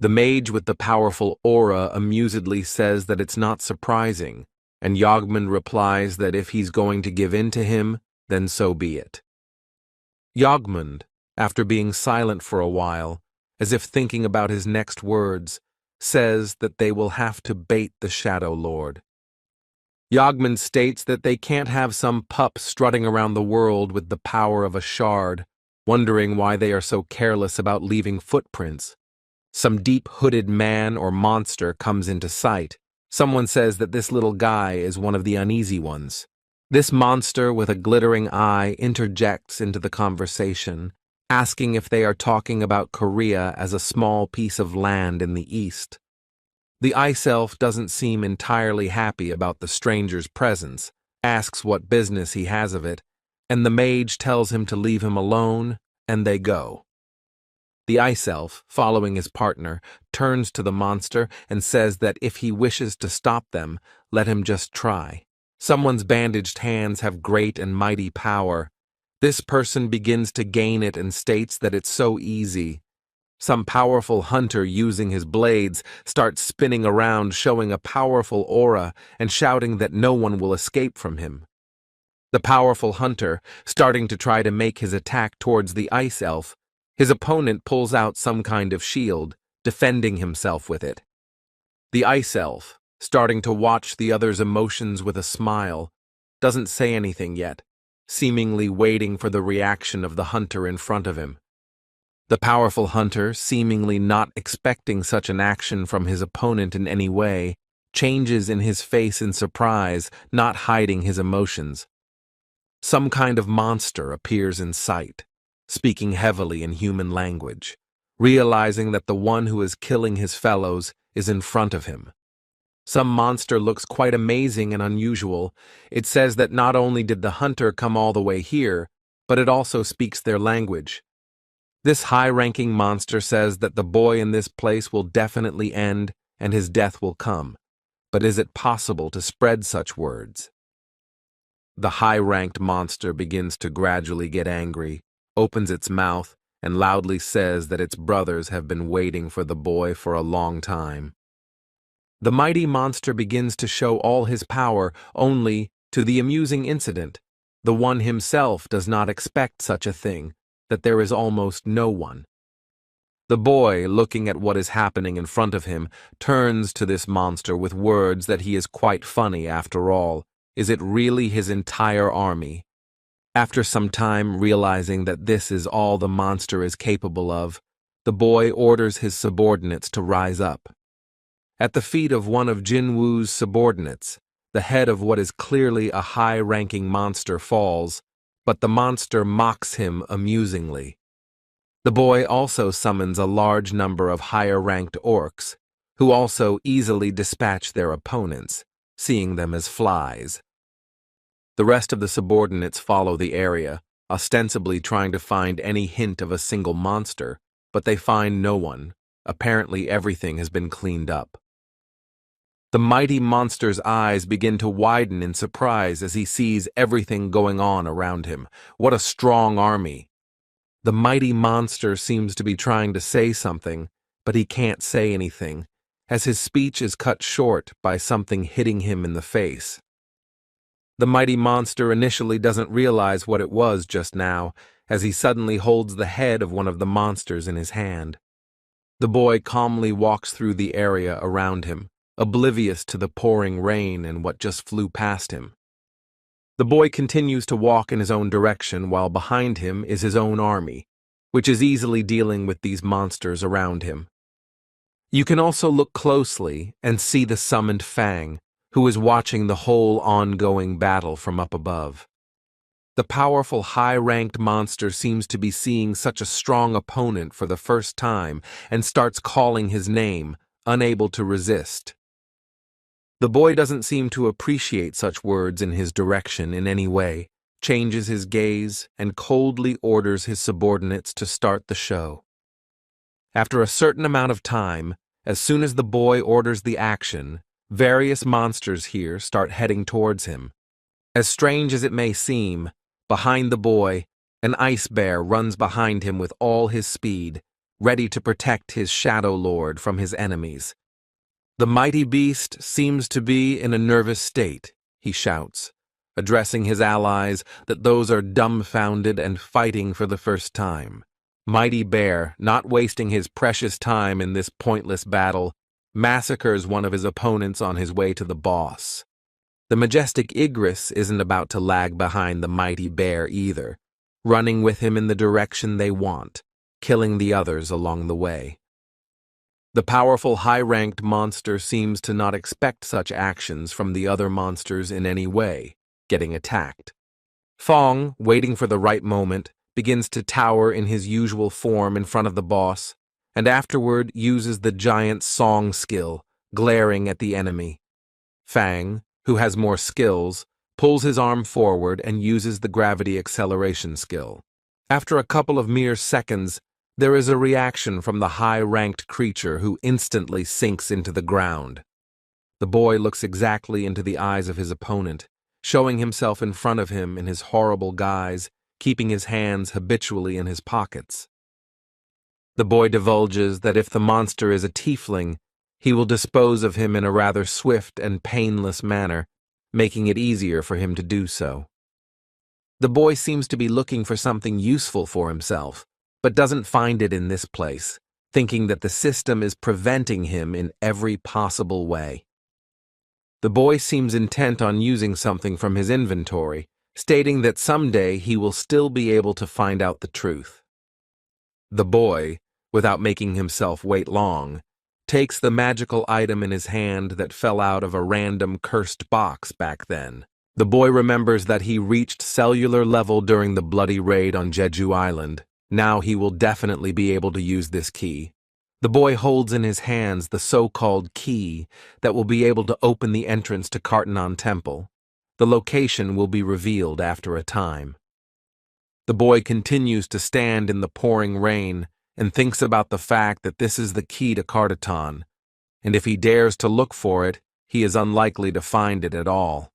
The mage with the powerful aura amusedly says that it's not surprising, and Yogmund replies that if he's going to give in to him, then so be it. Yogmund, after being silent for a while, as if thinking about his next words, says that they will have to bait the Shadow Lord. Yogmund states that they can't have some pup strutting around the world with the power of a shard, wondering why they are so careless about leaving footprints. Some deep-hooded man or monster comes into sight. Someone says that this little guy is one of the uneasy ones. This monster with a glittering eye interjects into the conversation, asking if they are talking about Korea as a small piece of land in the east. The ice elf doesn't seem entirely happy about the stranger's presence, asks what business he has of it, and the mage tells him to leave him alone, and they go. The ice elf, following his partner, turns to the monster and says that if he wishes to stop them, let him just try. Someone's bandaged hands have great and mighty power. This person begins to gain it and states that it's so easy. Some powerful hunter using his blades starts spinning around, showing a powerful aura and shouting that no one will escape from him. The powerful hunter, starting to try to make his attack towards the ice elf, his opponent pulls out some kind of shield, defending himself with it. The ice elf, starting to watch the other's emotions with a smile, doesn't say anything yet, seemingly waiting for the reaction of the hunter in front of him. The powerful hunter, seemingly not expecting such an action from his opponent in any way, changes in his face in surprise, not hiding his emotions. Some kind of monster appears in sight, speaking heavily in human language, realizing that the one who is killing his fellows is in front of him. Some monster looks quite amazing and unusual. It says that not only did the hunter come all the way here, but it also speaks their language. This high-ranking monster says that the boy in this place will definitely end and his death will come. But is it possible to spread such words? The high-ranked monster begins to gradually get angry, opens its mouth, and loudly says that its brothers have been waiting for the boy for a long time. The mighty monster begins to show all his power, only, to the amusing incident, the one himself does not expect such a thing, that there is almost no one. The boy, looking at what is happening in front of him, turns to this monster with words that he is quite funny after all. Is it really his entire army? After some time, realizing that this is all the monster is capable of, the boy orders his subordinates to rise up. At the feet of one of Jinwoo's subordinates, the head of what is clearly a high-ranking monster falls, but the monster mocks him amusingly. The boy also summons a large number of higher-ranked orcs, who also easily dispatch their opponents, seeing them as flies. The rest of the subordinates follow the area, ostensibly trying to find any hint of a single monster, but they find no one. Apparently everything has been cleaned up. The mighty monster's eyes begin to widen in surprise as he sees everything going on around him. What a strong army! The mighty monster seems to be trying to say something, but he can't say anything, as his speech is cut short by something hitting him in the face. The mighty monster initially doesn't realize what it was just now, as he suddenly holds the head of one of the monsters in his hand. The boy calmly walks through the area around him, oblivious to the pouring rain and what just flew past him. The boy continues to walk in his own direction while behind him is his own army, which is easily dealing with these monsters around him. You can also look closely and see the summoned Fang, who is watching the whole ongoing battle from up above. The powerful high-ranked monster seems to be seeing such a strong opponent for the first time and starts calling his name, unable to resist. The boy doesn't seem to appreciate such words in his direction in any way, changes his gaze, and coldly orders his subordinates to start the show. After a certain amount of time, as soon as the boy orders the action, various monsters here start heading towards him. As strange as it may seem, behind the boy, an ice bear runs behind him with all his speed, ready to protect his shadow lord from his enemies. The mighty beast seems to be in a nervous state, he shouts, addressing his allies that those are dumbfounded and fighting for the first time. Mighty Bear, not wasting his precious time in this pointless battle, massacres one of his opponents on his way to the boss. The majestic Igris isn't about to lag behind the mighty bear either, running with him in the direction they want, killing the others along the way. The powerful high-ranked monster seems to not expect such actions from the other monsters in any way, getting attacked. Fong, waiting for the right moment, begins to tower in his usual form in front of the boss, and afterward uses the giant song skill, glaring at the enemy. Fang, who has more skills, pulls his arm forward and uses the gravity acceleration skill. After a couple of mere seconds, there is a reaction from the high-ranked creature who instantly sinks into the ground. The boy looks exactly into the eyes of his opponent, showing himself in front of him in his horrible guise, keeping his hands habitually in his pockets. The boy divulges that if the monster is a tiefling, he will dispose of him in a rather swift and painless manner, making it easier for him to do so. The boy seems to be looking for something useful for himself, but doesn't find it in this place, thinking that the system is preventing him in every possible way. The boy seems intent on using something from his inventory, stating that someday he will still be able to find out the truth. The boy, without making himself wait long, takes the magical item in his hand that fell out of a random cursed box back then. The boy remembers that he reached cellular level during the bloody raid on Jeju Island. Now he will definitely be able to use this key. The boy holds in his hands the so-called key that will be able to open the entrance to Kartanon Temple. The location will be revealed after a time. The boy continues to stand in the pouring rain and thinks about the fact that this is the key to Kartanon, and if he dares to look for it, he is unlikely to find it at all.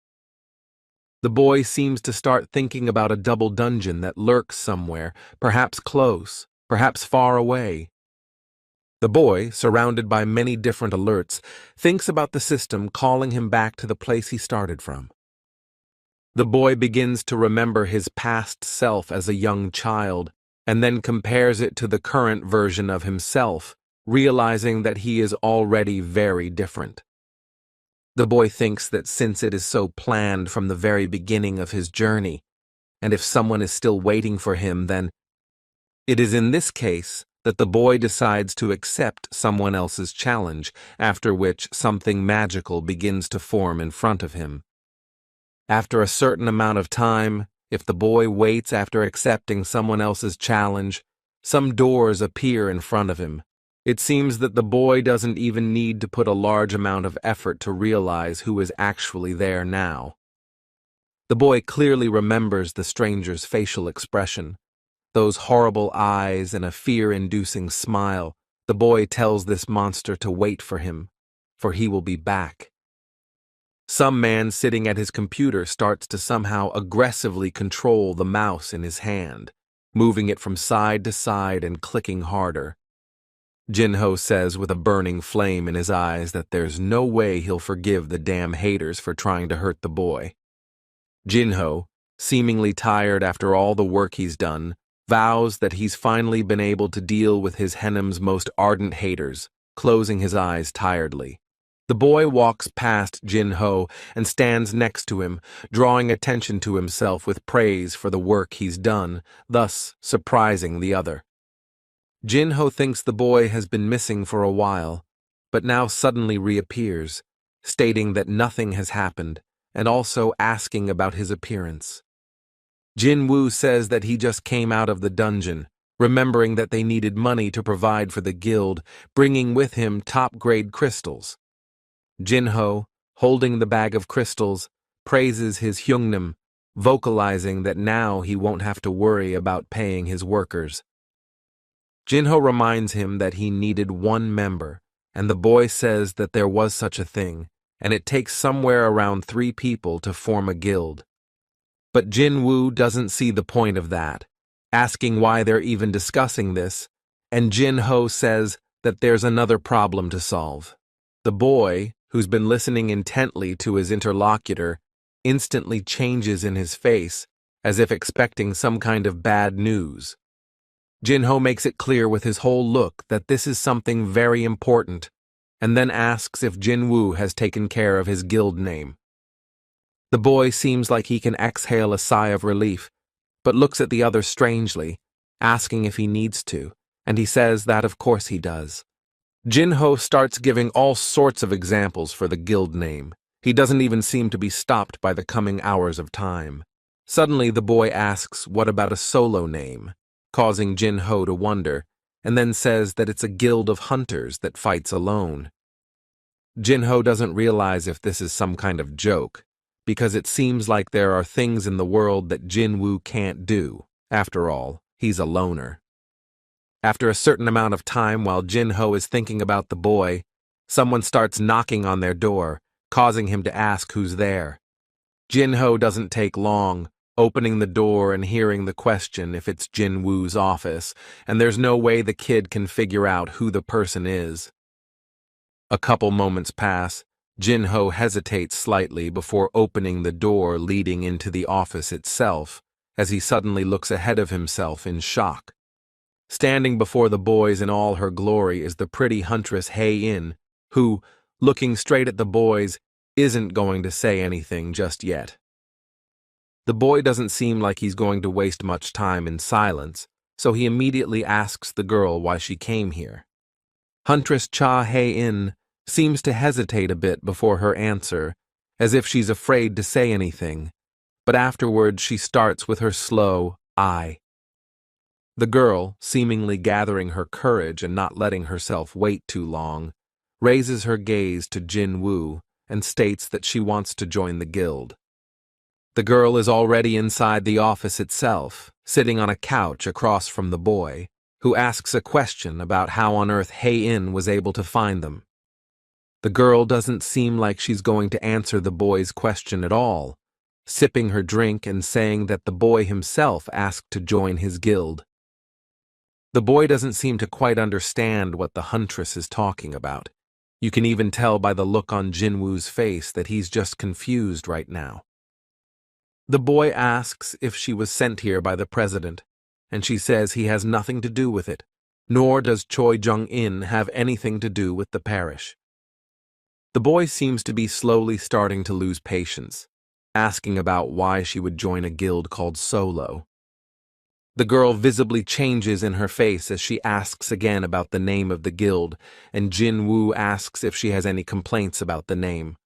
The boy seems to start thinking about a double dungeon that lurks somewhere, perhaps close, perhaps far away. The boy, surrounded by many different alerts, thinks about the system calling him back to the place he started from. The boy begins to remember his past self as a young child, and then compares it to the current version of himself, realizing that he is already very different. The boy thinks that since it is so planned from the very beginning of his journey, and if someone is still waiting for him, then it is in this case that the boy decides to accept someone else's challenge, after which something magical begins to form in front of him. After a certain amount of time, if the boy waits after accepting someone else's challenge, some doors appear in front of him. It seems that the boy doesn't even need to put a large amount of effort to realize who is actually there now. The boy clearly remembers the stranger's facial expression, those horrible eyes and a fear-inducing smile. The boy tells this monster to wait for him, for he will be back, Some man sitting at his computer starts to somehow aggressively control the mouse in his hand, moving it from side to side and clicking harder. Jinho says with a burning flame in his eyes that there's no way he'll forgive the damn haters for trying to hurt the boy. Jinho, seemingly tired after all the work he's done, vows that he's finally been able to deal with his Hennem's most ardent haters, closing his eyes tiredly. The boy walks past Jinho and stands next to him, drawing attention to himself with praise for the work he's done, thus surprising the other. Jinho thinks the boy has been missing for a while, but now suddenly reappears, stating that nothing has happened, and also asking about his appearance. Jinwoo says that he just came out of the dungeon, remembering that they needed money to provide for the guild, bringing with him top-grade crystals. Jinho, holding the bag of crystals, praises his Hyungnam, vocalizing that now he won't have to worry about paying his workers. Jinho reminds him that he needed one member, and the boy says that there was such a thing, and it takes somewhere around 3 people to form a guild. But Jinwoo doesn't see the point of that, asking why they're even discussing this, and Jinho says that there's another problem to solve. The boy, who's been listening intently to his interlocutor, instantly changes in his face, as if expecting some kind of bad news. Jinho makes it clear with his whole look that this is something very important, and then asks if Jinwoo has taken care of his guild name. The boy seems like he can exhale a sigh of relief, but looks at the other strangely, asking if he needs to, and he says that of course he does. Jinho starts giving all sorts of examples for the guild name. He doesn't even seem to be stopped by the coming hours of time. Suddenly the boy asks what about a solo name, causing Jinho to wonder, and then says that it's a guild of hunters that fights alone. Jinho doesn't realize if this is some kind of joke, because it seems like there are things in the world that Jinwoo can't do. After all, he's a loner. After a certain amount of time while Jinho is thinking about the boy, someone starts knocking on their door, causing him to ask who's there. Jinho doesn't take long, opening the door and hearing the question if it's Jinwoo's office, and there's no way the kid can figure out who the person is. A couple moments pass. Jinho hesitates slightly before opening the door leading into the office itself, as he suddenly looks ahead of himself in shock. Standing before the boys in all her glory is the pretty huntress Hae-in, who, looking straight at the boys, isn't going to say anything just yet. The boy doesn't seem like he's going to waste much time in silence, so he immediately asks the girl why she came here. Huntress Cha Hae-in seems to hesitate a bit before her answer, as if she's afraid to say anything, but afterwards she starts with her slow "I." The girl, seemingly gathering her courage and not letting herself wait too long, raises her gaze to Jinwoo and states that she wants to join the guild. The girl is already inside the office itself, sitting on a couch across from the boy, who asks a question about how on earth Hae-in was able to find them. The girl doesn't seem like she's going to answer the boy's question at all, sipping her drink and saying that the boy himself asked to join his guild. The boy doesn't seem to quite understand what the huntress is talking about. You can even tell by the look on Jinwoo's face that he's just confused right now. The boy asks if she was sent here by the president, and she says he has nothing to do with it, nor does Choi Jung-in have anything to do with the parish. The boy seems to be slowly starting to lose patience, asking about why she would join a guild called Solo. The girl visibly changes in her face as she asks again about the name of the guild, and Jinwoo asks if she has any complaints about the name.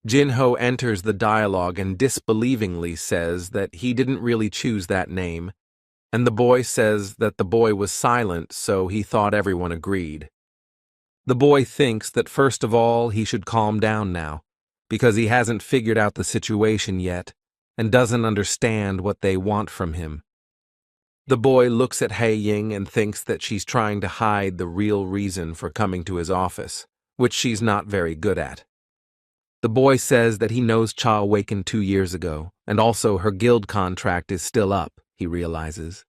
Jinho enters the dialogue and disbelievingly says that he didn't really choose that name, and the boy says that the boy was silent, so he thought everyone agreed. The boy thinks that first of all he should calm down now, because he hasn't figured out the situation yet and doesn't understand what they want from him. The boy looks at Hae-in and thinks that she's trying to hide the real reason for coming to his office, which she's not very good at. The boy says that he knows Cha awakened 2 years ago, and also her guild contract is still up, he realizes.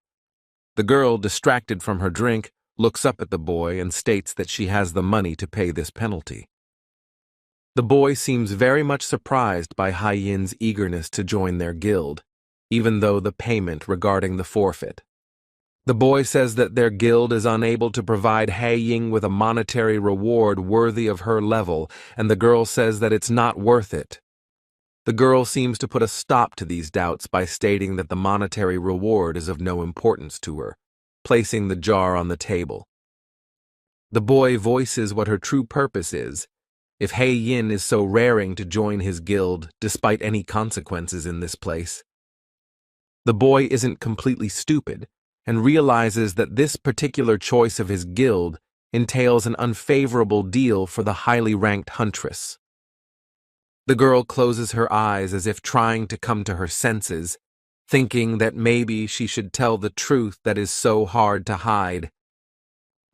The girl, distracted from her drink, looks up at the boy and states that she has the money to pay this penalty. The boy seems very much surprised by Hai-Yin's eagerness to join their guild, even though the payment regarding the forfeit. The boy says that their guild is unable to provide Hai-Yin with a monetary reward worthy of her level, and the girl says that it's not worth it. The girl seems to put a stop to these doubts by stating that the monetary reward is of no importance to her, placing the jar on the table. The boy voices what her true purpose is. If Hai-Yin is so raring to join his guild despite any consequences in this place. The boy isn't completely stupid and realizes that this particular choice of his guild entails an unfavorable deal for the highly ranked huntress. The girl closes her eyes as if trying to come to her senses, thinking that maybe she should tell the truth that is so hard to hide.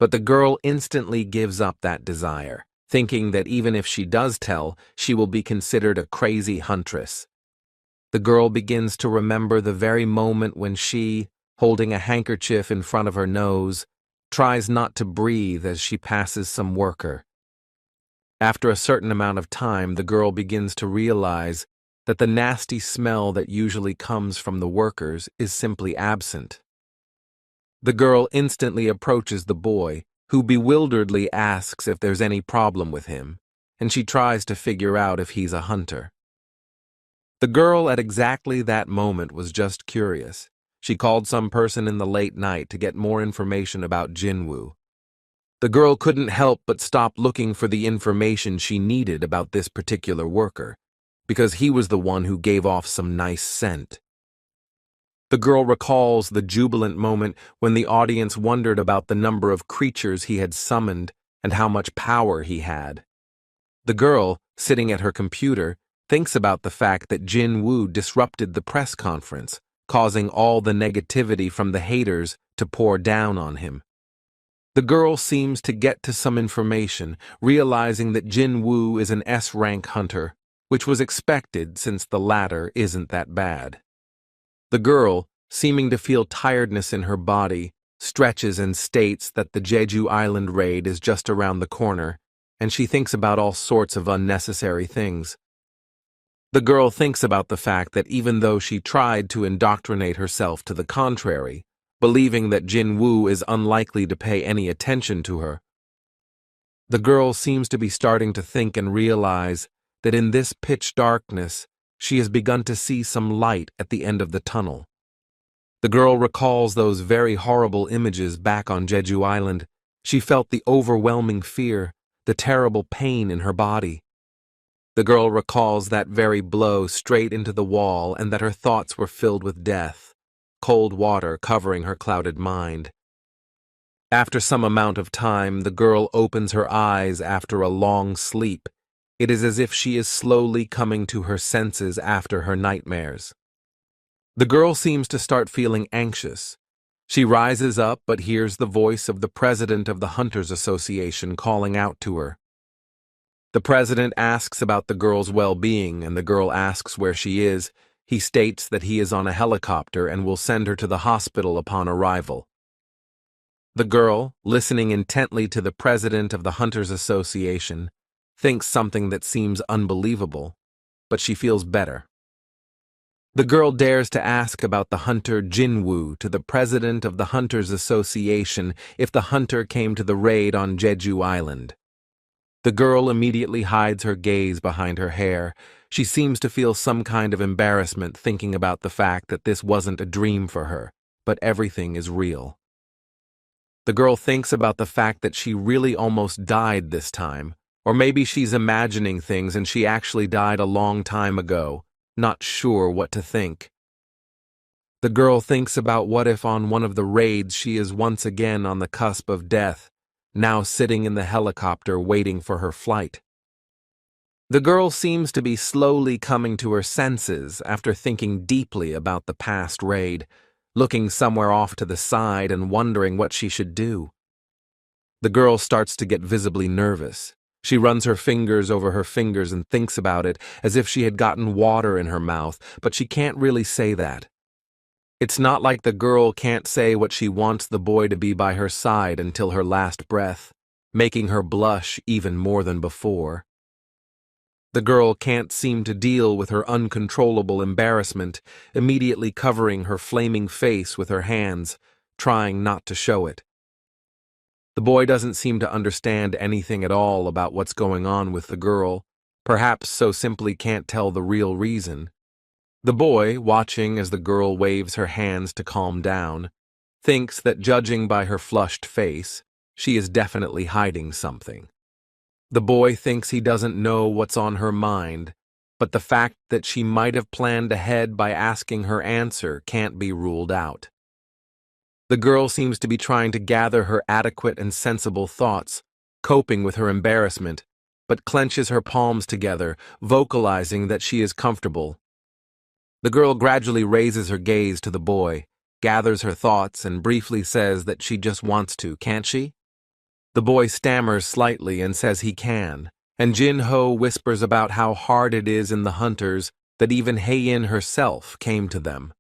But the girl instantly gives up that desire, thinking that even if she does tell, she will be considered a crazy huntress. The girl begins to remember the very moment when she, holding a handkerchief in front of her nose, tries not to breathe as she passes some worker. After a certain amount of time, the girl begins to realize that the nasty smell that usually comes from the workers is simply absent. The girl instantly approaches the boy, who bewilderedly asks if there's any problem with him, and she tries to figure out if he's a hunter. The girl at exactly that moment was just curious. She called some person in the late night to get more information about Jinwoo. The girl couldn't help but stop looking for the information she needed about this particular worker, because he was the one who gave off some nice scent. The girl recalls the jubilant moment when the audience wondered about the number of creatures he had summoned and how much power he had. The girl, sitting at her computer, thinks about the fact that Jinwoo disrupted the press conference, causing all the negativity from the haters to pour down on him. The girl seems to get to some information, realizing that Jinwoo is an S-rank hunter, which was expected since the latter isn't that bad. The girl, seeming to feel tiredness in her body, stretches and states that the Jeju Island raid is just around the corner, and she thinks about all sorts of unnecessary things. The girl thinks about the fact that even though she tried to indoctrinate herself to the contrary, believing that Jinwoo is unlikely to pay any attention to her, the girl seems to be starting to think and realize that in this pitch darkness, she has begun to see some light at the end of the tunnel. The girl recalls those very horrible images back on Jeju Island. She felt the overwhelming fear, the terrible pain in her body. The girl recalls that very blow straight into the wall and that her thoughts were filled with death, cold water covering her clouded mind. After some amount of time, the girl opens her eyes after a long sleep. It is as if she is slowly coming to her senses after her nightmares. The girl seems to start feeling anxious. She rises up but hears the voice of the president of the Hunters Association calling out to her. The president asks about the girl's well-being, and the girl asks where she is. He states that he is on a helicopter and will send her to the hospital upon arrival. The girl, listening intently to the president of the Hunters Association, thinks something that seems unbelievable, but she feels better. The girl dares to ask about the hunter Jinwoo to the president of the Hunters Association if the hunter came to the raid on Jeju Island. The girl immediately hides her gaze behind her hair. She seems to feel some kind of embarrassment thinking about the fact that this wasn't a dream for her, but everything is real. The girl thinks about the fact that she really almost died this time, or maybe she's imagining things and she actually died a long time ago, not sure what to think. The girl thinks about what if on one of the raids she is once again on the cusp of death, now sitting in the helicopter waiting for her flight. The girl seems to be slowly coming to her senses after thinking deeply about the past raid, looking somewhere off to the side and wondering what she should do. The girl starts to get visibly nervous. She runs her fingers over her fingers and thinks about it as if she had gotten water in her mouth, but she can't really say that. It's not like the girl can't say what she wants the boy to be by her side until her last breath, making her blush even more than before. The girl can't seem to deal with her uncontrollable embarrassment, immediately covering her flaming face with her hands, trying not to show it. The boy doesn't seem to understand anything at all about what's going on with the girl, perhaps so simply can't tell the real reason. The boy, watching as the girl waves her hands to calm down, thinks that judging by her flushed face, she is definitely hiding something. The boy thinks he doesn't know what's on her mind, but the fact that she might have planned ahead by asking her answer can't be ruled out. The girl seems to be trying to gather her adequate and sensible thoughts, coping with her embarrassment, but clenches her palms together, vocalizing that she is comfortable. The girl gradually raises her gaze to the boy, gathers her thoughts, and briefly says that she just wants to, can't she? The boy stammers slightly and says he can, and Jin-Ho whispers about how hard it is in the hunters that even Hae-in herself came to them.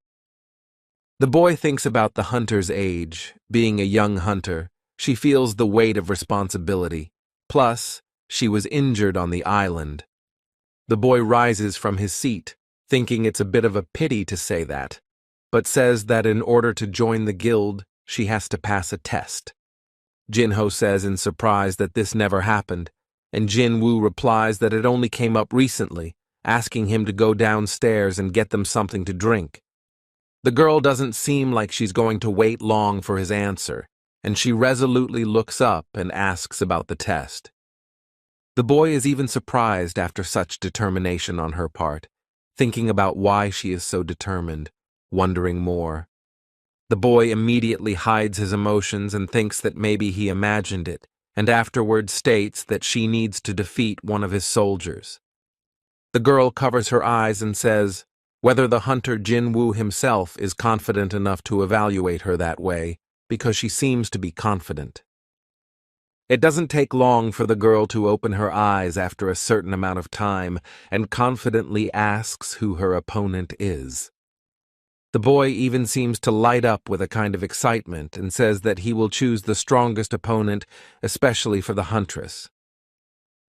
The boy thinks about the hunter's age. Being a young hunter, she feels the weight of responsibility. Plus, she was injured on the island. The boy rises from his seat, thinking it's a bit of a pity to say that, but says that in order to join the guild, she has to pass a test. Jin-Ho says in surprise that this never happened, and Jin-Woo replies that it only came up recently, asking him to go downstairs and get them something to drink. The girl doesn't seem like she's going to wait long for his answer, and she resolutely looks up and asks about the test. The boy is even surprised after such determination on her part, thinking about why she is so determined, wondering more. The boy immediately hides his emotions and thinks that maybe he imagined it, and afterwards states that she needs to defeat one of his soldiers. The girl covers her eyes and says whether the hunter Jin-Woo himself is confident enough to evaluate her that way, because she seems to be confident. It doesn't take long for the girl to open her eyes after a certain amount of time and confidently asks who her opponent is. The boy even seems to light up with a kind of excitement and says that he will choose the strongest opponent, especially for the huntress.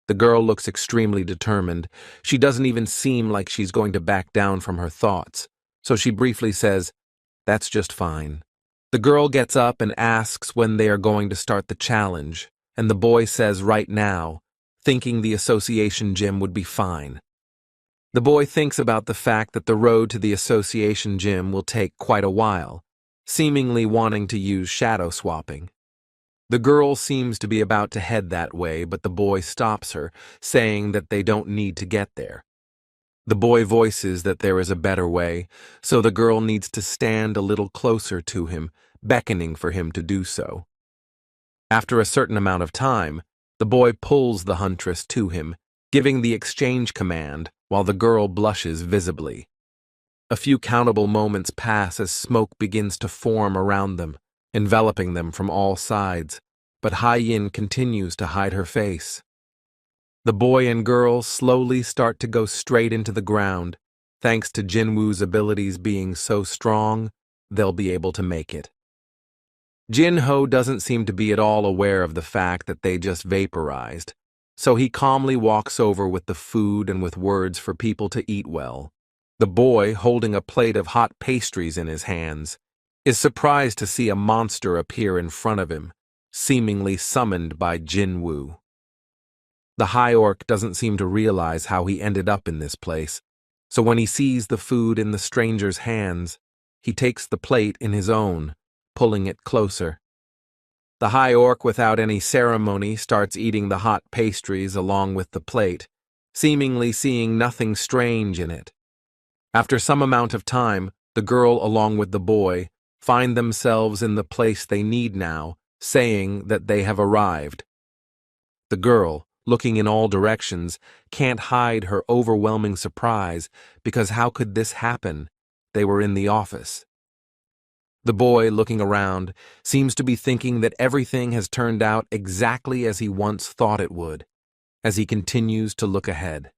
The girl looks extremely determined. She doesn't even seem like she's going to back down from her thoughts, so she briefly says, "That's just fine." The girl gets up and asks when they are going to start the challenge, and the boy says right now, thinking the association gym would be fine. The boy thinks about the fact that the road to the association gym will take quite a while, seemingly wanting to use shadow swapping. The girl seems to be about to head that way, but the boy stops her, saying that they don't need to get there. The boy voices that there is a better way, so the girl needs to stand a little closer to him, beckoning for him to do so. After a certain amount of time, the boy pulls the huntress to him, giving the exchange command while the girl blushes visibly. A few countable moments pass as smoke begins to form around them, enveloping them from all sides, but Hae-in continues to hide her face. The boy and girl slowly start to go straight into the ground. Thanks to Jin-Woo's abilities being so strong, they'll be able to make it. Jin-Ho doesn't seem to be at all aware of the fact that they just vaporized, so he calmly walks over with the food and with words for people to eat well. The boy, holding a plate of hot pastries in his hands, is surprised to see a monster appear in front of him, seemingly summoned by Jin-Woo. The high orc doesn't seem to realize how he ended up in this place, so when he sees the food in the stranger's hands, he takes the plate in his own, pulling it closer. The high orc, without any ceremony, starts eating the hot pastries along with the plate, seemingly seeing nothing strange in it. After some amount of time, the girl along with the boy find themselves in the place they need now, saying that they have arrived. The girl, looking in all directions, can't hide her overwhelming surprise, because how could this happen? They were in the office. The boy, looking around, seems to be thinking that everything has turned out exactly as he once thought it would. as he continues to look ahead.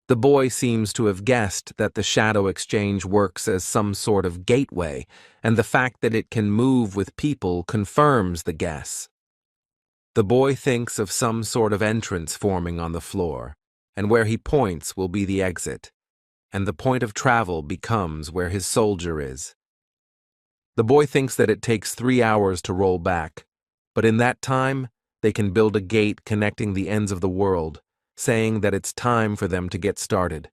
The boy seems to have guessed that the shadow exchange works as some sort of gateway, and the fact that it can move with people confirms the guess. The boy thinks of some sort of entrance forming on the floor, and where he points will be the exit, and the point of travel becomes where his soldier is. The boy thinks that it takes 3 hours to roll back, but in that time, they can build a gate connecting the ends of the world, saying that it's time for them to get started.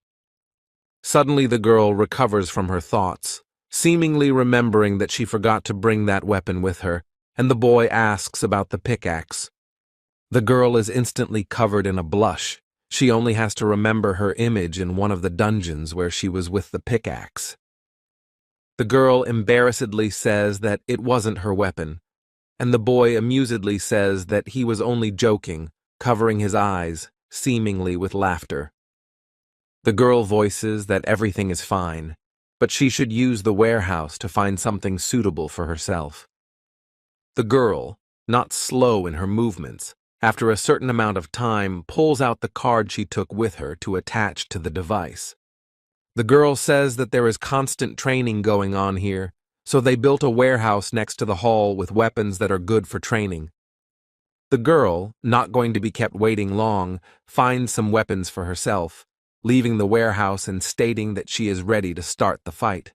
Suddenly the girl recovers from her thoughts, seemingly remembering that she forgot to bring that weapon with her, and the boy asks about the pickaxe. The girl is instantly covered in a blush. She only has to remember her image in one of the dungeons where she was with the pickaxe. The girl embarrassedly says that it wasn't her weapon, and the boy amusedly says that he was only joking, covering his eyes, seemingly with laughter. The girl voices that everything is fine, but she should use the warehouse to find something suitable for herself. The girl, not slow in her movements, after a certain amount of time pulls out the card she took with her to attach to the device. The girl says that there is constant training going on here, so they built a warehouse next to the hall with weapons that are good for training. The girl, not going to be kept waiting long, finds some weapons for herself, leaving the warehouse and stating that she is ready to start the fight.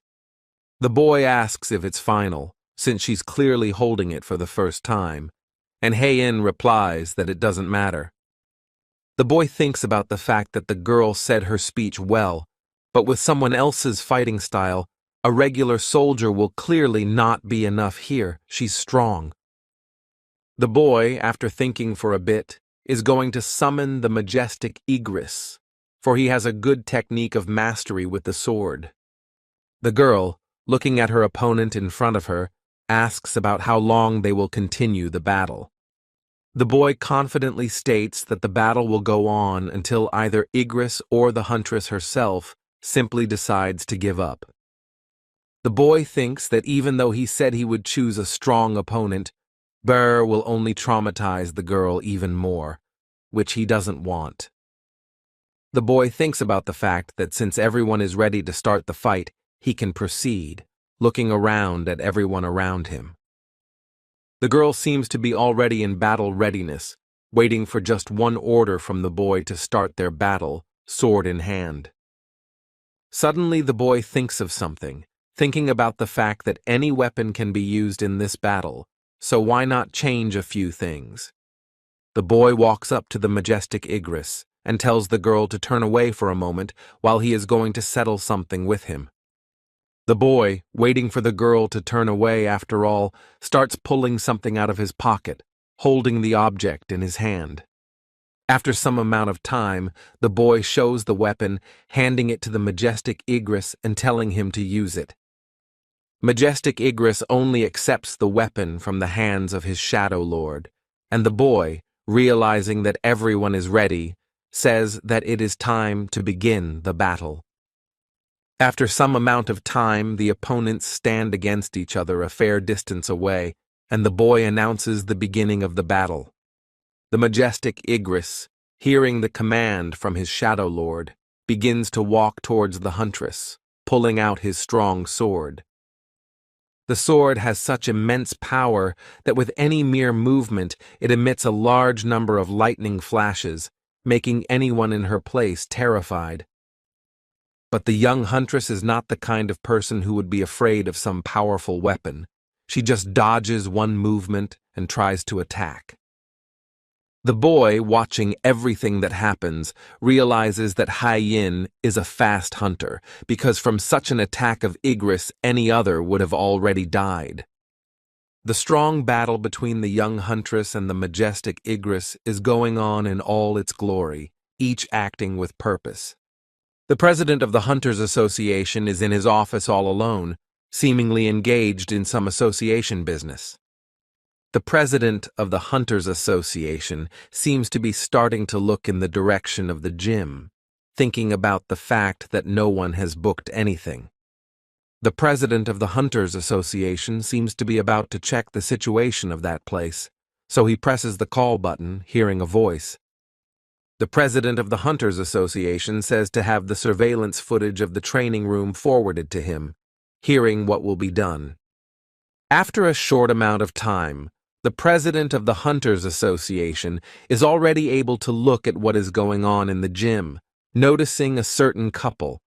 The boy asks if it's final, since she's clearly holding it for the first time, and Hae-in replies that it doesn't matter. The boy thinks about the fact that the girl said her speech well, but with someone else's fighting style, a regular soldier will clearly not be enough here. She's strong. The boy, after thinking for a bit, is going to summon the majestic Igris, for he has a good technique of mastery with the sword. The girl, looking at her opponent in front of her, asks about how long they will continue the battle. The boy confidently states that the battle will go on until either Igris or the huntress herself simply decides to give up. The boy thinks that even though he said he would choose a strong opponent, Burr will only traumatize the girl even more, which he doesn't want. The boy thinks about the fact that since everyone is ready to start the fight, he can proceed, looking around at everyone around him. The girl seems to be already in battle readiness, waiting for just one order from the boy to start their battle, sword in hand. Suddenly the boy thinks of something, thinking about the fact that any weapon can be used in this battle, so why not change a few things? The boy walks up to the majestic Igris and tells the girl to turn away for a moment while he is going to settle something with him. The boy, waiting for the girl to turn away after all, starts pulling something out of his pocket, holding the object in his hand. After some amount of time, the boy shows the weapon, handing it to the majestic Igris and telling him to use it. Majestic Igris only accepts the weapon from the hands of his shadow lord, and the boy, realizing that everyone is ready, says that it is time to begin the battle. After some amount of time, the opponents stand against each other a fair distance away, and the boy announces the beginning of the battle. The majestic Igris, hearing the command from his shadow lord, begins to walk towards the huntress, pulling out his strong sword. The sword has such immense power that with any mere movement it emits a large number of lightning flashes, making anyone in her place terrified. But the young huntress is not the kind of person who would be afraid of some powerful weapon. She just dodges one movement and tries to attack. The boy, watching everything that happens, realizes that Hae-in is a fast hunter, because from such an attack of Igris, any other would have already died. The strong battle between the young huntress and the majestic Igris is going on in all its glory, each acting with purpose. The president of the Hunters Association is in his office all alone, seemingly engaged in some association business. The president of the Hunters Association seems to be starting to look in the direction of the gym, thinking about the fact that no one has booked anything. The president of the Hunters Association seems to be about to check the situation of that place, so he presses the call button, hearing a voice. The president of the Hunters Association says to have the surveillance footage of the training room forwarded to him, hearing what will be done. After a short amount of time, the president of the Hunters Association is already able to look at what is going on in the gym, noticing a certain couple.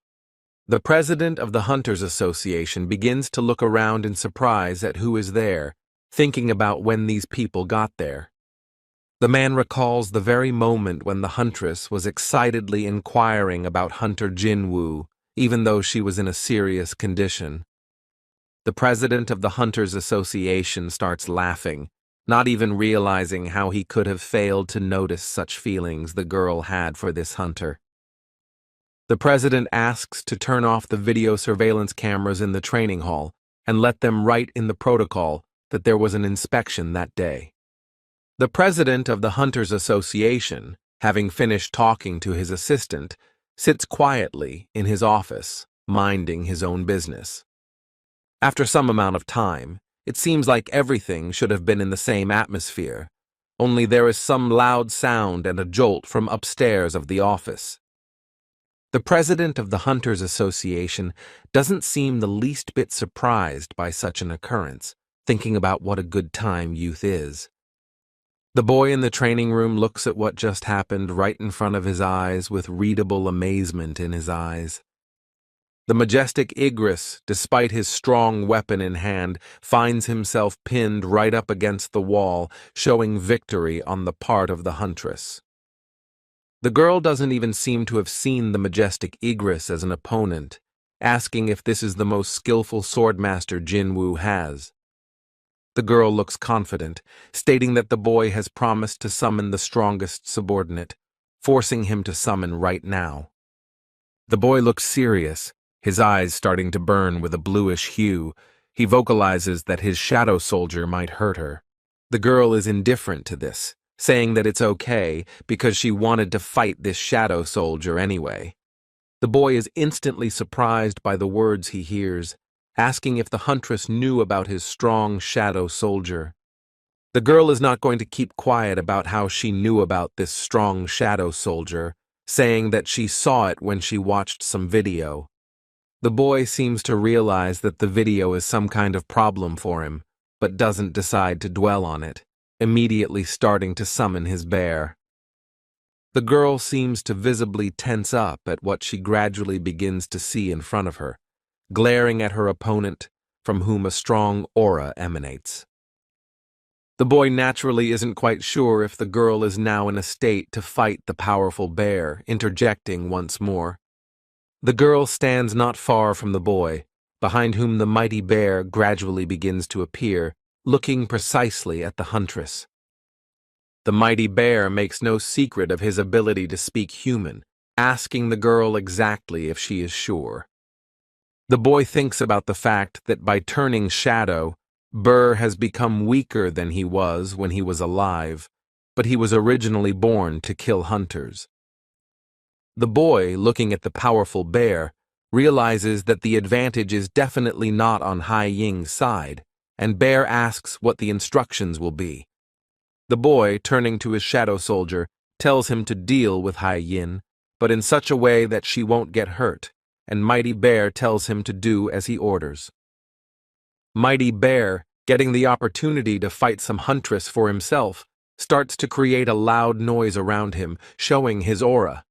The president of the Hunters Association begins to look around in surprise at who is there, thinking about when these people got there. The man recalls the very moment when the huntress was excitedly inquiring about Hunter Jinwoo, even though she was in a serious condition. The president of the Hunters Association starts laughing, not even realizing how he could have failed to notice such feelings the girl had for this hunter. The president asks to turn off the video surveillance cameras in the training hall and let them write in the protocol that there was an inspection that day. The president of the Hunters Association, having finished talking to his assistant, sits quietly in his office, minding his own business. After some amount of time, it seems like everything should have been in the same atmosphere, only there is some loud sound and a jolt from upstairs of the office. The president of the Hunters Association doesn't seem the least bit surprised by such an occurrence, thinking about what a good time youth is. The boy in the training room looks at what just happened right in front of his eyes with readable amazement in his eyes. The majestic Igris, despite his strong weapon in hand, finds himself pinned right up against the wall, showing victory on the part of the huntress. The girl doesn't even seem to have seen the majestic Igris as an opponent, asking if this is the most skillful swordmaster Jinwoo has. The girl looks confident, stating that the boy has promised to summon the strongest subordinate, forcing him to summon right now. The boy looks serious, his eyes starting to burn with a bluish hue. He vocalizes that his shadow soldier might hurt her. The girl is indifferent to this, saying that it's okay because she wanted to fight this shadow soldier anyway. The boy is instantly surprised by the words he hears, asking if the huntress knew about his strong shadow soldier. The girl is not going to keep quiet about how she knew about this strong shadow soldier, saying that she saw it when she watched some video. The boy seems to realize that the video is some kind of problem for him, but doesn't decide to dwell on it, immediately starting to summon his bear. The girl seems to visibly tense up at what she gradually begins to see in front of her, glaring at her opponent, from whom a strong aura emanates. The boy naturally isn't quite sure if the girl is now in a state to fight the powerful bear, interjecting once more. The girl stands not far from the boy, behind whom the mighty bear gradually begins to appear, looking precisely at the huntress. The mighty bear makes no secret of his ability to speak human, asking the girl exactly if she is sure. The boy thinks about the fact that by turning shadow, Burr has become weaker than he was when he was alive, but he was originally born to kill hunters. The boy, looking at the powerful bear, realizes that the advantage is definitely not on Hai Ying's side, and Bear asks what the instructions will be. The boy, turning to his shadow soldier, tells him to deal with Hai Yin, but in such a way that she won't get hurt, and Mighty Bear tells him to do as he orders. Mighty Bear, getting the opportunity to fight some huntress for himself, starts to create a loud noise around him, showing his aura.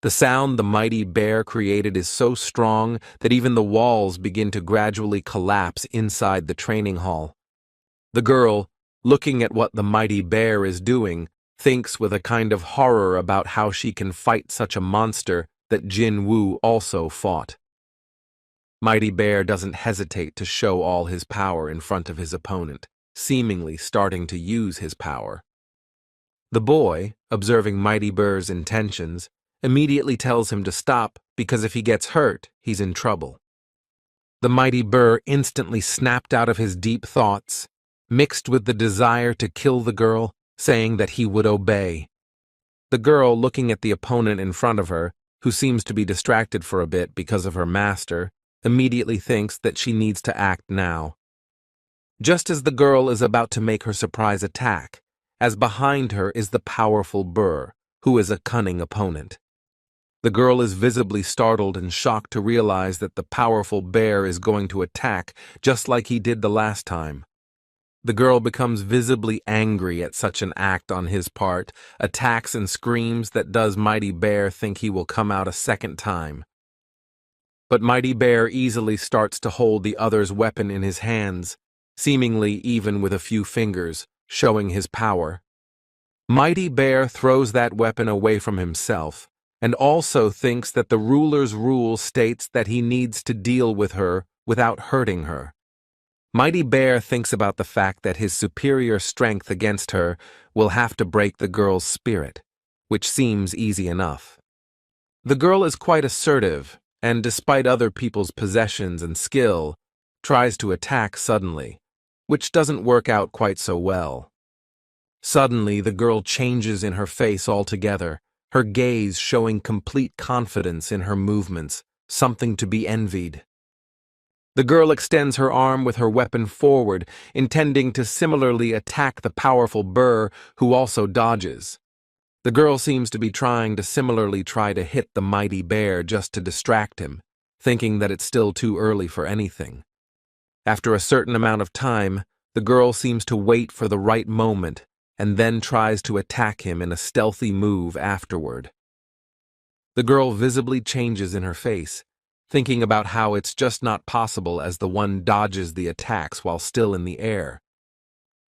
The sound the Mighty Bear created is so strong that even the walls begin to gradually collapse inside the training hall. The girl, looking at what the Mighty Bear is doing, thinks with a kind of horror about how she can fight such a monster that Jinwoo also fought. Mighty Bear doesn't hesitate to show all his power in front of his opponent, seemingly starting to use his power. The boy, observing Mighty Bear's intentions, immediately tells him to stop because if he gets hurt, he's in trouble. The Mighty Bear instantly snapped out of his deep thoughts, mixed with the desire to kill the girl, saying that he would obey. The girl, looking at the opponent in front of her, who seems to be distracted for a bit because of her master, immediately thinks that she needs to act now. Just as the girl is about to make her surprise attack, as behind her is the powerful Burr, who is a cunning opponent. The girl is visibly startled and shocked to realize that the powerful bear is going to attack just like he did the last time. The girl becomes visibly angry at such an act on his part, attacks and screams that does Mighty Bear think he will come out a second time. But Mighty Bear easily starts to hold the other's weapon in his hands, seemingly even with a few fingers, showing his power. Mighty Bear throws that weapon away from himself, and also thinks that the ruler's rule states that he needs to deal with her without hurting her. Mighty Bear thinks about the fact that his superior strength against her will have to break the girl's spirit, which seems easy enough. The girl is quite assertive, and despite other people's possessions and skill, tries to attack suddenly, which doesn't work out quite so well. Suddenly, the girl changes in her face altogether, her gaze showing complete confidence in her movements, something to be envied. The girl extends her arm with her weapon forward, intending to similarly attack the powerful Burr, who also dodges. The girl seems to be trying to similarly try to hit the Mighty Bear just to distract him, thinking that it's still too early for anything. After a certain amount of time, the girl seems to wait for the right moment and then tries to attack him in a stealthy move afterward. The girl visibly changes in her face, thinking about how it's just not possible as the one dodges the attacks while still in the air.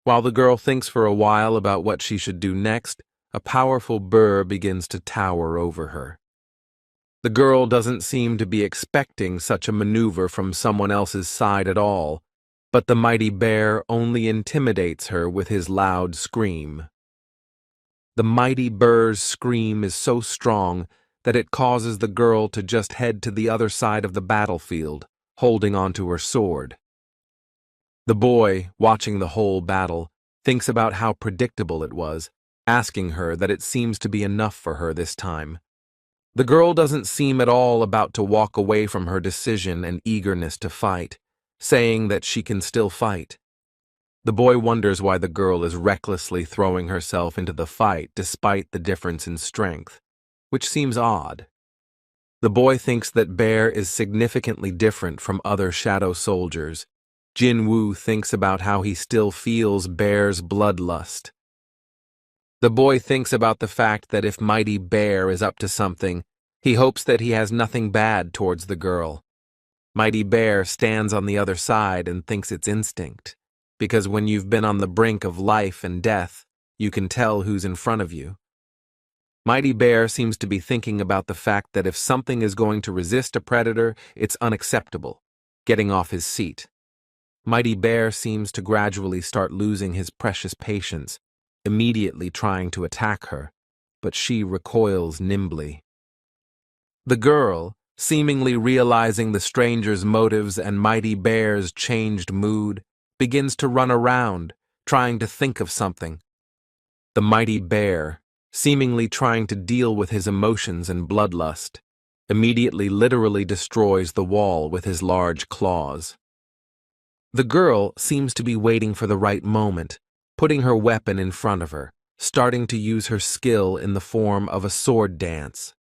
While the girl thinks for a while about what she should do next, a powerful Burr begins to tower over her. The girl doesn't seem to be expecting such a maneuver from someone else's side at all, but the Mighty Bear only intimidates her with his loud scream. The Mighty Bear's scream is so strong that it causes the girl to just head to the other side of the battlefield, holding onto her sword. The boy, watching the whole battle, thinks about how predictable it was, asking her that it seems to be enough for her this time. The girl doesn't seem at all about to walk away from her decision and eagerness to fight, saying that she can still fight. The boy wonders why the girl is recklessly throwing herself into the fight despite the difference in strength, which seems odd. The boy thinks that Bear is significantly different from other shadow soldiers. Jinwoo thinks about how he still feels Bear's bloodlust. The boy thinks about the fact that if Mighty Bear is up to something, he hopes that he has nothing bad towards the girl. Mighty Bear stands on the other side and thinks it's instinct, because when you've been on the brink of life and death, you can tell who's in front of you. Mighty Bear seems to be thinking about the fact that if something is going to resist a predator, it's unacceptable, getting off his seat. Mighty Bear seems to gradually start losing his precious patience, immediately trying to attack her, but she recoils nimbly. The girl, seemingly realizing the stranger's motives and Mighty Bear's changed mood, begins to run around, trying to think of something. The Mighty Bear, seemingly trying to deal with his emotions and bloodlust, immediately literally destroys the wall with his large claws. The girl seems to be waiting for the right moment, putting her weapon in front of her, starting to use her skill in the form of a sword dance.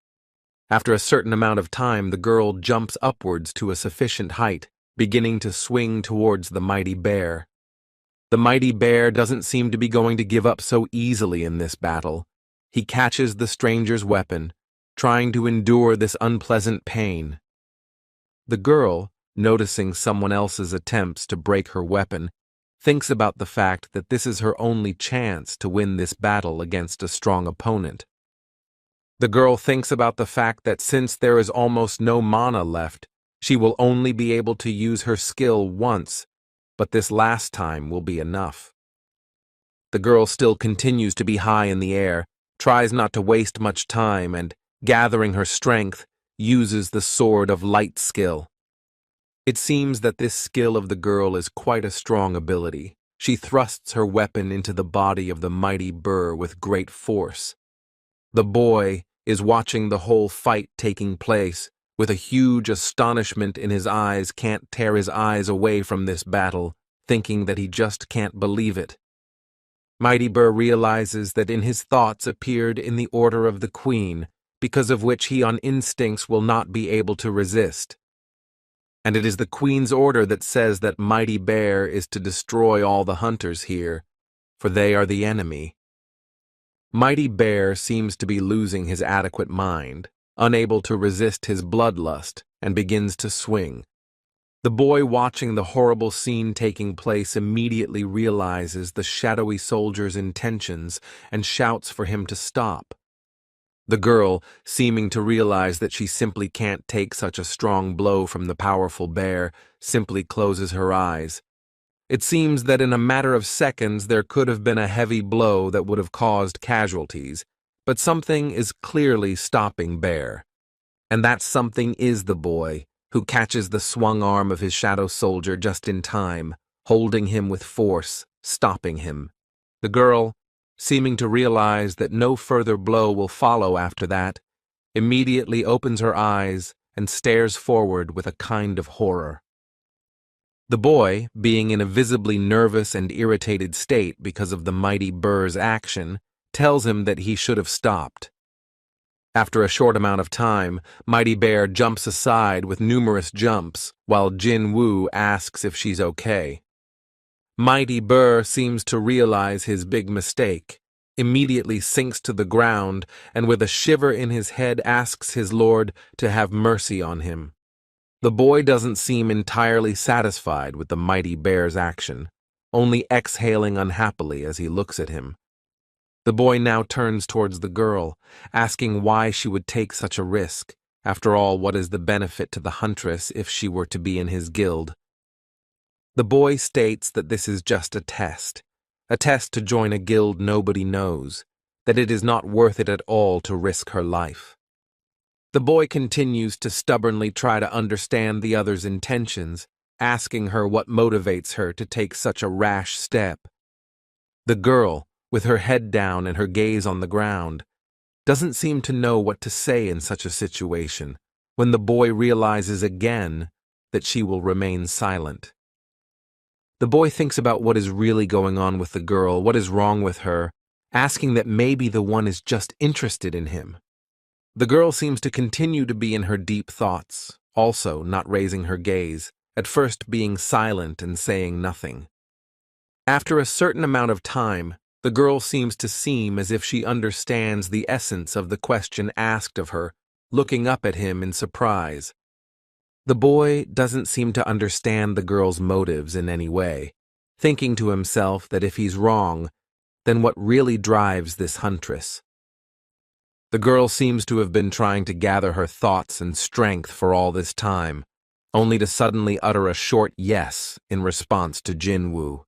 After a certain amount of time, the girl jumps upwards to a sufficient height, beginning to swing towards the Mighty Bear. The Mighty Bear doesn't seem to be going to give up so easily in this battle. He catches the stranger's weapon, trying to endure this unpleasant pain. The girl, noticing someone else's attempts to break her weapon, thinks about the fact that this is her only chance to win this battle against a strong opponent. The girl thinks about the fact that since there is almost no mana left, she will only be able to use her skill once, but this last time will be enough. The girl still continues to be high in the air, tries not to waste much time, and, gathering her strength, uses the Sword of Light skill. It seems that this skill of the girl is quite a strong ability. She thrusts her weapon into the body of the Mighty Burr with great force. The boy is watching the whole fight taking place, with a huge astonishment in his eyes, can't tear his eyes away from this battle, thinking that he just can't believe it. Mighty Burr realizes that in his thoughts appeared in the order of the queen, because of which he on instincts will not be able to resist. And it is the queen's order that says that Mighty Bear is to destroy all the hunters here, for they are the enemy. Mighty Bear seems to be losing his adequate mind, unable to resist his bloodlust, and begins to swing. The boy watching the horrible scene taking place immediately realizes the shadowy soldier's intentions and shouts for him to stop. The girl, seeming to realize that she simply can't take such a strong blow from the powerful bear, simply closes her eyes. It seems that in a matter of seconds there could have been a heavy blow that would have caused casualties, but something is clearly stopping Bear. And that something is the boy, who catches the swung arm of his shadow soldier just in time, holding him with force, stopping him. The girl, seeming to realize that no further blow will follow after that, immediately opens her eyes and stares forward with a kind of horror. The boy, being in a visibly nervous and irritated state because of the Mighty Burr's action, tells him that he should have stopped. After a short amount of time, Mighty Bear jumps aside with numerous jumps, while Jinwoo asks if she's okay. Mighty Burr seems to realize his big mistake, immediately sinks to the ground, and with a shiver in his head asks his lord to have mercy on him. The boy doesn't seem entirely satisfied with the Mighty Bear's action, only exhaling unhappily as he looks at him. The boy now turns towards the girl, asking why she would take such a risk. After all, what is the benefit to the huntress if she were to be in his guild? The boy states that this is just a test to join a guild nobody knows, that it is not worth it at all to risk her life. The boy continues to stubbornly try to understand the other's intentions, asking her what motivates her to take such a rash step. The girl, with her head down and her gaze on the ground, doesn't seem to know what to say in such a situation, when the boy realizes again that she will remain silent. The boy thinks about what is really going on with the girl, what is wrong with her, asking that maybe the one is just interested in him. The girl seems to continue to be in her deep thoughts, also not raising her gaze, at first being silent and saying nothing. After a certain amount of time, the girl seems to seem as if she understands the essence of the question asked of her, looking up at him in surprise. The boy doesn't seem to understand the girl's motives in any way, thinking to himself that if he's wrong, then what really drives this huntress? The girl seems to have been trying to gather her thoughts and strength for all this time, only to suddenly utter a short yes in response to Jinwoo.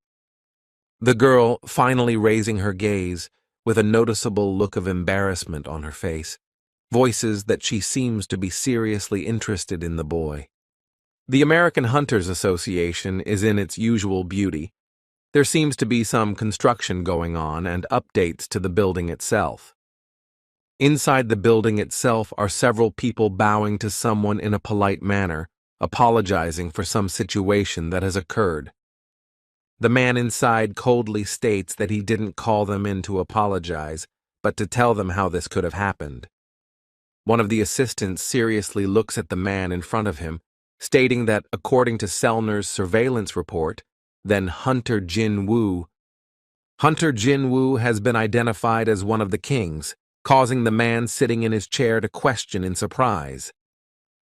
The girl, finally raising her gaze, with a noticeable look of embarrassment on her face, voices that she seems to be seriously interested in the boy. The American Hunters Association is in its usual beauty. There seems to be some construction going on and updates to the building itself. Inside the building itself are several people bowing to someone in a polite manner, apologizing for some situation that has occurred. The man inside coldly states that he didn't call them in to apologize, but to tell them how this could have happened. One of the assistants seriously looks at the man in front of him, stating that according to Sellner's surveillance report, then Hunter Jinwoo has been identified as one of the kings, causing the man sitting in his chair to question in surprise.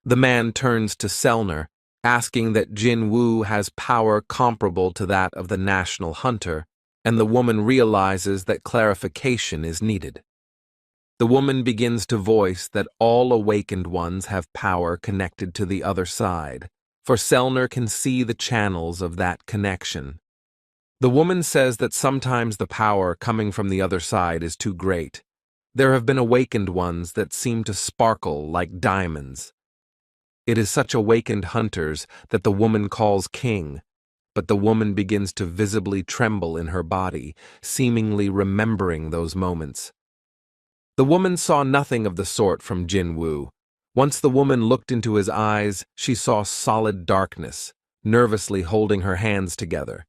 The man turns to Sellner, asking that Jinwoo has power comparable to that of the national hunter, and the woman realizes that clarification is needed. The woman begins to voice that all awakened ones have power connected to the other side, for Sellner can see the channels of that connection. The woman says that sometimes the power coming from the other side is too great. There have been awakened ones that seem to sparkle like diamonds. It is such awakened hunters that the woman calls king, but the woman begins to visibly tremble in her body, seemingly remembering those moments. The woman saw nothing of the sort from Jinwoo. Once the woman looked into his eyes, she saw solid darkness, nervously holding her hands together.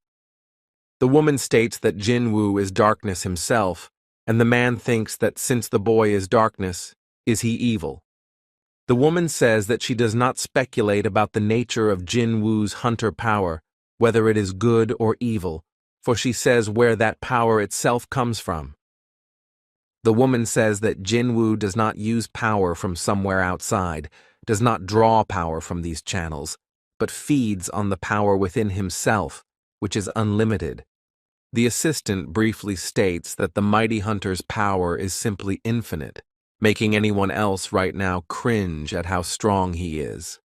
The woman states that Jinwoo is darkness himself, and the man thinks that since the boy is darkness, is he evil? The woman says that she does not speculate about the nature of Jinwoo's hunter power, whether it is good or evil, for she says where that power itself comes from. The woman says that Jinwoo does not use power from somewhere outside, does not draw power from these channels, but feeds on the power within himself, which is unlimited. The assistant briefly states that the mighty hunter's power is simply infinite, making anyone else right now cringe at how strong he is.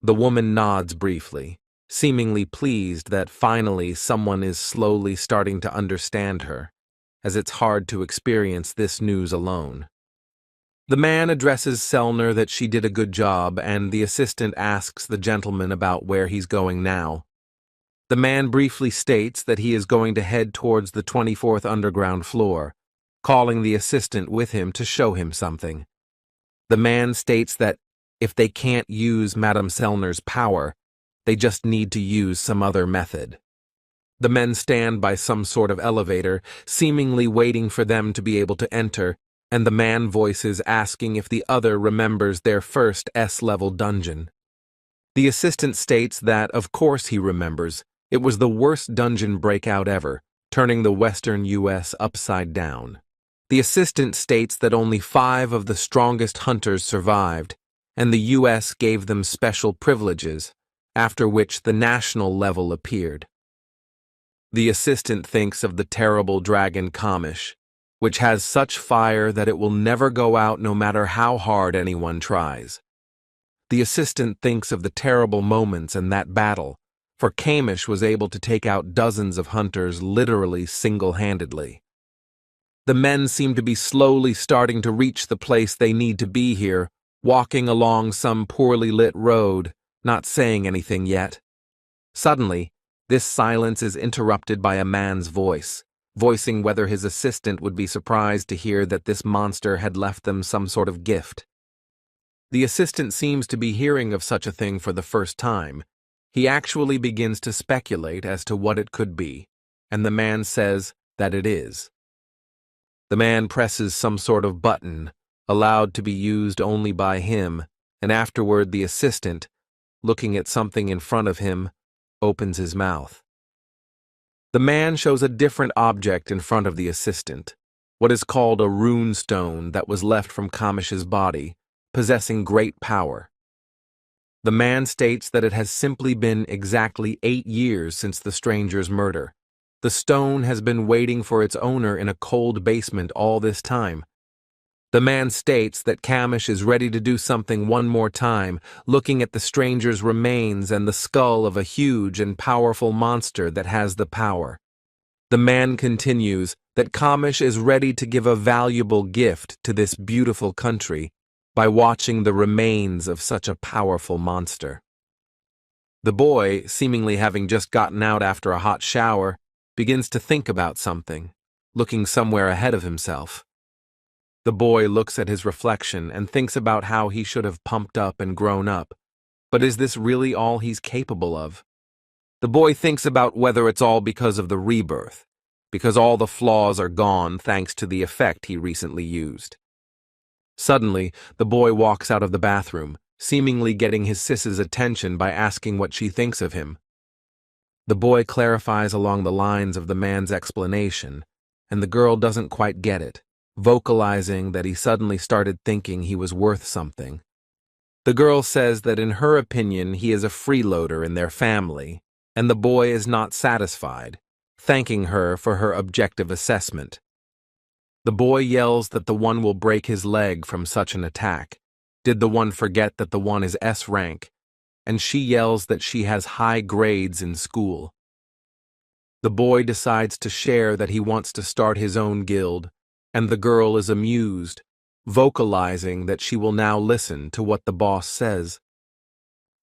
The woman nods briefly, seemingly pleased that finally someone is slowly starting to understand her, as it's hard to experience this news alone. The man addresses Selner that she did a good job, and the assistant asks the gentleman about where he's going now. The man briefly states that he is going to head towards the 24th underground floor, calling the assistant with him to show him something. The man states that if they can't use Madame Selner's power, they just need to use some other method. The men stand by some sort of elevator, seemingly waiting for them to be able to enter, and the man voices asking if the other remembers their first S-level dungeon. The assistant states that, of course he remembers. It was the worst dungeon breakout ever, turning the Western U.S. upside down. The assistant states that only 5 of the strongest hunters survived, and the U.S. gave them special privileges, after which the national level appeared. The assistant thinks of the terrible dragon Kamish, which has such fire that it will never go out no matter how hard anyone tries. The assistant thinks of the terrible moments in that battle, for Kamish was able to take out dozens of hunters literally single-handedly. The men seem to be slowly starting to reach the place they need to be here, walking along some poorly lit road, not saying anything yet. Suddenly, this silence is interrupted by a man's voice, voicing whether his assistant would be surprised to hear that this monster had left them some sort of gift. The assistant seems to be hearing of such a thing for the first time. He actually begins to speculate as to what it could be, and the man says that it is. The man presses some sort of button, allowed to be used only by him, and afterward the assistant, looking at something in front of him, opens his mouth. The man shows a different object in front of the assistant, what is called a rune stone that was left from Kamish's body, possessing great power. The man states that it has simply been exactly 8 years since the stranger's murder. The stone has been waiting for its owner in a cold basement all this time. The man states that Kamish is ready to do something one more time, looking at the stranger's remains and the skull of a huge and powerful monster that has the power. The man continues that Kamish is ready to give a valuable gift to this beautiful country by watching the remains of such a powerful monster. The boy, seemingly having just gotten out after a hot shower, begins to think about something, looking somewhere ahead of himself. The boy looks at his reflection and thinks about how he should have pumped up and grown up, but is this really all he's capable of? The boy thinks about whether it's all because of the rebirth, because all the flaws are gone thanks to the effect he recently used. Suddenly, the boy walks out of the bathroom, seemingly getting his sis's attention by asking what she thinks of him. The boy clarifies along the lines of the man's explanation, and the girl doesn't quite get it, vocalizing that he suddenly started thinking he was worth something. The girl says that in her opinion he is a freeloader in their family, and the boy is not satisfied, thanking her for her objective assessment. The boy yells that the one will break his leg from such an attack. Did the one forget that the one is S rank? And she yells that she has high grades in school. The boy decides to share that he wants to start his own guild, and the girl is amused, vocalizing that she will now listen to what the boss says.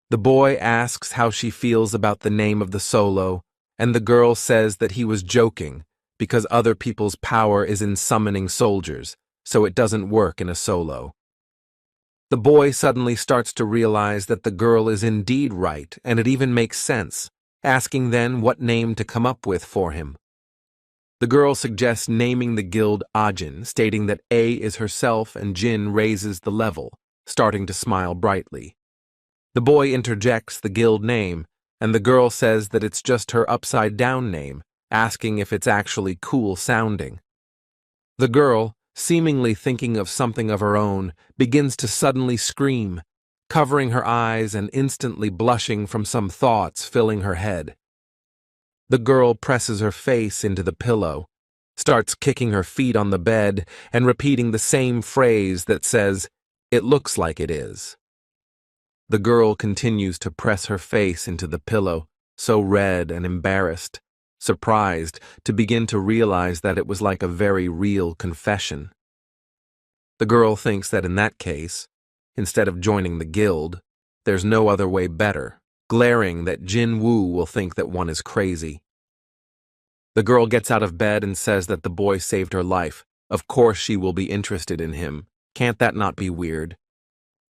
The boy asks how she feels about the name of the solo, and the girl says that he was joking, because other people's power is in summoning soldiers, so it doesn't work in a solo. The boy suddenly starts to realize that the girl is indeed right, and it even makes sense, asking then what name to come up with for him. The girl suggests naming the guild Ajin, stating that A is herself and Jin raises the level, starting to smile brightly. The boy interjects the guild name, and the girl says that it's just her upside-down name, asking if it's actually cool sounding. The girl, seemingly thinking of something of her own, begins to suddenly scream, covering her eyes and instantly blushing from some thoughts filling her head. The girl presses her face into the pillow, starts kicking her feet on the bed, and repeating the same phrase that says, "It looks like it is." The girl continues to press her face into the pillow, so red and embarrassed, surprised to begin to realize that it was like a very real confession. The girl thinks that in that case, instead of joining the guild, there's no other way better, glaring that Jinwoo will think that one is crazy. The girl gets out of bed and says that the boy saved her life. Of course she will be interested in him. Can't that not be weird?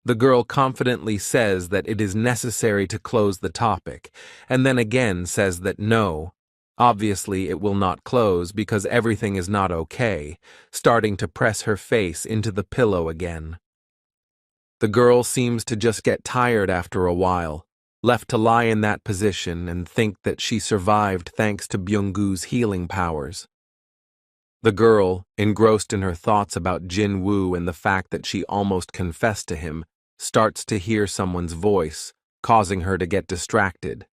The girl confidently says that it is necessary to close the topic, and then again says that no, obviously it will not close because everything is not okay, starting to press her face into the pillow again. The girl seems to just get tired after a while, left to lie in that position and think that she survived thanks to Byung-goo's healing powers. The girl, engrossed in her thoughts about Jinwoo and the fact that she almost confessed to him, starts to hear someone's voice, causing her to get distracted.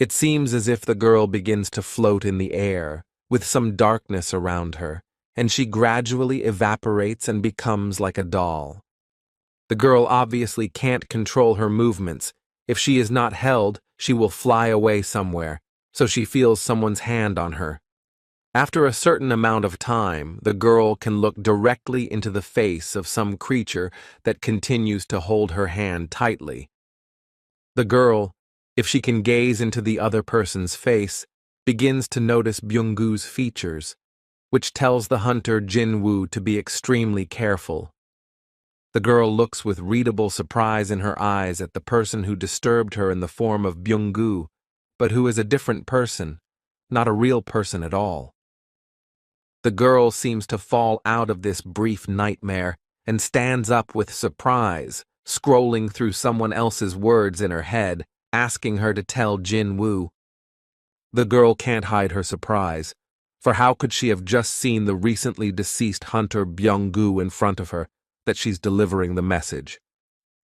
It seems as if the girl begins to float in the air, with some darkness around her, and she gradually evaporates and becomes like a doll. The girl obviously can't control her movements. If she is not held, she will fly away somewhere, so she feels someone's hand on her. After a certain amount of time, the girl can look directly into the face of some creature that continues to hold her hand tightly. The girl, if she can gaze into the other person's face, begins to notice Byung-goo's features, which tells the hunter Jinwoo to be extremely careful. The girl looks with readable surprise in her eyes at the person who disturbed her in the form of Byung-goo, but who is a different person, not a real person at all. The girl seems to fall out of this brief nightmare and stands up with surprise, scrolling through someone else's words in her head, asking her to tell Jinwoo. The girl can't hide her surprise, for how could she have just seen the recently deceased hunter Byung-goo in front of her, that she's delivering the message?